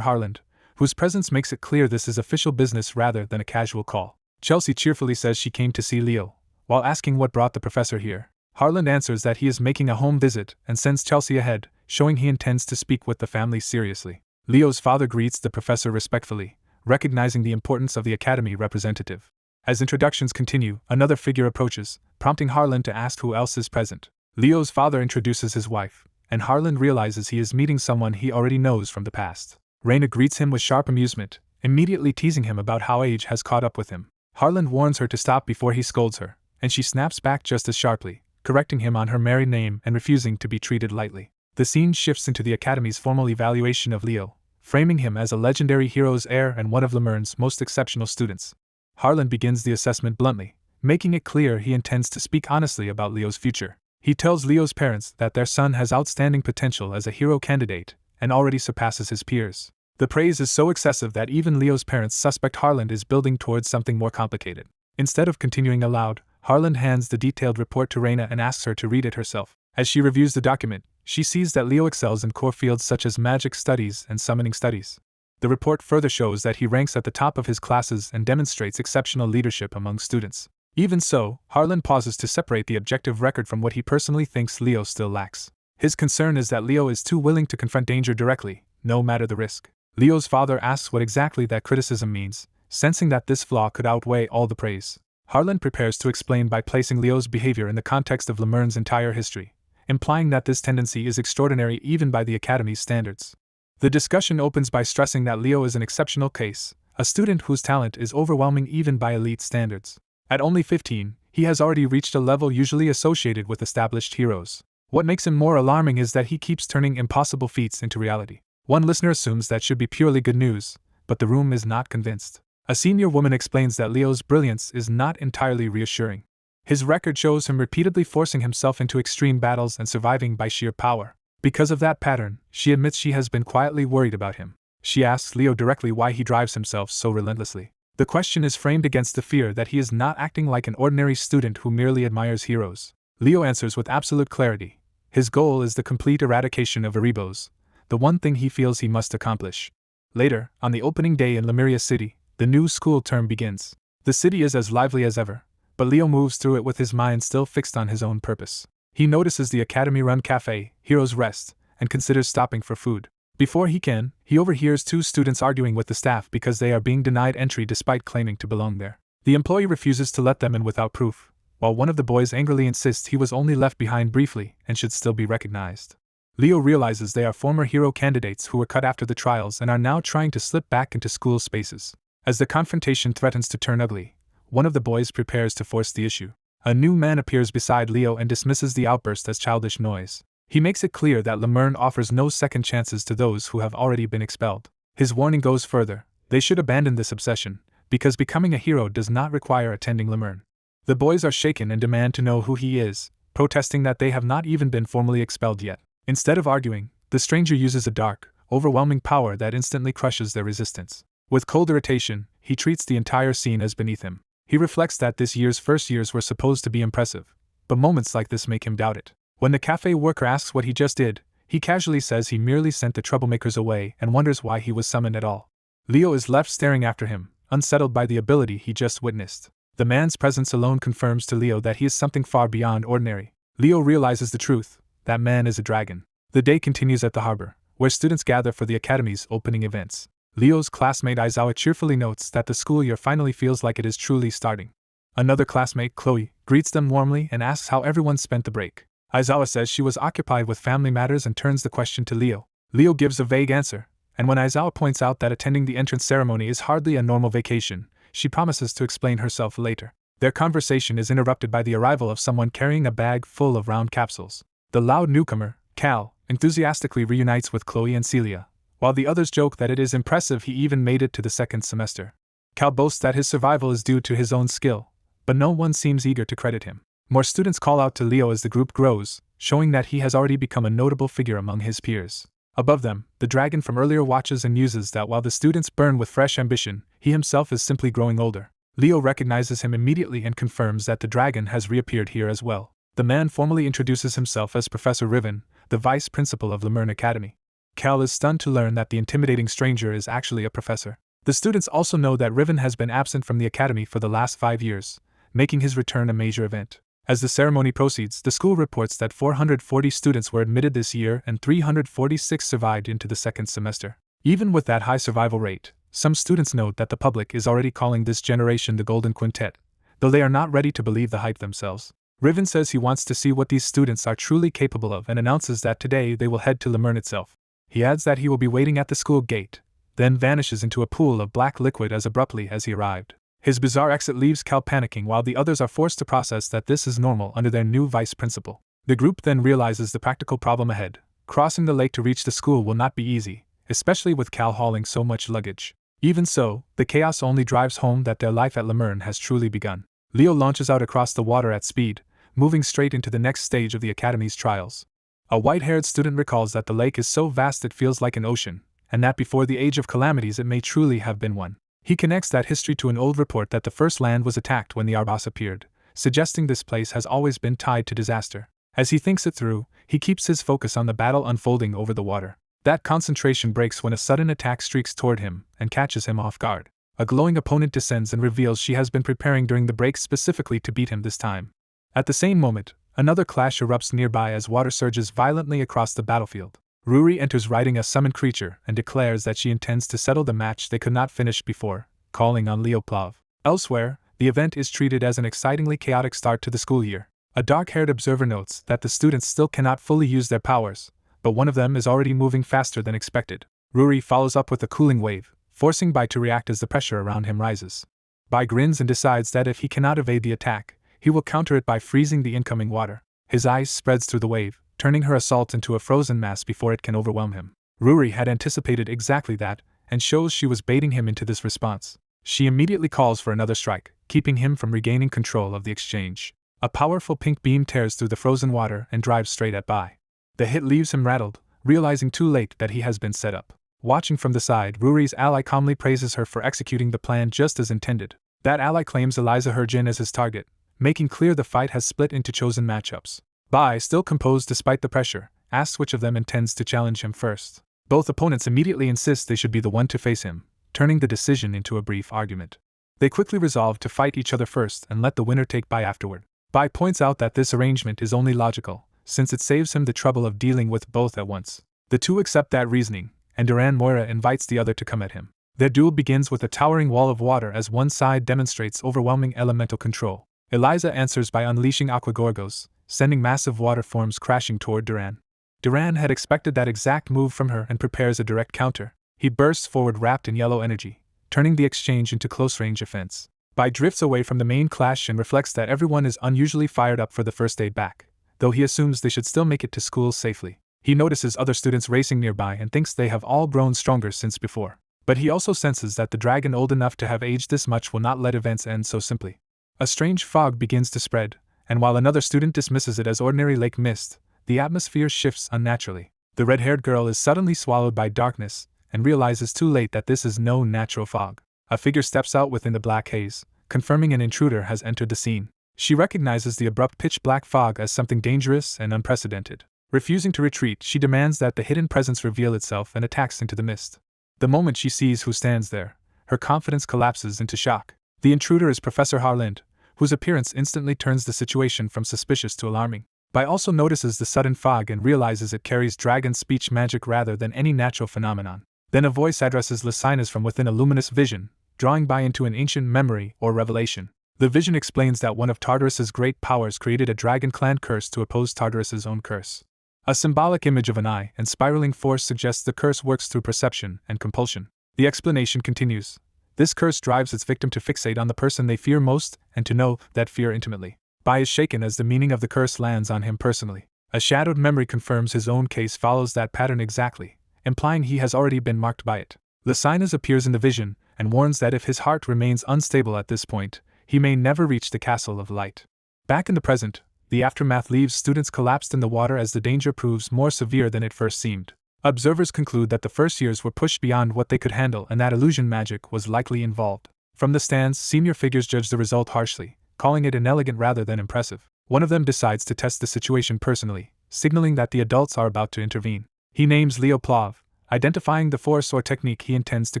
Harland, whose presence makes it clear this is official business rather than a casual call. Chelsea cheerfully says she came to see Leo, while asking what brought the professor here. Harland answers that he is making a home visit and sends Chelsea ahead, showing he intends to speak with the family seriously. Leo's father greets the professor respectfully, recognizing the importance of the academy representative. As introductions continue, another figure approaches, prompting Harland to ask who else is present. Leo's father introduces his wife, and Harland realizes he is meeting someone he already knows from the past. Reyna greets him with sharp amusement, immediately teasing him about how age has caught up with him. Harland warns her to stop before he scolds her, and she snaps back just as sharply, correcting him on her married name and refusing to be treated lightly. The scene shifts into the Academy's formal evaluation of Leo, framing him as a legendary hero's heir and one of Lumene's most exceptional students. Harland begins the assessment bluntly, making it clear he intends to speak honestly about Leo's future. He tells Leo's parents that their son has outstanding potential as a hero candidate and already surpasses his peers. The praise is so excessive that even Leo's parents suspect Harland is building towards something more complicated. Instead of continuing aloud, Harland hands the detailed report to Reyna and asks her to read it herself. As she reviews the document, she sees that Leo excels in core fields such as magic studies and summoning studies. The report further shows that he ranks at the top of his classes and demonstrates exceptional leadership among students. Even so, Harland pauses to separate the objective record from what he personally thinks Leo still lacks. His concern is that Leo is too willing to confront danger directly, no matter the risk. Leo's father asks what exactly that criticism means, sensing that this flaw could outweigh all the praise. Harland prepares to explain by placing Leo's behavior in the context of Lumene's entire history, implying that this tendency is extraordinary even by the Academy's standards. The discussion opens by stressing that Leo is an exceptional case, a student whose talent is overwhelming even by elite standards. At only 15, he has already reached a level usually associated with established heroes. What makes him more alarming is that he keeps turning impossible feats into reality. One listener assumes that should be purely good news, but the room is not convinced. A senior woman explains that Leo's brilliance is not entirely reassuring. His record shows him repeatedly forcing himself into extreme battles and surviving by sheer power. Because of that pattern, she admits she has been quietly worried about him. She asks Leo directly why he drives himself so relentlessly. The question is framed against the fear that he is not acting like an ordinary student who merely admires heroes. Leo answers with absolute clarity. His goal is the complete eradication of Erebos, the one thing he feels he must accomplish. Later, on the opening day in Lemuria City, the new school term begins. The city is as lively as ever, but Leo moves through it with his mind still fixed on his own purpose. He notices the academy-run cafe, Hero's Rest, and considers stopping for food. Before he can, he overhears two students arguing with the staff because they are being denied entry despite claiming to belong there. The employee refuses to let them in without proof, while one of the boys angrily insists he was only left behind briefly and should still be recognized. Leo realizes they are former hero candidates who were cut after the trials and are now trying to slip back into school spaces. As the confrontation threatens to turn ugly, one of the boys prepares to force the issue. A new man appears beside Leo and dismisses the outburst as childish noise. He makes it clear that Lumene offers no second chances to those who have already been expelled. His warning goes further. They should abandon this obsession, because becoming a hero does not require attending Lumene. The boys are shaken and demand to know who he is, protesting that they have not even been formally expelled yet. Instead of arguing, the stranger uses a dark, overwhelming power that instantly crushes their resistance. With cold irritation, he treats the entire scene as beneath him. He reflects that this year's first years were supposed to be impressive, but moments like this make him doubt it. When the cafe worker asks what he just did, he casually says he merely sent the troublemakers away and wonders why he was summoned at all. Leo is left staring after him, unsettled by the ability he just witnessed. The man's presence alone confirms to Leo that he is something far beyond ordinary. Leo realizes the truth: that man is a dragon. The day continues at the harbor, where students gather for the academy's opening events. Leo's classmate Aizawa cheerfully notes that the school year finally feels like it is truly starting. Another classmate, Chloe, greets them warmly and asks how everyone spent the break. Aizawa says she was occupied with family matters and turns the question to Leo. Leo gives a vague answer, and when Aizawa points out that attending the entrance ceremony is hardly a normal vacation, she promises to explain herself later. Their conversation is interrupted by the arrival of someone carrying a bag full of round capsules. The loud newcomer, Cal, enthusiastically reunites with Chloe and Celia, while the others joke that it is impressive he even made it to the second semester. Cal boasts that his survival is due to his own skill, but no one seems eager to credit him. More students call out to Leo as the group grows, showing that he has already become a notable figure among his peers. Above them, the dragon from earlier watches and muses that while the students burn with fresh ambition, he himself is simply growing older. Leo recognizes him immediately and confirms that the dragon has reappeared here as well. The man formally introduces himself as Professor Riven, the vice principal of Lumene Academy. Cal is stunned to learn that the intimidating stranger is actually a professor. The students also know that Riven has been absent from the academy for the last 5 years, making his return a major event. As the ceremony proceeds, the school reports that 440 students were admitted this year and 346 survived into the second semester. Even with that high survival rate, some students note that the public is already calling this generation the Golden Quintet, though they are not ready to believe the hype themselves. Riven says he wants to see what these students are truly capable of and announces that today they will head to Lumene itself. He adds that he will be waiting at the school gate, then vanishes into a pool of black liquid as abruptly as he arrived. His bizarre exit leaves Cal panicking while the others are forced to process that this is normal under their new vice principal. The group then realizes the practical problem ahead. Crossing the lake to reach the school will not be easy, especially with Cal hauling so much luggage. Even so, the chaos only drives home that their life at Lumene has truly begun. Leo launches out across the water at speed, moving straight into the next stage of the academy's trials. A white-haired student recalls that the lake is so vast it feels like an ocean, and that before the age of calamities it may truly have been one. He connects that history to an old report that the first land was attacked when the Erebos appeared, suggesting this place has always been tied to disaster. As he thinks it through, he keeps his focus on the battle unfolding over the water. That concentration breaks when a sudden attack streaks toward him and catches him off guard. A glowing opponent descends and reveals she has been preparing during the break specifically to beat him this time. At the same moment, another clash erupts nearby as water surges violently across the battlefield. Ruri enters riding a summoned creature and declares that she intends to settle the match they could not finish before, calling on Leoplav. Elsewhere, the event is treated as an excitingly chaotic start to the school year. A dark-haired observer notes that the students still cannot fully use their powers, but one of them is already moving faster than expected. Ruri follows up with a cooling wave, forcing Bai to react as the pressure around him rises. Bai grins and decides that if he cannot evade the attack, he will counter it by freezing the incoming water. His ice spreads through the wave, turning her assault into a frozen mass before it can overwhelm him. Ruri had anticipated exactly that, and shows she was baiting him into this response. She immediately calls for another strike, keeping him from regaining control of the exchange. A powerful pink beam tears through the frozen water and drives straight at Bai. The hit leaves him rattled, realizing too late that he has been set up. Watching from the side, Ruri's ally calmly praises her for executing the plan just as intended. That ally claims Eliza Herjin as his target, making clear the fight has split into chosen matchups. Bai, still composed despite the pressure, asks which of them intends to challenge him first. Both opponents immediately insist they should be the one to face him, turning the decision into a brief argument. They quickly resolve to fight each other first and let the winner take Bai afterward. Bai points out that this arrangement is only logical, since it saves him the trouble of dealing with both at once. The two accept that reasoning, and Duran Moira invites the other to come at him. Their duel begins with a towering wall of water as one side demonstrates overwhelming elemental control. Eliza answers by unleashing Aqua Gorgos, sending massive water forms crashing toward Duran. Duran had expected that exact move from her and prepares a direct counter. He bursts forward wrapped in yellow energy, turning the exchange into close-range offense. Bai drifts away from the main clash and reflects that everyone is unusually fired up for the first day back, though he assumes they should still make it to school safely. He notices other students racing nearby and thinks they have all grown stronger since before. But he also senses that the dragon old enough to have aged this much will not let events end so simply. A strange fog begins to spread, and while another student dismisses it as ordinary lake mist, the atmosphere shifts unnaturally. The red-haired girl is suddenly swallowed by darkness, and realizes too late that this is no natural fog. A figure steps out within the black haze, confirming an intruder has entered the scene. She recognizes the abrupt pitch-black fog as something dangerous and unprecedented. Refusing to retreat, she demands that the hidden presence reveal itself and attacks into the mist. The moment she sees who stands there, her confidence collapses into shock. The intruder is Professor Harland, whose appearance instantly turns the situation from suspicious to alarming. Bai also notices the sudden fog and realizes it carries dragon speech magic rather than any natural phenomenon. Then a voice addresses Lysinas from within a luminous vision, drawing Bai into an ancient memory or revelation. The vision explains that one of Tartarus's great powers created a dragon clan curse to oppose Tartarus's own curse. A symbolic image of an eye and spiraling force suggests the curse works through perception and compulsion. The explanation continues. This curse drives its victim to fixate on the person they fear most and to know that fear intimately. Bai is shaken as the meaning of the curse lands on him personally. A shadowed memory confirms his own case follows that pattern exactly, implying he has already been marked by it. Lysinas appears in the vision and warns that if his heart remains unstable at this point, he may never reach the Castle of Light. Back in the present, the aftermath leaves students collapsed in the water as the danger proves more severe than it first seemed. Observers conclude that the first years were pushed beyond what they could handle and that illusion magic was likely involved. From the stands, senior figures judge the result harshly, calling it inelegant rather than impressive. One of them decides to test the situation personally, signaling that the adults are about to intervene. He names Leo Plav, identifying the force or technique he intends to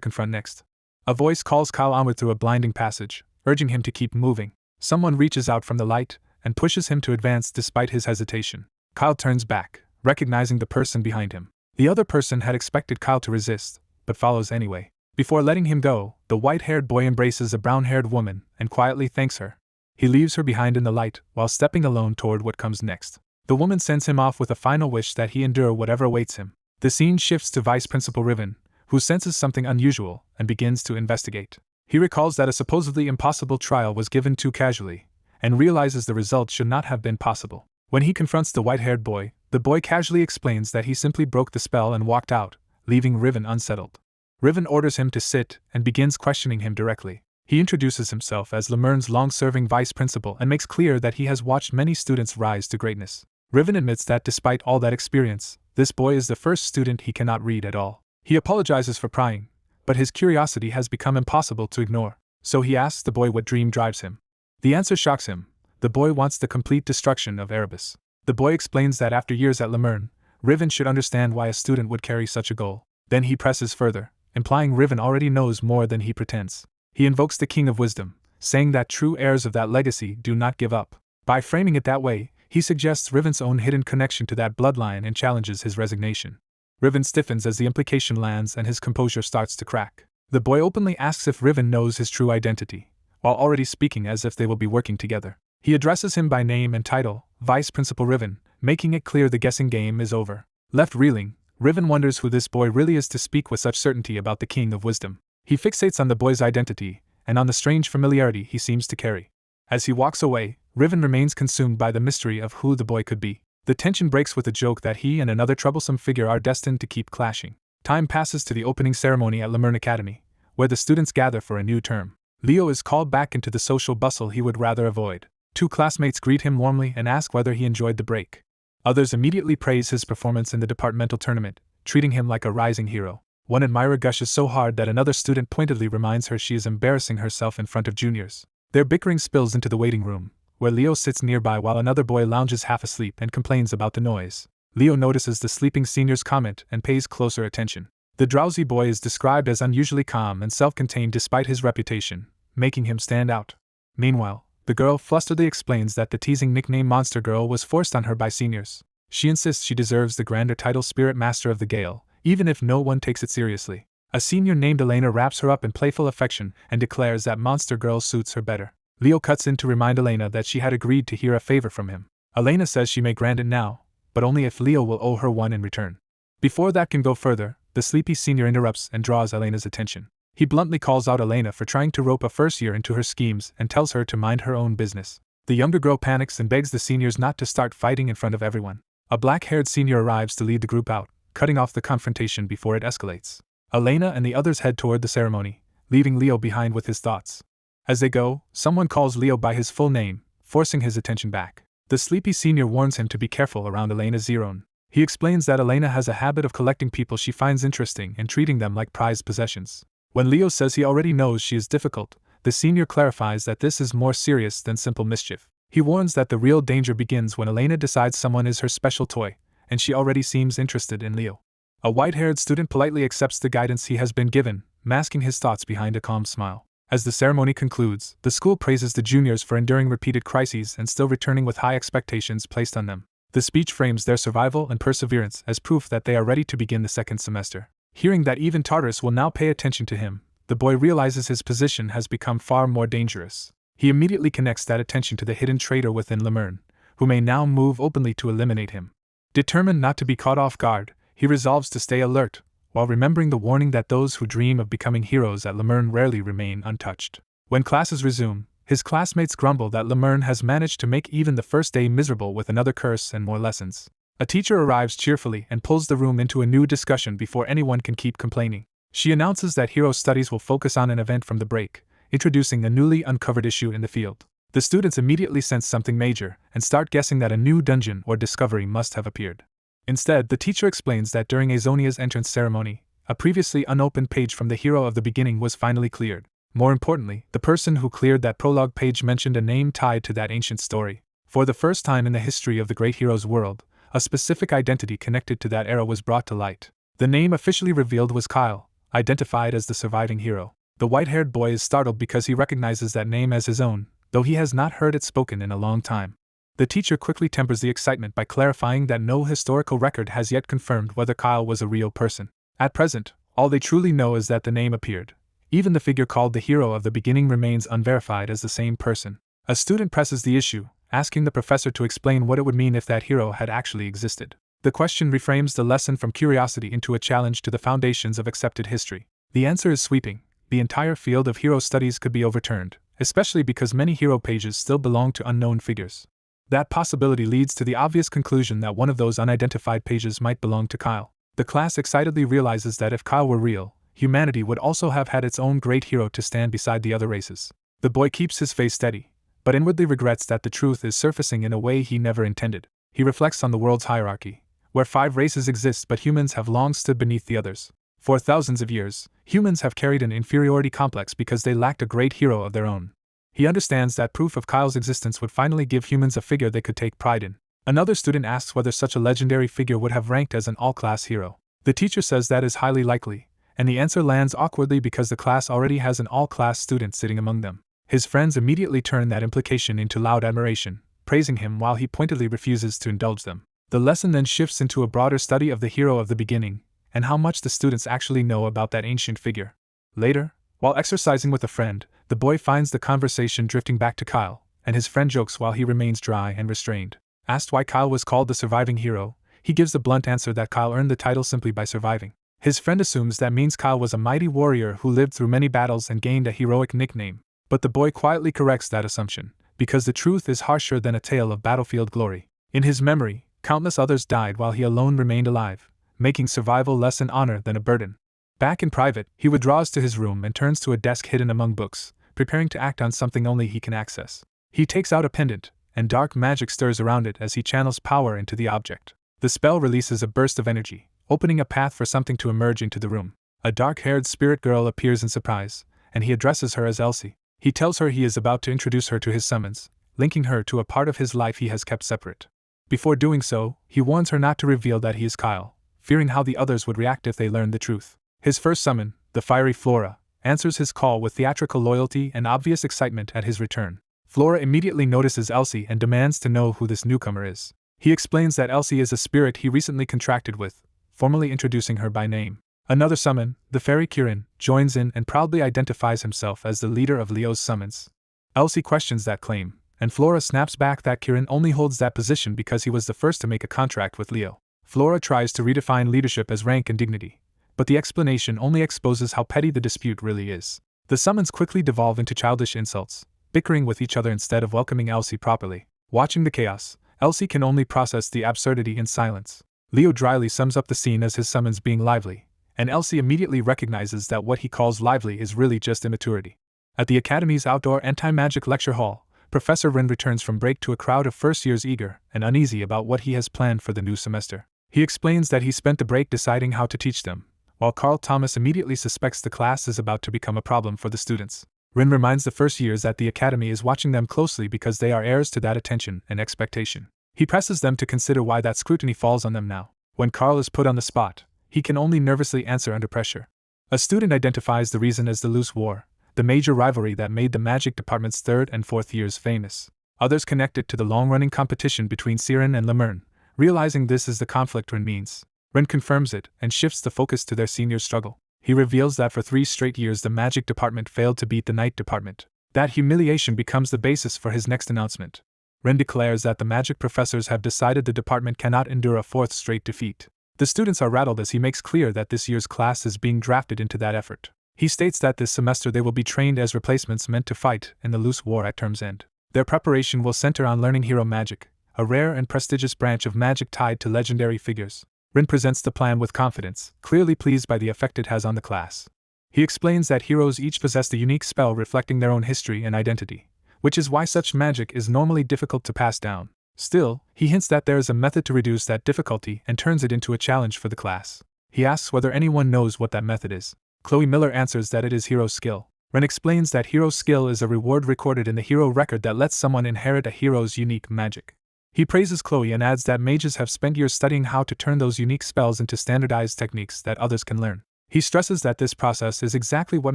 confront next. A voice calls Kyle onward through a blinding passage, urging him to keep moving. Someone reaches out from the light and pushes him to advance despite his hesitation. Kyle turns back, recognizing the person behind him. The other person had expected Kyle to resist, but follows anyway. Before letting him go, the white-haired boy embraces a brown-haired woman and quietly thanks her. He leaves her behind in the light while stepping alone toward what comes next. The woman sends him off with a final wish that he endure whatever awaits him. The scene shifts to Vice Principal Riven, who senses something unusual and begins to investigate. He recalls that a supposedly impossible trial was given too casually, and realizes the result should not have been possible. When he confronts the white-haired boy, the boy casually explains that he simply broke the spell and walked out, leaving Riven unsettled. Riven orders him to sit and begins questioning him directly. He introduces himself as Lumerne's long-serving vice principal and makes clear that he has watched many students rise to greatness. Riven admits that despite all that experience, this boy is the first student he cannot read at all. He apologizes for prying, but his curiosity has become impossible to ignore, so he asks the boy what dream drives him. The answer shocks him. The boy wants the complete destruction of Erebos. The boy explains that after years at Lumene, Riven should understand why a student would carry such a goal. Then he presses further, implying Riven already knows more than he pretends. He invokes the King of Wisdom, saying that true heirs of that legacy do not give up. By framing it that way, he suggests Riven's own hidden connection to that bloodline and challenges his resignation. Riven stiffens as the implication lands and his composure starts to crack. The boy openly asks if Riven knows his true identity, while already speaking as if they will be working together. He addresses him by name and title, Vice Principal Riven, making it clear the guessing game is over. Left reeling, Riven wonders who this boy really is to speak with such certainty about the King of Wisdom. He fixates on the boy's identity, and on the strange familiarity he seems to carry. As he walks away, Riven remains consumed by the mystery of who the boy could be. The tension breaks with a joke that he and another troublesome figure are destined to keep clashing. Time passes to the opening ceremony at Lumene Academy, where the students gather for a new term. Leo is called back into the social bustle he would rather avoid. Two classmates greet him warmly and ask whether he enjoyed the break. Others immediately praise his performance in the departmental tournament, treating him like a rising hero. One admirer gushes so hard that another student pointedly reminds her she is embarrassing herself in front of juniors. Their bickering spills into the waiting room, where Leo sits nearby while another boy lounges half asleep and complains about the noise. Leo notices the sleeping senior's comment and pays closer attention. The drowsy boy is described as unusually calm and self-contained despite his reputation, making him stand out. Meanwhile, the girl flusteredly explains that the teasing nickname Monster Girl was forced on her by seniors. She insists she deserves the grander title Spirit Master of the Gale, even if no one takes it seriously. A senior named Elena wraps her up in playful affection and declares that Monster Girl suits her better. Leo cuts in to remind Elena that she had agreed to hear a favor from him. Elena says she may grant it now, but only if Leo will owe her one in return. Before that can go further, the sleepy senior interrupts and draws Elena's attention. He bluntly calls out Elena for trying to rope a first year into her schemes and tells her to mind her own business. The younger girl panics and begs the seniors not to start fighting in front of everyone. A black-haired senior arrives to lead the group out, cutting off the confrontation before it escalates. Elena and the others head toward the ceremony, leaving Leo behind with his thoughts. As they go, someone calls Leo by his full name, forcing his attention back. The sleepy senior warns him to be careful around Elena Zeron. He explains that Elena has a habit of collecting people she finds interesting and treating them like prized possessions. When Leo says he already knows she is difficult, the senior clarifies that this is more serious than simple mischief. He warns that the real danger begins when Elena decides someone is her special toy, and she already seems interested in Leo. A white-haired student politely accepts the guidance he has been given, masking his thoughts behind a calm smile. As the ceremony concludes, the school praises the juniors for enduring repeated crises and still returning with high expectations placed on them. The speech frames their survival and perseverance as proof that they are ready to begin the second semester. Hearing that even Tartarus will now pay attention to him, the boy realizes his position has become far more dangerous. He immediately connects that attention to the hidden traitor within Lumene, who may now move openly to eliminate him. Determined not to be caught off guard, he resolves to stay alert, while remembering the warning that those who dream of becoming heroes at Lumene rarely remain untouched. When classes resume, his classmates grumble that Lumene has managed to make even the first day miserable with another curse and more lessons. A teacher arrives cheerfully and pulls the room into a new discussion before anyone can keep complaining. She announces that hero studies will focus on an event from the break, introducing a newly uncovered issue in the field. The students immediately sense something major and start guessing that a new dungeon or discovery must have appeared. Instead, the teacher explains that during Azonia's entrance ceremony, a previously unopened page from the hero of the beginning was finally cleared. More importantly, the person who cleared that prologue page mentioned a name tied to that ancient story. For the first time in the history of the great hero's world, a specific identity connected to that era was brought to light. The name officially revealed was Kyle, identified as the surviving hero. The white-haired boy is startled because he recognizes that name as his own, though he has not heard it spoken in a long time. The teacher quickly tempers the excitement by clarifying that no historical record has yet confirmed whether Kyle was a real person. At present, all they truly know is that the name appeared. Even the figure called the hero of the beginning remains unverified as the same person. A student presses the issue, asking the professor to explain what it would mean if that hero had actually existed. The question reframes the lesson from curiosity into a challenge to the foundations of accepted history. The answer is sweeping. The entire field of hero studies could be overturned, especially because many hero pages still belong to unknown figures. That possibility leads to the obvious conclusion that one of those unidentified pages might belong to Kyle. The class excitedly realizes that if Kyle were real, humanity would also have had its own great hero to stand beside the other races. The boy keeps his face steady, but inwardly regrets that the truth is surfacing in a way he never intended. He reflects on the world's hierarchy, where 5 races exist but humans have long stood beneath the others. For thousands of years, humans have carried an inferiority complex because they lacked a great hero of their own. He understands that proof of Kyle's existence would finally give humans a figure they could take pride in. Another student asks whether such a legendary figure would have ranked as an all-class hero. The teacher says that is highly likely, and the answer lands awkwardly because the class already has an all-class student sitting among them. His friends immediately turn that implication into loud admiration, praising him while he pointedly refuses to indulge them. The lesson then shifts into a broader study of the hero of the beginning, and how much the students actually know about that ancient figure. Later, while exercising with a friend, the boy finds the conversation drifting back to Kyle, and his friend jokes while he remains dry and restrained. Asked why Kyle was called the surviving hero, he gives the blunt answer that Kyle earned the title simply by surviving. His friend assumes that means Kyle was a mighty warrior who lived through many battles and gained a heroic nickname, but the boy quietly corrects that assumption, because the truth is harsher than a tale of battlefield glory. In his memory, countless others died while he alone remained alive, making survival less an honor than a burden. Back in private, he withdraws to his room and turns to a desk hidden among books, preparing to act on something only he can access. He takes out a pendant, and dark magic stirs around it as he channels power into the object. The spell releases a burst of energy, opening a path for something to emerge into the room. A dark-haired spirit girl appears in surprise, and he addresses her as Elsie. He tells her he is about to introduce her to his summons, linking her to a part of his life he has kept separate. Before doing so, he warns her not to reveal that he is Kyle, fearing how the others would react if they learned the truth. His first summon, the fiery Flora, answers his call with theatrical loyalty and obvious excitement at his return. Flora immediately notices Elsie and demands to know who this newcomer is. He explains that Elsie is a spirit he recently contracted with, formally introducing her by name. Another summon, the fairy Kirin, joins in and proudly identifies himself as the leader of Leo's summons. Elsie questions that claim, and Flora snaps back that Kirin only holds that position because he was the first to make a contract with Leo. Flora tries to redefine leadership as rank and dignity, but the explanation only exposes how petty the dispute really is. The summons quickly devolve into childish insults, bickering with each other instead of welcoming Elsie properly. Watching the chaos, Elsie can only process the absurdity in silence. Leo dryly sums up the scene as his summons being lively, and Elsie immediately recognizes that what he calls lively is really just immaturity. At the Academy's outdoor anti-magic lecture hall, Professor Rin returns from break to a crowd of first-years eager and uneasy about what he has planned for the new semester. He explains that he spent the break deciding how to teach them, while Carl Thomas immediately suspects the class is about to become a problem for the students. Rin reminds the first years that the Academy is watching them closely because they are heirs to that attention and expectation. He presses them to consider why that scrutiny falls on them now. When Carl is put on the spot, he can only nervously answer under pressure. A student identifies the reason as the loose war, the major rivalry that made the magic department's 3rd and 4th years famous. Others connect it to the long-running competition between Siren and Lemern, realizing this is the conflict Rin means. Rin confirms it and shifts the focus to their senior struggle. He reveals that for 3 straight years the magic department failed to beat the night department. That humiliation becomes the basis for his next announcement. Rin declares that the magic professors have decided the department cannot endure a 4th straight defeat. The students are rattled as he makes clear that this year's class is being drafted into that effort. He states that this semester they will be trained as replacements meant to fight in the loose war at term's end. Their preparation will center on learning hero magic, a rare and prestigious branch of magic tied to legendary figures. Rin presents the plan with confidence, clearly pleased by the effect it has on the class. He explains that heroes each possess a unique spell reflecting their own history and identity, which is why such magic is normally difficult to pass down. Still, he hints that there is a method to reduce that difficulty and turns it into a challenge for the class. He asks whether anyone knows what that method is. Chloe Miller answers that it is hero skill. Ren explains that hero skill is a reward recorded in the hero record that lets someone inherit a hero's unique magic. He praises Chloe and adds that mages have spent years studying how to turn those unique spells into standardized techniques that others can learn. He stresses that this process is exactly what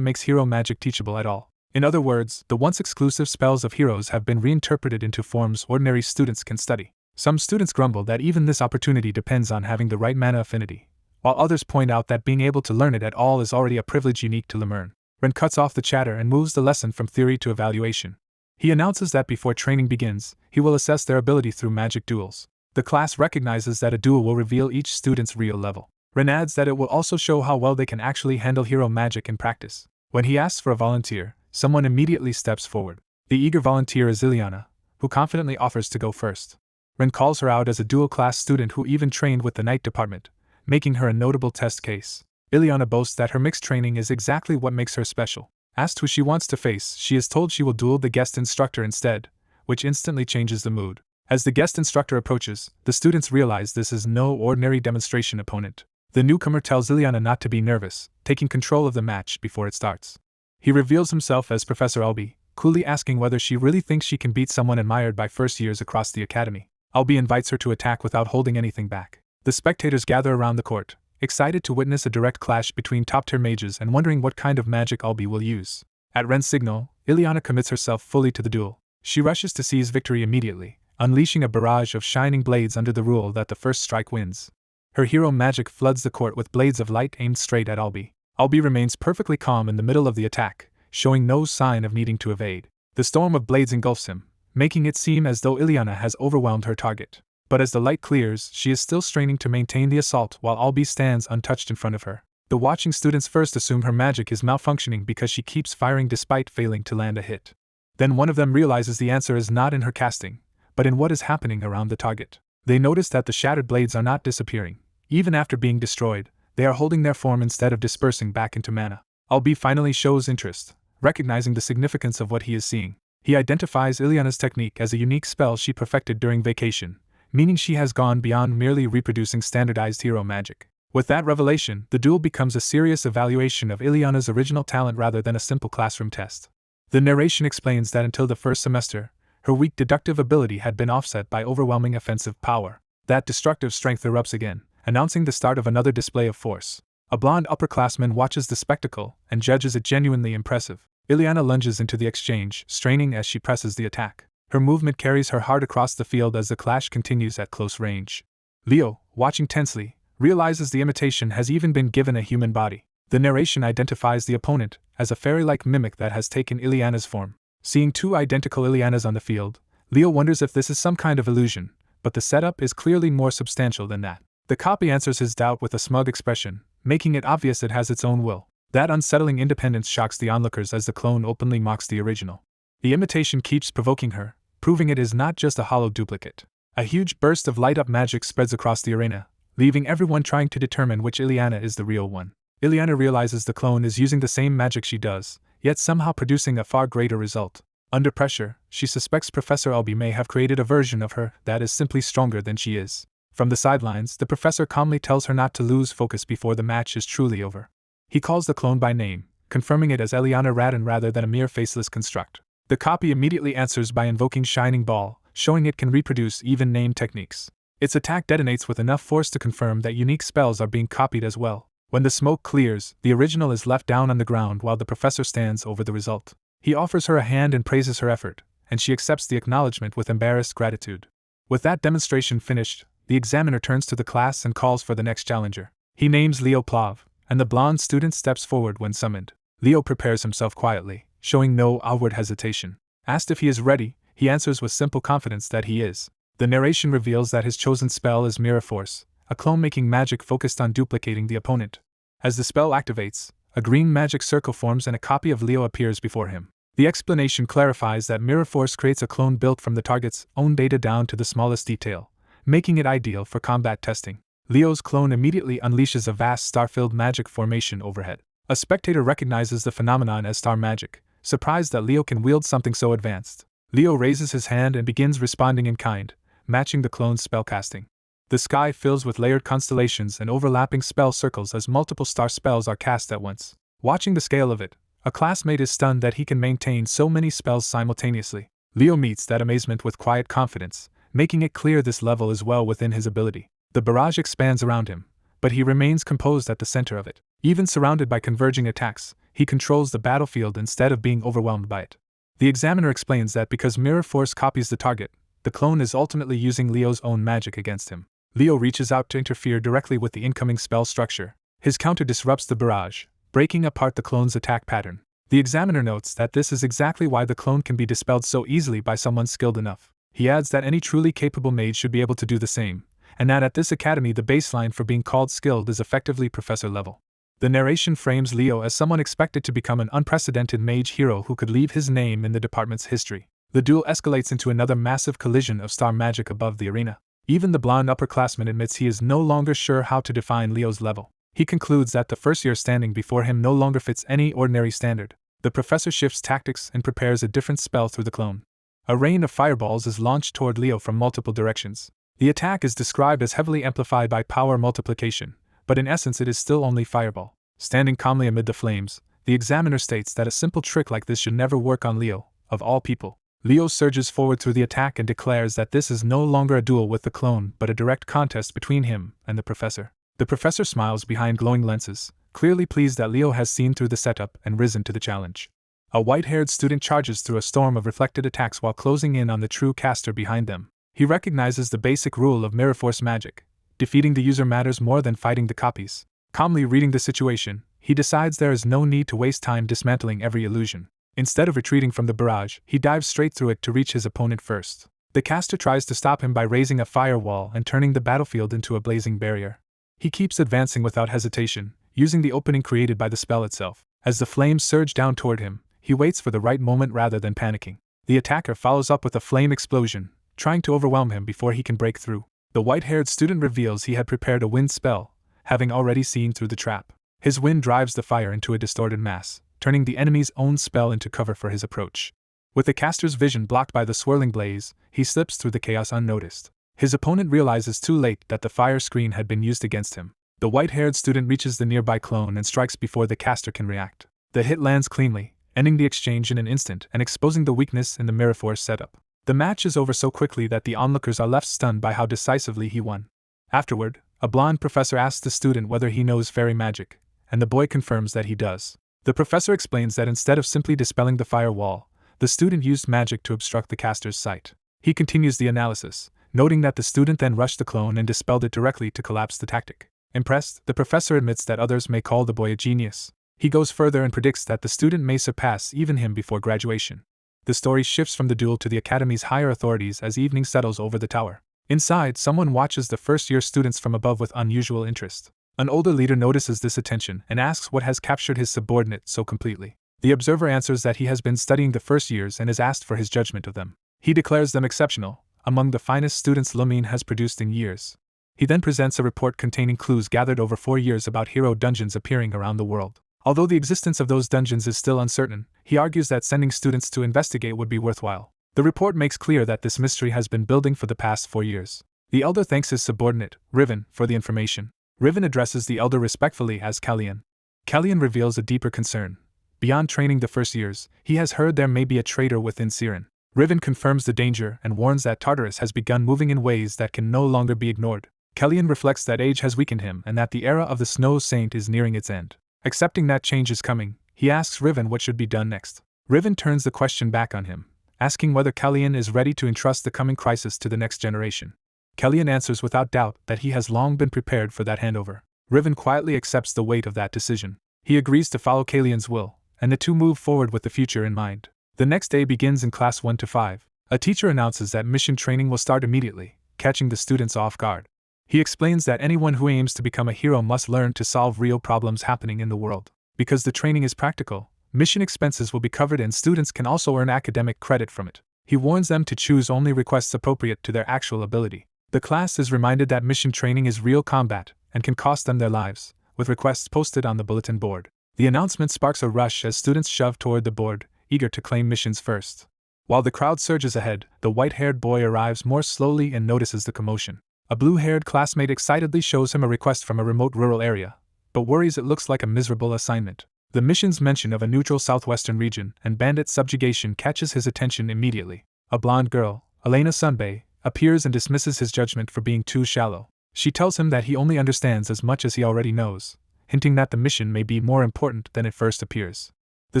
makes hero magic teachable at all. In other words, the once exclusive spells of heroes have been reinterpreted into forms ordinary students can study. Some students grumble that even this opportunity depends on having the right mana affinity, while others point out that being able to learn it at all is already a privilege unique to Lemern. Ren cuts off the chatter and moves the lesson from theory to evaluation. He announces that before training begins, he will assess their ability through magic duels. The class recognizes that a duel will reveal each student's real level. Ren adds that it will also show how well they can actually handle hero magic in practice. When he asks for a volunteer, someone immediately steps forward. The eager volunteer is Ileana, who confidently offers to go first. Ren calls her out as a dual-class student who even trained with the Night Department, making her a notable test case. Ileana boasts that her mixed training is exactly what makes her special. Asked who she wants to face, she is told she will duel the guest instructor instead, which instantly changes the mood. As the guest instructor approaches, the students realize this is no ordinary demonstration opponent. The newcomer tells Ileana not to be nervous, taking control of the match before it starts. He reveals himself as Professor Albie, coolly asking whether she really thinks she can beat someone admired by first years across the academy. Albie invites her to attack without holding anything back. The spectators gather around the court, excited to witness a direct clash between top-tier mages and wondering what kind of magic Albie will use. At Ren's signal, Ileana commits herself fully to the duel. She rushes to seize victory immediately, unleashing a barrage of shining blades under the rule that the first strike wins. Her hero magic floods the court with blades of light aimed straight at Albie. Albie remains perfectly calm in the middle of the attack, showing no sign of needing to evade. The storm of blades engulfs him, making it seem as though Ileana has overwhelmed her target. But as the light clears, she is still straining to maintain the assault while Albie stands untouched in front of her. The watching students first assume her magic is malfunctioning because she keeps firing despite failing to land a hit. Then one of them realizes the answer is not in her casting, but in what is happening around the target. They notice that the shattered blades are not disappearing. Even after being destroyed, they are holding their form instead of dispersing back into mana. Albie finally shows interest, recognizing the significance of what he is seeing. He identifies Ileana's technique as a unique spell she perfected during vacation, meaning she has gone beyond merely reproducing standardized hero magic. With that revelation, the duel becomes a serious evaluation of Ileana's original talent rather than a simple classroom test. The narration explains that until the first semester, her weak deductive ability had been offset by overwhelming offensive power. That destructive strength erupts again, announcing the start of another display of force. A blonde upperclassman watches the spectacle and judges it genuinely impressive. Ileana lunges into the exchange, straining as she presses the attack. Her movement carries her hard across the field as the clash continues at close range. Leo, watching tensely, realizes the imitation has even been given a human body. The narration identifies the opponent as a fairy-like mimic that has taken Ileana's form. Seeing two identical Ileanas on the field, Leo wonders if this is some kind of illusion, but the setup is clearly more substantial than that. The copy answers his doubt with a smug expression, making it obvious it has its own will. That unsettling independence shocks the onlookers as the clone openly mocks the original. The imitation keeps provoking her, proving it is not just a hollow duplicate. A huge burst of light-up magic spreads across the arena, leaving everyone trying to determine which Ileana is the real one. Ileana realizes the clone is using the same magic she does, yet somehow producing a far greater result. Under pressure, she suspects Professor Albie may have created a version of her that is simply stronger than she is. From the sidelines, the professor calmly tells her not to lose focus before the match is truly over. He calls the clone by name, confirming it as Eliana Radin rather than a mere faceless construct. The copy immediately answers by invoking Shining Ball, showing it can reproduce even named techniques. Its attack detonates with enough force to confirm that unique spells are being copied as well. When the smoke clears, the original is left down on the ground while the professor stands over the result. He offers her a hand and praises her effort, and she accepts the acknowledgement with embarrassed gratitude. With that demonstration finished, the examiner turns to the class and calls for the next challenger. He names Leo Plav, and the blonde student steps forward when summoned. Leo prepares himself quietly, showing no outward hesitation. Asked if he is ready, he answers with simple confidence that he is. The narration reveals that his chosen spell is Mirror Force, a clone-making magic focused on duplicating the opponent. As the spell activates, a green magic circle forms and a copy of Leo appears before him. The explanation clarifies that Mirror Force creates a clone built from the target's own data down to the smallest detail, making it ideal for combat testing. Leo's clone immediately unleashes a vast star-filled magic formation overhead. A spectator recognizes the phenomenon as star magic, surprised that Leo can wield something so advanced. Leo raises his hand and begins responding in kind, matching the clone's spellcasting. The sky fills with layered constellations and overlapping spell circles as multiple star spells are cast at once. Watching the scale of it, a classmate is stunned that he can maintain so many spells simultaneously. Leo meets that amazement with quiet confidence, making it clear this level is well within his ability. The barrage expands around him, but he remains composed at the center of it. Even surrounded by converging attacks, he controls the battlefield instead of being overwhelmed by it. The examiner explains that because Mirror Force copies the target, the clone is ultimately using Leo's own magic against him. Leo reaches out to interfere directly with the incoming spell structure. His counter disrupts the barrage, breaking apart the clone's attack pattern. The examiner notes that this is exactly why the clone can be dispelled so easily by someone skilled enough. He adds that any truly capable mage should be able to do the same, and that at this academy the baseline for being called skilled is effectively professor level. The narration frames Leo as someone expected to become an unprecedented mage hero who could leave his name in the department's history. The duel escalates into another massive collision of star magic above the arena. Even the blonde upperclassman admits he is no longer sure how to define Leo's level. He concludes that the first year standing before him no longer fits any ordinary standard. The professor shifts tactics and prepares a different spell through the clone. A rain of fireballs is launched toward Leo from multiple directions. The attack is described as heavily amplified by power multiplication, but in essence it is still only fireball. Standing calmly amid the flames, the examiner states that a simple trick like this should never work on Leo, of all people. Leo surges forward through the attack and declares that this is no longer a duel with the clone but a direct contest between him and the professor. The professor smiles behind glowing lenses, clearly pleased that Leo has seen through the setup and risen to the challenge. A white-haired student charges through a storm of reflected attacks while closing in on the true caster behind them. He recognizes the basic rule of Mirror Force magic: defeating the user matters more than fighting the copies. Calmly reading the situation, he decides there is no need to waste time dismantling every illusion. Instead of retreating from the barrage, he dives straight through it to reach his opponent first. The caster tries to stop him by raising a firewall and turning the battlefield into a blazing barrier. He keeps advancing without hesitation, using the opening created by the spell itself. As the flames surge down toward him, he waits for the right moment rather than panicking. The attacker follows up with a flame explosion, trying to overwhelm him before he can break through. The white-haired student reveals he had prepared a wind spell, having already seen through the trap. His wind drives the fire into a distorted mass, turning the enemy's own spell into cover for his approach. With the caster's vision blocked by the swirling blaze, he slips through the chaos unnoticed. His opponent realizes too late that the fire screen had been used against him. The white-haired student reaches the nearby clone and strikes before the caster can react. The hit lands cleanly, ending the exchange in an instant and exposing the weakness in the Mirror Force setup. The match is over so quickly that the onlookers are left stunned by how decisively he won. Afterward, a blonde professor asks the student whether he knows fairy magic, and the boy confirms that he does. The professor explains that instead of simply dispelling the firewall, the student used magic to obstruct the caster's sight. He continues the analysis, noting that the student then rushed the clone and dispelled it directly to collapse the tactic. Impressed, the professor admits that others may call the boy a genius. He goes further and predicts that the student may surpass even him before graduation. The story shifts from the duel to the academy's higher authorities as evening settles over the tower. Inside, someone watches the first-year students from above with unusual interest. An older leader notices this attention and asks what has captured his subordinate so completely. The observer answers that he has been studying the first years and is asked for his judgment of them. He declares them exceptional, among the finest students Lumene has produced in years. He then presents a report containing clues gathered over 4 years about hero dungeons appearing around the world. Although the existence of those dungeons is still uncertain, he argues that sending students to investigate would be worthwhile. The report makes clear that this mystery has been building for the past 4 years. The elder thanks his subordinate, Riven, for the information. Riven addresses the elder respectfully as Kallian. Kallian reveals a deeper concern, Beyond training the first years, he has heard there may be a traitor within Siren. Riven confirms the danger and warns that Tartarus has begun moving in ways that can no longer be ignored. Kellyan reflects that age has weakened him and that the era of the Snow Saint is nearing its end. Accepting that change is coming, he asks Riven what should be done next. Riven turns the question back on him, asking whether Kellyan is ready to entrust the coming crisis to the next generation. Kellyan answers without doubt that he has long been prepared for that handover. Riven quietly accepts the weight of that decision. He agrees to follow Kellyan's will, and the two move forward with the future in mind. The next day begins in Class 1 to 5. A teacher announces that mission training will start immediately, catching the students off guard. He explains that anyone who aims to become a hero must learn to solve real problems happening in the world. Because the training is practical, mission expenses will be covered and students can also earn academic credit from it. He warns them to choose only requests appropriate to their actual ability. The class is reminded that mission training is real combat and can cost them their lives, with requests posted on the bulletin board. The announcement sparks a rush as students shove toward the board, eager to claim missions first. While the crowd surges ahead, the white-haired boy arrives more slowly and notices the commotion. A blue-haired classmate excitedly shows him a request from a remote rural area, but worries it looks like a miserable assignment. The mission's mention of a neutral southwestern region and bandit subjugation catches his attention immediately. A blonde girl, Elena Sunbay, appears and dismisses his judgment for being too shallow. She tells him that he only understands as much as he already knows, hinting that the mission may be more important than it first appears. The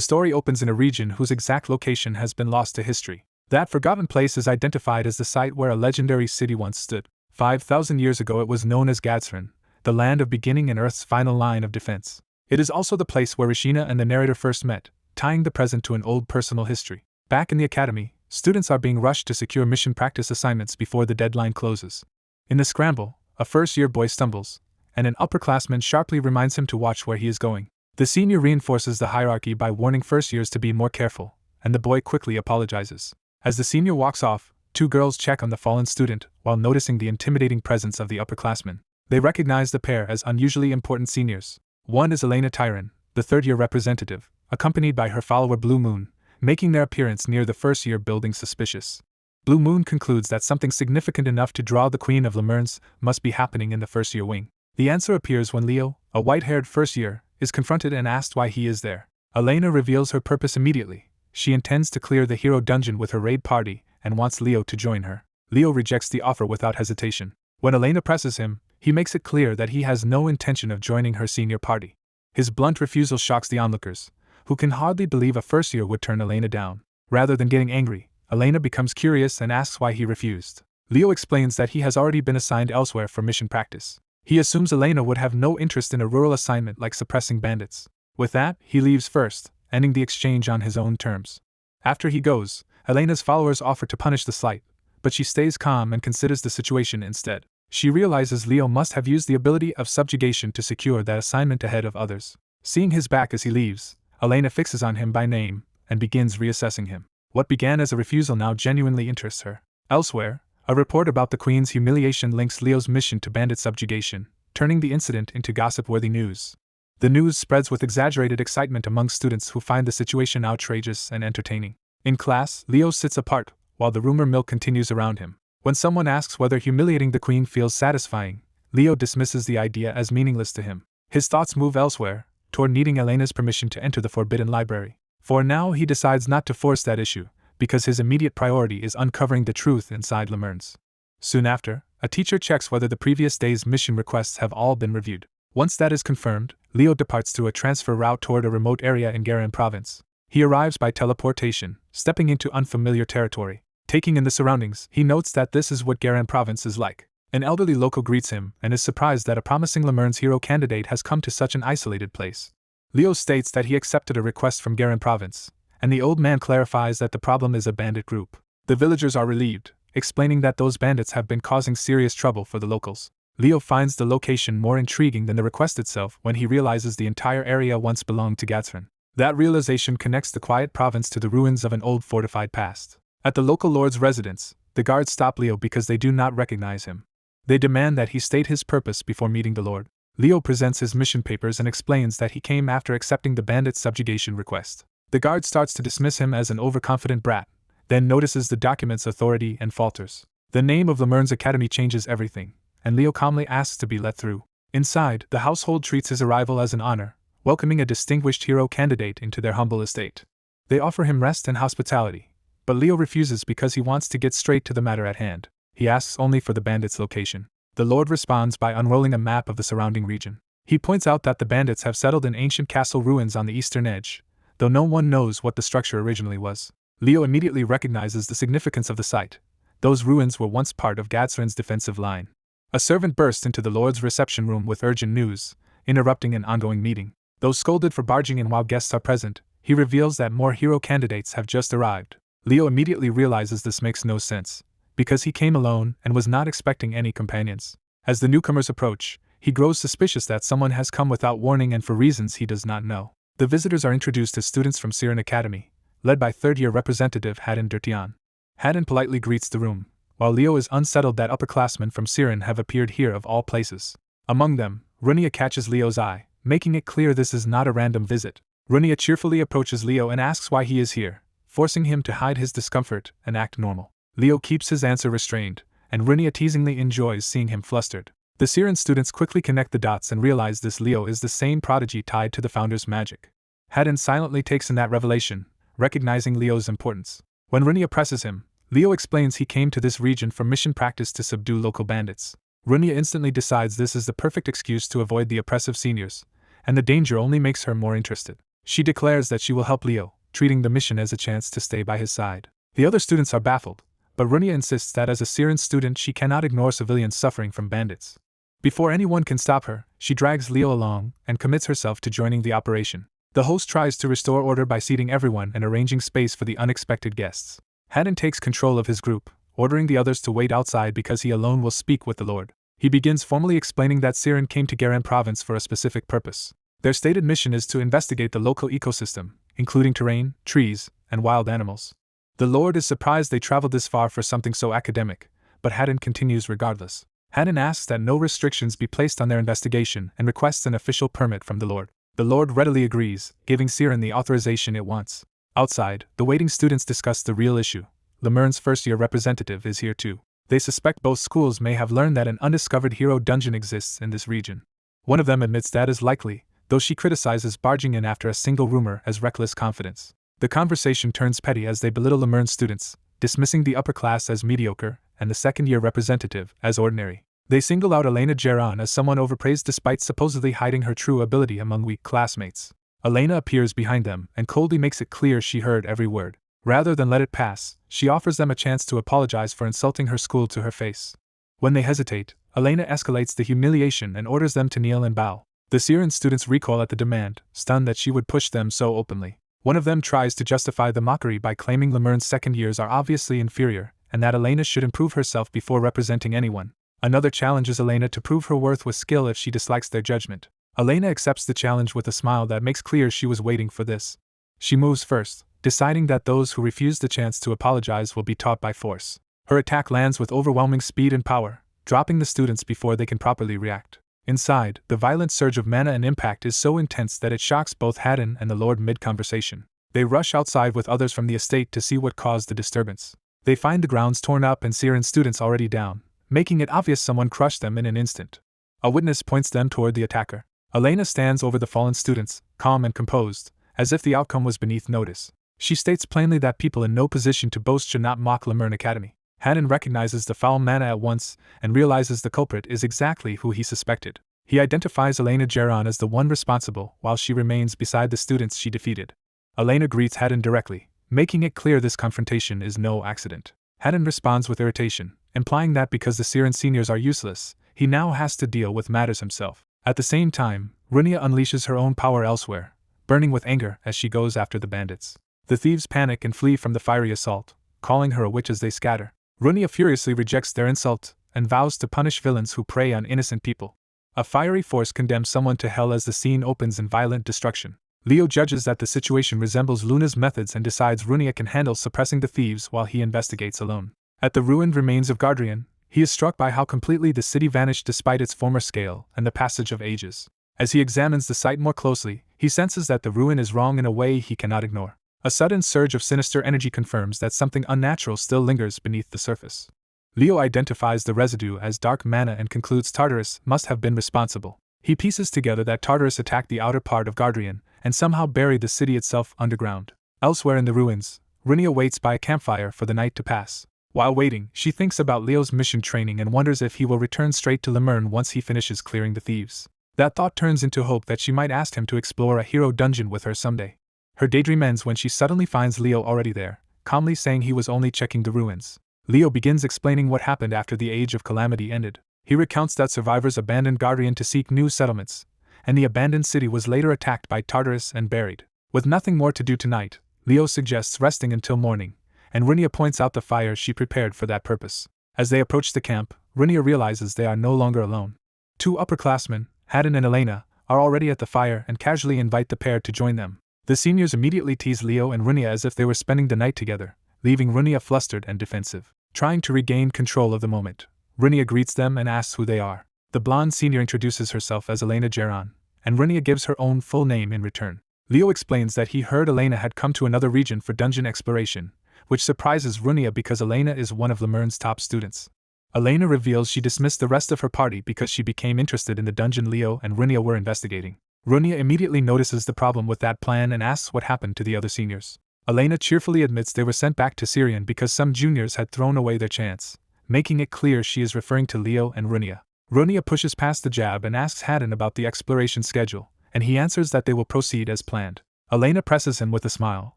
story opens in a region whose exact location has been lost to history. That forgotten place is identified as the site where a legendary city once stood. 5,000 years ago it was known as Gadsren, the land of beginning and Earth's final line of defense. It is also the place where Rashina and the narrator first met, tying the present to an old personal history. Back in the academy, students are being rushed to secure mission practice assignments before the deadline closes. In the scramble, a first-year boy stumbles, and an upperclassman sharply reminds him to watch where he is going. The senior reinforces the hierarchy by warning first-years to be more careful, and the boy quickly apologizes. As the senior walks off, two girls check on the fallen student while noticing the intimidating presence of the upperclassman. They recognize the pair as unusually important seniors. One is Elena Tyron, the third-year representative, accompanied by her follower Blue Moon, making their appearance near the first-year building suspicious. Blue Moon concludes that something significant enough to draw the Queen of Lemurns must be happening in the first-year wing. The answer appears when Leo, a white-haired first-year, is confronted and asked why he is there. Elena reveals her purpose immediately. She intends to clear the hero dungeon with her raid party and wants Leo to join her. Leo rejects the offer without hesitation. When Elena presses him, he makes it clear that he has no intention of joining her senior party. His blunt refusal shocks the onlookers, who can hardly believe a first-year would turn Elena down. Rather than getting angry, Elena becomes curious and asks why he refused. Leo explains that he has already been assigned elsewhere for mission practice. He assumes Elena would have no interest in a rural assignment like suppressing bandits. With that, he leaves first, ending the exchange on his own terms. After he goes, Elena's followers offer to punish the slight, but she stays calm and considers the situation instead. She realizes Leo must have used the ability of subjugation to secure that assignment ahead of others. Seeing his back as he leaves, Elena fixes on him by name and begins reassessing him. What began as a refusal now genuinely interests her. Elsewhere, a report about the Queen's humiliation links Leo's mission to bandit subjugation, turning the incident into gossip-worthy news. The news spreads with exaggerated excitement among students who find the situation outrageous and entertaining. In class, Leo sits apart, while the rumor mill continues around him. When someone asks whether humiliating the Queen feels satisfying, Leo dismisses the idea as meaningless to him. His thoughts move elsewhere, toward needing Elena's permission to enter the Forbidden Library. For now he decides not to force that issue, because his immediate priority is uncovering the truth inside Lemurns. Soon after, a teacher checks whether the previous day's mission requests have all been reviewed. Once that is confirmed, Leo departs through a transfer route toward a remote area in Garan province. He arrives by teleportation, stepping into unfamiliar territory. Taking in the surroundings, he notes that this is what Garan province is like. An elderly local greets him and is surprised that a promising Lemurns hero candidate has come to such an isolated place. Leo states that he accepted a request from Garan province, and the old man clarifies that the problem is a bandit group. The villagers are relieved, explaining that those bandits have been causing serious trouble for the locals. Leo finds the location more intriguing than the request itself when he realizes the entire area once belonged to Gadsren. That realization connects the quiet province to the ruins of an old fortified past. At the local lord's residence, the guards stop Leo because they do not recognize him. They demand that he state his purpose before meeting the lord. Leo presents his mission papers and explains that he came after accepting the bandit subjugation request. The guard starts to dismiss him as an overconfident brat, then notices the document's authority and falters. The name of Lemurne's Academy changes everything, and Leo calmly asks to be let through. Inside, the household treats his arrival as an honor, welcoming a distinguished hero candidate into their humble estate. They offer him rest and hospitality, but Leo refuses because he wants to get straight to the matter at hand. He asks only for the bandits' location. The Lord responds by unrolling a map of the surrounding region. He points out that the bandits have settled in ancient castle ruins on the eastern edge, though no one knows what the structure originally was. Leo immediately recognizes the significance of the site. Those ruins were once part of Gadsrin's defensive line. A servant burst into the Lord's reception room with urgent news, interrupting an ongoing meeting. Though scolded for barging in while guests are present, he reveals that more hero candidates have just arrived. Leo immediately realizes this makes no sense, because he came alone and was not expecting any companions. As the newcomers approach, he grows suspicious that someone has come without warning and for reasons he does not know. The visitors are introduced as students from Lumene Academy, led by third-year representative Haddon Dirtian. Haddon politely greets the room, while Leo is unsettled that upperclassmen from Siren have appeared here of all places. Among them, Runia catches Leo's eye, making it clear this is not a random visit. Runia cheerfully approaches Leo and asks why he is here, forcing him to hide his discomfort and act normal. Leo keeps his answer restrained, and Runia teasingly enjoys seeing him flustered. The Siren students quickly connect the dots and realize this Leo is the same prodigy tied to the founder's magic. Haddon silently takes in that revelation, recognizing Leo's importance. When Runia presses him, Leo explains he came to this region for mission practice to subdue local bandits. Runia instantly decides this is the perfect excuse to avoid the oppressive seniors, and the danger only makes her more interested. She declares that she will help Leo, treating the mission as a chance to stay by his side. The other students are baffled, but Runia insists that as a Siren student she cannot ignore civilians suffering from bandits. Before anyone can stop her, she drags Leo along and commits herself to joining the operation. The host tries to restore order by seating everyone and arranging space for the unexpected guests. Haddon takes control of his group, ordering the others to wait outside because he alone will speak with the Lord. He begins formally explaining that Siren came to Garen province for a specific purpose. Their stated mission is to investigate the local ecosystem, including terrain, trees, and wild animals. The Lord is surprised they traveled this far for something so academic, but Haddon continues regardless. Haddon asks that no restrictions be placed on their investigation and requests an official permit from the Lord. The Lord readily agrees, giving Siren the authorization it wants. Outside, the waiting students discuss the real issue. Lumene's first-year representative is here too. They suspect both schools may have learned that an undiscovered hero dungeon exists in this region. One of them admits that is likely, though she criticizes barging in after a single rumor as reckless confidence. The conversation turns petty as they belittle Lumene's students, dismissing the upper class as mediocre and the second-year representative as ordinary. They single out Elena Geron as someone overpraised despite supposedly hiding her true ability among weak classmates. Elena appears behind them and coldly makes it clear she heard every word. Rather than let it pass, she offers them a chance to apologize for insulting her school to her face. When they hesitate, Elena escalates the humiliation and orders them to kneel and bow. The Siren students recoil at the demand, stunned that she would push them so openly. One of them tries to justify the mockery by claiming Lumene's second years are obviously inferior, and that Elena should improve herself before representing anyone. Another challenges Elena to prove her worth with skill if she dislikes their judgment. Elena accepts the challenge with a smile that makes clear she was waiting for this. She moves first, deciding that those who refuse the chance to apologize will be taught by force. Her attack lands with overwhelming speed and power, dropping the students before they can properly react. Inside, the violent surge of mana and impact is so intense that it shocks both Haddon and the Lord mid-conversation. They rush outside with others from the estate to see what caused the disturbance. They find the grounds torn up and Siren students already down, making it obvious someone crushed them in an instant. A witness points them toward the attacker. Elena stands over the fallen students, calm and composed, as if the outcome was beneath notice. She states plainly that people in no position to boast should not mock Lumene Academy. Haddon recognizes the foul mana at once and realizes the culprit is exactly who he suspected. He identifies Elena Geron as the one responsible while she remains beside the students she defeated. Elena greets Haddon directly, making it clear this confrontation is no accident. Haddon responds with irritation, implying that because the Siren seniors are useless, he now has to deal with matters himself. At the same time, Runia unleashes her own power elsewhere, burning with anger as she goes after the bandits. The thieves panic and flee from the fiery assault, calling her a witch as they scatter. Runia furiously rejects their insult and vows to punish villains who prey on innocent people. A fiery force condemns someone to hell as the scene opens in violent destruction. Leo judges that the situation resembles Luna's methods and decides Runia can handle suppressing the thieves while he investigates alone. At the ruined remains of Gardrian, he is struck by how completely the city vanished despite its former scale and the passage of ages. As he examines the site more closely, he senses that the ruin is wrong in a way he cannot ignore. A sudden surge of sinister energy confirms that something unnatural still lingers beneath the surface. Leo identifies the residue as dark mana and concludes Tartarus must have been responsible. He pieces together that Tartarus attacked the outer part of Gardrian and somehow buried the city itself underground. Elsewhere in the ruins, Rinia waits by a campfire for the night to pass. While waiting, she thinks about Leo's mission training and wonders if he will return straight to Lumene once he finishes clearing the thieves. That thought turns into hope that she might ask him to explore a hero dungeon with her someday. Her daydream ends when she suddenly finds Leo already there, calmly saying he was only checking the ruins. Leo begins explaining what happened after the Age of Calamity ended. He recounts that survivors abandoned Gardrian to seek new settlements, and the abandoned city was later attacked by Tartarus and buried. With nothing more to do tonight, Leo suggests resting until morning, and Rinia points out the fire she prepared for that purpose. As they approach the camp, Rinia realizes they are no longer alone. Two upperclassmen, Haddon and Elena, are already at the fire and casually invite the pair to join them. The seniors immediately tease Leo and Rinia as if they were spending the night together, leaving Rinia flustered and defensive. Trying to regain control of the moment, Rinia greets them and asks who they are. The blonde senior introduces herself as Elena Geron, and Rinia gives her own full name in return. Leo explains that he heard Elena had come to another region for dungeon exploration, which surprises Rinia because Elena is one of Lumene's top students. Elena reveals she dismissed the rest of her party because she became interested in the dungeon Leo and Rinia were investigating. Rinia immediately notices the problem with that plan and asks what happened to the other seniors. Elena cheerfully admits they were sent back to Syrian because some juniors had thrown away their chance, making it clear she is referring to Leo and Rinia. Rinia pushes past the jab and asks Haddon about the exploration schedule, and he answers that they will proceed as planned. Elena presses him with a smile,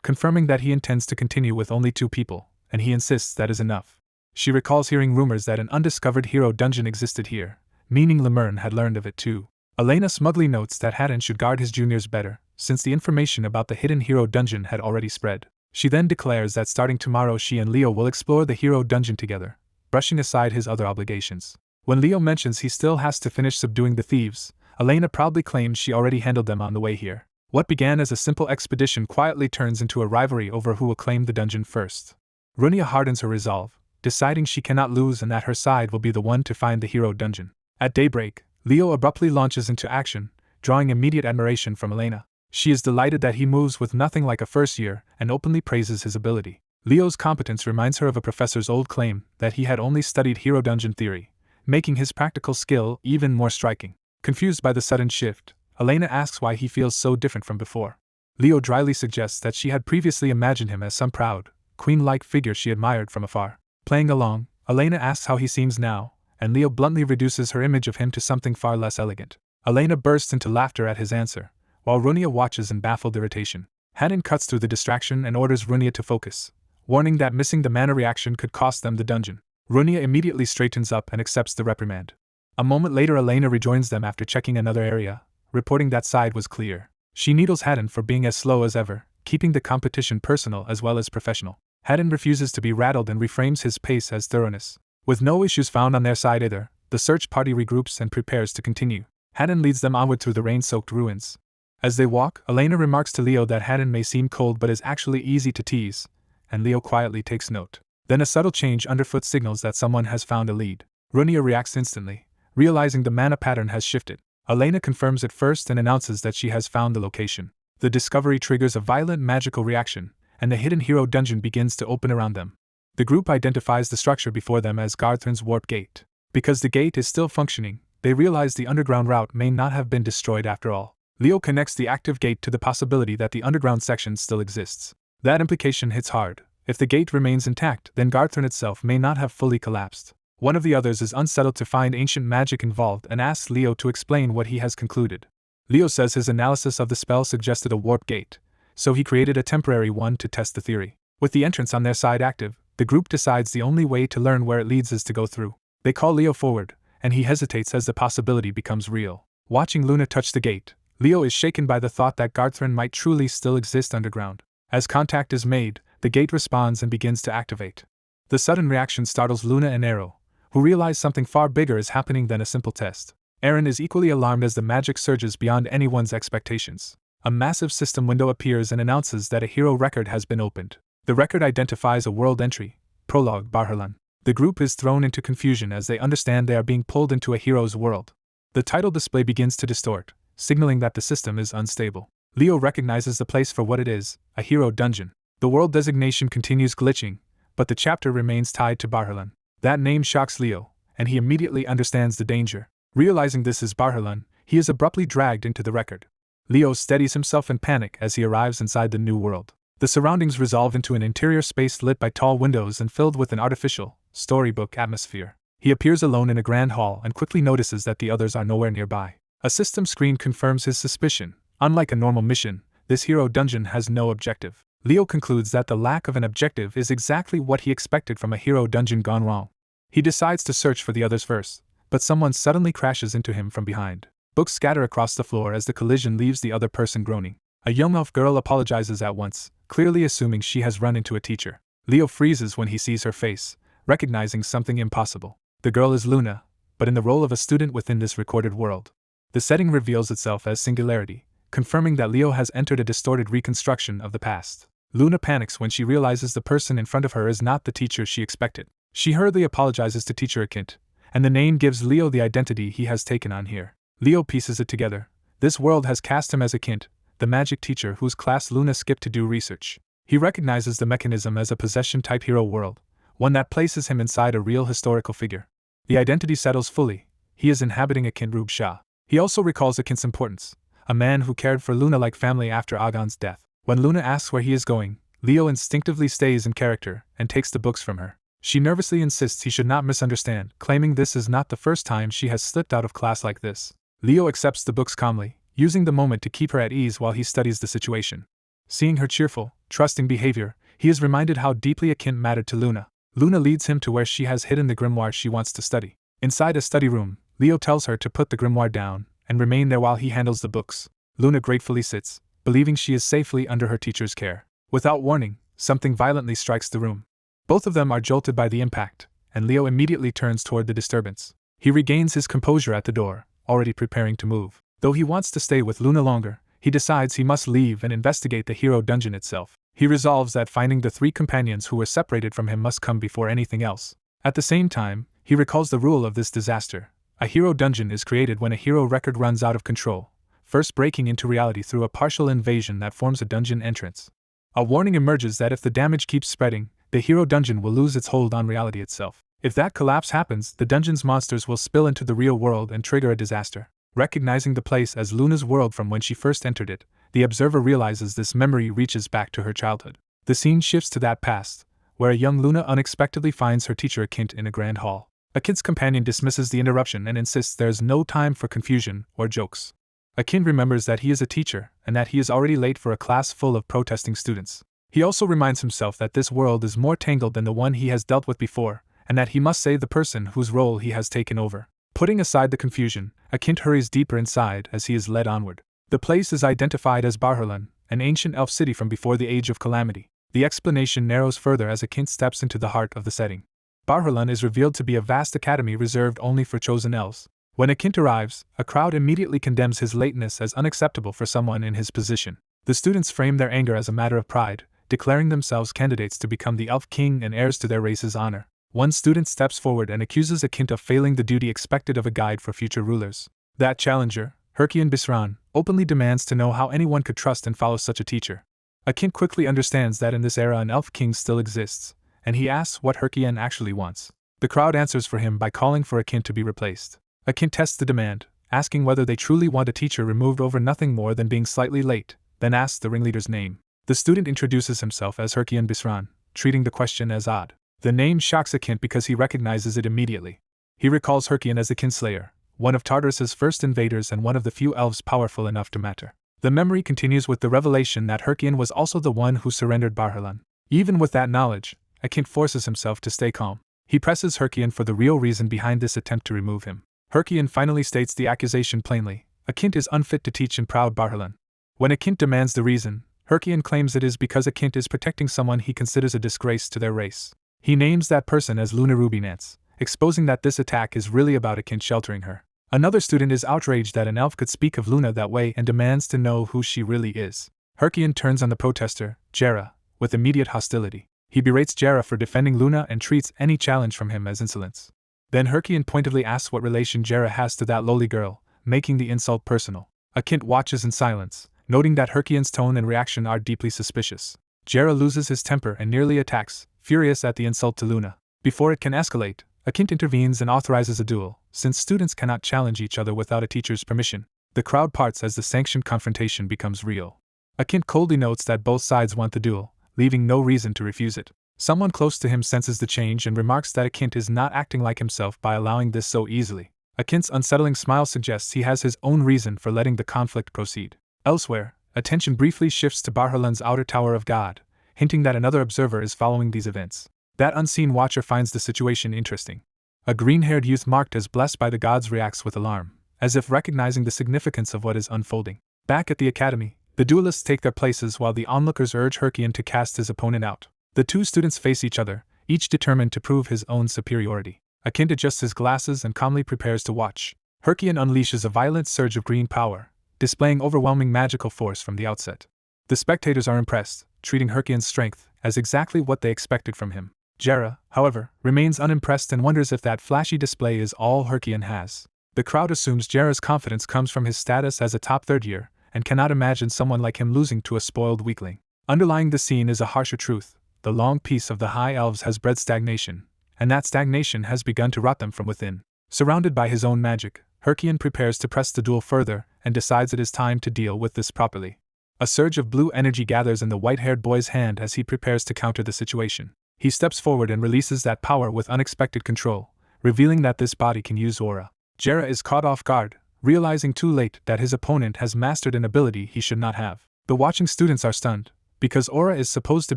confirming that he intends to continue with only 2 people, and he insists that is enough. She recalls hearing rumors that an undiscovered hero dungeon existed here, meaning Lumene had learned of it too. Elena smugly notes that Haddon should guard his juniors better, since the information about the hidden hero dungeon had already spread. She then declares that starting tomorrow she and Leo will explore the hero dungeon together, brushing aside his other obligations. When Leo mentions he still has to finish subduing the thieves, Elena proudly claims she already handled them on the way here. What began as a simple expedition quietly turns into a rivalry over who will claim the dungeon first. Rinia hardens her resolve, deciding she cannot lose and that her side will be the one to find the hero dungeon. At daybreak, Leo abruptly launches into action, drawing immediate admiration from Elena. She is delighted that he moves with nothing like a first year and openly praises his ability. Leo's competence reminds her of a professor's old claim that he had only studied hero dungeon theory, making his practical skill even more striking. Confused by the sudden shift, Elena asks why he feels so different from before. Leo dryly suggests that she had previously imagined him as some proud, queen-like figure she admired from afar. Playing along, Elena asks how he seems now, and Leo bluntly reduces her image of him to something far less elegant. Elena bursts into laughter at his answer, while Rinia watches in baffled irritation. Haddon cuts through the distraction and orders Rinia to focus, warning that missing the mana reaction could cost them the dungeon. Rinia immediately straightens up and accepts the reprimand. A moment later Elena rejoins them after checking another area, reporting that side was clear. She needles Haddon for being as slow as ever, keeping the competition personal as well as professional. Haddon refuses to be rattled and reframes his pace as thoroughness. With no issues found on their side either, the search party regroups and prepares to continue. Haddon leads them onward through the rain-soaked ruins. As they walk, Elena remarks to Leo that Haddon may seem cold but is actually easy to tease, and Leo quietly takes note. Then a subtle change underfoot signals that someone has found a lead. Rinia reacts instantly, realizing the mana pattern has shifted. Elena confirms it first and announces that she has found the location. The discovery triggers a violent magical reaction, and the hidden hero dungeon begins to open around them. The group identifies the structure before them as Garthrin's warp gate. Because the gate is still functioning, they realize the underground route may not have been destroyed after all. Leo connects the active gate to the possibility that the underground section still exists. That implication hits hard. If the gate remains intact, then Garthrin itself may not have fully collapsed. One of the others is unsettled to find ancient magic involved and asks Leo to explain what he has concluded. Leo says his analysis of the spell suggested a warp gate, so he created a temporary one to test the theory. With the entrance on their side active, the group decides the only way to learn where it leads is to go through. They call Leo forward, and he hesitates as the possibility becomes real. Watching Luna touch the gate, Leo is shaken by the thought that Garthrin might truly still exist underground. As contact is made, the gate responds and begins to activate. The sudden reaction startles Luna and Arrow, who realize something far bigger is happening than a simple test. Arron is equally alarmed as the magic surges beyond anyone's expectations. A massive system window appears and announces that a hero record has been opened. The record identifies a world entry, Prologue Barhalan. The group is thrown into confusion as they understand they are being pulled into a hero's world. The title display begins to distort, signaling that the system is unstable. Leo recognizes the place for what it is, a hero dungeon. The world designation continues glitching, but the chapter remains tied to Barhalan. That name shocks Leo, and he immediately understands the danger. Realizing this is Barhalan, he is abruptly dragged into the record. Leo steadies himself in panic as he arrives inside the new world. The surroundings resolve into an interior space lit by tall windows and filled with an artificial, storybook atmosphere. He appears alone in a grand hall and quickly notices that the others are nowhere nearby. A system screen confirms his suspicion. Unlike a normal mission, this hero dungeon has no objective. Leo concludes that the lack of an objective is exactly what he expected from a hero dungeon gone wrong. He decides to search for the others first, but someone suddenly crashes into him from behind. Books scatter across the floor as the collision leaves the other person groaning. A young elf girl apologizes at once, clearly assuming she has run into a teacher. Leo freezes when he sees her face, recognizing something impossible. The girl is Luna, but in the role of a student within this recorded world. The setting reveals itself as Singularity, confirming that Leo has entered a distorted reconstruction of the past. Luna panics when she realizes the person in front of her is not the teacher she expected. She hurriedly apologizes to Teacher Akint, and the name gives Leo the identity he has taken on here. Leo pieces it together. This world has cast him as Akint, the magic teacher whose class Luna skipped to do research. He recognizes the mechanism as a possession-type hero world, one that places him inside a real historical figure. The identity settles fully. He is inhabiting Akint Rub Shah. He also recalls Akint's importance, a man who cared for Luna like family after Agon's death. When Luna asks where he is going, Leo instinctively stays in character and takes the books from her. She nervously insists he should not misunderstand, claiming this is not the first time she has slipped out of class like this. Leo accepts the books calmly, using the moment to keep her at ease while he studies the situation. Seeing her cheerful, trusting behavior, he is reminded how deeply Akint mattered to Luna. Luna leads him to where she has hidden the grimoire she wants to study. Inside a study room, Leo tells her to put the grimoire down and remain there while he handles the books. Luna gratefully sits, believing she is safely under her teacher's care. Without warning, something violently strikes the room. Both of them are jolted by the impact, and Leo immediately turns toward the disturbance. He regains his composure at the door, already preparing to move. Though he wants to stay with Luna longer, he decides he must leave and investigate the hero dungeon itself. He resolves that finding the 3 companions who were separated from him must come before anything else. At the same time, he recalls the rule of this disaster. A hero dungeon is created when a hero record runs out of control, first breaking into reality through a partial invasion that forms a dungeon entrance. A warning emerges that if the damage keeps spreading, the hero dungeon will lose its hold on reality itself. If that collapse happens, the dungeon's monsters will spill into the real world and trigger a disaster. Recognizing the place as Luna's world from when she first entered it, the observer realizes this memory reaches back to her childhood. The scene shifts to that past, where a young Luna unexpectedly finds her teacher Akint in a grand hall. Akint's companion dismisses the interruption and insists there is no time for confusion or jokes. Akint remembers that he is a teacher and that he is already late for a class full of protesting students. He also reminds himself that this world is more tangled than the one he has dealt with before, and that he must save the person whose role he has taken over. Putting aside the confusion, Akint hurries deeper inside as he is led onward. The place is identified as Barharlan, an ancient elf city from before the Age of Calamity. The explanation narrows further as Akint steps into the heart of the setting. Barharlan is revealed to be a vast academy reserved only for chosen elves. When Akint arrives, a crowd immediately condemns his lateness as unacceptable for someone in his position. The students frame their anger as a matter of pride, declaring themselves candidates to become the elf king and heirs to their race's honor. One student steps forward and accuses Akint of failing the duty expected of a guide for future rulers. That challenger, Herkian Bisran, openly demands to know how anyone could trust and follow such a teacher. Akint quickly understands that in this era an elf king still exists, and he asks what Herkian actually wants. The crowd answers for him by calling for Akint to be replaced. Akint tests the demand, asking whether they truly want a teacher removed over nothing more than being slightly late, then asks the ringleader's name. The student introduces himself as Herkian Bisran, treating the question as odd. The name shocks Akint because he recognizes it immediately. He recalls Herkian as the Kinslayer, one of Tartarus's first invaders and one of the few elves powerful enough to matter. The memory continues with the revelation that Herkian was also the one who surrendered Barharlan. Even with that knowledge, Akint forces himself to stay calm. He presses Herkian for the real reason behind this attempt to remove him. Herkian finally states the accusation plainly. Akint is unfit to teach in proud Barharlan. When Akint demands the reason, Herkian claims it is because Akint is protecting someone he considers a disgrace to their race. He names that person as Luna Rubinance, exposing that this attack is really about Akint sheltering her. Another student is outraged that an elf could speak of Luna that way and demands to know who she really is. Herkian turns on the protester, Jera, with immediate hostility. He berates Jera for defending Luna and treats any challenge from him as insolence. Then Herkian pointedly asks what relation Jera has to that lowly girl, making the insult personal. Akint watches in silence, noting that Herkian's tone and reaction are deeply suspicious. Jera loses his temper and nearly attacks, furious at the insult to Luna. Before it can escalate, Akint intervenes and authorizes a duel, since students cannot challenge each other without a teacher's permission. The crowd parts as the sanctioned confrontation becomes real. Akint coldly notes that both sides want the duel, leaving no reason to refuse it. Someone close to him senses the change and remarks that Akint is not acting like himself by allowing this so easily. Akint's unsettling smile suggests he has his own reason for letting the conflict proceed. Elsewhere, attention briefly shifts to Barhalan's outer Tower of God, hinting that another observer is following these events. That unseen watcher finds the situation interesting. A green-haired youth marked as blessed by the gods reacts with alarm, as if recognizing the significance of what is unfolding. Back at the academy, the duelists take their places while the onlookers urge Herkian to cast his opponent out. The two students face each other, each determined to prove his own superiority. Akint adjusts his glasses and calmly prepares to watch. Herkian unleashes a violent surge of green power, displaying overwhelming magical force from the outset. The spectators are impressed, treating Herkian's strength as exactly what they expected from him. Jera, however, remains unimpressed and wonders if that flashy display is all Herkian has. The crowd assumes Jera's confidence comes from his status as a top third year, and cannot imagine someone like him losing to a spoiled weakling. Underlying the scene is a harsher truth. The long peace of the High Elves has bred stagnation, and that stagnation has begun to rot them from within. Surrounded by his own magic, Herkian prepares to press the duel further and decides it is time to deal with this properly. A surge of blue energy gathers in the white-haired boy's hand as he prepares to counter the situation. He steps forward and releases that power with unexpected control, revealing that this body can use aura. Jera is caught off guard, realizing too late that his opponent has mastered an ability he should not have. The watching students are stunned, because aura is supposed to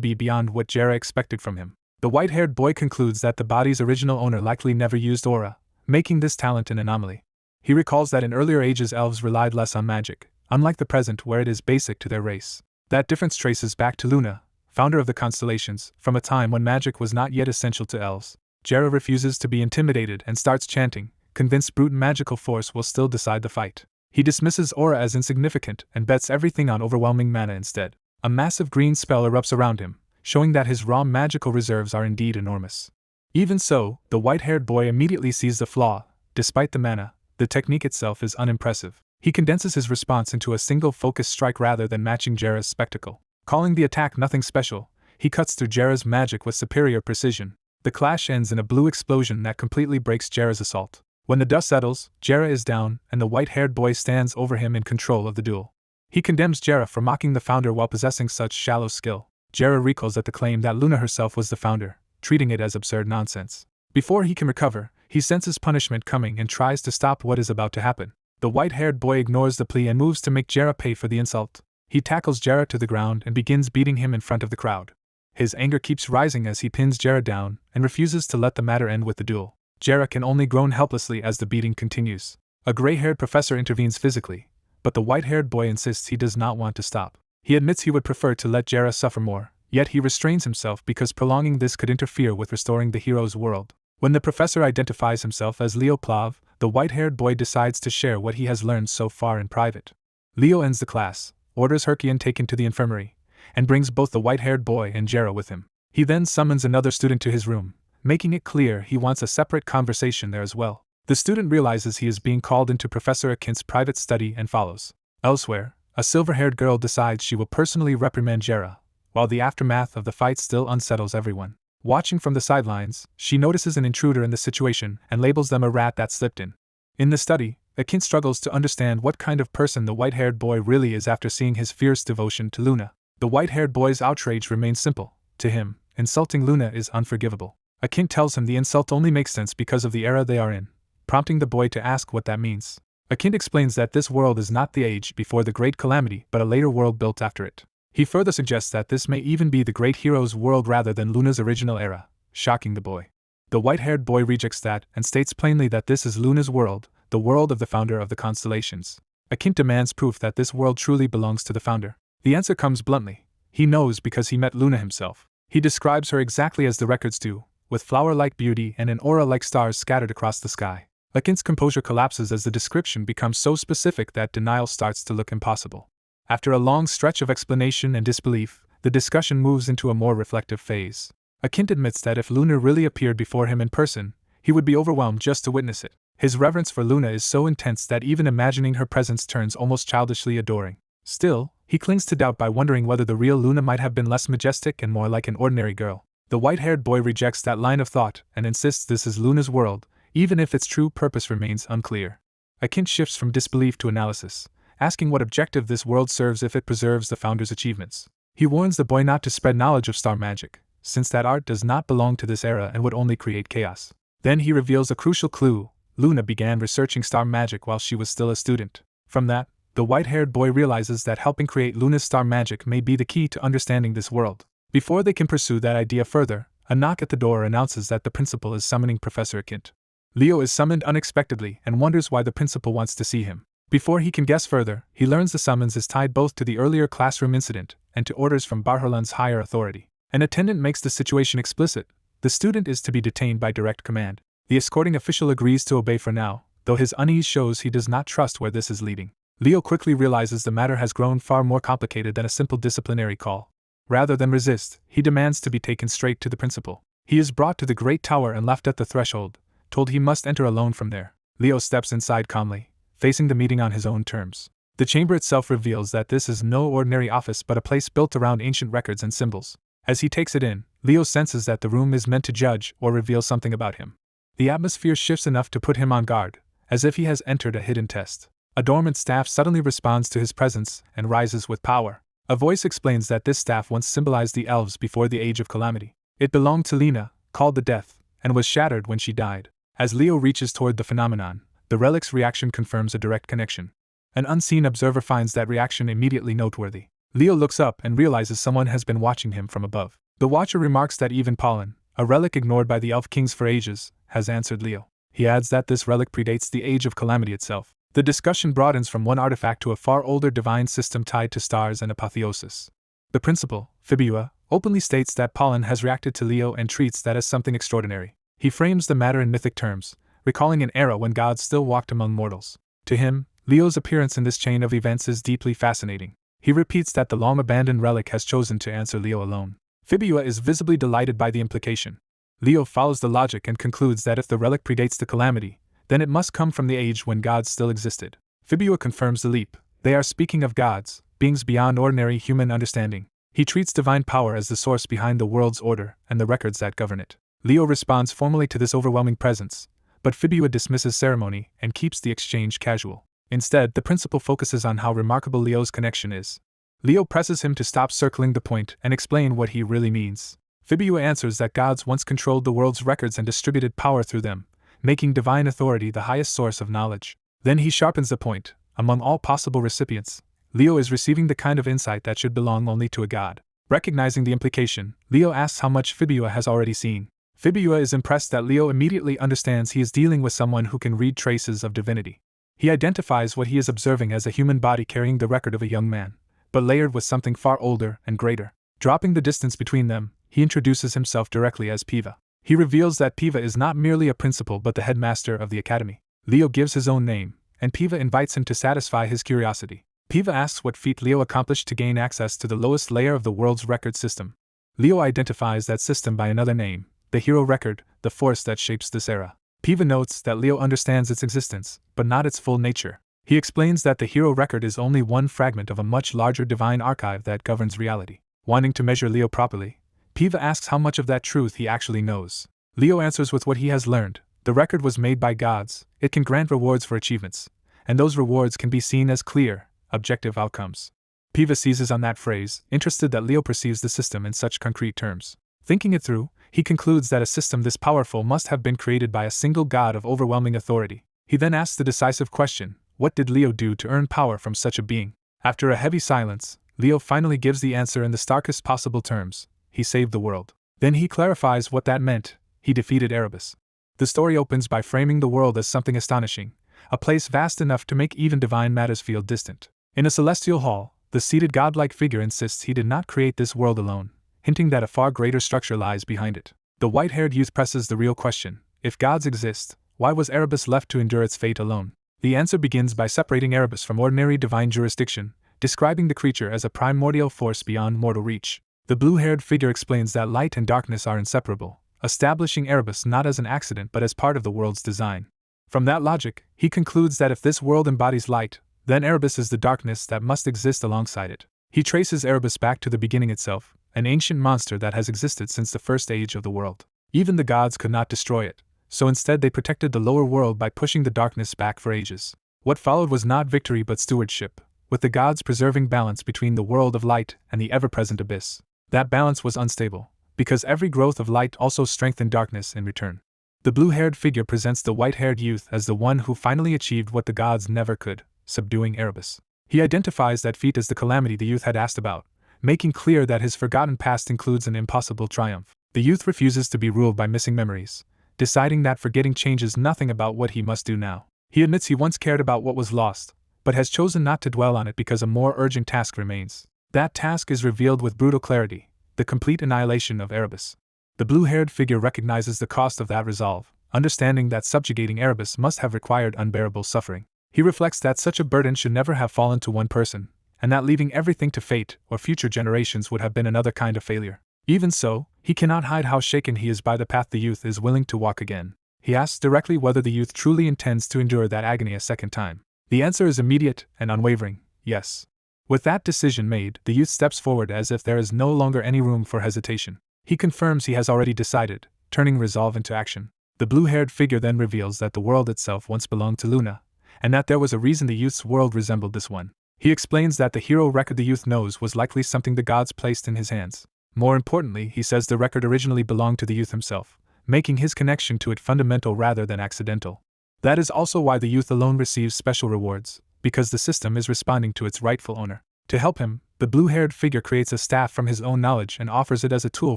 be beyond what Jera expected from him. The white-haired boy concludes that the body's original owner likely never used aura, making this talent an anomaly. He recalls that in earlier ages elves relied less on magic, unlike the present where it is basic to their race. That difference traces back to Luna, founder of the constellations, from a time when magic was not yet essential to elves. Jera refuses to be intimidated and starts chanting, convinced brute magical force will still decide the fight. He dismisses aura as insignificant and bets everything on overwhelming mana instead. A massive green spell erupts around him, showing that his raw magical reserves are indeed enormous. Even so, the white-haired boy immediately sees the flaw. Despite the mana, the technique itself is unimpressive. He condenses his response into a single focused strike rather than matching Jera's spectacle. Calling the attack nothing special, he cuts through Jera's magic with superior precision. The clash ends in a blue explosion that completely breaks Jera's assault. When the dust settles, Jera is down, and the white-haired boy stands over him in control of the duel. He condemns Jera for mocking the founder while possessing such shallow skill. Jera recoils at the claim that Luna herself was the founder, treating it as absurd nonsense. Before he can recover, he senses punishment coming and tries to stop what is about to happen. The white-haired boy ignores the plea and moves to make Jera pay for the insult. He tackles Jera to the ground and begins beating him in front of the crowd. His anger keeps rising as he pins Jera down and refuses to let the matter end with the duel. Jera can only groan helplessly as the beating continues. A gray-haired professor intervenes physically, but the white-haired boy insists he does not want to stop. He admits he would prefer to let Jera suffer more, yet he restrains himself because prolonging this could interfere with restoring the hero's world. When the professor identifies himself as Leo Plav, the white-haired boy decides to share what he has learned so far in private. Leo ends the class, orders Herkian taken to the infirmary, and brings both the white-haired boy and Jera with him. He then summons another student to his room, making it clear he wants a separate conversation there as well. The student realizes he is being called into Professor Akint's private study and follows. Elsewhere, a silver-haired girl decides she will personally reprimand Jera, while the aftermath of the fight still unsettles everyone. Watching from the sidelines, she notices an intruder in the situation and labels them a rat that slipped in. In the study, Akint struggles to understand what kind of person the white-haired boy really is after seeing his fierce devotion to Luna. The white-haired boy's outrage remains simple. To him, insulting Luna is unforgivable. Akint tells him the insult only makes sense because of the era they are in, prompting the boy to ask what that means. Akint explains that this world is not the age before the Great Calamity but a later world built after it. He further suggests that this may even be the Great Hero's world rather than Luna's original era, shocking the boy. The white-haired boy rejects that and states plainly that this is Luna's world, the world of the founder of the constellations. Akint demands proof that this world truly belongs to the founder. The answer comes bluntly. He knows because he met Luna himself. He describes her exactly as the records do, with flower-like beauty and an aura like stars scattered across the sky. Akint's composure collapses as the description becomes so specific that denial starts to look impossible. After a long stretch of explanation and disbelief, the discussion moves into a more reflective phase. Akint admits that if Luna really appeared before him in person, he would be overwhelmed just to witness it. His reverence for Luna is so intense that even imagining her presence turns almost childishly adoring. Still, he clings to doubt by wondering whether the real Luna might have been less majestic and more like an ordinary girl. The white-haired boy rejects that line of thought and insists this is Luna's world, even if its true purpose remains unclear. Akin shifts from disbelief to analysis, asking what objective this world serves if it preserves the founder's achievements. He warns the boy not to spread knowledge of star magic, since that art does not belong to this era and would only create chaos. Then he reveals a crucial clue: Luna began researching star magic while she was still a student. From that, the white-haired boy realizes that helping create Luna's star magic may be the key to understanding this world. Before they can pursue that idea further, a knock at the door announces that the principal is summoning Professor Akint. Leo is summoned unexpectedly and wonders why the principal wants to see him. Before he can guess further, he learns the summons is tied both to the earlier classroom incident and to orders from Barharlan's higher authority. An attendant makes the situation explicit: the student is to be detained by direct command. The escorting official agrees to obey for now, though his unease shows he does not trust where this is leading. Leo quickly realizes the matter has grown far more complicated than a simple disciplinary call. Rather than resist, he demands to be taken straight to the principal. He is brought to the great tower and left at the threshold, told he must enter alone from there. Leo steps inside calmly, facing the meeting on his own terms. The chamber itself reveals that this is no ordinary office but a place built around ancient records and symbols. As he takes it in, Leo senses that the room is meant to judge or reveal something about him. The atmosphere shifts enough to put him on guard, as if he has entered a hidden test. A dormant staff suddenly responds to his presence and rises with power. A voice explains that this staff once symbolized the elves before the Age of Calamity. It belonged to Lena, called the Death, and was shattered when she died. As Leo reaches toward the phenomenon, the relic's reaction confirms a direct connection. An unseen observer finds that reaction immediately noteworthy. Leo looks up and realizes someone has been watching him from above. The watcher remarks that even pollen, a relic ignored by the elf kings for ages, has answered Leo. He adds that this relic predates the Age of Calamity itself. The discussion broadens from one artifact to a far older divine system tied to stars and apotheosis. The principal, Fibua, openly states that pollen has reacted to Leo and treats that as something extraordinary. He frames the matter in mythic terms, recalling an era when gods still walked among mortals. To him, Leo's appearance in this chain of events is deeply fascinating. He repeats that the long-abandoned relic has chosen to answer Leo alone. Fibua is visibly delighted by the implication. Leo follows the logic and concludes that if the relic predates the calamity, then it must come from the age when gods still existed. Fibua confirms the leap. They are speaking of gods, beings beyond ordinary human understanding. He treats divine power as the source behind the world's order and the records that govern it. Leo responds formally to this overwhelming presence, but Fibua dismisses ceremony and keeps the exchange casual. Instead, the principal focuses on how remarkable Leo's connection is. Leo presses him to stop circling the point and explain what he really means. Fibua answers that gods once controlled the world's records and distributed power through them, making divine authority the highest source of knowledge. Then he sharpens the point: among all possible recipients, Leo is receiving the kind of insight that should belong only to a god. Recognizing the implication, Leo asks how much Fibua has already seen. Fibua is impressed that Leo immediately understands he is dealing with someone who can read traces of divinity. He identifies what he is observing as a human body carrying the record of a young man, but layered with something far older and greater. Dropping the distance between them, he introduces himself directly as Piva. He reveals that Piva is not merely a principal but the headmaster of the academy. Leo gives his own name, and Piva invites him to satisfy his curiosity. Piva asks what feat Leo accomplished to gain access to the lowest layer of the world's record system. Leo identifies that system by another name: the hero record, the force that shapes this era. Piva notes that Leo understands its existence, but not its full nature. He explains that the hero record is only one fragment of a much larger divine archive that governs reality. Wanting to measure Leo properly, Piva asks how much of that truth he actually knows. Leo answers with what he has learned: the record was made by gods, it can grant rewards for achievements, and those rewards can be seen as clear, objective outcomes. Piva seizes on that phrase, interested that Leo perceives the system in such concrete terms. Thinking it through, he concludes that a system this powerful must have been created by a single god of overwhelming authority. He then asks the decisive question: what did Leo do to earn power from such a being? After a heavy silence, Leo finally gives the answer in the starkest possible terms: he saved the world. Then he clarifies what that meant: he defeated Erebos. The story opens by framing the world as something astonishing, a place vast enough to make even divine matters feel distant. In a celestial hall, the seated godlike figure insists he did not create this world alone, hinting that a far greater structure lies behind it. The white-haired youth presses the real question: if gods exist, why was Erebos left to endure its fate alone? The answer begins by separating Erebos from ordinary divine jurisdiction, describing the creature as a primordial force beyond mortal reach. The blue-haired figure explains that light and darkness are inseparable, establishing Erebos not as an accident but as part of the world's design. From that logic, he concludes that if this world embodies light, then Erebos is the darkness that must exist alongside it. He traces Erebos back to the beginning itself, an ancient monster that has existed since the first age of the world. Even the gods could not destroy it, so instead they protected the lower world by pushing the darkness back for ages. What followed was not victory but stewardship, with the gods preserving balance between the world of light and the ever-present abyss. That balance was unstable, because every growth of light also strengthened darkness in return. The blue-haired figure presents the white-haired youth as the one who finally achieved what the gods never could, subduing Erebos. He identifies that feat as the calamity the youth had asked about, making clear that his forgotten past includes an impossible triumph. The youth refuses to be ruled by missing memories, deciding that forgetting changes nothing about what he must do now. He admits he once cared about what was lost, but has chosen not to dwell on it because a more urgent task remains. That task is revealed with brutal clarity: the complete annihilation of Erebos. The blue-haired figure recognizes the cost of that resolve, understanding that subjugating Erebos must have required unbearable suffering. He reflects that such a burden should never have fallen to one person, and that leaving everything to fate or future generations would have been another kind of failure. Even so, he cannot hide how shaken he is by the path the youth is willing to walk again. He asks directly whether the youth truly intends to endure that agony a second time. The answer is immediate and unwavering: yes. With that decision made, the youth steps forward as if there is no longer any room for hesitation. He confirms he has already decided, turning resolve into action. The blue-haired figure then reveals that the world itself once belonged to Luna, and that there was a reason the youth's world resembled this one. He explains that the hero record the youth knows was likely something the gods placed in his hands. More importantly, he says the record originally belonged to the youth himself, making his connection to it fundamental rather than accidental. That is also why the youth alone receives special rewards, because the system is responding to its rightful owner. To help him, the blue-haired figure creates a staff from his own knowledge and offers it as a tool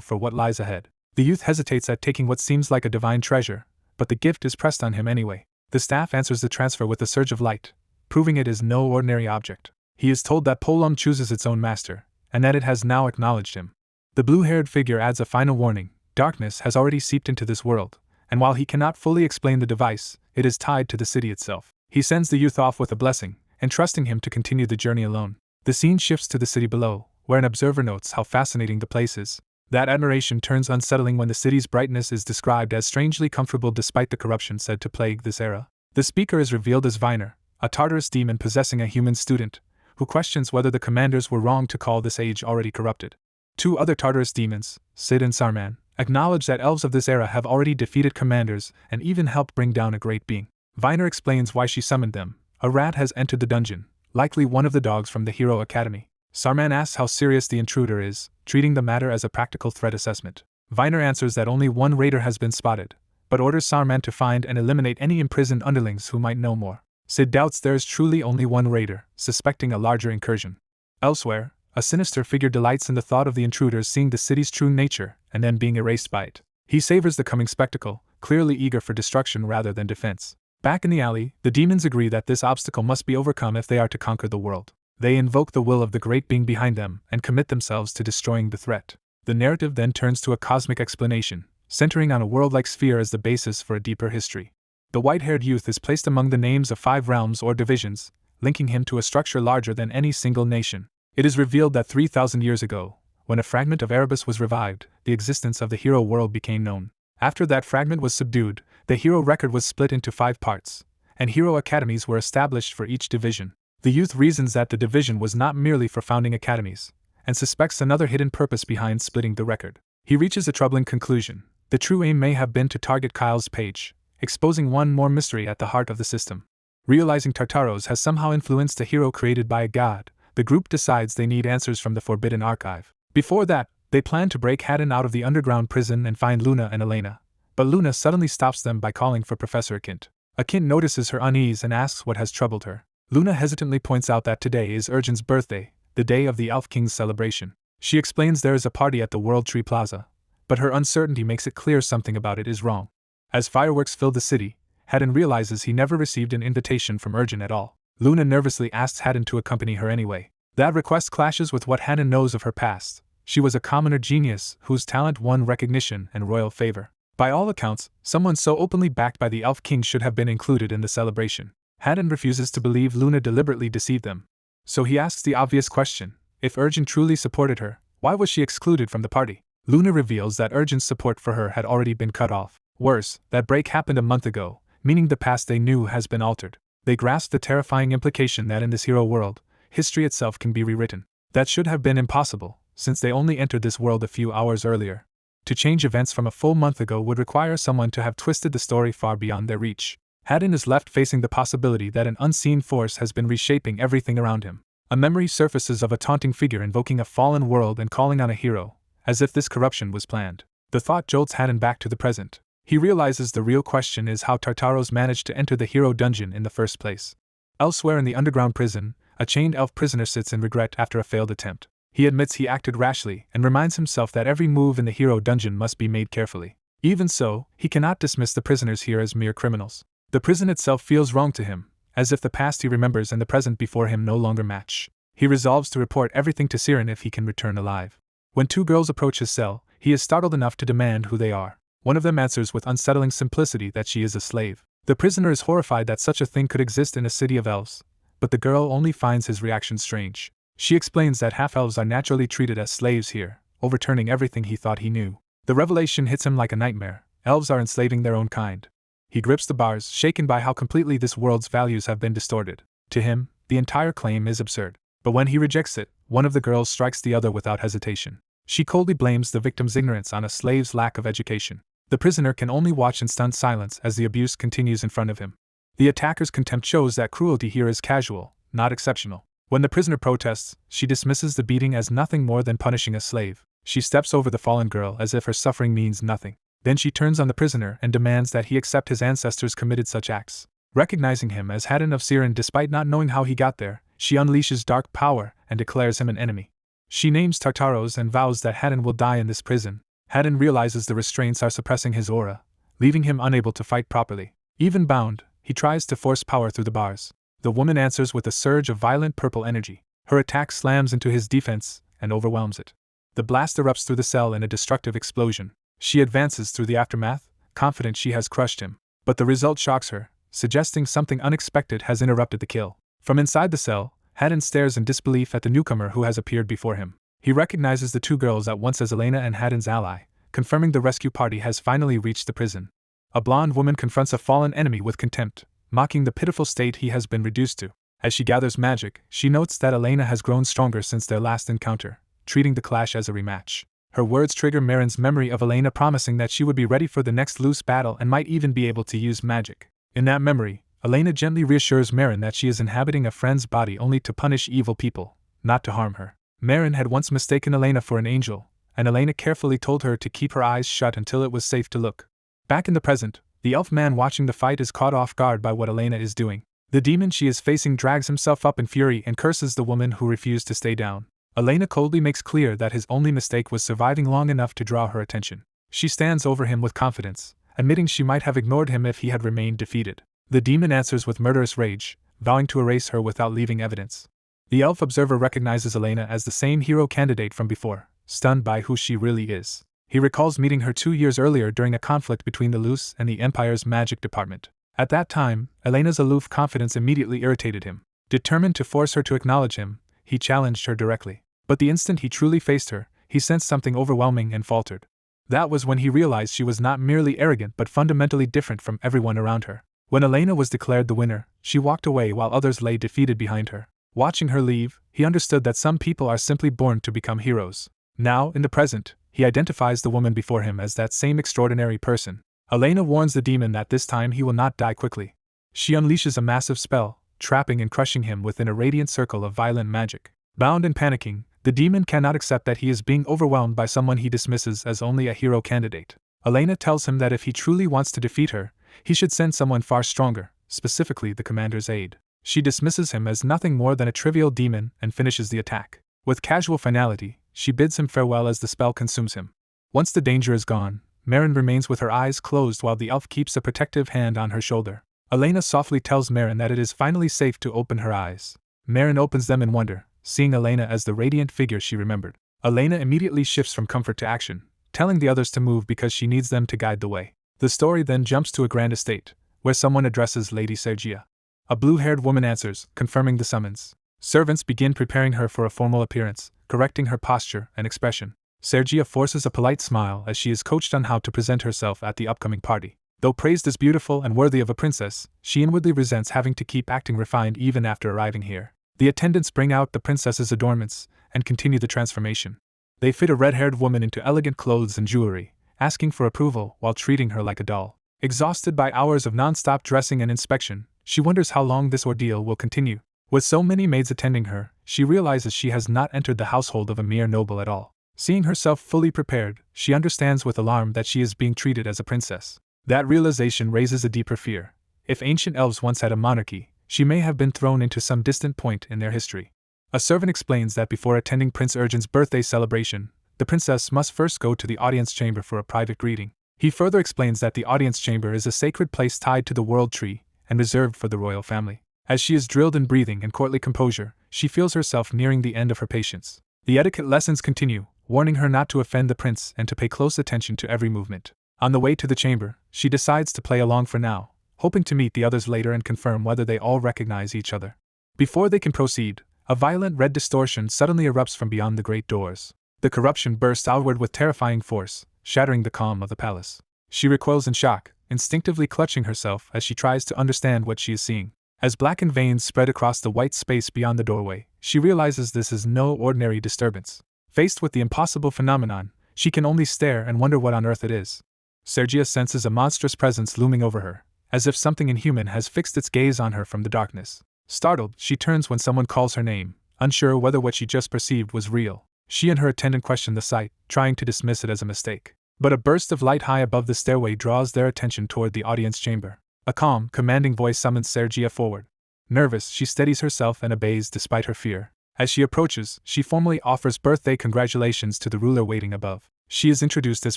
for what lies ahead. The youth hesitates at taking what seems like a divine treasure, but the gift is pressed on him anyway. The staff answers the transfer with a surge of light, proving it is no ordinary object. He is told that Polum chooses its own master, and that it has now acknowledged him. The blue-haired figure adds a final warning: darkness has already seeped into this world, and while he cannot fully explain the device, it is tied to the city itself. He sends the youth off with a blessing, entrusting him to continue the journey alone. The scene shifts to the city below, where an observer notes how fascinating the place is. That admiration turns unsettling when the city's brightness is described as strangely comfortable despite the corruption said to plague this era. The speaker is revealed as Viner, a Tartarus demon possessing a human student, who questions whether the commanders were wrong to call this age already corrupted. Two other Tartarus demons, Sid and Sarman, acknowledge that elves of this era have already defeated commanders and even helped bring down a great being. Viner explains why she summoned them. A rat has entered the dungeon, likely one of the dogs from the Hero Academy. Sarman asks how serious the intruder is, treating the matter as a practical threat assessment. Viner answers that only one raider has been spotted, but orders Sarman to find and eliminate any imprisoned underlings who might know more. Sid doubts there is truly only one raider, suspecting a larger incursion. Elsewhere, a sinister figure delights in the thought of the intruders seeing the city's true nature and then being erased by it. He savors the coming spectacle, clearly eager for destruction rather than defense. Back in the alley, the demons agree that this obstacle must be overcome if they are to conquer the world. They invoke the will of the great being behind them and commit themselves to destroying the threat. The narrative then turns to a cosmic explanation, centering on a world-like sphere as the basis for a deeper history. The white-haired youth is placed among the names of 5 realms or divisions, linking him to a structure larger than any single nation. It is revealed that 3,000 years ago, when a fragment of Erebos was revived, the existence of the hero world became known. After that fragment was subdued, the hero record was split into 5 parts, and hero academies were established for each division. The youth reasons that the division was not merely for founding academies, and suspects another hidden purpose behind splitting the record. He reaches a troubling conclusion: the true aim may have been to target Kyle's page, exposing one more mystery at the heart of the system. Realizing Tartaros has somehow influenced a hero created by a god, the group decides they need answers from the Forbidden Archive. Before that, they plan to break Haddon out of the underground prison and find Luna and Elena, but Luna suddenly stops them by calling for Professor Akint. Akint notices her unease and asks what has troubled her. Luna hesitantly points out that today is Urgen's birthday, the day of the Elf King's celebration. She explains there is a party at the World Tree Plaza, but her uncertainty makes it clear something about it is wrong. As fireworks fill the city, Haddon realizes he never received an invitation from Urgen at all. Luna nervously asks Haddon to accompany her anyway. That request clashes with what Haddon knows of her past. She was a commoner genius whose talent won recognition and royal favor. By all accounts, someone so openly backed by the Elf King should have been included in the celebration. Haddon refuses to believe Luna deliberately deceived them. So he asks the obvious question: if Urgen truly supported her, why was she excluded from the party? Luna reveals that Urgen's support for her had already been cut off. Worse, that break happened a month ago, meaning the past they knew has been altered. They grasp the terrifying implication that in this hero world, history itself can be rewritten. That should have been impossible, since they only entered this world a few hours earlier. To change events from a full month ago would require someone to have twisted the story far beyond their reach. Haddon is left facing the possibility that an unseen force has been reshaping everything around him. A memory surfaces of a taunting figure invoking a fallen world and calling on a hero, as if this corruption was planned. The thought jolts Haddon back to the present. He realizes the real question is how Tartaros managed to enter the hero dungeon in the first place. Elsewhere in the underground prison, a chained elf prisoner sits in regret after a failed attempt. He admits he acted rashly and reminds himself that every move in the hero dungeon must be made carefully. Even so, he cannot dismiss the prisoners here as mere criminals. The prison itself feels wrong to him, as if the past he remembers and the present before him no longer match. He resolves to report everything to Siren if he can return alive. When two girls approach his cell, he is startled enough to demand who they are. One of them answers with unsettling simplicity that she is a slave. The prisoner is horrified that such a thing could exist in a city of elves, but the girl only finds his reaction strange. She explains that half-elves are naturally treated as slaves here, overturning everything he thought he knew. The revelation hits him like a nightmare. Elves are enslaving their own kind. He grips the bars, shaken by how completely this world's values have been distorted. To him, the entire claim is absurd. But when he rejects it, one of the girls strikes the other without hesitation. She coldly blames the victim's ignorance on a slave's lack of education. The prisoner can only watch in stunned silence as the abuse continues in front of him. The attacker's contempt shows that cruelty here is casual, not exceptional. When the prisoner protests, she dismisses the beating as nothing more than punishing a slave. She steps over the fallen girl as if her suffering means nothing. Then she turns on the prisoner and demands that he accept his ancestors committed such acts. Recognizing him as Haddon of Siren despite not knowing how he got there, she unleashes dark power and declares him an enemy. She names Tartaros and vows that Haddon will die in this prison. Haddon realizes the restraints are suppressing his aura, leaving him unable to fight properly. Even bound, he tries to force power through the bars. The woman answers with a surge of violent purple energy. Her attack slams into his defense and overwhelms it. The blast erupts through the cell in a destructive explosion. She advances through the aftermath, confident she has crushed him. But the result shocks her, suggesting something unexpected has interrupted the kill. From inside the cell, Haddon stares in disbelief at the newcomer who has appeared before him. He recognizes the two girls at once as Elena and Haddon's ally, confirming the rescue party has finally reached the prison. A blonde woman confronts a fallen enemy with contempt, mocking the pitiful state he has been reduced to. As she gathers magic, she notes that Elena has grown stronger since their last encounter, treating the clash as a rematch. Her words trigger Marin's memory of Elena promising that she would be ready for the next loose battle and might even be able to use magic. In that memory, Elena gently reassures Marin that she is inhabiting a friend's body only to punish evil people, not to harm her. Marin had once mistaken Elena for an angel, and Elena carefully told her to keep her eyes shut until it was safe to look. Back in the present, the elf man watching the fight is caught off guard by what Elena is doing. The demon she is facing drags himself up in fury and curses the woman who refused to stay down. Elena coldly makes clear that his only mistake was surviving long enough to draw her attention. She stands over him with confidence, admitting she might have ignored him if he had remained defeated. The demon answers with murderous rage, vowing to erase her without leaving evidence. The elf observer recognizes Elena as the same hero candidate from before, stunned by who she really is. He recalls meeting her 2 years earlier during a conflict between the Luce and the Empire's magic department. At that time, Elena's aloof confidence immediately irritated him. Determined to force her to acknowledge him, he challenged her directly. But the instant he truly faced her, he sensed something overwhelming and faltered. That was when he realized she was not merely arrogant but fundamentally different from everyone around her. When Elena was declared the winner, she walked away while others lay defeated behind her. Watching her leave, he understood that some people are simply born to become heroes. Now, in the present, he identifies the woman before him as that same extraordinary person. Elena warns the demon that this time he will not die quickly. She unleashes a massive spell, trapping and crushing him within a radiant circle of violent magic. Bound and panicking, the demon cannot accept that he is being overwhelmed by someone he dismisses as only a hero candidate. Elena tells him that if he truly wants to defeat her, he should send someone far stronger, specifically the commander's aide. She dismisses him as nothing more than a trivial demon and finishes the attack. With casual finality, she bids him farewell as the spell consumes him. Once the danger is gone, Marin remains with her eyes closed while the elf keeps a protective hand on her shoulder. Elena softly tells Marin that it is finally safe to open her eyes. Marin opens them in wonder, seeing Elena as the radiant figure she remembered. Elena immediately shifts from comfort to action, telling the others to move because she needs them to guide the way. The story then jumps to a grand estate, where someone addresses Lady Sergia. A blue-haired woman answers, confirming the summons. Servants begin preparing her for a formal appearance, correcting her posture and expression. Sergia forces a polite smile as she is coached on how to present herself at the upcoming party. Though praised as beautiful and worthy of a princess, she inwardly resents having to keep acting refined even after arriving here. The attendants bring out the princess's adornments and continue the transformation. They fit a red-haired woman into elegant clothes and jewelry, asking for approval while treating her like a doll. Exhausted by hours of non-stop dressing and inspection, she wonders how long this ordeal will continue. With so many maids attending her, she realizes she has not entered the household of a mere noble at all. Seeing herself fully prepared, she understands with alarm that she is being treated as a princess. That realization raises a deeper fear. If ancient elves once had a monarchy, she may have been thrown into some distant point in their history. A servant explains that before attending Prince Urgen's birthday celebration, the princess must first go to the audience chamber for a private greeting. He further explains that the audience chamber is a sacred place tied to the world tree and reserved for the royal family. As she is drilled in breathing and courtly composure, she feels herself nearing the end of her patience. The etiquette lessons continue, warning her not to offend the prince and to pay close attention to every movement. On the way to the chamber, she decides to play along for now, hoping to meet the others later and confirm whether they all recognize each other. Before they can proceed, a violent red distortion suddenly erupts from beyond the great doors. The corruption bursts outward with terrifying force, shattering the calm of the palace. She recoils in shock, instinctively clutching herself as she tries to understand what she is seeing. As blackened veins spread across the white space beyond the doorway, she realizes this is no ordinary disturbance. Faced with the impossible phenomenon, she can only stare and wonder what on earth it is. Sergia senses a monstrous presence looming over her, as if something inhuman has fixed its gaze on her from the darkness. Startled, she turns when someone calls her name, unsure whether what she just perceived was real. She and her attendant question the sight, trying to dismiss it as a mistake. But a burst of light high above the stairway draws their attention toward the audience chamber. A calm, commanding voice summons Sergia forward. Nervous, she steadies herself and obeys despite her fear. As she approaches, she formally offers birthday congratulations to the ruler waiting above. She is introduced as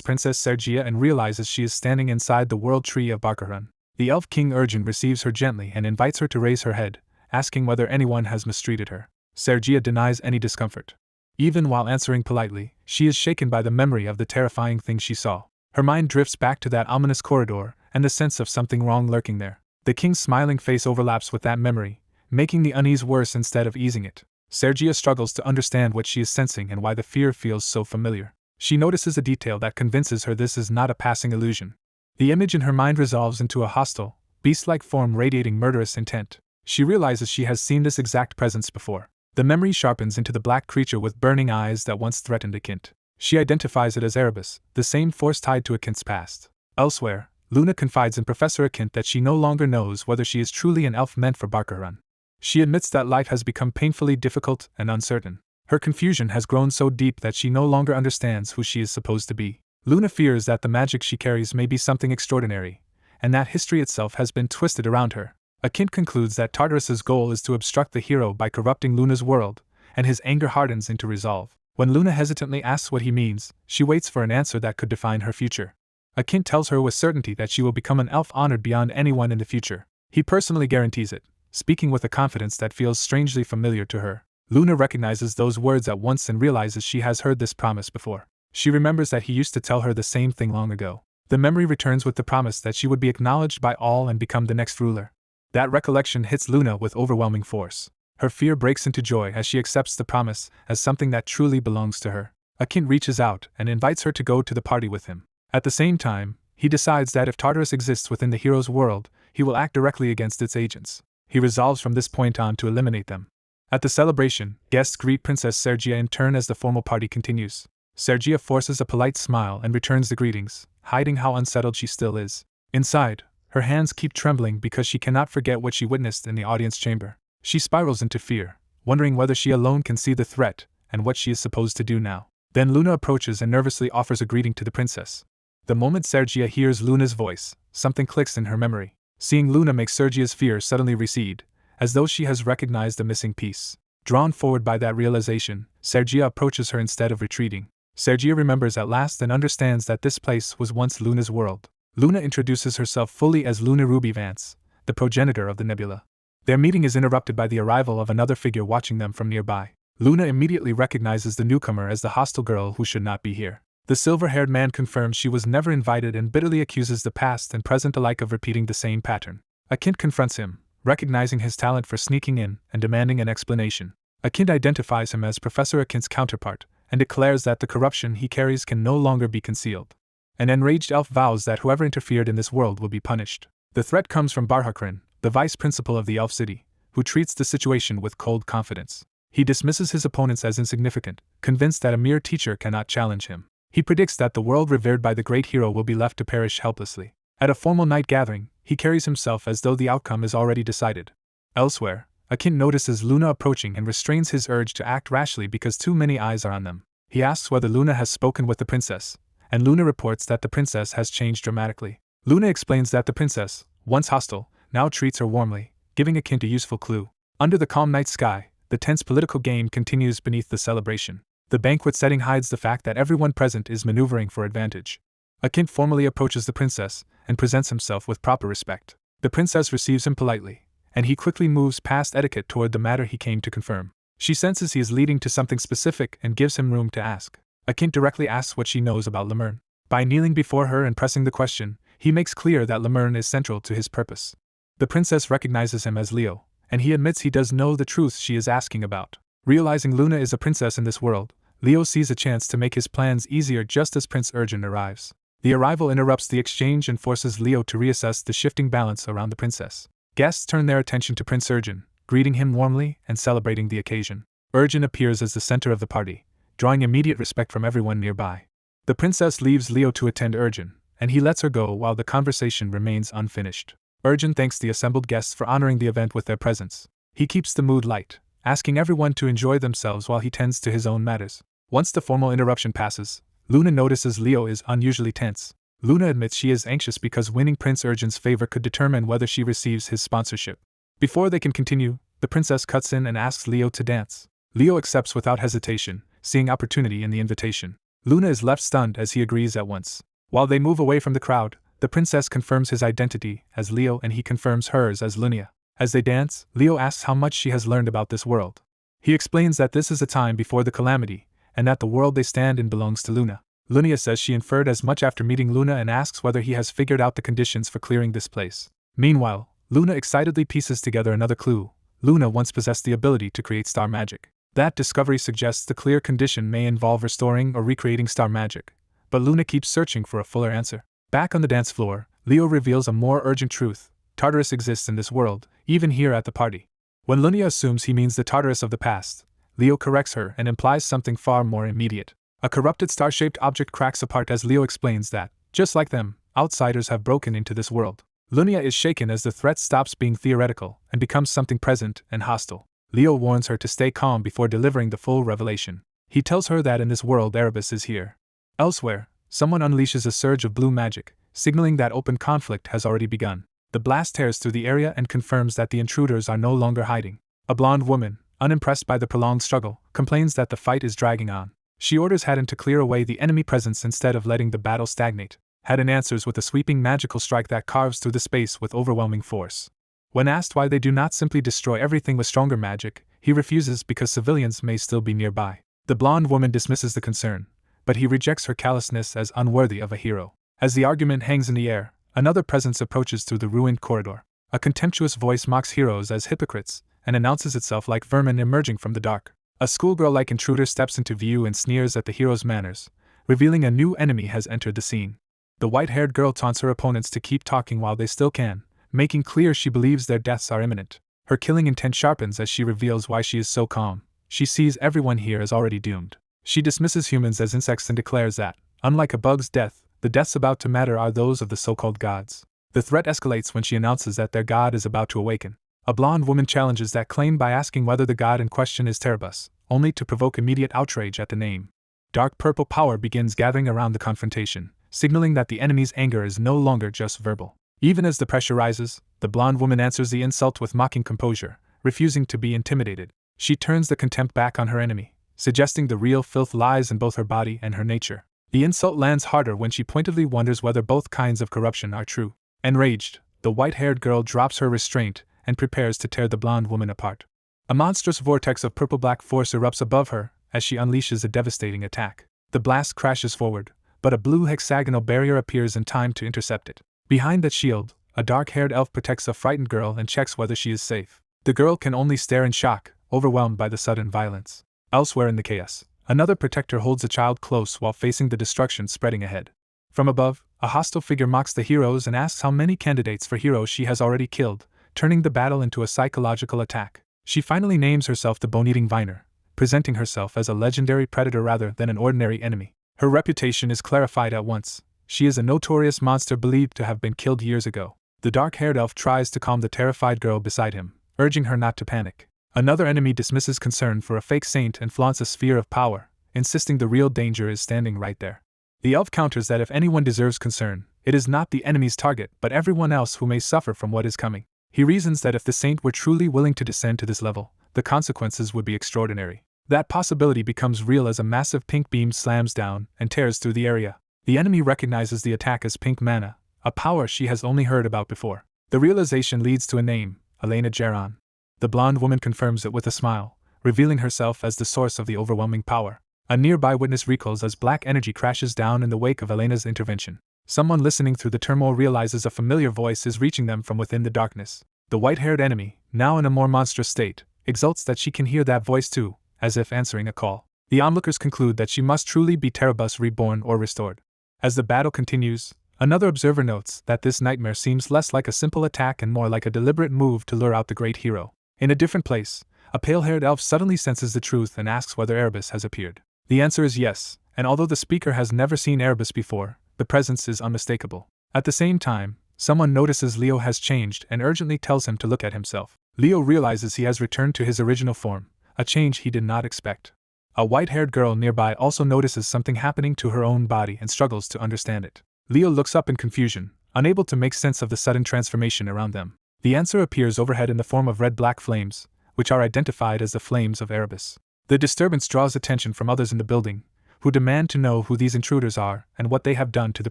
Princess Sergia and realizes she is standing inside the world tree of Barkarun. The elf king Urgent receives her gently and invites her to raise her head, asking whether anyone has mistreated her. Sergia denies any discomfort. Even while answering politely, she is shaken by the memory of the terrifying thing she saw. Her mind drifts back to that ominous corridor and the sense of something wrong lurking there. The king's smiling face overlaps with that memory, making the unease worse instead of easing it. Sergia struggles to understand what she is sensing and why the fear feels so familiar. She notices a detail that convinces her this is not a passing illusion. The image in her mind resolves into a hostile, beast-like form radiating murderous intent. She realizes she has seen this exact presence before. The memory sharpens into the black creature with burning eyes that once threatened Akint. She identifies it as Erebos, the same force tied to Akint's past. Elsewhere, Luna confides in Professor Akint that she no longer knows whether she is truly an elf meant for Barkarun. She admits that life has become painfully difficult and uncertain. Her confusion has grown so deep that she no longer understands who she is supposed to be. Luna fears that the magic she carries may be something extraordinary, and that history itself has been twisted around her. Akint concludes that Tartarus's goal is to obstruct the hero by corrupting Luna's world, and his anger hardens into resolve. When Luna hesitantly asks what he means, she waits for an answer that could define her future. Akint tells her with certainty that she will become an elf honored beyond anyone in the future. He personally guarantees it, speaking with a confidence that feels strangely familiar to her. Luna recognizes those words at once and realizes she has heard this promise before. She remembers that he used to tell her the same thing long ago. The memory returns with the promise that she would be acknowledged by all and become the next ruler. That recollection hits Luna with overwhelming force. Her fear breaks into joy as she accepts the promise as something that truly belongs to her. Akint reaches out and invites her to go to the party with him. At the same time, he decides that if Tartarus exists within the hero's world, he will act directly against its agents. He resolves from this point on to eliminate them. At the celebration, guests greet Princess Sergia in turn as the formal party continues. Sergia forces a polite smile and returns the greetings, hiding how unsettled she still is. Inside, her hands keep trembling because she cannot forget what she witnessed in the audience chamber. She spirals into fear, wondering whether she alone can see the threat and what she is supposed to do now. Then Luna approaches and nervously offers a greeting to the princess. The moment Sergia hears Luna's voice, something clicks in her memory. Seeing Luna makes Sergia's fear suddenly recede, as though she has recognized a missing piece. Drawn forward by that realization, Sergia approaches her instead of retreating. Sergia remembers at last and understands that this place was once Luna's world. Luna introduces herself fully as Luna Ruby Vance, the progenitor of the nebula. Their meeting is interrupted by the arrival of another figure watching them from nearby. Luna immediately recognizes the newcomer as the hostile girl who should not be here. The silver-haired man confirms she was never invited and bitterly accuses the past and present alike of repeating the same pattern. Akint confronts him, recognizing his talent for sneaking in and demanding an explanation. Akint identifies him as Professor Akint's counterpart, and declares that the corruption he carries can no longer be concealed. An enraged elf vows that whoever interfered in this world will be punished. The threat comes from Barhakrin, the vice principal of the elf city, who treats the situation with cold confidence. He dismisses his opponents as insignificant, convinced that a mere teacher cannot challenge him. He predicts that the world revered by the great hero will be left to perish helplessly. At a formal night gathering, he carries himself as though the outcome is already decided. Elsewhere, Akin notices Luna approaching and restrains his urge to act rashly because too many eyes are on them. He asks whether Luna has spoken with the princess, and Luna reports that the princess has changed dramatically. Luna explains that the princess, once hostile, now treats her warmly, giving Akin a useful clue. Under the calm night sky, the tense political game continues beneath the celebration. The banquet setting hides the fact that everyone present is maneuvering for advantage. Akin formally approaches the princess and presents himself with proper respect. The princess receives him politely, and he quickly moves past etiquette toward the matter he came to confirm. She senses he is leading to something specific and gives him room to ask. Akin directly asks what she knows about Lumene. By kneeling before her and pressing the question, he makes clear that Lumene is central to his purpose. The princess recognizes him as Leo, and he admits he does know the truth she is asking about. Realizing Luna is a princess in this world, Leo sees a chance to make his plans easier just as Prince Urgent arrives. The arrival interrupts the exchange and forces Leo to reassess the shifting balance around the princess. Guests turn their attention to Prince Urgent, greeting him warmly and celebrating the occasion. Urgent appears as the center of the party, drawing immediate respect from everyone nearby. The princess leaves Leo to attend Urgent, and he lets her go while the conversation remains unfinished. Urgent thanks the assembled guests for honoring the event with their presence. He keeps the mood light, asking everyone to enjoy themselves while he tends to his own matters. Once the formal interruption passes, Luna notices Leo is unusually tense. Luna admits she is anxious because winning Prince Urgent's favor could determine whether she receives his sponsorship. Before they can continue, the princess cuts in and asks Leo to dance. Leo accepts without hesitation, seeing opportunity in the invitation. Luna is left stunned as he agrees at once. While they move away from the crowd, the princess confirms his identity as Leo and he confirms hers as Lunia. As they dance, Leo asks how much she has learned about this world. He explains that this is a time before the calamity, and that the world they stand in belongs to Luna. Lunia says she inferred as much after meeting Luna and asks whether he has figured out the conditions for clearing this place. Meanwhile, Luna excitedly pieces together another clue. Luna once possessed the ability to create star magic. That discovery suggests the clear condition may involve restoring or recreating star magic, but Luna keeps searching for a fuller answer. Back on the dance floor, Leo reveals a more urgent truth. Tartarus exists in this world, even here at the party. When Lunia assumes he means the Tartarus of the past, Leo corrects her and implies something far more immediate. A corrupted star-shaped object cracks apart as Leo explains that, just like them, outsiders have broken into this world. Lunia is shaken as the threat stops being theoretical and becomes something present and hostile. Leo warns her to stay calm before delivering the full revelation. He tells her that in this world Erebos is here. Elsewhere, someone unleashes a surge of blue magic, signaling that open conflict has already begun. The blast tears through the area and confirms that the intruders are no longer hiding. A blonde woman, unimpressed by the prolonged struggle, complains that the fight is dragging on. She orders Haddon to clear away the enemy presence instead of letting the battle stagnate. Haddon answers with a sweeping magical strike that carves through the space with overwhelming force. When asked why they do not simply destroy everything with stronger magic, he refuses because civilians may still be nearby. The blonde woman dismisses the concern, but he rejects her callousness as unworthy of a hero. As the argument hangs in the air, another presence approaches through the ruined corridor. A contemptuous voice mocks heroes as hypocrites and announces itself like vermin emerging from the dark. A schoolgirl-like intruder steps into view and sneers at the hero's manners, revealing a new enemy has entered the scene. The white-haired girl taunts her opponents to keep talking while they still can, making clear she believes their deaths are imminent. Her killing intent sharpens as she reveals why she is so calm. She sees everyone here as already doomed. She dismisses humans as insects and declares that, unlike a bug's death, the deaths about to matter are those of the so-called gods. The threat escalates when she announces that their god is about to awaken. A blonde woman challenges that claim by asking whether the god in question is Erebos, only to provoke immediate outrage at the name. Dark purple power begins gathering around the confrontation, signaling that the enemy's anger is no longer just verbal. Even as the pressure rises, the blonde woman answers the insult with mocking composure, refusing to be intimidated. She turns the contempt back on her enemy, suggesting the real filth lies in both her body and her nature. The insult lands harder when she pointedly wonders whether both kinds of corruption are true. Enraged, the white-haired girl drops her restraint and prepares to tear the blonde woman apart. A monstrous vortex of purple-black force erupts above her as she unleashes a devastating attack. The blast crashes forward, but a blue hexagonal barrier appears in time to intercept it. Behind that shield, a dark-haired elf protects a frightened girl and checks whether she is safe. The girl can only stare in shock, overwhelmed by the sudden violence. Elsewhere in the chaos, another protector holds a child close while facing the destruction spreading ahead. From above, a hostile figure mocks the heroes and asks how many candidates for heroes she has already killed, turning the battle into a psychological attack. She finally names herself the Bone-Eating Viner, presenting herself as a legendary predator rather than an ordinary enemy. Her reputation is clarified at once. She is a notorious monster believed to have been killed years ago. The dark-haired elf tries to calm the terrified girl beside him, urging her not to panic. Another enemy dismisses concern for a fake saint and flaunts a sphere of power, insisting the real danger is standing right there. The elf counters that if anyone deserves concern, it is not the enemy's target but everyone else who may suffer from what is coming. He reasons that if the saint were truly willing to descend to this level, the consequences would be extraordinary. That possibility becomes real as a massive pink beam slams down and tears through the area. The enemy recognizes the attack as pink mana, a power she has only heard about before. The realization leads to a name, Elena Geron. The blonde woman confirms it with a smile, revealing herself as the source of the overwhelming power. A nearby witness recoils as black energy crashes down in the wake of Elena's intervention. Someone listening through the turmoil realizes a familiar voice is reaching them from within the darkness. The white-haired enemy, now in a more monstrous state, exults that she can hear that voice too, as if answering a call. The onlookers conclude that she must truly be Erebos reborn or restored. As the battle continues, another observer notes that this nightmare seems less like a simple attack and more like a deliberate move to lure out the great hero. In a different place, a pale-haired elf suddenly senses the truth and asks whether Erebos has appeared. The answer is yes, and although the speaker has never seen Erebos before, the presence is unmistakable. At the same time, someone notices Leo has changed and urgently tells him to look at himself. Leo realizes he has returned to his original form, a change he did not expect. A white-haired girl nearby also notices something happening to her own body and struggles to understand it. Leo looks up in confusion, unable to make sense of the sudden transformation around them. The answer appears overhead in the form of red-black flames, which are identified as the flames of Erebos. The disturbance draws attention from others in the building, who demand to know who these intruders are and what they have done to the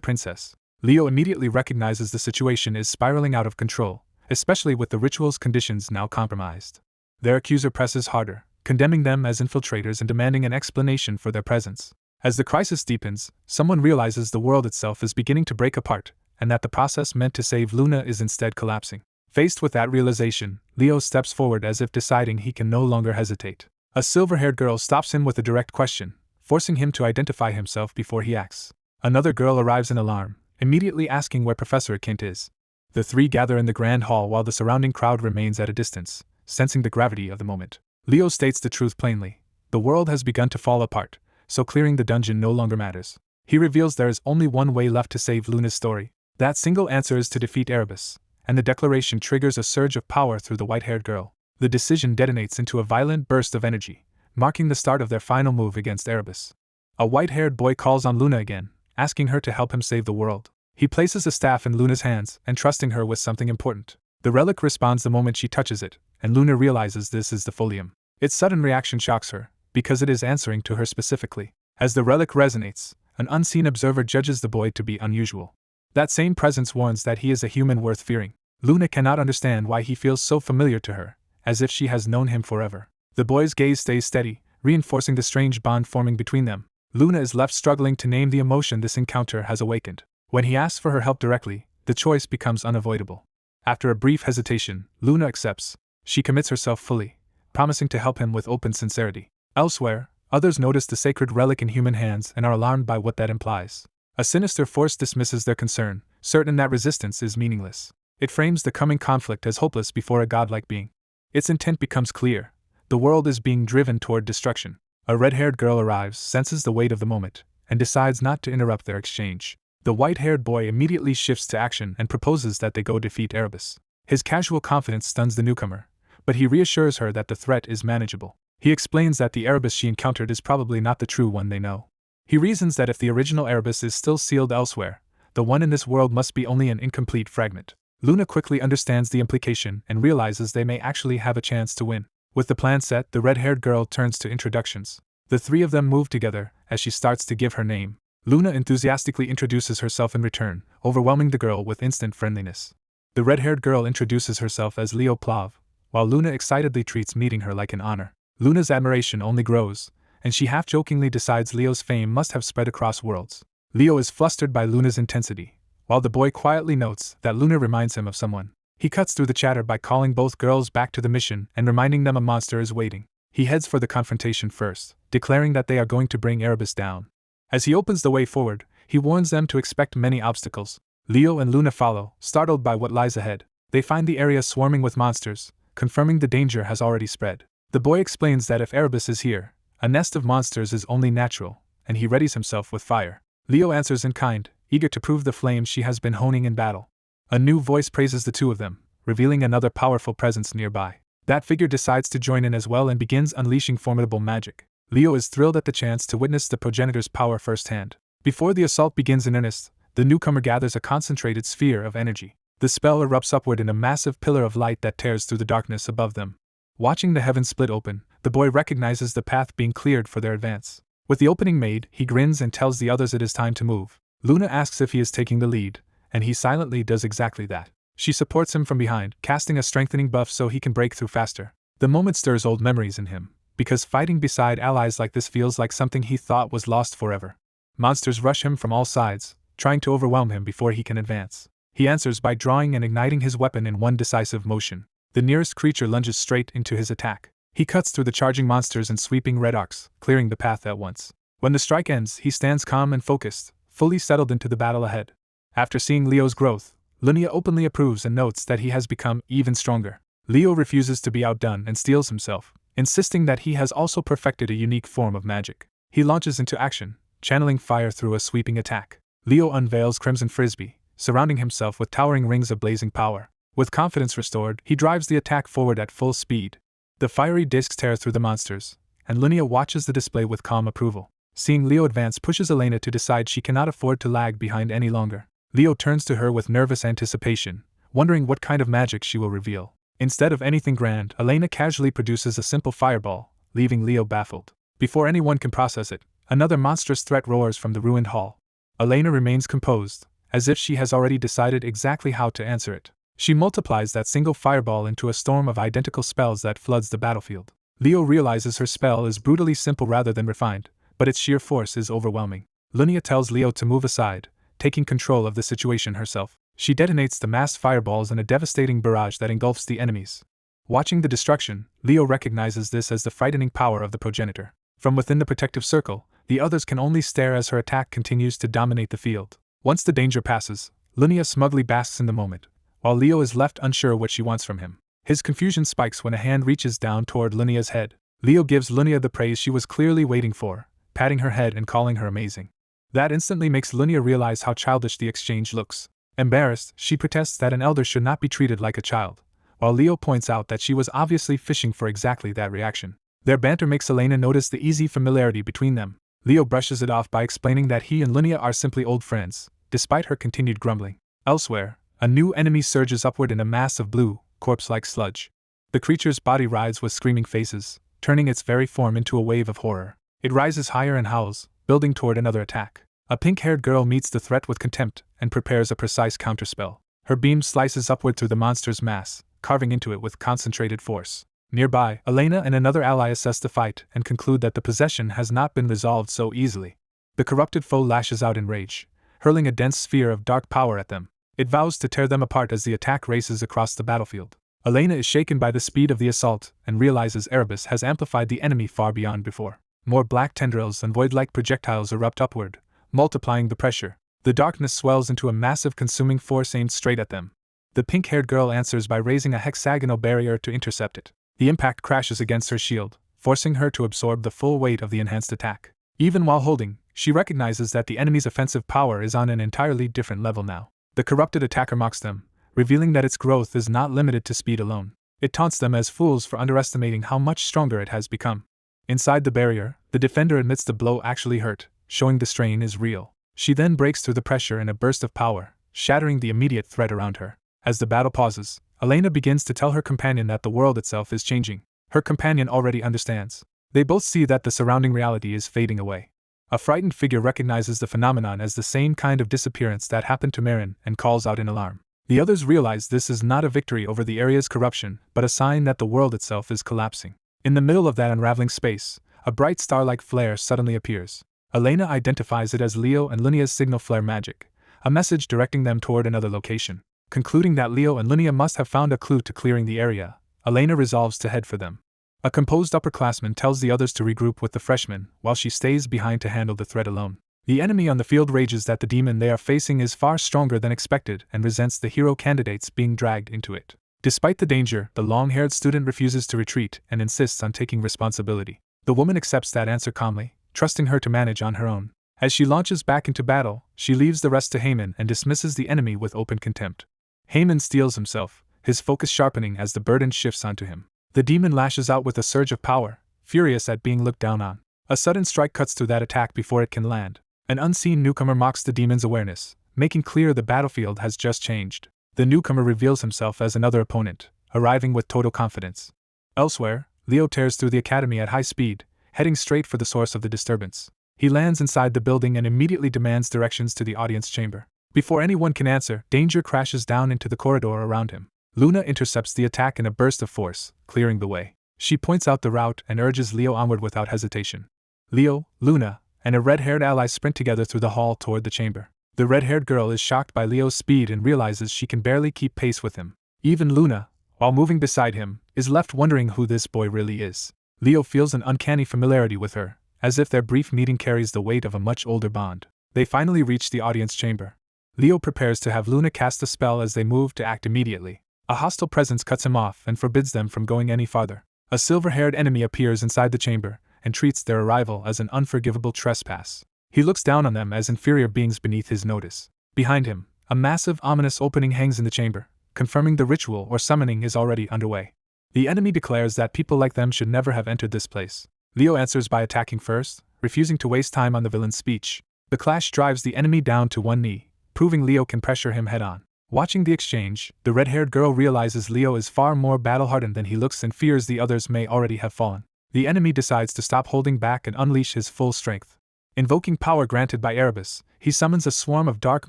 princess. Leo immediately recognizes the situation is spiraling out of control, especially with the ritual's conditions now compromised. Their accuser presses harder, condemning them as infiltrators and demanding an explanation for their presence. As the crisis deepens, someone realizes the world itself is beginning to break apart, and that the process meant to save Luna is instead collapsing. Faced with that realization, Leo steps forward as if deciding he can no longer hesitate. A silver-haired girl stops him with a direct question, forcing him to identify himself before he acts. Another girl arrives in alarm, immediately asking where Professor Kint is. The three gather in the grand hall while the surrounding crowd remains at a distance, sensing the gravity of the moment. Leo states the truth plainly. The world has begun to fall apart, so clearing the dungeon no longer matters. He reveals there is only one way left to save Luna's story. That single answer is to defeat Erebos, and the declaration triggers a surge of power through the white-haired girl. The decision detonates into a violent burst of energy, marking the start of their final move against Erebos. A white-haired boy calls on Luna again, asking her to help him save the world. He places a staff in Luna's hands, entrusting her with something important. The relic responds the moment she touches it, and Luna realizes this is the folium. Its sudden reaction shocks her, because it is answering to her specifically. As the relic resonates, an unseen observer judges the boy to be unusual. That same presence warns that he is a human worth fearing. Luna cannot understand why he feels so familiar to her, as if she has known him forever. The boy's gaze stays steady, reinforcing the strange bond forming between them. Luna is left struggling to name the emotion this encounter has awakened. When he asks for her help directly, the choice becomes unavoidable. After a brief hesitation, Luna accepts. She commits herself fully, promising to help him with open sincerity. Elsewhere, others notice the sacred relic in human hands and are alarmed by what that implies. A sinister force dismisses their concern, certain that resistance is meaningless. It frames the coming conflict as hopeless before a godlike being. Its intent becomes clear. The world is being driven toward destruction. A red-haired girl arrives, senses the weight of the moment, and decides not to interrupt their exchange. The white-haired boy immediately shifts to action and proposes that they go defeat Erebos. His casual confidence stuns the newcomer, but he reassures her that the threat is manageable. He explains that the Erebos she encountered is probably not the true one they know. He reasons that if the original Erebos is still sealed elsewhere, the one in this world must be only an incomplete fragment. Luna quickly understands the implication and realizes they may actually have a chance to win. With the plan set, the red-haired girl turns to introductions. The three of them move together as she starts to give her name. Luna enthusiastically introduces herself in return, overwhelming the girl with instant friendliness. The red-haired girl introduces herself as Leo Plav, while Luna excitedly treats meeting her like an honor. Luna's admiration only grows, and she half-jokingly decides Leo's fame must have spread across worlds. Leo is flustered by Luna's intensity, while the boy quietly notes that Luna reminds him of someone. He cuts through the chatter by calling both girls back to the mission and reminding them a monster is waiting. He heads for the confrontation first, declaring that they are going to bring Erebos down. As he opens the way forward, he warns them to expect many obstacles. Leo and Luna follow, startled by what lies ahead. They find the area swarming with monsters, confirming the danger has already spread. The boy explains that if Erebos is here, a nest of monsters is only natural, and he readies himself with fire. Leo answers in kind, eager to prove the flame she has been honing in battle. A new voice praises the two of them, revealing another powerful presence nearby. That figure decides to join in as well and begins unleashing formidable magic. Leo is thrilled at the chance to witness the progenitor's power firsthand. Before the assault begins in earnest, the newcomer gathers a concentrated sphere of energy. The spell erupts upward in a massive pillar of light that tears through the darkness above them. Watching the heavens split open, the boy recognizes the path being cleared for their advance. With the opening made, he grins and tells the others it is time to move. Luna asks if he is taking the lead, and he silently does exactly that. She supports him from behind, casting a strengthening buff so he can break through faster. The moment stirs old memories in him, because fighting beside allies like this feels like something he thought was lost forever. Monsters rush him from all sides, trying to overwhelm him before he can advance. He answers by drawing and igniting his weapon in one decisive motion. The nearest creature lunges straight into his attack. He cuts through the charging monsters in sweeping red arcs, clearing the path at once. When the strike ends, he stands calm and focused, fully settled into the battle ahead. After seeing Leo's growth, Lumene openly approves and notes that he has become even stronger. Leo refuses to be outdone and steels himself, insisting that he has also perfected a unique form of magic. He launches into action, channeling fire through a sweeping attack. Leo unveils Crimson Frisbee, surrounding himself with towering rings of blazing power. With confidence restored, he drives the attack forward at full speed. The fiery discs tear through the monsters, and Lumene watches the display with calm approval. Seeing Leo advance pushes Elena to decide she cannot afford to lag behind any longer. Leo turns to her with nervous anticipation, wondering what kind of magic she will reveal. Instead of anything grand, Elena casually produces a simple fireball, leaving Leo baffled. Before anyone can process it, another monstrous threat roars from the ruined hall. Elena remains composed, as if she has already decided exactly how to answer it. She multiplies that single fireball into a storm of identical spells that floods the battlefield. Leo realizes her spell is brutally simple rather than refined, but its sheer force is overwhelming. Lumene tells Leo to move aside, taking control of the situation herself. She detonates the massed fireballs in a devastating barrage that engulfs the enemies. Watching the destruction, Leo recognizes this as the frightening power of the progenitor. From within the protective circle, the others can only stare as her attack continues to dominate the field. Once the danger passes, Lumene smugly basks in the moment, while Leo is left unsure what she wants from him. His confusion spikes when a hand reaches down toward Lunea's head. Leo gives Lunea the praise she was clearly waiting for, patting her head and calling her amazing. That instantly makes Lunea realize how childish the exchange looks. Embarrassed, she protests that an elder should not be treated like a child, while Leo points out that she was obviously fishing for exactly that reaction. Their banter makes Elena notice the easy familiarity between them. Leo brushes it off by explaining that he and Lunea are simply old friends, despite her continued grumbling. Elsewhere, a new enemy surges upward in a mass of blue, corpse-like sludge. The creature's body writhes with screaming faces, turning its very form into a wave of horror. It rises higher and howls, building toward another attack. A pink-haired girl meets the threat with contempt and prepares a precise counterspell. Her beam slices upward through the monster's mass, carving into it with concentrated force. Nearby, Elena and another ally assess the fight and conclude that the possession has not been resolved so easily. The corrupted foe lashes out in rage, hurling a dense sphere of dark power at them. It vows to tear them apart as the attack races across the battlefield. Elena is shaken by the speed of the assault and realizes Erebos has amplified the enemy far beyond before. More black tendrils and void-like projectiles erupt upward, multiplying the pressure. The darkness swells into a massive consuming force aimed straight at them. The pink-haired girl answers by raising a hexagonal barrier to intercept it. The impact crashes against her shield, forcing her to absorb the full weight of the enhanced attack. Even while holding, she recognizes that the enemy's offensive power is on an entirely different level now. The corrupted attacker mocks them, revealing that its growth is not limited to speed alone. It taunts them as fools for underestimating how much stronger it has become. Inside the barrier, the defender admits the blow actually hurt, showing the strain is real. She then breaks through the pressure in a burst of power, shattering the immediate threat around her. As the battle pauses, Elena begins to tell her companion that the world itself is changing. Her companion already understands. They both see that the surrounding reality is fading away. A frightened figure recognizes the phenomenon as the same kind of disappearance that happened to Marin and calls out in alarm. The others realize this is not a victory over the area's corruption, but a sign that the world itself is collapsing. In the middle of that unraveling space, a bright star-like flare suddenly appears. Elena identifies it as Leo and Lunea's signal flare magic, a message directing them toward another location. Concluding that Leo and Lunea must have found a clue to clearing the area, Elena resolves to head for them. A composed upperclassman tells the others to regroup with the freshmen, while she stays behind to handle the threat alone. The enemy on the field rages that the demon they are facing is far stronger than expected and resents the hero candidates being dragged into it. Despite the danger, the long-haired student refuses to retreat and insists on taking responsibility. The woman accepts that answer calmly, trusting her to manage on her own. As she launches back into battle, she leaves the rest to Heyman and dismisses the enemy with open contempt. Heyman steels himself, his focus sharpening as the burden shifts onto him. The demon lashes out with a surge of power, furious at being looked down on. A sudden strike cuts through that attack before it can land. An unseen newcomer mocks the demon's awareness, making clear the battlefield has just changed. The newcomer reveals himself as another opponent, arriving with total confidence. Elsewhere, Leo tears through the academy at high speed, heading straight for the source of the disturbance. He lands inside the building and immediately demands directions to the audience chamber. Before anyone can answer, danger crashes down into the corridor around him. Luna intercepts the attack in a burst of force, clearing the way. She points out the route and urges Leo onward without hesitation. Leo, Luna, and a red-haired ally sprint together through the hall toward the chamber. The red-haired girl is shocked by Leo's speed and realizes she can barely keep pace with him. Even Luna, while moving beside him, is left wondering who this boy really is. Leo feels an uncanny familiarity with her, as if their brief meeting carries the weight of a much older bond. They finally reach the audience chamber. Leo prepares to have Luna cast a spell as they move to act immediately. A hostile presence cuts him off and forbids them from going any farther. A silver-haired enemy appears inside the chamber and treats their arrival as an unforgivable trespass. He looks down on them as inferior beings beneath his notice. Behind him, a massive ominous opening hangs in the chamber, confirming the ritual or summoning is already underway. The enemy declares that people like them should never have entered this place. Leo answers by attacking first, refusing to waste time on the villain's speech. The clash drives the enemy down to one knee, proving Leo can pressure him head-on. Watching the exchange, the red-haired girl realizes Leo is far more battle-hardened than he looks and fears the others may already have fallen. The enemy decides to stop holding back and unleash his full strength. Invoking power granted by Erebos, he summons a swarm of dark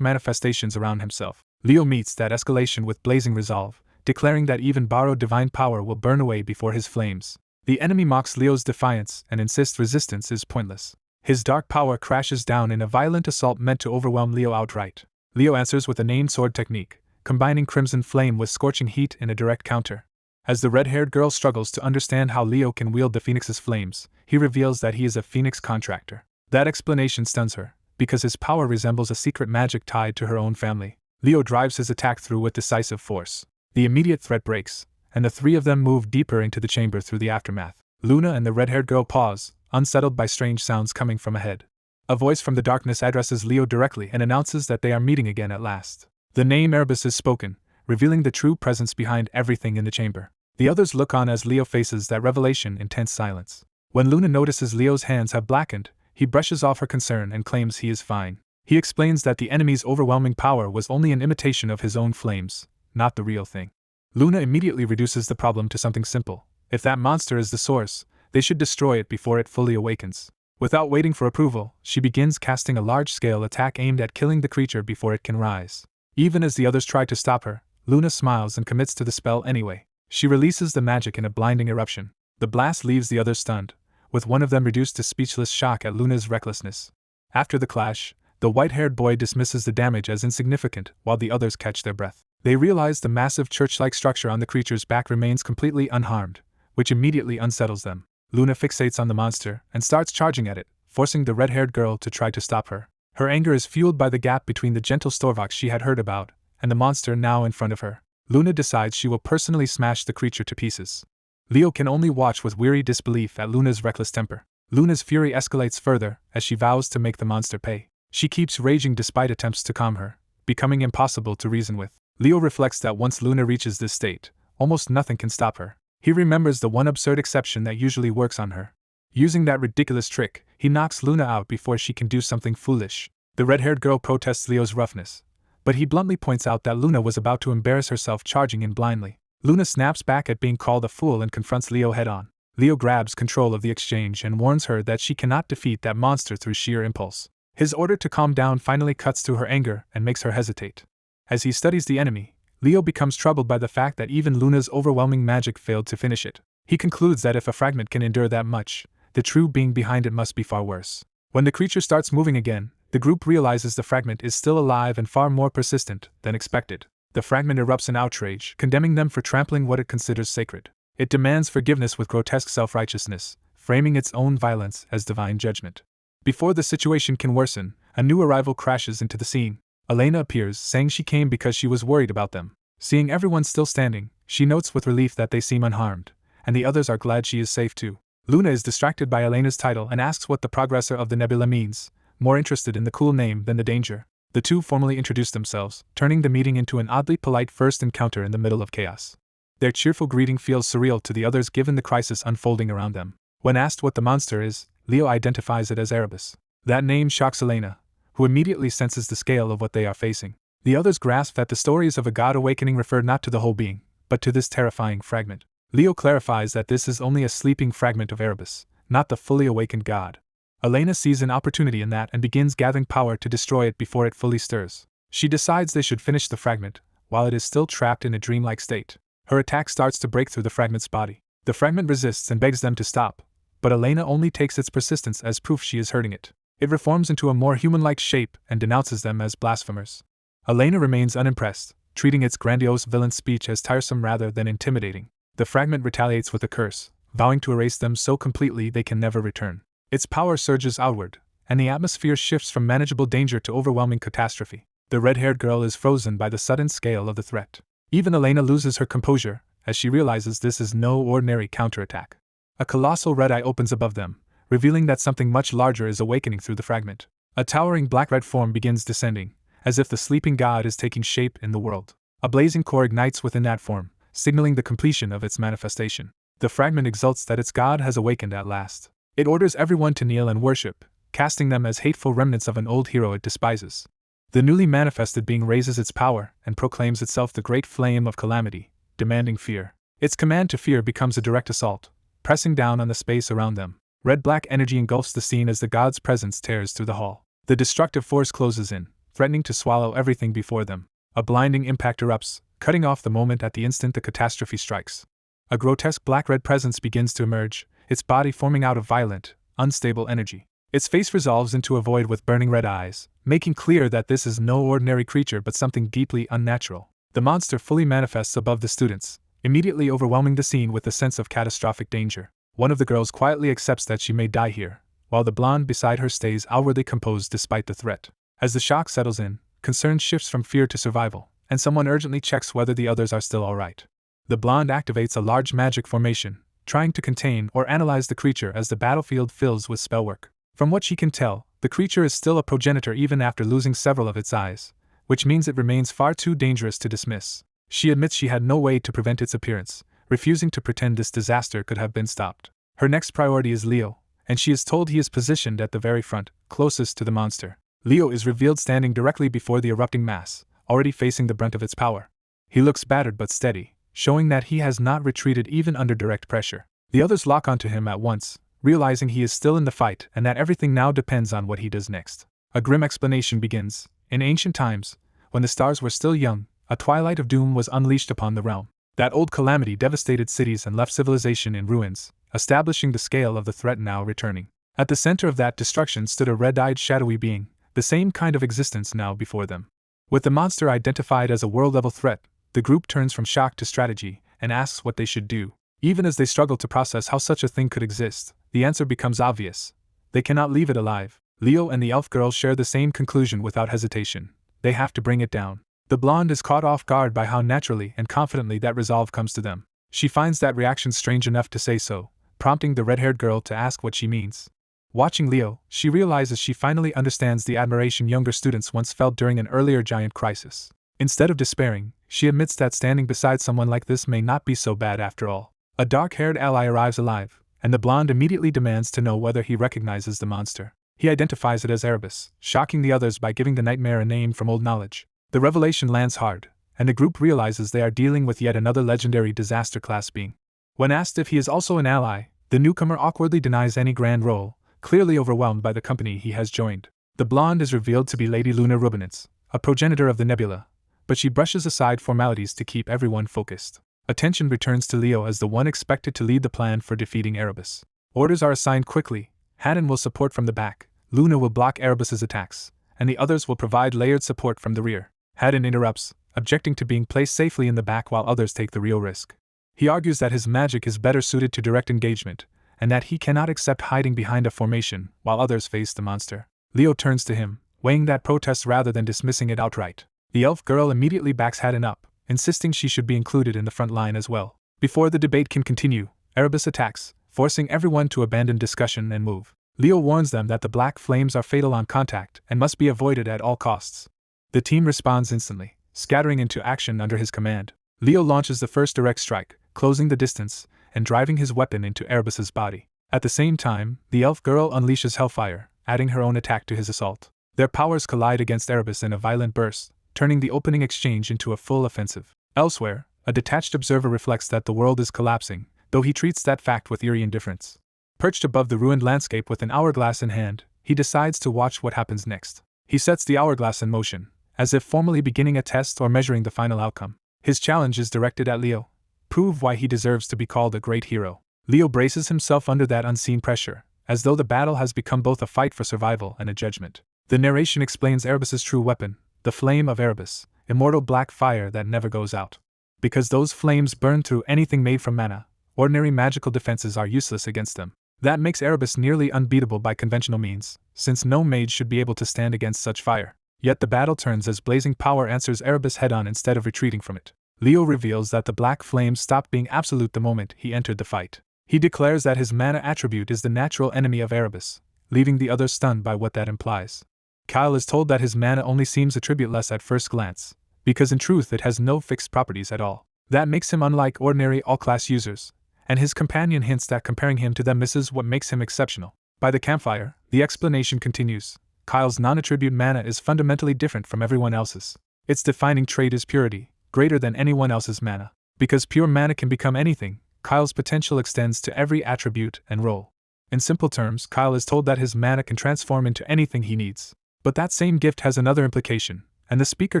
manifestations around himself. Leo meets that escalation with blazing resolve, declaring that even borrowed divine power will burn away before his flames. The enemy mocks Leo's defiance and insists resistance is pointless. His dark power crashes down in a violent assault meant to overwhelm Leo outright. Leo answers with a named sword technique, combining crimson flame with scorching heat in a direct counter. As the red-haired girl struggles to understand how Leo can wield the Phoenix's flames, he reveals that he is a Phoenix contractor. That explanation stuns her, because his power resembles a secret magic tied to her own family. Leo drives his attack through with decisive force. The immediate threat breaks, and the three of them move deeper into the chamber through the aftermath. Luna and the red-haired girl pause, unsettled by strange sounds coming from ahead. A voice from the darkness addresses Leo directly and announces that they are meeting again at last. The name Erebos is spoken, revealing the true presence behind everything in the chamber. The others look on as Leo faces that revelation in tense silence. When Luna notices Leo's hands have blackened, he brushes off her concern and claims he is fine. He explains that the enemy's overwhelming power was only an imitation of his own flames, not the real thing. Luna immediately reduces the problem to something simple. If that monster is the source, they should destroy it before it fully awakens. Without waiting for approval, she begins casting a large-scale attack aimed at killing the creature before it can rise. Even as the others try to stop her, Luna smiles and commits to the spell anyway. She releases the magic in a blinding eruption. The blast leaves the others stunned, with one of them reduced to speechless shock at Luna's recklessness. After the clash, the white-haired boy dismisses the damage as insignificant while the others catch their breath. They realize the massive church-like structure on the creature's back remains completely unharmed, which immediately unsettles them. Luna fixates on the monster and starts charging at it, forcing the red-haired girl to try to stop her. Her anger is fueled by the gap between the gentle Storvox she had heard about and the monster now in front of her. Luna decides she will personally smash the creature to pieces. Leo can only watch with weary disbelief at Luna's reckless temper. Luna's fury escalates further as she vows to make the monster pay. She keeps raging despite attempts to calm her, becoming impossible to reason with. Leo reflects that once Luna reaches this state, almost nothing can stop her. He remembers the one absurd exception that usually works on her. Using that ridiculous trick, he knocks Luna out before she can do something foolish. The red-haired girl protests Leo's roughness, but he bluntly points out that Luna was about to embarrass herself charging in blindly. Luna snaps back at being called a fool and confronts Leo head-on. Leo grabs control of the exchange and warns her that she cannot defeat that monster through sheer impulse. His order to calm down finally cuts through her anger and makes her hesitate. As he studies the enemy, Leo becomes troubled by the fact that even Luna's overwhelming magic failed to finish it. He concludes that if a fragment can endure that much, the true being behind it must be far worse. When the creature starts moving again, the group realizes the fragment is still alive and far more persistent than expected. The fragment erupts in outrage, condemning them for trampling what it considers sacred. It demands forgiveness with grotesque self-righteousness, framing its own violence as divine judgment. Before the situation can worsen, a new arrival crashes into the scene. Elena appears, saying she came because she was worried about them. Seeing everyone still standing, she notes with relief that they seem unharmed, and the others are glad she is safe too. Luna is distracted by Elena's title and asks what the progressor of the nebula means, more interested in the cool name than the danger. The two formally introduced themselves, turning the meeting into an oddly polite first encounter in the middle of chaos. Their cheerful greeting feels surreal to the others given the crisis unfolding around them. When asked what the monster is, Leo identifies it as Erebos. That name shocks Elena, who immediately senses the scale of what they are facing. The others grasp that the stories of a god awakening refer not to the whole being, but to this terrifying fragment. Leo clarifies that this is only a sleeping fragment of Erebos, not the fully awakened god. Elena sees an opportunity in that and begins gathering power to destroy it before it fully stirs. She decides they should finish the fragment, while it is still trapped in a dreamlike state. Her attack starts to break through the fragment's body. The fragment resists and begs them to stop, but Elena only takes its persistence as proof she is hurting it. It reforms into a more human-like shape and denounces them as blasphemers. Elena remains unimpressed, treating its grandiose villain speech as tiresome rather than intimidating. The fragment retaliates with a curse, vowing to erase them so completely they can never return. Its power surges outward, and the atmosphere shifts from manageable danger to overwhelming catastrophe. The red-haired girl is frozen by the sudden scale of the threat. Even Elena loses her composure, as she realizes this is no ordinary counterattack. A colossal red eye opens above them, revealing that something much larger is awakening through the fragment. A towering black-red form begins descending, as if the sleeping god is taking shape in the world. A blazing core ignites within that form, signaling the completion of its manifestation. The fragment exults that its god has awakened at last. It orders everyone to kneel and worship, casting them as hateful remnants of an old hero it despises. The newly manifested being raises its power and proclaims itself the great flame of calamity, demanding fear. Its command to fear becomes a direct assault, pressing down on the space around them. Red-black energy engulfs the scene as the god's presence tears through the hall. The destructive force closes in, threatening to swallow everything before them. A blinding impact erupts, cutting off the moment at the instant the catastrophe strikes. A grotesque black-red presence begins to emerge, its body forming out of violent, unstable energy. Its face resolves into a void with burning red eyes, making clear that this is no ordinary creature but something deeply unnatural. The monster fully manifests above the students, immediately overwhelming the scene with a sense of catastrophic danger. One of the girls quietly accepts that she may die here, while the blonde beside her stays outwardly composed despite the threat. As the shock settles in, concern shifts from fear to survival, and someone urgently checks whether the others are still alright. The blonde activates a large magic formation, trying to contain or analyze the creature as the battlefield fills with spellwork. From what she can tell, the creature is still a progenitor even after losing several of its eyes, which means it remains far too dangerous to dismiss. She admits she had no way to prevent its appearance, refusing to pretend this disaster could have been stopped. Her next priority is Leo, and she is told he is positioned at the very front, closest to the monster. Leo is revealed standing directly before the erupting mass, already facing the brunt of its power. He looks battered but steady, showing that he has not retreated even under direct pressure. The others lock onto him at once, realizing he is still in the fight and that everything now depends on what he does next. A grim explanation begins. In ancient times, when the stars were still young, a twilight of doom was unleashed upon the realm. That old calamity devastated cities and left civilization in ruins, establishing the scale of the threat now returning. At the center of that destruction stood a red-eyed shadowy being, the same kind of existence now before them. With the monster identified as a world-level threat, the group turns from shock to strategy and asks what they should do. Even as they struggle to process how such a thing could exist, the answer becomes obvious. They cannot leave it alive. Leo and the elf girl share the same conclusion without hesitation. They have to bring it down. The blonde is caught off guard by how naturally and confidently that resolve comes to them. She finds that reaction strange enough to say so, prompting the red-haired girl to ask what she means. Watching Leo, she realizes she finally understands the admiration younger students once felt during an earlier giant crisis. Instead of despairing, she admits that standing beside someone like this may not be so bad after all. A dark-haired ally arrives alive, and the blonde immediately demands to know whether he recognizes the monster. He identifies it as Erebos, shocking the others by giving the nightmare a name from old knowledge. The revelation lands hard, and the group realizes they are dealing with yet another legendary disaster-class being. When asked if he is also an ally, the newcomer awkwardly denies any grand role, clearly overwhelmed by the company he has joined. The blonde is revealed to be Lady Luna Rubinitz, a progenitor of the nebula, but she brushes aside formalities to keep everyone focused. Attention returns to Leo as the one expected to lead the plan for defeating Erebos. Orders are assigned quickly. Haddon will support from the back, Luna will block Erebos' attacks, and the others will provide layered support from the rear. Haddon interrupts, objecting to being placed safely in the back while others take the real risk. He argues that his magic is better suited to direct engagement, and that he cannot accept hiding behind a formation while others face the monster. Leo turns to him, weighing that protest rather than dismissing it outright. The elf girl immediately backs Haddon up, insisting she should be included in the front line as well. Before the debate can continue, Erebos attacks, forcing everyone to abandon discussion and move. Leo warns them that the black flames are fatal on contact and must be avoided at all costs. The team responds instantly, scattering into action under his command. Leo launches the first direct strike, closing the distance and driving his weapon into Erebos' body. At the same time, the elf girl unleashes Hellfire, adding her own attack to his assault. Their powers collide against Erebos in a violent burst, turning the opening exchange into a full offensive. Elsewhere, a detached observer reflects that the world is collapsing, though he treats that fact with eerie indifference. Perched above the ruined landscape with an hourglass in hand, he decides to watch what happens next. He sets the hourglass in motion, as if formally beginning a test or measuring the final outcome. His challenge is directed at Leo. Prove why he deserves to be called a great hero. Leo braces himself under that unseen pressure, as though the battle has become both a fight for survival and a judgment. The narration explains Erebos' true weapon, the flame of Erebos, immortal black fire that never goes out. Because those flames burn through anything made from mana, ordinary magical defenses are useless against them. That makes Erebos nearly unbeatable by conventional means, since no mage should be able to stand against such fire. Yet the battle turns as blazing power answers Erebos head-on instead of retreating from it. Leo reveals that the black flames stopped being absolute the moment he entered the fight. He declares that his mana attribute is the natural enemy of Erebos, leaving the others stunned by what that implies. Kyle is told that his mana only seems attributeless at first glance, because in truth it has no fixed properties at all. That makes him unlike ordinary all-class users, and his companion hints that comparing him to them misses what makes him exceptional. By the campfire, the explanation continues. Kyle's non-attribute mana is fundamentally different from everyone else's. Its defining trait is purity, greater than anyone else's mana. Because pure mana can become anything, Kyle's potential extends to every attribute and role. In simple terms, Kyle is told that his mana can transform into anything he needs. But that same gift has another implication, and the speaker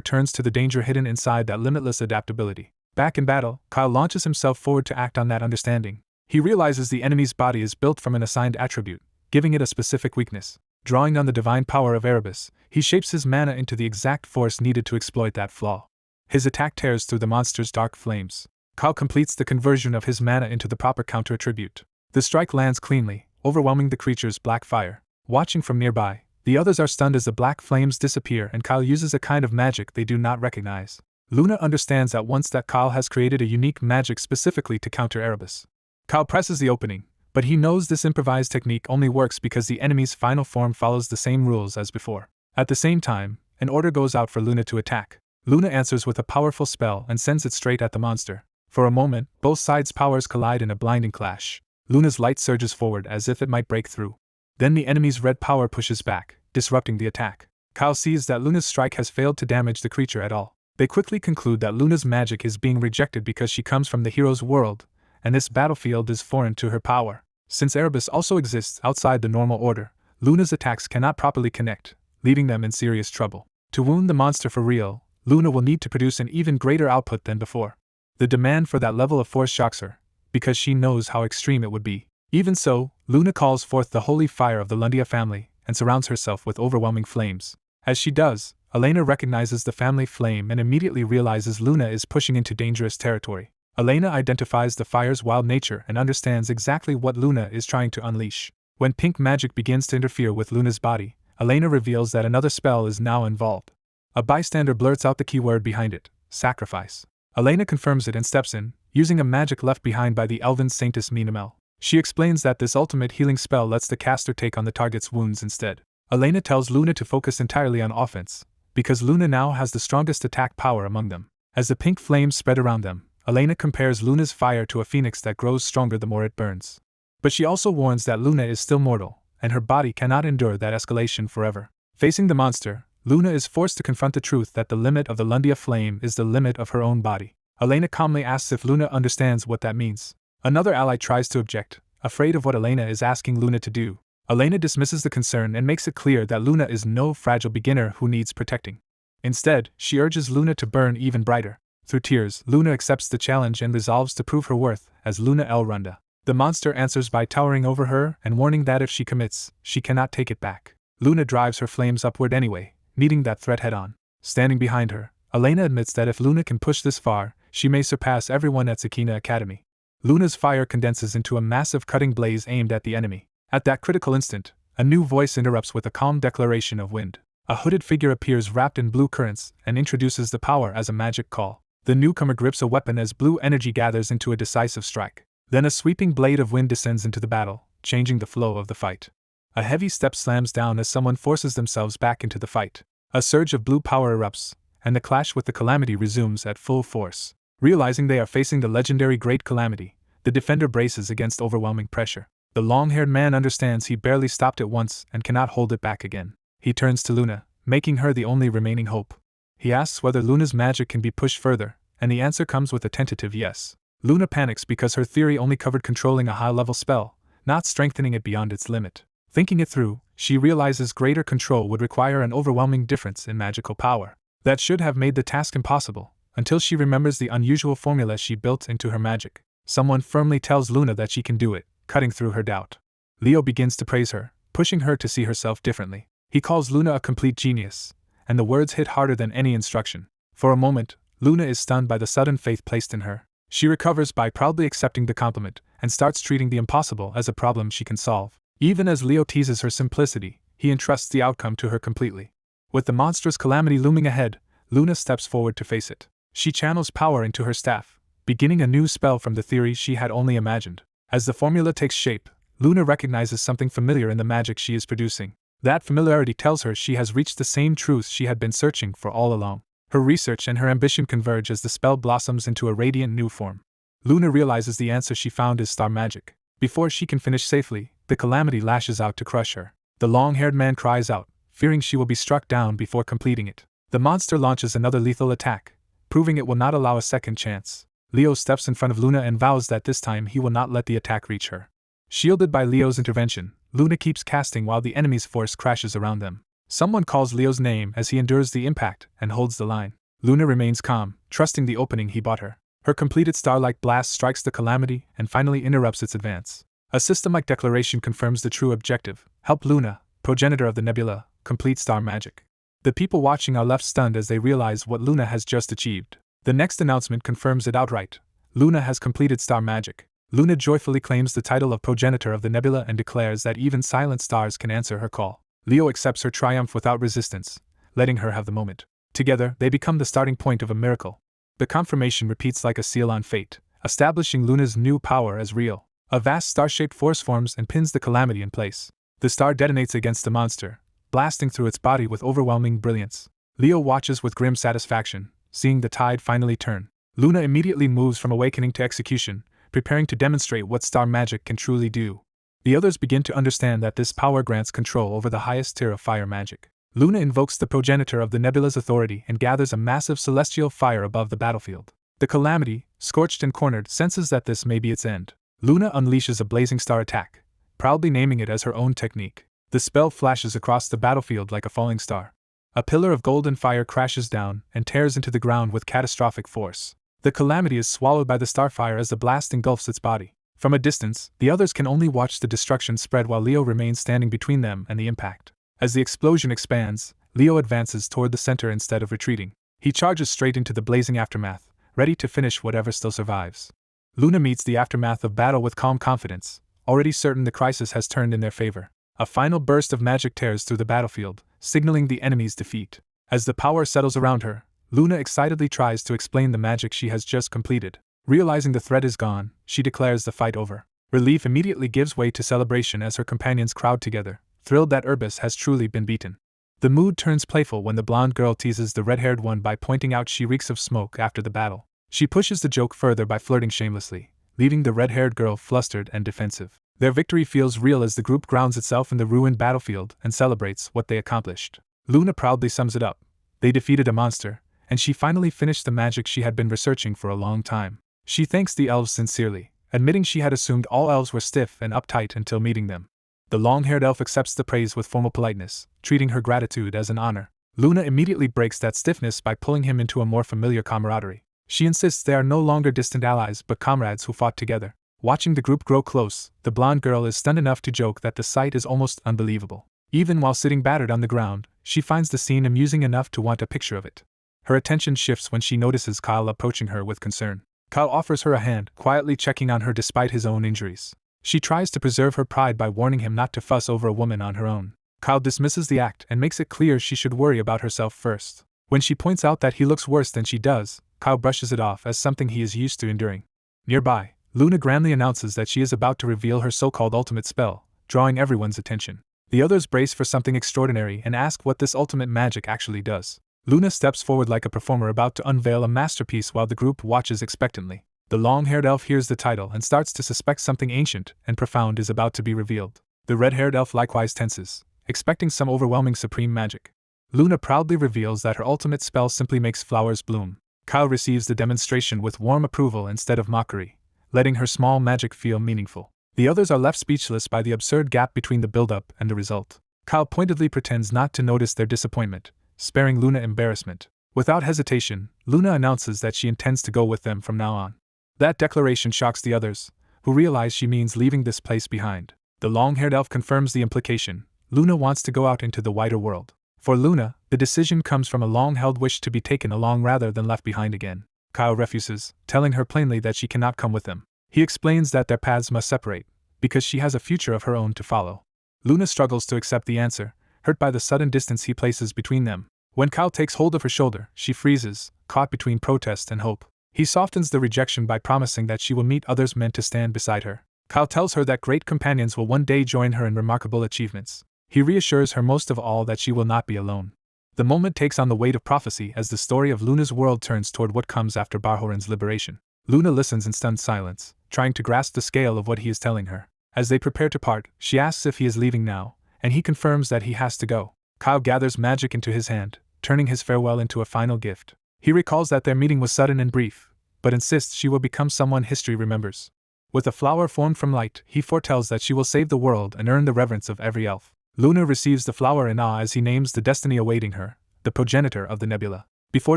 turns to the danger hidden inside that limitless adaptability. Back in battle, Kyle launches himself forward to act on that understanding. He realizes the enemy's body is built from an assigned attribute, giving it a specific weakness. Drawing on the divine power of Erebos, he shapes his mana into the exact force needed to exploit that flaw. His attack tears through the monster's dark flames. Kyle completes the conversion of his mana into the proper counter-attribute. The strike lands cleanly, overwhelming the creature's black fire. Watching from nearby, the others are stunned as the black flames disappear and Kyle uses a kind of magic they do not recognize. Luna understands at once that Kyle has created a unique magic specifically to counter Erebos. Kyle presses the opening, but he knows this improvised technique only works because the enemy's final form follows the same rules as before. At the same time, an order goes out for Luna to attack. Luna answers with a powerful spell and sends it straight at the monster. For a moment, both sides' powers collide in a blinding clash. Luna's light surges forward as if it might break through. Then the enemy's red power pushes back, disrupting the attack. Kyle sees that Luna's strike has failed to damage the creature at all. They quickly conclude that Luna's magic is being rejected because she comes from the hero's world, and this battlefield is foreign to her power. Since Erebos also exists outside the normal order, Luna's attacks cannot properly connect, leaving them in serious trouble. To wound the monster for real, Luna will need to produce an even greater output than before. The demand for that level of force shocks her, because she knows how extreme it would be. Even so, Luna calls forth the holy fire of the Lundia family and surrounds herself with overwhelming flames. As she does, Elena recognizes the family flame and immediately realizes Luna is pushing into dangerous territory. Elena identifies the fire's wild nature and understands exactly what Luna is trying to unleash. When pink magic begins to interfere with Luna's body, Elena reveals that another spell is now involved. A bystander blurts out the keyword behind it, sacrifice. Elena confirms it and steps in, using a magic left behind by the elven saintess Minamel. She explains that this ultimate healing spell lets the caster take on the target's wounds instead. Elena tells Luna to focus entirely on offense, because Luna now has the strongest attack power among them. As the pink flames spread around them, Elena compares Luna's fire to a phoenix that grows stronger the more it burns. But she also warns that Luna is still mortal, and her body cannot endure that escalation forever. Facing the monster, Luna is forced to confront the truth that the limit of the Lundia flame is the limit of her own body. Elena calmly asks if Luna understands what that means. Another ally tries to object, afraid of what Elena is asking Luna to do. Elena dismisses the concern and makes it clear that Luna is no fragile beginner who needs protecting. Instead, she urges Luna to burn even brighter. Through tears, Luna accepts the challenge and resolves to prove her worth as Luna El Runda. The monster answers by towering over her and warning that if she commits, she cannot take it back. Luna drives her flames upward anyway, meeting that threat head-on. Standing behind her, Elena admits that if Luna can push this far, she may surpass everyone at Lumene Academy. Luna's fire condenses into a massive cutting blaze aimed at the enemy. At that critical instant, a new voice interrupts with a calm declaration of wind. A hooded figure appears wrapped in blue currents and introduces the power as a magic call. The newcomer grips a weapon as blue energy gathers into a decisive strike. Then a sweeping blade of wind descends into the battle, changing the flow of the fight. A heavy step slams down as someone forces themselves back into the fight. A surge of blue power erupts, and the clash with the Calamity resumes at full force. Realizing they are facing the legendary Great Calamity, the defender braces against overwhelming pressure. The long-haired man understands he barely stopped it once and cannot hold it back again. He turns to Luna, making her the only remaining hope. He asks whether Luna's magic can be pushed further, and the answer comes with a tentative yes. Luna panics because her theory only covered controlling a high-level spell, not strengthening it beyond its limit. Thinking it through, she realizes greater control would require an overwhelming difference in magical power. That should have made the task impossible, until she remembers the unusual formula she built into her magic. Someone firmly tells Luna that she can do it, cutting through her doubt. Leo begins to praise her, pushing her to see herself differently. He calls Luna a complete genius, and the words hit harder than any instruction. For a moment, Luna is stunned by the sudden faith placed in her. She recovers by proudly accepting the compliment, and starts treating the impossible as a problem she can solve. Even as Leo teases her simplicity, he entrusts the outcome to her completely. With the monstrous calamity looming ahead, Luna steps forward to face it. She channels power into her staff, beginning a new spell from the theory she had only imagined. As the formula takes shape, Luna recognizes something familiar in the magic she is producing. That familiarity tells her she has reached the same truths she had been searching for all along. Her research and her ambition converge as the spell blossoms into a radiant new form. Luna realizes the answer she found is star magic. Before she can finish safely, the calamity lashes out to crush her. The long-haired man cries out, fearing she will be struck down before completing it. The monster launches another lethal attack, proving it will not allow a second chance. Leo steps in front of Luna and vows that this time he will not let the attack reach her. Shielded by Leo's intervention, Luna keeps casting while the enemy's force crashes around them. Someone calls Leo's name as he endures the impact and holds the line. Luna remains calm, trusting the opening he bought her. Her completed star-like blast strikes the calamity and finally interrupts its advance. A system-like declaration confirms the true objective: help Luna, progenitor of the nebula, complete star magic. The people watching are left stunned as they realize what Luna has just achieved. The next announcement confirms it outright: Luna has completed star magic. Luna joyfully claims the title of progenitor of the nebula and declares that even silent stars can answer her call. Leo accepts her triumph without resistance, letting her have the moment. Together, they become the starting point of a miracle. The confirmation repeats like a seal on fate, establishing Luna's new power as real. A vast star-shaped force forms and pins the calamity in place. The star detonates against the monster, blasting through its body with overwhelming brilliance. Leo watches with grim satisfaction, seeing the tide finally turn. Luna immediately moves from awakening to execution, preparing to demonstrate what star magic can truly do. The others begin to understand that this power grants control over the highest tier of fire magic. Luna invokes the progenitor of the nebula's authority and gathers a massive celestial fire above the battlefield. The calamity, scorched and cornered, senses that this may be its end. Luna unleashes a blazing star attack, proudly naming it as her own technique. The spell flashes across the battlefield like a falling star. A pillar of golden fire crashes down and tears into the ground with catastrophic force. The calamity is swallowed by the starfire as the blast engulfs its body. From a distance, the others can only watch the destruction spread while Leo remains standing between them and the impact. As the explosion expands, Leo advances toward the center instead of retreating. He charges straight into the blazing aftermath, ready to finish whatever still survives. Luna meets the aftermath of battle with calm confidence, already certain the crisis has turned in their favor. A final burst of magic tears through the battlefield, signaling the enemy's defeat. As the power settles around her, Luna excitedly tries to explain the magic she has just completed. Realizing the threat is gone, she declares the fight over. Relief immediately gives way to celebration as her companions crowd together, thrilled that Erebos has truly been beaten. The mood turns playful when the blonde girl teases the red-haired one by pointing out she reeks of smoke after the battle. She pushes the joke further by flirting shamelessly, leaving the red-haired girl flustered and defensive. Their victory feels real as the group grounds itself in the ruined battlefield and celebrates what they accomplished. Luna proudly sums it up: they defeated a monster, and she finally finished the magic she had been researching for a long time. She thanks the elves sincerely, admitting she had assumed all elves were stiff and uptight until meeting them. The long-haired elf accepts the praise with formal politeness, treating her gratitude as an honor. Luna immediately breaks that stiffness by pulling him into a more familiar camaraderie. She insists they are no longer distant allies but comrades who fought together. Watching the group grow close, the blonde girl is stunned enough to joke that the sight is almost unbelievable. Even while sitting battered on the ground, she finds the scene amusing enough to want a picture of it. Her attention shifts when she notices Kyle approaching her with concern. Kyle offers her a hand, quietly checking on her despite his own injuries. She tries to preserve her pride by warning him not to fuss over a woman on her own. Kyle dismisses the act and makes it clear she should worry about herself first. When she points out that he looks worse than she does, Kyle brushes it off as something he is used to enduring. Nearby, Luna grandly announces that she is about to reveal her so-called ultimate spell, drawing everyone's attention. The others brace for something extraordinary and ask what this ultimate magic actually does. Luna steps forward like a performer about to unveil a masterpiece while the group watches expectantly. The long-haired elf hears the title and starts to suspect something ancient and profound is about to be revealed. The red-haired elf likewise tenses, expecting some overwhelming supreme magic. Luna proudly reveals that her ultimate spell simply makes flowers bloom. Kyle receives the demonstration with warm approval instead of mockery, letting her small magic feel meaningful. The others are left speechless by the absurd gap between the build-up and the result. Kyle pointedly pretends not to notice their disappointment, sparing Luna embarrassment. Without hesitation, Luna announces that she intends to go with them from now on. That declaration shocks the others, who realize she means leaving this place behind. The long-haired elf confirms the implication. Luna wants to go out into the wider world. For Luna, the decision comes from a long-held wish to be taken along rather than left behind again. Kyle refuses, telling her plainly that she cannot come with them. He explains that their paths must separate, because she has a future of her own to follow. Luna struggles to accept the answer, hurt by the sudden distance he places between them. When Kyle takes hold of her shoulder, she freezes, caught between protest and hope. He softens the rejection by promising that she will meet others meant to stand beside her. Kyle tells her that great companions will one day join her in remarkable achievements. He reassures her most of all that she will not be alone. The moment takes on the weight of prophecy as the story of Luna's world turns toward what comes after Barhoran's liberation. Luna listens in stunned silence, trying to grasp the scale of what he is telling her. As they prepare to part, she asks if he is leaving now, and he confirms that he has to go. Kyle gathers magic into his hand, turning his farewell into a final gift. He recalls that their meeting was sudden and brief, but insists she will become someone history remembers. With a flower formed from light, he foretells that she will save the world and earn the reverence of every elf. Luna receives the flower in awe as he names the destiny awaiting her, the progenitor of the nebula. Before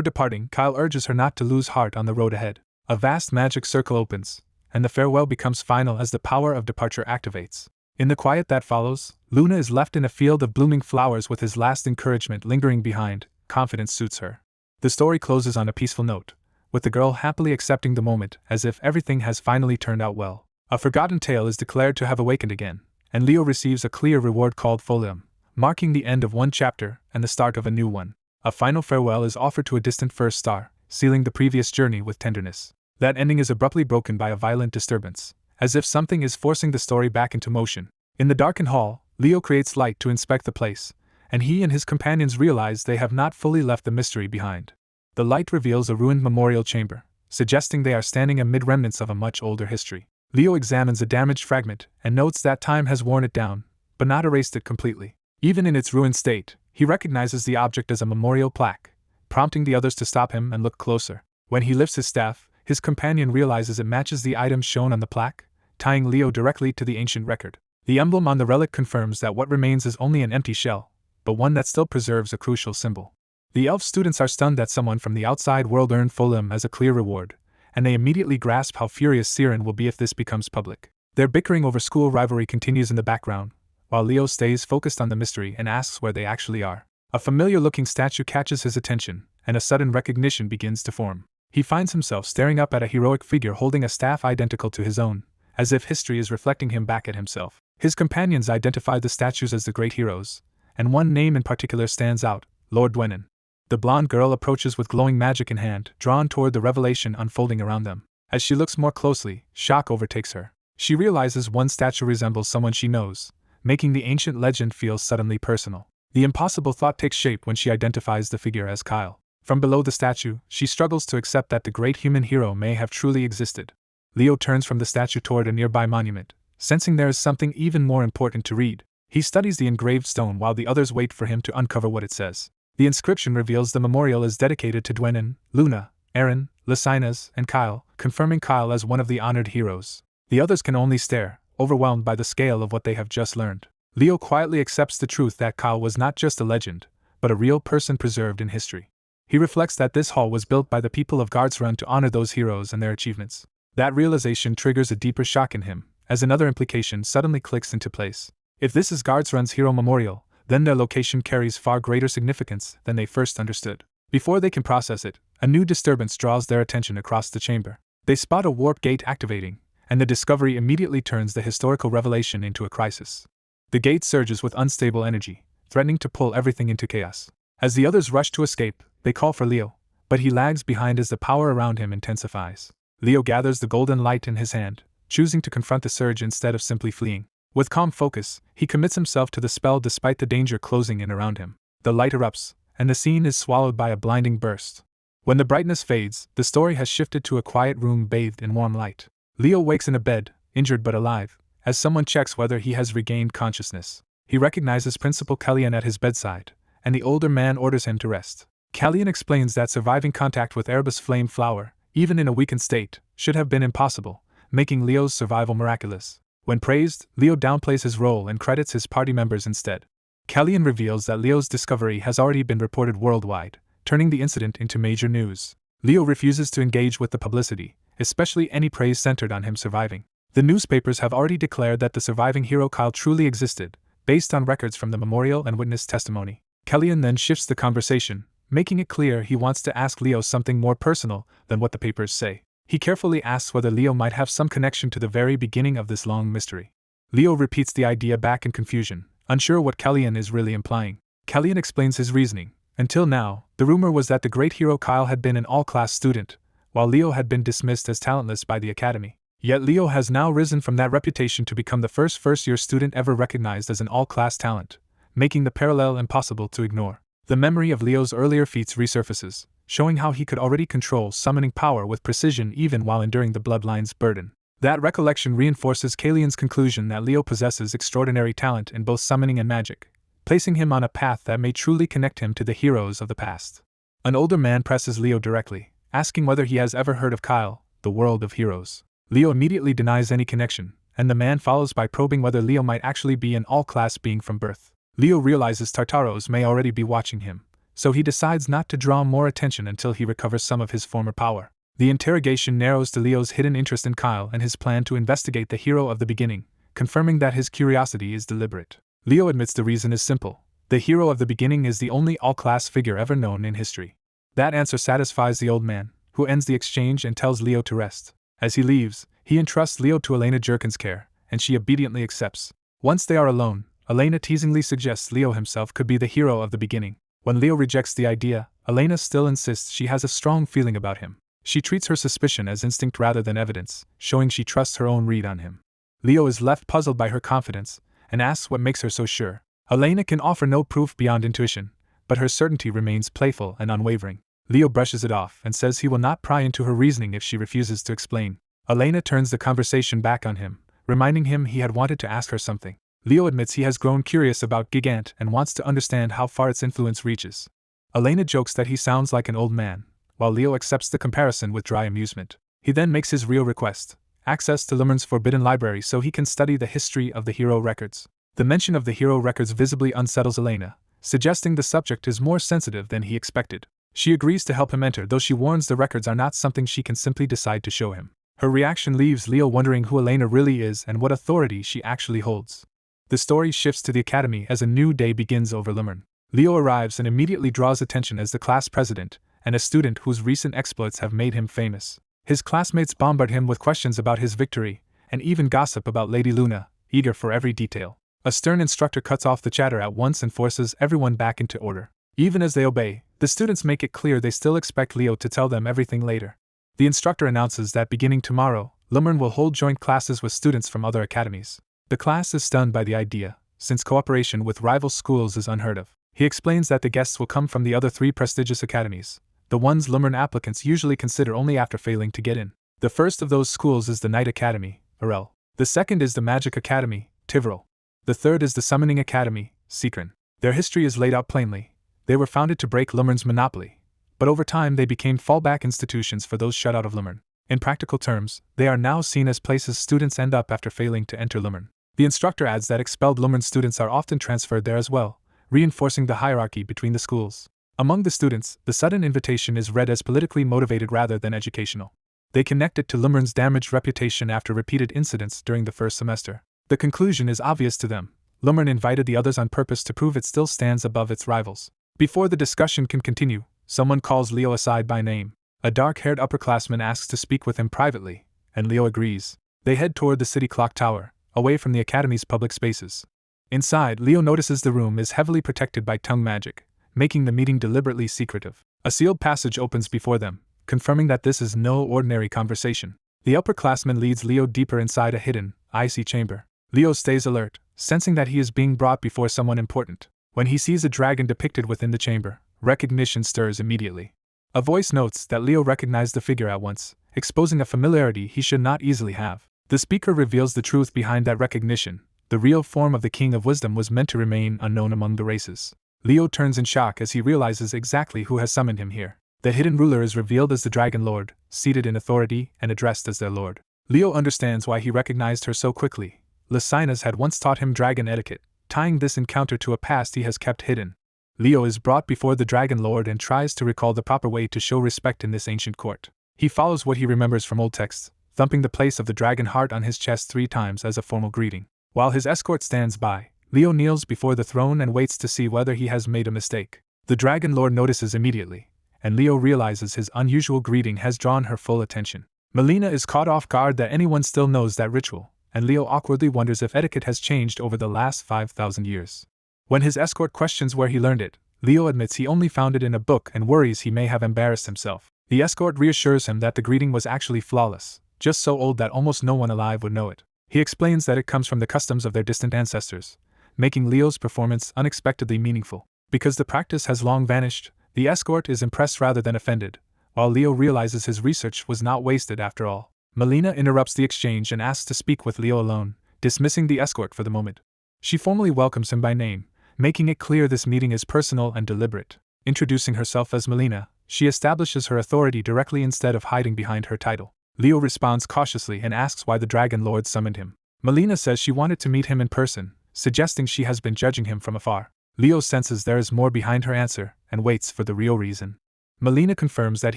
departing, Kyle urges her not to lose heart on the road ahead. A vast magic circle opens, and the farewell becomes final as the power of departure activates. In the quiet that follows, Luna is left in a field of blooming flowers with his last encouragement lingering behind. Confidence suits her. The story closes on a peaceful note, with the girl happily accepting the moment as if everything has finally turned out well. A forgotten tale is declared to have awakened again, and Leo receives a clear reward called Folium, marking the end of one chapter and the start of a new one. A final farewell is offered to a distant first star, sealing the previous journey with tenderness. That ending is abruptly broken by a violent disturbance, as if something is forcing the story back into motion. In the darkened hall, Leo creates light to inspect the place, and he and his companions realize they have not fully left the mystery behind. The light reveals a ruined memorial chamber, suggesting they are standing amid remnants of a much older history. Leo examines a damaged fragment and notes that time has worn it down, but not erased it completely. Even in its ruined state, he recognizes the object as a memorial plaque, prompting the others to stop him and look closer. When he lifts his staff, his companion realizes it matches the items shown on the plaque, tying Leo directly to the ancient record. The emblem on the relic confirms that what remains is only an empty shell, but one that still preserves a crucial symbol. The elf students are stunned that someone from the outside world earned Folium as a clear reward, and they immediately grasp how furious Siren will be if this becomes public. Their bickering over school rivalry continues in the background, while Leo stays focused on the mystery and asks where they actually are. A familiar-looking statue catches his attention, and a sudden recognition begins to form. He finds himself staring up at a heroic figure holding a staff identical to his own, as if history is reflecting him back at himself. His companions identify the statues as the great heroes, and one name in particular stands out, Lord Dweno. The blonde girl approaches with glowing magic in hand, drawn toward the revelation unfolding around them. As she looks more closely, shock overtakes her. She realizes one statue resembles someone she knows, making the ancient legend feel suddenly personal. The impossible thought takes shape when she identifies the figure as Kyle. From below the statue, she struggles to accept that the great human hero may have truly existed. Leo turns from the statue toward a nearby monument, sensing there is something even more important to read. He studies the engraved stone while the others wait for him to uncover what it says. The inscription reveals the memorial is dedicated to Dweno, Luna, Arron, Lysinas, and Kyle, confirming Kyle as one of the honored heroes. The others can only stare, overwhelmed by the scale of what they have just learned. Leo quietly accepts the truth that Kyle was not just a legend, but a real person preserved in history. He reflects that this hall was built by the people of Guardsrun to honor those heroes and their achievements. That realization triggers a deeper shock in him, as another implication suddenly clicks into place. If this is Guardsrun's hero memorial, then their location carries far greater significance than they first understood. Before they can process it, a new disturbance draws their attention across the chamber. They spot a warp gate activating, and the discovery immediately turns the historical revelation into a crisis. The gate surges with unstable energy, threatening to pull everything into chaos. As the others rush to escape, they call for Leo, but he lags behind as the power around him intensifies. Leo gathers the golden light in his hand, choosing to confront the surge instead of simply fleeing. With calm focus, he commits himself to the spell despite the danger closing in around him. The light erupts, and the scene is swallowed by a blinding burst. When the brightness fades, the story has shifted to a quiet room bathed in warm light. Leo wakes in a bed, injured but alive, as someone checks whether he has regained consciousness. He recognizes Principal Kellyan at his bedside, and the older man orders him to rest. Kellyan explains that surviving contact with Erebos flame flower, even in a weakened state, should have been impossible, making Leo's survival miraculous. When praised, Leo downplays his role and credits his party members instead. Kellyan reveals that Leo's discovery has already been reported worldwide, turning the incident into major news. Leo refuses to engage with the publicity, especially any praise centered on him surviving. The newspapers have already declared that the surviving hero Kyle truly existed, based on records from the memorial and witness testimony. Kellyan then shifts the conversation, making it clear he wants to ask Leo something more personal than what the papers say. He carefully asks whether Leo might have some connection to the very beginning of this long mystery. Leo repeats the idea back in confusion, unsure what Kellyan is really implying. Kellyan explains his reasoning. Until now, the rumor was that the great hero Kyle had been an all-class student, while Leo had been dismissed as talentless by the Academy. Yet Leo has now risen from that reputation to become the first-year student ever recognized as an all-class talent, making the parallel impossible to ignore. The memory of Leo's earlier feats resurfaces, showing how he could already control summoning power with precision even while enduring the bloodline's burden. That recollection reinforces Kellyan's conclusion that Leo possesses extraordinary talent in both summoning and magic, placing him on a path that may truly connect him to the heroes of the past. An older man presses Leo directly, asking whether he has ever heard of Kyle, the world of heroes. Leo immediately denies any connection, and the man follows by probing whether Leo might actually be an all-class being from birth. Leo realizes Tartaros may already be watching him, so he decides not to draw more attention until he recovers some of his former power. The interrogation narrows to Leo's hidden interest in Kyle and his plan to investigate the hero of the beginning, confirming that his curiosity is deliberate. Leo admits the reason is simple. The hero of the beginning is the only all-class figure ever known in history. That answer satisfies the old man, who ends the exchange and tells Leo to rest. As he leaves, he entrusts Leo to Elena Jerkin's care, and she obediently accepts. Once they are alone, Elena teasingly suggests Leo himself could be the hero of the beginning. When Leo rejects the idea, Elena still insists she has a strong feeling about him. She treats her suspicion as instinct rather than evidence, showing she trusts her own read on him. Leo is left puzzled by her confidence, and asks what makes her so sure. Elena can offer no proof beyond intuition, but her certainty remains playful and unwavering. Leo brushes it off and says he will not pry into her reasoning if she refuses to explain. Elena turns the conversation back on him, reminding him he had wanted to ask her something. Leo admits he has grown curious about Gigant and wants to understand how far its influence reaches. Elena jokes that he sounds like an old man, while Leo accepts the comparison with dry amusement. He then makes his real request: access to Lumene's forbidden library so he can study the history of the hero records. The mention of the hero records visibly unsettles Elena, suggesting the subject is more sensitive than he expected. She agrees to help him enter, though she warns the records are not something she can simply decide to show him. Her reaction leaves Leo wondering who Elena really is and what authority she actually holds. The story shifts to the Academy as a new day begins over Lumene. Leo arrives and immediately draws attention as the class president, and a student whose recent exploits have made him famous. His classmates bombard him with questions about his victory, and even gossip about Lady Luna, eager for every detail. A stern instructor cuts off the chatter at once and forces everyone back into order. Even as they obey, the students make it clear they still expect Leo to tell them everything later. The instructor announces that beginning tomorrow, Lumene will hold joint classes with students from other academies. The class is stunned by the idea, since cooperation with rival schools is unheard of. He explains that the guests will come from the other 3 prestigious academies, the ones Lumene applicants usually consider only after failing to get in. The first of those schools is the Knight Academy, ERASED. The second is the Magic Academy, Tivril. The third is the Summoning Academy, Secret. Their history is laid out plainly. They were founded to break Lumene's monopoly, but over time they became fallback institutions for those shut out of Lumene. In practical terms, they are now seen as places students end up after failing to enter Lumene. The instructor adds that expelled Lumene students are often transferred there as well, reinforcing the hierarchy between the schools. Among the students, the sudden invitation is read as politically motivated rather than educational. They connect it to Lumene's damaged reputation after repeated incidents during the first semester. The conclusion is obvious to them. Lumene invited the others on purpose to prove it still stands above its rivals. Before the discussion can continue, someone calls Leo aside by name. A dark-haired upperclassman asks to speak with him privately, and Leo agrees. They head toward the city clock tower, away from the Academy's public spaces. Inside, Leo notices the room is heavily protected by tongue magic, making the meeting deliberately secretive. A sealed passage opens before them, confirming that this is no ordinary conversation. The upperclassman leads Leo deeper inside a hidden, icy chamber. Leo stays alert, sensing that he is being brought before someone important. When he sees a dragon depicted within the chamber, recognition stirs immediately. A voice notes that Leo recognized the figure at once, exposing a familiarity he should not easily have. The speaker reveals the truth behind that recognition. The real form of the King of Wisdom was meant to remain unknown among the races. Leo turns in shock as he realizes exactly who has summoned him here. The hidden ruler is revealed as the Dragon Lord, seated in authority and addressed as their lord. Leo understands why he recognized her so quickly. Lysinas had once taught him dragon etiquette, tying this encounter to a past he has kept hidden. Leo is brought before the Dragon Lord and tries to recall the proper way to show respect in this ancient court. He follows what he remembers from old texts, thumping the place of the dragon heart on his chest 3 times as a formal greeting. While his escort stands by, Leo kneels before the throne and waits to see whether he has made a mistake. The Dragon Lord notices immediately, and Leo realizes his unusual greeting has drawn her full attention. Melina is caught off guard that anyone still knows that ritual, and Leo awkwardly wonders if etiquette has changed over the last 5,000 years. When his escort questions where he learned it, Leo admits he only found it in a book and worries he may have embarrassed himself. The escort reassures him that the greeting was actually flawless, just so old that almost no one alive would know it. He explains that it comes from the customs of their distant ancestors, making Leo's performance unexpectedly meaningful. Because the practice has long vanished, the escort is impressed rather than offended, while Leo realizes his research was not wasted after all. Melina interrupts the exchange and asks to speak with Leo alone, dismissing the escort for the moment. She formally welcomes him by name, making it clear this meeting is personal and deliberate. Introducing herself as Melina, she establishes her authority directly instead of hiding behind her title. Leo responds cautiously and asks why the Dragon Lord summoned him. Melina says she wanted to meet him in person, suggesting she has been judging him from afar. Leo senses there is more behind her answer and waits for the real reason. Melina confirms that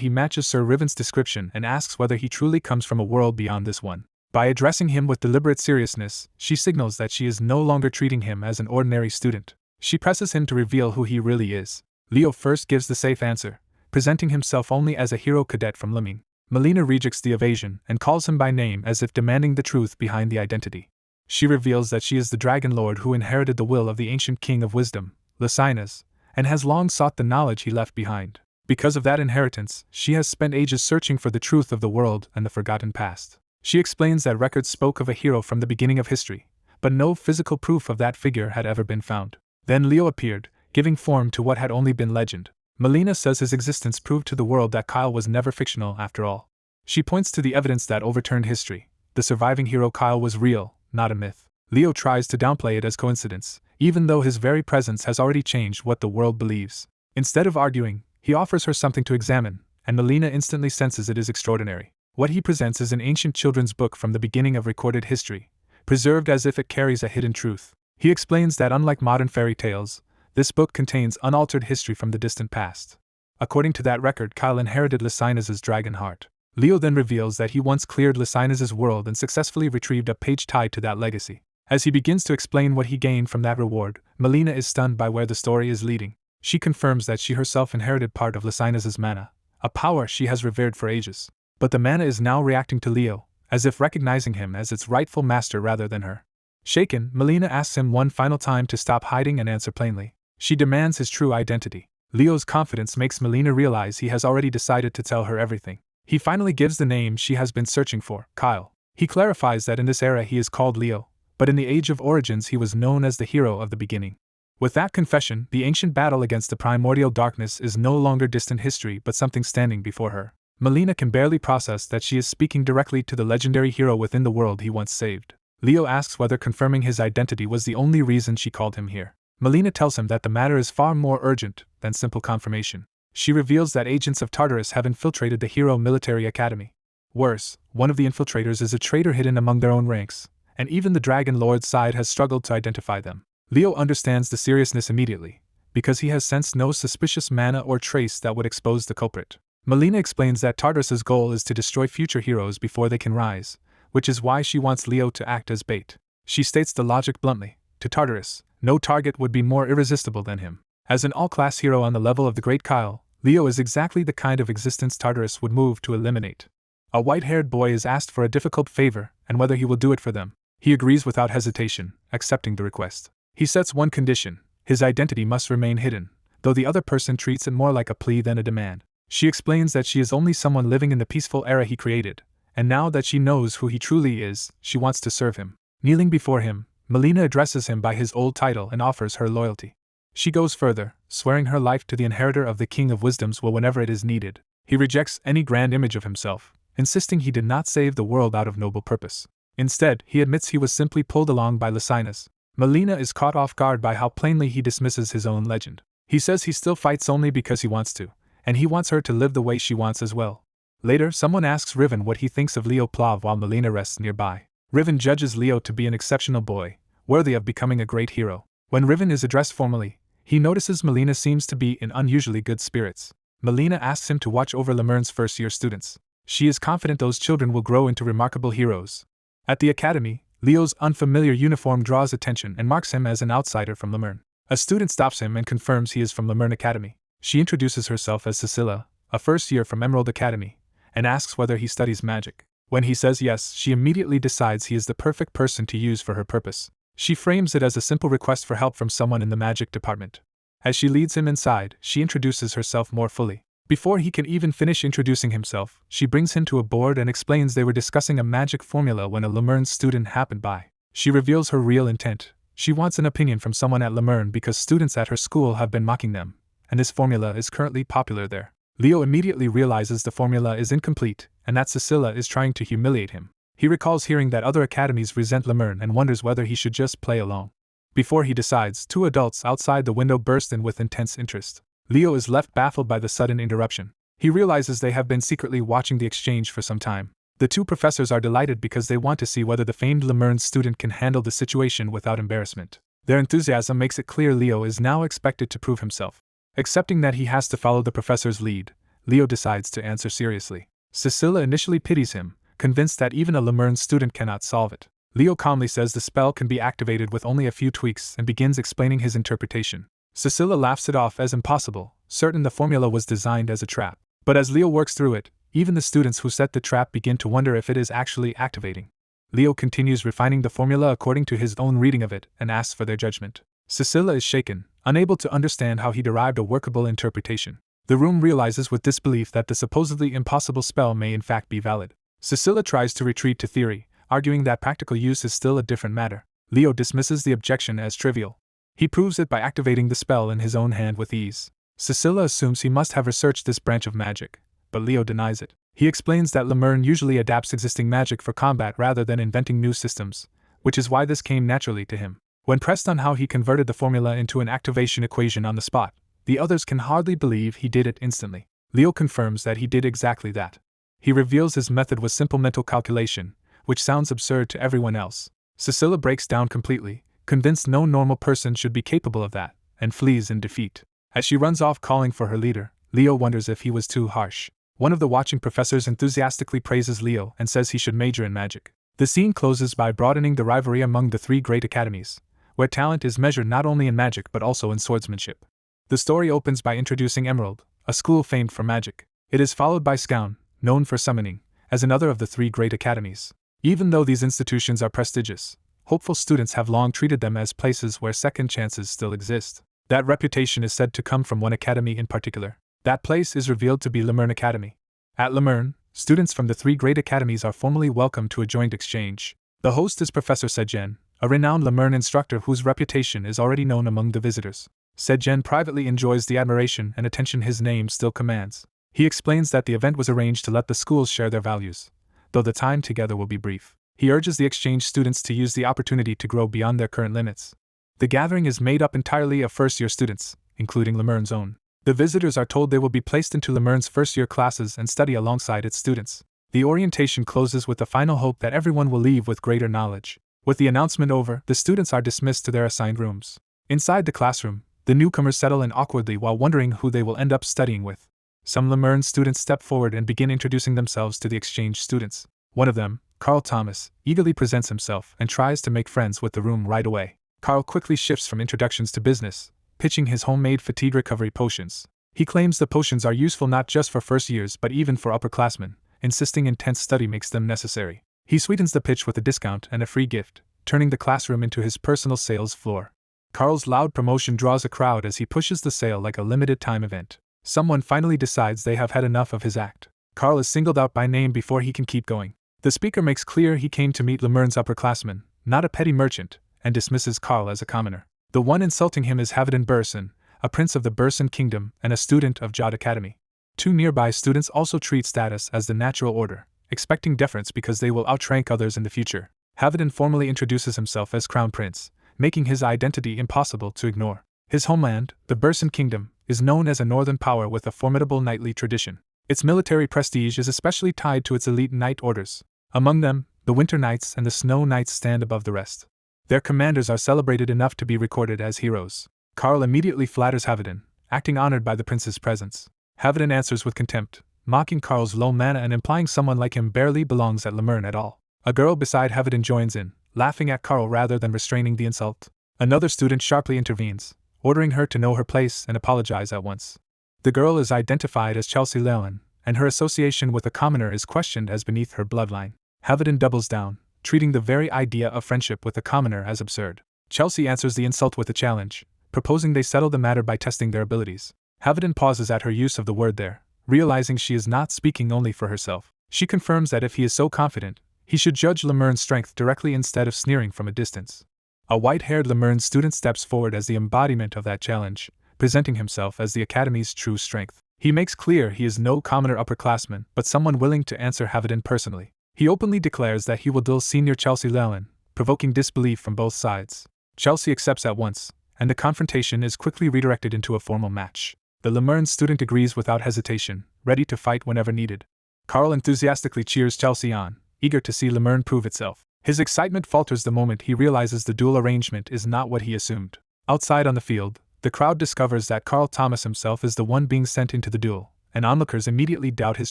he matches Sir Riven's description and asks whether he truly comes from a world beyond this one. By addressing him with deliberate seriousness, she signals that she is no longer treating him as an ordinary student. She presses him to reveal who he really is. Leo first gives the safe answer, presenting himself only as a hero cadet from Lumene. Melina rejects the evasion and calls him by name as if demanding the truth behind the identity. She reveals that she is the Dragon Lord who inherited the will of the ancient King of Wisdom, Lysinas, and has long sought the knowledge he left behind. Because of that inheritance, she has spent ages searching for the truth of the world and the forgotten past. She explains that records spoke of a hero from the beginning of history, but no physical proof of that figure had ever been found. Then Leo appeared, giving form to what had only been legend. Melina says his existence proved to the world that Kyle was never fictional after all. She points to the evidence that overturned history. The surviving hero Kyle was real, not a myth. Leo tries to downplay it as coincidence, even though his very presence has already changed what the world believes. Instead of arguing, he offers her something to examine, and Melina instantly senses it is extraordinary. What he presents is an ancient children's book from the beginning of recorded history, preserved as if it carries a hidden truth. He explains that unlike modern fairy tales, this book contains unaltered history from the distant past. According to that record, Kyle inherited Lysinas' dragon heart. Leo then reveals that he once cleared Lysinas' world and successfully retrieved a page tied to that legacy. As he begins to explain what he gained from that reward, Melina is stunned by where the story is leading. She confirms that she herself inherited part of Lysinas' mana, a power she has revered for ages. But the mana is now reacting to Leo, as if recognizing him as its rightful master rather than her. Shaken, Melina asks him one final time to stop hiding and answer plainly. She demands his true identity. Leo's confidence makes Melina realize he has already decided to tell her everything. He finally gives the name she has been searching for, Kyle. He clarifies that in this era he is called Leo, but in the Age of Origins he was known as the hero of the beginning. With that confession, the ancient battle against the primordial darkness is no longer distant history but something standing before her. Melina can barely process that she is speaking directly to the legendary hero within the world he once saved. Leo asks whether confirming his identity was the only reason she called him here. Melina tells him that the matter is far more urgent than simple confirmation. She reveals that agents of Tartarus have infiltrated the Hero Military Academy. Worse, one of the infiltrators is a traitor hidden among their own ranks, and even the Dragon Lord's side has struggled to identify them. Leo understands the seriousness immediately, because he has sensed no suspicious mana or trace that would expose the culprit. Melina explains that Tartarus' goal is to destroy future heroes before they can rise, which is why she wants Leo to act as bait. She states the logic bluntly. To Tartarus, no target would be more irresistible than him. As an all-class hero on the level of the Great Kyle, Leo is exactly the kind of existence Tartarus would move to eliminate. A white-haired boy is asked for a difficult favor and whether he will do it for them. He agrees without hesitation, accepting the request. He sets one condition: his identity must remain hidden, though the other person treats it more like a plea than a demand. She explains that she is only someone living in the peaceful era he created, and now that she knows who he truly is, she wants to serve him. Kneeling before him, Melina addresses him by his old title and offers her loyalty. She goes further, swearing her life to the inheritor of the King of Wisdoms will whenever it is needed. He rejects any grand image of himself, insisting he did not save the world out of noble purpose. Instead, he admits he was simply pulled along by Lysinas. Melina is caught off guard by how plainly he dismisses his own legend. He says he still fights only because he wants to, and he wants her to live the way she wants as well. Later, someone asks Riven what he thinks of Leo Plav while Melina rests nearby. Riven judges Leo to be an exceptional boy, worthy of becoming a great hero. When Riven is addressed formally, he notices Melina seems to be in unusually good spirits. Melina asks him to watch over Lemerne's first-year students. She is confident those children will grow into remarkable heroes. At the academy, Leo's unfamiliar uniform draws attention and marks him as an outsider from Lumene. A student stops him and confirms he is from Lumene Academy. She introduces herself as Cecilia, a first-year from Emerald Academy, and asks whether he studies magic. When he says yes, she immediately decides he is the perfect person to use for her purpose. She frames it as a simple request for help from someone in the magic department. As she leads him inside, she introduces herself more fully. Before he can even finish introducing himself, she brings him to a board and explains they were discussing a magic formula when a Lumene student happened by. She reveals her real intent. She wants an opinion from someone at Lumene because students at her school have been mocking them, and this formula is currently popular there. Leo immediately realizes the formula is incomplete, and that Cecilia is trying to humiliate him. He recalls hearing that other academies resent Lumene and wonders whether he should just play along. Before he decides, two adults outside the window burst in with intense interest. Leo is left baffled by the sudden interruption. He realizes they have been secretly watching the exchange for some time. The two professors are delighted because they want to see whether the famed Lumene student can handle the situation without embarrassment. Their enthusiasm makes it clear Leo is now expected to prove himself. Accepting that he has to follow the professor's lead, Leo decides to answer seriously. Cecilia initially pities him, convinced that even a Lumene student cannot solve it. Leo calmly says the spell can be activated with only a few tweaks and begins explaining his interpretation. Cecilia laughs it off as impossible, certain the formula was designed as a trap. But as Leo works through it, even the students who set the trap begin to wonder if it is actually activating. Leo continues refining the formula according to his own reading of it and asks for their judgment. Cecilia is shaken, unable to understand how he derived a workable interpretation. The room realizes with disbelief that the supposedly impossible spell may in fact be valid. Cecilia tries to retreat to theory, arguing that practical use is still a different matter. Leo dismisses the objection as trivial. He proves it by activating the spell in his own hand with ease. Cecilia assumes he must have researched this branch of magic, but Leo denies it. He explains that Lumene usually adapts existing magic for combat rather than inventing new systems, which is why this came naturally to him. When pressed on how he converted the formula into an activation equation on the spot, the others can hardly believe he did it instantly. Leo confirms that he did exactly that. He reveals his method was simple mental calculation, which sounds absurd to everyone else. Cecilia breaks down completely, convinced no normal person should be capable of that, and flees in defeat. As she runs off calling for her leader, Leo wonders if he was too harsh. One of the watching professors enthusiastically praises Leo and says he should major in magic. The scene closes by broadening the rivalry among the three great academies, where talent is measured not only in magic but also in swordsmanship. The story opens by introducing Emerald, a school famed for magic. It is followed by Scown, known for summoning, as another of the three great academies. Even though these institutions are prestigious, hopeful students have long treated them as places where second chances still exist. That reputation is said to come from one academy in particular. That place is revealed to be Lumene Academy. At Lumene, students from the three great academies are formally welcomed to a joint exchange. The host is Professor Sejen, a renowned Lumene instructor whose reputation is already known among the visitors. Sejen privately enjoys the admiration and attention his name still commands. He explains that the event was arranged to let the schools share their values, though the time together will be brief. He urges the exchange students to use the opportunity to grow beyond their current limits. The gathering is made up entirely of first-year students, including Lumene's own. The visitors are told they will be placed into Lumene's first-year classes and study alongside its students. The orientation closes with the final hope that everyone will leave with greater knowledge. With the announcement over, the students are dismissed to their assigned rooms. Inside the classroom, the newcomers settle in awkwardly while wondering who they will end up studying with. Some Lumene students step forward and begin introducing themselves to the exchange students. One of them, Carl Thomas, eagerly presents himself and tries to make friends with the room right away. Carl quickly shifts from introductions to business, pitching his homemade fatigue recovery potions. He claims the potions are useful not just for first years but even for upperclassmen, insisting intense study makes them necessary. He sweetens the pitch with a discount and a free gift, turning the classroom into his personal sales floor. Carl's loud promotion draws a crowd as he pushes the sale like a limited-time event. Someone finally decides they have had enough of his act. Carl is singled out by name before he can keep going. The speaker makes clear he came to meet Lumene's upperclassmen, not a petty merchant, and dismisses Karl as a commoner. The one insulting him is Havadin Burson, a prince of the Burson Kingdom and a student of Jade Academy. Two nearby students also treat status as the natural order, expecting deference because they will outrank others in the future. Havadin formally introduces himself as Crown Prince, making his identity impossible to ignore. His homeland, the Burson Kingdom, is known as a northern power with a formidable knightly tradition. Its military prestige is especially tied to its elite knight orders. Among them, the Winter Knights and the Snow Knights stand above the rest. Their commanders are celebrated enough to be recorded as heroes. Karl immediately flatters Havadin, acting honored by the prince's presence. Havadin answers with contempt, mocking Karl's low mana and implying someone like him barely belongs at Lumene at all. A girl beside Havadin joins in, laughing at Karl rather than restraining the insult. Another student sharply intervenes, ordering her to know her place and apologize at once. The girl is identified as Chelsea Leon, and her association with a commoner is questioned as beneath her bloodline. Havadin doubles down, treating the very idea of friendship with a commoner as absurd. Chelsea answers the insult with a challenge, proposing they settle the matter by testing their abilities. Havadin pauses at her use of the word there, realizing she is not speaking only for herself. She confirms that if he is so confident, he should judge Lumene's strength directly instead of sneering from a distance. A white-haired Lumene student steps forward as the embodiment of that challenge, presenting himself as the Academy's true strength. He makes clear he is no commoner upperclassman, but someone willing to answer Havadin personally. He openly declares that he will duel senior Chelsea Leon, provoking disbelief from both sides. Chelsea accepts at once, and the confrontation is quickly redirected into a formal match. The Lumene student agrees without hesitation, ready to fight whenever needed. Karl enthusiastically cheers Chelsea on, eager to see Lumene prove itself. His excitement falters the moment he realizes the duel arrangement is not what he assumed. Outside on the field, the crowd discovers that Karl Thomas himself is the one being sent into the duel, and onlookers immediately doubt his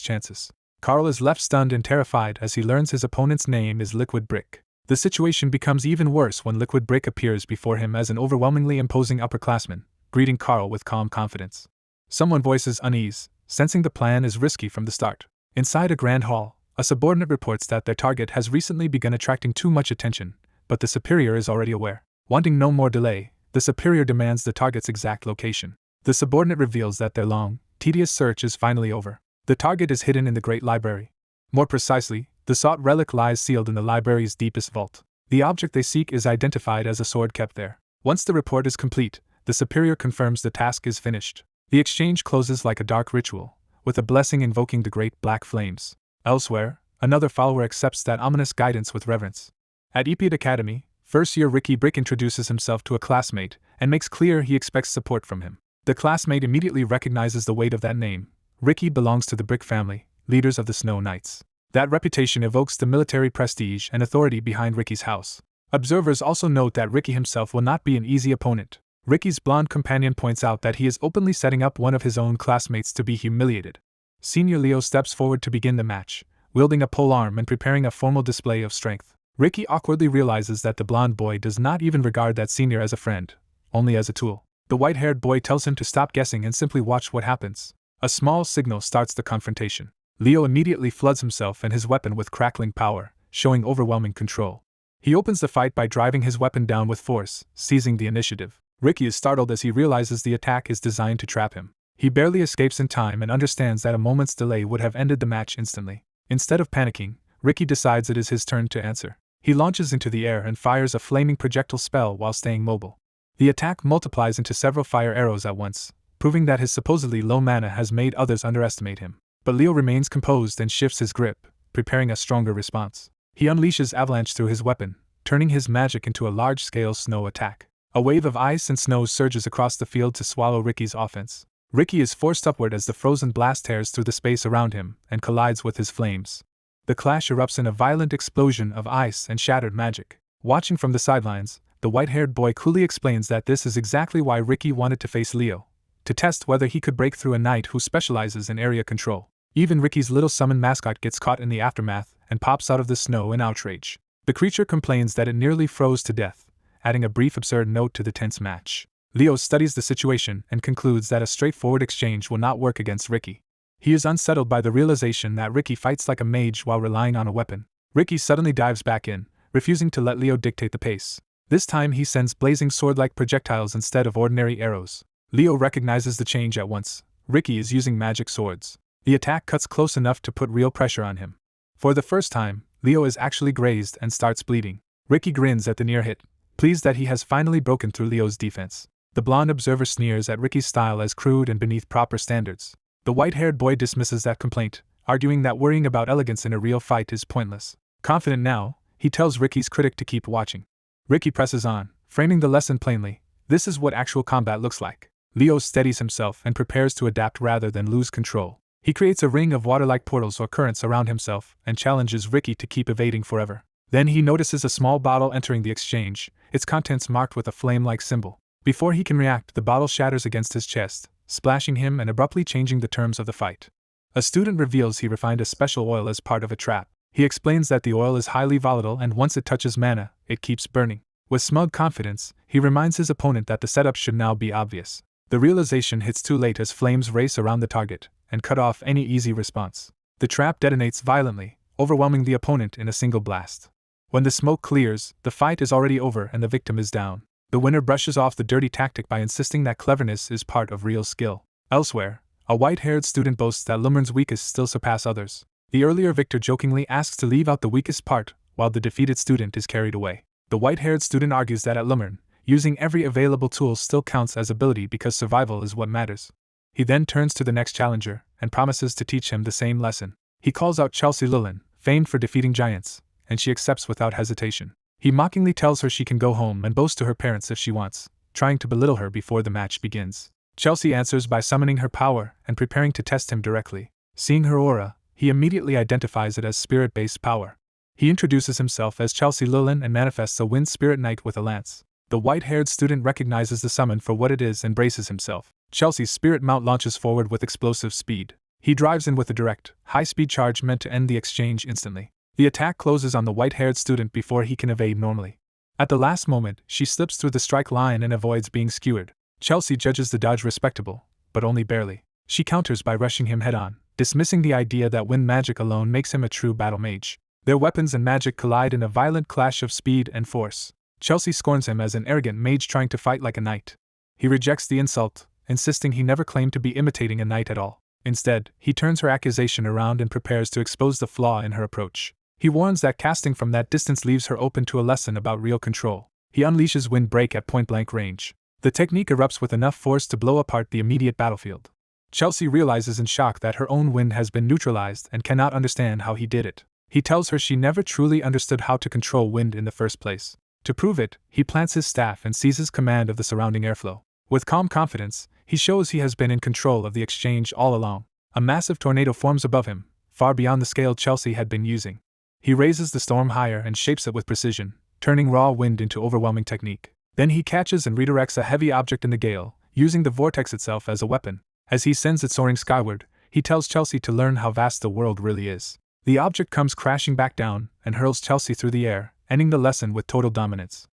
chances. Karl is left stunned and terrified as he learns his opponent's name is Liquid Brick. The situation becomes even worse when Liquid Brick appears before him as an overwhelmingly imposing upperclassman, greeting Karl with calm confidence. Someone voices unease, sensing the plan is risky from the start. Inside a grand hall, a subordinate reports that their target has recently begun attracting too much attention, but the superior is already aware. Wanting no more delay, the superior demands the target's exact location. The subordinate reveals that their long, tedious search is finally over. The target is hidden in the Great Library. More precisely, the sought relic lies sealed in the library's deepest vault. The object they seek is identified as a sword kept there. Once the report is complete, the superior confirms the task is finished. The exchange closes like a dark ritual, with a blessing invoking the great black flames. Elsewhere, another follower accepts that ominous guidance with reverence. At ERASED Academy, first-year Ricky Brick introduces himself to a classmate and makes clear he expects support from him. The classmate immediately recognizes the weight of that name. Ricky belongs to the Brick family, leaders of the Snow Knights. That reputation evokes the military prestige and authority behind Ricky's house. Observers also note that Ricky himself will not be an easy opponent. Ricky's blonde companion points out that he is openly setting up one of his own classmates to be humiliated. Senior Leo steps forward to begin the match, wielding a polearm and preparing a formal display of strength. Ricky awkwardly realizes that the blonde boy does not even regard that senior as a friend, only as a tool. The white-haired boy tells him to stop guessing and simply watch what happens. A small signal starts the confrontation. Leo immediately floods himself and his weapon with crackling power, showing overwhelming control. He opens the fight by driving his weapon down with force, seizing the initiative. Ricky is startled as he realizes the attack is designed to trap him. He barely escapes in time and understands that a moment's delay would have ended the match instantly. Instead of panicking, Ricky decides it is his turn to answer. He launches into the air and fires a flaming projectile spell while staying mobile. The attack multiplies into several fire arrows at once, proving that his supposedly low mana has made others underestimate him. But Leo remains composed and shifts his grip, preparing a stronger response. He unleashes avalanche through his weapon, turning his magic into a large-scale snow attack. A wave of ice and snow surges across the field to swallow Ricky's offense. Ricky is forced upward as the frozen blast tears through the space around him and collides with his flames. The clash erupts in a violent explosion of ice and shattered magic. Watching from the sidelines, the white-haired boy coolly explains that this is exactly why Ricky wanted to face Leo, to test whether he could break through a knight who specializes in area control. Even Ricky's little summon mascot gets caught in the aftermath and pops out of the snow in outrage. The creature complains that it nearly froze to death, adding a brief absurd note to the tense match. Leo studies the situation and concludes that a straightforward exchange will not work against Ricky. He is unsettled by the realization that Ricky fights like a mage while relying on a weapon. Ricky suddenly dives back in, refusing to let Leo dictate the pace. This time he sends blazing sword-like projectiles instead of ordinary arrows. Leo recognizes the change at once. Ricky is using magic swords. The attack cuts close enough to put real pressure on him. For the first time, Leo is actually grazed and starts bleeding. Ricky grins at the near hit, pleased that he has finally broken through Leo's defense. The blonde observer sneers at Ricky's style as crude and beneath proper standards. The white-haired boy dismisses that complaint, arguing that worrying about elegance in a real fight is pointless. Confident now, he tells Ricky's critic to keep watching. Ricky presses on, framing the lesson plainly. This is what actual combat looks like. Leo steadies himself and prepares to adapt rather than lose control. He creates a ring of water-like portals or currents around himself and challenges Ricky to keep evading forever. Then he notices a small bottle entering the exchange, its contents marked with a flame-like symbol. Before he can react, the bottle shatters against his chest, splashing him and abruptly changing the terms of the fight. A student reveals he refined a special oil as part of a trap. He explains that the oil is highly volatile and once it touches mana, it keeps burning. With smug confidence, he reminds his opponent that the setup should now be obvious. The realization hits too late as flames race around the target and cut off any easy response. The trap detonates violently, overwhelming the opponent in a single blast. When the smoke clears, the fight is already over and the victim is down. The winner brushes off the dirty tactic by insisting that cleverness is part of real skill. Elsewhere, a white-haired student boasts that Lumene's weakest still surpass others. The earlier victor jokingly asks to leave out the weakest part, while the defeated student is carried away. The white-haired student argues that at Lumene, using every available tool still counts as ability because survival is what matters. He then turns to the next challenger and promises to teach him the same lesson. He calls out Chelsea Lilin, famed for defeating giants, and she accepts without hesitation. He mockingly tells her she can go home and boast to her parents if she wants, trying to belittle her before the match begins. Chelsea answers by summoning her power and preparing to test him directly. Seeing her aura, he immediately identifies it as spirit-based power. He introduces himself as Chelsea Lilin and manifests a wind spirit knight with a lance. The white-haired student recognizes the summon for what it is and braces himself. Chelsea's spirit mount launches forward with explosive speed. He drives in with a direct, high-speed charge meant to end the exchange instantly. The attack closes on the white-haired student before he can evade normally. At the last moment, she slips through the strike line and avoids being skewered. Chelsea judges the dodge respectable, but only barely. She counters by rushing him head-on, dismissing the idea that wind magic alone makes him a true battle mage. Their weapons and magic collide in a violent clash of speed and force. Chelsea scorns him as an arrogant mage trying to fight like a knight. He rejects the insult, insisting he never claimed to be imitating a knight at all. Instead, he turns her accusation around and prepares to expose the flaw in her approach. He warns that casting from that distance leaves her open to a lesson about real control. He unleashes Wind Break at point-blank range. The technique erupts with enough force to blow apart the immediate battlefield. Chelsea realizes in shock that her own wind has been neutralized and cannot understand how he did it. He tells her she never truly understood how to control wind in the first place. To prove it, he plants his staff and seizes command of the surrounding airflow. With calm confidence, he shows he has been in control of the exchange all along. A massive tornado forms above him, far beyond the scale Chelsea had been using. He raises the storm higher and shapes it with precision, turning raw wind into overwhelming technique. Then he catches and redirects a heavy object in the gale, using the vortex itself as a weapon. As he sends it soaring skyward, he tells Chelsea to learn how vast the world really is. The object comes crashing back down and hurls Chelsea through the air, ending the lesson with total dominance.